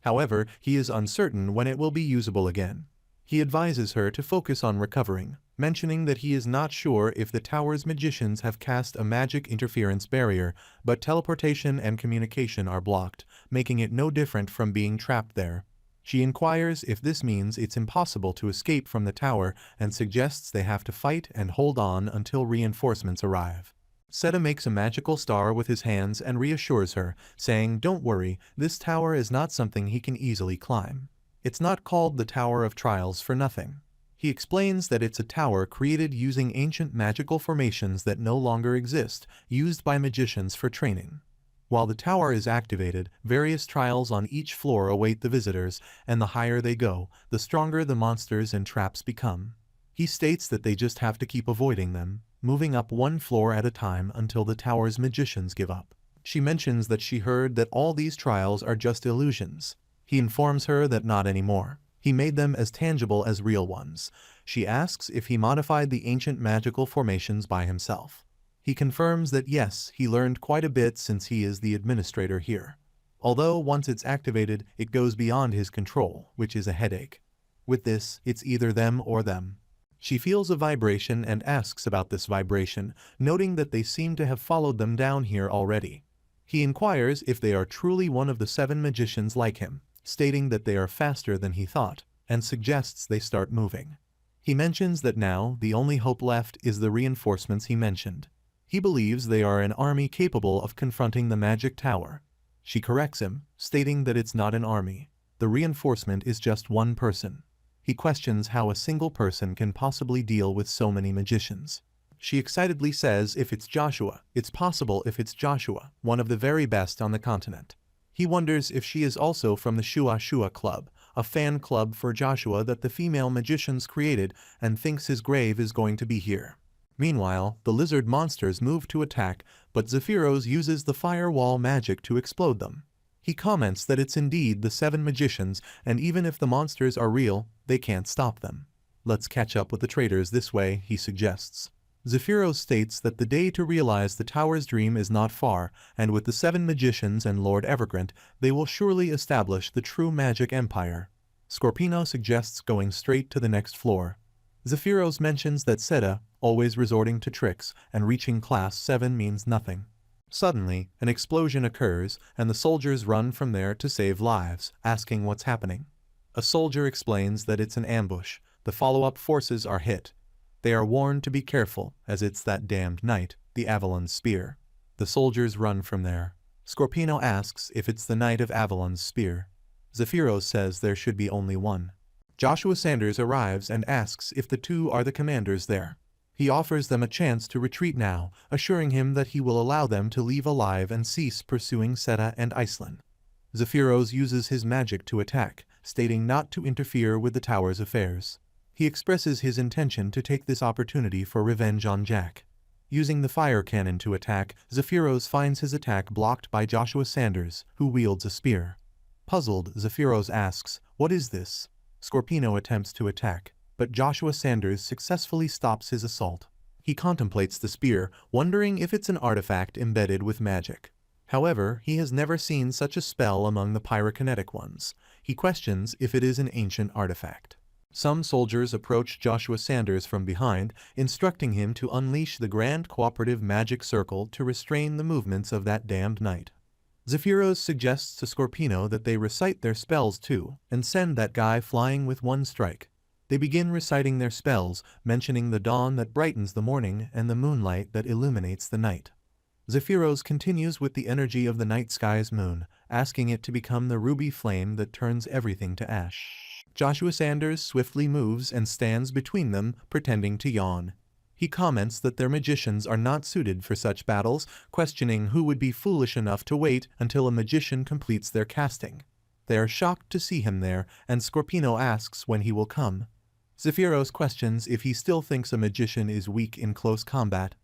However, he is uncertain when it will be usable again. He advises her to focus on recovering, mentioning that he is not sure if the tower's magicians have cast a magic interference barrier, but teleportation and communication are blocked, making it no different from being trapped there. She inquires if this means it's impossible to escape from the tower and suggests they have to fight and hold on until reinforcements arrive. Seta makes a magical star with his hands and reassures her, saying, "Don't worry, this tower is not something he can easily climb. It's not called the Tower of Trials for nothing." He explains that it's a tower created using ancient magical formations that no longer exist, used by magicians for training. While the tower is activated, various trials on each floor await the visitors, and the higher they go, the stronger the monsters and traps become. He states that they just have to keep avoiding them, moving up one floor at a time until the tower's magicians give up. She mentions that she heard that all these trials are just illusions. He informs her that not anymore. He made them as tangible as real ones. She asks if he modified the ancient magical formations by himself. He confirms that yes, he learned quite a bit since he is the administrator here. Although once it's activated, it goes beyond his control, which is a headache. With this, it's either them or them. She feels a vibration and asks about this vibration, noting that they seem to have followed them down here already. He inquires if they are truly one of the 7 magicians like him, stating that they are faster than he thought. and suggests they start moving. He mentions that now the only hope left is the reinforcements he mentioned. He believes they are an army capable of confronting the magic tower. She corrects him, stating that it's not an army. The reinforcement is just one person. He questions how a single person can possibly deal with so many magicians. She excitedly says if it's Joshua, it's possible if it's Joshua, one of the very best on the continent. He wonders if she is also from the Shua Shua Club, a fan club for Joshua that the female magicians created, and thinks his grave is going to be here. Meanwhile, the lizard monsters move to attack, but Zephyros uses the firewall magic to explode them. He comments that it's indeed the 7 magicians, and even if the monsters are real, they can't stop them. Let's catch up with the traitors this way, he suggests. Zephyros states that the day to realize the tower's dream is not far, and with the 7 magicians and Lord Evergrant, they will surely establish the true magic empire. Scorpino suggests going straight to the next floor. Zephyros mentions that Seta, always resorting to tricks, and reaching class 7 means nothing. Suddenly, an explosion occurs, and the soldiers run from there to save lives, asking what's happening. A soldier explains that it's an ambush. The follow-up forces are hit. They are warned to be careful, as it's that damned knight, the Avalon's spear. The soldiers run from there. Scorpino asks if it's the knight of Avalon's spear. Zephyros says there should be only one. Joshua Sanders arrives and asks if the 2 are the commanders there. He offers them a chance to retreat now, assuring him that he will allow them to leave alive and cease pursuing Seta and Iceland. Zephyros uses his magic to attack, stating not to interfere with the tower's affairs. He expresses his intention to take this opportunity for revenge on Jack. Using the fire cannon to attack, Zephyros finds his attack blocked by Joshua Sanders, who wields a spear. Puzzled, Zephyros asks, "What is this?" Scorpino attempts to attack, but Joshua Sanders successfully stops his assault. He contemplates the spear, wondering if it's an artifact embedded with magic. However, he has never seen such a spell among the pyrokinetic ones. He questions if it is an ancient artifact. Some soldiers approach Joshua Sanders from behind, instructing him to unleash the Grand Cooperative Magic Circle to restrain the movements of that damned knight. Zephyros suggests to Scorpino that they recite their spells too, and send that guy flying with one strike. They begin reciting their spells, mentioning the dawn that brightens the morning and the moonlight that illuminates the night. Zephyros continues with the energy of the night sky's moon, asking it to become the ruby flame that turns everything to ash. Joshua Sanders swiftly moves and stands between them, pretending to yawn. He comments that their magicians are not suited for such battles, questioning who would be foolish enough to wait until a magician completes their casting. They are shocked to see him there, and Scorpino asks when he will come. Zephyros questions if he still thinks a magician is weak in close combat.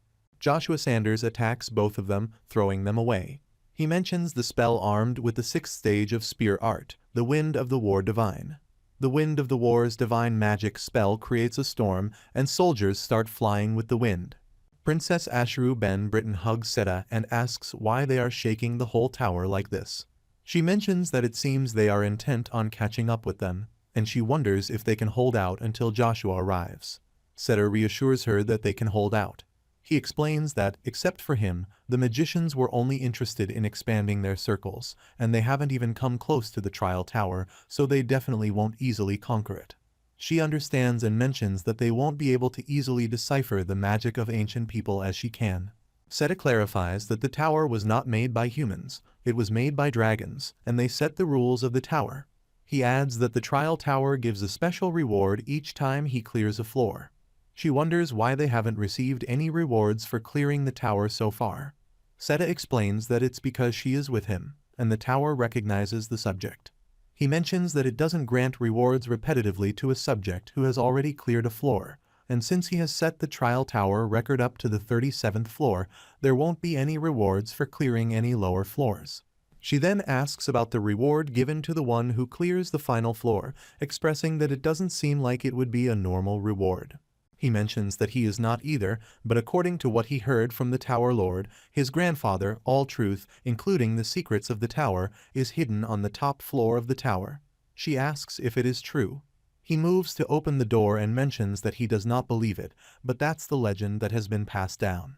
Joshua Sanders attacks both of them, throwing them away. He mentions the spell armed with the 6th stage of spear art, the Wind of the War Divine. The Wind of the War's divine magic spell creates a storm, and soldiers start flying with the wind. Princess Ashru Ben Britain hugs Seta and asks why they are shaking the whole tower like this. She mentions that it seems they are intent on catching up with them, and she wonders if they can hold out until Joshua arrives. Seta reassures her that they can hold out. He explains that, except for him, the magicians were only interested in expanding their circles, and they haven't even come close to the trial tower, so they definitely won't easily conquer it. She understands and mentions that they won't be able to easily decipher the magic of ancient people as she can. Seta clarifies that the tower was not made by humans, it was made by dragons, and they set the rules of the tower. He adds that the trial tower gives a special reward each time he clears a floor. She wonders why they haven't received any rewards for clearing the tower so far. Seta explains that it's because she is with him, and the tower recognizes the subject. He mentions that it doesn't grant rewards repetitively to a subject who has already cleared a floor, and since he has set the trial tower record up to the 37th floor, there won't be any rewards for clearing any lower floors. She then asks about the reward given to the one who clears the final floor, expressing that it doesn't seem like it would be a normal reward. He mentions that he is not either, but according to what he heard from the Tower Lord, his grandfather, all truth, including the secrets of the tower, is hidden on the top floor of the tower. She asks if it is true. He moves to open the door and mentions that he does not believe it, but that's the legend that has been passed down.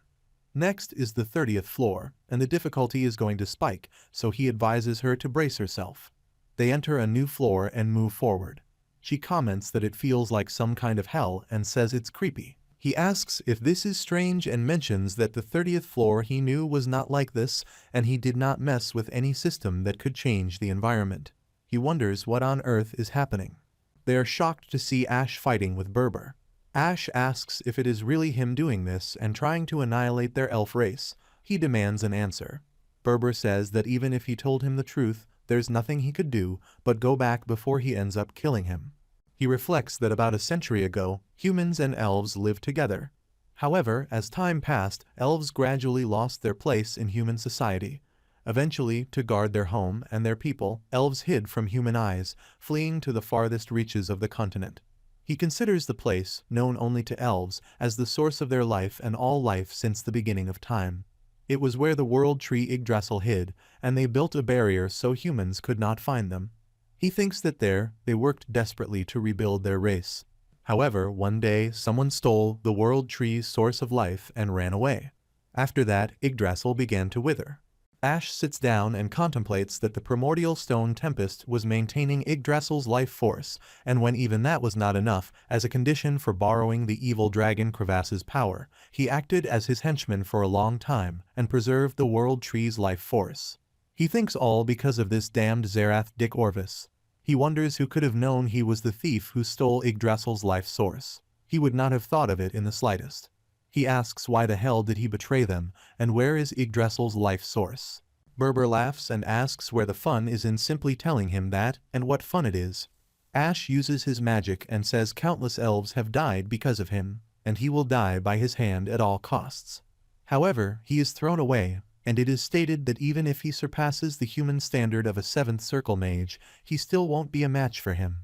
Next is the 30th floor, and the difficulty is going to spike, so he advises her to brace herself. They enter a new floor and move forward. She comments that it feels like some kind of hell and says it's creepy. He asks if this is strange and mentions that the 30th floor he knew was not like this, and he did not mess with any system that could change the environment. He wonders what on earth is happening. They are shocked to see Ash fighting with Berber. Ash asks if it is really him doing this and trying to annihilate their elf race. He demands an answer. Berber says that even if he told him the truth, there's nothing he could do but go back before he ends up killing him. He reflects that about a century ago, humans and elves lived together. However, as time passed, elves gradually lost their place in human society. Eventually, to guard their home and their people, elves hid from human eyes, fleeing to the farthest reaches of the continent. He considers the place, known only to elves, as the source of their life and all life since the beginning of time. It was where the world tree Yggdrasil hid, and they built a barrier so humans could not find them. He thinks that there, they worked desperately to rebuild their race. However, one day someone stole the world tree's source of life and ran away. After that, Yggdrasil began to wither. Ash sits down and contemplates that the primordial stone tempest was maintaining Yggdrasil's life force, and when even that was not enough, as a condition for borrowing the evil dragon Crevass's power, he acted as his henchman for a long time and preserved the world tree's life force. He thinks all because of this damned Zerath Dick Orvis. He wonders who could have known he was the thief who stole Yggdrasil's life source. He would not have thought of it in the slightest. He asks why the hell did he betray them, and where is Yggdrasil's life source? Berber laughs and asks where the fun is in simply telling him that, and what fun it is. Ash uses his magic and says countless elves have died because of him, and he will die by his hand at all costs. However, he is thrown away, and it is stated that even if he surpasses the human standard of a 7th circle mage, he still won't be a match for him.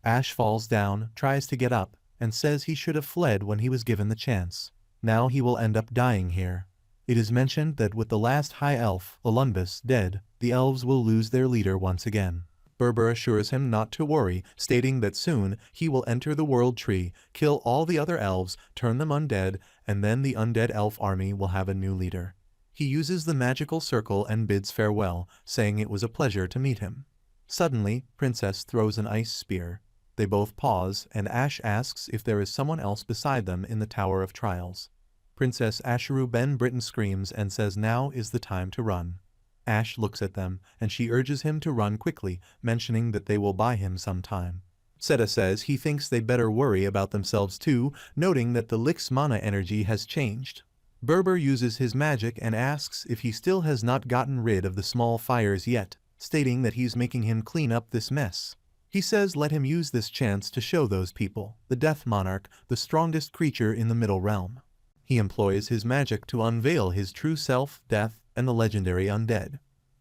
Ash falls down, tries to get up, and says he should have fled when he was given the chance. Now he will end up dying here. It is mentioned that with the last high elf, Olunbus, dead, the elves will lose their leader once again. Berber assures him not to worry, stating that soon he will enter the world tree, kill all the other elves, turn them undead, and then the undead elf army will have a new leader. He uses the magical circle and bids farewell, saying it was a pleasure to meet him. Suddenly, Princess throws an ice spear. They both pause, and Ash asks if there is someone else beside them in the Tower of Trials. Princess Asheru Ben Britton screams and says now is the time to run. Ash looks at them, and she urges him to run quickly, mentioning that they will buy him some time. Seta says he thinks they'd better worry about themselves too, noting that the Lick's mana energy has changed. Berber uses his magic and asks if he still has not gotten rid of the small fires yet, stating that he's making him clean up this mess. He says let him use this chance to show those people, the Death Monarch, the strongest creature in the Middle Realm. He employs his magic to unveil his true self, Death, and the legendary undead.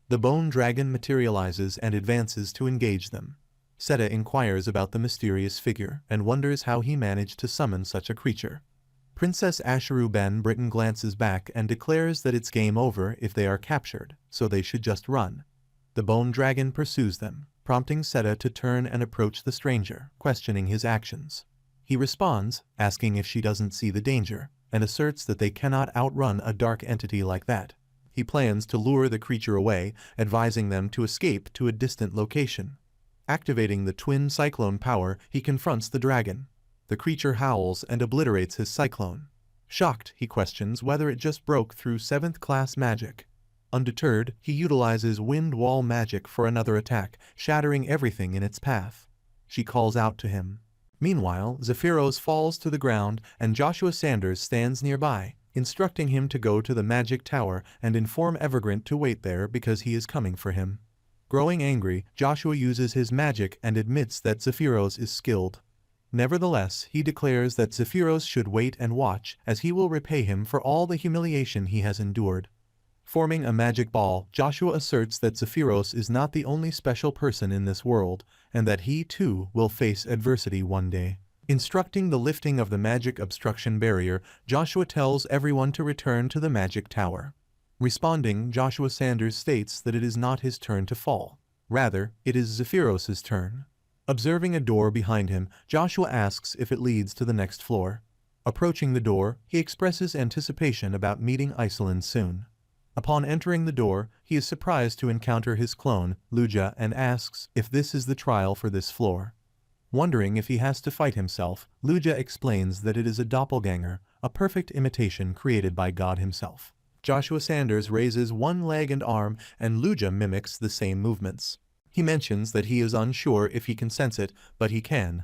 The bone dragon materializes and advances to engage them. Seta inquires about the mysterious figure and wonders how he managed to summon such a creature. Princess Asheru Ben Britton glances back and declares that it's game over if they are captured, so they should just run. The bone dragon pursues them, prompting Seta to turn and approach the stranger, questioning his actions. He responds, asking if she doesn't see the danger, and asserts that they cannot outrun a dark entity like that. He plans to lure the creature away, advising them to escape to a distant location. Activating the twin cyclone power, he confronts the dragon. The creature howls and obliterates his cyclone. Shocked, he questions whether it just broke through 7th class magic. Undeterred, he utilizes wind wall magic for another attack, shattering everything in its path. She calls out to him. Meanwhile, Zephyros falls to the ground and Joshua Sanders stands nearby, instructing him to go to the magic tower and inform Evergrant to wait there because he is coming for him. Growing angry, Joshua uses his magic and admits that Zephyros is skilled. Nevertheless, he declares that Zephyros should wait and watch, as he will repay him for all the humiliation he has endured. Forming a magic ball, Joshua asserts that Zephyros is not the only special person in this world, and that he too will face adversity one day. Instructing the lifting of the magic obstruction barrier, Joshua tells everyone to return to the magic tower. Responding, Joshua Sanders states that it is not his turn to fall. Rather, it is Zephyros's turn. Observing a door behind him, Joshua asks if it leads to the next floor. Approaching the door, he expresses anticipation about meeting Iselin soon. Upon entering the door, he is surprised to encounter his clone, Luja, and asks if this is the trial for this floor. Wondering if he has to fight himself, Luja explains that it is a doppelganger, a perfect imitation created by God himself. Joshua Sanders raises one leg and arm, and Luja mimics the same movements. He mentions that he is unsure if he can sense it, but he can.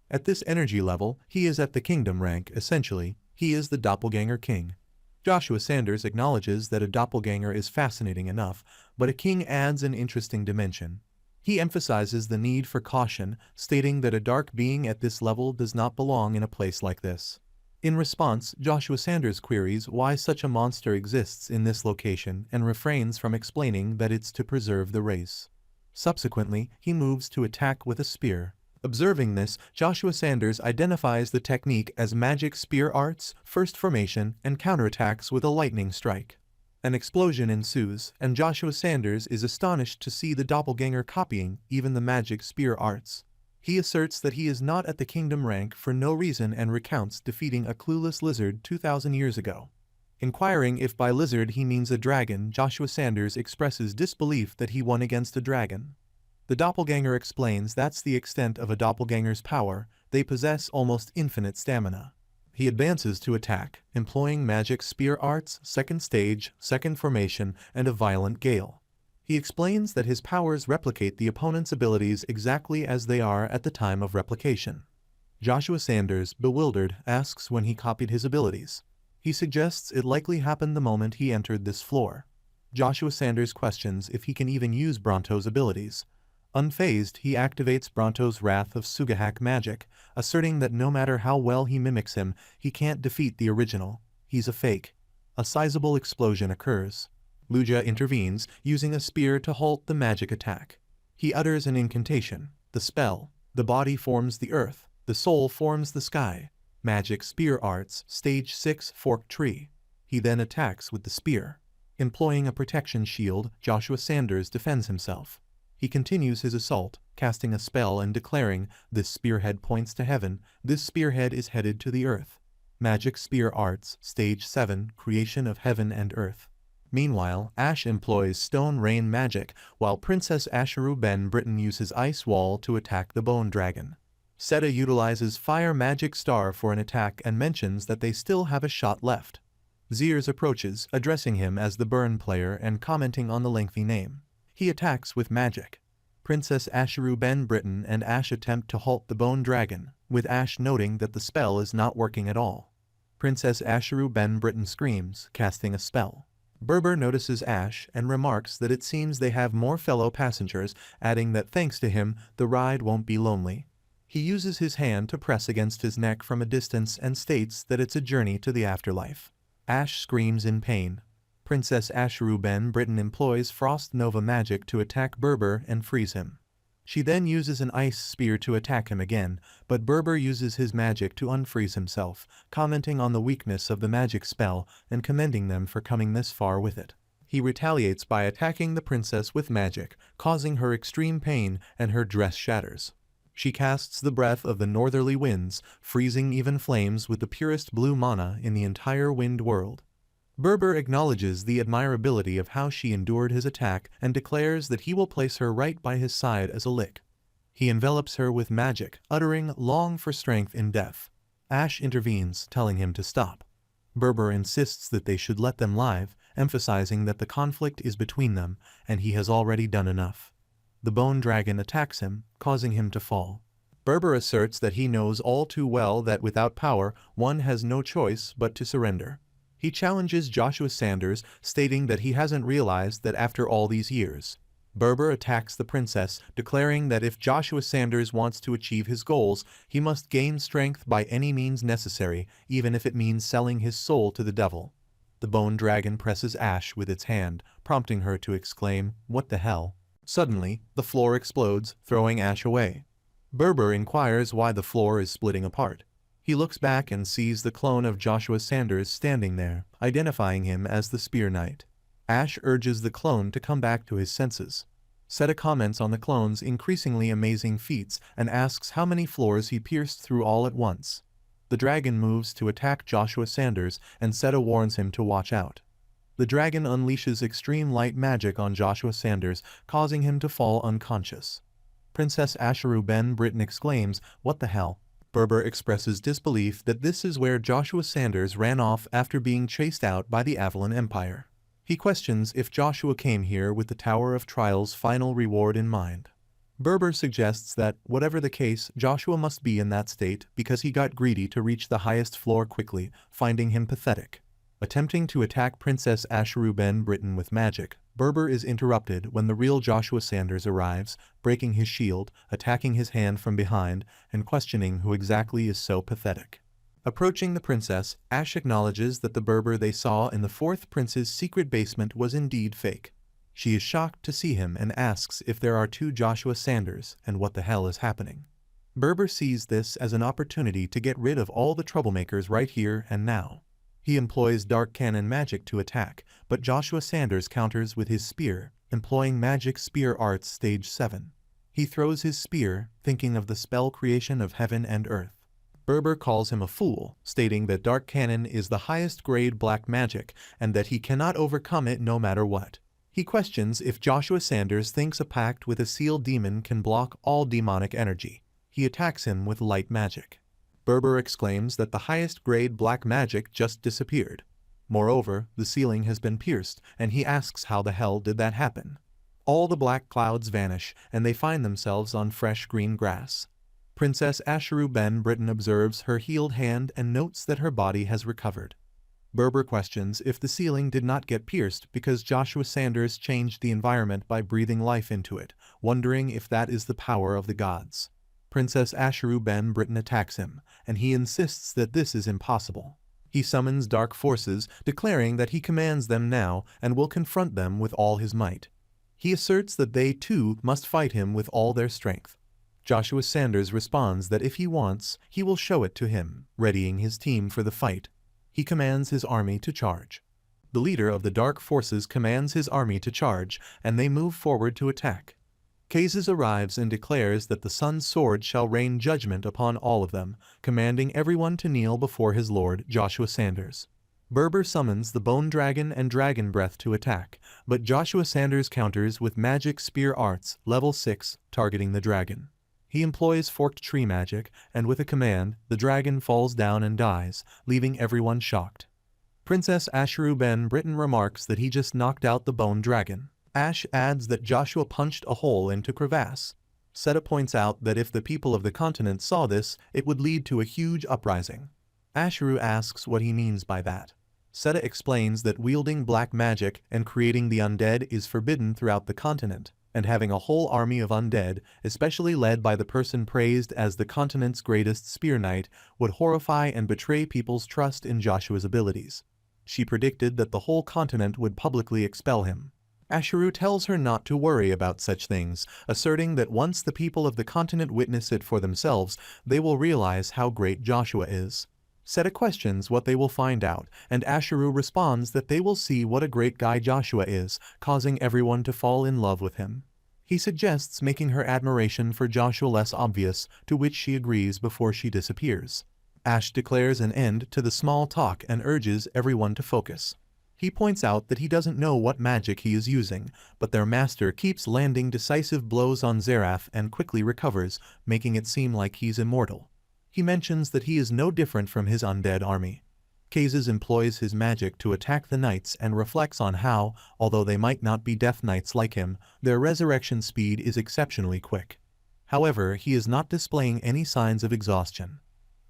At this energy level, he is at the kingdom rank. Essentially, he is the doppelganger king. Joshua Sanders acknowledges that a doppelganger is fascinating enough, but a king adds an interesting dimension. He emphasizes the need for caution, stating that a dark being at this level does not belong in a place like this. In response, Joshua Sanders queries why such a monster exists in this location and refrains from explaining that it's to preserve the race. Subsequently, he moves to attack with a spear. Observing this, Joshua Sanders identifies the technique as magic spear arts, first formation, and counterattacks with a lightning strike. An explosion ensues, and Joshua Sanders is astonished to see the doppelganger copying even the magic spear arts. He asserts that he is not at the kingdom rank for no reason and recounts defeating a clueless lizard 2,000 years ago. Inquiring if by lizard he means a dragon, Joshua Sanders expresses disbelief that he won against a dragon. The doppelganger explains that's the extent of a doppelganger's power, they possess almost infinite stamina. He advances to attack, employing magic spear arts, second stage, second formation, and a violent gale. He explains that his powers replicate the opponent's abilities exactly as they are at the time of replication. Joshua Sanders, bewildered, asks when he copied his abilities. He suggests it likely happened the moment he entered this floor. Joshua Sanders questions if he can even use Bronto's abilities. Unfazed, he activates Bronto's Wrath of Sugahak magic, asserting that no matter how well he mimics him, he can't defeat the original. He's a fake. A sizable explosion occurs. Luja intervenes, using a spear to halt the magic attack. He utters an incantation. The spell. The body forms the earth. The soul forms the sky. Magic spear arts, stage 6, forked tree. He then attacks with the spear. Employing a protection shield, Joshua Sanders defends himself. He continues his assault, casting a spell and declaring, "This spearhead points to heaven, this spearhead is headed to the earth." Magic spear arts, stage 7, creation of heaven and earth. Meanwhile, Ash employs stone rain magic, while Princess Asheru Ben Britain uses ice wall to attack the bone dragon. Seta utilizes fire magic star for an attack and mentions that they still have a shot left. Zeers approaches, addressing him as the burn player and commenting on the lengthy name. He attacks with magic. Princess Asheru Ben Britain and Ash attempt to halt the bone dragon, with Ash noting that the spell is not working at all. Princess Asheru Ben Britain screams, casting a spell. Berber notices Ash and remarks that it seems they have more fellow passengers, adding that thanks to him, the ride won't be lonely. He uses his hand to press against his neck from a distance and states that it's a journey to the afterlife. Ash screams in pain. Princess Asheru Ben Britain employs Frost Nova magic to attack Berber and freeze him. She then uses an ice spear to attack him again, but Berber uses his magic to unfreeze himself, commenting on the weakness of the magic spell and commending them for coming this far with it. He retaliates by attacking the princess with magic, causing her extreme pain and her dress shatters. She casts the breath of the northerly winds, freezing even flames with the purest blue mana in the entire wind world. Berber acknowledges the admirability of how she endured his attack and declares that he will place her right by his side as a lick. He envelops her with magic, uttering "long for strength in death." Ash intervenes, telling him to stop. Berber insists that they should let them live, emphasizing that the conflict is between them, and he has already done enough. The bone dragon attacks him, causing him to fall. Berber asserts that he knows all too well that without power, one has no choice but to surrender. He challenges Joshua Sanders, stating that he hasn't realized that after all these years. Berber attacks the princess, declaring that if Joshua Sanders wants to achieve his goals, he must gain strength by any means necessary, even if it means selling his soul to the devil. The bone dragon presses Ash with its hand, prompting her to exclaim, "What the hell?" Suddenly, the floor explodes, throwing Ash away. Berber inquires why the floor is splitting apart. He looks back and sees the clone of Joshua Sanders standing there, identifying him as the Spear Knight. Ash urges the clone to come back to his senses. Seta comments on the clone's increasingly amazing feats and asks how many floors he pierced through all at once. The dragon moves to attack Joshua Sanders, and Seta warns him to watch out. The dragon unleashes extreme light magic on Joshua Sanders, causing him to fall unconscious. Princess Asheru Ben Britton exclaims, "What the hell?" Berber expresses disbelief that this is where Joshua Sanders ran off after being chased out by the Avalon Empire. He questions if Joshua came here with the Tower of Trial's final reward in mind. Berber suggests that, whatever the case, Joshua must be in that state because he got greedy to reach the highest floor quickly, finding him pathetic. Attempting to attack Princess Asheru Ben Britton with magic, Berber is interrupted when the real Joshua Sanders arrives, breaking his shield, attacking his hand from behind, and questioning who exactly is so pathetic. Approaching the princess, Ash acknowledges that the Berber they saw in the fourth prince's secret basement was indeed fake. She is shocked to see him and asks if there are two Joshua Sanders and what the hell is happening. Berber sees this as an opportunity to get rid of all the troublemakers right here and now. He employs dark cannon magic to attack, but Joshua Sanders counters with his spear, employing Magic Spear Arts Stage 7. He throws his spear, thinking of the spell creation of heaven and earth. Berber calls him a fool, stating that dark cannon is the highest grade black magic and that he cannot overcome it no matter what. He questions if Joshua Sanders thinks a pact with a sealed demon can block all demonic energy. He attacks him with light magic. Berber exclaims that the highest grade black magic just disappeared. Moreover, the ceiling has been pierced, and he asks how the hell did that happen. All the black clouds vanish, and they find themselves on fresh green grass. Princess Asheru Ben Britton observes her healed hand and notes that her body has recovered. Berber questions if the ceiling did not get pierced because Joshua Sanders changed the environment by breathing life into it, wondering if that is the power of the gods. Princess Asheru Ben Britton attacks him, and he insists that this is impossible. He summons dark forces, declaring that he commands them now and will confront them with all his might. He asserts that they too must fight him with all their strength. Joshua Sanders responds that if he wants, he will show it to him, readying his team for the fight. He commands his army to charge. The leader of the dark forces commands his army to charge, and they move forward to attack. Kazes arrives and declares that the sun's sword shall rain judgment upon all of them, commanding everyone to kneel before his lord, Joshua Sanders. Berber summons the Bone Dragon and Dragon Breath to attack, but Joshua Sanders counters with Magic Spear Arts, level 6, targeting the dragon. He employs Forked Tree magic, and with a command, the dragon falls down and dies, leaving everyone shocked. Princess Asheru Ben Britton remarks that he just knocked out the Bone Dragon. Ash adds that Joshua punched a hole into crevasse. Seta points out that if the people of the continent saw this, it would lead to a huge uprising. Asheru asks what he means by that. Seta explains that wielding black magic and creating the undead is forbidden throughout the continent, and having a whole army of undead, especially led by the person praised as the continent's greatest spear knight, would horrify and betray people's trust in Joshua's abilities. She predicted that the whole continent would publicly expel him. Asheru tells her not to worry about such things, asserting that once the people of the continent witness it for themselves, they will realize how great Joshua is. Seta questions what they will find out, and Asheru responds that they will see what a great guy Joshua is, causing everyone to fall in love with him. He suggests making her admiration for Joshua less obvious, to which she agrees before she disappears. Ash declares an end to the small talk and urges everyone to focus. He points out that he doesn't know what magic he is using, but their master keeps landing decisive blows on Zaraph and quickly recovers, making it seem like he's immortal. He mentions that he is no different from his undead army. Kazes employs his magic to attack the knights and reflects on how, although they might not be death knights like him, their resurrection speed is exceptionally quick. However, he is not displaying any signs of exhaustion.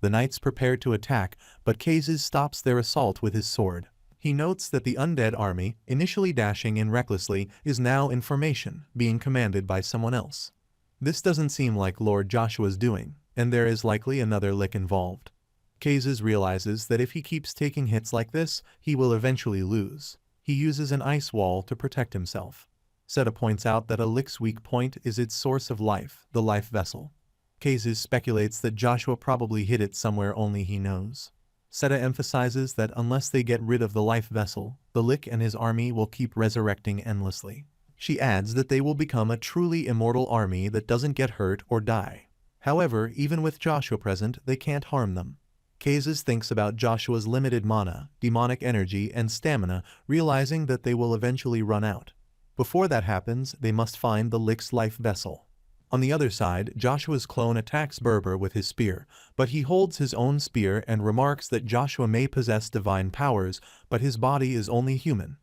The knights prepare to attack, but Kazes stops their assault with his sword. He notes that the undead army, initially dashing in recklessly, is now in formation, being commanded by someone else. This doesn't seem like Lord Joshua's doing, and there is likely another lick involved. Kazes realizes that if he keeps taking hits like this, he will eventually lose. He uses an ice wall to protect himself. Seta points out that a lick's weak point is its source of life, the life vessel. Kazes speculates that Joshua probably hid it somewhere only he knows. Seta emphasizes that unless they get rid of the life vessel, the Lick and his army will keep resurrecting endlessly. She adds that they will become a truly immortal army that doesn't get hurt or die. However, even with Joshua present, they can't harm them. Kazes thinks about Joshua's limited mana, demonic energy, and stamina, realizing that they will eventually run out. Before that happens, they must find the Lick's life vessel. On the other side, Joshua's clone attacks Berber with his spear, but he holds his own spear and remarks that Joshua may possess divine powers, but his body is only human.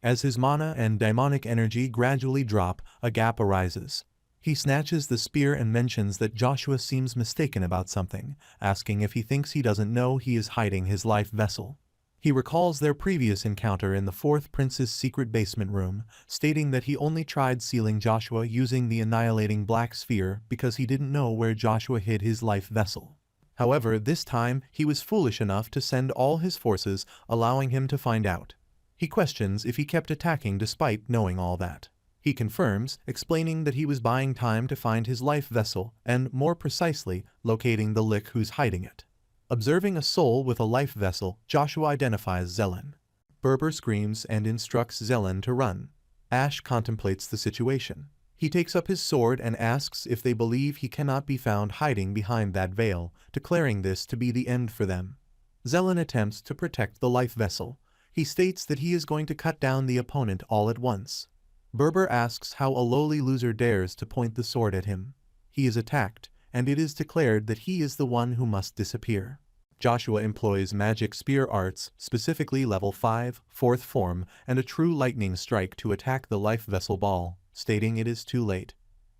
As his mana and daimonic energy gradually drop, a gap arises. He snatches the spear and mentions that Joshua seems mistaken about something, asking if he thinks he doesn't know he is hiding his life vessel. He recalls their previous encounter in the fourth prince's secret basement room, stating that he only tried sealing Joshua using the annihilating black sphere because he didn't know where Joshua hid his life vessel. However, this time he was foolish enough to send all his forces, allowing him to find out. He questions if he kept attacking despite knowing all that. He confirms, explaining that he was buying time to find his life vessel and, more precisely, locating the lick who's hiding it. Observing a soul with a life vessel, Joshua identifies Zelen. Berber screams and instructs Zelen to run. Ash contemplates the situation. He takes up his sword and asks if they believe he cannot be found hiding behind that veil, declaring this to be the end for them. Zelen attempts to protect the life vessel. He states that he is going to cut down the opponent all at once. Berber asks how a lowly loser dares to point the sword at him. He is attacked, and it is declared that he is the one who must disappear. Joshua employs magic spear arts, specifically level 5, 4th form, and a true lightning strike to attack the life vessel ball, stating it is too late.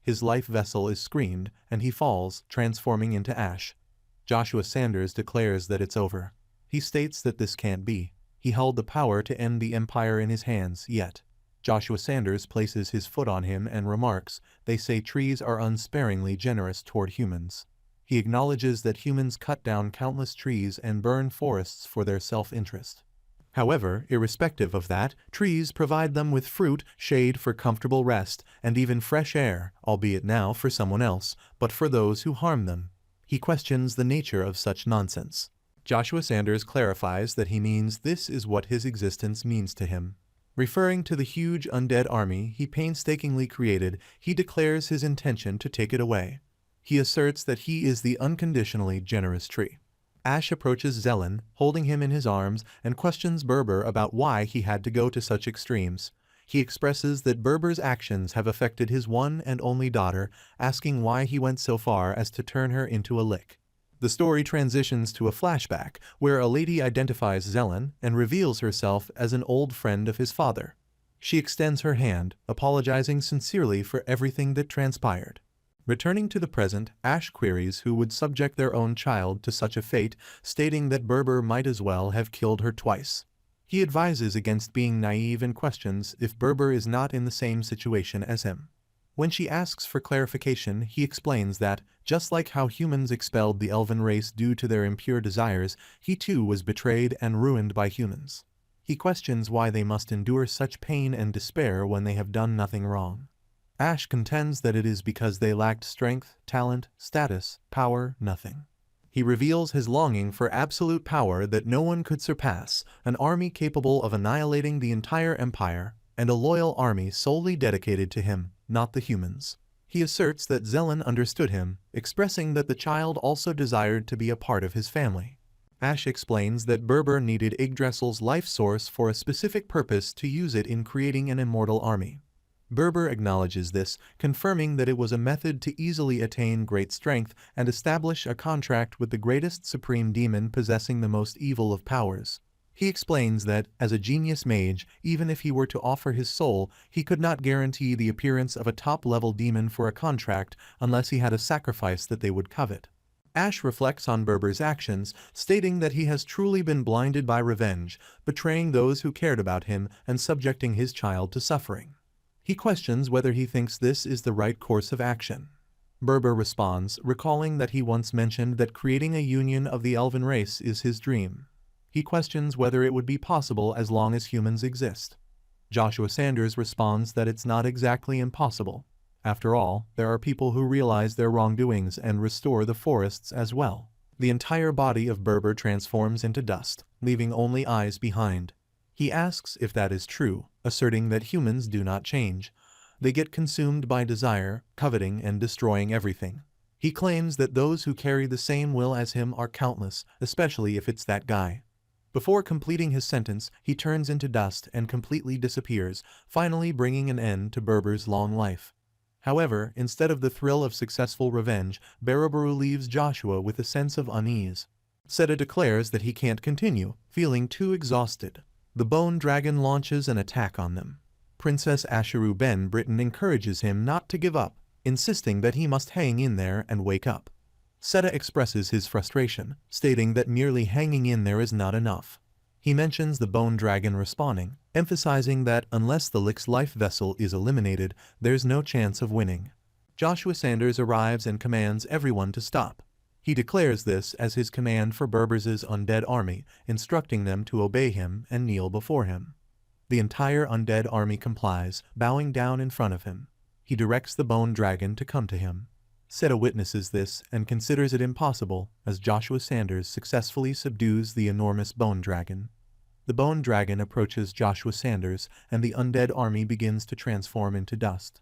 His life vessel is screamed, and he falls, transforming into ash. Joshua Sanders declares that it's over. He states that this can't be. He held the power to end the empire in his hands, yet. Joshua Sanders places his foot on him and remarks, "They say trees are unsparingly generous toward humans." He acknowledges that humans cut down countless trees and burn forests for their self-interest. However, irrespective of that, trees provide them with fruit, shade for comfortable rest, and even fresh air, albeit now for someone else, but for those who harm them. He questions the nature of such nonsense. Joshua Sanders clarifies that he means this is what his existence means to him. Referring to the huge undead army he painstakingly created, he declares his intention to take it away. He asserts that he is the unconditionally generous tree. Ash approaches Zelen, holding him in his arms, and questions Berber about why he had to go to such extremes. He expresses that Berber's actions have affected his one and only daughter, asking why he went so far as to turn her into a lick. The story transitions to a flashback, where a lady identifies Zelen and reveals herself as an old friend of his father. She extends her hand, apologizing sincerely for everything that transpired. Returning to the present, Ash queries who would subject their own child to such a fate, stating that Berber might as well have killed her twice. He advises against being naive and questions if Berber is not in the same situation as him. When she asks for clarification, he explains that, just like how humans expelled the elven race due to their impure desires, he too was betrayed and ruined by humans. He questions why they must endure such pain and despair when they have done nothing wrong. Ash contends that it is because they lacked strength, talent, status, power, nothing. He reveals his longing for absolute power that no one could surpass, an army capable of annihilating the entire empire, and a loyal army solely dedicated to him, not the humans. He asserts that Zelen understood him, expressing that the child also desired to be a part of his family. Ash explains that Berber needed Yggdrasil's life source for a specific purpose to use it in creating an immortal army. Berber acknowledges this, confirming that it was a method to easily attain great strength and establish a contract with the greatest supreme demon possessing the most evil of powers. He explains that, as a genius mage, even if he were to offer his soul, he could not guarantee the appearance of a top-level demon for a contract unless he had a sacrifice that they would covet. Ash reflects on Berber's actions, stating that he has truly been blinded by revenge, betraying those who cared about him and subjecting his child to suffering. He questions whether he thinks this is the right course of action. Berber responds, recalling that he once mentioned that creating a union of the elven race is his dream. He questions whether it would be possible as long as humans exist. Joshua Sanders responds that it's not exactly impossible. After all, there are people who realize their wrongdoings and restore the forests as well. The entire body of Berber transforms into dust, leaving only eyes behind. He asks if that is true, asserting that humans do not change. They get consumed by desire, coveting, and destroying everything. He claims that those who carry the same will as him are countless, especially if it's that guy. Before completing his sentence, he turns into dust and completely disappears, finally bringing an end to Berber's long life. However, instead of the thrill of successful revenge, Baraburu leaves Joshua with a sense of unease. Seta declares that he can't continue, feeling too exhausted. The bone dragon launches an attack on them. Princess Asheru Ben Britain encourages him not to give up, insisting that he must hang in there and wake up. Seta expresses his frustration, stating that merely hanging in there is not enough. He mentions the bone dragon respawning, emphasizing that unless the Lick's life vessel is eliminated, there's no chance of winning. Joshua Sanders arrives and commands everyone to stop. He declares this as his command for Berbers's undead army, instructing them to obey him and kneel before him. The entire undead army complies, bowing down in front of him. He directs the bone dragon to come to him. Seta witnesses this and considers it impossible as Joshua Sanders successfully subdues the enormous bone dragon. The bone dragon approaches Joshua Sanders and the undead army begins to transform into dust.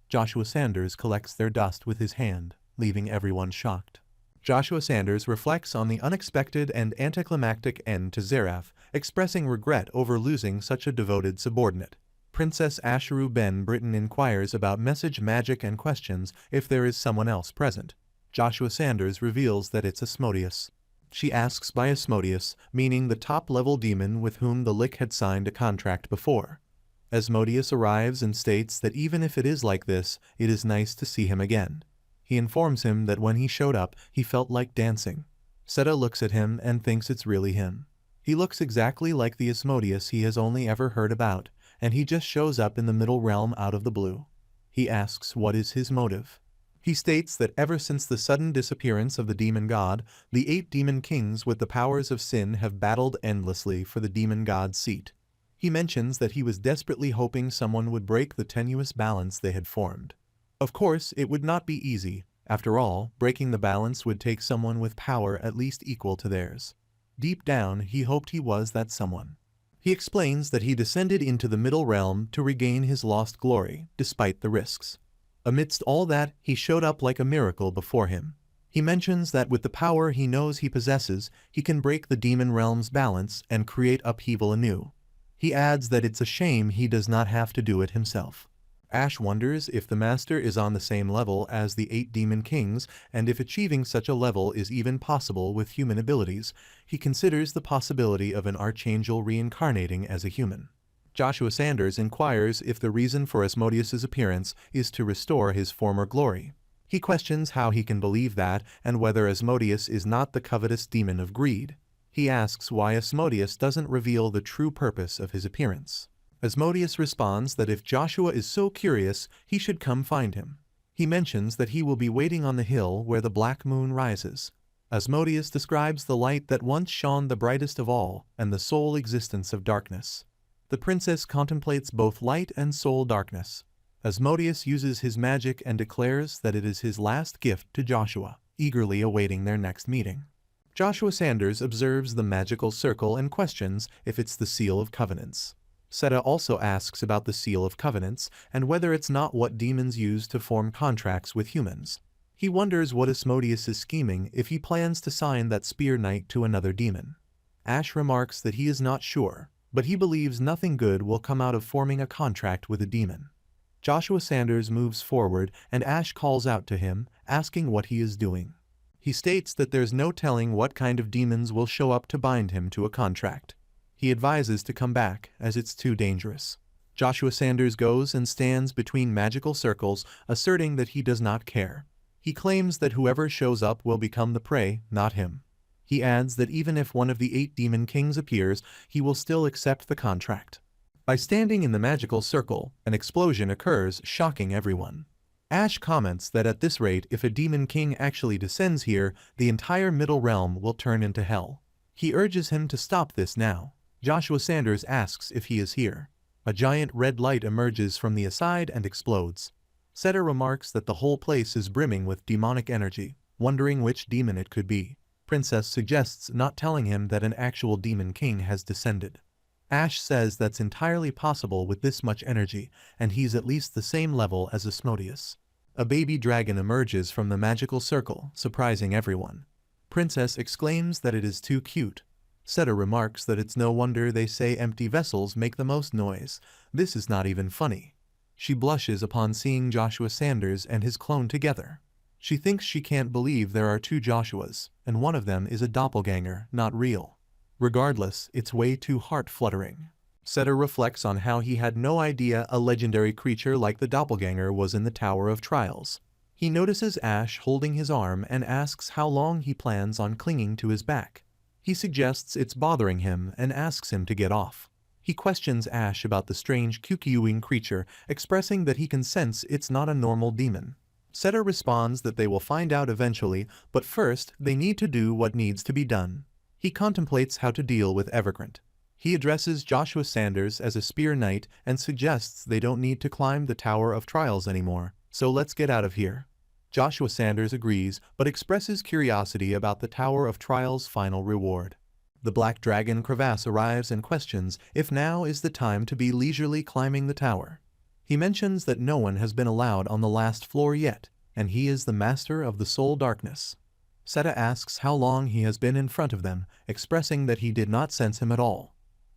Joshua Sanders collects their dust with his hand, leaving everyone shocked. Joshua Sanders reflects on the unexpected and anticlimactic end to Zareth, expressing regret over losing such a devoted subordinate. Princess Asheru Ben Britain inquires about message magic and questions if there is someone else present. Joshua Sanders reveals that it's Asmodeus. She asks by Asmodeus, meaning the top-level demon with whom the Lick had signed a contract before. Asmodeus arrives and states that even if it is like this, it is nice to see him again. He informs him that when he showed up, he felt like dancing. Seta looks at him and thinks it's really him. He looks exactly like the Asmodeus he has only ever heard about, and he just shows up in the middle realm out of the blue. He asks what is his motive. He states that ever since the sudden disappearance of the demon god, the 8 demon kings with the powers of sin have battled endlessly for the demon god's seat. He mentions that he was desperately hoping someone would break the tenuous balance they had formed. Of course, it would not be easy. After all, breaking the balance would take someone with power at least equal to theirs. Deep down, he hoped he was that someone. He explains that he descended into the middle realm to regain his lost glory, despite the risks. Amidst all that, he showed up like a miracle before him. He mentions that with the power he knows he possesses, he can break the demon realm's balance and create upheaval anew. He adds that it's a shame he does not have to do it himself. Ash wonders if the Master is on the same level as the 8 demon kings, and if achieving such a level is even possible with human abilities. He considers the possibility of an archangel reincarnating as a human. Joshua Sanders inquires if the reason for Asmodeus's appearance is to restore his former glory. He questions how he can believe that and whether Asmodeus is not the covetous demon of greed. He asks why Asmodeus doesn't reveal the true purpose of his appearance. Asmodeus responds that if Joshua is so curious, he should come find him. He mentions that he will be waiting on the hill where the black moon rises. Asmodeus describes the light that once shone the brightest of all and the sole existence of darkness. The princess contemplates both light and soul darkness. Asmodeus uses his magic and declares that it is his last gift to Joshua, eagerly awaiting their next meeting. Joshua Sanders observes the magical circle and questions if it's the Seal of Covenants. Seta also asks about the Seal of Covenants and whether it's not what demons use to form contracts with humans. He wonders what Asmodeus is scheming if he plans to sign that Spear Knight to another demon. Ash remarks that he is not sure, but he believes nothing good will come out of forming a contract with a demon. Joshua Sanders moves forward and Ash calls out to him, asking what he is doing. He states that there's no telling what kind of demons will show up to bind him to a contract. He advises to come back, as it's too dangerous. Joshua Sanders goes and stands between magical circles, asserting that he does not care. He claims that whoever shows up will become the prey, not him. He adds that even if one of the 8 demon kings appears, he will still accept the contract. By standing in the magical circle, an explosion occurs, shocking everyone. Ash comments that at this rate, if a demon king actually descends here, the entire middle realm will turn into hell. He urges him to stop this now. Joshua Sanders asks if he is here. A giant red light emerges from the aside and explodes. Seta remarks that the whole place is brimming with demonic energy, wondering which demon it could be. Princess suggests not telling him that an actual demon king has descended. Ash says that's entirely possible with this much energy, and he's at least the same level as Asmodeus. A baby dragon emerges from the magical circle, surprising everyone. Princess exclaims that it is too cute. Seta remarks that it's no wonder they say empty vessels make the most noise. This is not even funny. She blushes upon seeing Joshua Sanders and his clone together. She thinks she can't believe there are two Joshuas, and one of them is a doppelganger, not real. Regardless, it's way too heart-fluttering. Setter reflects on how he had no idea a legendary creature like the doppelganger was in the Tower of Trials. He notices Ash holding his arm and asks how long he plans on clinging to his back. He suggests it's bothering him and asks him to get off. He questions Ash about the strange Kukiuing creature, expressing that he can sense it's not a normal demon. Setter responds that they will find out eventually, but first they need to do what needs to be done. He contemplates how to deal with Evergrant. He addresses Joshua Sanders as a spear knight and suggests they don't need to climb the Tower of Trials anymore, so let's get out of here. Joshua Sanders agrees, but expresses curiosity about the Tower of Trials' final reward. The black dragon Crevasse arrives and questions if now is the time to be leisurely climbing the tower. He mentions that no one has been allowed on the last floor yet, and he is the master of the soul darkness. Seta asks how long he has been in front of them, expressing that he did not sense him at all.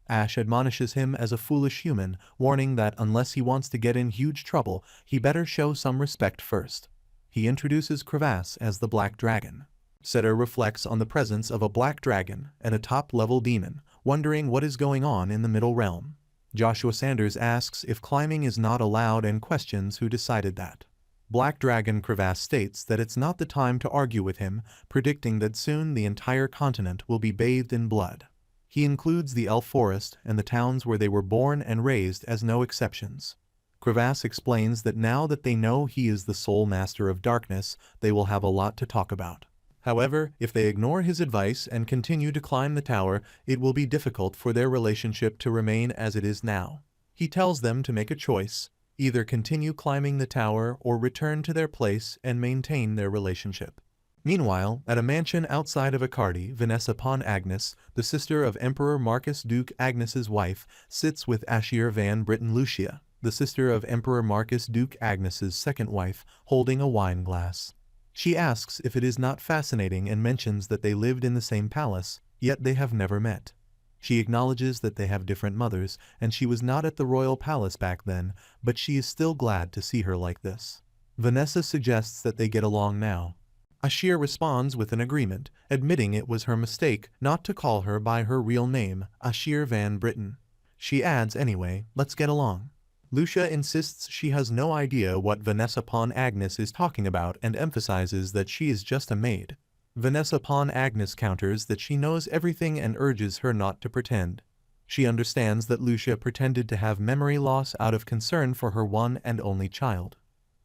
Ash admonishes him as a foolish human, warning that unless he wants to get in huge trouble, he better show some respect first. He introduces Crevasse as the Black Dragon. Setter reflects on the presence of a black dragon and a top-level demon, wondering what is going on in the Middle Realm. Joshua Sanders asks if climbing is not allowed and questions who decided that. Black Dragon Crevasse states that it's not the time to argue with him, predicting that soon the entire continent will be bathed in blood. He includes the Elf Forest and the towns where they were born and raised as no exceptions. Crevasse explains that now that they know he is the sole master of darkness, they will have a lot to talk about. However, if they ignore his advice and continue to climb the tower, it will be difficult for their relationship to remain as it is now. He tells them to make a choice, either continue climbing the tower or return to their place and maintain their relationship. Meanwhile, at a mansion outside of Accardi, Vanessa Pawn Agnes, the sister of Emperor Marcus Duke Agnes's wife, sits with Ashir Van Britten Lucia, the sister of Emperor Marcus Duke Agnes's second wife, holding a wine glass. She asks if it is not fascinating and mentions that they lived in the same palace, yet they have never met. She acknowledges that they have different mothers, and she was not at the royal palace back then, but she is still glad to see her like this. Vanessa suggests that they get along now. Ashir responds with an agreement, admitting it was her mistake not to call her by her real name, Ashir Van Britten. She adds anyway, let's get along. Lucia insists she has no idea what Vanessa Pawn Agnes is talking about and emphasizes that she is just a maid. Vanessa Pawn Agnes counters that she knows everything and urges her not to pretend. She understands that Lucia pretended to have memory loss out of concern for her one and only child.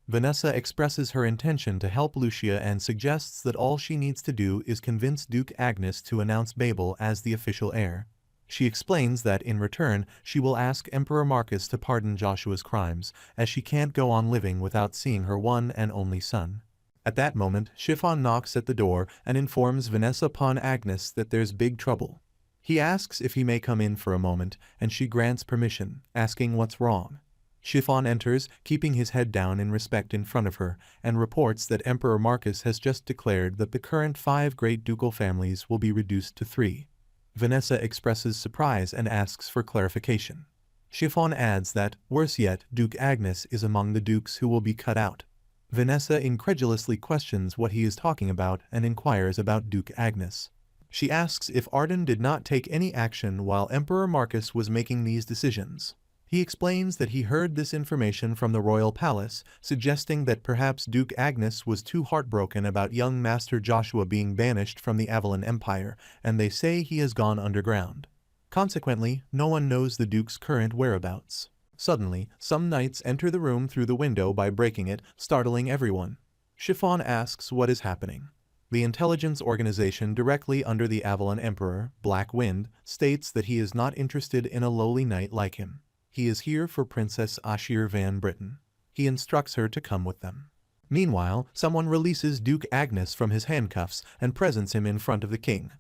Vanessa expresses her intention to help Lucia and suggests that all she needs to do is convince Duke Agnes to announce Babel as the official heir. She explains that, in return, she will ask Emperor Marcus to pardon Joshua's crimes, as she can't go on living without seeing her one and only son. At that moment, Chiffon knocks at the door and informs Vanessa Pawn Agnes that there's big trouble. He asks if he may come in for a moment, and she grants permission, asking what's wrong. Chiffon enters, keeping his head down in respect in front of her, and reports that Emperor Marcus has just declared that the current 5 great ducal families will be reduced to 3. Vanessa expresses surprise and asks for clarification. Chiffon adds that, worse yet, Duke Agnes is among the dukes who will be cut out. Vanessa incredulously questions what he is talking about and inquires about Duke Agnes. She asks if Arden did not take any action while Emperor Marcus was making these decisions. He explains that he heard this information from the royal palace, suggesting that perhaps Duke Agnes was too heartbroken about young Master Joshua being banished from the Avalon Empire, and they say he has gone underground. Consequently, no one knows the Duke's current whereabouts. Suddenly, some knights enter the room through the window by breaking it, startling everyone. Chiffon asks what is happening. The intelligence organization directly under the Avalon Emperor, Black Wind, states that he is not interested in a lowly knight like him. He is here for Princess Ashir Van Britten. He instructs her to come with them. Meanwhile, someone releases Duke Agnes from his handcuffs and presents him in front of the king.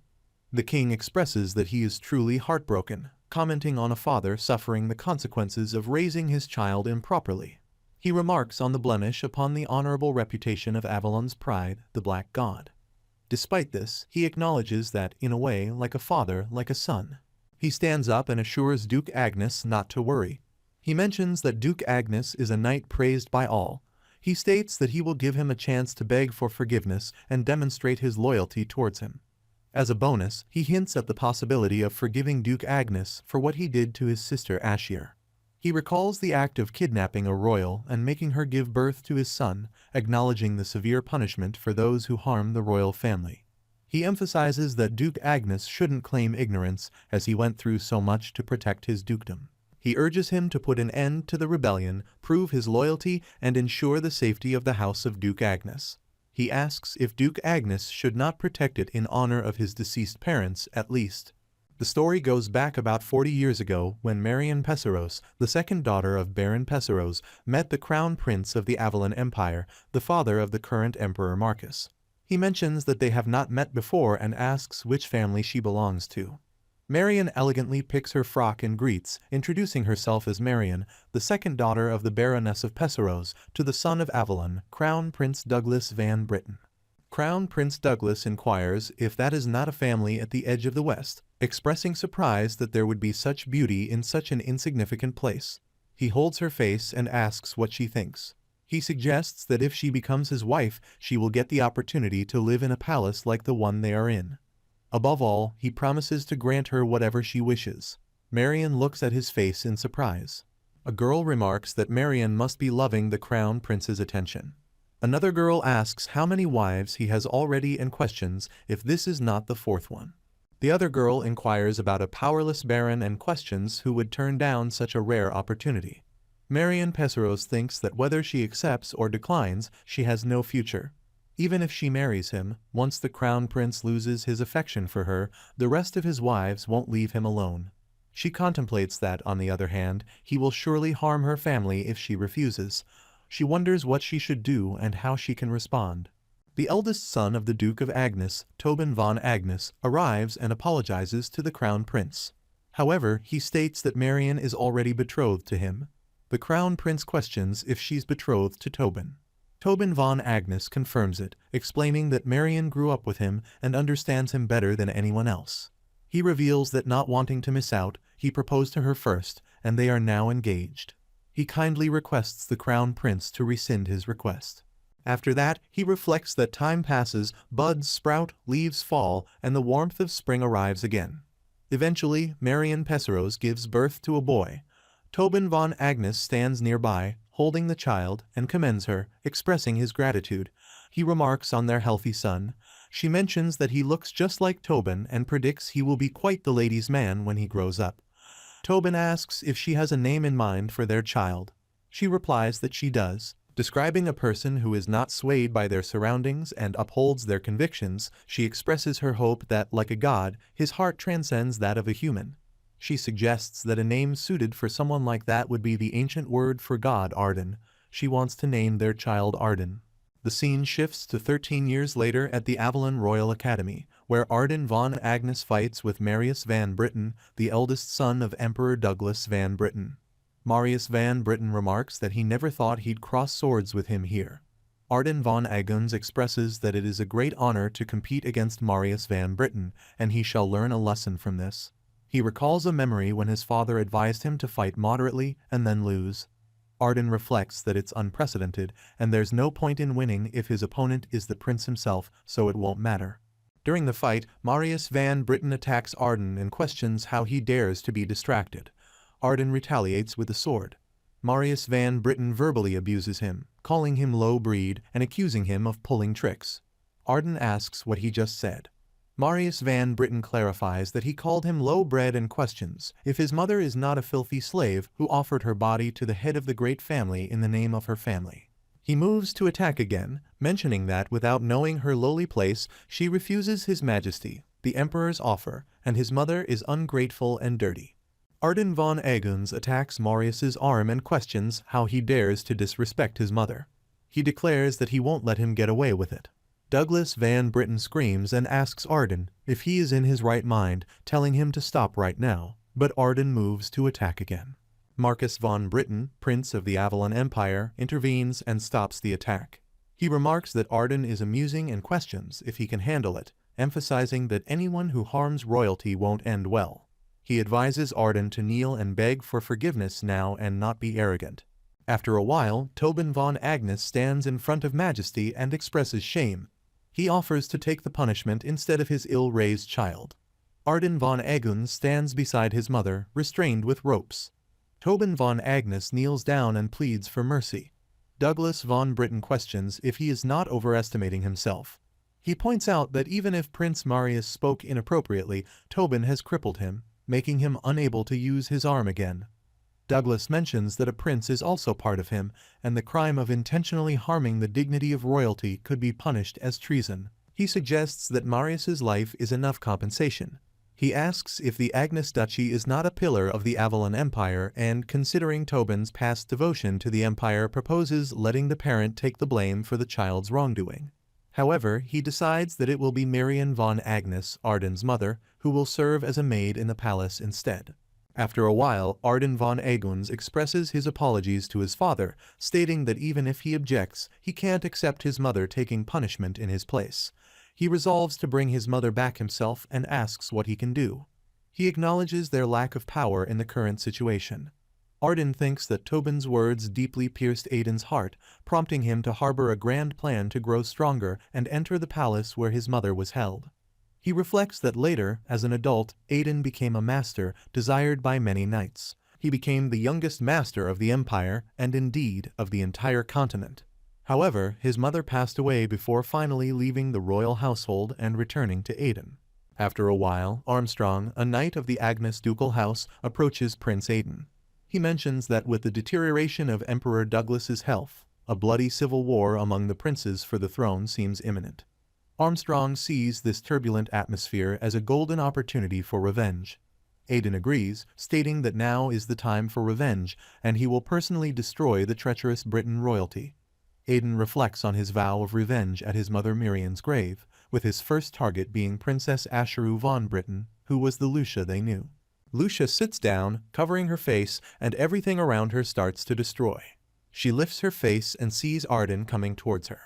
The king expresses that he is truly heartbroken, commenting on a father suffering the consequences of raising his child improperly. He remarks on the blemish upon the honorable reputation of Avalon's pride, the Black God. Despite this, he acknowledges that, in a way, like a father, like a son. He stands up and assures Duke Agnes not to worry. He mentions that Duke Agnes is a knight praised by all. He states that he will give him a chance to beg for forgiveness and demonstrate his loyalty towards him. As a bonus, he hints at the possibility of forgiving Duke Agnes for what he did to his sister Ashir. He recalls the act of kidnapping a royal and making her give birth to his son, acknowledging the severe punishment for those who harm the royal family. He emphasizes that Duke Agnes shouldn't claim ignorance, as he went through so much to protect his dukedom. He urges him to put an end to the rebellion, prove his loyalty, and ensure the safety of the house of Duke Agnes. He asks if Duke Agnes should not protect it in honor of his deceased parents, at least. The story goes back about 40 years ago when Marion Pesseros, the second daughter of Baron Pesseros, met the crown prince of the Avalon Empire, the father of the current Emperor Marcus. He mentions that they have not met before and asks which family she belongs to. Marion elegantly picks her frock and greets, introducing herself as Marion, the second daughter of the Baroness of Pesseros, to the son of Avalon, Crown Prince Douglas Van Britten. Crown Prince Douglas inquires if that is not a family at the edge of the West, expressing surprise that there would be such beauty in such an insignificant place. He holds her face and asks what she thinks. He suggests that if she becomes his wife, she will get the opportunity to live in a palace like the one they are in. Above all, he promises to grant her whatever she wishes. Marion looks at his face in surprise. A girl remarks that Marion must be loving the crown prince's attention. Another girl asks how many wives he has already and questions if this is not the fourth one. The other girl inquires about a powerless baron and questions who would turn down such a rare opportunity. Marion Pesseros thinks that whether she accepts or declines, she has no future. Even if she marries him, once the crown prince loses his affection for her, the rest of his wives won't leave him alone. She contemplates that, on the other hand, he will surely harm her family if she refuses. She wonders what she should do and how she can respond. The eldest son of the Duke of Agnes, Tobin von Agnes, arrives and apologizes to the crown prince. However, he states that Marion is already betrothed to him. The crown prince questions if she's betrothed to Tobin. Tobin von Agnes confirms it, explaining that Marion grew up with him and understands him better than anyone else. He reveals that not wanting to miss out, he proposed to her first, and they are now engaged. He kindly requests the crown prince to rescind his request. After that, he reflects that time passes, buds sprout, leaves fall, and the warmth of spring arrives again. Eventually, Marion Pesseros gives birth to a boy. Tobin von Agnes stands nearby, holding the child, and commends her, expressing his gratitude. He remarks on their healthy son. She mentions that he looks just like Tobin and predicts he will be quite the ladies' man when he grows up. Tobin asks if she has a name in mind for their child. She replies that she does. Describing a person who is not swayed by their surroundings and upholds their convictions, she expresses her hope that, like a god, his heart transcends that of a human. She suggests that a name suited for someone like that would be the ancient word for God, Arden. She wants to name their child Arden. The scene shifts to 13 years later at the Avalon Royal Academy, where Arden von Agnes fights with Marius van Britten, the eldest son of Emperor Douglas van Britten. Marius van Britten remarks that he never thought he'd cross swords with him here. Arden von Agnes expresses that it is a great honor to compete against Marius van Britten, and he shall learn a lesson from this. He recalls a memory when his father advised him to fight moderately and then lose. Arden reflects that it's unprecedented, and there's no point in winning if his opponent is the prince himself, so it won't matter. During the fight, Marius van Britten attacks Arden and questions how he dares to be distracted. Arden retaliates with a sword. Marius van Britten verbally abuses him, calling him low breed and accusing him of pulling tricks. Arden asks what he just said. Marius van Britten clarifies that he called him low-bred and questions if his mother is not a filthy slave who offered her body to the head of the great family in the name of her family. He moves to attack again, mentioning that without knowing her lowly place, she refuses his majesty, the emperor's offer, and his mother is ungrateful and dirty. Arden von Agnes attacks Marius's arm and questions how he dares to disrespect his mother. He declares that he won't let him get away with it. Douglas van Britten screams and asks Arden if he is in his right mind, telling him to stop right now, but Arden moves to attack again. Marcus von Britten, Prince of the Avalon Empire, intervenes and stops the attack. He remarks that Arden is amusing and questions if he can handle it, emphasizing that anyone who harms royalty won't end well. He advises Arden to kneel and beg for forgiveness now and not be arrogant. After a while, Tobin von Agnes stands in front of Majesty and expresses shame. He offers to take the punishment instead of his ill-raised child. Arden von Aegon stands beside his mother, restrained with ropes. Tobin von Agnes kneels down and pleads for mercy. Douglas von Britain questions if he is not overestimating himself. He points out that even if Prince Marius spoke inappropriately, Tobin has crippled him, making him unable to use his arm again. Douglas mentions that a prince is also part of him, and the crime of intentionally harming the dignity of royalty could be punished as treason. He suggests that Marius's life is enough compensation. He asks if the Agnes Duchy is not a pillar of the Avalon Empire and, considering Tobin's past devotion to the Empire, proposes letting the parent take the blame for the child's wrongdoing. However, he decides that it will be Marion von Agnes, Arden's mother, who will serve as a maid in the palace instead. After a while, Arden von Aegon expresses his apologies to his father, stating that even if he objects, he can't accept his mother taking punishment in his place. He resolves to bring his mother back himself and asks what he can do. He acknowledges their lack of power in the current situation. Arden thinks that Tobin's words deeply pierced Aiden's heart, prompting him to harbor a grand plan to grow stronger and enter the palace where his mother was held. He reflects that later, as an adult, Aiden became a master desired by many knights. He became the youngest master of the empire, and indeed of the entire continent. However, his mother passed away before finally leaving the royal household and returning to Aiden. After a while, Armstrong, a knight of the Agnes ducal house, approaches Prince Aiden. He mentions that with the deterioration of Emperor Douglas's health, a bloody civil war among the princes for the throne seems imminent. Armstrong sees this turbulent atmosphere as a golden opportunity for revenge. Aiden agrees, stating that now is the time for revenge, and he will personally destroy the treacherous Briton royalty. Aiden reflects on his vow of revenge at his mother Miriam's grave, with his first target being Princess Asheru von Britain, who was the Lucia they knew. Lucia sits down, covering her face, and everything around her starts to destroy. She lifts her face and sees Arden coming towards her.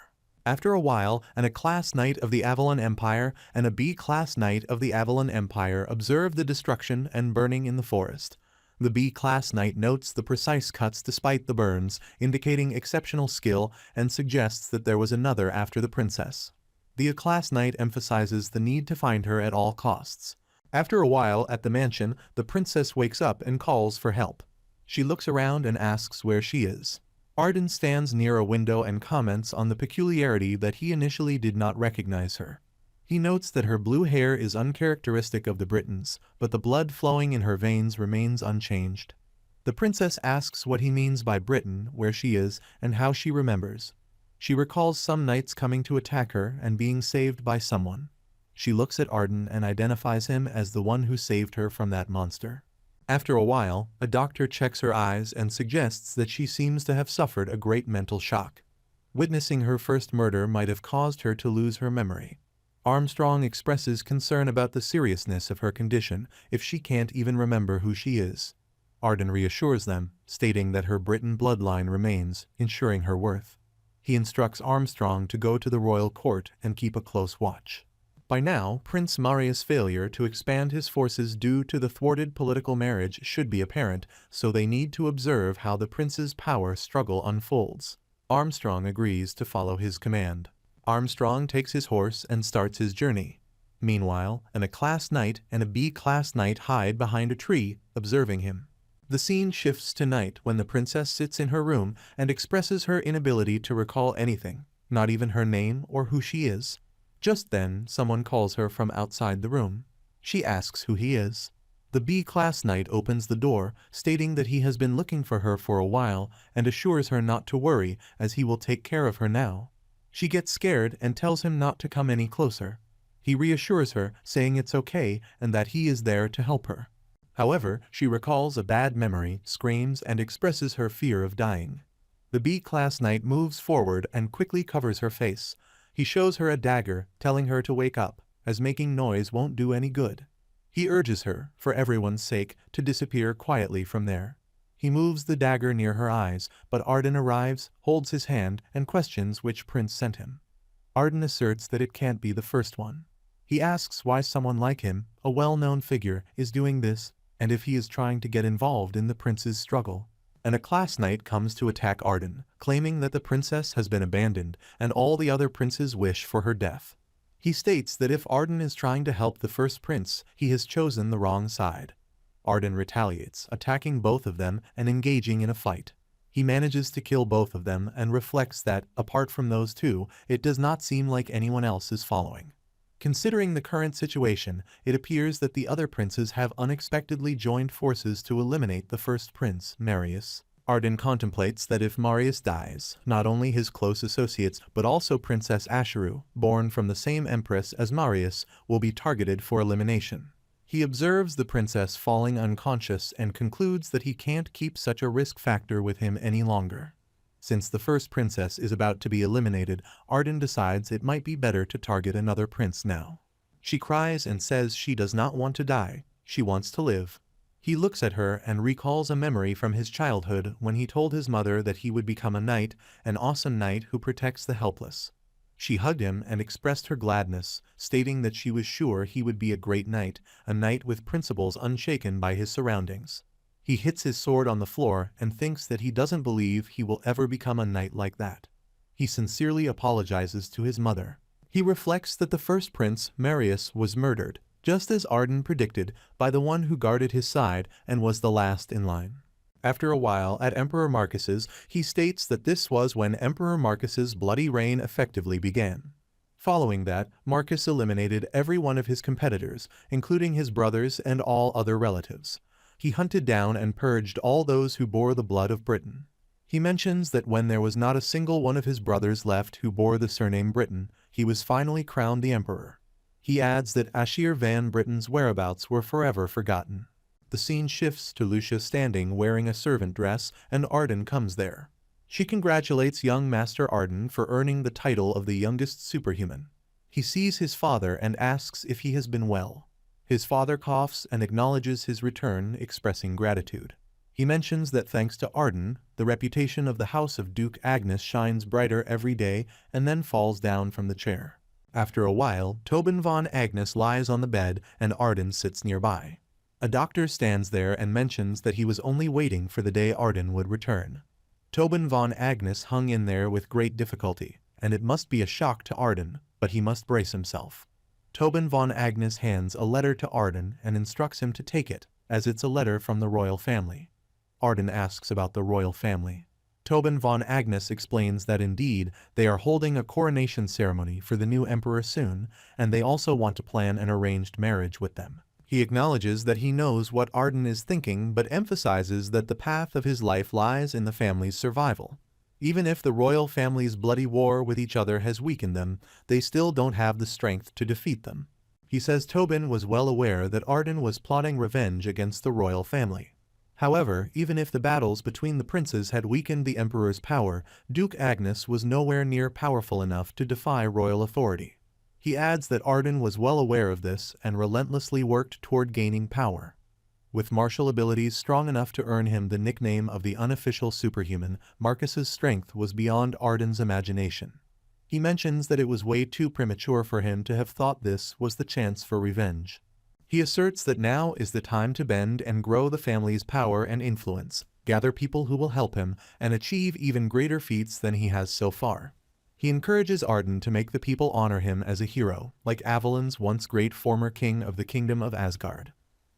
After a while, an A-class knight of the Avalon Empire and a B-class knight of the Avalon Empire observe the destruction and burning in the forest. The B-class knight notes the precise cuts despite the burns, indicating exceptional skill, and suggests that there was another after the princess. The A-class knight emphasizes the need to find her at all costs. After a while, at the mansion, the princess wakes up and calls for help. She looks around and asks where she is. Arden stands near a window and comments on the peculiarity that he initially did not recognize her. He notes that her blue hair is uncharacteristic of the Britons, but the blood flowing in her veins remains unchanged. The princess asks what he means by Briton, where she is, and how she remembers. She recalls some knights coming to attack her and being saved by someone. She looks at Arden and identifies him as the one who saved her from that monster. After a while, a doctor checks her eyes and suggests that she seems to have suffered a great mental shock. Witnessing her first murder might have caused her to lose her memory. Armstrong expresses concern about the seriousness of her condition if she can't even remember who she is. Arden reassures them, stating that her Briton bloodline remains, ensuring her worth. He instructs Armstrong to go to the royal court and keep a close watch. By now, Prince Marius' failure to expand his forces due to the thwarted political marriage should be apparent, so they need to observe how the prince's power struggle unfolds. Armstrong agrees to follow his command. Armstrong takes his horse and starts his journey. Meanwhile, an A-class knight and a B-class knight hide behind a tree, observing him. The scene shifts to night when the princess sits in her room and expresses her inability to recall anything, not even her name or who she is. Just then, someone calls her from outside the room. She asks who he is. The B-class knight opens the door, stating that he has been looking for her for a while and assures her not to worry, as he will take care of her now. She gets scared and tells him not to come any closer. He reassures her, saying it's okay and that he is there to help her. However, she recalls a bad memory, screams, and expresses her fear of dying. The B-class knight moves forward and quickly covers her face. He shows her a dagger, telling her to wake up, as making noise won't do any good. He urges her, for everyone's sake, to disappear quietly from there. He moves the dagger near her eyes, but Arden arrives, holds his hand, and questions which prince sent him. Arden asserts that it can't be the first one. He asks why someone like him, a well-known figure, is doing this, and if he is trying to get involved in the prince's struggle. And a class knight comes to attack Arden, claiming that the princess has been abandoned and all the other princes wish for her death. He states that if Arden is trying to help the first prince, he has chosen the wrong side. Arden retaliates, attacking both of them and engaging in a fight. He manages to kill both of them and reflects that, apart from those two, it does not seem like anyone else is following. Considering the current situation, it appears that the other princes have unexpectedly joined forces to eliminate the first prince, Marius. Arden contemplates that if Marius dies, not only his close associates but also Princess Ashiru, born from the same empress as Marius, will be targeted for elimination. He observes the princess falling unconscious and concludes that he can't keep such a risk factor with him any longer. Since the first princess is about to be eliminated, Arden decides it might be better to target another prince now. She cries and says she does not want to die, she wants to live. He looks at her and recalls a memory from his childhood when he told his mother that he would become a knight, an awesome knight who protects the helpless. She hugged him and expressed her gladness, stating that she was sure he would be a great knight, a knight with principles unshaken by his surroundings. He hits his sword on the floor and thinks that he doesn't believe he will ever become a knight like that. He sincerely apologizes to his mother. He reflects that the first prince, Marius, was murdered, just as Arden predicted, by the one who guarded his side and was the last in line. After a while at Emperor Marcus's, he states that this was when Emperor Marcus's bloody reign effectively began. Following that, Marcus eliminated every one of his competitors, including his brothers and all other relatives. He hunted down and purged all those who bore the blood of Britain. He mentions that when there was not a single one of his brothers left who bore the surname Britain, he was finally crowned the emperor. He adds that Ashir van Britten's whereabouts were forever forgotten. The scene shifts to Lucia standing wearing a servant dress, and Arden comes there. She congratulates young Master Arden for earning the title of the youngest superhuman. He sees his father and asks if he has been well. His father coughs and acknowledges his return, expressing gratitude. He mentions that thanks to Arden, the reputation of the house of Duke Agnes shines brighter every day, and then falls down from the chair. After a while, Tobin von Agnes lies on the bed and Arden sits nearby. A doctor stands there and mentions that he was only waiting for the day Arden would return. Tobin von Agnes hung in there with great difficulty, and it must be a shock to Arden, but he must brace himself. Tobin von Agnes hands a letter to Arden and instructs him to take it, as it's a letter from the royal family. Arden asks about the royal family. Tobin von Agnes explains that indeed, they are holding a coronation ceremony for the new emperor soon, and they also want to plan an arranged marriage with them. He acknowledges that he knows what Arden is thinking, but emphasizes that the path of his life lies in the family's survival. Even if the royal family's bloody war with each other has weakened them, they still don't have the strength to defeat them. He says Tobin was well aware that Arden was plotting revenge against the royal family. However, even if the battles between the princes had weakened the emperor's power, Duke Agnes was nowhere near powerful enough to defy royal authority. He adds that Arden was well aware of this and relentlessly worked toward gaining power. With martial abilities strong enough to earn him the nickname of the unofficial superhuman, Marcus's strength was beyond Arden's imagination. He mentions that it was way too premature for him to have thought this was the chance for revenge. He asserts that now is the time to bend and grow the family's power and influence, gather people who will help him, and achieve even greater feats than he has so far. He encourages Arden to make the people honor him as a hero, like Avalon's once great former king of the kingdom of Asgard.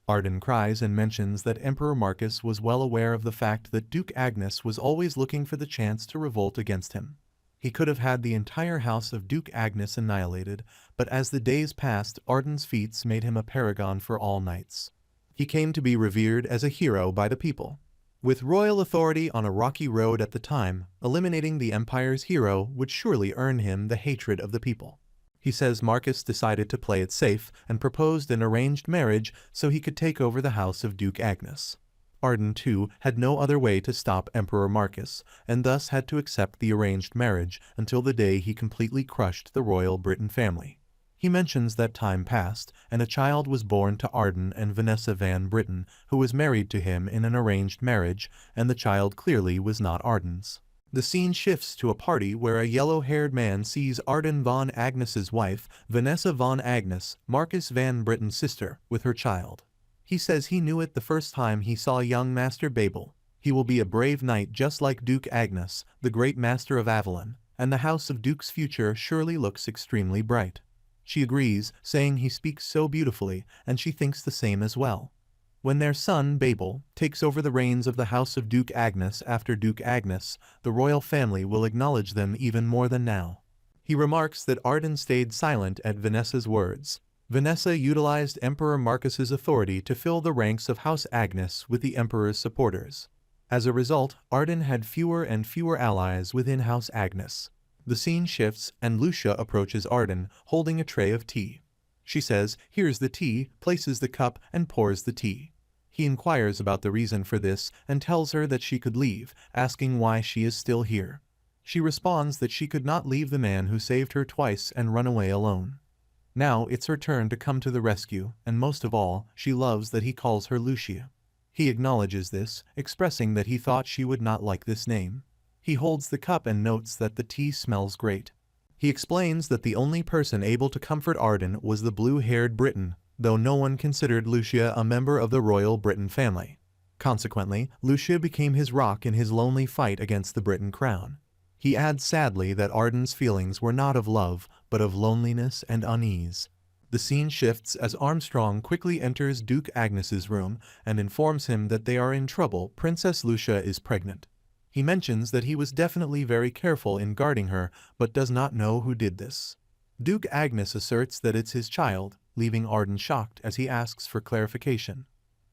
Arden cries and mentions that Emperor Marcus was well aware of the fact that Duke Agnes was always looking for the chance to revolt against him. He could have had the entire house of Duke Agnes annihilated, but as the days passed, Arden's feats made him a paragon for all knights. He came to be revered as a hero by the people. With royal authority on a rocky road at the time, eliminating the empire's hero would surely earn him the hatred of the people. He says Marcus decided to play it safe and proposed an arranged marriage so he could take over the house of Duke Agnes. Arden, too, had no other way to stop Emperor Marcus, and thus had to accept the arranged marriage until the day he completely crushed the royal Britain family. He mentions that time passed, and a child was born to Arden and Vanessa van Britten, who was married to him in an arranged marriage, and the child clearly was not Arden's. The scene shifts to a party where a yellow-haired man sees Arden von Agnes's wife, Vanessa von Agnes, Marcus van Britten's sister, with her child. He says he knew it the first time he saw young Master Babel. He will be a brave knight just like Duke Agnes, the great master of Avalon, and the house of Duke's future surely looks extremely bright. She agrees, saying he speaks so beautifully, and she thinks the same as well. When their son, Babel, takes over the reins of the house of Duke Agnes after Duke Agnes, the royal family will acknowledge them even more than now. He remarks that Arden stayed silent at Vanessa's words. Vanessa utilized Emperor Marcus's authority to fill the ranks of House Agnes with the Emperor's supporters. As a result, Arden had fewer and fewer allies within House Agnes. The scene shifts and Lucia approaches Arden, holding a tray of tea. She says, "Here's the tea," places the cup and pours the tea. He inquires about the reason for this and tells her that she could leave, asking why she is still here. She responds that she could not leave the man who saved her twice and run away alone. Now it's her turn to come to the rescue, and most of all, she loves that he calls her Lucia. He acknowledges this, expressing that he thought she would not like this name. He holds the cup and notes that the tea smells great. He explains that the only person able to comfort Arden was the blue-haired Briton, though no one considered Lucia a member of the royal Briton family. Consequently, Lucia became his rock in his lonely fight against the Briton crown. He adds sadly that Arden's feelings were not of love, but of loneliness and unease. The scene shifts as Armstrong quickly enters Duke Agnes's room and informs him that they are in trouble. Princess Lucia is pregnant. He mentions that he was definitely very careful in guarding her, but does not know who did this. Duke Agnes asserts that it's his child, leaving Arden shocked as he asks for clarification.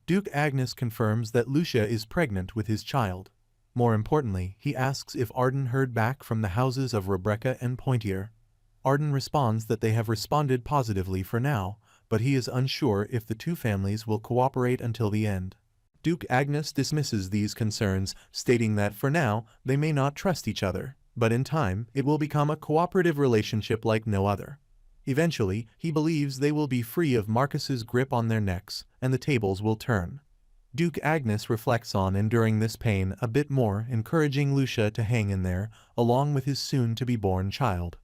Duke Agnes confirms that Lucia is pregnant with his child. More importantly, he asks if Arden heard back from the houses of Rebecca and Poitiers. Arden responds that they have responded positively for now, but he is unsure if the two families will cooperate until the end. Duke Agnes dismisses these concerns, stating that for now, they may not trust each other, but in time, it will become a cooperative relationship like no other. Eventually, he believes they will be free of Marcus's grip on their necks, and the tables will turn. Duke Agnes reflects on enduring this pain a bit more, encouraging Lucia to hang in there, along with his soon-to-be-born child.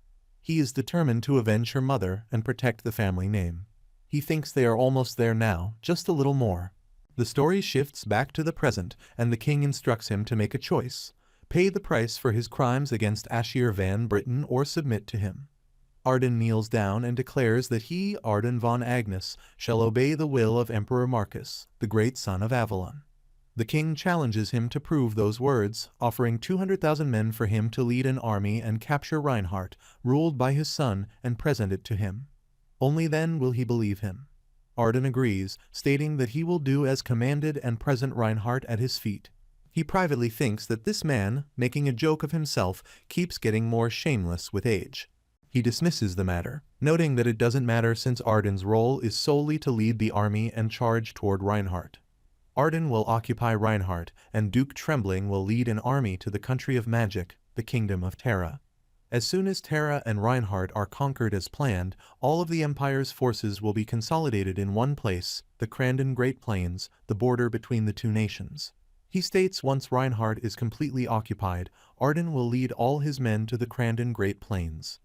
He is determined to avenge her mother and protect the family name. He thinks they are almost there now, just a little more. The story shifts back to the present, and the king instructs him to make a choice: pay the price for his crimes against Ashir van Britten or submit to him. Arden kneels down and declares that he, Arden von Agnes, shall obey the will of Emperor Marcus, the great son of Avalon. The king challenges him to prove those words, offering 200,000 men for him to lead an army and capture Reinhardt, ruled by his son, and present it to him. Only then will he believe him. Arden agrees, stating that he will do as commanded and present Reinhardt at his feet. He privately thinks that this man, making a joke of himself, keeps getting more shameless with age. He dismisses the matter, noting that it doesn't matter since Arden's role is solely to lead the army and charge toward Reinhardt. Arden will occupy Reinhardt, and Duke Trembling will lead an army to the country of magic, the kingdom of Terra. As soon as Terra and Reinhardt are conquered as planned, all of the Empire's forces will be consolidated in one place, the Crandon Great Plains, the border between the two nations. He states once Reinhardt is completely occupied, Arden will lead all his men to the Crandon Great Plains.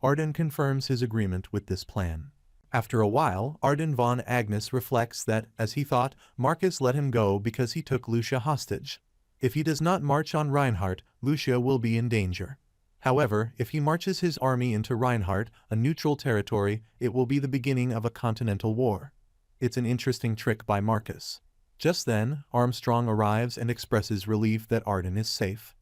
Arden confirms his agreement with this plan. After a while, Arden von Agnes reflects that, as he thought, Marcus let him go because he took Lucia hostage. If he does not march on Reinhardt, Lucia will be in danger. However, if he marches his army into Reinhardt, a neutral territory, it will be the beginning of a continental war. It's an interesting trick by Marcus. Just then, Armstrong arrives and expresses relief that Arden is safe.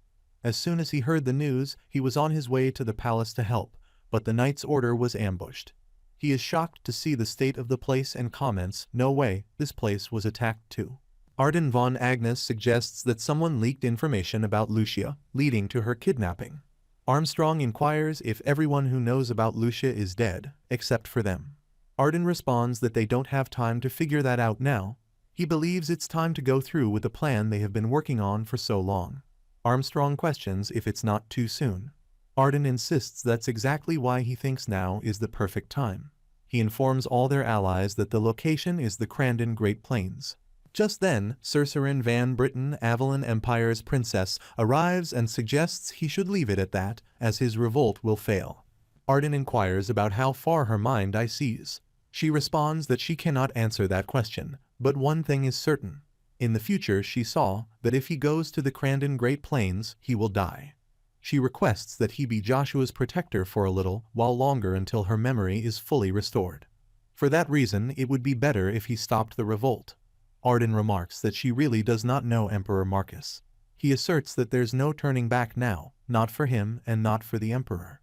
As soon as he heard the news, he was on his way to the palace to help, but the knight's order was ambushed. He is shocked to see the state of the place and comments, "No way, this place was attacked too." Arden von Agnes suggests that someone leaked information about Lucia, leading to her kidnapping. Armstrong inquires if everyone who knows about Lucia is dead, except for them. Arden responds that they don't have time to figure that out now. He believes it's time to go through with the plan they have been working on for so long. Armstrong questions if it's not too soon. Arden insists that's exactly why he thinks now is the perfect time. He informs all their allies that the location is the Crandon Great Plains. Just then, Cercerin van Britten, Avalon Empire's princess, arrives and suggests he should leave it at that, as his revolt will fail. Arden inquires about how far her mind sees. She responds that she cannot answer that question, But one thing is certain. In the future she saw that if he goes to the Crandon Great Plains, he will die. She requests that he be Joshua's protector for a little while longer until her memory is fully restored. For that reason, it would be better if he stopped the revolt. Arden remarks that she really does not know Emperor Marcus. He asserts that there's no turning back now, not for him and not for the Emperor.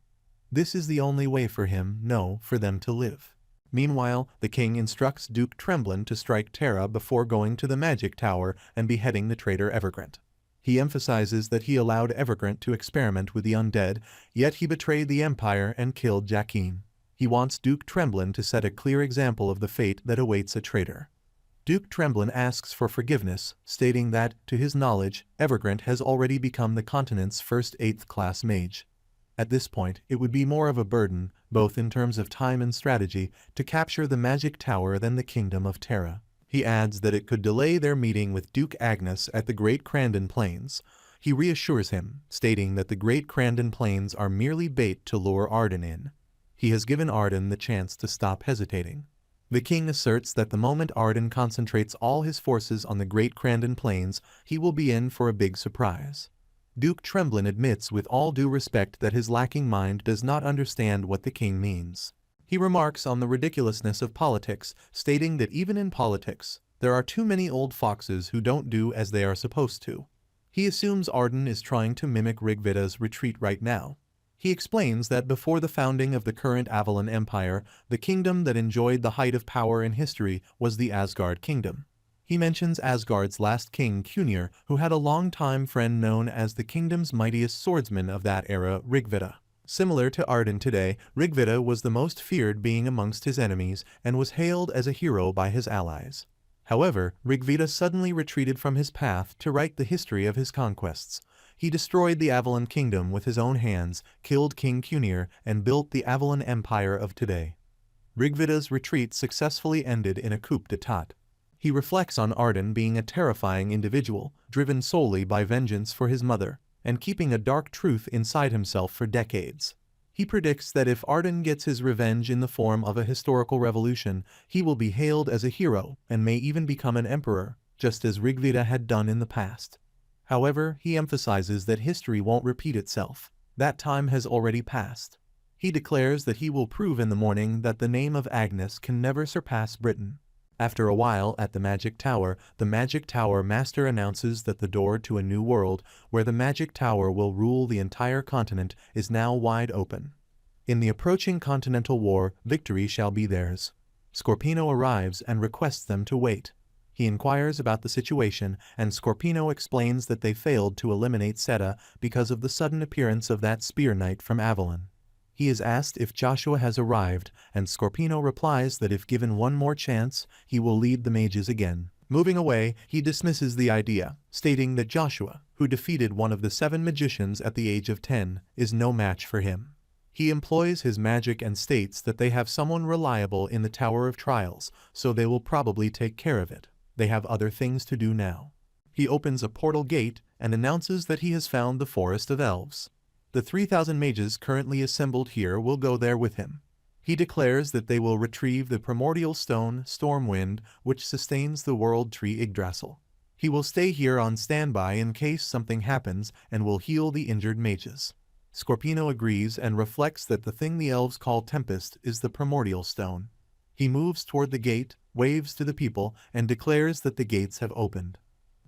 This is the only way for him, no, for them to live. Meanwhile, the king instructs Duke Tremblin to strike Terra before going to the magic tower and beheading the traitor Evergrant. He emphasizes that he allowed Evergrant to experiment with the undead, yet he betrayed the Empire and killed Jacqueline. He wants Duke Tremblin to set a clear example of the fate that awaits a traitor. Duke Tremblin asks for forgiveness, stating that, to his knowledge, Evergrant has already become the continent's first 8th-class mage. At this point, it would be more of a burden, both in terms of time and strategy, to capture the magic tower than the kingdom of Terra. He adds that it could delay their meeting with Duke Agnes at the Great Crandon Plains. He reassures him, stating that the Great Crandon Plains are merely bait to lure Arden in. He has given Arden the chance to stop hesitating. The king asserts that the moment Arden concentrates all his forces on the Great Crandon Plains, he will be in for a big surprise. Duke Tremblin admits with all due respect that his lacking mind does not understand what the king means. He remarks on the ridiculousness of politics, stating that even in politics, there are too many old foxes who don't do as they are supposed to. He assumes Arden is trying to mimic Rigvida's retreat right now. He explains that before the founding of the current Avalon Empire, the kingdom that enjoyed the height of power in history was the Asgard Kingdom. He mentions Asgard's last king, Kunir, who had a long-time friend known as the kingdom's mightiest swordsman of that era, Rigvida. Similar to Arden today, Rigvida was the most feared being amongst his enemies and was hailed as a hero by his allies. However, Rigvida suddenly retreated from his path to write the history of his conquests. He destroyed the Avalon Kingdom with his own hands, killed King Kunir, and built the Avalon Empire of today. Rigvida's retreat successfully ended in a coup d'état. He reflects on Arden being a terrifying individual, driven solely by vengeance for his mother, and keeping a dark truth inside himself for decades. He predicts that if Arden gets his revenge in the form of a historical revolution, he will be hailed as a hero and may even become an emperor, just as Rigvida had done in the past. However, he emphasizes that history won't repeat itself. That time has already passed. He declares that he will prove in the morning that the name of Agnes can never surpass Britain. After a while at the Magic Tower, the Magic Tower Master announces that the door to a new world, where the Magic Tower will rule the entire continent, is now wide open. In the approaching continental war, victory shall be theirs. Scorpino arrives and requests them to wait. He inquires about the situation, and Scorpino explains that they failed to eliminate Seta because of the sudden appearance of that spear knight from Avalon. He is asked if Joshua has arrived, and Scorpino replies that if given one more chance, he will lead the mages again. Moving away, he dismisses the idea, stating that Joshua, who defeated one of the 7 magicians at the age of 10, is no match for him. He employs his magic and states that they have someone reliable in the Tower of Trials, so they will probably take care of it. They have other things to do now. He opens a portal gate and announces that he has found the Forest of Elves. The 3,000 mages currently assembled here will go there with him. He declares that they will retrieve the primordial stone, Stormwind, which sustains the world tree Yggdrasil. He will stay here on standby in case something happens and will heal the injured mages. Scorpino agrees and reflects that the thing the elves call Tempest is the primordial stone. He moves toward the gate, waves to the people, and declares that the gates have opened.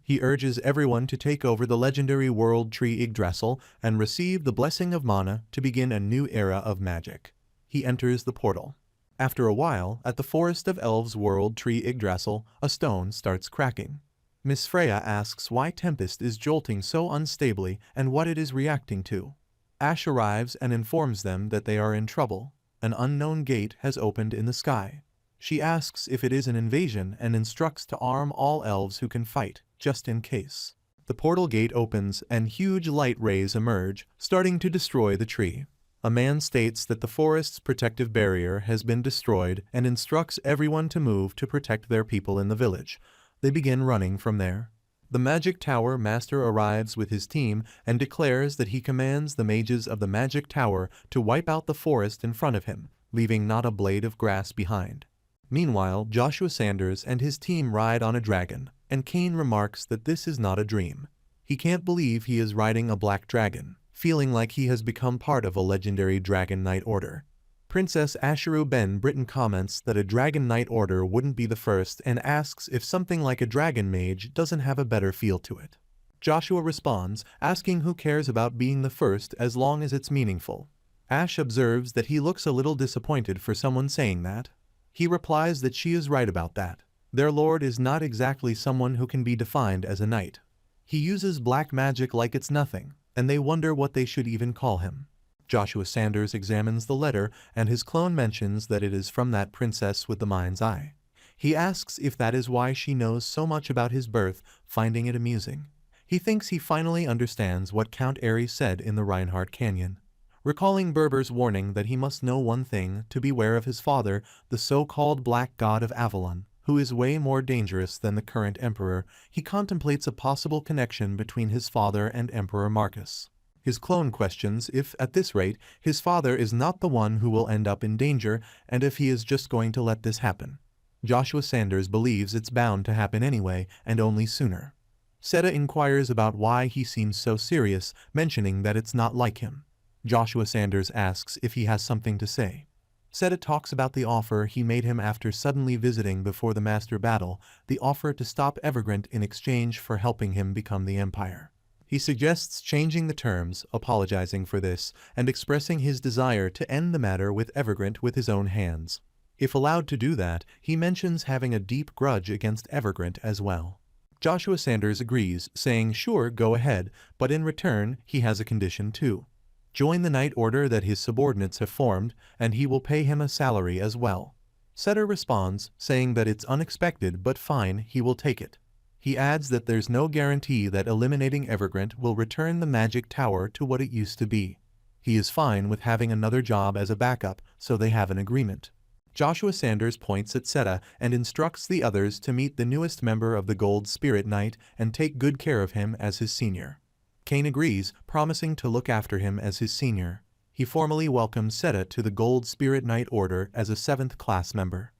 He urges everyone to take over the legendary world tree Yggdrasil and receive the blessing of mana to begin a new era of magic. He enters the portal. After a while, at the Forest of Elves world tree Yggdrasil, a stone starts cracking. Miss Freya asks why Tempest is jolting so unstably and what it is reacting to. Ash arrives and informs them that they are in trouble. An unknown gate has opened in the sky. She asks if it is an invasion and instructs to arm all elves who can fight, just in case. The portal gate opens and huge light rays emerge, starting to destroy the tree. A man states that the forest's protective barrier has been destroyed and instructs everyone to move to protect their people in the village. They begin running from there. The Magic Tower Master arrives with his team and declares that he commands the mages of the Magic Tower to wipe out the forest in front of him, leaving not a blade of grass behind. Meanwhile, Joshua Sanders and his team ride on a dragon, and Kane remarks that this is not a dream. He can't believe he is riding a black dragon, feeling like he has become part of a legendary Dragon Knight Order. Princess Ashiru Ben Britton comments that a Dragon Knight Order wouldn't be the first and asks if something like a Dragon Mage doesn't have a better feel to it. Joshua responds, asking who cares about being the first as long as it's meaningful. Ash observes that he looks a little disappointed for someone saying that. He replies that she is right about that. Their lord is not exactly someone who can be defined as a knight. He uses black magic like it's nothing, and they wonder what they should even call him. Joshua Sanders examines the letter, and his clone mentions that it is from that princess with the mind's eye. He asks if that is why she knows so much about his birth, finding it amusing. He thinks he finally understands what Count Ares said in the Reinhardt Canyon. Recalling Berber's warning that he must know one thing, to beware of his father, the so-called Black God of Avalon, who is way more dangerous than the current emperor, he contemplates a possible connection between his father and Emperor Marcus. His clone questions if, at this rate, his father is not the one who will end up in danger, and if he is just going to let this happen. Joshua Sanders believes it's bound to happen anyway, and only sooner. Seta inquires about why he seems so serious, mentioning that it's not like him. Joshua Sanders asks if he has something to say. Seta talks about the offer he made him after suddenly visiting before the master battle, the offer to stop Evergrant in exchange for helping him become the Empire. He suggests changing the terms, apologizing for this, and expressing his desire to end the matter with Evergrant with his own hands. If allowed to do that, he mentions having a deep grudge against Evergrant as well. Joshua Sanders agrees, saying sure, go ahead, but in return, he has a condition too. Join the Knight Order that his subordinates have formed, and he will pay him a salary as well. Seta responds, saying that it's unexpected but fine, he will take it. He adds that there's no guarantee that eliminating Evergrant will return the magic tower to what it used to be. He is fine with having another job as a backup, so they have an agreement. Joshua Sanders points at Seta and instructs the others to meet the newest member of the Gold Spirit Knight and take good care of him as his senior. Kane agrees, promising to look after him as his senior. He formally welcomes Seta to the Gold Spirit Knight Order as a 7th class member.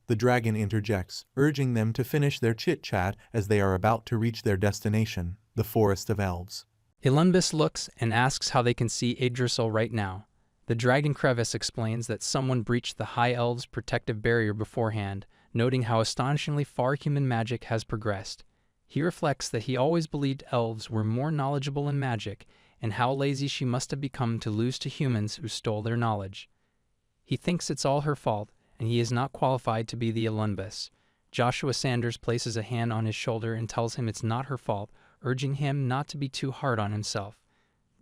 The dragon interjects, urging them to finish their chit-chat as they are about to reach their destination, the Forest of Elves. Ilunbis looks and asks how they can see Yggdrasil right now. The dragon Crevice explains that someone breached the High Elves' protective barrier beforehand, noting how astonishingly far human magic has progressed. He reflects that he always believed elves were more knowledgeable in magic, and how lazy she must have become to lose to humans who stole their knowledge. He thinks it's all her fault, and he is not qualified to be the Ilunbis. Joshua Sanders places a hand on his shoulder and tells him it's not her fault, urging him not to be too hard on himself.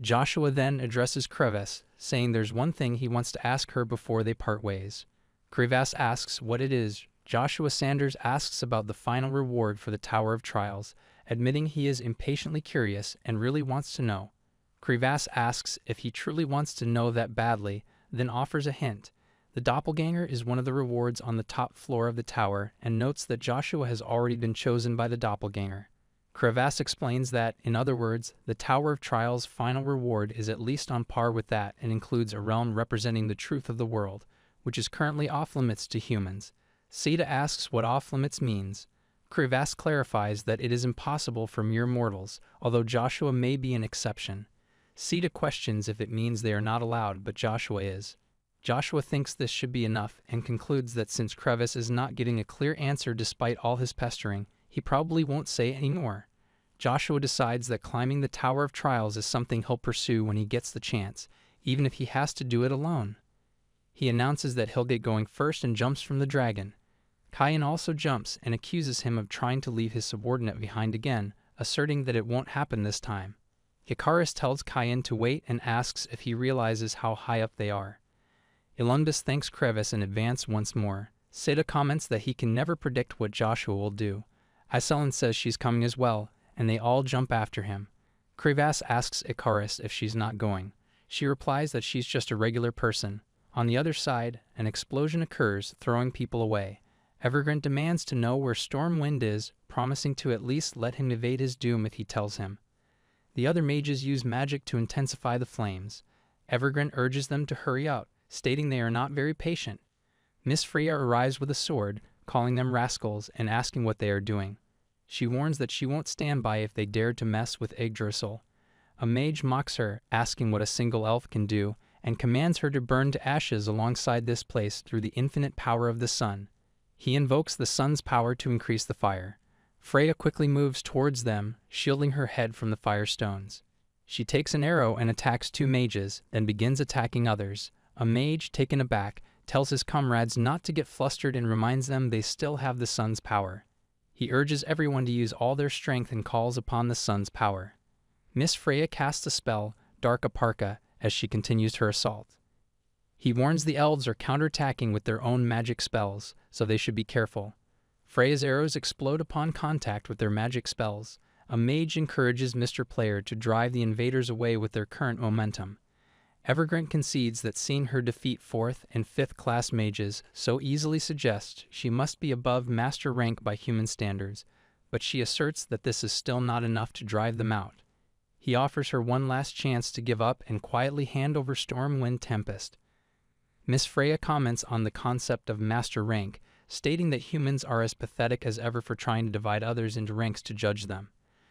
Joshua then addresses Crevice, saying there's one thing he wants to ask her before they part ways. Crevice asks what it is. Joshua Sanders asks about the final reward for the Tower of Trials, admitting he is impatiently curious and really wants to know. Crevice asks if he truly wants to know that badly, then offers a hint. The doppelganger is one of the rewards on the top floor of the tower, and notes that Joshua has already been chosen by the doppelganger. Crevice explains that, in other words, the Tower of Trials' final reward is at least on par with that and includes a realm representing the truth of the world, which is currently off-limits to humans. Seta asks what off-limits means. Crevice clarifies that it is impossible for mere mortals, although Joshua may be an exception. Seta questions if it means they are not allowed, but Joshua is. Joshua thinks this should be enough and concludes that since Crevice is not getting a clear answer despite all his pestering, he probably won't say any more. Joshua decides that climbing the Tower of Trials is something he'll pursue when he gets the chance, even if he has to do it alone. He announces that he'll get going first and jumps from the dragon. Kyan also jumps and accuses him of trying to leave his subordinate behind again, asserting that it won't happen this time. Icarus tells Kyan to wait and asks if he realizes how high up they are. Ilunbis thanks Crevice in advance once more. Seta comments that he can never predict what Joshua will do. Iselin says she's coming as well, and they all jump after him. Crevice asks Icarus if she's not going. She replies that she's just a regular person. On the other side, an explosion occurs, throwing people away. Evergrant demands to know where Stormwind is, promising to at least let him evade his doom if he tells him. The other mages use magic to intensify the flames. Evergrant urges them to hurry up, stating they are not very patient. Miss Freya arrives with a sword, calling them rascals and asking what they are doing. She warns that she won't stand by if they dare to mess with Yggdrasil. A mage mocks her, asking what a single elf can do, and commands her to burn to ashes alongside this place through the infinite power of the sun. He invokes the sun's power to increase the fire. Freya quickly moves towards them, shielding her head from the firestones. She takes an arrow and attacks two mages, then begins attacking others. A mage, taken aback, tells his comrades not to get flustered and reminds them they still have the sun's power. He urges everyone to use all their strength and calls upon the sun's power. Miss Freya casts a spell, Dark Aparka, as she continues her assault. He warns the elves are counterattacking with their own magic spells, so they should be careful. Freya's arrows explode upon contact with their magic spells. A mage encourages Mr. Player to drive the invaders away with their current momentum. Evergrant concedes that seeing her defeat 4th and 5th class mages so easily suggests she must be above master rank by human standards, but she asserts that this is still not enough to drive them out. He offers her one last chance to give up and quietly hand over Stormwind Tempest. Miss Freya comments on the concept of master rank, stating that humans are as pathetic as ever for trying to divide others into ranks to judge them.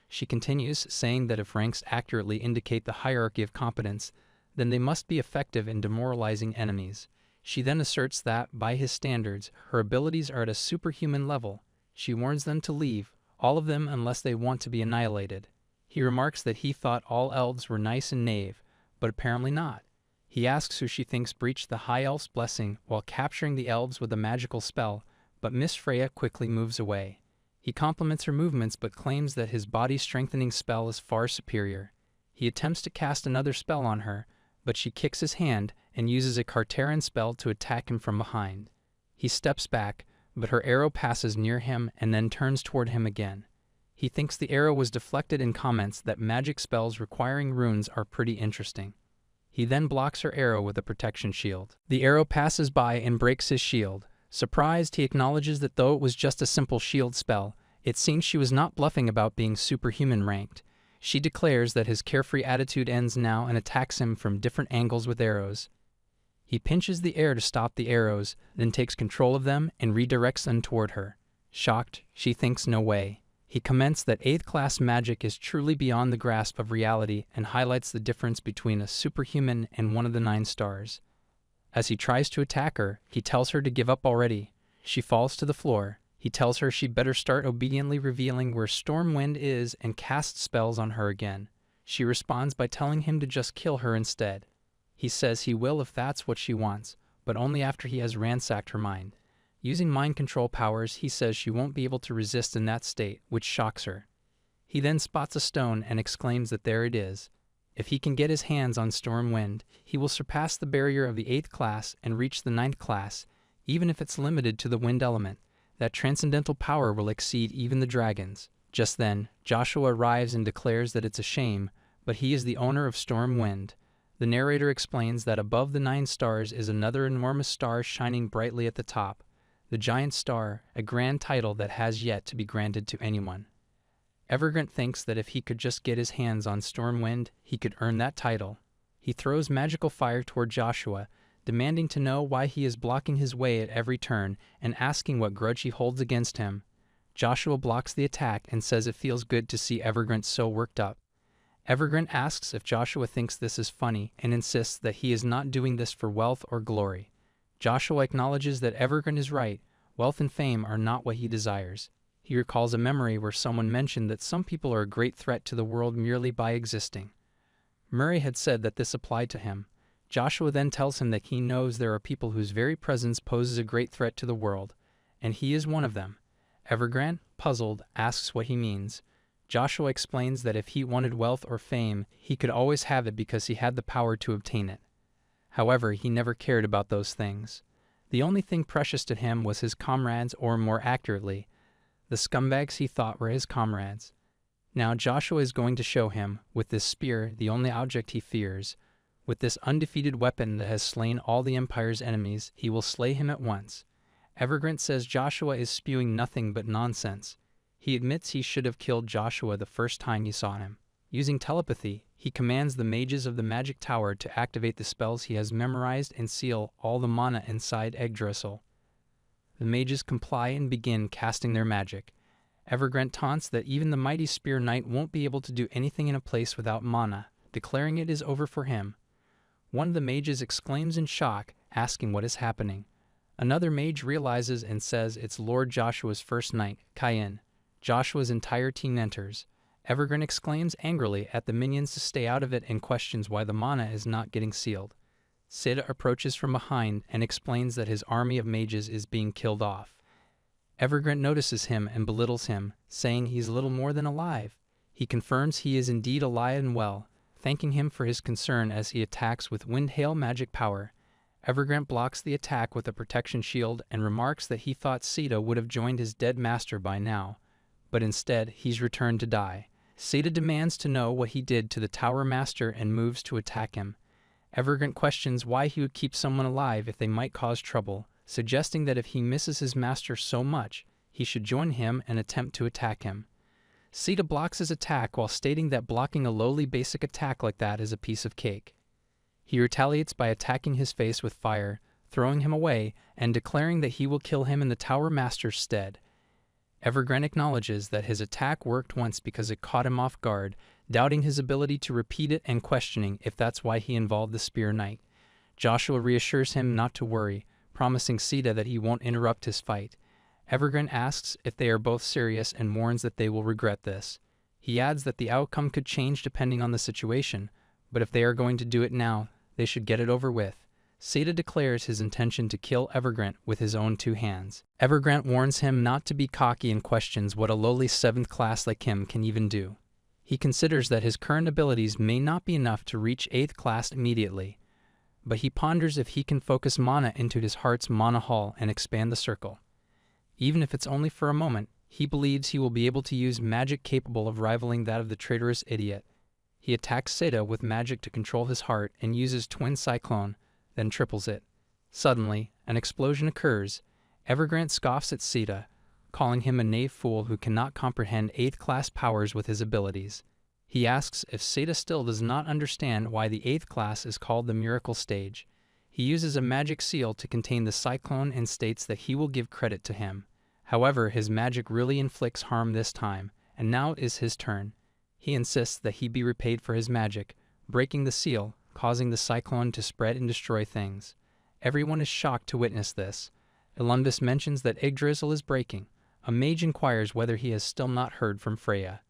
She continues, saying that if ranks accurately indicate the hierarchy of competence, then they must be effective in demoralizing enemies. She then asserts that, by his standards, her abilities are at a superhuman level. She warns them to leave, all of them unless they want to be annihilated. He remarks that he thought all elves were nice and knave, but apparently not. He asks who she thinks breached the High Elf's blessing while capturing the elves with a magical spell, but Miss Freya quickly moves away. He compliments her movements but claims that his body-strengthening spell is far superior. He attempts to cast another spell on her, but she kicks his hand and uses a Carteran spell to attack him from behind. He steps back, but her arrow passes near him and then turns toward him again. He thinks the arrow was deflected and comments that magic spells requiring runes are pretty interesting. He then blocks her arrow with a protection shield. The arrow passes by and breaks his shield. Surprised, he acknowledges that though it was just a simple shield spell, it seems she was not bluffing about being superhuman ranked. She declares that his carefree attitude ends now and attacks him from different angles with arrows. He pinches the air to stop the arrows, then takes control of them and redirects them toward her. Shocked, she thinks no way. He comments that 8th class magic is truly beyond the grasp of reality and highlights the difference between a superhuman and one of the 9 stars. As he tries to attack her, he tells her to give up already. She falls to the floor. He tells her she better start obediently revealing where Stormwind is and casts spells on her again. She responds by telling him to just kill her instead. He says he will if that's what she wants, but only after he has ransacked her mind. Using mind control powers, he says she won't be able to resist in that state, which shocks her. He then spots a stone and exclaims that there it is. If he can get his hands on Stormwind, he will surpass the barrier of the 8th class and reach the 9th class, even if it's limited to the wind element. That transcendental power will exceed even the dragons. Just then, Joshua arrives and declares that it's a shame, but he is the owner of Stormwind. The narrator explains that above the 9 stars is another enormous star shining brightly at the top. The Giant Star, a grand title that has yet to be granted to anyone. Evergrant thinks that if he could just get his hands on Stormwind, he could earn that title. He throws magical fire toward Joshua, demanding to know why he is blocking his way at every turn and asking what grudge he holds against him. Joshua blocks the attack and says it feels good to see Evergrant so worked up. Evergrant asks if Joshua thinks this is funny and insists that he is not doing this for wealth or glory. Joshua acknowledges that Evergrant is right. Wealth and fame are not what he desires. He recalls a memory where someone mentioned that some people are a great threat to the world merely by existing. Murray had said that this applied to him. Joshua then tells him that he knows there are people whose very presence poses a great threat to the world, and he is one of them. Evergrant, puzzled, asks what he means. Joshua explains that if he wanted wealth or fame, he could always have it because he had the power to obtain it. However, he never cared about those things. The only thing precious to him was his comrades, or more accurately, the scumbags he thought were his comrades. Now Joshua is going to show him, with this spear, the only object he fears. With this undefeated weapon that has slain all the Empire's enemies, he will slay him at once. Evergrant says Joshua is spewing nothing but nonsense. He admits he should have killed Joshua the first time he saw him. Using telepathy, he commands the mages of the magic tower to activate the spells he has memorized and seal all the mana inside Yggdrasil. The mages comply and begin casting their magic. Evergrant taunts that even the mighty Spear Knight won't be able to do anything in a place without mana, declaring it is over for him. One of the mages exclaims in shock, asking what is happening. Another mage realizes and says it's Lord Joshua's first knight, Cayenne. Joshua's entire team enters. Evergrant exclaims angrily at the minions to stay out of it and questions why the mana is not getting sealed. Seda approaches from behind and explains that his army of mages is being killed off. Evergrant notices him and belittles him, saying he's little more than alive. He confirms he is indeed alive and well, thanking him for his concern as he attacks with Wind Hail magic power. Evergrant blocks the attack with a protection shield and remarks that he thought Seda would have joined his dead master by now, but instead he's returned to die. Seda demands to know what he did to the Tower Master and moves to attack him. Evergrant questions why he would keep someone alive if they might cause trouble, suggesting that if he misses his master so much, he should join him and attempt to attack him. Seda blocks his attack while stating that blocking a lowly basic attack like that is a piece of cake. He retaliates by attacking his face with fire, throwing him away, and declaring that he will kill him in the Tower Master's stead. Evergrant acknowledges that his attack worked once because it caught him off guard, doubting his ability to repeat it and questioning if that's why he involved the Spear Knight. Joshua reassures him not to worry, promising Seda that he won't interrupt his fight. Evergrant asks if they are both serious and warns that they will regret this. He adds that the outcome could change depending on the situation, but if they are going to do it now, they should get it over with. Seda declares his intention to kill Evergrant with his own 2 hands. Evergrant warns him not to be cocky and questions what a lowly 7th class like him can even do. He considers that his current abilities may not be enough to reach 8th class immediately, but he ponders if he can focus mana into his heart's mana hall and expand the circle. Even if it's only for a moment, he believes he will be able to use magic capable of rivaling that of the traitorous idiot. He attacks Seda with magic to control his heart and uses Twin Cyclone, then triples it. Suddenly, an explosion occurs. Evergrant scoffs at Seda, calling him a knave fool who cannot comprehend 8th class powers with his abilities. He asks if Seda still does not understand why the 8th class is called the Miracle Stage. He uses a magic seal to contain the cyclone and states that he will give credit to him. However, his magic really inflicts harm this time, and now it is his turn. He insists that he be repaid for his magic, breaking the seal, causing the cyclone to spread and destroy things. Everyone is shocked to witness this. Elumbus mentions that Yggdrasil is breaking. A mage inquires whether he has still not heard from Freya.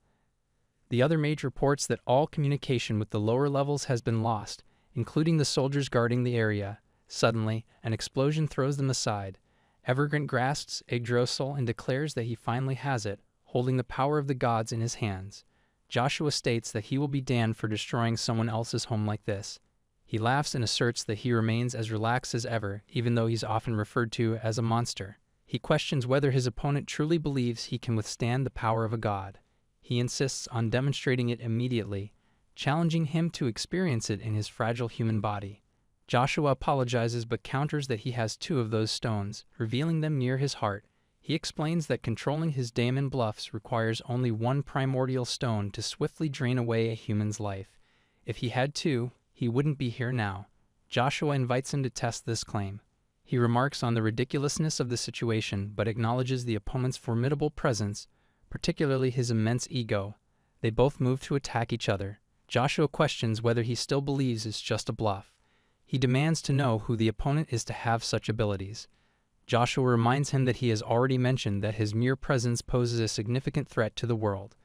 The other mage reports that all communication with the lower levels has been lost, including the soldiers guarding the area. Suddenly, an explosion throws them aside. Evergrant grasps Yggdrasil and declares that he finally has it, holding the power of the gods in his hands. Joshua states that he will be damned for destroying someone else's home like this. He laughs and asserts that he remains as relaxed as ever, even though he's often referred to as a monster. He questions whether his opponent truly believes he can withstand the power of a god. He insists on demonstrating it immediately, challenging him to experience it in his fragile human body. Joshua apologizes but counters that he has 2 of those stones, revealing them near his heart. He explains that controlling his daemon bluffs requires only 1 primordial stone to swiftly drain away a human's life. If he had 2, he wouldn't be here now. Joshua invites him to test this claim. He remarks on the ridiculousness of the situation but acknowledges the opponent's formidable presence, particularly his immense ego. They both move to attack each other. Joshua questions whether he still believes it's just a bluff. He demands to know who the opponent is to have such abilities. Joshua reminds him that he has already mentioned that his mere presence poses a significant threat to the world.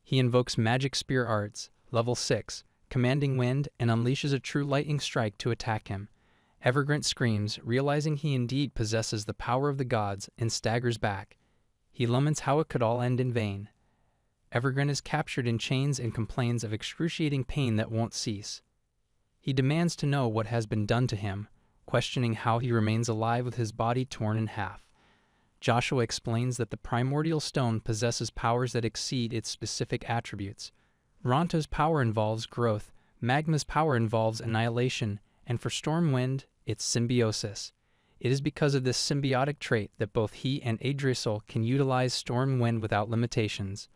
He invokes Magic Spear Arts, level 6, Commanding Wind, and unleashes a true lightning strike to attack him. Evergrant screams, realizing he indeed possesses the power of the gods, and staggers back. He laments how it could all end in vain. Evergrant is captured in chains and complains of excruciating pain that won't cease. He demands to know what has been done to him, questioning how he remains alive with his body torn in half. Joshua explains that the primordial stone possesses powers that exceed its specific attributes. Ronto's power involves growth, Magma's power involves annihilation, and for Stormwind, it's symbiosis. It is because of this symbiotic trait that both he and Yggdrasil can utilize Stormwind without limitations.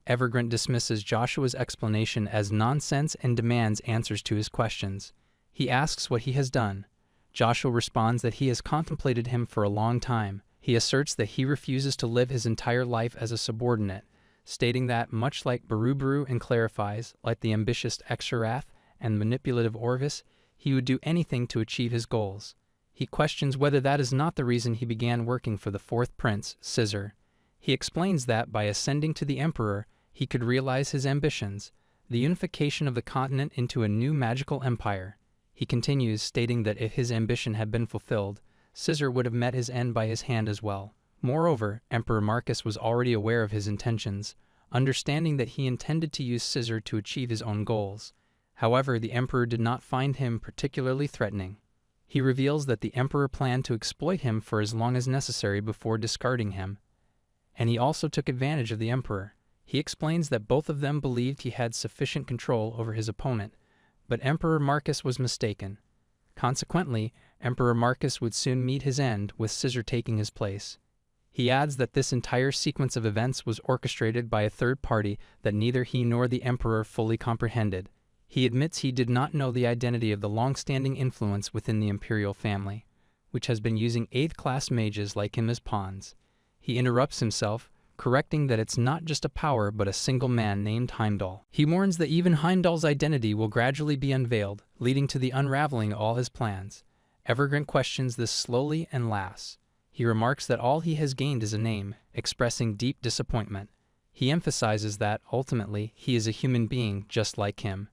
Evergrant dismisses Joshua's explanation as nonsense and demands answers to his questions. He asks what he has done. Joshua responds that he has contemplated him for a long time. He asserts that he refuses to live his entire life as a subordinate, stating that, much like Barubaru and clarifies, like the ambitious Exarath and manipulative Orvis, he would do anything to achieve his goals. He questions whether that is not the reason he began working for the fourth prince, Scissor. He explains that by ascending to the emperor, he could realize his ambitions, the unification of the continent into a new magical empire. He continues, stating that if his ambition had been fulfilled, Scissor would have met his end by his hand as well. Moreover, Emperor Marcus was already aware of his intentions, understanding that he intended to use Scissor to achieve his own goals. However, the emperor did not find him particularly threatening. He reveals that the emperor planned to exploit him for as long as necessary before discarding him. And he also took advantage of the emperor. He explains that both of them believed he had sufficient control over his opponent, but Emperor Marcus was mistaken. Consequently, Emperor Marcus would soon meet his end, with Scissor taking his place. He adds that this entire sequence of events was orchestrated by a third party that neither he nor the emperor fully comprehended. He admits he did not know the identity of the long-standing influence within the imperial family, which has been using 8th class mages like him as pawns. He interrupts himself, correcting that it's not just a power but a single man named Heimdall. He warns that even Heimdall's identity will gradually be unveiled, leading to the unraveling of all his plans. Evergrant questions this slowly and laughs. He remarks that all he has gained is a name, expressing deep disappointment. He emphasizes that, ultimately, he is a human being just like him.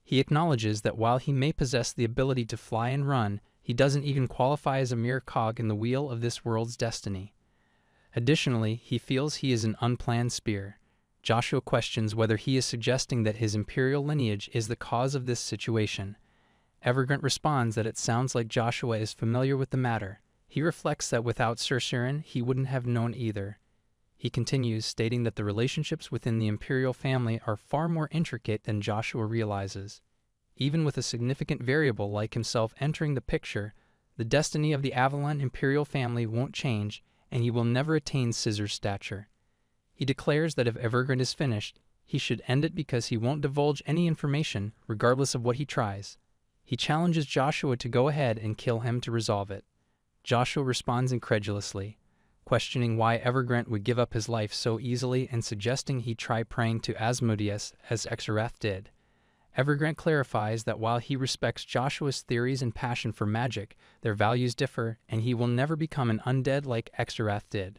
He acknowledges that while he may possess the ability to fly and run, he doesn't even qualify as a mere cog in the wheel of this world's destiny. Additionally, he feels he is an unplanned spear. Joshua questions whether he is suggesting that his imperial lineage is the cause of this situation. Evergrant responds that it sounds like Joshua is familiar with the matter. He reflects that without Cercerin, he wouldn't have known either. He continues, stating that the relationships within the imperial family are far more intricate than Joshua realizes. Even with a significant variable like himself entering the picture, the destiny of the Avalon imperial family won't change, and he will never attain Scissor's stature. He declares that if Evergrant is finished, he should end it because he won't divulge any information, regardless of what he tries. He challenges Joshua to go ahead and kill him to resolve it. Joshua responds incredulously, questioning why Evergrant would give up his life so easily and suggesting he try praying to Asmodeus as Exarath did. Evergrant clarifies that while he respects Joshua's theories and passion for magic, their values differ, and he will never become an undead like Exarath did.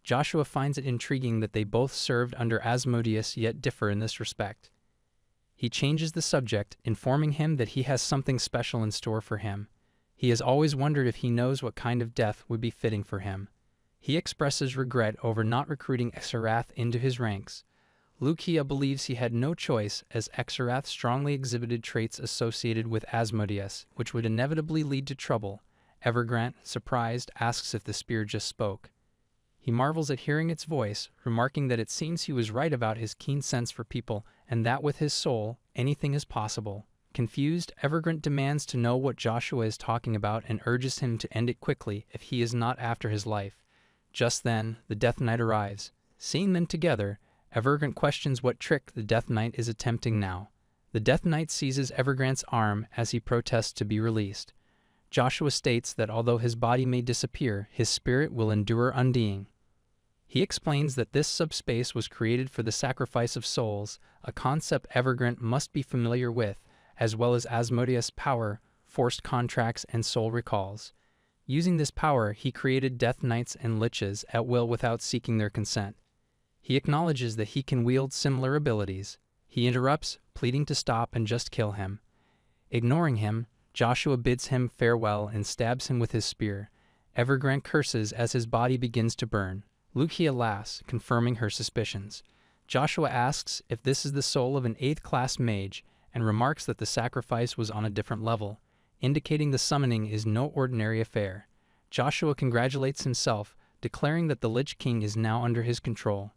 Joshua finds it intriguing that they both served under Asmodeus yet differ in this respect. He changes the subject, informing him that he has something special in store for him. He has always wondered if he knows what kind of death would be fitting for him. He expresses regret over not recruiting Exarath into his ranks. Lucia believes he had no choice, as Exarath strongly exhibited traits associated with Asmodeus, which would inevitably lead to trouble. Evergrant, surprised, asks if the spear just spoke. He marvels at hearing its voice, remarking that it seems he was right about his keen sense for people, and that with his soul, anything is possible. Confused, Evergrant demands to know what Joshua is talking about and urges him to end it quickly if he is not after his life. Just then, the Death Knight arrives. Seeing them together, Evergrant questions what trick the Death Knight is attempting now. The Death Knight seizes Evergrant's arm as he protests to be released. Joshua states that although his body may disappear, his spirit will endure undying. He explains that this subspace was created for the sacrifice of souls, a concept Evergrant must be familiar with, as well as Asmodeus' power, forced contracts, and soul recalls. Using this power, he created Death Knights and Liches at will without seeking their consent. He acknowledges that he can wield similar abilities. He interrupts, pleading to stop and just kill him. Ignoring him, Joshua bids him farewell and stabs him with his spear. Evergrant curses as his body begins to burn. Lucia laughs, confirming her suspicions. Joshua asks if this is the soul of an 8th class mage, and remarks that the sacrifice was on a different level, indicating the summoning is no ordinary affair. Joshua congratulates himself, declaring that the Lich King is now under his control.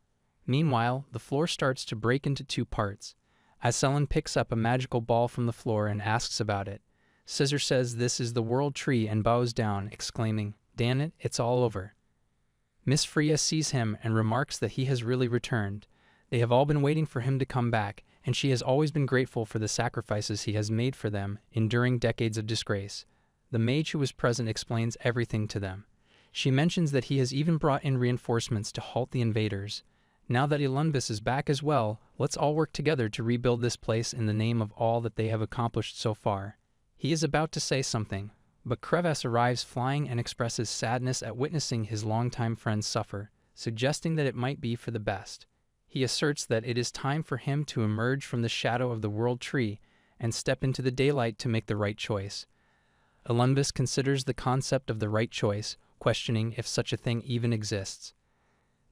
Meanwhile, the floor starts to break into 2 parts. Aselin picks up a magical ball from the floor and asks about it. Scissor says this is the World Tree and bows down, exclaiming, "Damn it, it's all over." Miss Freya sees him and remarks that he has really returned. They have all been waiting for him to come back, and she has always been grateful for the sacrifices he has made for them, enduring decades of disgrace. The mage who was present explains everything to them. She mentions that he has even brought in reinforcements to halt the invaders. Now that Elunbis is back as well, let's all work together to rebuild this place in the name of all that they have accomplished so far. He is about to say something, but Creves arrives flying and expresses sadness at witnessing his longtime friends suffer, suggesting that it might be for the best. He asserts that it is time for him to emerge from the shadow of the World Tree and step into the daylight to make the right choice. Elunbis considers the concept of the right choice, questioning if such a thing even exists.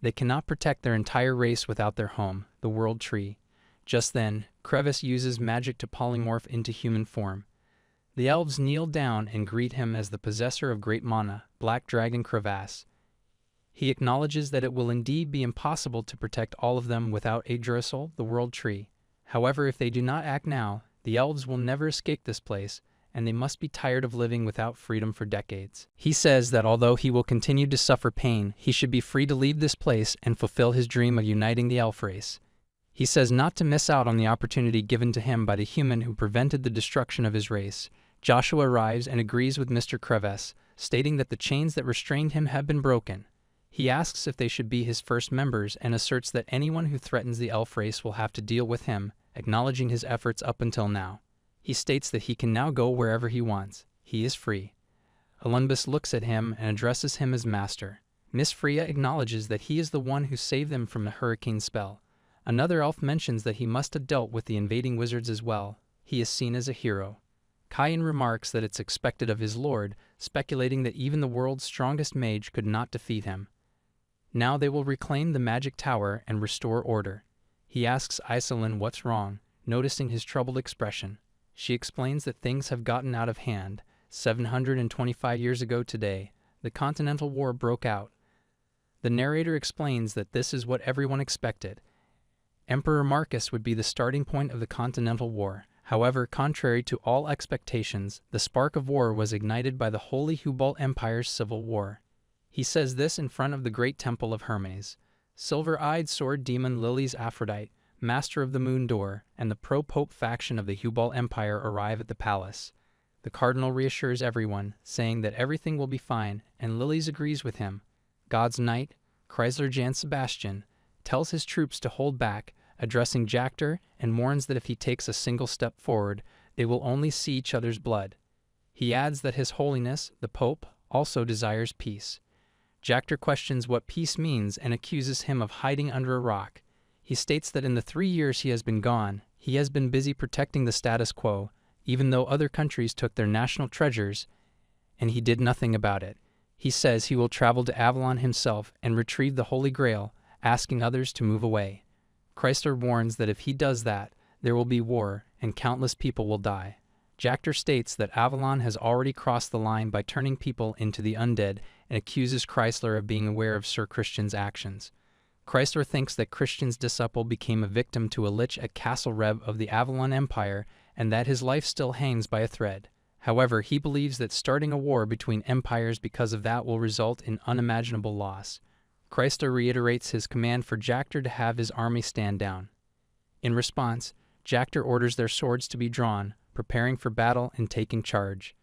They cannot protect their entire race without their home, the World Tree. Just then, Creves uses magic to polymorph into human form. The elves kneel down and greet him as the possessor of great mana, Black Dragon Crevasse. He acknowledges that it will indeed be impossible to protect all of them without Yggdrasil, the World Tree. However, if they do not act now, the elves will never escape this place, and they must be tired of living without freedom for decades. He says that although he will continue to suffer pain, he should be free to leave this place and fulfill his dream of uniting the elf race. He says not to miss out on the opportunity given to him by the human who prevented the destruction of his race. Joshua arrives and agrees with Mr. Creves, stating that the chains that restrained him have been broken. He asks if they should be his first members and asserts that anyone who threatens the elf race will have to deal with him, acknowledging his efforts up until now. He states that he can now go wherever he wants. He is free. Elunbis looks at him and addresses him as master. Miss Freya acknowledges that he is the one who saved them from the hurricane spell. Another elf mentions that he must have dealt with the invading wizards as well. He is seen as a hero. Kayan remarks that it's expected of his lord, speculating that even the world's strongest mage could not defeat him. Now they will reclaim the magic tower and restore order. He asks Iselin what's wrong, noticing his troubled expression. She explains that things have gotten out of hand. 725 years ago today, the Continental War broke out. The narrator explains that this is what everyone expected. Emperor Marcus would be the starting point of the Continental War. However, contrary to all expectations, the spark of war was ignited by the Holy Hubal Empire's civil war. He says this in front of the great temple of Hermes. Silver-eyed sword demon Lili's Aphrodite, master of the Moon Door, and the pro-pope faction of the Hubal Empire arrive at the palace. The cardinal reassures everyone, saying that everything will be fine, and Lilies agrees with him. God's knight, Chrysler Jan Sebastian, tells his troops to hold back, addressing Jactor, and warns that if he takes a single step forward, they will only see each other's blood. He adds that His Holiness, the Pope, also desires peace. Jactor questions what peace means and accuses him of hiding under a rock. He states that in the 3 years he has been gone, he has been busy protecting the status quo, even though other countries took their national treasures, and he did nothing about it. He says he will travel to Avalon himself and retrieve the Holy Grail, asking others to move away. Chrysler warns that if he does that, there will be war and countless people will die. Jactor states that Avalon has already crossed the line by turning people into the undead and accuses Chrysler of being aware of Sir Christian's actions. Chrysler thinks that Christian's disciple became a victim to a lich at Castle Reb of the Avalon Empire and that his life still hangs by a thread. However, he believes that starting a war between empires because of that will result in unimaginable loss. Chrysler reiterates his command for Jactor to have his army stand down. In response, Jactor orders their swords to be drawn, preparing for battle and taking charge.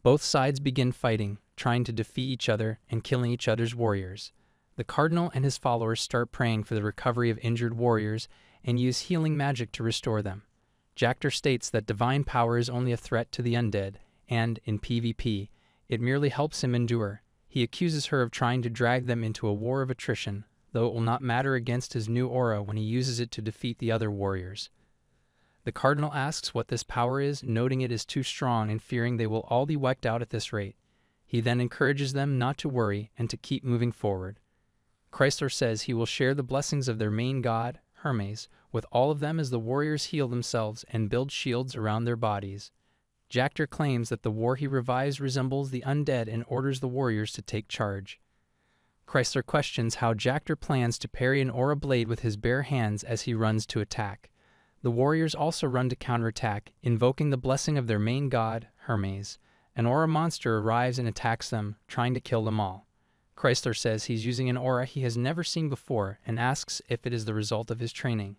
Both sides begin fighting, trying to defeat each other and killing each other's warriors. The cardinal and his followers start praying for the recovery of injured warriors and use healing magic to restore them. Jactor states that divine power is only a threat to the undead, and, in PvP, it merely helps him endure. He accuses her of trying to drag them into a war of attrition, though it will not matter against his new aura when he uses it to defeat the other warriors. The cardinal asks what this power is, noting it is too strong and fearing they will all be wiped out at this rate. He then encourages them not to worry and to keep moving forward. Chrysler says he will share the blessings of their main god, Hermes, with all of them as the warriors heal themselves and build shields around their bodies. Jactor claims that the war he revives resembles the undead and orders the warriors to take charge. Chrysler questions how Jactor plans to parry an aura blade with his bare hands as he runs to attack. The warriors also run to counterattack, invoking the blessing of their main god, Hermes. An aura monster arrives and attacks them, trying to kill them all. Chrysler says he's using an aura he has never seen before and asks if it is the result of his training.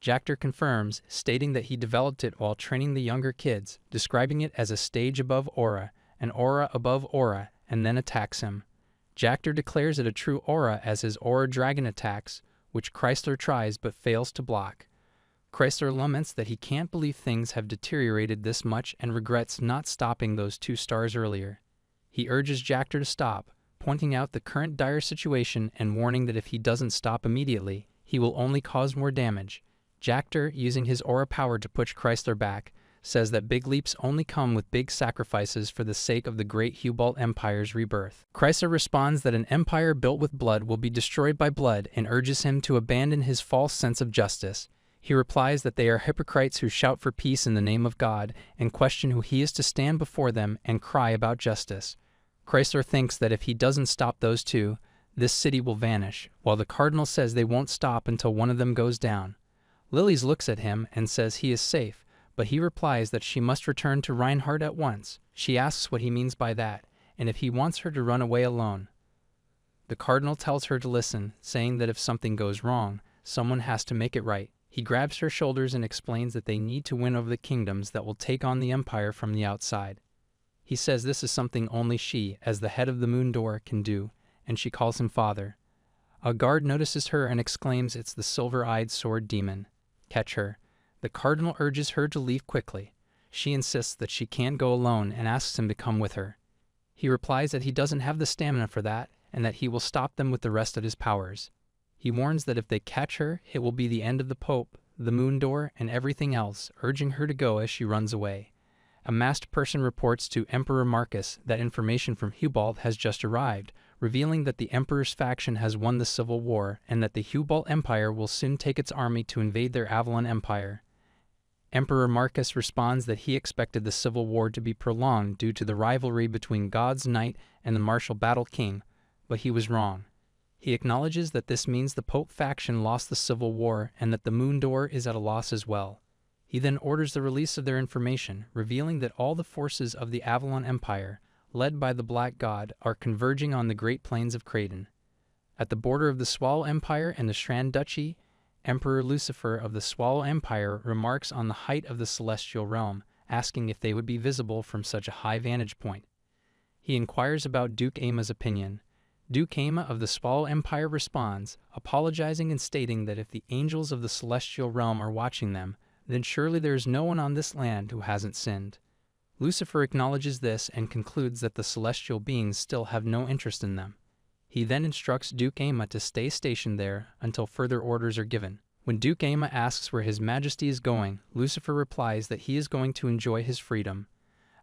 Jactor confirms, stating that he developed it while training the younger kids, describing it as a stage above aura, an aura above aura, and then attacks him. Jactor declares it a true aura as his aura dragon attacks, which Chrysler tries but fails to block. Chrysler laments that he can't believe things have deteriorated this much and regrets not stopping those 2 stars earlier. He urges Jactor to stop, pointing out the current dire situation and warning that if he doesn't stop immediately, he will only cause more damage. Jactor, using his aura power to push Chrysler back, says that big leaps only come with big sacrifices for the sake of the great Hubalt Empire's rebirth. Chrysler responds that an empire built with blood will be destroyed by blood and urges him to abandon his false sense of justice. He replies that they are hypocrites who shout for peace in the name of God and question who he is to stand before them and cry about justice. Chrysler thinks that if he doesn't stop those 2, this city will vanish, while the Cardinal says they won't stop until one of them goes down. Lilies looks at him and says he is safe, but he replies that she must return to Reinhardt at once. She asks what he means by that, and if he wants her to run away alone. The Cardinal tells her to listen, saying that if something goes wrong, someone has to make it right. He grabs her shoulders and explains that they need to win over the kingdoms that will take on the Empire from the outside. He says this is something only she, as the head of the Moon Door, can do, and she calls him father. A guard notices her and exclaims it's the silver-eyed sword demon. Catch her. The Cardinal urges her to leave quickly. She insists that she can't go alone and asks him to come with her. He replies that he doesn't have the stamina for that and that he will stop them with the rest of his powers. He warns that if they catch her, it will be the end of the Pope, the Moon Door, and everything else, urging her to go as she runs away. A masked person reports to Emperor Marcus that information from Hubalt has just arrived, revealing that the Emperor's faction has won the civil war and that the Hubalt Empire will soon take its army to invade their Avalon Empire. Emperor Marcus responds that he expected the civil war to be prolonged due to the rivalry between God's Knight and the martial Battle King, but he was wrong. He acknowledges that this means the Pope faction lost the civil war and that the Moon Door is at a loss as well. He then orders the release of their information, revealing that all the forces of the Avalon Empire, led by the Black God, are converging on the Great Plains of Creighton. At the border of the Swallow Empire and the Strand Duchy, Emperor Lucifer of the Swallow Empire remarks on the height of the celestial realm, asking if they would be visible from such a high vantage point. He inquires about Duke Aima's opinion. Duke Aima of the Swallow Empire responds, apologizing and stating that if the angels of the celestial realm are watching them, then surely there is no one on this land who hasn't sinned. Lucifer acknowledges this and concludes that the celestial beings still have no interest in them. He then instructs Duke Aima to stay stationed there until further orders are given. When Duke Aima asks where His Majesty is going, Lucifer replies that he is going to enjoy his freedom.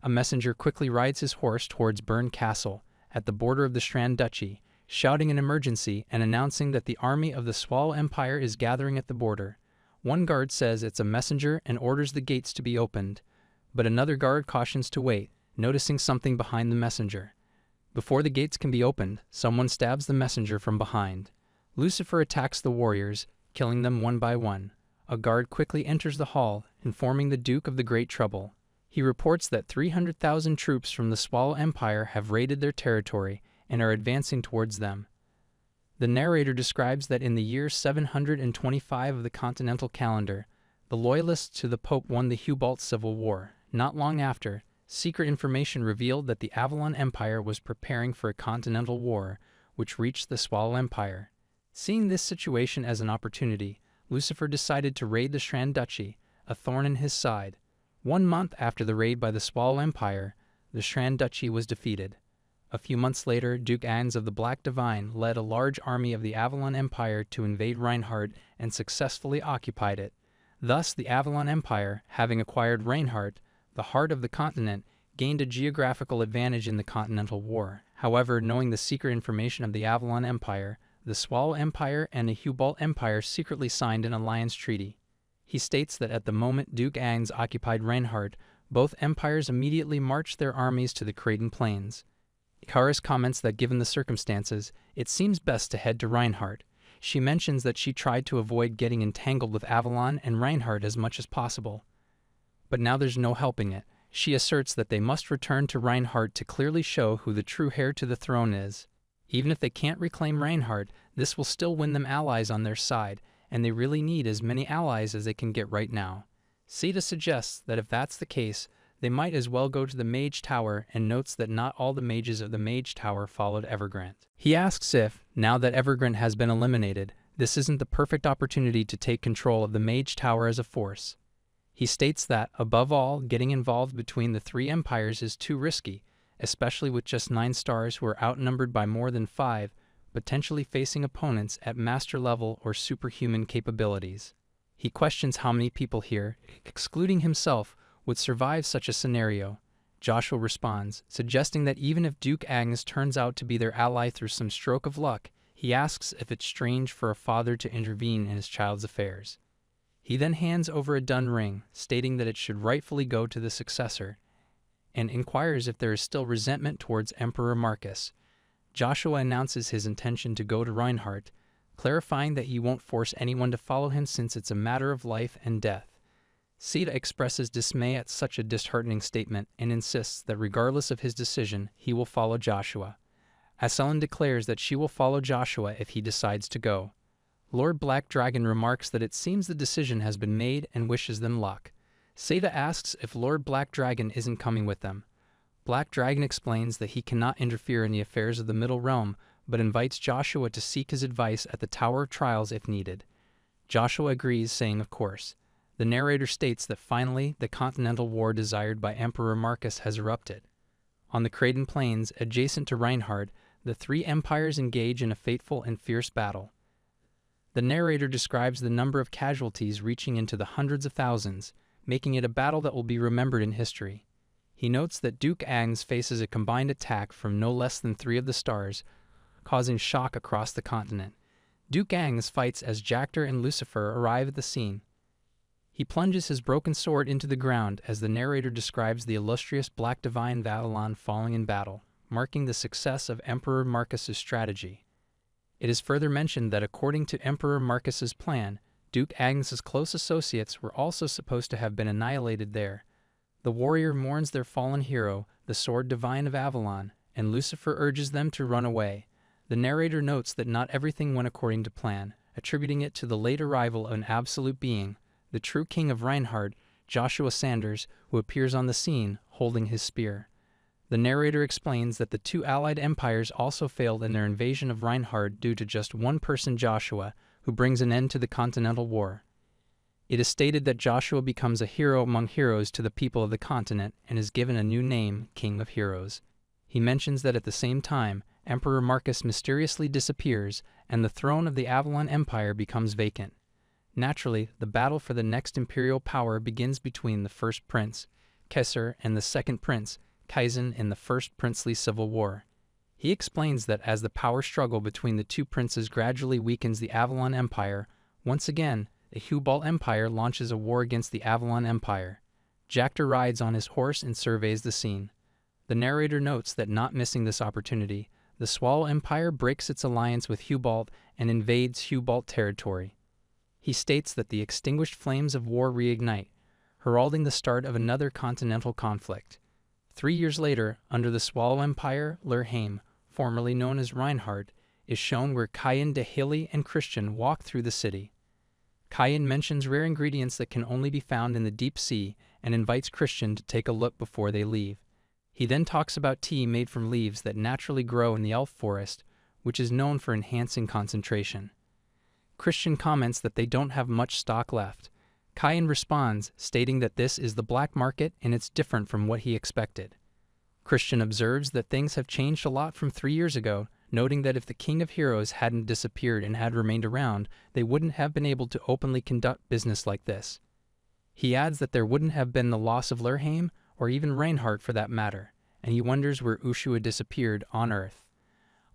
A messenger quickly rides his horse towards Bern Castle, at the border of the Strand Duchy, shouting an emergency and announcing that the army of the Swallow Empire is gathering at the border. One guard says it's a messenger and orders the gates to be opened, but another guard cautions to wait, noticing something behind the messenger. Before the gates can be opened, someone stabs the messenger from behind. Lucifer attacks the warriors, killing them one by one. A guard quickly enters the hall, informing the Duke of the great trouble. He reports that 300,000 troops from the Swallow Empire have raided their territory and are advancing towards them. The narrator describes that in the year 725 of the Continental Calendar, the loyalists to the Pope won the Hubalt Civil War. Not long after, secret information revealed that the Avalon Empire was preparing for a continental war, which reached the Swallow Empire. Seeing this situation as an opportunity, Lucifer decided to raid the Strand Duchy, a thorn in his side. 1 month after the raid by the Swallow Empire, the Strand Duchy was defeated. A few months later, Duke Ans of the Black Divine led a large army of the Avalon Empire to invade Reinhardt and successfully occupied it. Thus, the Avalon Empire, having acquired Reinhardt, the heart of the continent, gained a geographical advantage in the Continental War. However, knowing the secret information of the Avalon Empire, the Swallow Empire and the Hubalt Empire secretly signed an alliance treaty. He states that at the moment Duke Ans occupied Reinhardt, both empires immediately marched their armies to the Creighton Plains. Ikaris comments that given the circumstances, it seems best to head to Reinhardt. She mentions that she tried to avoid getting entangled with Avalon and Reinhardt as much as possible. But now there's no helping it. She asserts that they must return to Reinhardt to clearly show who the true heir to the throne is. Even if they can't reclaim Reinhardt, this will still win them allies on their side, and they really need as many allies as they can get right now. Sita suggests that if that's the case, they might as well go to the Mage Tower, and notes that not all the mages of the Mage Tower followed Evergrande. He asks if, now that Evergrande has been eliminated, this isn't the perfect opportunity to take control of the Mage Tower as a force. He states that, above all, getting involved between the three empires is too risky, especially with just 9 stars who are outnumbered by more than 5, potentially facing opponents at master level or superhuman capabilities. He questions how many people here, excluding himself, would survive such a scenario. Joshua responds, suggesting that even if Duke Agnes turns out to be their ally through some stroke of luck, he asks if it's strange for a father to intervene in his child's affairs. He then hands over a dun ring, stating that it should rightfully go to the successor, and inquires if there is still resentment towards Emperor Marcus. Joshua announces his intention to go to Reinhardt, clarifying that he won't force anyone to follow him since it's a matter of life and death. Sita expresses dismay at such a disheartening statement and insists that regardless of his decision, he will follow Joshua. Asellen declares that she will follow Joshua if he decides to go. Lord Black Dragon remarks that it seems the decision has been made and wishes them luck. Sita asks if Lord Black Dragon isn't coming with them. Black Dragon explains that he cannot interfere in the affairs of the Middle Realm, but invites Joshua to seek his advice at the Tower of Trials if needed. Joshua agrees, saying of course. The narrator states that finally the continental war desired by Emperor Marcus has erupted. On the Creighton Plains, adjacent to Reinhardt, the three empires engage in a fateful and fierce battle. The narrator describes the number of casualties reaching into the hundreds of thousands, making it a battle that will be remembered in history. He notes that Duke Agnes faces a combined attack from no less than 3 of the stars, causing shock across the continent. Duke Agnes fights as Jactor and Lucifer arrive at the scene. He plunges his broken sword into the ground as the narrator describes the illustrious Black Divine Vavilon falling in battle, marking the success of Emperor Marcus's strategy. It is further mentioned that according to Emperor Marcus's plan, Duke Agnes's close associates were also supposed to have been annihilated there. The warrior mourns their fallen hero, the Sword Divine of Avalon, and Lucifer urges them to run away. The narrator notes that not everything went according to plan, attributing it to the late arrival of an absolute being, the true king of Reinhardt, Joshua Sanders, who appears on the scene holding his spear. The narrator explains that the 2 allied empires also failed in their invasion of Reinhardt due to just one person, Joshua, who brings an end to the Continental War. It is stated that Joshua becomes a hero among heroes to the people of the continent and is given a new name, King of Heroes. He mentions that at the same time, Emperor Marcus mysteriously disappears and the throne of the Avalon Empire becomes vacant. Naturally, the battle for the next imperial power begins between the first prince, Kesser, and the second prince, Kaizen, in the First Princely Civil War. He explains that as the power struggle between the 2 princes gradually weakens the Avalon Empire, once again, the Hubal Empire launches a war against the Avalon Empire. Jactor rides on his horse and surveys the scene. The narrator notes that not missing this opportunity, the Swallow Empire breaks its alliance with Hubalt and invades Hubalt territory. He states that the extinguished flames of war reignite, heralding the start of another continental conflict. 3 years later, under the Swallow Empire, Lurheim, formerly known as Reinhardt, is shown where Kayan de Hilly and Christian walk through the city. Kayan mentions rare ingredients that can only be found in the deep sea and invites Christian to take a look before they leave. He then talks about tea made from leaves that naturally grow in the elf forest, which is known for enhancing concentration. Christian comments that they don't have much stock left. Kayan responds, stating that this is the black market and it's different from what he expected. Christian observes that things have changed a lot from 3 years ago, noting that if the King of Heroes hadn't disappeared and had remained around, they wouldn't have been able to openly conduct business like this. He adds that there wouldn't have been the loss of Lurheim, or even Reinhardt for that matter, and he wonders where Ushua disappeared on Earth.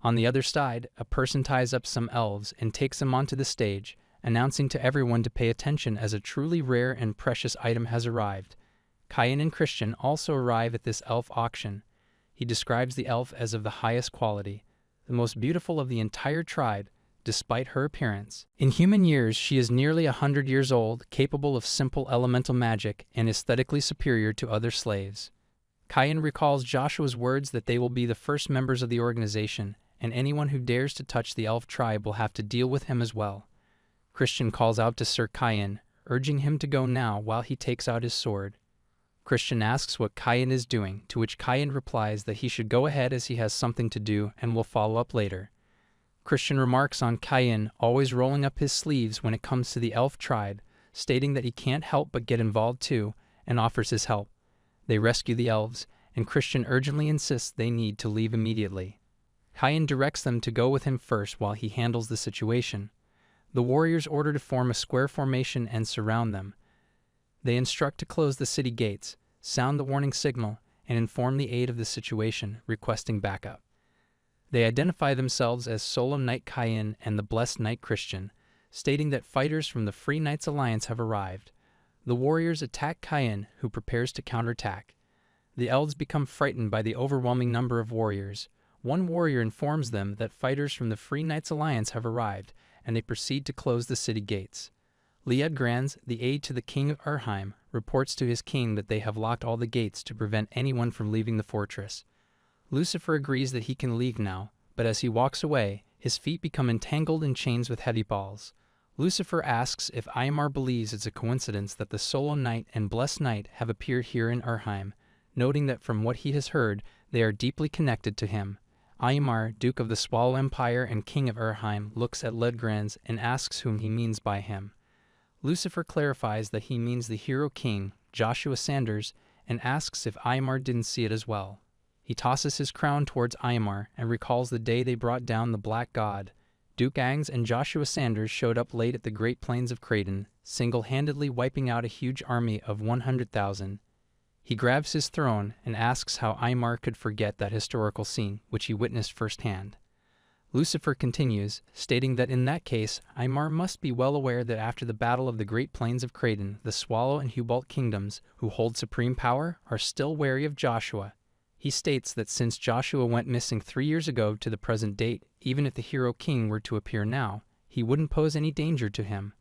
On the other side, a person ties up some elves and takes them onto the stage, announcing to everyone to pay attention as a truly rare and precious item has arrived. Kayan and Christian also arrive at this elf auction. He describes the elf as of the highest quality, the most beautiful of the entire tribe, despite her appearance. In human years, she is nearly 100 years old, capable of simple elemental magic, and aesthetically superior to other slaves. Kayan recalls Joshua's words that they will be the first members of the organization, and anyone who dares to touch the elf tribe will have to deal with him as well. Christian calls out to Sir Kayan, urging him to go now while he takes out his sword. Christian asks what Kayan is doing, to which Kayan replies that he should go ahead as he has something to do and will follow up later. Christian remarks on Kayan always rolling up his sleeves when it comes to the elf tribe, stating that he can't help but get involved too, and offers his help. They rescue the elves, and Christian urgently insists they need to leave immediately. Kayan directs them to go with him first while he handles the situation. The warriors order to form a square formation and surround them. They instruct to close the city gates, sound the warning signal, and inform the aid of the situation, requesting backup. They identify themselves as Solemn Knight Kayan and the Blessed Knight Christian, stating that fighters from the Free Knights Alliance have arrived. The warriors attack Kayan, who prepares to counterattack. The elves become frightened by the overwhelming number of warriors. One warrior informs them that fighters from the Free Knights Alliance have arrived, and they proceed to close the city gates. Liedgrans, the aide to the king of Urheim, reports to his king that they have locked all the gates to prevent anyone from leaving the fortress. Lucifer agrees that he can leave now, but as he walks away, his feet become entangled in chains with heavy balls. Lucifer asks if Aymar believes it's a coincidence that the Solemn Knight and Blessed Knight have appeared here in Urheim, noting that from what he has heard, they are deeply connected to him. Aymar, Duke of the Swallow Empire and King of Urheim, looks at Liedgrans and asks whom he means by him. Lucifer clarifies that he means the hero king, Joshua Sanders, and asks if Aymar didn't see it as well. He tosses his crown towards Aymar and recalls the day they brought down the Black God. Duke Angs and Joshua Sanders showed up late at the Great Plains of Kraden, single-handedly wiping out a huge army of 100,000. He grabs his throne and asks how Aymar could forget that historical scene, which he witnessed firsthand. Lucifer continues, stating that in that case, Aymar must be well aware that after the Battle of the Great Plains of Kraden, the Swallow and Hubalt kingdoms, who hold supreme power, are still wary of Joshua. He states that since Joshua went missing 3 years ago to the present date, even if the hero king were to appear now, he wouldn't pose any danger to him.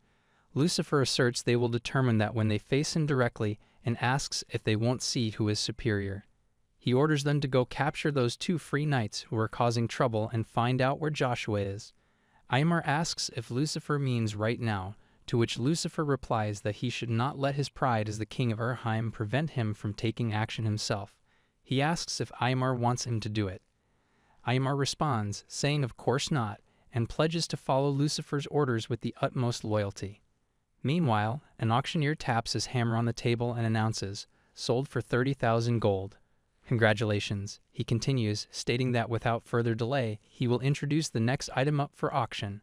Lucifer asserts they will determine that when they face him directly and asks if they won't see who is superior. He orders them to go capture those 2 free knights who are causing trouble and find out where Joshua is. Aymar asks if Lucifer means right now, to which Lucifer replies that he should not let his pride as the king of Urheim prevent him from taking action himself. He asks if Aymar wants him to do it. Aymar responds, saying of course not, and pledges to follow Lucifer's orders with the utmost loyalty. Meanwhile, an auctioneer taps his hammer on the table and announces, "Sold for 30,000 gold." Congratulations, he continues, stating that without further delay, he will introduce the next item up for auction.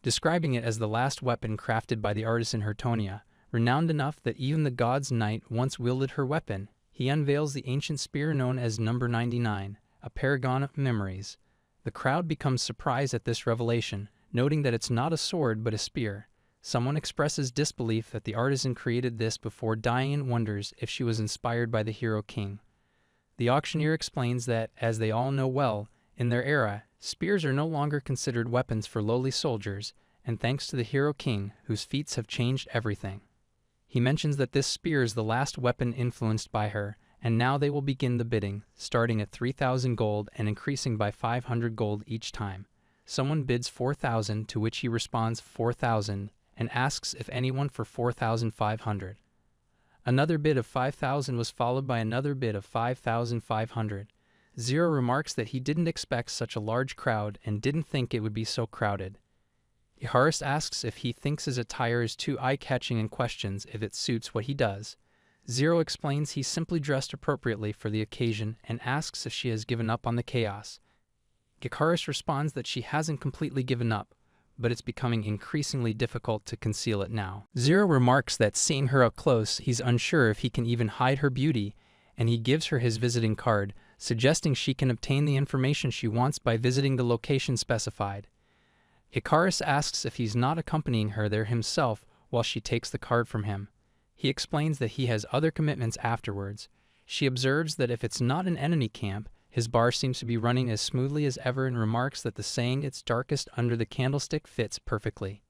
Describing it as the last weapon crafted by the artisan Hertonia, renowned enough that even the god's knight once wielded her weapon, he unveils the ancient spear known as Number 99, a paragon of memories. The crowd becomes surprised at this revelation, noting that it's not a sword but a spear. Someone expresses disbelief that the artisan created this before dying and wonders if she was inspired by the hero king. The auctioneer explains that, as they all know well, in their era, spears are no longer considered weapons for lowly soldiers, and thanks to the hero king, whose feats have changed everything. He mentions that this spear is the last weapon influenced by her, and now they will begin the bidding, starting at 3,000 gold and increasing by 500 gold each time. Someone bids 4,000, to which he responds 4,000, and asks if anyone for 4,500. Another bid of 5,000 was followed by another bid of 5,500. Zero remarks that he didn't expect such a large crowd and didn't think it would be so crowded. Iharis asks if he thinks his attire is too eye-catching and questions if it suits what he does. Zero explains he simply dressed appropriately for the occasion and asks if she has given up on the chaos. Iharis responds that she hasn't completely given up, but it's becoming increasingly difficult to conceal it now. Zero remarks that seeing her up close, he's unsure if he can even hide her beauty, and he gives her his visiting card, suggesting she can obtain the information she wants by visiting the location specified. Iharis asks if he's not accompanying her there himself while she takes the card from him. He explains that he has other commitments afterwards. She observes that if it's not an enemy camp, his bar seems to be running as smoothly as ever and remarks that the saying "it's darkest under the candlestick" fits perfectly.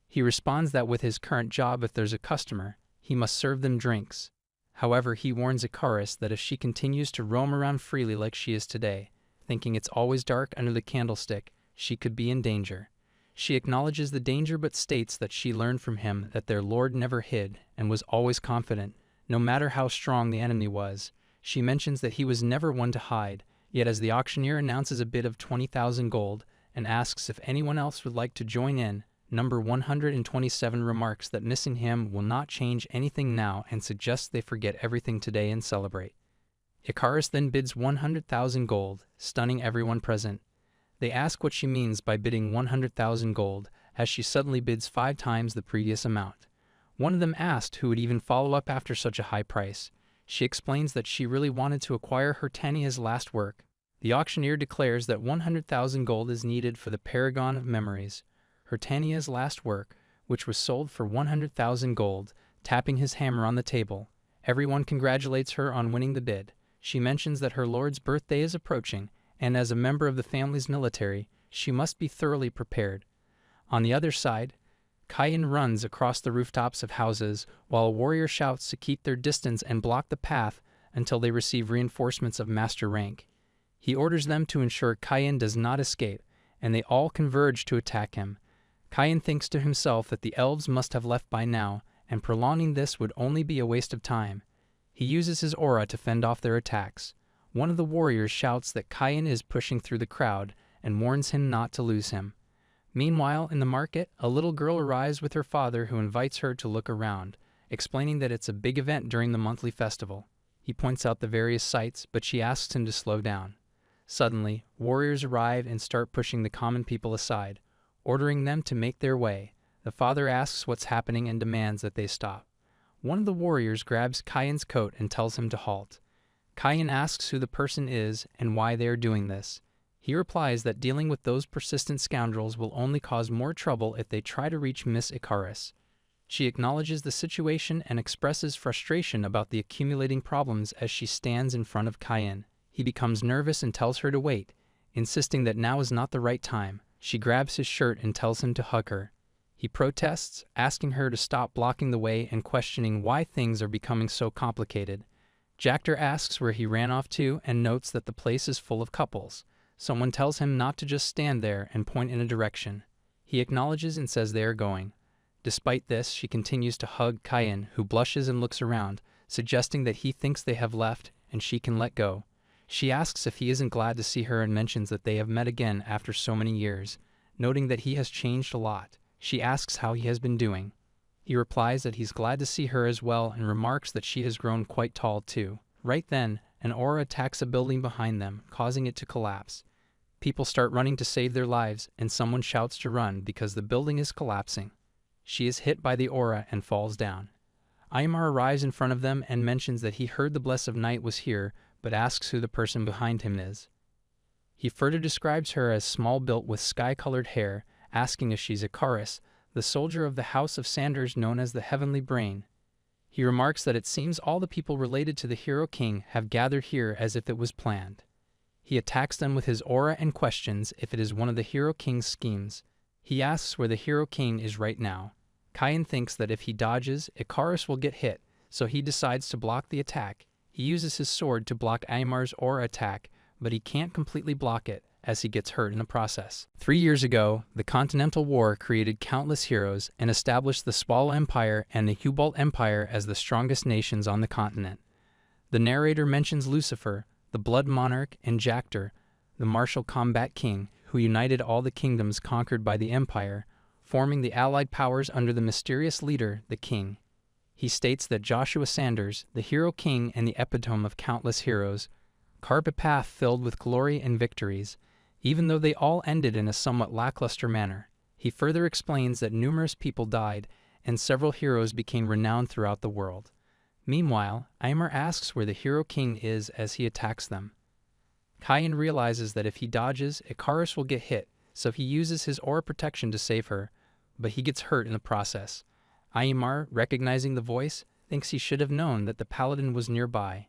He responds that with his current job, if there's a customer, he must serve them drinks. However, he warns Iharis that if she continues to roam around freely like she is today, thinking it's always dark under the candlestick, she could be in danger. She acknowledges the danger but states that she learned from him that their lord never hid and was always confident, no matter how strong the enemy was. She mentions that he was never one to hide, yet as the auctioneer announces a bid of 20,000 gold and asks if anyone else would like to join in, number 127 remarks that missing him will not change anything now and suggests they forget everything today and celebrate. Icarus then bids 100,000 gold, stunning everyone present. They ask what she means by bidding 100,000 gold, as she suddenly bids 5 times the previous amount. One of them asked who would even follow up after such a high price. She explains that she really wanted to acquire Hyrtania's last work. The auctioneer declares that 100,000 gold is needed for the Paragon of Memories, Hyrtania's last work, which was sold for 100,000 gold, tapping his hammer on the table. Everyone congratulates her on winning the bid. She mentions that her lord's birthday is approaching, and as a member of the family's military, she must be thoroughly prepared. On the other side, Kayan runs across the rooftops of houses while a warrior shouts to keep their distance and block the path until they receive reinforcements of master rank. He orders them to ensure Kayan does not escape, and they all converge to attack him. Kayan thinks to himself that the elves must have left by now, and prolonging this would only be a waste of time. He uses his aura to fend off their attacks. One of the warriors shouts that Kayan is pushing through the crowd and warns him not to lose him. Meanwhile, in the market, a little girl arrives with her father who invites her to look around, explaining that it's a big event during the monthly festival. He points out the various sights, but she asks him to slow down. Suddenly, warriors arrive and start pushing the common people aside, ordering them to make their way. The father asks what's happening and demands that they stop. One of the warriors grabs Kayan's coat and tells him to halt. Kayan asks who the person is and why they are doing this. He replies that dealing with those persistent scoundrels will only cause more trouble if they try to reach Miss Icarus. She acknowledges the situation and expresses frustration about the accumulating problems as she stands in front of Kayan. He becomes nervous and tells her to wait, insisting that now is not the right time. She grabs his shirt and tells him to hug her. He protests, asking her to stop blocking the way and questioning why things are becoming so complicated. Jactor asks where he ran off to and notes that the place is full of couples. Someone tells him not to just stand there and point in a direction. He acknowledges and says they are going. Despite this, she continues to hug Kayan, who blushes and looks around, suggesting that he thinks they have left and she can let go. She asks if he isn't glad to see her and mentions that they have met again after so many years, noting that he has changed a lot. She asks how he has been doing. He replies that he's glad to see her as well and remarks that she has grown quite tall too. Right then, an aura attacks a building behind them, causing it to collapse. People start running to save their lives, and someone shouts to run because the building is collapsing. She is hit by the aura and falls down. Aymar arrives in front of them and mentions that he heard the Bless of Night was here, but asks who the person behind him is. He further describes her as small-built with sky-colored hair, asking if she's Icarus, the soldier of the House of Sanders known as the Heavenly Brain. He remarks that it seems all the people related to the Hero King have gathered here as if it was planned. He attacks them with his aura and questions if it is one of the Hero King's schemes. He asks where the Hero King is right now. Kayan thinks that if he dodges, Icarus will get hit, so he decides to block the attack. He uses his sword to block Aymar's aura attack, but he can't completely block it, as he gets hurt in the process. 3 years ago, the Continental War created countless heroes and established the Swallow Empire and the Hubalt Empire as the strongest nations on the continent. The narrator mentions Lucifer, the Blood Monarch, and Jactor, the martial combat king, who united all the kingdoms conquered by the Empire, forming the allied powers under the mysterious leader, the King. He states that Joshua Sanders, the Hero King and the epitome of countless heroes, carved a path filled with glory and victories, even though they all ended in a somewhat lackluster manner. He further explains that numerous people died, and several heroes became renowned throughout the world. Meanwhile, Aymar asks where the Hero King is as he attacks them. Kayan realizes that if he dodges, Icarus will get hit, so he uses his aura protection to save her, but he gets hurt in the process. Aymar, recognizing the voice, thinks he should have known that the paladin was nearby.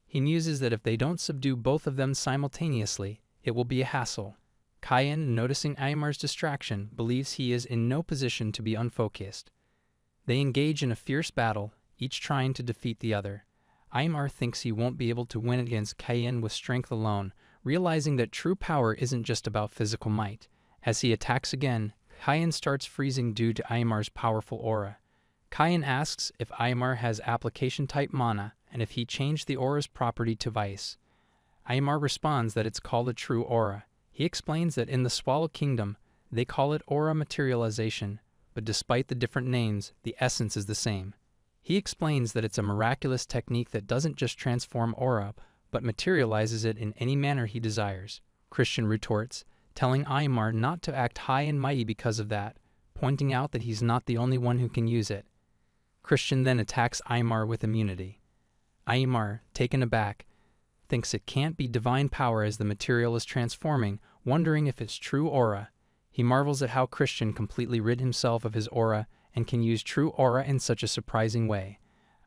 He muses that if they don't subdue both of them simultaneously, it will be a hassle. Kayan, noticing Aymar's distraction, believes he is in no position to be unfocused. They engage in a fierce battle, each trying to defeat the other. Aymar thinks he won't be able to win against Kayan with strength alone, realizing that true power isn't just about physical might. As he attacks again, Kayan starts freezing due to Aymar's powerful aura. Kayan asks if Aymar has application type mana and if he changed the aura's property to vice. Aymar responds that it's called a true aura. He explains that in the Swallow Kingdom, they call it aura materialization, but despite the different names, the essence is the same. He explains that it's a miraculous technique that doesn't just transform aura, but materializes it in any manner he desires. Christian retorts, telling Aymar not to act high and mighty because of that, pointing out that he's not the only one who can use it. Christian then attacks Aymar with immunity. Aymar, taken aback, thinks it can't be divine power as the material is transforming, wondering if it's true aura. He marvels at how Christian completely rid himself of his aura and can use true aura in such a surprising way.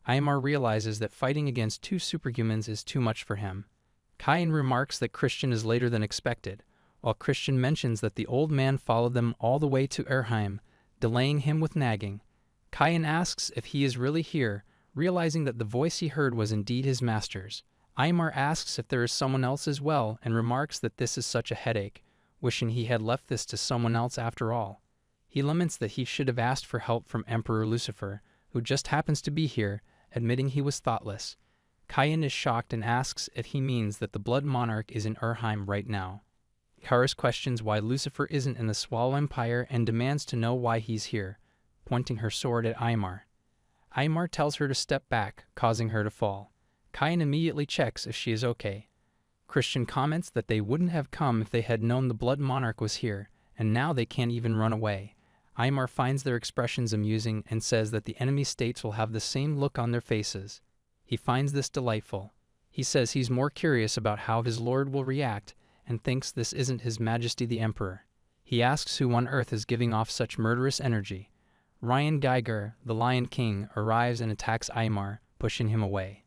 Aymar realizes that fighting against two superhumans is too much for him. Kayan remarks that Christian is later than expected, while Christian mentions that the old man followed them all the way to Erheim, delaying him with nagging. Kayan asks if he is really here, realizing that the voice he heard was indeed his master's. Aymar asks if there is someone else as well and remarks that this is such a headache, wishing he had left this to someone else after all. He laments that he should have asked for help from Emperor Lucifer, who just happens to be here, admitting he was thoughtless. Kayan is shocked and asks if he means that the Blood Monarch is in Erheim right now. Karis questions why Lucifer isn't in the Swallow Empire and demands to know why he's here, pointing her sword at Aymar. Aymar tells her to step back, causing her to fall. Kayan immediately checks if she is okay. Christian comments that they wouldn't have come if they had known the Blood Monarch was here, and now they can't even run away. Aymar finds their expressions amusing and says that the enemy states will have the same look on their faces. He finds this delightful. He says he's more curious about how his lord will react and thinks this isn't His Majesty the Emperor. He asks who on earth is giving off such murderous energy. Ryan Geiger, the Lion King, arrives and attacks Aymar, pushing him away.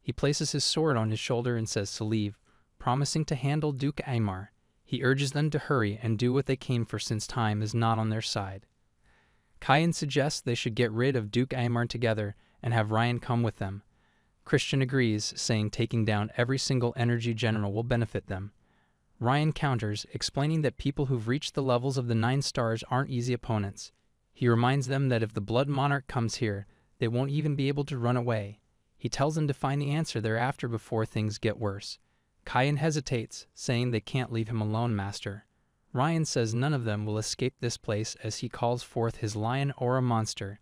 He places his sword on his shoulder and says to leave, promising to handle Duke Aymar. He urges them to hurry and do what they came for since time is not on their side. Kayan suggests they should get rid of Duke Aymar together and have Ryan come with them. Christian agrees, saying taking down every single energy general will benefit them. Ryan counters, explaining that people who've reached the levels of the 9 stars aren't easy opponents. He reminds them that if the Blood Monarch comes here, they won't even be able to run away. He tells them to find the answer thereafter before things get worse. Kayan hesitates, saying they can't leave him alone, Master. Ryan says none of them will escape this place as he calls forth his lion aura monster.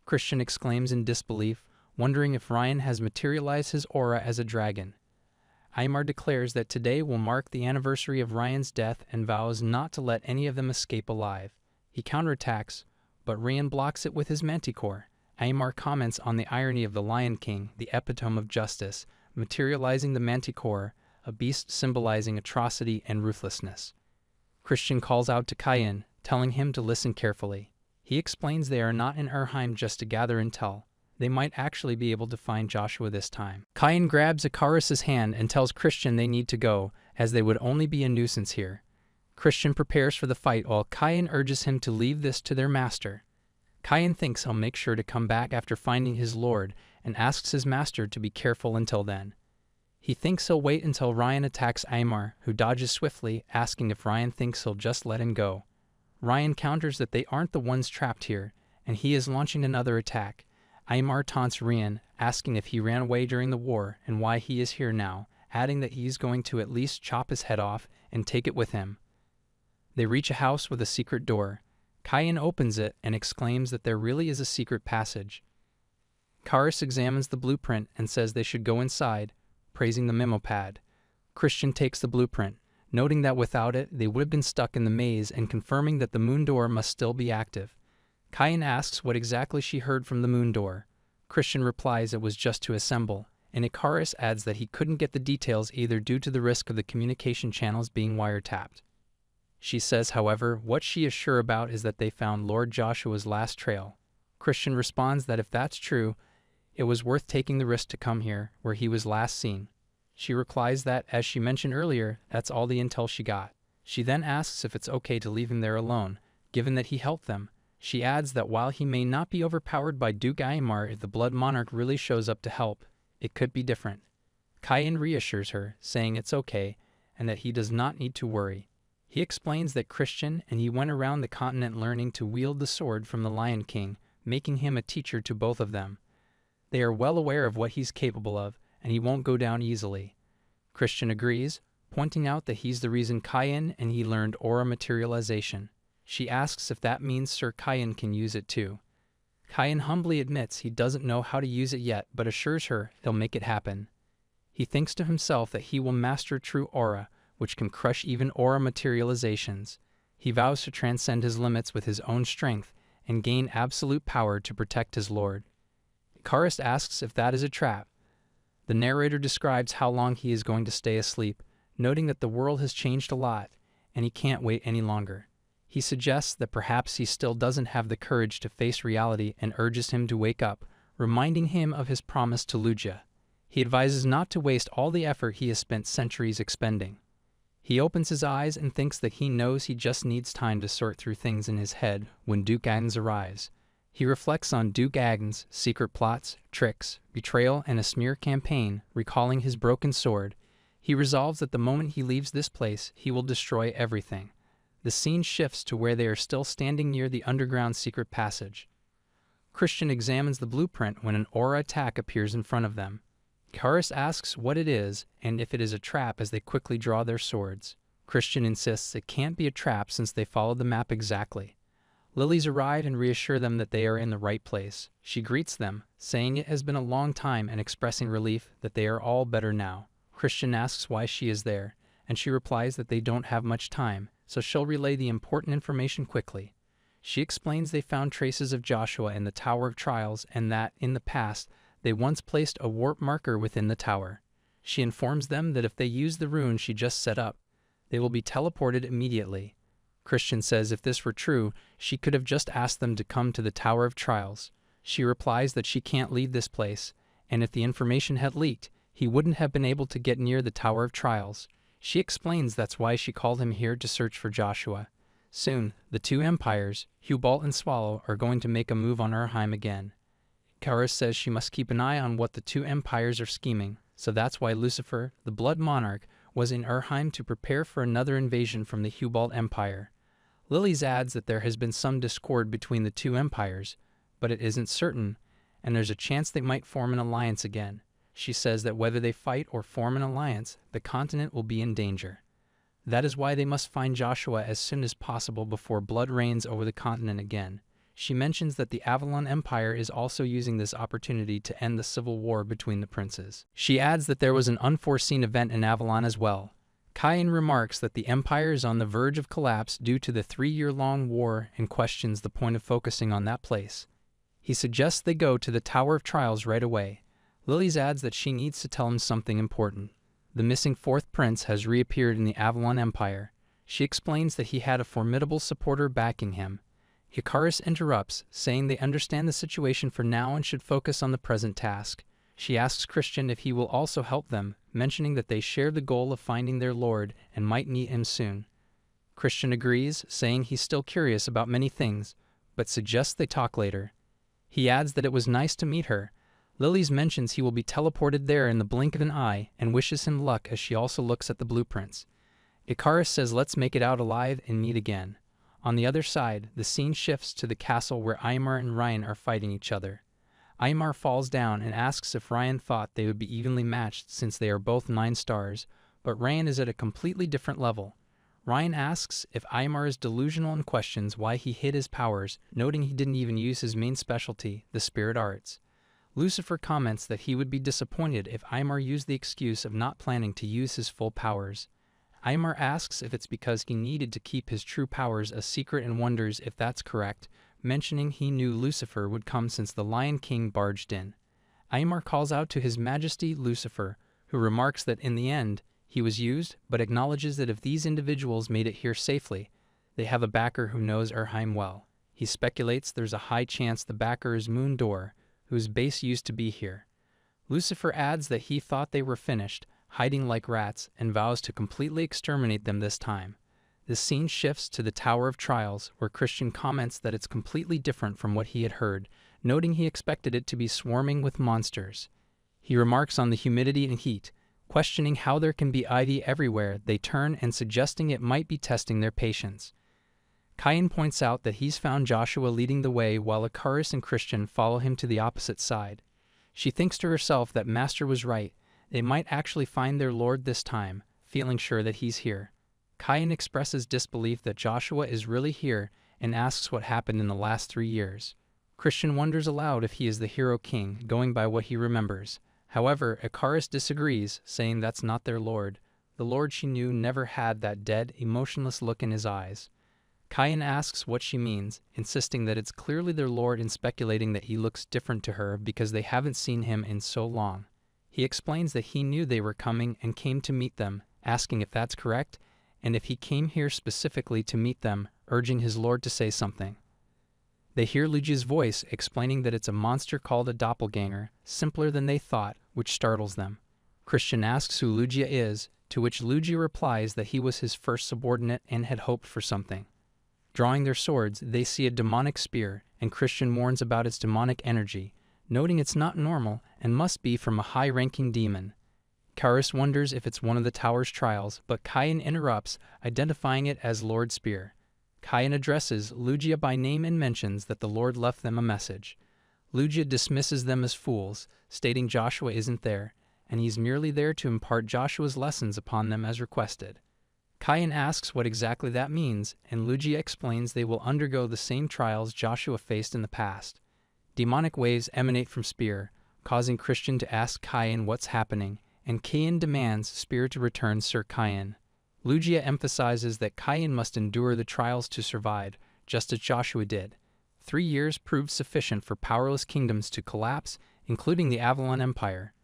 Christian exclaims in disbelief, wondering if Ryan has materialized his aura as a dragon. Aymar declares that today will mark the anniversary of Ryan's death and vows not to let any of them escape alive. He counterattacks, but Ryan blocks it with his manticore. Aymar comments on the irony of the Lion King, the epitome of justice, materializing the manticore, a beast symbolizing atrocity and ruthlessness. Christian calls out to Kayan, telling him to listen carefully. He explains they are not in Erheim just to gather intel. They might actually be able to find Joshua this time. Kayan grabs Ikaris's hand and tells Christian they need to go, as they would only be a nuisance here. Christian prepares for the fight while Kayan urges him to leave this to their master. Kayan thinks he'll make sure to come back after finding his lord and asks his master to be careful until then. He thinks he'll wait until Ryan attacks Aymar, who dodges swiftly, asking if Ryan thinks he'll just let him go. Ryan counters that they aren't the ones trapped here, and he is launching another attack. Aymar taunts Ryan, asking if he ran away during the war and why he is here now, adding that he's going to at least chop his head off and take it with him. They reach a house with a secret door. Kayan opens it and exclaims that there really is a secret passage. Karis examines the blueprint and says they should go inside, praising the memo pad. Christian takes the blueprint, noting that without it they would have been stuck in the maze and confirming that the moon door must still be active. Kayan asks what exactly she heard from the moon door. Christian replies it was just to assemble, and Ikaris adds that he couldn't get the details either due to the risk of the communication channels being wiretapped. She says, however, what she is sure about is that they found Lord Joshua's last trail. Christian responds that if that's true, it was worth taking the risk to come here, where he was last seen. She replies that, as she mentioned earlier, that's all the intel she got. She then asks if it's okay to leave him there alone, given that he helped them. She adds that while he may not be overpowered by Duke Aymar if the Blood Monarch really shows up to help, it could be different. Kayan reassures her, saying it's okay, and that he does not need to worry. He explains that Christian and he went around the continent learning to wield the sword from the Lion King, making him a teacher to both of them. They are well aware of what he's capable of, and he won't go down easily. Christian agrees, pointing out that he's the reason Kayan and he learned aura materialization. She asks if that means Sir Kayan can use it too. Kayan humbly admits he doesn't know how to use it yet, but assures her he'll make it happen. He thinks to himself that he will master true aura, which can crush even aura materializations. He vows to transcend his limits with his own strength and gain absolute power to protect his lord. Icarus asks if that is a trap. The narrator describes how long he is going to stay asleep, noting that the world has changed a lot, and he can't wait any longer. He suggests that perhaps he still doesn't have the courage to face reality and urges him to wake up, reminding him of his promise to Lugia. He advises not to waste all the effort he has spent centuries expending. He opens his eyes and thinks that he knows he just needs time to sort through things in his head when Duke Agnes arrives. He reflects on Duke Agnes' secret plots, tricks, betrayal, and a smear campaign, recalling his broken sword. He resolves that the moment he leaves this place, he will destroy everything. The scene shifts to where they are still standing near the underground secret passage. Christian examines the blueprint when an aura attack appears in front of them. Icarus asks what it is and if it is a trap as they quickly draw their swords. Christian insists it can't be a trap since they followed the map exactly. Lilies arrive and reassure them that they are in the right place. She greets them, saying it has been a long time and expressing relief that they are all better now. Christian asks why she is there, and she replies that they don't have much time, so she'll relay the important information quickly. She explains they found traces of Joshua in the Tower of Trials and that, in the past, they once placed a warp marker within the tower. She informs them that if they use the rune she just set up, they will be teleported immediately. Christian says if this were true, she could have just asked them to come to the Tower of Trials. She replies that she can't leave this place, and if the information had leaked, he wouldn't have been able to get near the Tower of Trials. She explains that's why she called him here to search for Joshua. Soon, the two empires, Hubalt and Swallow, are going to make a move on Urheim again. Icarus says she must keep an eye on what the two empires are scheming, so that's why Lucifer, the Blood Monarch, was in Urheim to prepare for another invasion from the Hubalt Empire. Lilies adds that there has been some discord between the two empires, but it isn't certain, and there's a chance they might form an alliance again. She says that whether they fight or form an alliance, the continent will be in danger. That is why they must find Joshua as soon as possible before blood reigns over the continent again. She mentions that the Avalon Empire is also using this opportunity to end the civil war between the princes. She adds that there was an unforeseen event in Avalon as well. Kayan remarks that the empire is on the verge of collapse due to the 3-year-long war and questions the point of focusing on that place. He suggests they go to the Tower of Trials right away. Lilies adds that she needs to tell him something important. The missing 4th prince has reappeared in the Avalon Empire. She explains that he had a formidable supporter backing him. Icarus interrupts, saying they understand the situation for now and should focus on the present task. She asks Christian if he will also help them, mentioning that they share the goal of finding their lord and might meet him soon. Christian agrees, saying he's still curious about many things, but suggests they talk later. He adds that it was nice to meet her. Lilies mentions he will be teleported there in the blink of an eye and wishes him luck as she also looks at the blueprints. Icarus says let's make it out alive and meet again. On the other side, the scene shifts to the castle where Aymar and Ryan are fighting each other. Aymar falls down and asks if Ryan thought they would be evenly matched since they are both 9 stars, but Ryan is at a completely different level. Ryan asks if Aymar is delusional and questions why he hid his powers, noting he didn't even use his main specialty, the spirit arts. Lucifer comments that he would be disappointed if Aymar used the excuse of not planning to use his full powers. Aymar asks if it's because he needed to keep his true powers a secret and wonders if that's correct, mentioning he knew Lucifer would come since the Lion King barged in. Aymar calls out to His Majesty Lucifer, who remarks that in the end, he was used, but acknowledges that if these individuals made it here safely, they have a backer who knows Urheim well. He speculates there's a high chance the backer is Moon Door, whose base used to be here. Lucifer adds that he thought they were finished, hiding like rats, and vows to completely exterminate them this time. The scene shifts to the Tower of Trials, where Christian comments that it's completely different from what he had heard, noting he expected it to be swarming with monsters. He remarks on the humidity and heat, questioning how there can be ivy everywhere they turn and suggesting it might be testing their patience. Kayan points out that he's found Joshua leading the way while Ikaris and Christian follow him to the opposite side. She thinks to herself that Master was right. They might actually find their Lord this time, feeling sure that he's here. Kayan expresses disbelief that Joshua is really here and asks what happened in the last 3 years. Christian wonders aloud if he is the hero king, going by what he remembers. However, Ikaris disagrees, saying that's not their Lord. The Lord she knew never had that dead, emotionless look in his eyes. Kayan asks what she means, insisting that it's clearly their Lord and speculating that he looks different to her because they haven't seen him in so long. He explains that he knew they were coming and came to meet them, asking if that's correct, and if he came here specifically to meet them, urging his Lord to say something. They hear Lugia's voice explaining that it's a monster called a doppelganger, simpler than they thought, which startles them. Christian asks who Lugia is, to which Lugia replies that he was his first subordinate and had hoped for something. Drawing their swords, they see a demonic spear, and Christian warns about its demonic energy, noting it's not normal and must be from a high-ranking demon. Ikaris wonders if it's one of the tower's trials, but Kayan interrupts, identifying it as Lord Spear. Kayan addresses Lugia by name and mentions that the Lord left them a message. Lugia dismisses them as fools, stating Joshua isn't there, and he's merely there to impart Joshua's lessons upon them as requested. Kayan asks what exactly that means, and Lugia explains they will undergo the same trials Joshua faced in the past. Demonic waves emanate from Spear, causing Christian to ask Kayan what's happening, and Kayan demands Spear to return Sir Kayan. Lugia emphasizes that Kayan must endure the trials to survive, just as Joshua did. 3 years proved sufficient for powerless kingdoms to collapse, including the Avalon Empire.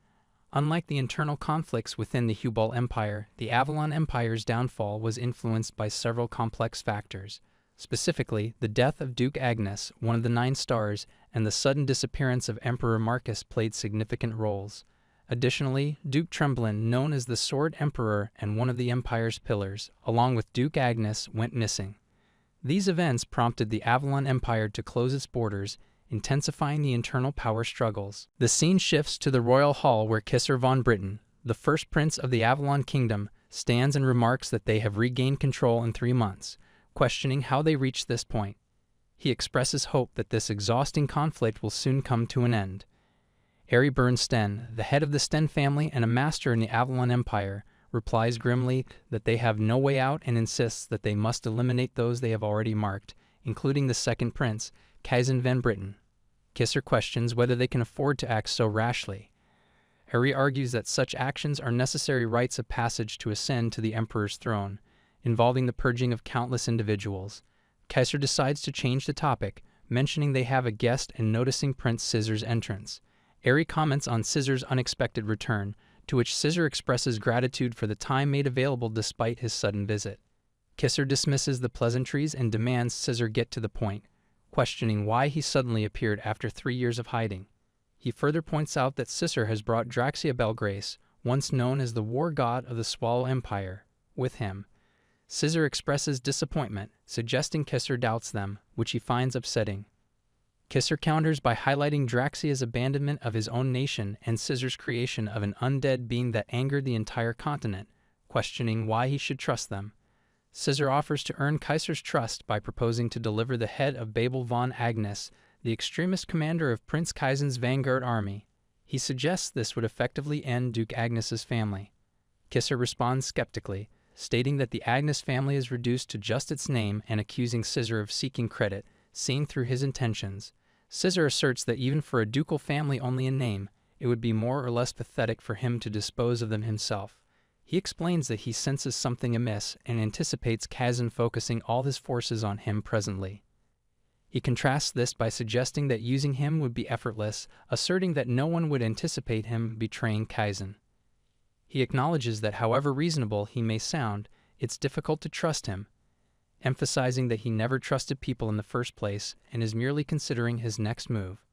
Unlike the internal conflicts within the Hubal Empire, the Avalon Empire's downfall was influenced by several complex factors. Specifically, the death of Duke Agnes, one of the 9 stars, and the sudden disappearance of Emperor Marcus played significant roles. Additionally, Duke Tremblin, known as the Sword Emperor and one of the Empire's pillars, along with Duke Agnes, went missing. These events prompted the Avalon Empire to close its borders, intensifying the internal power struggles. The scene shifts to the royal hall where Kisser von Britten, the first prince of the Avalon Kingdom, stands and remarks that they have regained control in 3 months, questioning how they reached this point. He expresses hope that this exhausting conflict will soon come to an end. Ari Bernstein, the head of the Sten family and a master in the Avalon Empire, replies grimly that they have no way out and insists that they must eliminate those they have already marked, including the second prince, Kaizen van Britten. Kisser questions whether they can afford to act so rashly. Ari argues that such actions are necessary rites of passage to ascend to the Emperor's throne, involving the purging of countless individuals. Kaiser decides to change the topic, mentioning they have a guest and noticing Prince Scissor's entrance. Ari comments on Scissor's unexpected return, to which Scissor expresses gratitude for the time made available despite his sudden visit. Kisser dismisses the pleasantries and demands Scissor get to the point, questioning why he suddenly appeared after 3 years of hiding. He further points out that Scissor has brought Draxia Belgrace, once known as the war god of the Swallow Empire, with him. Scissor expresses disappointment, suggesting Kisser doubts them, which he finds upsetting. Kisser counters by highlighting Draxia's abandonment of his own nation and Scissor's creation of an undead being that angered the entire continent, questioning why he should trust them. Scissor offers to earn Kaiser's trust by proposing to deliver the head of Babel von Agnes, the extremist commander of Prince Kaizen's vanguard army. He suggests this would effectively end Duke Agnes's family. Kisser responds skeptically, stating that the Agnes family is reduced to just its name and accusing Scissor of seeking credit, seeing through his intentions. Scissor asserts that even for a ducal family only in name, it would be more or less pathetic for him to dispose of them himself. He explains that he senses something amiss and anticipates Kaizen focusing all his forces on him presently. He contrasts this by suggesting that using him would be effortless, asserting that no one would anticipate him betraying Kaizen. He acknowledges that however reasonable he may sound, it's difficult to trust him, emphasizing that he never trusted people in the first place and is merely considering his next move.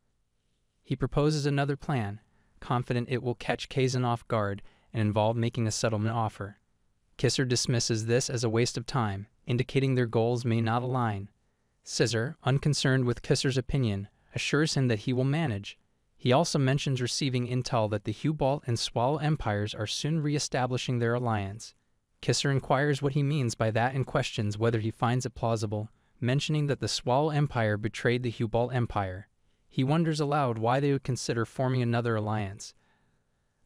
He proposes another plan, confident it will catch Kaizen off guard and involve making a settlement offer. Kisser dismisses this as a waste of time, indicating their goals may not align. Scissor, unconcerned with Kisser's opinion, assures him that he will manage. He also mentions receiving intel that the Hubal and Swallow empires are soon re-establishing their alliance. Kisser inquires what he means by that and questions whether he finds it plausible, mentioning that the Swallow Empire betrayed the Hubal Empire. He wonders aloud why they would consider forming another alliance.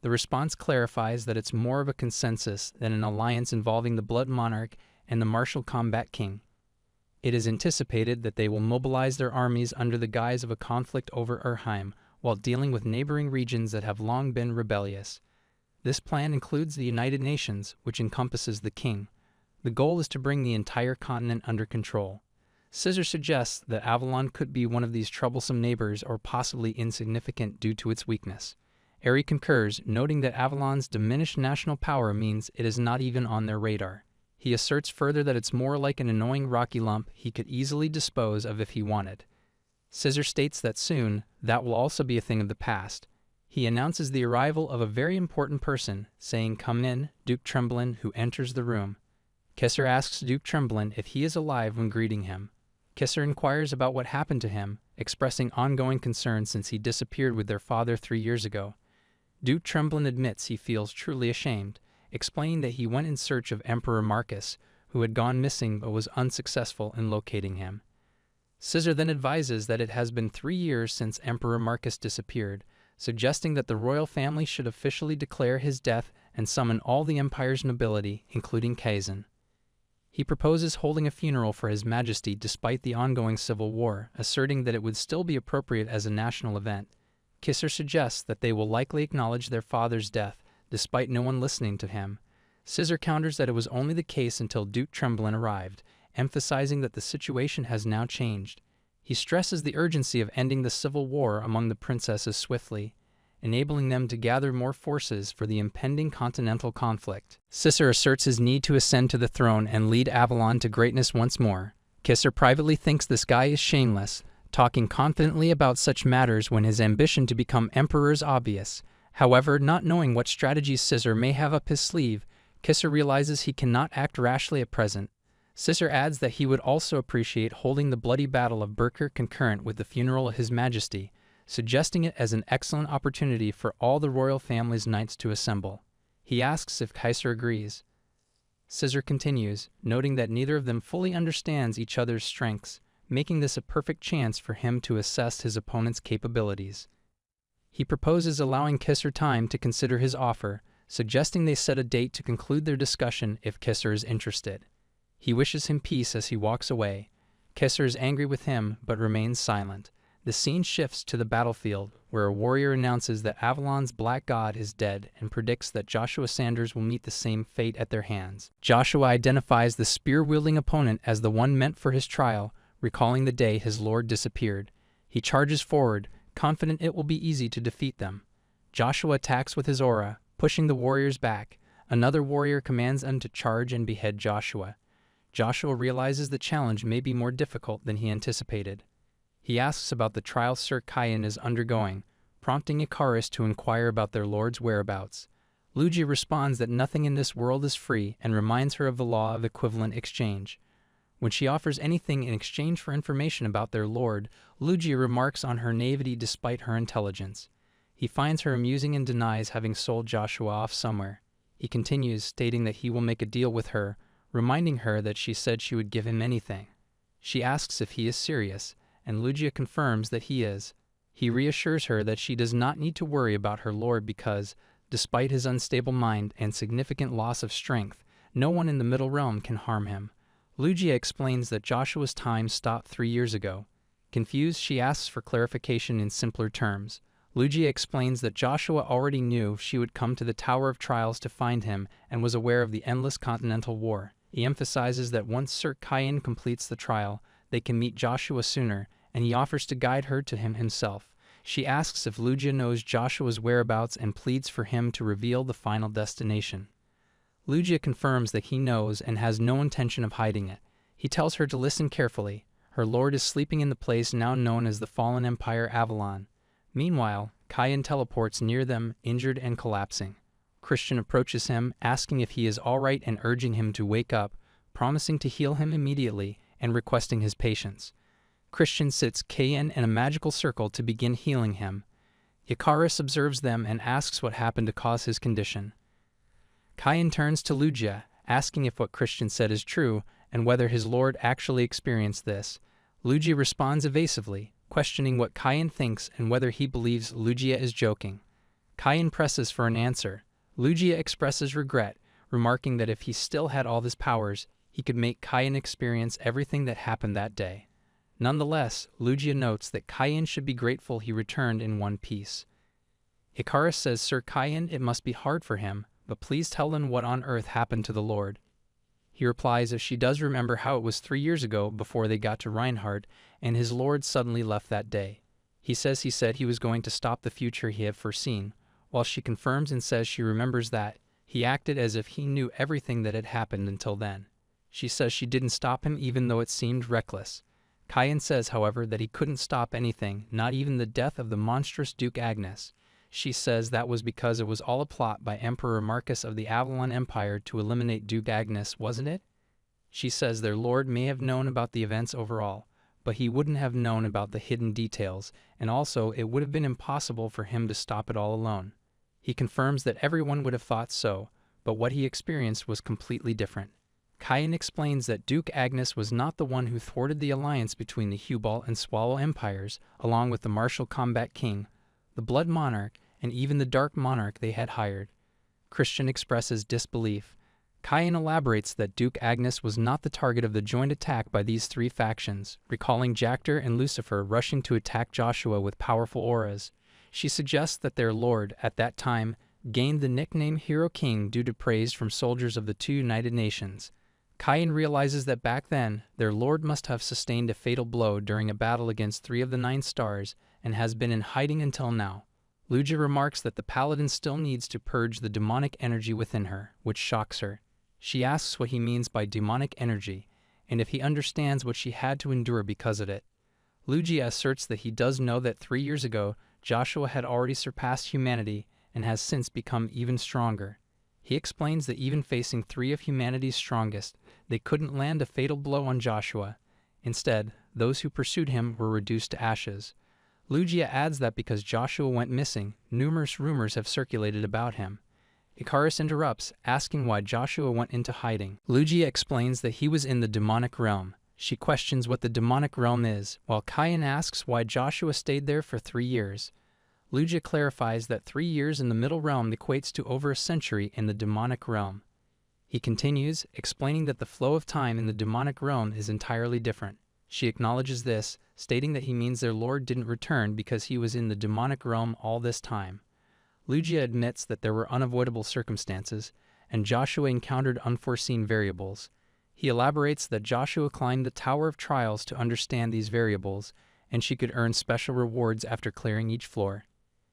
The response clarifies that it's more of a consensus than an alliance involving the Blood Monarch and the Martial Combat King. It is anticipated that they will mobilize their armies under the guise of a conflict over Urheim, while dealing with neighboring regions that have long been rebellious. This plan includes the United Nations, which encompasses the king. The goal is to bring the entire continent under control. Scissor suggests that Avalon could be one of these troublesome neighbors or possibly insignificant due to its weakness. Aerie concurs, noting that Avalon's diminished national power means it is not even on their radar. He asserts further that it's more like an annoying rocky lump he could easily dispose of if he wanted. Scissor states that soon, that will also be a thing of the past. He announces the arrival of a very important person, saying, "Come in, Duke Tremblin," who enters the room. Kisser asks Duke Tremblin if he is alive when greeting him. Kisser inquires about what happened to him, expressing ongoing concern since he disappeared with their father 3 years ago. Duke Tremblin admits he feels truly ashamed, explaining that he went in search of Emperor Marcus, who had gone missing but was unsuccessful in locating him. Scissor then advises that it has been 3 years since Emperor Marcus disappeared, suggesting that the royal family should officially declare his death and summon all the Empire's nobility, including Kaizen. He proposes holding a funeral for His Majesty despite the ongoing civil war, asserting that it would still be appropriate as a national event. Kisser suggests that they will likely acknowledge their father's death, despite no one listening to him. Scissor counters that it was only the case until Duke Tremblin arrived, emphasizing that the situation has now changed. He stresses the urgency of ending the civil war among the princesses swiftly, enabling them to gather more forces for the impending continental conflict. Scissor asserts his need to ascend to the throne and lead Avalon to greatness once more. Kisser privately thinks this guy is shameless, talking confidently about such matters when his ambition to become emperor is obvious. However, not knowing what strategies Scissor may have up his sleeve, Kisser realizes he cannot act rashly at present. Scissor adds that he would also appreciate holding the bloody battle of Berker concurrent with the funeral of His Majesty, suggesting it as an excellent opportunity for all the royal family's knights to assemble. He asks if Kaiser agrees. Scissor continues, noting that neither of them fully understands each other's strengths, making this a perfect chance for him to assess his opponent's capabilities. He proposes allowing Kisser time to consider his offer, suggesting they set a date to conclude their discussion if Kisser is interested. He wishes him peace as he walks away. Kisser is angry with him, but remains silent. The scene shifts to the battlefield, where a warrior announces that Avalon's Black God is dead and predicts that Joshua Sanders will meet the same fate at their hands. Joshua identifies the spear-wielding opponent as the one meant for his trial, recalling the day his lord disappeared. He charges forward, confident it will be easy to defeat them. Joshua attacks with his aura, pushing the warriors back. Another warrior commands them to charge and behead Joshua. Joshua realizes the challenge may be more difficult than he anticipated. He asks about the trial Sir Kyan is undergoing, prompting Icarus to inquire about their lord's whereabouts. Lugia responds that nothing in this world is free and reminds her of the law of equivalent exchange. When she offers anything in exchange for information about their lord, Lugia remarks on her naivety despite her intelligence. He finds her amusing and denies having sold Joshua off somewhere. He continues, stating that he will make a deal with her, reminding her that she said she would give him anything. She asks if he is serious, and Lugia confirms that he is. He reassures her that she does not need to worry about her lord because, despite his unstable mind and significant loss of strength, no one in the Middle Realm can harm him. Lugia explains that Joshua's time stopped 3 years ago. Confused, she asks for clarification in simpler terms. Lugia explains that Joshua already knew she would come to the Tower of Trials to find him and was aware of the endless continental war. He emphasizes that once Sir Kyan completes the trial, they can meet Joshua sooner, and he offers to guide her to him himself. She asks if Lugia knows Joshua's whereabouts and pleads for him to reveal the final destination. Lugia confirms that he knows and has no intention of hiding it. He tells her to listen carefully. Her lord is sleeping in the place now known as the Fallen Empire Avalon. Meanwhile, Kyan teleports near them, injured and collapsing. Christian approaches him, asking if he is all right and urging him to wake up, promising to heal him immediately and requesting his patience. Christian sits Kyan in a magical circle to begin healing him. Icarus observes them and asks what happened to cause his condition. Kyan turns to Lugia, asking if what Christian said is true, and whether his lord actually experienced this. Lugia responds evasively, questioning what Cayenne thinks and whether he believes Lugia is joking. Cayenne presses for an answer. Lugia expresses regret, remarking that if he still had all his powers, he could make Cayenne experience everything that happened that day. Nonetheless, Lugia notes that Cayenne should be grateful he returned in one piece. Icarus says, "Sir Cayenne, it must be hard for him, but please tell him what on earth happened to the Lord." He replies if she does remember how it was 3 years ago before they got to Reinhardt, and his lord suddenly left that day. He says he said he was going to stop the future he had foreseen, while she confirms and says she remembers that he acted as if he knew everything that had happened until then. She says she didn't stop him even though it seemed reckless. Cayenne says, however, that he couldn't stop anything, not even the death of the monstrous Duke Agnes. She says that was because it was all a plot by Emperor Marcus of the Avalon Empire to eliminate Duke Agnes, wasn't it? She says their lord may have known about the events overall, but he wouldn't have known about the hidden details, and also it would have been impossible for him to stop it all alone. He confirms that everyone would have thought so, but what he experienced was completely different. Cayenne explains that Duke Agnes was not the one who thwarted the alliance between the Hubal and Swallow empires, along with the Martial Combat King, the Blood Monarch, and even the Dark Monarch they had hired. Christian expresses disbelief. Cayenne elaborates that Duke Agnes was not the target of the joint attack by these three factions, recalling Jactor and Lucifer rushing to attack Joshua with powerful auras. She suggests that their lord, at that time, gained the nickname Hero King due to praise from soldiers of the two United Nations. Cayenne realizes that back then, their lord must have sustained a fatal blow during a battle against 3 of the 9 stars and has been in hiding until now. Lugia remarks that the paladin still needs to purge the demonic energy within her, which shocks her. She asks what he means by demonic energy, and if he understands what she had to endure because of it. Lugia asserts that he does know that 3 years ago, Joshua had already surpassed humanity and has since become even stronger. He explains that even facing 3 of humanity's strongest, they couldn't land a fatal blow on Joshua. Instead, those who pursued him were reduced to ashes. Lugia adds that because Joshua went missing, numerous rumors have circulated about him. Icarus interrupts, asking why Joshua went into hiding. Lugia explains that he was in the demonic realm. She questions what the demonic realm is, while Cayenne asks why Joshua stayed there for 3 years. Lugia clarifies that 3 years in the middle realm equates to over a century in the demonic realm. He continues, explaining that the flow of time in the demonic realm is entirely different. She acknowledges this, stating that he means their lord didn't return because he was in the demonic realm all this time. Lugia admits that there were unavoidable circumstances, and Joshua encountered unforeseen variables. He elaborates that Joshua climbed the Tower of Trials to understand these variables, and she could earn special rewards after clearing each floor.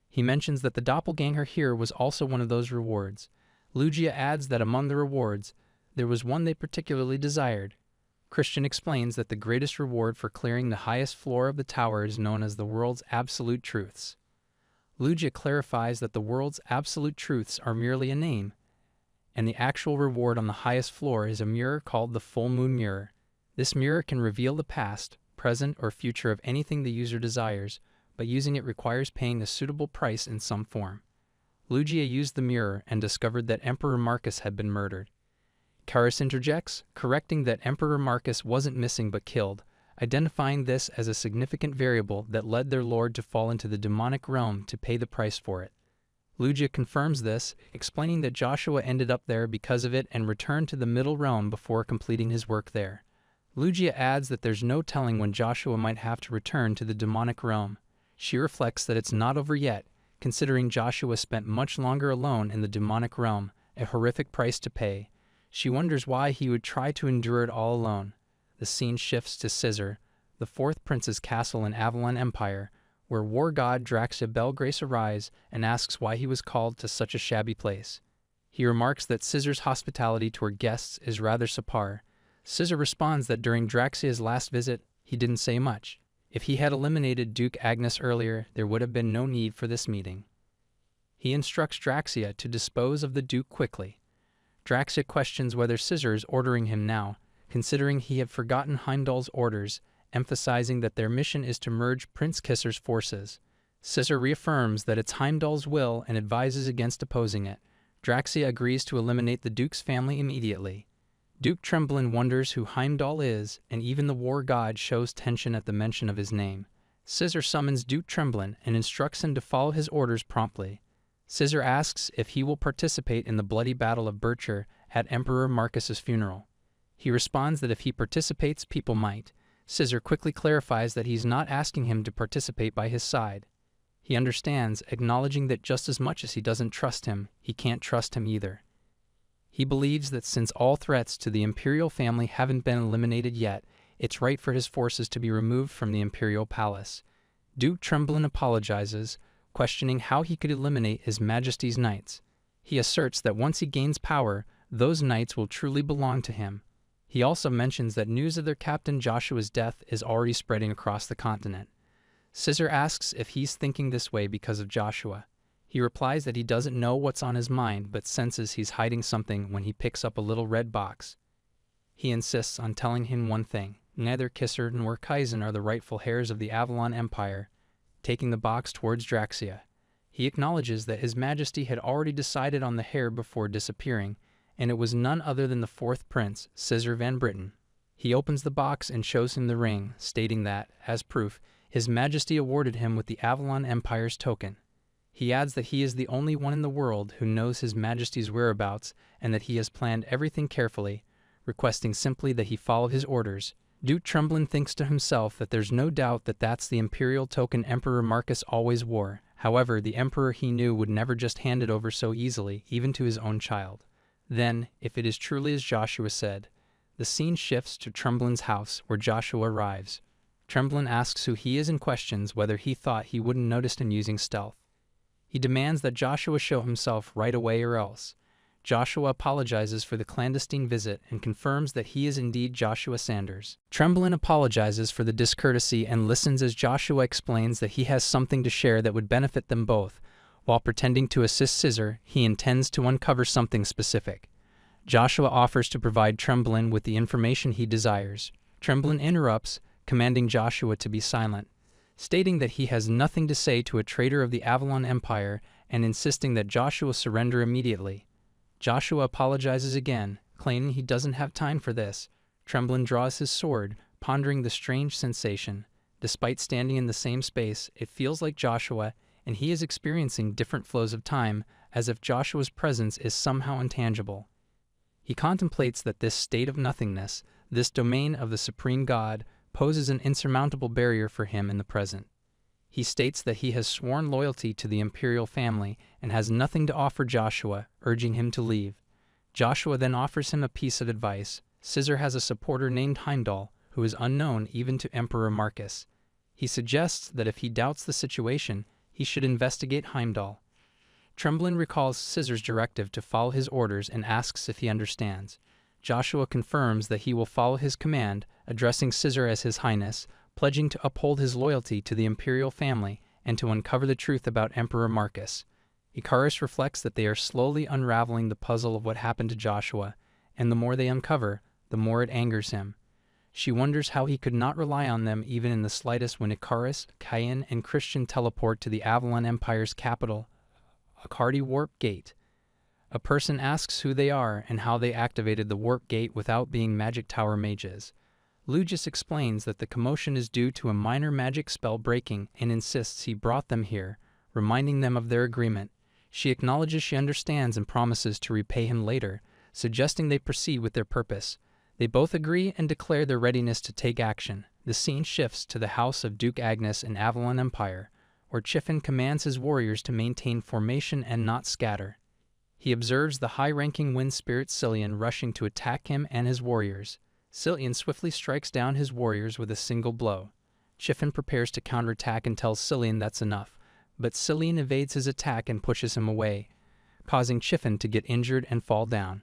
He mentions that the doppelganger here was also one of those rewards. Lugia adds that among the rewards, there was one they particularly desired. Christian explains that the greatest reward for clearing the highest floor of the tower is known as the world's absolute truths. Lugia clarifies that the world's absolute truths are merely a name, and the actual reward on the highest floor is a mirror called the full moon mirror. This mirror can reveal the past, present, or future of anything the user desires, but using it requires paying a suitable price in some form. Lugia used the mirror and discovered that Emperor Marcus had been murdered. Icarus interjects, correcting that Emperor Marcus wasn't missing but killed, identifying this as a significant variable that led their lord to fall into the demonic realm to pay the price for it. Lugia confirms this, explaining that Joshua ended up there because of it and returned to the middle realm before completing his work there. Lugia adds that there's no telling when Joshua might have to return to the demonic realm. She reflects that it's not over yet, considering Joshua spent much longer alone in the demonic realm, a horrific price to pay. She wonders why he would try to endure it all alone. The scene shifts to Scissor, the 4th prince's castle in Avalon Empire, where war god Draxia Belgrace arrives and asks why he was called to such a shabby place. He remarks that Scissor's hospitality to her guests is rather subpar. Scissor responds that during Draxia's last visit, he didn't say much. If he had eliminated Duke Agnes earlier, there would have been no need for this meeting. He instructs Draxia to dispose of the Duke quickly. Draxia questions whether Scissor is ordering him now, considering he had forgotten Heimdall's orders, emphasizing that their mission is to merge Prince Kisser's forces. Scissor reaffirms that it's Heimdall's will and advises against opposing it. Draxia agrees to eliminate the Duke's family immediately. Duke Tremblin wonders who Heimdall is, and even the war god shows tension at the mention of his name. Scissor summons Duke Tremblin and instructs him to follow his orders promptly. Scissor asks if he will participate in the bloody Battle of Bircher at Emperor Marcus's funeral. He responds that if he participates, people might. Scissor quickly clarifies that he's not asking him to participate by his side. He understands, acknowledging that just as much as he doesn't trust him, he can't trust him either. He believes that since all threats to the imperial family haven't been eliminated yet, it's right for his forces to be removed from the imperial palace. Duke Tremblin apologizes, questioning how he could eliminate His Majesty's knights. He asserts that once he gains power, those knights will truly belong to him. He also mentions that news of their captain Joshua's death is already spreading across the continent. Scissor asks if he's thinking this way because of Joshua. He replies that he doesn't know what's on his mind, but senses he's hiding something when he picks up a little red box. He insists on telling him one thing: neither Kisser nor Kaizen are the rightful heirs of the Avalon Empire. Taking the box towards Draxia, he acknowledges that His Majesty had already decided on the heir before disappearing, and it was none other than the fourth prince, Scissor Van Britten. He opens the box and shows him the ring, stating that, as proof, His Majesty awarded him with the Avalon Empire's token. He adds that he is the only one in the world who knows His Majesty's whereabouts and that he has planned everything carefully, requesting simply that he follow his orders. Duke Tremblin thinks to himself that there's no doubt that that's the imperial token Emperor Marcus always wore. However, the emperor he knew would never just hand it over so easily, even to his own child. Then, if it is truly as Joshua said, the scene shifts to Tremblin's house, where Joshua arrives. Tremblin asks who he is and questions whether he thought he wouldn't notice him using stealth. He demands that Joshua show himself right away or else. Joshua apologizes for the clandestine visit and confirms that he is indeed Joshua Sanders. Tremblin apologizes for the discourtesy and listens as Joshua explains that he has something to share that would benefit them both. While pretending to assist Scissor, he intends to uncover something specific. Joshua offers to provide Tremblin with the information he desires. Tremblin interrupts, commanding Joshua to be silent, stating that he has nothing to say to a traitor of the Avalon Empire and insisting that Joshua surrender immediately. Joshua apologizes again, claiming he doesn't have time for this. Tremblin draws his sword, pondering the strange sensation. Despite standing in the same space, it feels like Joshua, and he is experiencing different flows of time, as if Joshua's presence is somehow intangible. He contemplates that this state of nothingness, this domain of the supreme God, poses an insurmountable barrier for him in the present. He states that he has sworn loyalty to the imperial family and has nothing to offer Joshua, urging him to leave. Joshua then offers him a piece of advice. Scissor has a supporter named Heimdall, who is unknown even to Emperor Marcus. He suggests that if he doubts the situation, he should investigate Heimdall. Tremblin recalls Scissor's directive to follow his orders and asks if he understands. Joshua confirms that he will follow his command, addressing Scissor as His Highness, pledging to uphold his loyalty to the imperial family and to uncover the truth about Emperor Marcus. Ikaris reflects that they are slowly unraveling the puzzle of what happened to Joshua, and the more they uncover, the more it angers him. She wonders how he could not rely on them even in the slightest when Ikaris, Cayenne, and Christian teleport to the Avalon Empire's capital, Akardi Warp Gate. A person asks who they are and how they activated the Warp Gate without being Magic Tower mages. Lugus explains that the commotion is due to a minor magic spell breaking and insists he brought them here, reminding them of their agreement. She acknowledges she understands and promises to repay him later, suggesting they proceed with their purpose. They both agree and declare their readiness to take action. The scene shifts to the house of Duke Agnes in Avalon Empire, where Chiffin commands his warriors to maintain formation and not scatter. He observes the high-ranking wind spirit Cillian rushing to attack him and his warriors. Cillian swiftly strikes down his warriors with a single blow. Chiffin prepares to counterattack and tells Cillian that's enough, but Cillian evades his attack and pushes him away, causing Chiffin to get injured and fall down.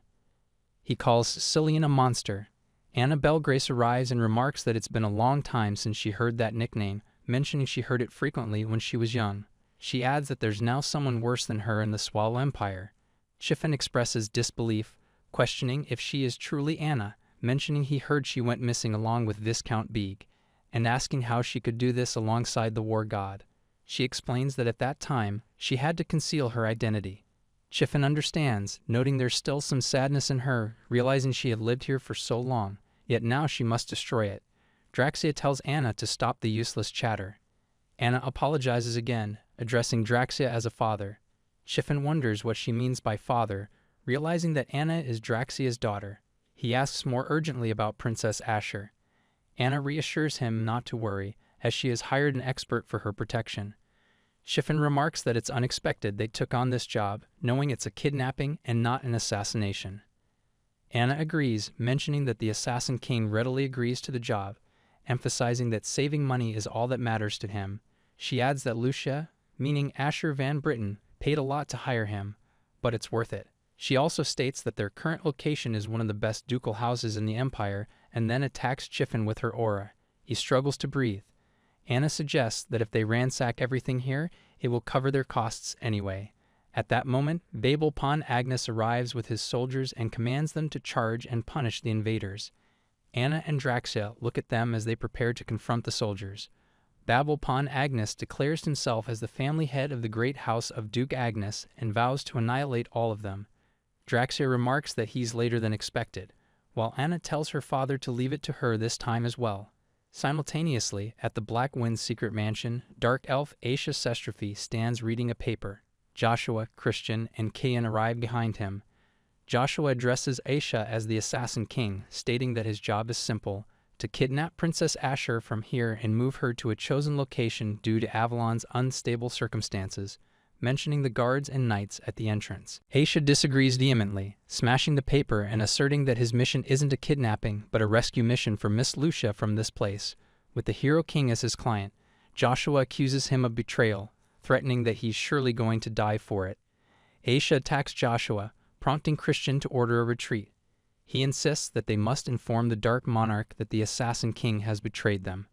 He calls Cillian a monster. Anna Belgrace arrives and remarks that it's been a long time since she heard that nickname, mentioning she heard it frequently when she was young. She adds that there's now someone worse than her in the Swallow Empire. Chiffin expresses disbelief, questioning if she is truly Anna, mentioning he heard she went missing along with Viscount Beeg, and asking how she could do this alongside the war god. She explains that at that time, she had to conceal her identity. Chiffin understands, noting there's still some sadness in her, realizing she had lived here for so long, yet now she must destroy it. Draxia tells Anna to stop the useless chatter. Anna apologizes again, addressing Draxia as a father. Chiffin wonders what she means by father, realizing that Anna is Draxia's daughter. He asks more urgently about Princess Asher. Anna reassures him not to worry, as she has hired an expert for her protection. Chiffin remarks that it's unexpected they took on this job, knowing it's a kidnapping and not an assassination. Anna agrees, mentioning that the Assassin King readily agrees to the job, emphasizing that saving money is all that matters to him. She adds that Lucia, meaning Asher Van Britten, paid a lot to hire him, but it's worth it. She also states that their current location is one of the best ducal houses in the Empire, and then attacks Chiffin with her aura. He struggles to breathe. Anna suggests that if they ransack everything here, it will cover their costs anyway. At that moment, Babel Pawn Agnes arrives with his soldiers and commands them to charge and punish the invaders. Anna and Draxia look at them as they prepare to confront the soldiers. Babel Pawn Agnes declares himself as the family head of the great house of Duke Agnes and vows to annihilate all of them. Draxia remarks that he's later than expected, while Anna tells her father to leave it to her this time as well. Simultaneously, at the Black Wind's secret mansion, Dark Elf Aisha Sestrophy stands reading a paper. Joshua, Christian, and Kayan arrive behind him. Joshua addresses Aisha as the Assassin King, stating that his job is simple: to kidnap Princess Asher from here and move her to a chosen location due to Avalon's unstable circumstances, mentioning the guards and knights at the entrance. Aisha disagrees vehemently, smashing the paper and asserting that his mission isn't a kidnapping, but a rescue mission for Miss Lucia from this place. With the Hero King as his client, Joshua accuses him of betrayal, threatening that he's surely going to die for it. Aisha attacks Joshua, prompting Christian to order a retreat. He insists that they must inform the Dark Monarch that the Assassin King has betrayed them.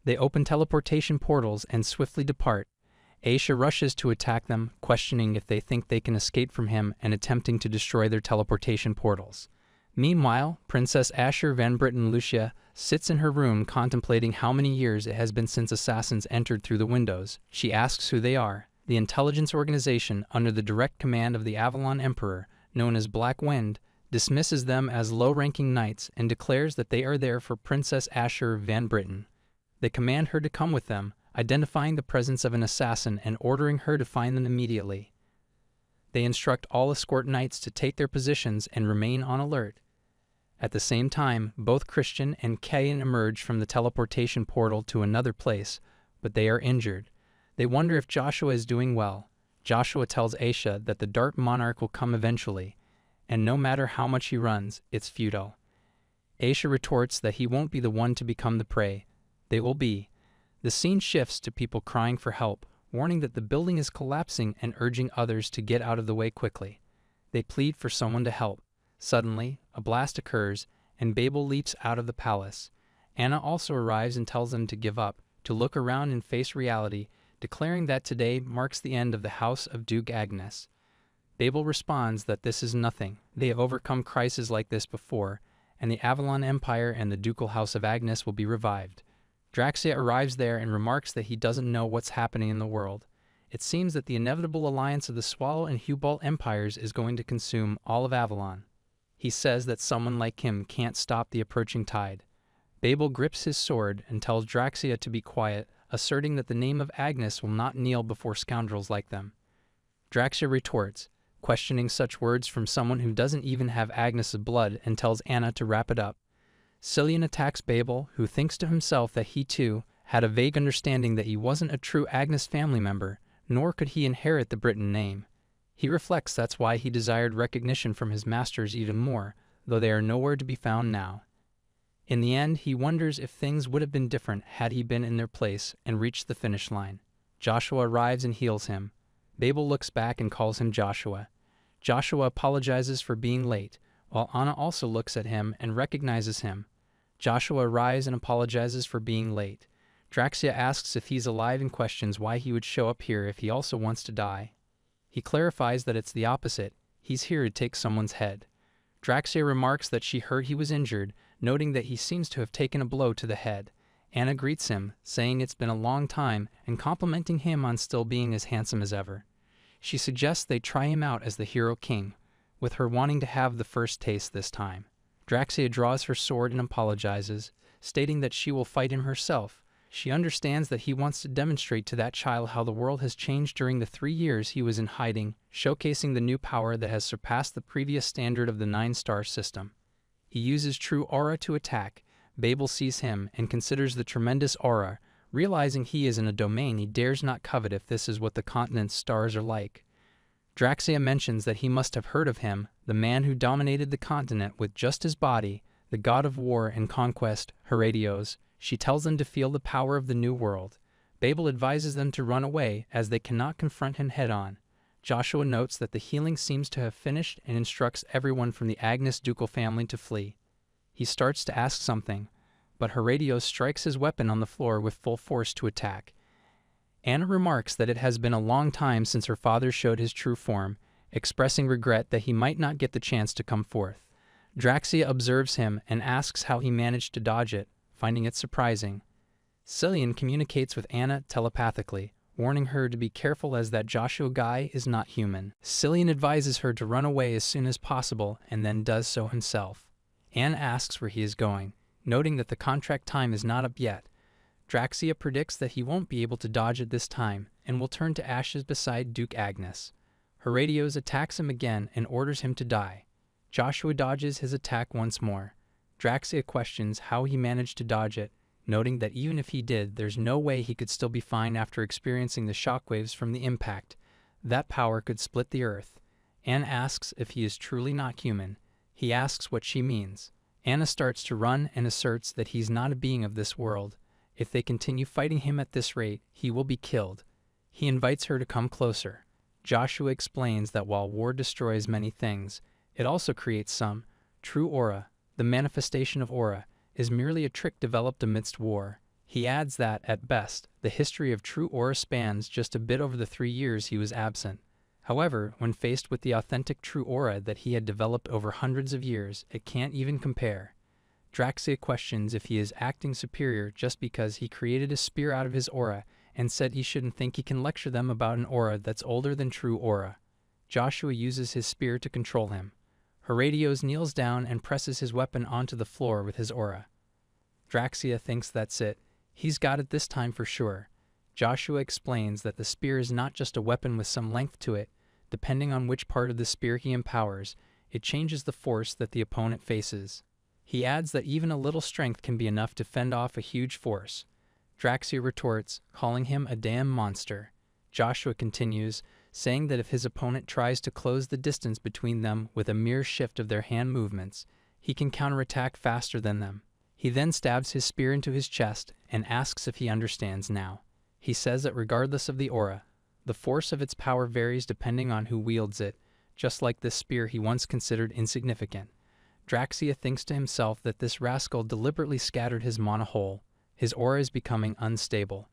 They open teleportation portals and swiftly depart. Aisha rushes to attack them, questioning if they think they can escape from him and attempting to destroy their teleportation portals. Meanwhile, Princess Asher Van Britten Lucia sits in her room contemplating how many years it has been since assassins entered through the windows. She asks who they are. The intelligence organization under the direct command of the Avalon Emperor, known as Black Wind, dismisses them as low-ranking knights and declares that they are there for Princess Asher Van Britten. They command her to come with them, identifying the presence of an assassin and ordering her to find them immediately. They instruct all escort knights to take their positions and remain on alert. At the same time, both Christian and Kayan emerge from the teleportation portal to another place, but they are injured. They wonder if Joshua is doing well. Joshua tells Aisha that the Dark Monarch will come eventually, and no matter how much he runs, it's futile. Aisha retorts that he won't be the one to become the prey. They will be. The scene shifts to people crying for help, warning that the building is collapsing and urging others to get out of the way quickly. They plead for someone to help. Suddenly, a blast occurs, and Babel leaps out of the palace. Anna also arrives and tells them to give up, to look around and face reality, declaring that today marks the end of the House of Duke Agnes. Babel responds that this is nothing. They have overcome crises like this before, and the Avalon Empire and the Ducal House of Agnes will be revived. Draxia arrives there and remarks that he doesn't know what's happening in the world. It seems that the inevitable alliance of the Swallow and Hubalt empires is going to consume all of Avalon. He says that someone like him can't stop the approaching tide. Babel grips his sword and tells Draxia to be quiet, asserting that the name of Agnes will not kneel before scoundrels like them. Draxia retorts, questioning such words from someone who doesn't even have Agnes' blood, and tells Anna to wrap it up. Cillian attacks Babel, who thinks to himself that he too had a vague understanding that he wasn't a true Agnes family member, nor could he inherit the Britain name. He reflects that's why he desired recognition from his masters even more, though they are nowhere to be found now. In the end, he wonders if things would have been different had he been in their place and reached the finish line. Joshua arrives and heals him. Babel looks back and calls him Joshua. Joshua apologizes for being late, while Anna also looks at him and recognizes him. Joshua arrives and apologizes for being late. Draxia asks if he's alive and questions why he would show up here if he also wants to die. He clarifies that it's the opposite. He's here to take someone's head. Draxia remarks that she heard he was injured, noting that he seems to have taken a blow to the head. Anna greets him, saying it's been a long time and complimenting him on still being as handsome as ever. She suggests they try him out as the hero king, with her wanting to have the first taste this time. Draxia draws her sword and apologizes, stating that she will fight him herself. She understands that he wants to demonstrate to that child how the world has changed during the 3 years he was in hiding, showcasing the new power that has surpassed the previous standard of the 9-star system. He uses true aura to attack. Babel sees him and considers the tremendous aura, realizing he is in a domain he dares not covet if this is what the continent's stars are like. Draxia mentions that he must have heard of him, the man who dominated the continent with just his body, the god of war and conquest, Heredios. She tells them to feel the power of the new world. Babel advises them to run away as they cannot confront him head-on. Joshua notes that the healing seems to have finished and instructs everyone from the Agnes ducal family to flee. He starts to ask something, but Heredios strikes his weapon on the floor with full force to attack. Anna remarks that it has been a long time since her father showed his true form, expressing regret that he might not get the chance to come forth. Draxia observes him and asks how he managed to dodge it, finding it surprising. Cillian communicates with Anna telepathically, warning her to be careful as that Joshua guy is not human. Cillian advises her to run away as soon as possible and then does so himself. Anna asks where he is going, noting that the contract time is not up yet. Draxia predicts that he won't be able to dodge it this time and will turn to ashes beside Duke Agnes. Heredios attacks him again and orders him to die. Joshua dodges his attack once more. Draxia questions how he managed to dodge it, noting that even if he did, there's no way he could still be fine after experiencing the shockwaves from the impact. That power could split the earth. Anna asks if he is truly not human. He asks what she means. Anna starts to run and asserts that he's not a being of this world. If they continue fighting him at this rate, he will be killed. He invites her to come closer. Joshua explains that while war destroys many things, it also creates some. True aura, the manifestation of aura, is merely a trick developed amidst war. He adds that, at best, the history of true aura spans just a bit over the 3 years he was absent. However, when faced with the authentic true aura that he had developed over hundreds of years, it can't even compare. Draxia questions if he is acting superior just because he created a spear out of his aura and said he shouldn't think he can lecture them about an aura that's older than true aura. Joshua uses his spear to control him. Heredios kneels down and presses his weapon onto the floor with his aura. Draxia thinks that's it. He's got it this time for sure. Joshua explains that the spear is not just a weapon with some length to it. Depending on which part of the spear he empowers, it changes the force that the opponent faces. He adds that even a little strength can be enough to fend off a huge force. Draxia retorts, calling him a damn monster. Joshua continues, saying that if his opponent tries to close the distance between them with a mere shift of their hand movements, he can counterattack faster than them. He then stabs his spear into his chest and asks if he understands now. He says that regardless of the aura, the force of its power varies depending on who wields it, just like this spear he once considered insignificant. Draxia thinks to himself that this rascal deliberately scattered his mana whole. His aura is becoming unstable.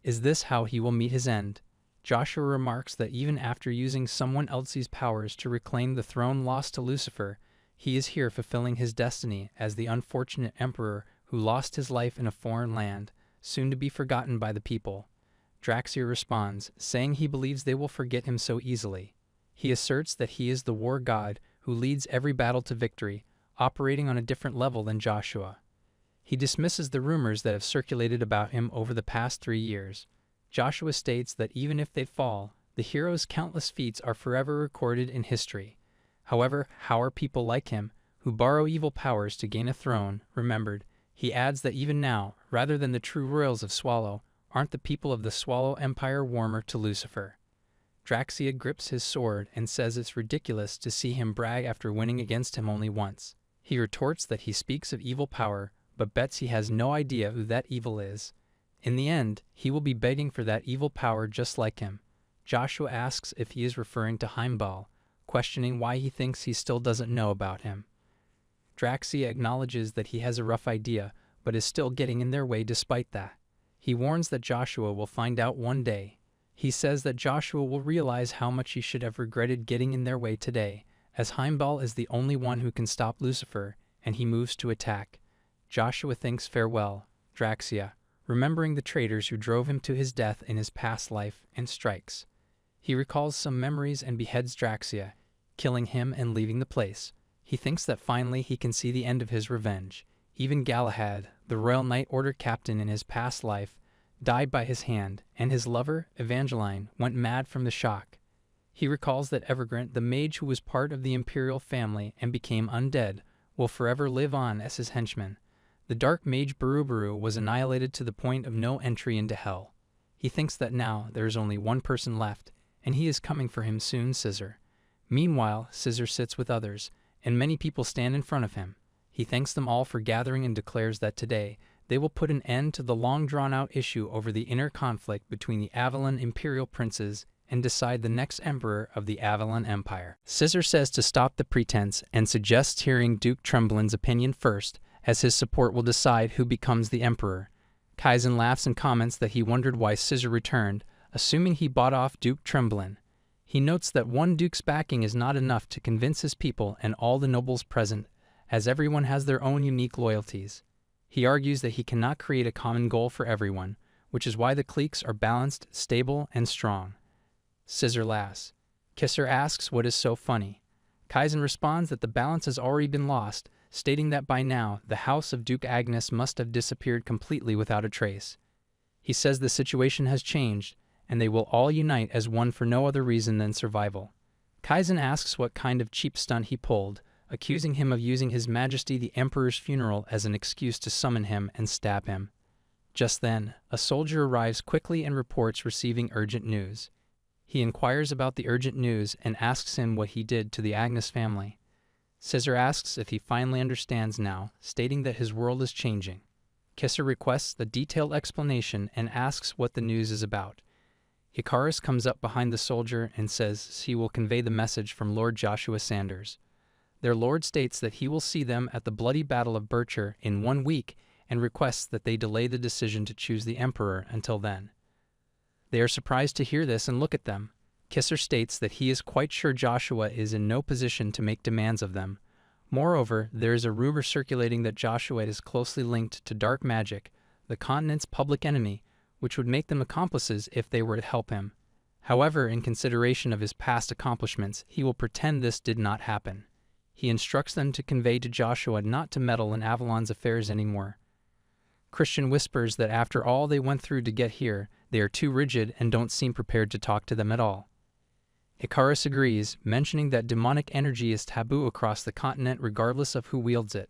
Is this how he will meet his end? Joshua remarks that even after using someone else's powers to reclaim the throne lost to Lucifer, he is here fulfilling his destiny as the unfortunate emperor who lost his life in a foreign land, soon to be forgotten by the people. Draxia responds, saying he believes they will forget him so easily. He asserts that he is the war god who leads every battle to victory, operating on a different level than Joshua. He dismisses the rumors that have circulated about him over the past 3 years. Joshua states that even if they fall, the hero's countless feats are forever recorded in history. However, how are people like him, who borrow evil powers to gain a throne, remembered? He adds that even now, rather than the true royals of Swallow, aren't the people of the Swallow Empire warmer to Lucifer? Draxia grips his sword and says it's ridiculous to see him brag after winning against him only once. He retorts that he speaks of evil power, but bets he has no idea who that evil is. In the end, he will be begging for that evil power just like him. Joshua asks if he is referring to Heimdall, questioning why he thinks he still doesn't know about him. Draxia acknowledges that he has a rough idea, but is still getting in their way despite that. He warns that Joshua will find out one day. He says that Joshua will realize how much he should have regretted getting in their way today, as Heimdall is the only one who can stop Lucifer, and he moves to attack. Joshua thinks farewell, Draxia, remembering the traitors who drove him to his death in his past life, and strikes. He recalls some memories and beheads Draxia, killing him and leaving the place. He thinks that finally he can see the end of his revenge. Even Galahad, the Royal Knight Order captain in his past life, died by his hand, and his lover, Evangeline, went mad from the shock. He recalls that Evergrant, the mage who was part of the imperial family and became undead, will forever live on as his henchman. The dark mage Barubaru was annihilated to the point of no entry into hell. He thinks that now there is only one person left, and he is coming for him soon, Scissor. Meanwhile, Scissor sits with others, and many people stand in front of him. He thanks them all for gathering and declares that today they will put an end to the long-drawn-out issue over the inner conflict between the Avalon imperial princes and decide the next emperor of the Avalon Empire. Scissor says to stop the pretense and suggests hearing Duke Tremblin's opinion first, as his support will decide who becomes the emperor. Kaizen laughs and comments that he wondered why Scissor returned, assuming he bought off Duke Tremblin. He notes that one duke's backing is not enough to convince his people and all the nobles present, as everyone has their own unique loyalties. He argues that he cannot create a common goal for everyone, which is why the cliques are balanced, stable, and strong. Scissor laughs. Kisser asks what is so funny. Kaizen responds that the balance has already been lost, stating that by now the house of Duke Agnes must have disappeared completely without a trace. He says the situation has changed, and they will all unite as one for no other reason than survival. Kaizen asks what kind of cheap stunt he pulled, accusing him of using His Majesty the Emperor's funeral as an excuse to summon him and stab him. Just then, a soldier arrives quickly and reports receiving urgent news. He inquires about the urgent news and asks him what he did to the Agnes family. Scissor asks if he finally understands now, stating that his world is changing. Kisser requests the detailed explanation and asks what the news is about. Icarus comes up behind the soldier and says he will convey the message from Lord Joshua Sanders. Their lord states that he will see them at the bloody Battle of Bircher in 1 week and requests that they delay the decision to choose the emperor until then. They are surprised to hear this and look at them. Kisser states that he is quite sure Joshua is in no position to make demands of them. Moreover, there is a rumor circulating that Joshua is closely linked to dark magic, the continent's public enemy, which would make them accomplices if they were to help him. However, in consideration of his past accomplishments, he will pretend this did not happen. He instructs them to convey to Joshua not to meddle in Avalon's affairs anymore. Christian whispers that after all they went through to get here, they are too rigid and don't seem prepared to talk to them at all. Icarus agrees, mentioning that demonic energy is taboo across the continent regardless of who wields it.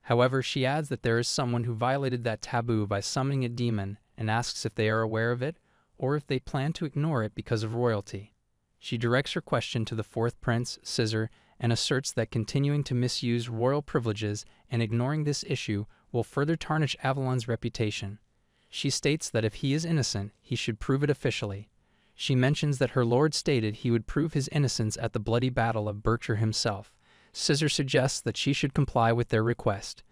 However, she adds that there is someone who violated that taboo by summoning a demon and asks if they are aware of it or if they plan to ignore it because of royalty. She directs her question to the fourth prince, Scissor, and asserts that continuing to misuse royal privileges and ignoring this issue will further tarnish Avalon's reputation. She states that if he is innocent, he should prove it officially. She mentions that her lord stated he would prove his innocence at the bloody battle of Bircher himself. Scissor suggests that she should comply with their request.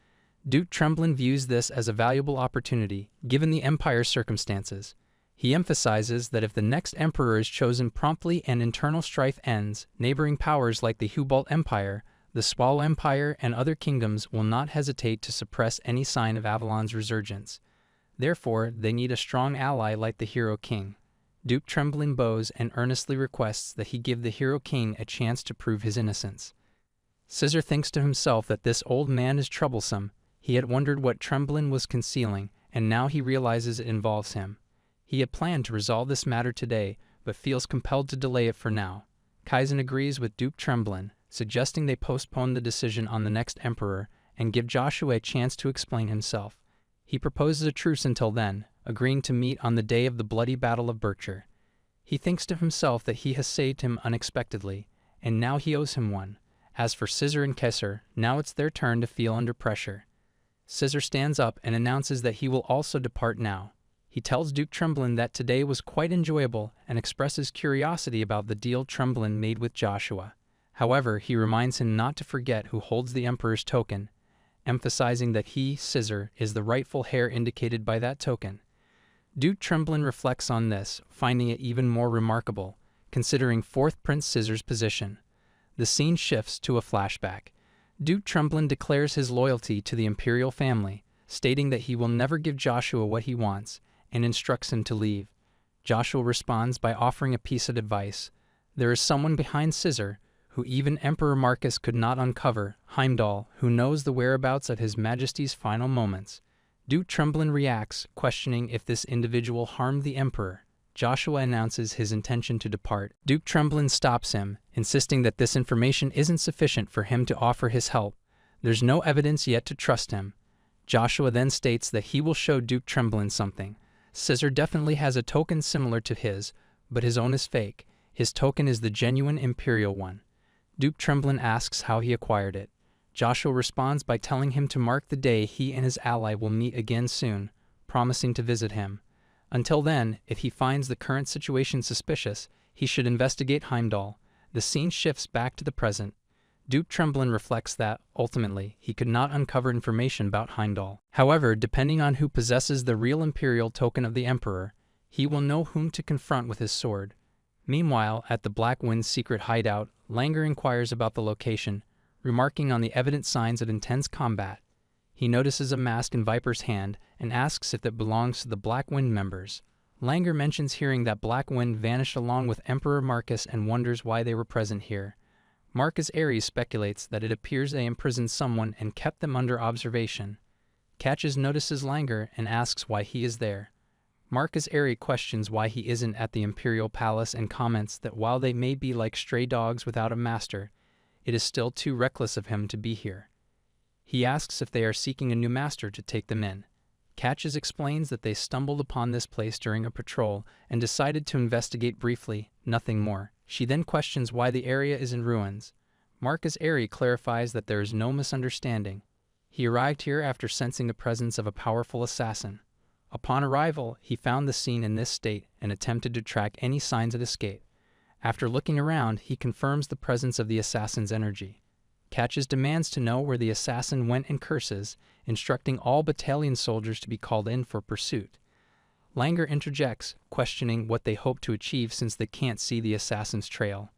Duke Tremblin views this as a valuable opportunity, given the Empire's circumstances. He emphasizes that if the next emperor is chosen promptly and internal strife ends, neighboring powers like the Hubalt Empire, the Swallow Empire, and other kingdoms will not hesitate to suppress any sign of Avalon's resurgence. Therefore, they need a strong ally like the Hero King. Duke Tremblin bows and earnestly requests that he give the Hero King a chance to prove his innocence. Scissor thinks to himself that this old man is troublesome. He had wondered what Tremblin was concealing, and now he realizes it involves him. He had planned to resolve this matter today, but feels compelled to delay it for now. Kaizen agrees with Duke Tremblin, suggesting they postpone the decision on the next emperor and give Joshua a chance to explain himself. He proposes a truce until then, agreeing to meet on the day of the bloody Battle of Bircher. He thinks to himself that he has saved him unexpectedly, and now he owes him one. As for Scissor and Kisser, now it's their turn to feel under pressure. Scissor stands up and announces that he will also depart now. He tells Duke Tremblin that today was quite enjoyable and expresses curiosity about the deal Tremblin made with Joshua. However, he reminds him not to forget who holds the Emperor's token, emphasizing that he, Scissor, is the rightful heir indicated by that token. Duke Tremblin reflects on this, finding it even more remarkable, considering fourth Prince Scissor's position. The scene shifts to a flashback. Duke Tremblin declares his loyalty to the imperial family, stating that he will never give Joshua what he wants, and instructs him to leave. Joshua responds by offering a piece of advice. There is someone behind Caesar, who even Emperor Marcus could not uncover, Heimdall, who knows the whereabouts of His Majesty's final moments. Duke Tremblin reacts, questioning if this individual harmed the Emperor. Joshua announces his intention to depart. Duke Tremblin stops him, insisting that this information isn't sufficient for him to offer his help. There's no evidence yet to trust him. Joshua then states that he will show Duke Tremblin something. Caesar definitely has a token similar to his, but his own is fake. His token is the genuine imperial one. Duke Tremblin asks how he acquired it. Joshua responds by telling him to mark the day he and his ally will meet again soon, promising to visit him. Until then, if he finds the current situation suspicious, he should investigate Heimdall. The scene shifts back to the present. Duke Tremblin reflects that, ultimately, he could not uncover information about Heimdall. However, depending on who possesses the real imperial token of the Emperor, he will know whom to confront with his sword. Meanwhile, at the Black Wind's secret hideout, Langer inquires about the location, remarking on the evident signs of intense combat. He notices a mask in Viper's hand and asks if it belongs to the Black Wind members. Langer mentions hearing that Black Wind vanished along with Emperor Marcus and wonders why they were present here. Marcus Ares speculates that it appears they imprisoned someone and kept them under observation. Catches notices Langer and asks why he is there. Marcus Ares questions why he isn't at the Imperial Palace and comments that while they may be like stray dogs without a master, it is still too reckless of him to be here. He asks if they are seeking a new master to take them in. Catches explains that they stumbled upon this place during a patrol and decided to investigate briefly, nothing more. She then questions why the area is in ruins. Marcus Ares clarifies that there is no misunderstanding. He arrived here after sensing the presence of a powerful assassin. Upon arrival, he found the scene in this state and attempted to track any signs of escape. After looking around, he confirms the presence of the assassin's energy. Catches demands to know where the assassin went and curses, instructing all battalion soldiers to be called in for pursuit. Langer interjects, questioning what they hope to achieve since they can't see the assassin's trail.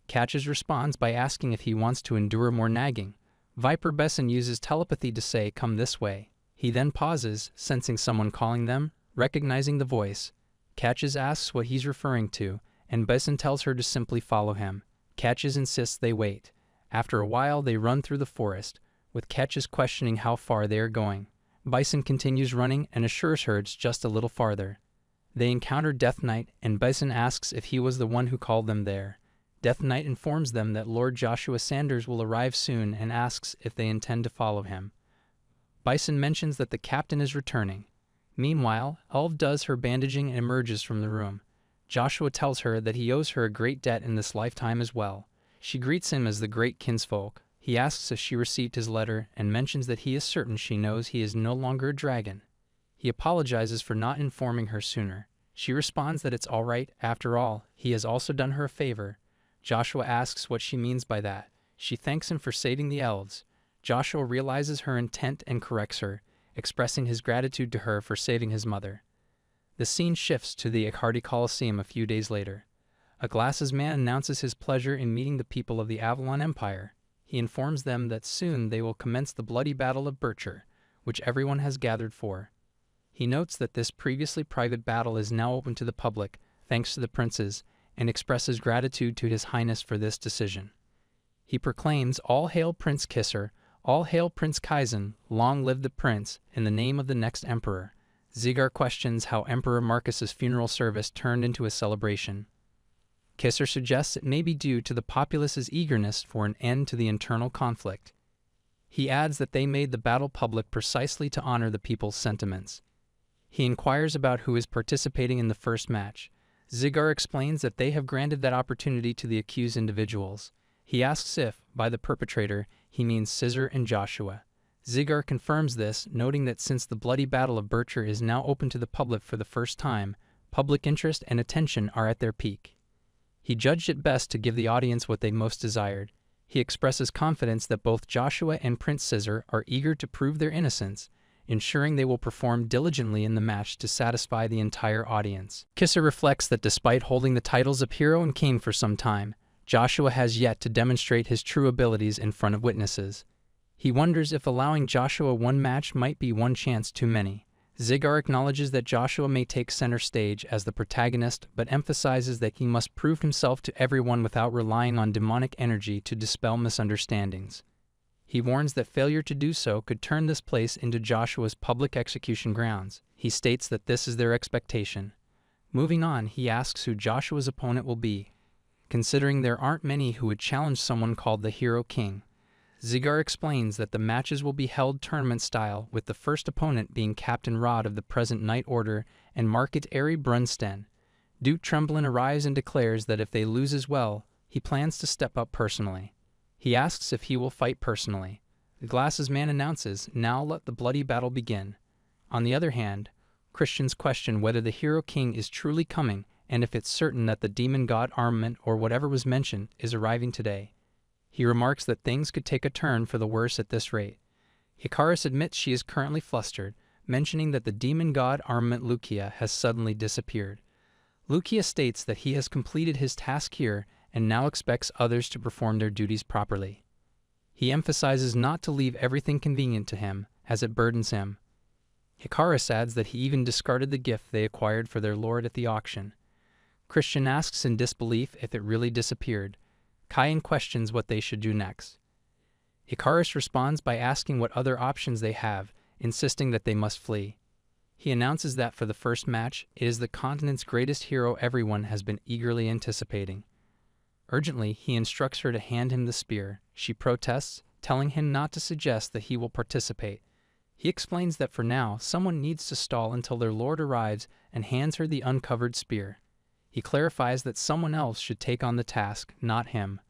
Catches responds by asking if he wants to endure more nagging. Viper Besson uses telepathy to say, "Come this way." He then pauses, sensing someone calling them, recognizing the voice. Catches asks what he's referring to, and Besson tells her to simply follow him. Catches insists they wait. After a while, they run through the forest, with Catches questioning how far they are going. Bison continues running and assures her it's just a little farther. They encounter Death Knight, and Bison asks if he was the one who called them there. Death Knight informs them that Lord Joshua Sanders will arrive soon and asks if they intend to follow him. Bison mentions that the captain is returning. Meanwhile, Elv does her bandaging and emerges from the room. Joshua tells her that he owes her a great debt in this lifetime as well. She greets him as the great kinsfolk. He asks if she received his letter and mentions that he is certain she knows he is no longer a dragon. He apologizes for not informing her sooner. She responds that it's all right, after all, he has also done her a favor. Joshua asks what she means by that. She thanks him for saving the elves. Joshua realizes her intent and corrects her, expressing his gratitude to her for saving his mother. The scene shifts to the Akhardi Coliseum a few days later. A glasses man announces his pleasure in meeting the people of the Avalon Empire. He informs them that soon they will commence the bloody Battle of Bircher, which everyone has gathered for. He notes that this previously private battle is now open to the public, thanks to the princes, and expresses gratitude to His Highness for this decision. He proclaims, "All hail Prince Kisser, all hail Prince Kaizen, long live the prince, in the name of the next emperor." Zigar questions how Emperor Marcus's funeral service turned into a celebration. Kisser suggests it may be due to the populace's eagerness for an end to the internal conflict. He adds that they made the battle public precisely to honor the people's sentiments. He inquires about who is participating in the first match. Zigar explains that they have granted that opportunity to the accused individuals. He asks if, by the perpetrator, he means Caesar and Joshua. Zigar confirms this, noting that since the bloody Battle of Bircher is now open to the public for the first time, public interest and attention are at their peak. He judged it best to give the audience what they most desired. He expresses confidence that both Joshua and Prince Caesar are eager to prove their innocence, ensuring they will perform diligently in the match to satisfy the entire audience. Kisser reflects that despite holding the titles of hero and king for some time, Joshua has yet to demonstrate his true abilities in front of witnesses. He wonders if allowing Joshua one match might be one chance too many. Zigar acknowledges that Joshua may take center stage as the protagonist, but emphasizes that he must prove himself to everyone without relying on demonic energy to dispel misunderstandings. He warns that failure to do so could turn this place into Joshua's public execution grounds. He states that this is their expectation. Moving on, he asks who Joshua's opponent will be, considering there aren't many who would challenge someone called the Hero King. Zigar explains that the matches will be held tournament style, with the first opponent being Captain Rod of the present Knight Order and Market Airy Brunsten. Duke Tremblin arrives and declares that if they lose as well, he plans to step up personally. He asks if he will fight personally. The Glasses Man announces, "Now let the bloody battle begin." On the other hand, Christians question whether the Hero King is truly coming and if it's certain that the demon god armament or whatever was mentioned is arriving today. He remarks that things could take a turn for the worse at this rate. Ikaris admits she is currently flustered, mentioning that the demon god armament Lukia has suddenly disappeared. Lukia states that he has completed his task here and now expects others to perform their duties properly. He emphasizes not to leave everything convenient to him, as it burdens him. Ikaris adds that he even discarded the gift they acquired for their lord at the auction. Christian asks in disbelief if it really disappeared. Kayan questions what they should do next. Ikaris responds by asking what other options they have, insisting that they must flee. He announces that for the first match, it is the continent's greatest hero everyone has been eagerly anticipating. Urgently, he instructs her to hand him the spear. She protests, telling him not to suggest that he will participate. He explains that for now, someone needs to stall until their lord arrives and hands her the uncovered spear. He clarifies that someone else should take on the task, not him.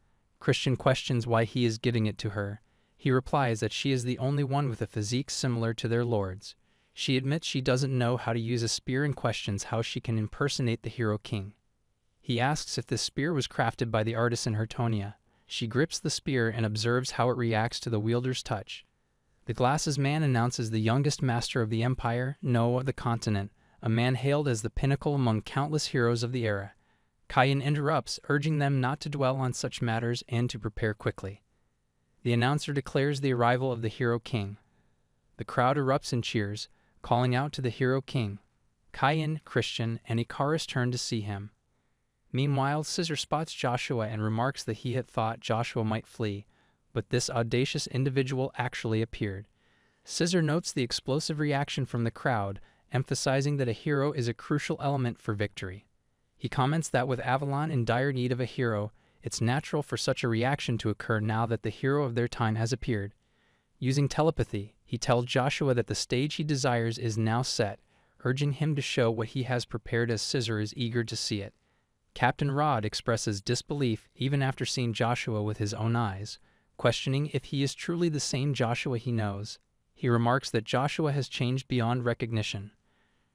Christian questions why he is giving it to her. He replies that she is the only one with a physique similar to their lord's. She admits she doesn't know how to use a spear and questions how she can impersonate the Hero King. He asks if this spear was crafted by the artisan Hertonia. She grips the spear and observes how it reacts to the wielder's touch. The Glasses Man announces the youngest master of the Empire, no, of the continent, a man hailed as the pinnacle among countless heroes of the era. Kayan interrupts, urging them not to dwell on such matters and to prepare quickly. The announcer declares the arrival of the Hero King. The crowd erupts in cheers, calling out to the Hero King. Kayan, Christian, and Ikaris turn to see him. Meanwhile, Scissor spots Joshua and remarks that he had thought Joshua might flee, but this audacious individual actually appeared. Scissor notes the explosive reaction from the crowd, emphasizing that a hero is a crucial element for victory. He comments that with Avalon in dire need of a hero, it's natural for such a reaction to occur now that the hero of their time has appeared. Using telepathy, he tells Joshua that the stage he desires is now set, urging him to show what he has prepared as Scissor is eager to see it. Captain Rod expresses disbelief even after seeing Joshua with his own eyes, questioning if he is truly the same Joshua he knows. He remarks that Joshua has changed beyond recognition.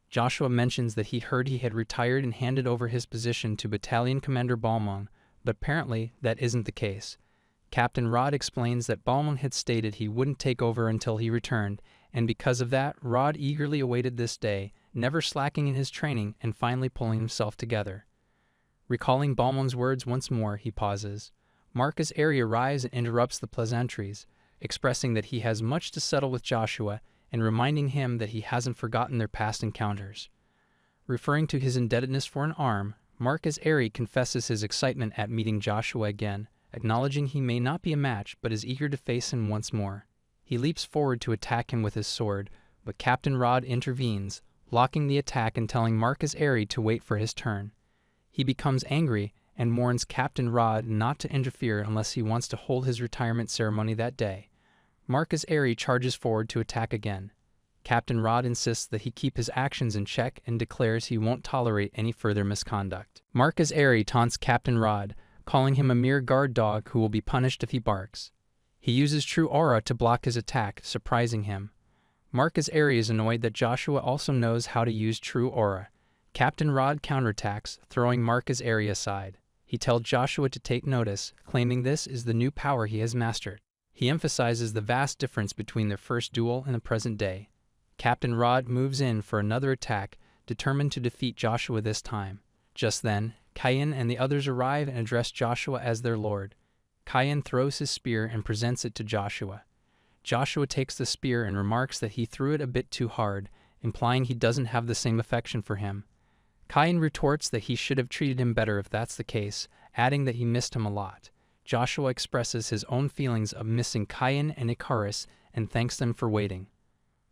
Joshua mentions that he heard he had retired and handed over his position to Battalion Commander Balmung, but apparently that isn't the case. Captain Rod explains that Balmung had stated he wouldn't take over until he returned, and because of that, Rod eagerly awaited this day, never slacking in his training and finally pulling himself together. Recalling Balmung's words once more, he pauses. Marcus Airy arrives and interrupts the pleasantries, expressing that he has much to settle with Joshua and reminding him that he hasn't forgotten their past encounters. Referring to his indebtedness for an arm, Marcus Airy confesses his excitement at meeting Joshua again, acknowledging he may not be a match but is eager to face him once more. He leaps forward to attack him with his sword, but Captain Rod intervenes, blocking the attack and telling Marcus Airy to wait for his turn. He becomes angry and warns Captain Rod not to interfere unless he wants to hold his retirement ceremony that day. Marcus Airy charges forward to attack again. Captain Rod insists that he keep his actions in check and declares he won't tolerate any further misconduct. Marcus Airy taunts Captain Rod, calling him a mere guard dog who will be punished if he barks. He uses True Aura to block his attack, surprising him. Marcus Airy is annoyed that Joshua also knows how to use True Aura. Captain Rod counterattacks, throwing Marcus Airy aside. He tells Joshua to take notice, claiming this is the new power he has mastered. He emphasizes the vast difference between their first duel and the present day. Captain Rod moves in for another attack, determined to defeat Joshua this time. Just then, Kayan and the others arrive and address Joshua as their lord. Kayan throws his spear and presents it to Joshua. Joshua takes the spear and remarks that he threw it a bit too hard, implying he doesn't have the same affection for him. Kayan retorts that he should have treated him better if that's the case, adding that he missed him a lot. Joshua expresses his own feelings of missing Kayan and Icarus and thanks them for waiting.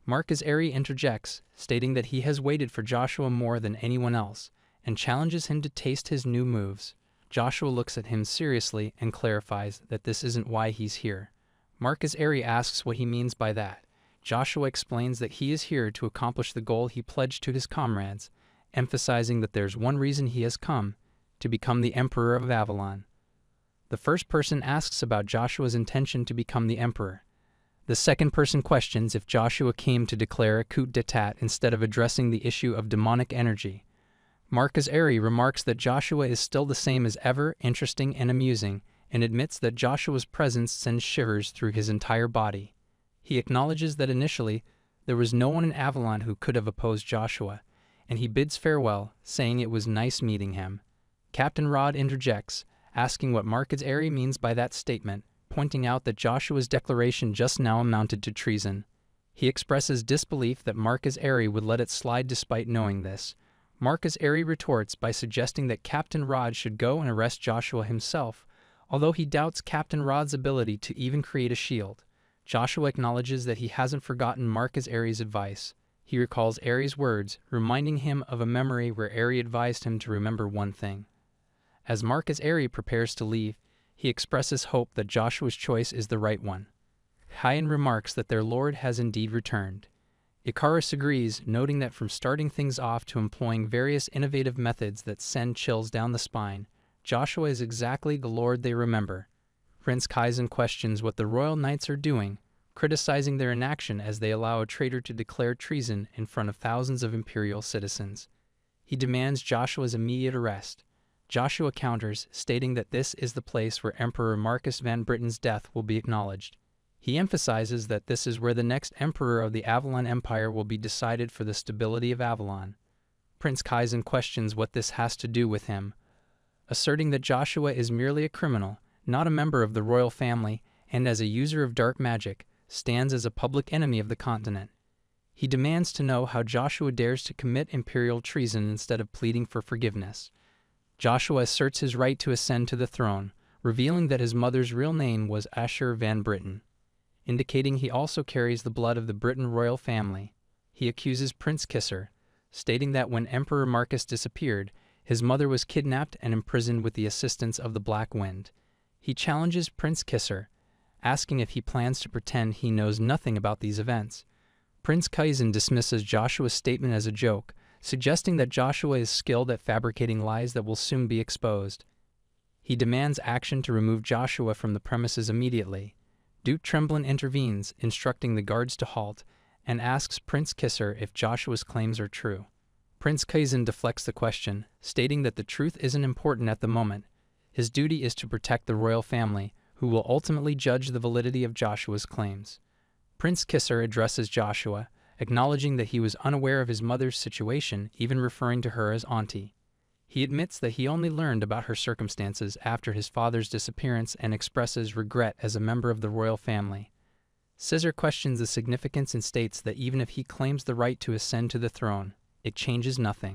Marcus Aery interjects, stating that he has waited for Joshua more than anyone else, and challenges him to taste his new moves. Joshua looks at him seriously and clarifies that this isn't why he's here. Marcus Aery asks what he means by that. Joshua explains that he is here to accomplish the goal he pledged to his comrades, emphasizing that there's one reason he has come, to become the Emperor of Avalon. The first person asks about Joshua's intention to become the Emperor. The second person questions if Joshua came to declare a coup d'etat instead of addressing the issue of demonic energy. Marcus Aery remarks that Joshua is still the same as ever, interesting and amusing, and admits that Joshua's presence sends shivers through his entire body. He acknowledges that initially there was no one in Avalon who could have opposed Joshua, and he bids farewell, saying it was nice meeting him. Captain Rod interjects, asking what Marcus Aery means by that statement, pointing out that Joshua's declaration just now amounted to treason. He expresses disbelief that Marcus Aery would let it slide despite knowing this. Marcus Aery retorts by suggesting that Captain Rod should go and arrest Joshua himself, although he doubts Captain Rod's ability to even create a shield. Joshua acknowledges that he hasn't forgotten Marcus Aery's advice. He recalls Aery's words, reminding him of a memory where Aery advised him to remember one thing. As Marcus Aery prepares to leave, he expresses hope that Joshua's choice is the right one. Kayan remarks that their lord has indeed returned. Icarus agrees, noting that from starting things off to employing various innovative methods that send chills down the spine, Joshua is exactly the lord they remember. Prince Kaizen questions what the royal knights are doing, criticizing their inaction as they allow a traitor to declare treason in front of thousands of imperial citizens. He demands Joshua's immediate arrest. Joshua counters, stating that this is the place where Emperor Marcus Van Brittan's death will be acknowledged. He emphasizes that this is where the next emperor of the Avalon Empire will be decided for the stability of Avalon. Prince Kaizen questions what this has to do with him, asserting that Joshua is merely a criminal, not a member of the royal family, and as a user of dark magic, stands as a public enemy of the continent. He demands to know how Joshua dares to commit imperial treason instead of pleading for forgiveness. Joshua asserts his right to ascend to the throne, revealing that his mother's real name was Asher Van Brittan, indicating he also carries the blood of the Brittan royal family. He accuses Prince Kisser, stating that when Emperor Marcus disappeared, his mother was kidnapped and imprisoned with the assistance of the Black Wind. He challenges Prince Kisser, asking if he plans to pretend he knows nothing about these events. Prince Kaizen dismisses Joshua's statement as a joke, suggesting that Joshua is skilled at fabricating lies that will soon be exposed. He demands action to remove Joshua from the premises immediately. Duke Tremblin intervenes, instructing the guards to halt, and asks Prince Kisser if Joshua's claims are true. Prince Kaizen deflects the question, stating that the truth isn't important at the moment. His duty is to protect the royal family, who will ultimately judge the validity of Joshua's claims. Prince Kisser addresses Joshua, acknowledging that he was unaware of his mother's situation, even referring to her as auntie. He admits that he only learned about her circumstances after his father's disappearance and expresses regret as a member of the royal family. Scissor questions the significance and states that even if he claims the right to ascend to the throne, it changes nothing.